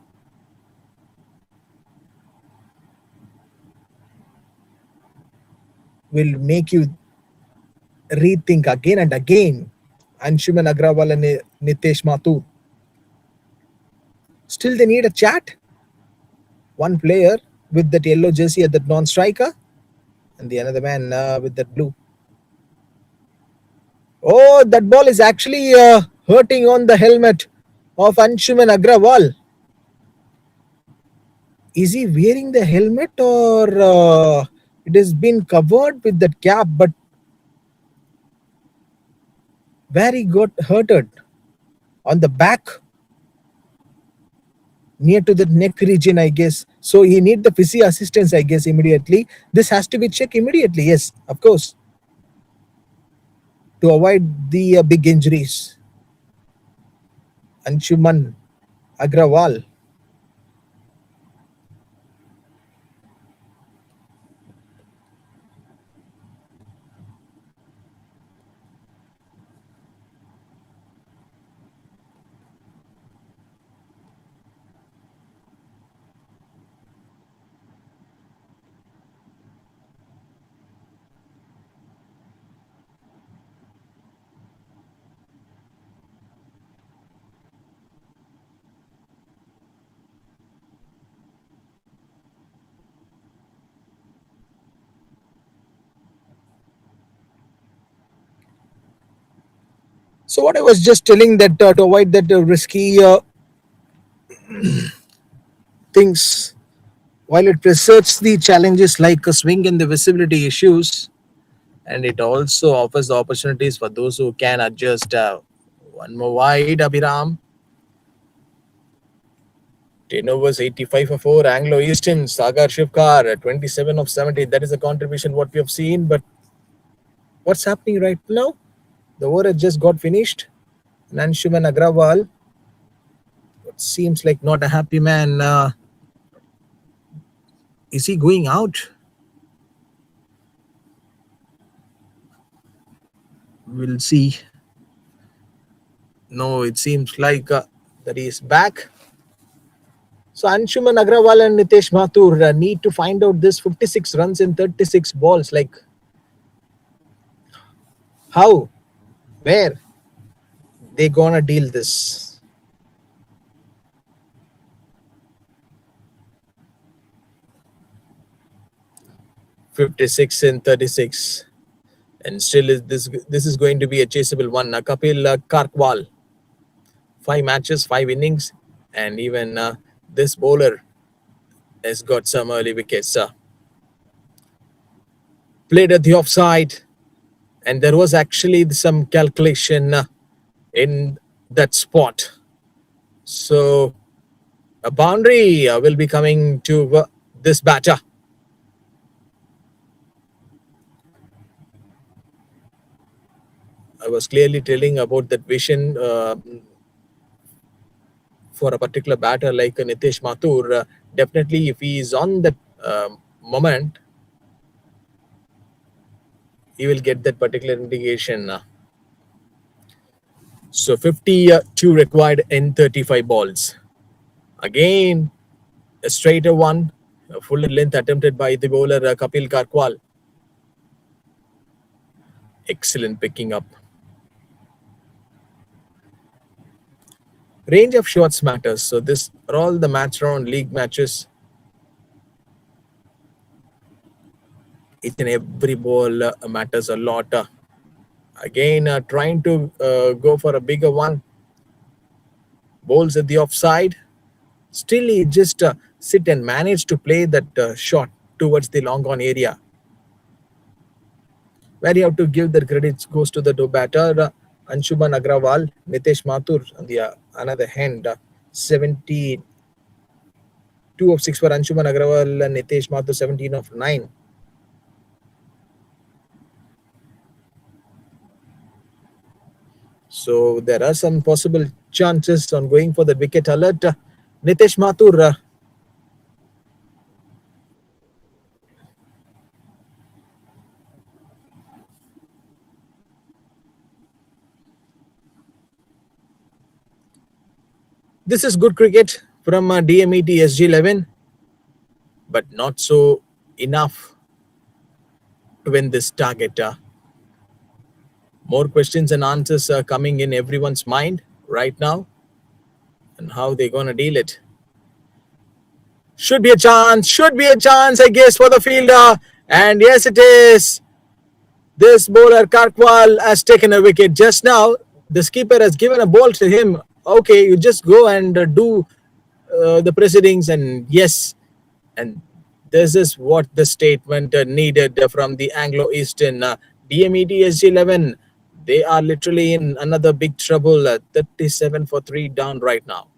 Will make you rethink again and again. Anshuman Agrawal and Nitesh Mathur. Still, they need a chat. One player with that yellow jersey at that non-striker, and the another man with that blue. Oh, that ball is actually hurting on the helmet of Anshuman Agrawal. Is he wearing the helmet or it has been covered with that cap? But where he got hurted? On the back, near to the neck region, I guess. So he need the physio assistance, I guess, immediately. This has to be checked immediately. Yes, of course, to avoid the big injuries. Anshuman Agrawal. So what I was just telling that to avoid that risky things, while it researches the challenges like a swing and the visibility issues, and it also offers the opportunities for those who can adjust. One more wide, Abhiram. 10 overs, 85 for 4. Anglo Eastern, Sagar Shivkar, 27 of 70. That is the contribution what we have seen. But what's happening right now? The over has just got finished. Anshuman Agrawal, what seems like not a happy man. Is he going out? We'll see. No, it seems like that he is back. So Anshuman Agrawal and Nitesh Mathur need to find out this 56 runs in 36 balls. Like, how? Where? They gonna deal this? "56 in 36. And still is this is going to be a chaseable one. Kapil Karkwal, 5 matches, 5 innings, and even this bowler has got some early wickets. Played at the offside, and there was actually some calculation in that spot. So a boundary will be coming to this batter. I was clearly telling about that vision for a particular batter like Nitesh Mathur. Definitely, if he is on that moment, he will get that particular indication. So 52 required in 35 balls. Again, a straighter one, a full length attempted by the bowler Kapil Karkwal. Excellent picking up. Range of shots matters. So this are all the match round league matches. Each and every ball matters a lot. Again, trying to go for a bigger one. Bowls at the offside. Still, he just sit and manage to play that shot towards the long on area. Where you have to give the credits goes to the batter Anshuman Agrawal, Nitesh Mathur on the another hand, 72 of 6 for Anshuman Agrawal and Nitesh Mathur 17 of 9. So there are some possible chances on going for the wicket alert. Nitesh Mathur. This is good cricket from DMET SG11, but not so enough to win this target. More questions and answers are coming in everyone's mind right now, and how they're going to deal it. Should be a chance, I guess, for the fielder. And yes, it is. This bowler, Karkwal, has taken a wicket just now. The skipper has given a ball to him. Okay, you just go and do the proceedings, and yes, and this is what the statement needed from the Anglo-Eastern DMET SG11. They are literally in another big trouble. 37 for 3 down right now.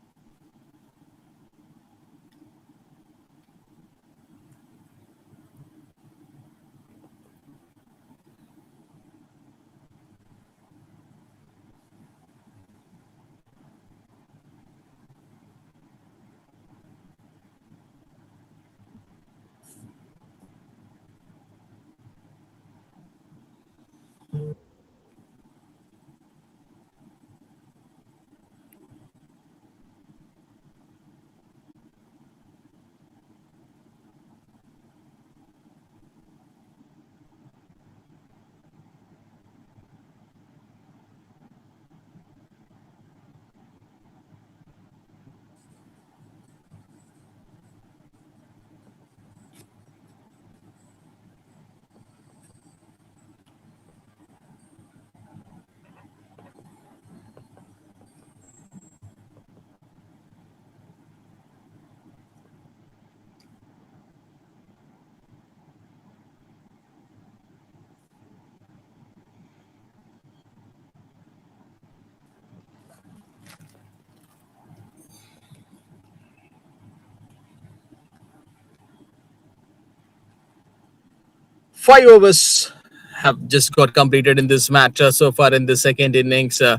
Five overs have just got completed in this match so far in the second innings. The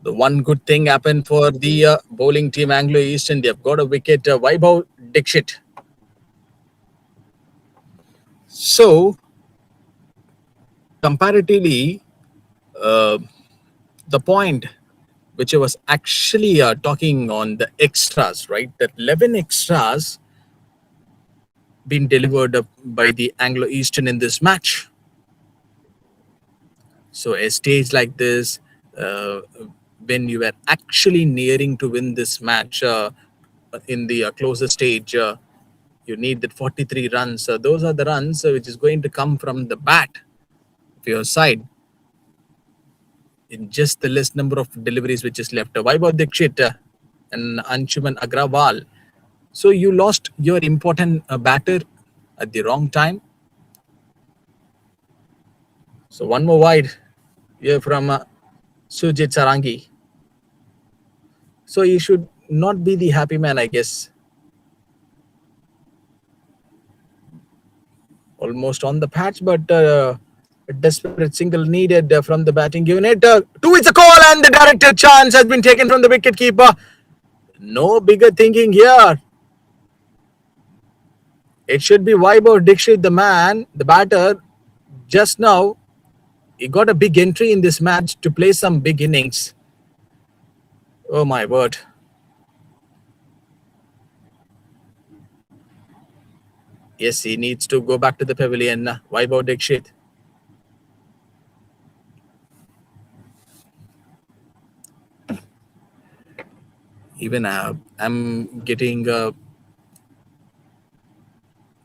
one good thing happened for the bowling team Anglo Eastern. They've got a wicket, Vaibhav Dixit. So, comparatively, uh, the point which I was actually talking on the extras, right? That 11 extras been delivered by the Anglo Eastern in this match. So a stage like this, uh, when you were actually nearing to win this match in the closer stage, you need that 43 runs. Those are the runs which is going to come from the bat of your side in just the less number of deliveries which is left. Vaibhav Dixit and Anshuman Agrawal. So you lost your important batter at the wrong time. So one more wide here from Sujit Sarangi. So he should not be the happy man, I guess. Almost on the patch, but a desperate single needed from the batting unit. Two is a call, and the directed chance has been taken from the wicket keeper. No bigger thinking here. It should be Vaibhav Dixit, the man, the batter. Just now, he got a big entry in this match to play some big innings. Oh my word. Yes, he needs to go back to the pavilion. Vaibhav Dixit. Even I'm getting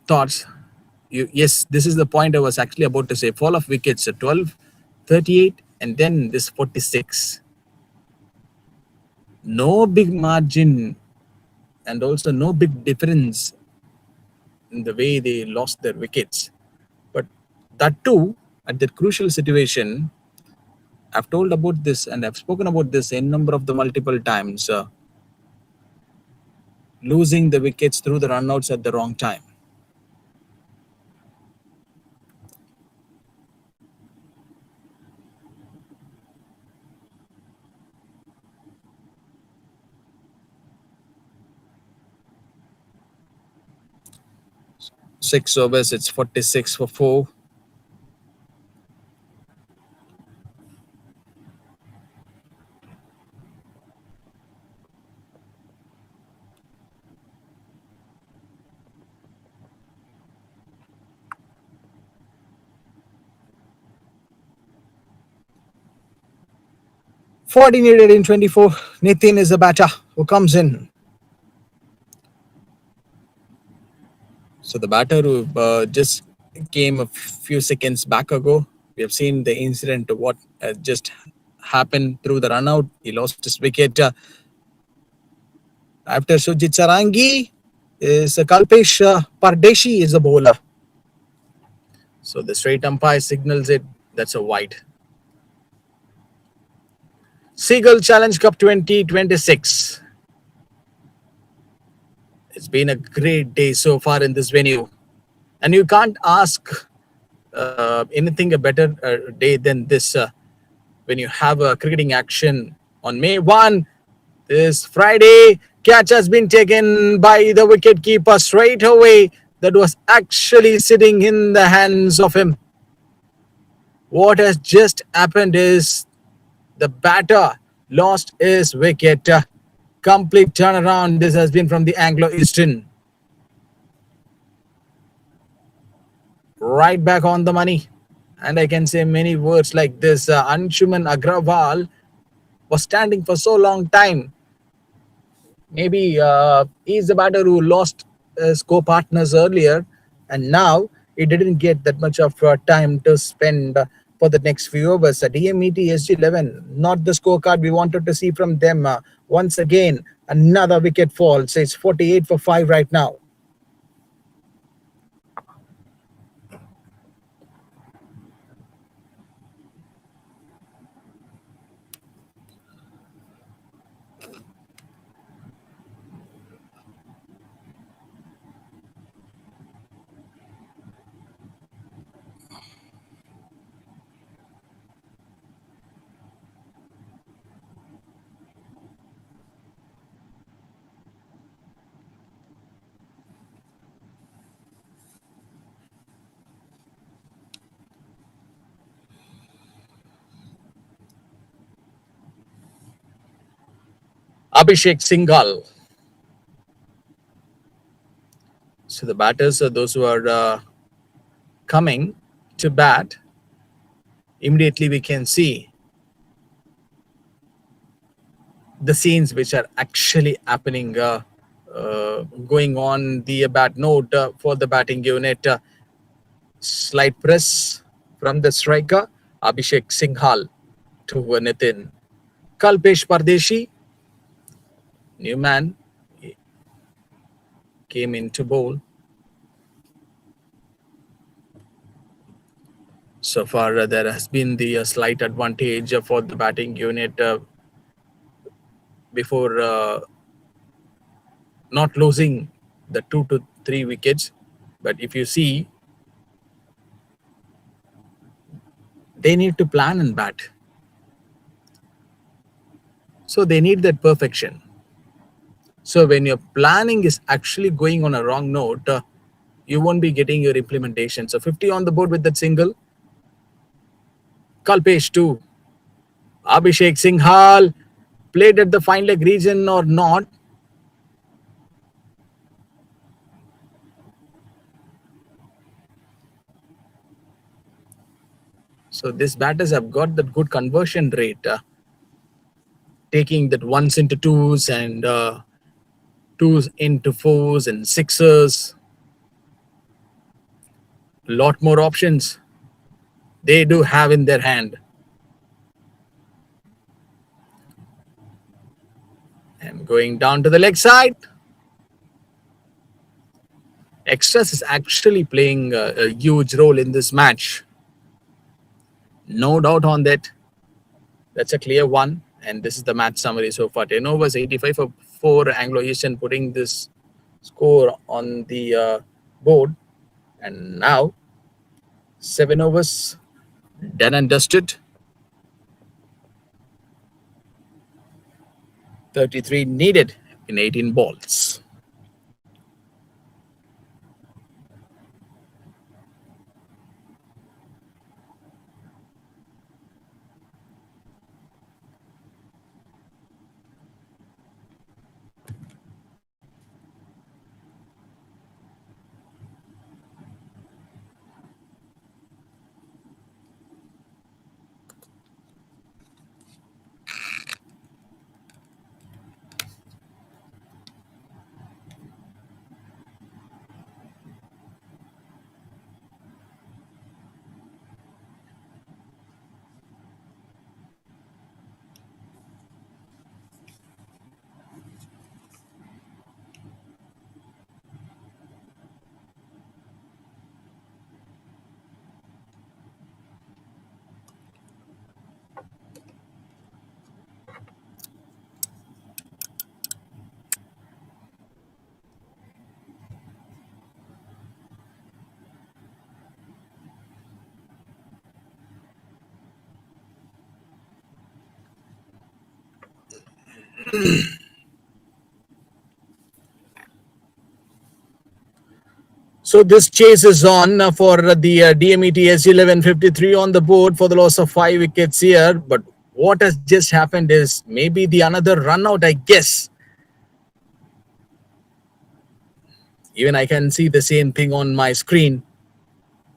thoughts. Yes, this is the point I was actually about to say. Fall of wickets at 12, 38, and then this 46. No big margin and also no big difference in the way they lost their wickets. But that too, at that crucial situation, I've told about this and I've spoken about this in number of the multiple times. Losing the wickets through the runouts at the wrong time. Six overs, it's 46 for 4. Forty needed in 24. Nitin is the batter who comes in. So the batter who just came a few seconds back ago, we have seen the incident of what just happened through the run out. He lost his wicket. After Sujit Sarangi is Kalpesh Pardeshi is the bowler. So the straight umpire signals it. That's a wide. Seagull Challenge Cup 2026. It's been a great day so far in this venue. And you can't ask anything a better day than this when you have a cricketing action on May 1. This Friday, catch has been taken by the wicket keeper straight away. That was actually sitting in the hands of him. What has just happened is the batter lost his wicket. Complete turnaround. This has been from the Anglo-Eastern. Right back on the money. And I can say many words like this. Anshuman Agrawal was standing for so long time. Maybe he's the batter who lost his co-partners earlier, and now he didn't get that much of time to spend for the next few overs. DMET SG11, not the scorecard we wanted to see from them. Once again, another wicket fall. So it's 48 for 5 right now. Abhishek Singhal. So the batters are those who are coming to bat. Immediately we can see the scenes which are actually happening going on the bat note for the batting unit. Slight press from the striker Abhishek Singhal to Nitin. Kalpesh Pardeshi, new man, came in to bowl. So far, there has been the slight advantage for the batting unit before not losing the 2 to 3 wickets. But if you see, they need to plan and bat. So they need that perfection. So when your planning is actually going on a wrong note, you won't be getting your implementation. So 50 on the board with that single. Kalpesh 2. Abhishek Singhal played at the fine leg region or not. So these batters have got that good conversion rate, taking that ones into twos and twos into fours and sixers. A lot more options they do have in their hand. And going down to the leg side. Extras is actually playing a huge role in this match. No doubt on that. That's a clear one. And this is the match summary so far. 10 overs, 85 for 4 Anglo Eastern, putting this score on the board. And now, 7 overs, done and dusted. 33 needed in 18 balls. So this chase is on for the DMET SG11, 53 on the board for the loss of 5 wickets here. But what has just happened is maybe the another run out, I guess. Even I can see the same thing on my screen.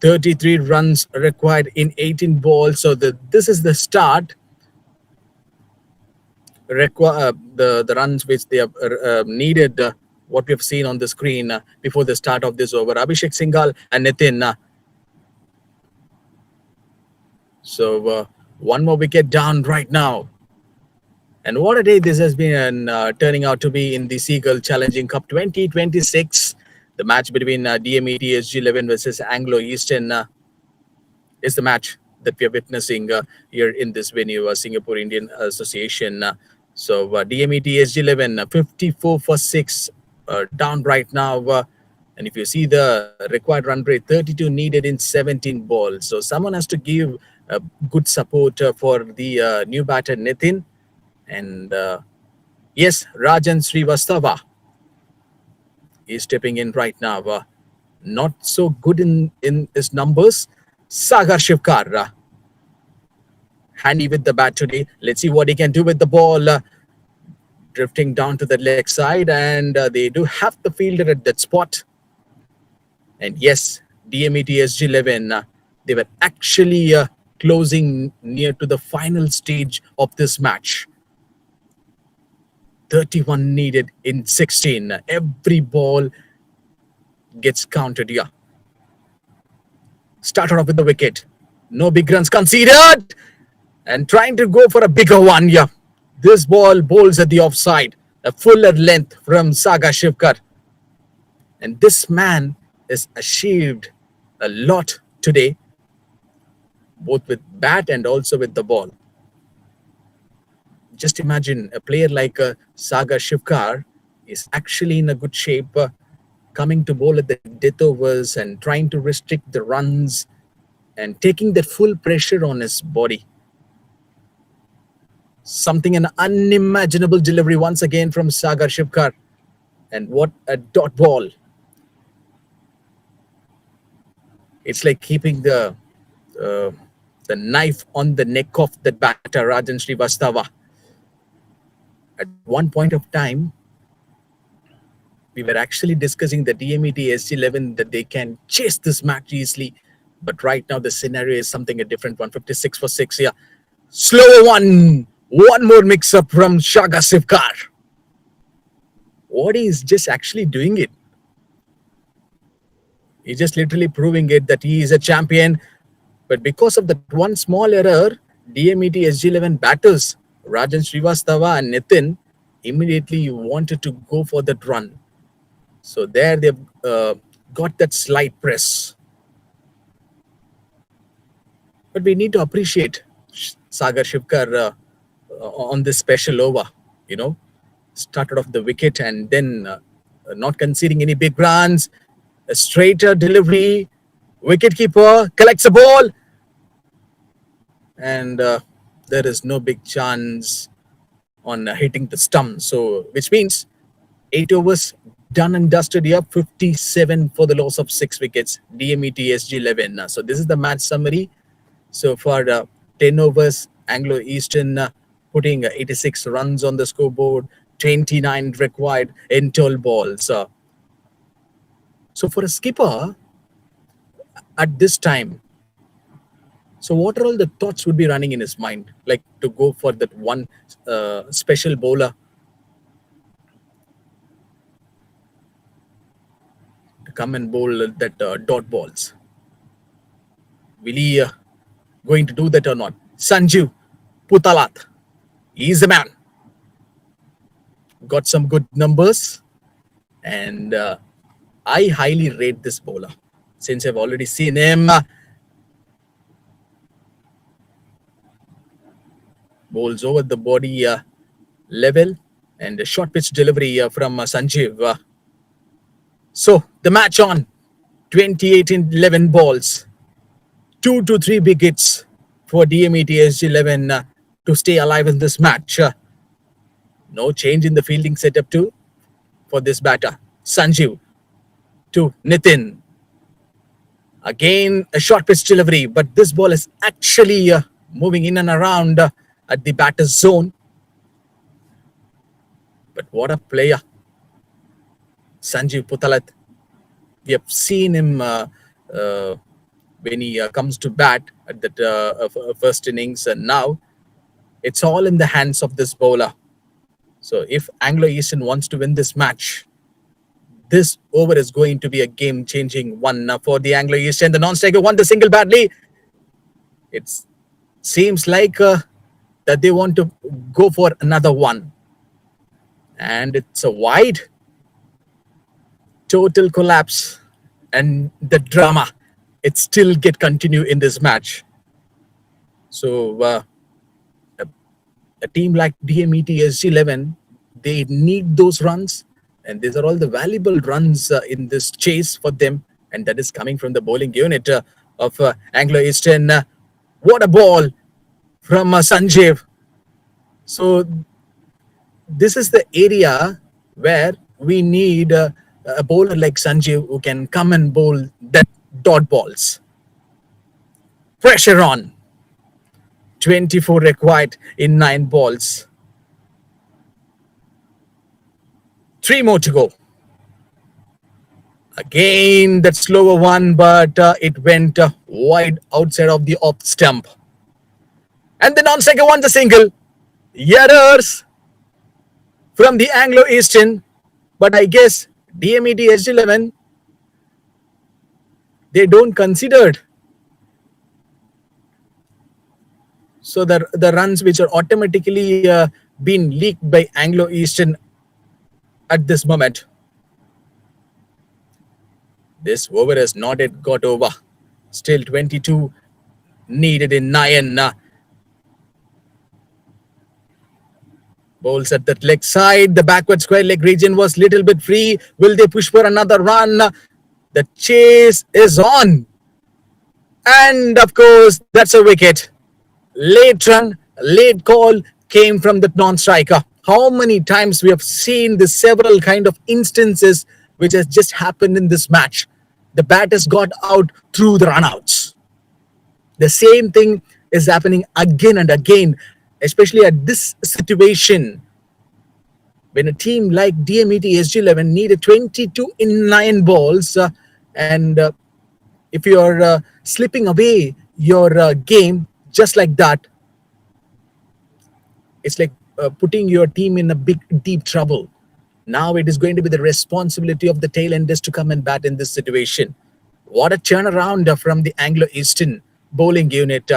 33 runs required in 18 balls. So this is the start. The runs which they have needed, what we have seen on the screen before the start of this over. Abhishek Singhal and Nitin. So one more wicket down right now. And what a day this has been turning out to be in the Seagull Challenging Cup 2026. The match between DMET SG11 versus Anglo Eastern is the match that we are witnessing here in this venue, Singapore Indian Association. DMET SG11, 54 for 6, down right now. And if you see the required run rate, 32 needed in 17 balls. So someone has to give good support for the new batter, Nitin. And yes, Rajan Srivastava is stepping in right now. Not so good in his numbers. Sagar Shivkar, handy with the bat today. Let's see what he can do with the ball. Drifting down to the leg side, and they do have the fielder at that spot. And yes, DMET SG11, they were actually closing near to the final stage of this match. 31 needed in 16. Every ball gets counted here. Started off with the wicket. No big runs conceded. And trying to go for a bigger one here. This ball bowls at the offside. A fuller length from Saga Shivkar. And this man has achieved a lot today, both with bat and also with the ball. Just imagine a player like Saga Shivkar is actually in a good shape, coming to bowl at the death overs and trying to restrict the runs and taking that full pressure on his body. Something an unimaginable delivery once again from Sagar Shivkar. And what a dot ball. It's like keeping the knife on the neck of the batter, Rajan Srivastava. At one point of time, we were actually discussing the DMET SG11 that they can chase this match easily. But right now, the scenario is something a different one. 56 for 6 here. Slower one. One more mix-up from Sagar Shivkar. What is just actually doing it? He's just literally proving it that he is a champion. But because of that one small error, DMET SG11 batters, Rajan Srivastava and Nitin, immediately wanted to go for that run. So there they've got that slight press. But we need to appreciate Sagar Shivkar on this special over. You know, started off the wicket and then not conceding any big runs. A straighter delivery. Wicketkeeper collects a ball, and there is no big chance on hitting the stump. So, which means 8 overs done and dusted here. 57 for the loss of 6 wickets. DMET SG 11. So this is the match summary. So for 10 overs, Anglo Eastern putting 86 runs on the scoreboard, 29 required in 12 balls. So for a skipper at this time, so what are all the thoughts would be running in his mind, like to go for that one special bowler to come and bowl that dot balls? Will he going to do that or not? Sanjeev Putalat, he's a man. Got some good numbers, and I highly rate this bowler since I've already seen him. Bowls over the body level and a short pitch delivery from Sanjeev. So the match on 28 in 11 balls, 2 to 3 big hits for DMET SG 11 to stay alive in this match. No change in the fielding setup too for this batter. Sanjeev to Nitin. Again, a short pitch delivery, but this ball is actually moving in and around at the batter's zone. But what a player, Sanjeev Putalat. We have seen him when he comes to bat at that first innings, and now it's all in the hands of this bowler. So if Anglo Eastern wants to win this match, this over is going to be a game-changing one for the Anglo Eastern. The non-striker won the single badly. It seems like that they want to go for another one. And it's a wide. Total collapse. And the drama, it still get continue in this match. So a team like DMET SG 11, they need those runs. And these are all the valuable runs in this chase for them. And that is coming from the bowling unit of Anglo Eastern. What a ball from Sanjeev. So this is the area where we need a bowler like Sanjeev who can come and bowl that dot balls. Pressure on. 24 required in 9 balls. 3 more to go. Again, that slower one, but it went wide outside of the off stump. And the non-striker won the single. Errors from the Anglo Eastern, but I guess DMET SG 11, they don't consider. So the runs which are automatically being leaked by Anglo Eastern at this moment. This over has not yet got over. Still 22 needed in 9. Bowls at that leg side. The backward square leg region was little bit free. Will they push for another run? The chase is on. And of course, that's a wicket. Late run, late call came from the non-striker. How many times we have seen this several kind of instances which has just happened in this match. The batters got out through the runouts. The same thing is happening again and again, especially at this situation when a team like DMET SG 11 needed 22 in 9 balls and if you're slipping away your game just like that, it's like putting your team in a big, deep trouble. Now it is going to be the responsibility of the tailenders to come and bat in this situation. What a turnaround from the Anglo Eastern bowling unit.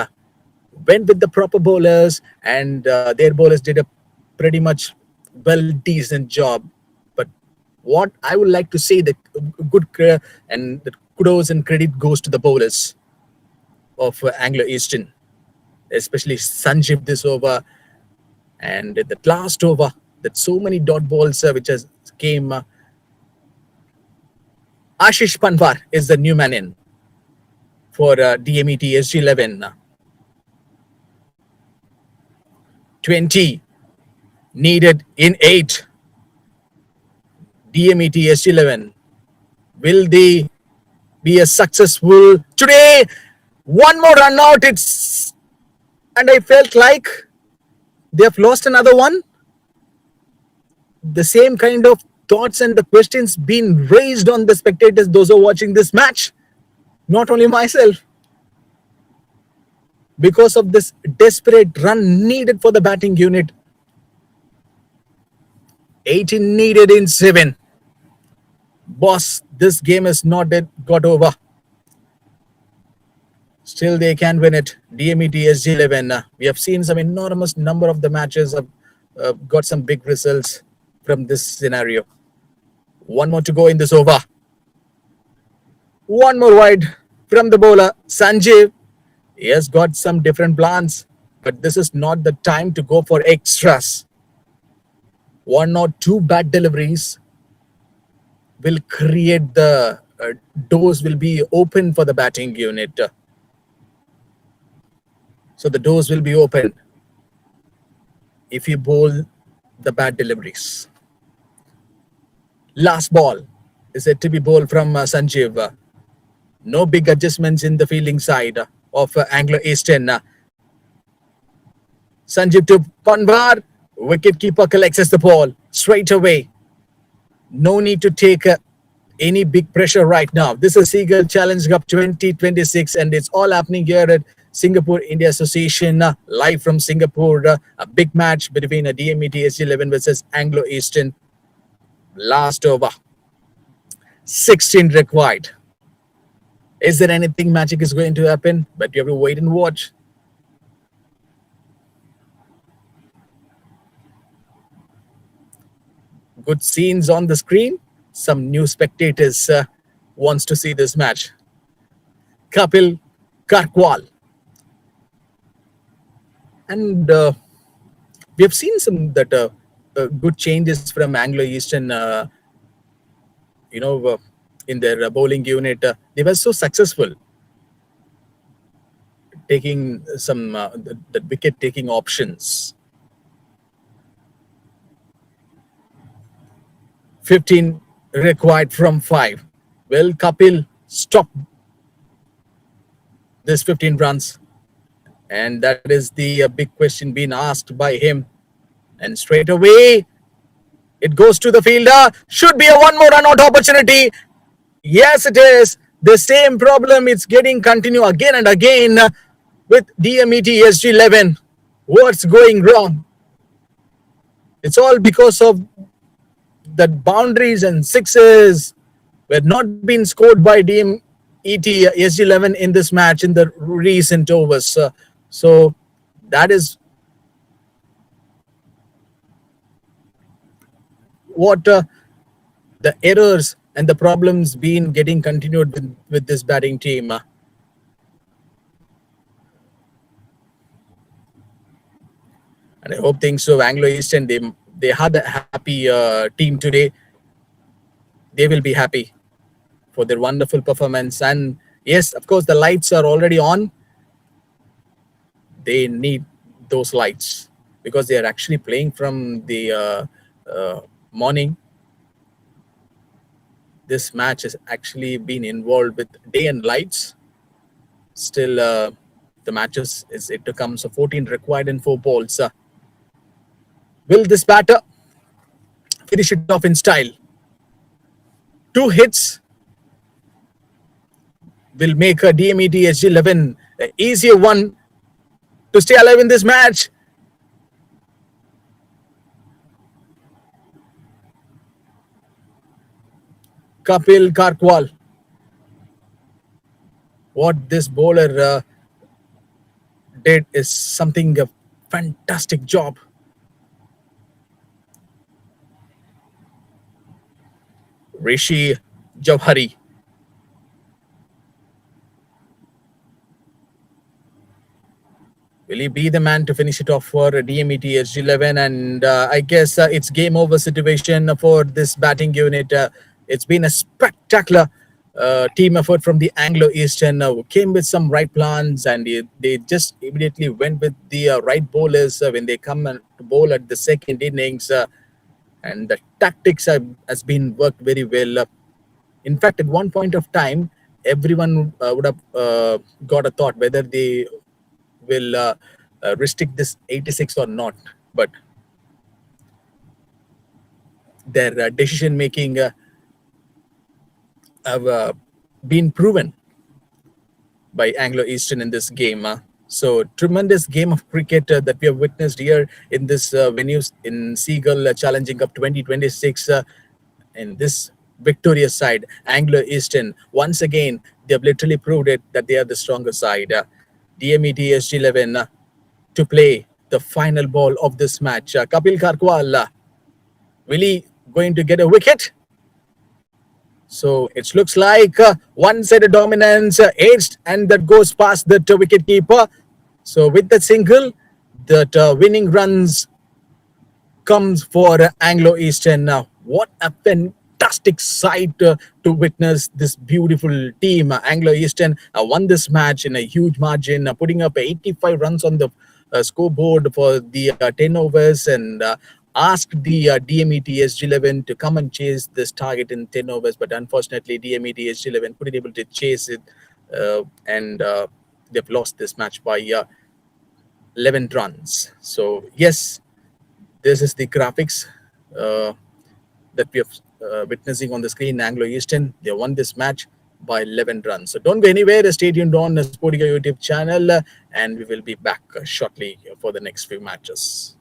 Went with the proper bowlers and their bowlers did a pretty much well decent job. But what I would like to say, the good and the kudos and credit goes to the bowlers of Anglo Eastern, especially Sanjeev this over. And at the last over, that so many dot balls which has came, Ashish Panwar is the new man in for DMET SG11. 20 needed in 8. DMET SG11. Will they be a successful today? One more run out. And I felt like they have lost another one. The same kind of thoughts and the questions being raised on the spectators, those who are watching this match, not only myself, because of this desperate run needed for the batting unit. 18 needed in 7. Boss, this game is not yet got over. Still, they can win it. DMET SG11. We have seen some enormous number of the matches have got some big results from this scenario. One more to go in this over. One more wide from the bowler, Sanjeev. He has got some different plans, but this is not the time to go for extras. One or two bad deliveries will create the doors will be open for the batting unit. So the doors will be open if you bowl the bad deliveries. Last ball is said to be bowled from Sanjeev. No big adjustments in the fielding side of Anglo Eastern. Sanjeev to Panwar. Wicketkeeper collects the ball straight away. No need to take any big pressure right now. This is Seagull Challenge Cup 2026 and it's all happening here at Singapore India Association, live from Singapore. A big match between a DMET SG11 versus Anglo Eastern. Last over. 16 required. Is there anything magic is going to happen? But you have to wait and watch. Good scenes on the screen. Some new spectators wants to see this match. Kapil Karkwal. And we have seen some that good changes from Anglo Eastern, in their bowling unit. They were so successful taking some the wicket taking options. 15 required from 5. Will Kapil stop this 15 runs? And that is the big question being asked by him. And straight away, it goes to the fielder. Should be a one more run out opportunity. Yes, it is. The same problem it's getting continue again and again with DMET SG11. What's going wrong? It's all because of the boundaries and sixes were not being scored by DMET SG11 in this match in the recent overs. So that is what the errors and the problems being getting continued with this batting team. And I hope things so. Anglo Eastern, they had a happy team today. They will be happy for their wonderful performance. And yes, of course, the lights are already on. They need those lights because they are actually playing from the morning. This match has actually been involved with day and lights. Still, the matches is it to come. So 14 required in 4 balls. Will this batter finish it off in style? 2 hits will make a DMET SG11 an easier one to stay alive in this match. Kapil Karkwal. What this bowler did is something a fantastic job. Rishi Jauhari. Will Will he be the man to finish it off for DMET SG11? And I guess it's game over situation for this batting unit. It's been a spectacular team effort from the Anglo Eastern. Who came with some right plans, and they just immediately went with the right bowlers when they come to bowl at the second innings. And the tactics has been worked very well. In fact, at one point of time, everyone would have got a thought whether they will restrict this 86 or not. But their decision making have been proven by Anglo Eastern in this game. So tremendous game of cricket that we have witnessed here in this venues in Seagull Challenging Cup 2026. In this victorious side, Anglo Eastern, once again, they have literally proved it that they are the stronger side. DMET SG11 to play the final ball of this match. Kapil Karkwal, will he going to get a wicket? So it looks like one set of dominance, edged, and that goes past the wicket keeper. So with the single, that winning runs comes for Anglo Eastern. Now, what a fantastic sight to witness this beautiful team. Anglo Eastern won this match in a huge margin, putting up 85 runs on the scoreboard for the 10 overs, and asked the DMET SG11 to come and chase this target in 10 overs. But unfortunately, DMET SG11 couldn't able to chase it, and they've lost this match by 11 runs. So, yes, this is the graphics uh, that we are witnessing on the screen. Anglo Eastern, they won this match by 11 runs. So don't go anywhere. Stay tuned on the Sportiga YouTube channel, and we will be back shortly for the next few matches.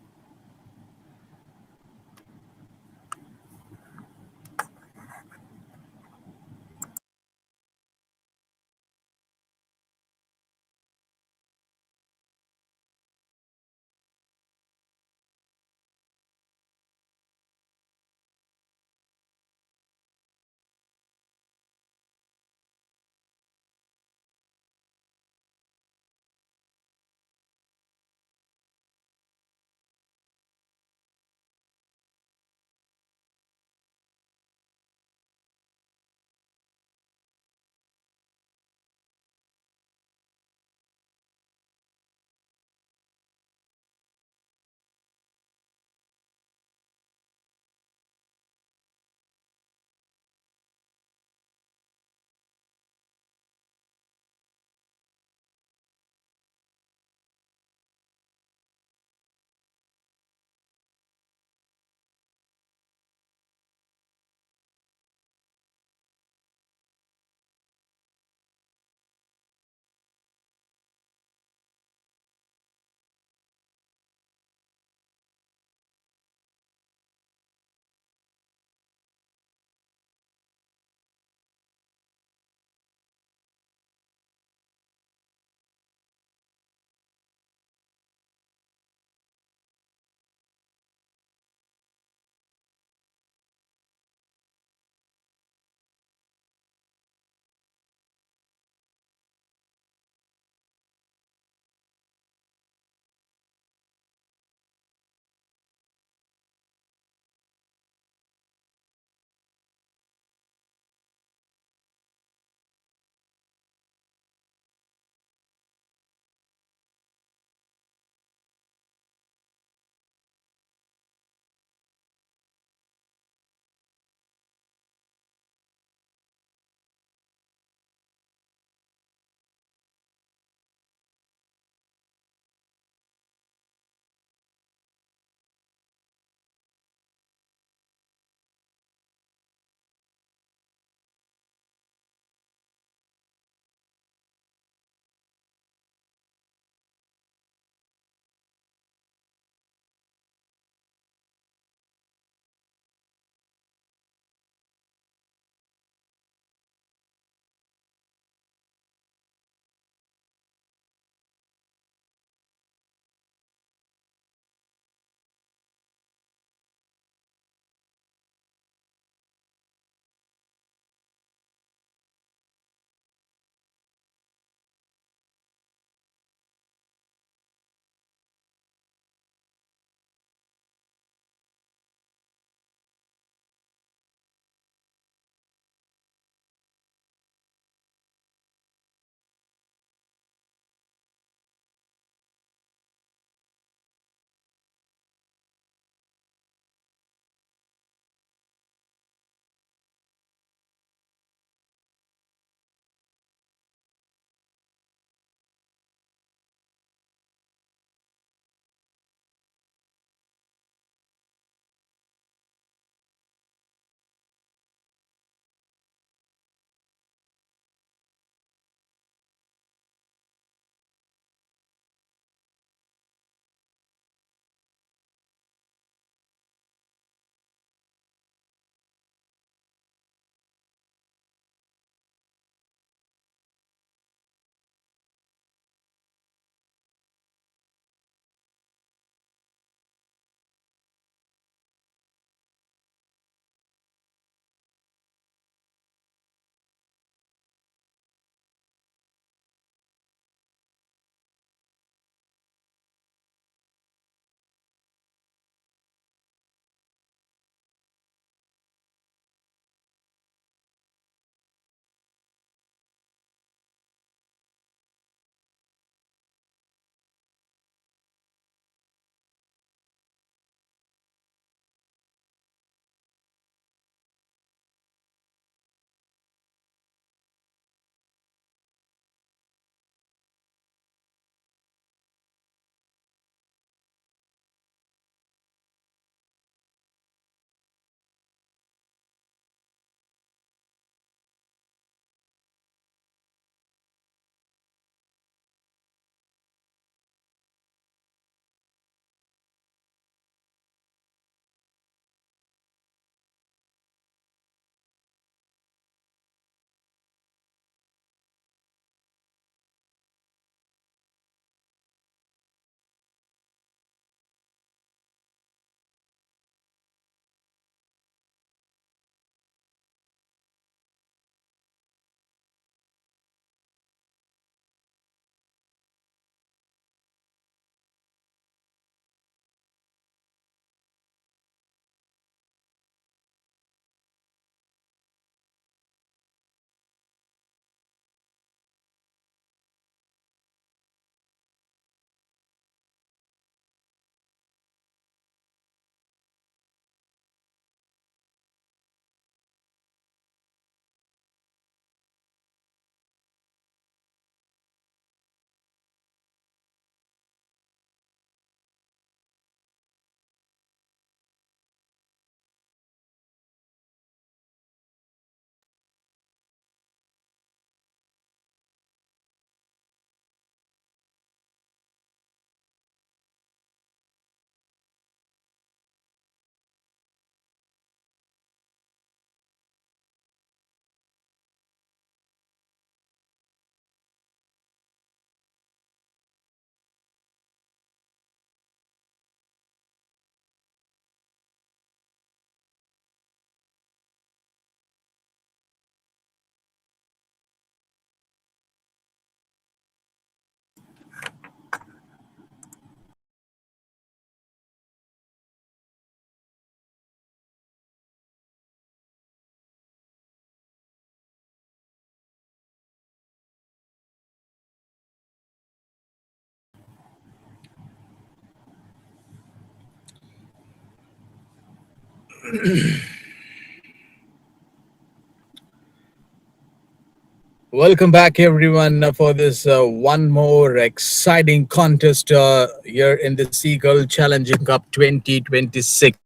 Welcome back, everyone, for this one more exciting contest here in the Seagull Challenge Cup 2026.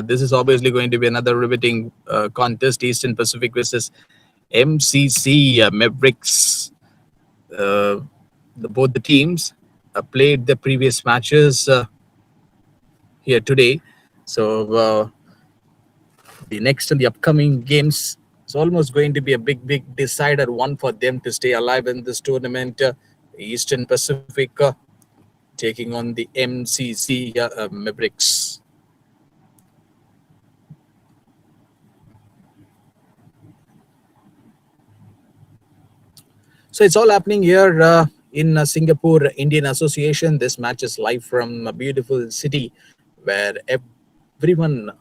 This is obviously going to be another riveting contest, Eastern Pacific versus MCC Mavericks. Both the teams played the previous matches here today. So the next and the upcoming games is almost going to be a big decider, one for them to stay alive in this tournament. Eastern Pacific taking on the MCC Mavericks. So it's all happening here in Singapore Indian Association. This match is live from a beautiful city where everyone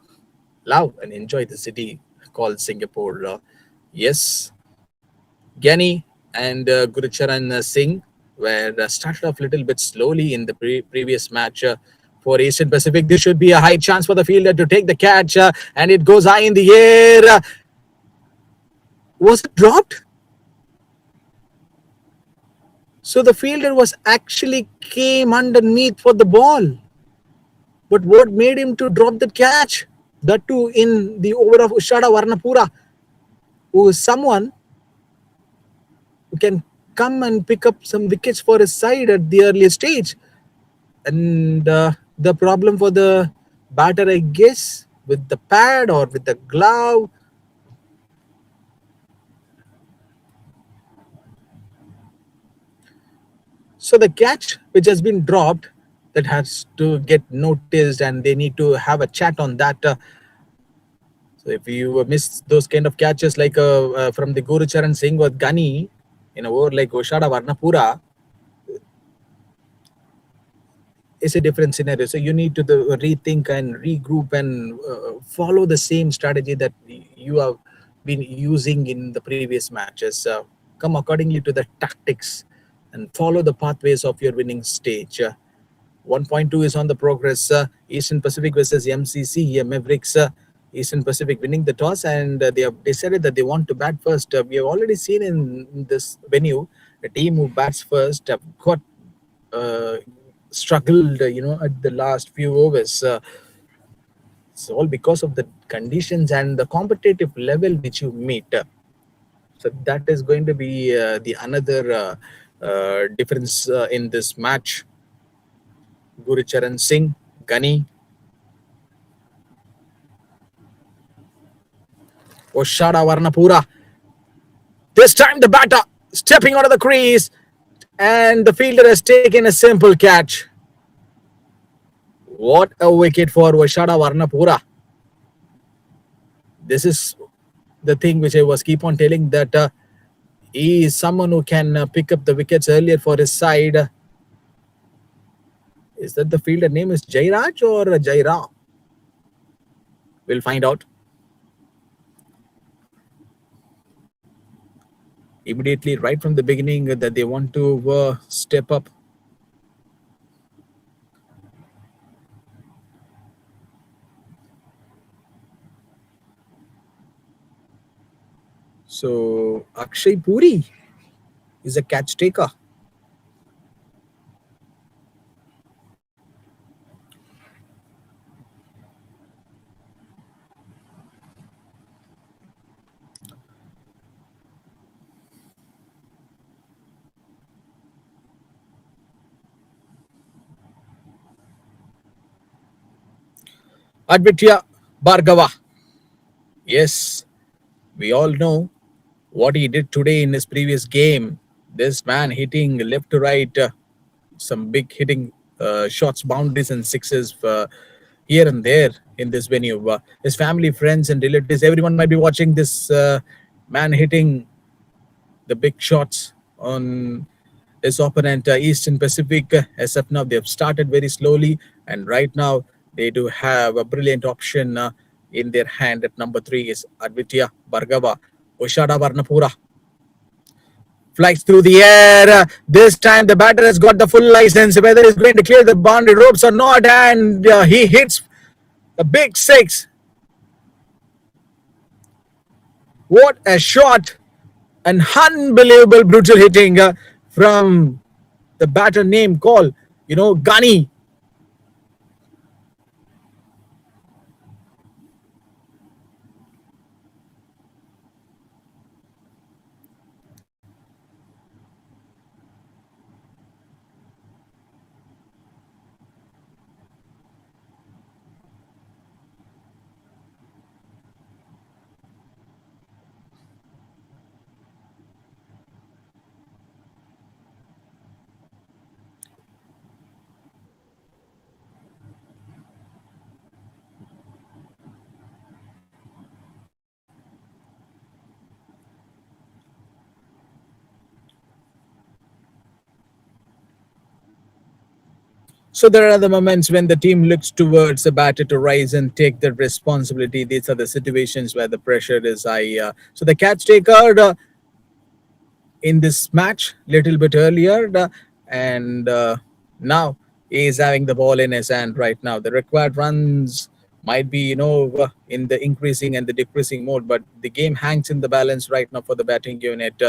love and enjoy the city called Singapore. Yes, Gani and Gurucharan Singh were started off a little bit slowly in the previous match. For Eastern Pacific, this should be a high chance for the fielder to take the catch, and it goes high in the air. Was it dropped? So the fielder was actually came underneath for the ball. But what made him to drop the catch? That too in the over of Ushada Varnapura, who is someone who can come and pick up some wickets for his side at the earliest stage. And the problem for the batter, I guess, with the pad or with the glove. So the catch which has been dropped, that has to get noticed, and they need to have a chat on that. So if you miss those kind of catches like from the Gurucharan Singh or Gani in a over like Oshada Varnapura, is a different scenario. So you need to rethink and regroup and follow the same strategy that you have been using in the previous matches. Come accordingly to the tactics and follow the pathways of your winning stage. 1.2 is on the progress. Eastern Pacific versus MCC Mavericks. Eastern Pacific winning the toss, and they have decided that they want to bat first. We have already seen in this venue a team who bats first have got struggled, at the last few overs. It's all because of the conditions and the competitive level which you meet. So that is going to be the another difference in this match. Gurucharan Singh, Gani, Oshada Varnapura. This time the batter stepping out of the crease, and the fielder has taken a simple catch. What a wicket for Oshada Varnapura. This is the thing which I was keep on telling, that he is someone who can pick up the wickets earlier for his side. Is that the fielder name is Jairaj or Jaira? We'll find out. Immediately, right from the beginning, that they want to step up. So Akshay Puri is a catch taker. Advitya Bhargava. Yes, we all know what he did today in his previous game. This man hitting left to right, some big hitting shots, boundaries, and sixes here and there in this venue. His family, friends, and relatives, everyone might be watching this man hitting the big shots on his opponent. Eastern Pacific, as of now, they have started very slowly, and right now they do have a brilliant option in their hand. At number 3 is Advitya Bhargava. Oshada Varnapura flies through the air. This time the batter has got the full license, whether he's going to clear the boundary ropes or not, and he hits the big 6. What a shot! An unbelievable brutal hitting from the batter name called, Ghani. So there are the moments when the team looks towards the batter to rise and take the responsibility. These are the situations where the pressure is high. So the catch taker in this match little bit earlier, and now he is having the ball in his hand right now. The required runs might be, in the increasing and the decreasing mode, but the game hangs in the balance right now for the batting unit.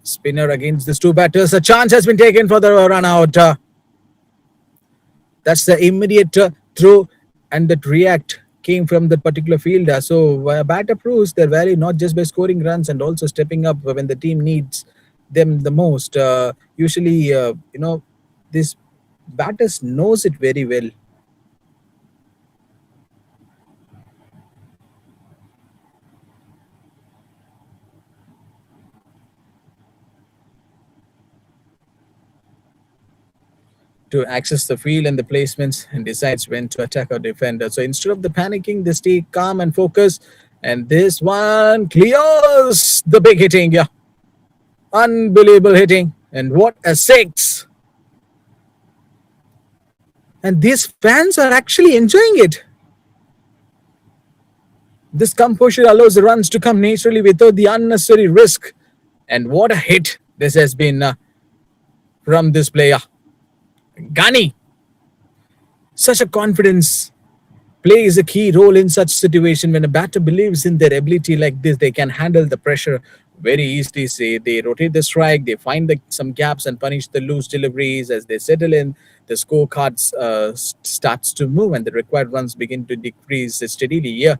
Spinner against these two batters. A chance has been taken for the run out. That's the immediate throw and that react came from that particular fielder. So batter proves their value not just by scoring runs and also stepping up when the team needs them the most. Usually, this batters knows it very well. To access the field and the placements and decides when to attack or defend. So instead of the panicking, they stay calm and focus. And this one clears the big hitting. Yeah. Unbelievable hitting. And what a six. And these fans are actually enjoying it. This composure allows the runs to come naturally without the unnecessary risk. And what a hit this has been from this player. Ghani. Such a confidence plays a key role in such situation. When a batter believes in their ability like this, they can handle the pressure very easily. Say they rotate the strike, they find some gaps and punish the loose deliveries. As they settle in, the scorecards starts to move and the required runs begin to decrease steadily. Yeah.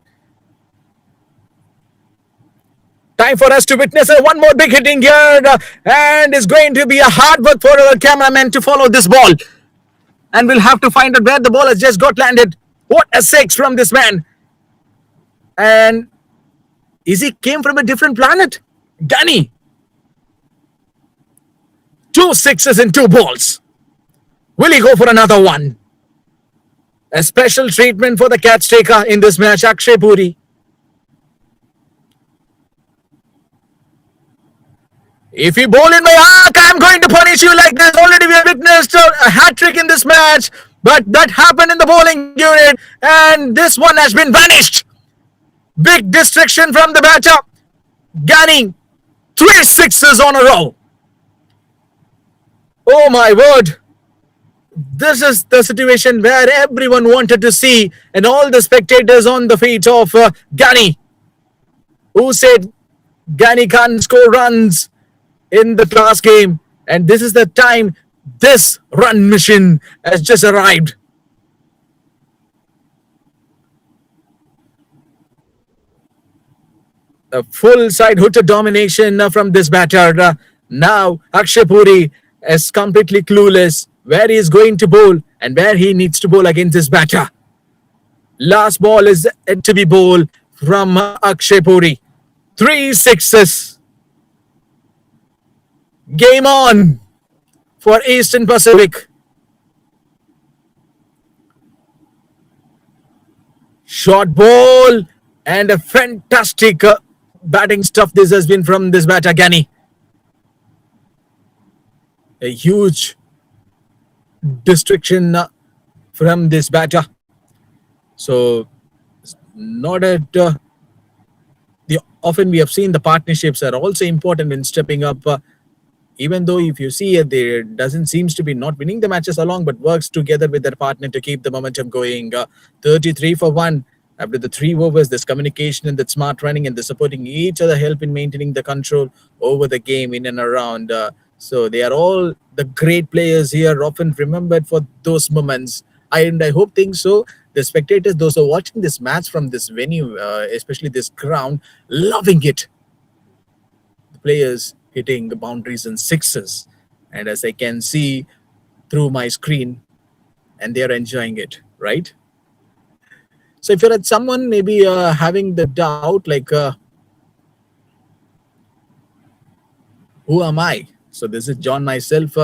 Time for us to witness one more big hitting here, and it's going to be a hard work for our cameraman to follow this ball. And we'll have to find out where the ball has just got landed. What a six from this man. And is he came from a different planet? Ghani. 2 sixes and 2 balls. Will he go for another one? A special treatment for the catch taker in this match, Akshay Puri. If you bowl in my arc, I'm going to punish you like this. Already we have witnessed a hat trick in this match, but that happened in the bowling unit, and this one has been vanished. Big distraction from the batter. Ghani, 3 sixes on a row. Oh my word. This is the situation where everyone wanted to see, and all the spectators on the feet of Ghani, who said Ghani can't score runs in the class game, and this is the time this run mission has just arrived. A full side hooter domination from this batter. Now Akshay Puri is completely clueless where he is going to bowl and where he needs to bowl against this batter. Last ball is to be bowled from Akshay Puri. 3 sixes. Game on for Eastern Pacific. Short ball and a fantastic batting stuff this has been from this batter, Ghani. A huge distraction from this batter. So, not at the often we have seen the partnerships are also important in stepping up. Even though if you see it, there doesn't seems to be not winning the matches along, but works together with their partner to keep the momentum going. 33 for 1. After the 3 overs, there's communication and that smart running and the supporting each other help in maintaining the control over the game in and around. So they are all the great players here, often remembered for those moments. I hope things so. The spectators, those who are watching this match from this venue, especially this ground, loving it. The players hitting the boundaries and sixes. And as I can see through my screen, and they are enjoying it, right? So if you're at someone maybe having the doubt, like, who am I? So this is John myself.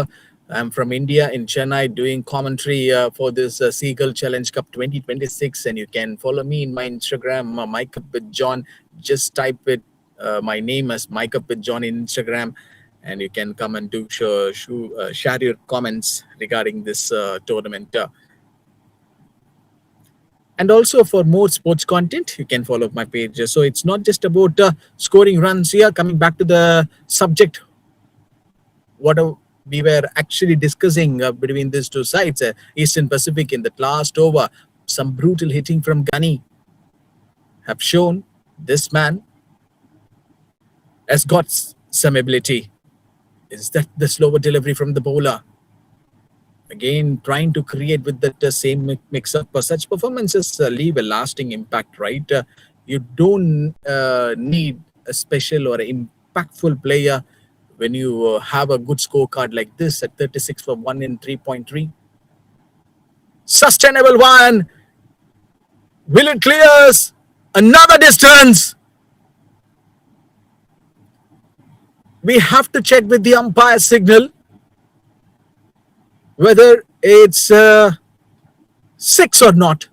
I'm from India in Chennai doing commentary for this Seagull Challenge Cup 2026. And you can follow me in my Instagram, Mike Up with John. Just type it, my name as Mike Up with John in Instagram. And you can come and share your comments regarding this tournament. And also for more sports content, you can follow my page. So it's not just about scoring runs here. Coming back to the subject, what we were actually discussing between these two sides, Eastern Pacific in the last over, some brutal hitting from Gunny have shown this man has got some ability. Is that the slower delivery from the bowler? Again, trying to create with that same mix-up. Such performances leave a lasting impact, right? You don't need a special or impactful player when you have a good scorecard like this at 36 for 1 in 3.3. Sustainable one. Will it clears another distance? We have to check with the umpire signal whether it's 6 or not,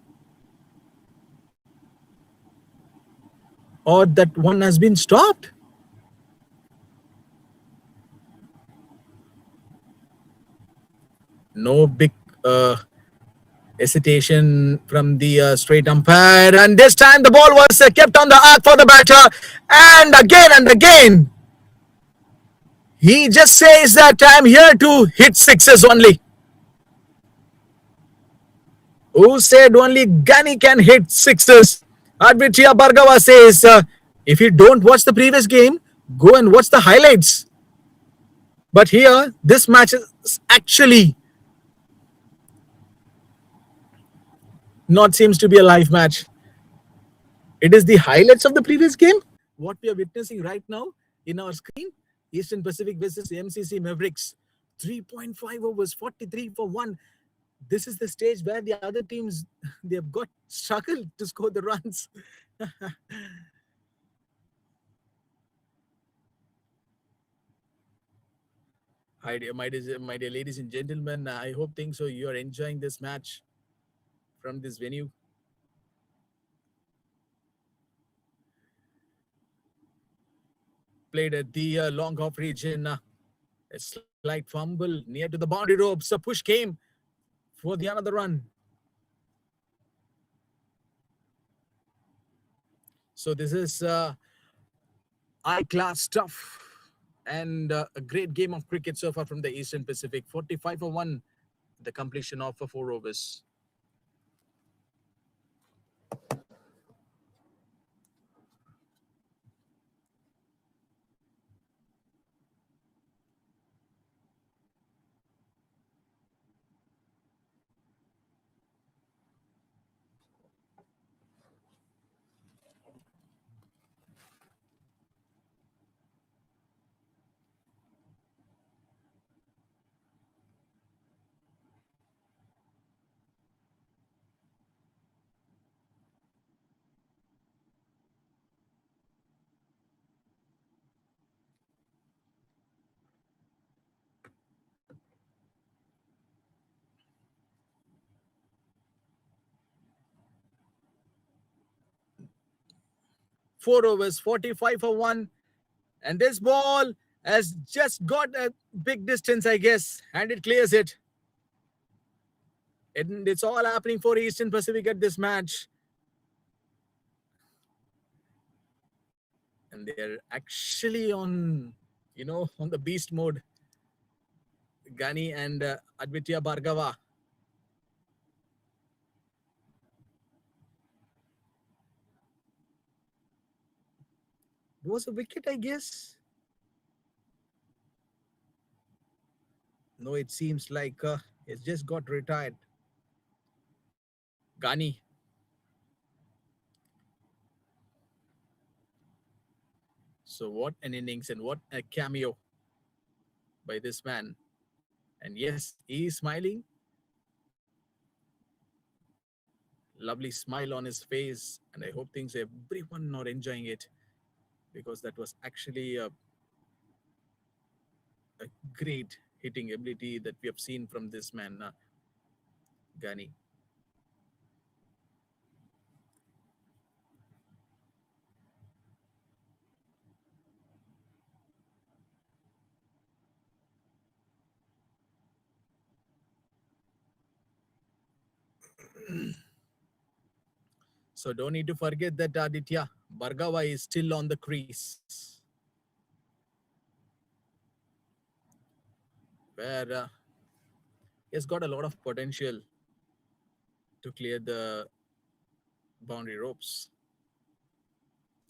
or that one has been stopped. No big hesitation from the straight umpire, and this time the ball was kept on the arc for the batter, and again he just says that I'm here to hit sixes only. Who said only Gani can hit sixes? Aditya Bhargava says, if you don't watch the previous game, go and watch the highlights. But here, this match is actually not seems to be a live match. It is the highlights of the previous game. What we are witnessing right now in our screen, Eastern Pacific versus MCC Mavericks. 3.5 overs, 43 for 1. This is the stage where the other teams, they have got struggled to score the runs. Hi, dear, my dear ladies and gentlemen, I hope things so you are enjoying this match from this venue. Played at the long off region. A slight fumble near to the boundary ropes. A push came for the another run. So this is high-class stuff and a great game of cricket so far from the Eastern Pacific. 45 for 1, the completion of 4 overs. Four overs, 45 for 1. And this ball has just got a big distance, I guess, and it clears it. And it's all happening for Eastern Pacific at this match. And they're actually on, on the beast mode. Gani and Aditya Bhargava. It was a wicket, I guess. No, it seems like it's just got retired. Gani. So what an innings and what a cameo by this man. And yes, he is smiling. Lovely smile on his face. And I hope things everyone are enjoying it because that was actually a great hitting ability that we have seen from this man, Gani. So don't need to forget that Aditya Bhargava is still on the crease, where he has got a lot of potential to clear the boundary ropes.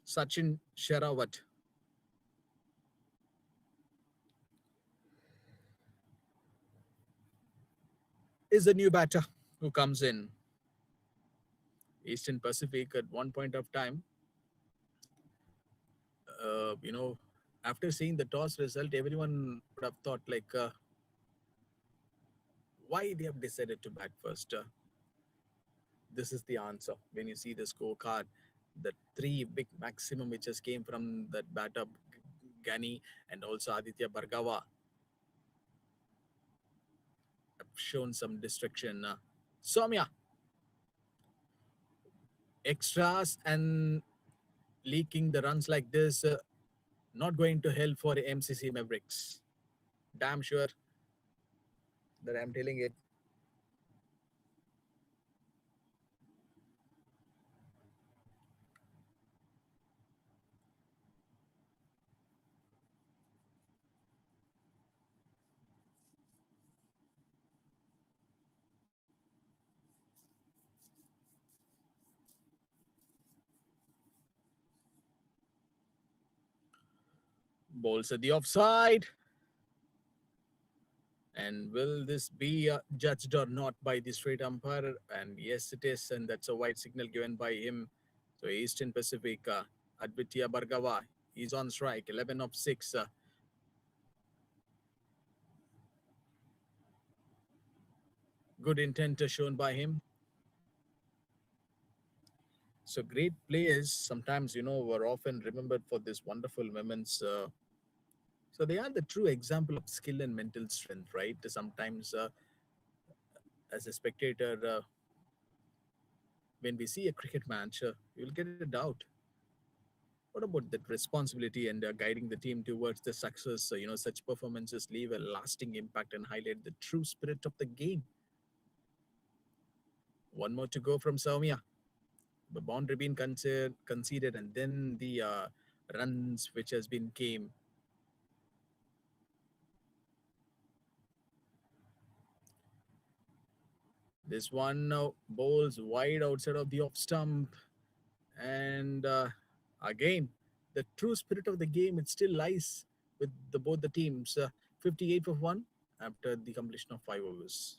Sachin Sherawat is the new batter who comes in. Eastern Pacific at one point of time, you know, after seeing the toss result, everyone would have thought like, why they have decided to bat first. This is the answer when you see the scorecard. The three big maximum which just came from that batter Gani and also Aditya Bhargava have shown some destruction. Soumya, extras and leaking the runs like this, not going to help for MCC Mavericks. Damn sure that I'm telling it. Balls at the offside. And will this be judged or not by the straight umpire? And yes, it is. And that's a white signal given by him. So Eastern Pacific, Aditya Bhargava, he's on strike, 11 of 6. Good intent shown by him. So great players sometimes, were often remembered for these wonderful moments. So they are the true example of skill and mental strength, right? Sometimes, as a spectator, when we see a cricket match, you'll get a doubt. What about that responsibility and guiding the team towards the success? So, such performances leave a lasting impact and highlight the true spirit of the game. One more to go from Saumya. The boundary being conceded, and then the runs which has been came. This one bowls wide outside of the off stump, and again, the true spirit of the game it still lies with both the teams. 58 for one after the completion of 5 overs.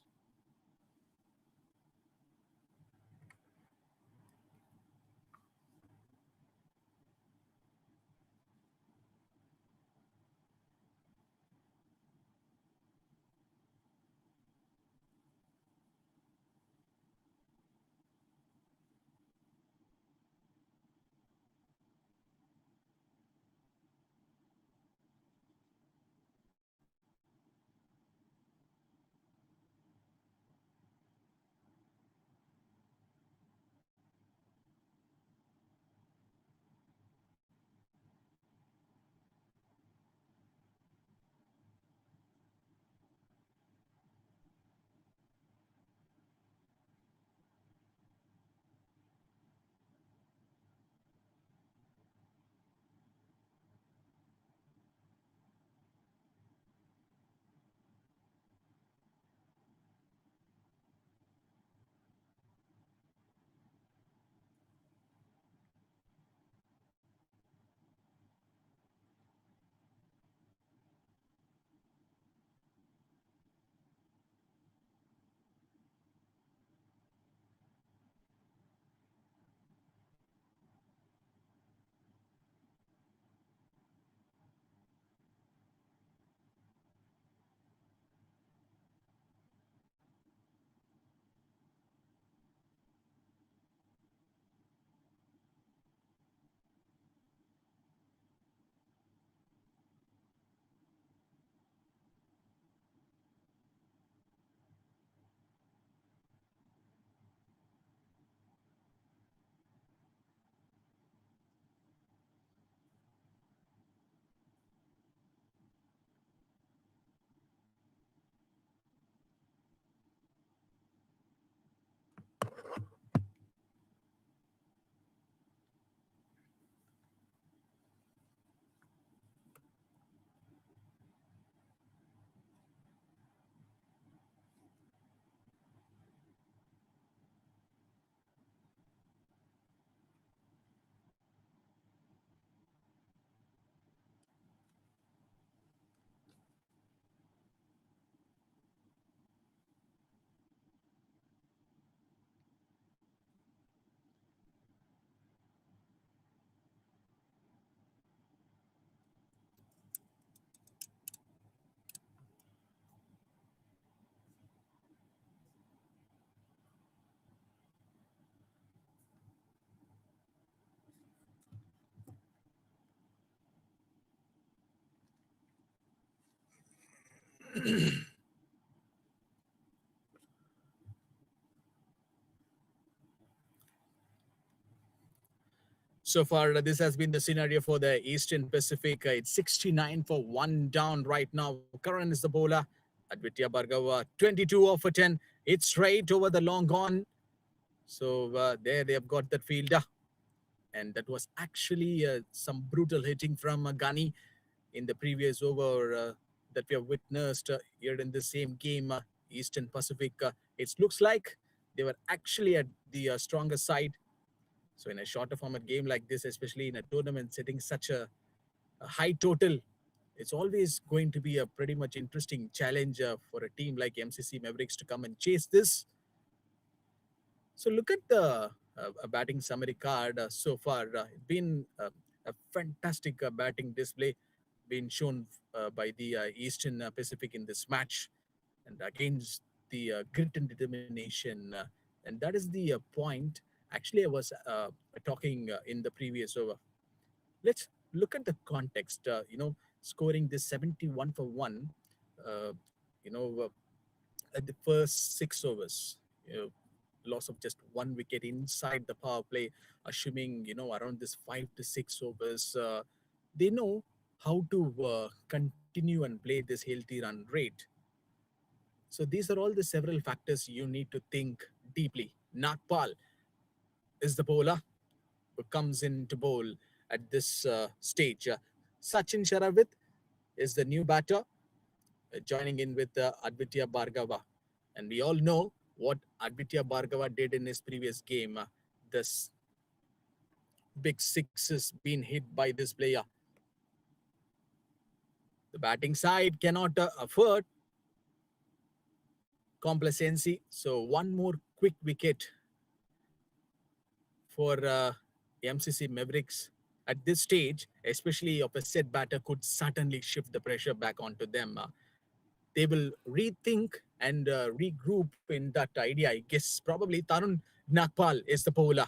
So far, this has been the scenario for the Eastern Pacific. It's 69 for one down right now. Karan is the bowler. Aditya Bhargava, 22 off for 10. It's straight over the long on. So there they have got that fielder. And that was actually some brutal hitting from Ghani in the previous over that we have witnessed here in the same game, Eastern Pacific. It looks like they were actually at the stronger side. So in a shorter format game like this, especially in a tournament setting such a high total, it's always going to be a pretty much interesting challenge for a team like MCC Mavericks to come and chase this. So look at the batting summary card so far. It's been a fantastic batting display being shown by the Eastern Pacific in this match, and against the grit and determination. And that is the point. Actually, I was talking in the previous over. Let's look at the context. Scoring this 71 for one. Uh, you know, at the first 6 overs. Loss of just one wicket inside the power play, assuming around this 5 to 6 overs. They know how to continue and play this healthy run rate. So these are all the several factors you need to think deeply. Nagpal is the bowler who comes in to bowl at this stage. Sachin Sharavit is the new batter joining in with Aditya Bhargava. And we all know what Aditya Bhargava did in his previous game. This big sixes being hit by this player. The batting side cannot afford complacency. So one more quick wicket for MCC Mavericks at this stage, especially of a set batter, could certainly shift the pressure back onto them. They will rethink and regroup in that idea. I guess probably Tarun Nagpal is the bowler.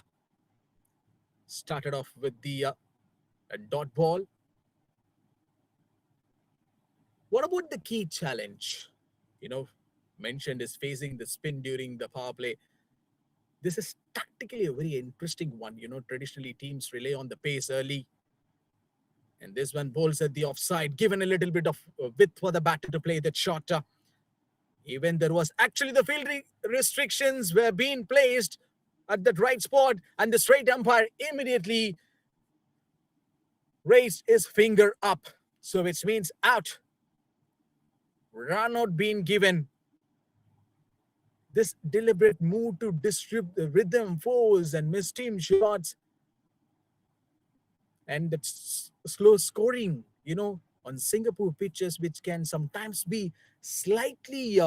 Started off with the dot ball. What about the key challenge? You know, mentioned is facing the spin during the power play. This is tactically a very interesting one. Traditionally teams rely on the pace early, and this one bowls at the offside, given a little bit of width for the batter to play that shot. Even there was actually the field restrictions were being placed at that right spot, and the straight umpire immediately raised his finger up. So which means out. Run out being given. This deliberate move to disrupt the rhythm, force, and miss team shots, and that slow scoring, on Singapore pitches, which can sometimes be slightly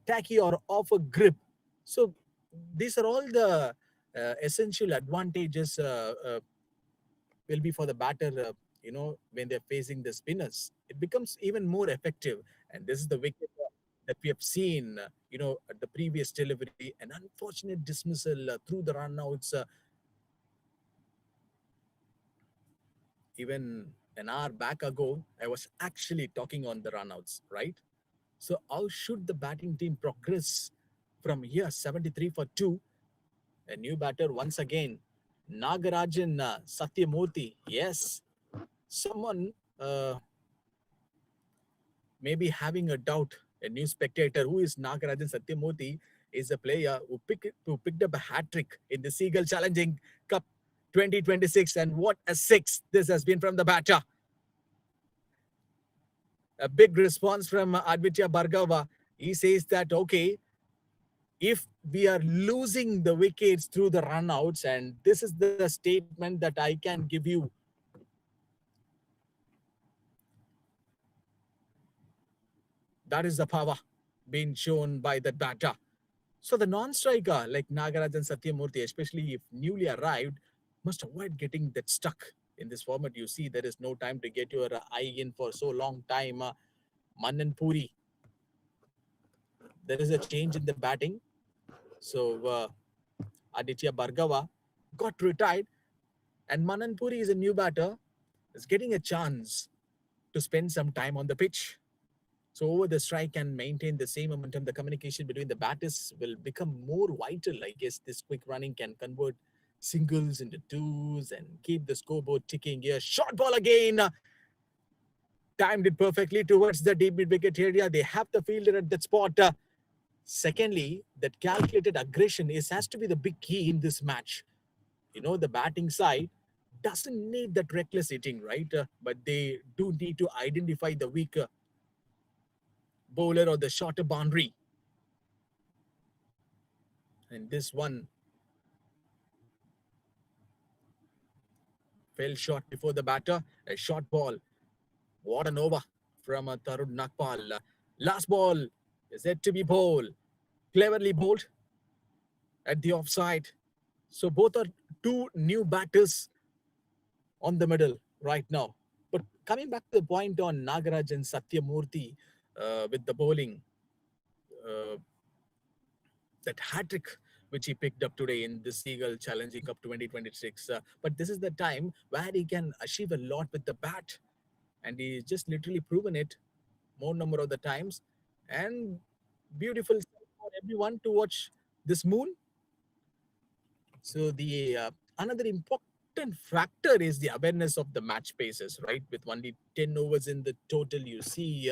tacky or off a grip. So these are all the essential advantages will be for the batter, when they're facing the spinners. It becomes even more effective. And this is the wicket that we have seen, at the previous delivery, an unfortunate dismissal through the runouts. Even an hour back ago, I was actually talking on the runouts, right? So how should the batting team progress from here? 73 for 2. A new batter once again. Nagarajan Satyamurthy. Yes, someone maybe having a doubt. A new spectator, who is Nagarajan Satyamurthy, is a player who picked up a hat trick in the Seagull Challenging Cup 2026. And what a six this has been from the batter. A big response from Aditya Bhargava. He says that, okay, if we are losing the wickets through the runouts, and this is the statement that I can give you, that is the power being shown by the batter. So the non-striker like Nagarajan Satyamurthy, especially if newly arrived, must avoid getting that stuck in this format. You see, there is no time to get your eye in for so long time. Manan Puri, there is a change in the batting. So Aditya Bhargava got retired, and Manan Puri is a new batter, is getting a chance to spend some time on the pitch. So over the strike and maintain the same momentum, the communication between the batters will become more vital. I guess this quick running can convert singles into twos and keep the scoreboard ticking here. Short ball again. Timed it perfectly towards the deep mid wicket area. They have the fielder at that spot. Secondly, that calculated aggression has to be the big key in this match. The batting side doesn't need that reckless hitting, right? But they do need to identify the weaker bowler or the shorter boundary. And this one fell short before the batter. A short ball. What an over from Tarun Nagpal. Last ball is yet to be bowled. Cleverly bowled at the offside. So both are two new batters on the middle right now. But coming back to the point on Nagaraj and Satyamurthy with the bowling, uh, that hat-trick which he picked up today in the Seagull Challenge Cup 2026. But this is the time where he can achieve a lot with the bat. And he's just literally proven it more number of the times. And beautiful for everyone to watch this moon. So the another important factor is the awareness of the match paces, right? With only 10 overs in the total, you see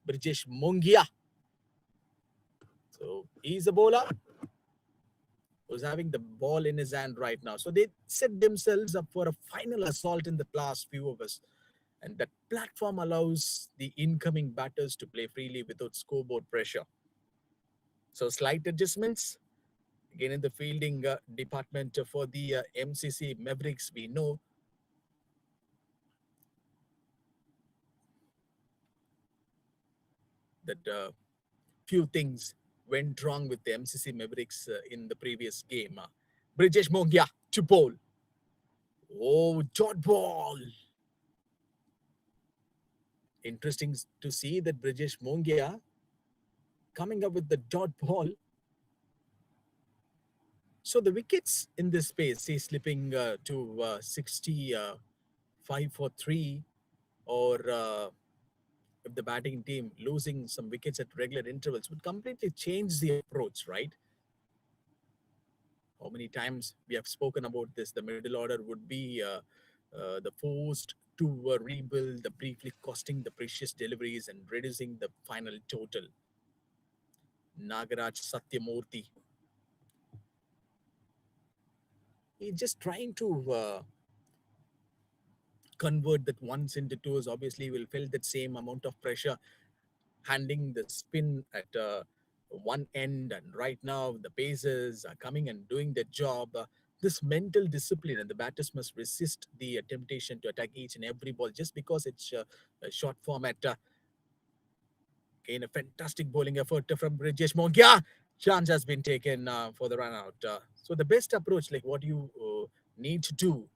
Brijesh Mongia. So he's a bowler who's having the ball in his hand right now. So they set themselves up for a final assault in the last few overs. And that platform allows the incoming batters to play freely without scoreboard pressure. So slight adjustments. Again, in the fielding department for the MCC Mavericks, we know that few things went wrong with the MCC Mavericks in the previous game. Brijesh Mongia to bowl. Oh, dot ball. Interesting to see that Brijesh Mongia coming up with the dot ball. So the wickets in this space, say slipping to 65 for 3, or if the batting team losing some wickets at regular intervals, would completely change the approach, right? How many times we have spoken about this? The middle order would be the forced to rebuild, the briefly costing the precious deliveries and reducing the final total. Nagaraj Satyamurthy, he's just trying to convert that ones into twos. Obviously, will feel that same amount of pressure handling the spin at one end, and right now the pacers are coming and doing their job. This mental discipline, and the batters must resist the temptation to attack each and every ball just because it's a short format. Again, a fantastic bowling effort from Brijesh Mongia. Chance has been taken for the run out. So the best approach, like what you need to do,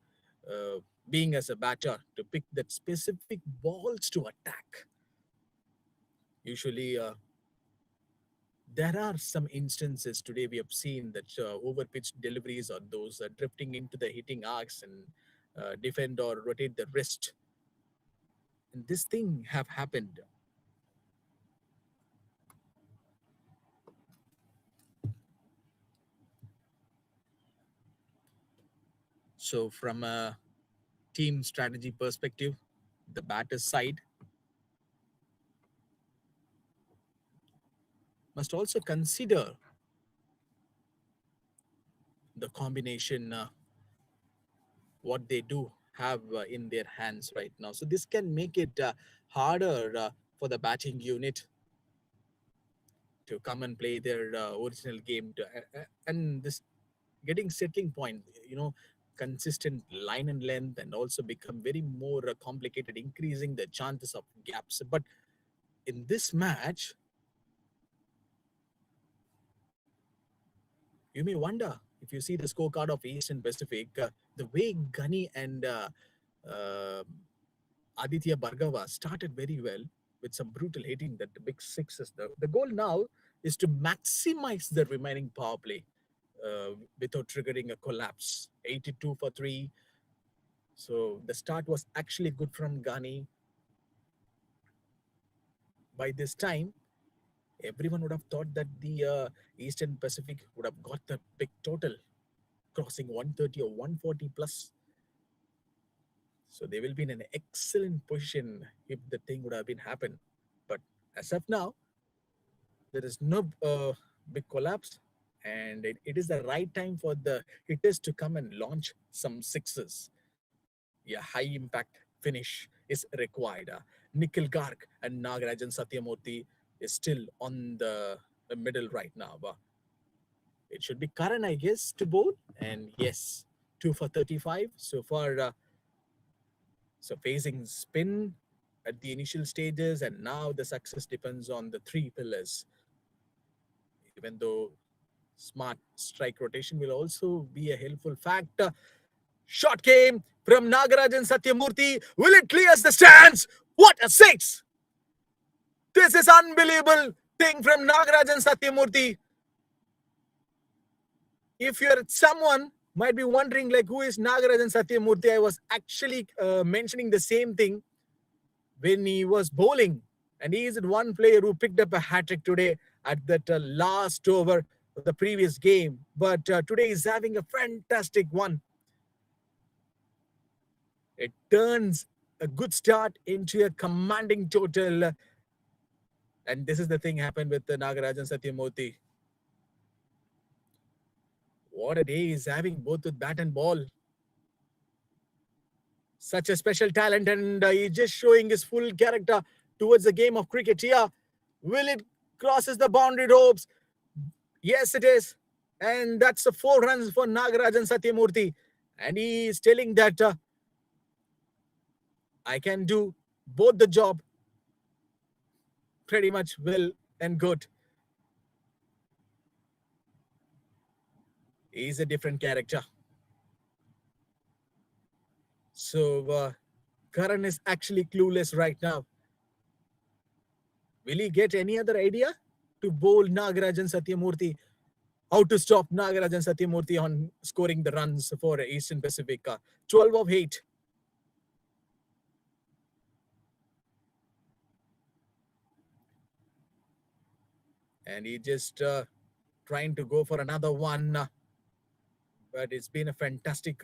uh, being as a batter, to pick that specific balls to attack. Usually, there are some instances today we have seen that over-pitched deliveries, or those drifting into the hitting arcs and defend or rotate the wrist. And this thing have happened. So from a team strategy perspective, the batter's side must also consider the combination, what they do have in their hands right now. So this can make it harder for the batting unit to come and play their original game. And this getting settling point, consistent line and length, and also become very more complicated, increasing the chances of gaps. But in this match, you may wonder, if you see the scorecard of Eastern Pacific, the way Gunny and uh, Aditya Bhargava started very well with some brutal hitting, that the big sixes. The goal now is to maximize the remaining power play without triggering a collapse. 82 for 3. So the start was actually good from Ghani, by this time, everyone would have thought that the Eastern Pacific would have got the big total, crossing 130 or 140 plus. So they will be in an excellent position if the thing would have been happened. But as of now, there is no big collapse, and it is the right time for the hitters to come and launch some sixes. Yeah, high impact finish is required. Nikhil Garg and Nagarajan Satyamurthy is still on the middle right now. It should be Karan, I guess, to bowl. And yes, 2 for 35 so far. So facing spin at the initial stages, and now the success depends on the three pillars. Even though smart strike rotation will also be a helpful factor. Shot came from Nagarajan Satyamurthy. Will it clear the stands? What a six! This is unbelievable thing from Nagarajan Satyamurthy. If you're someone might be wondering like who is Nagarajan Satyamurthy, I was actually mentioning the same thing when he was bowling, and he is one player who picked up a hat trick today at that last over of the previous game. But today he's having a fantastic one. It turns a good start into a commanding total. And this is the thing happened with the Nagarajan Satyamurthy. What a day he's having both with bat and ball. Such a special talent, and he's just showing his full character towards the game of cricket here. Will it crosses the boundary ropes? Yes, it is. And that's the 4 runs for Nagarajan Satyamurthy. And he is telling that I can do both the job pretty much well and good. He's a different character. So Karan is actually clueless right now. Will he get any other idea to bowl Nagarajan Satyamurthy? How to stop Nagarajan Satyamurthy on scoring the runs for Eastern Pacific? 12 of 8. And he just trying to go for another one. But it's been a fantastic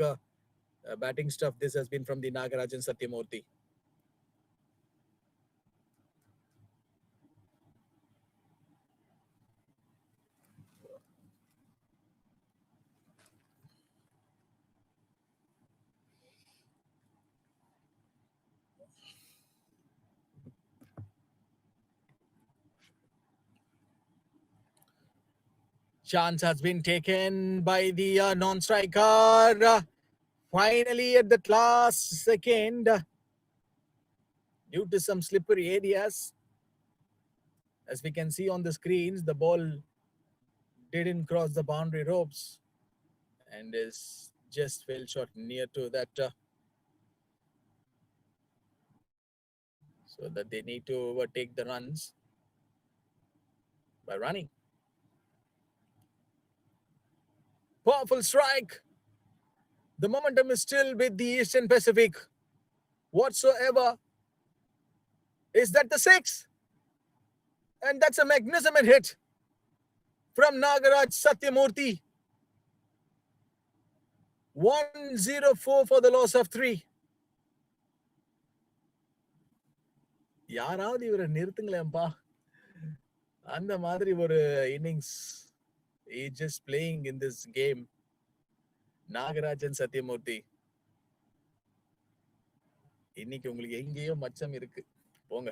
batting stuff. This has been from the Nagarajan Satyamurthy. Chance has been taken by the non-striker. Finally, at the last second, due to some slippery areas, as we can see on the screens, the ball didn't cross the boundary ropes and is just fell short near to that, so that they need to overtake the runs by running. Powerful strike. The momentum is still with the Eastern Pacific. Whatsoever. Is that the six? And that's a magnificent hit from Nagaraj Satyamurthy. 104 for the loss of 3. யாராவது இவரை நிறுத்துங்களேன்பா. அந்த மாதிரி ஒரு innings just playing in this game. Nagarajan Sathyamurthy, இன்னைக்கு உங்களுக்கு எங்கேயோ மச்சம் இருக்கு போங்க.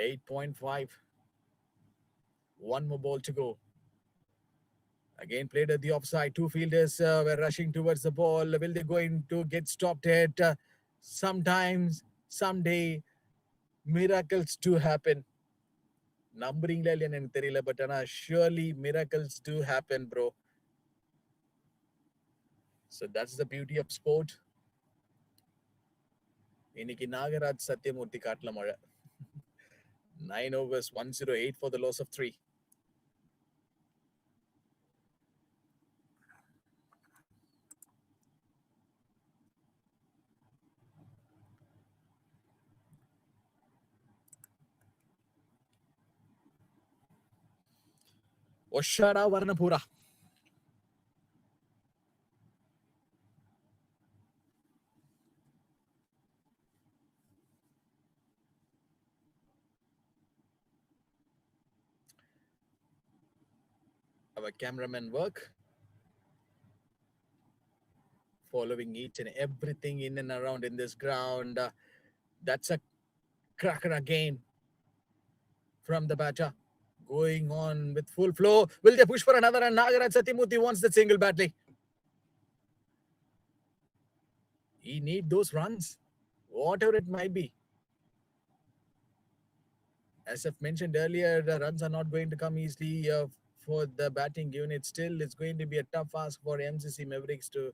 8.5. One more ball to go. Again played at the offside. Two fielders were rushing towards the ball. Will they going to get stopped at? Sometimes, someday, miracles do happen. நம்புறீங்களா இல்லையான்னு எனக்கு தெரியல, பட் ஆனா surely miracles do happen, bro. So that's the beauty of sport. இன்னைக்கு நாகராஜ் சத்யமூர்த்தி காட்டுல மழை. 9 overs, 108 for the loss of 3. Oshara Varnapura. Our cameraman work, following each and everything in and around in this ground. That's a cracker again from the batter. Going on with full flow. Will they push for another? And Nagaraj Satyamurthy wants the single badly. He need those runs, whatever it might be. As I've mentioned earlier, the runs are not going to come easily for the batting unit. Still, it's going to be a tough ask for MCC Mavericks to,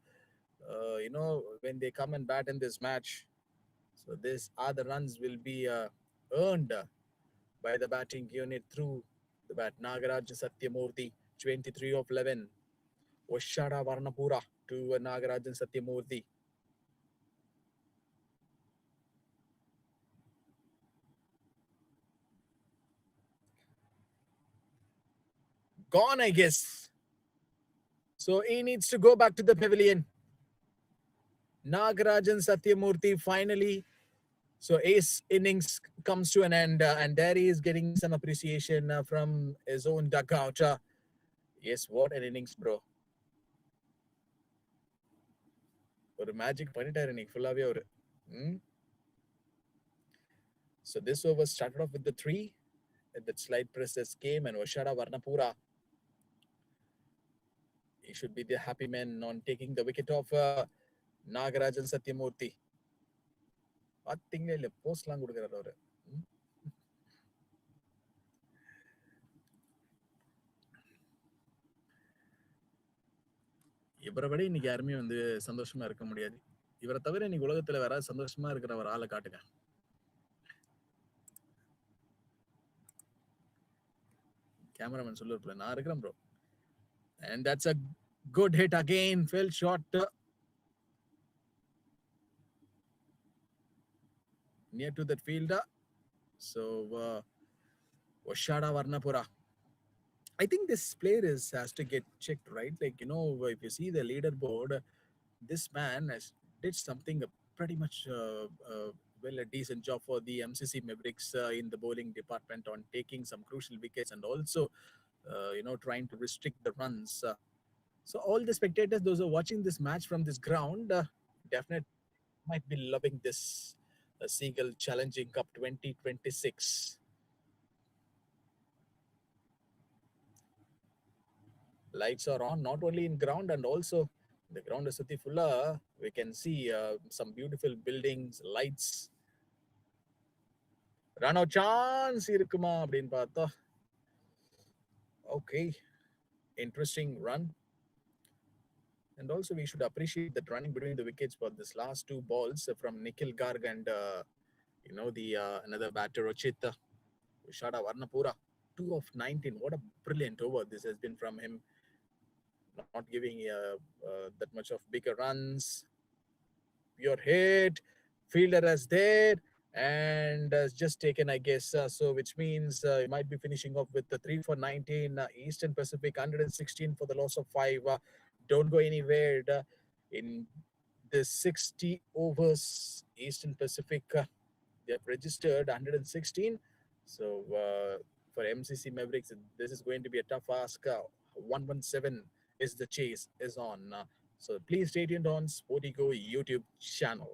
when they come and bat in this match. So these are the runs will be earned by the batting unit through the bat. Nagaraj Satyamurthy, 23 of 11. Oshara Varnapura to Nagarajan Satyamurthy. Gone, I guess. So he needs to go back to the pavilion. Nagarajan Satyamurthy finally. So ace innings comes to an end, and there he is getting some appreciation from his own dugout. Yes, what an innings, bro. ஒரு magic பண்ணிட்டாரு இன்னைக்கு ஃபுல்லாவே அவரு. So this over started off with the 3. That slight process came, and Oshara Varnapura, he should be the happy man on taking the wicket of Nagarajan Satyamurthy. பார்த்தீங்களே இல்லை போஸ்ட்லாம் கொடுக்குறாரு அவரு. இவரை விட இன்னைக்கு யாருமே வந்து சந்தோஷமா இருக்க முடியாது. இவரை தவிர இன்னைக்கு உலகத்துல வேற சந்தோஷமா இருக்கிற ஒரு ஆளை காட்டுங்க. கேமராமேன் சொல்லுவாப்ல, நான் இருக்கிறேன் bro. And that's a good hit again. Fell short. Near to that fielder. So Oshara Varnapura. I think this player has to get checked, right? Like, if you see the leaderboard, this man did something pretty much well, a decent job for the MCC Mavericks in the bowling department on taking some crucial wickets and also trying to restrict the runs. So all the spectators, those who are watching this match from this ground, definitely might be loving this Seagull Challenging Cup 2026. Lights are on, not only in ground, and also the ground is fulla. We can see some beautiful buildings, lights. Run out chance irukuma அப்படினு பார்த்தா. Okay, interesting run. And also we should appreciate that running between the wickets for this last 2 balls from Nikhil Garg and the another batter Ochit Ushada Varnapura. 2 of 19. What a brilliant over this has been from him. Not giving that much of bigger runs. Pure hit. Fielder is there and just taken, I guess. So which means he might be finishing off with the 3 for 19. Eastern Pacific 116 for the loss of 5. Don't go anywhere. In the 60 overs, Eastern Pacific, they have registered 116. So for MCC Mavericks, this is going to be a tough ask. 117 is the chase is on. So please stay tuned on Sportigo YouTube channel.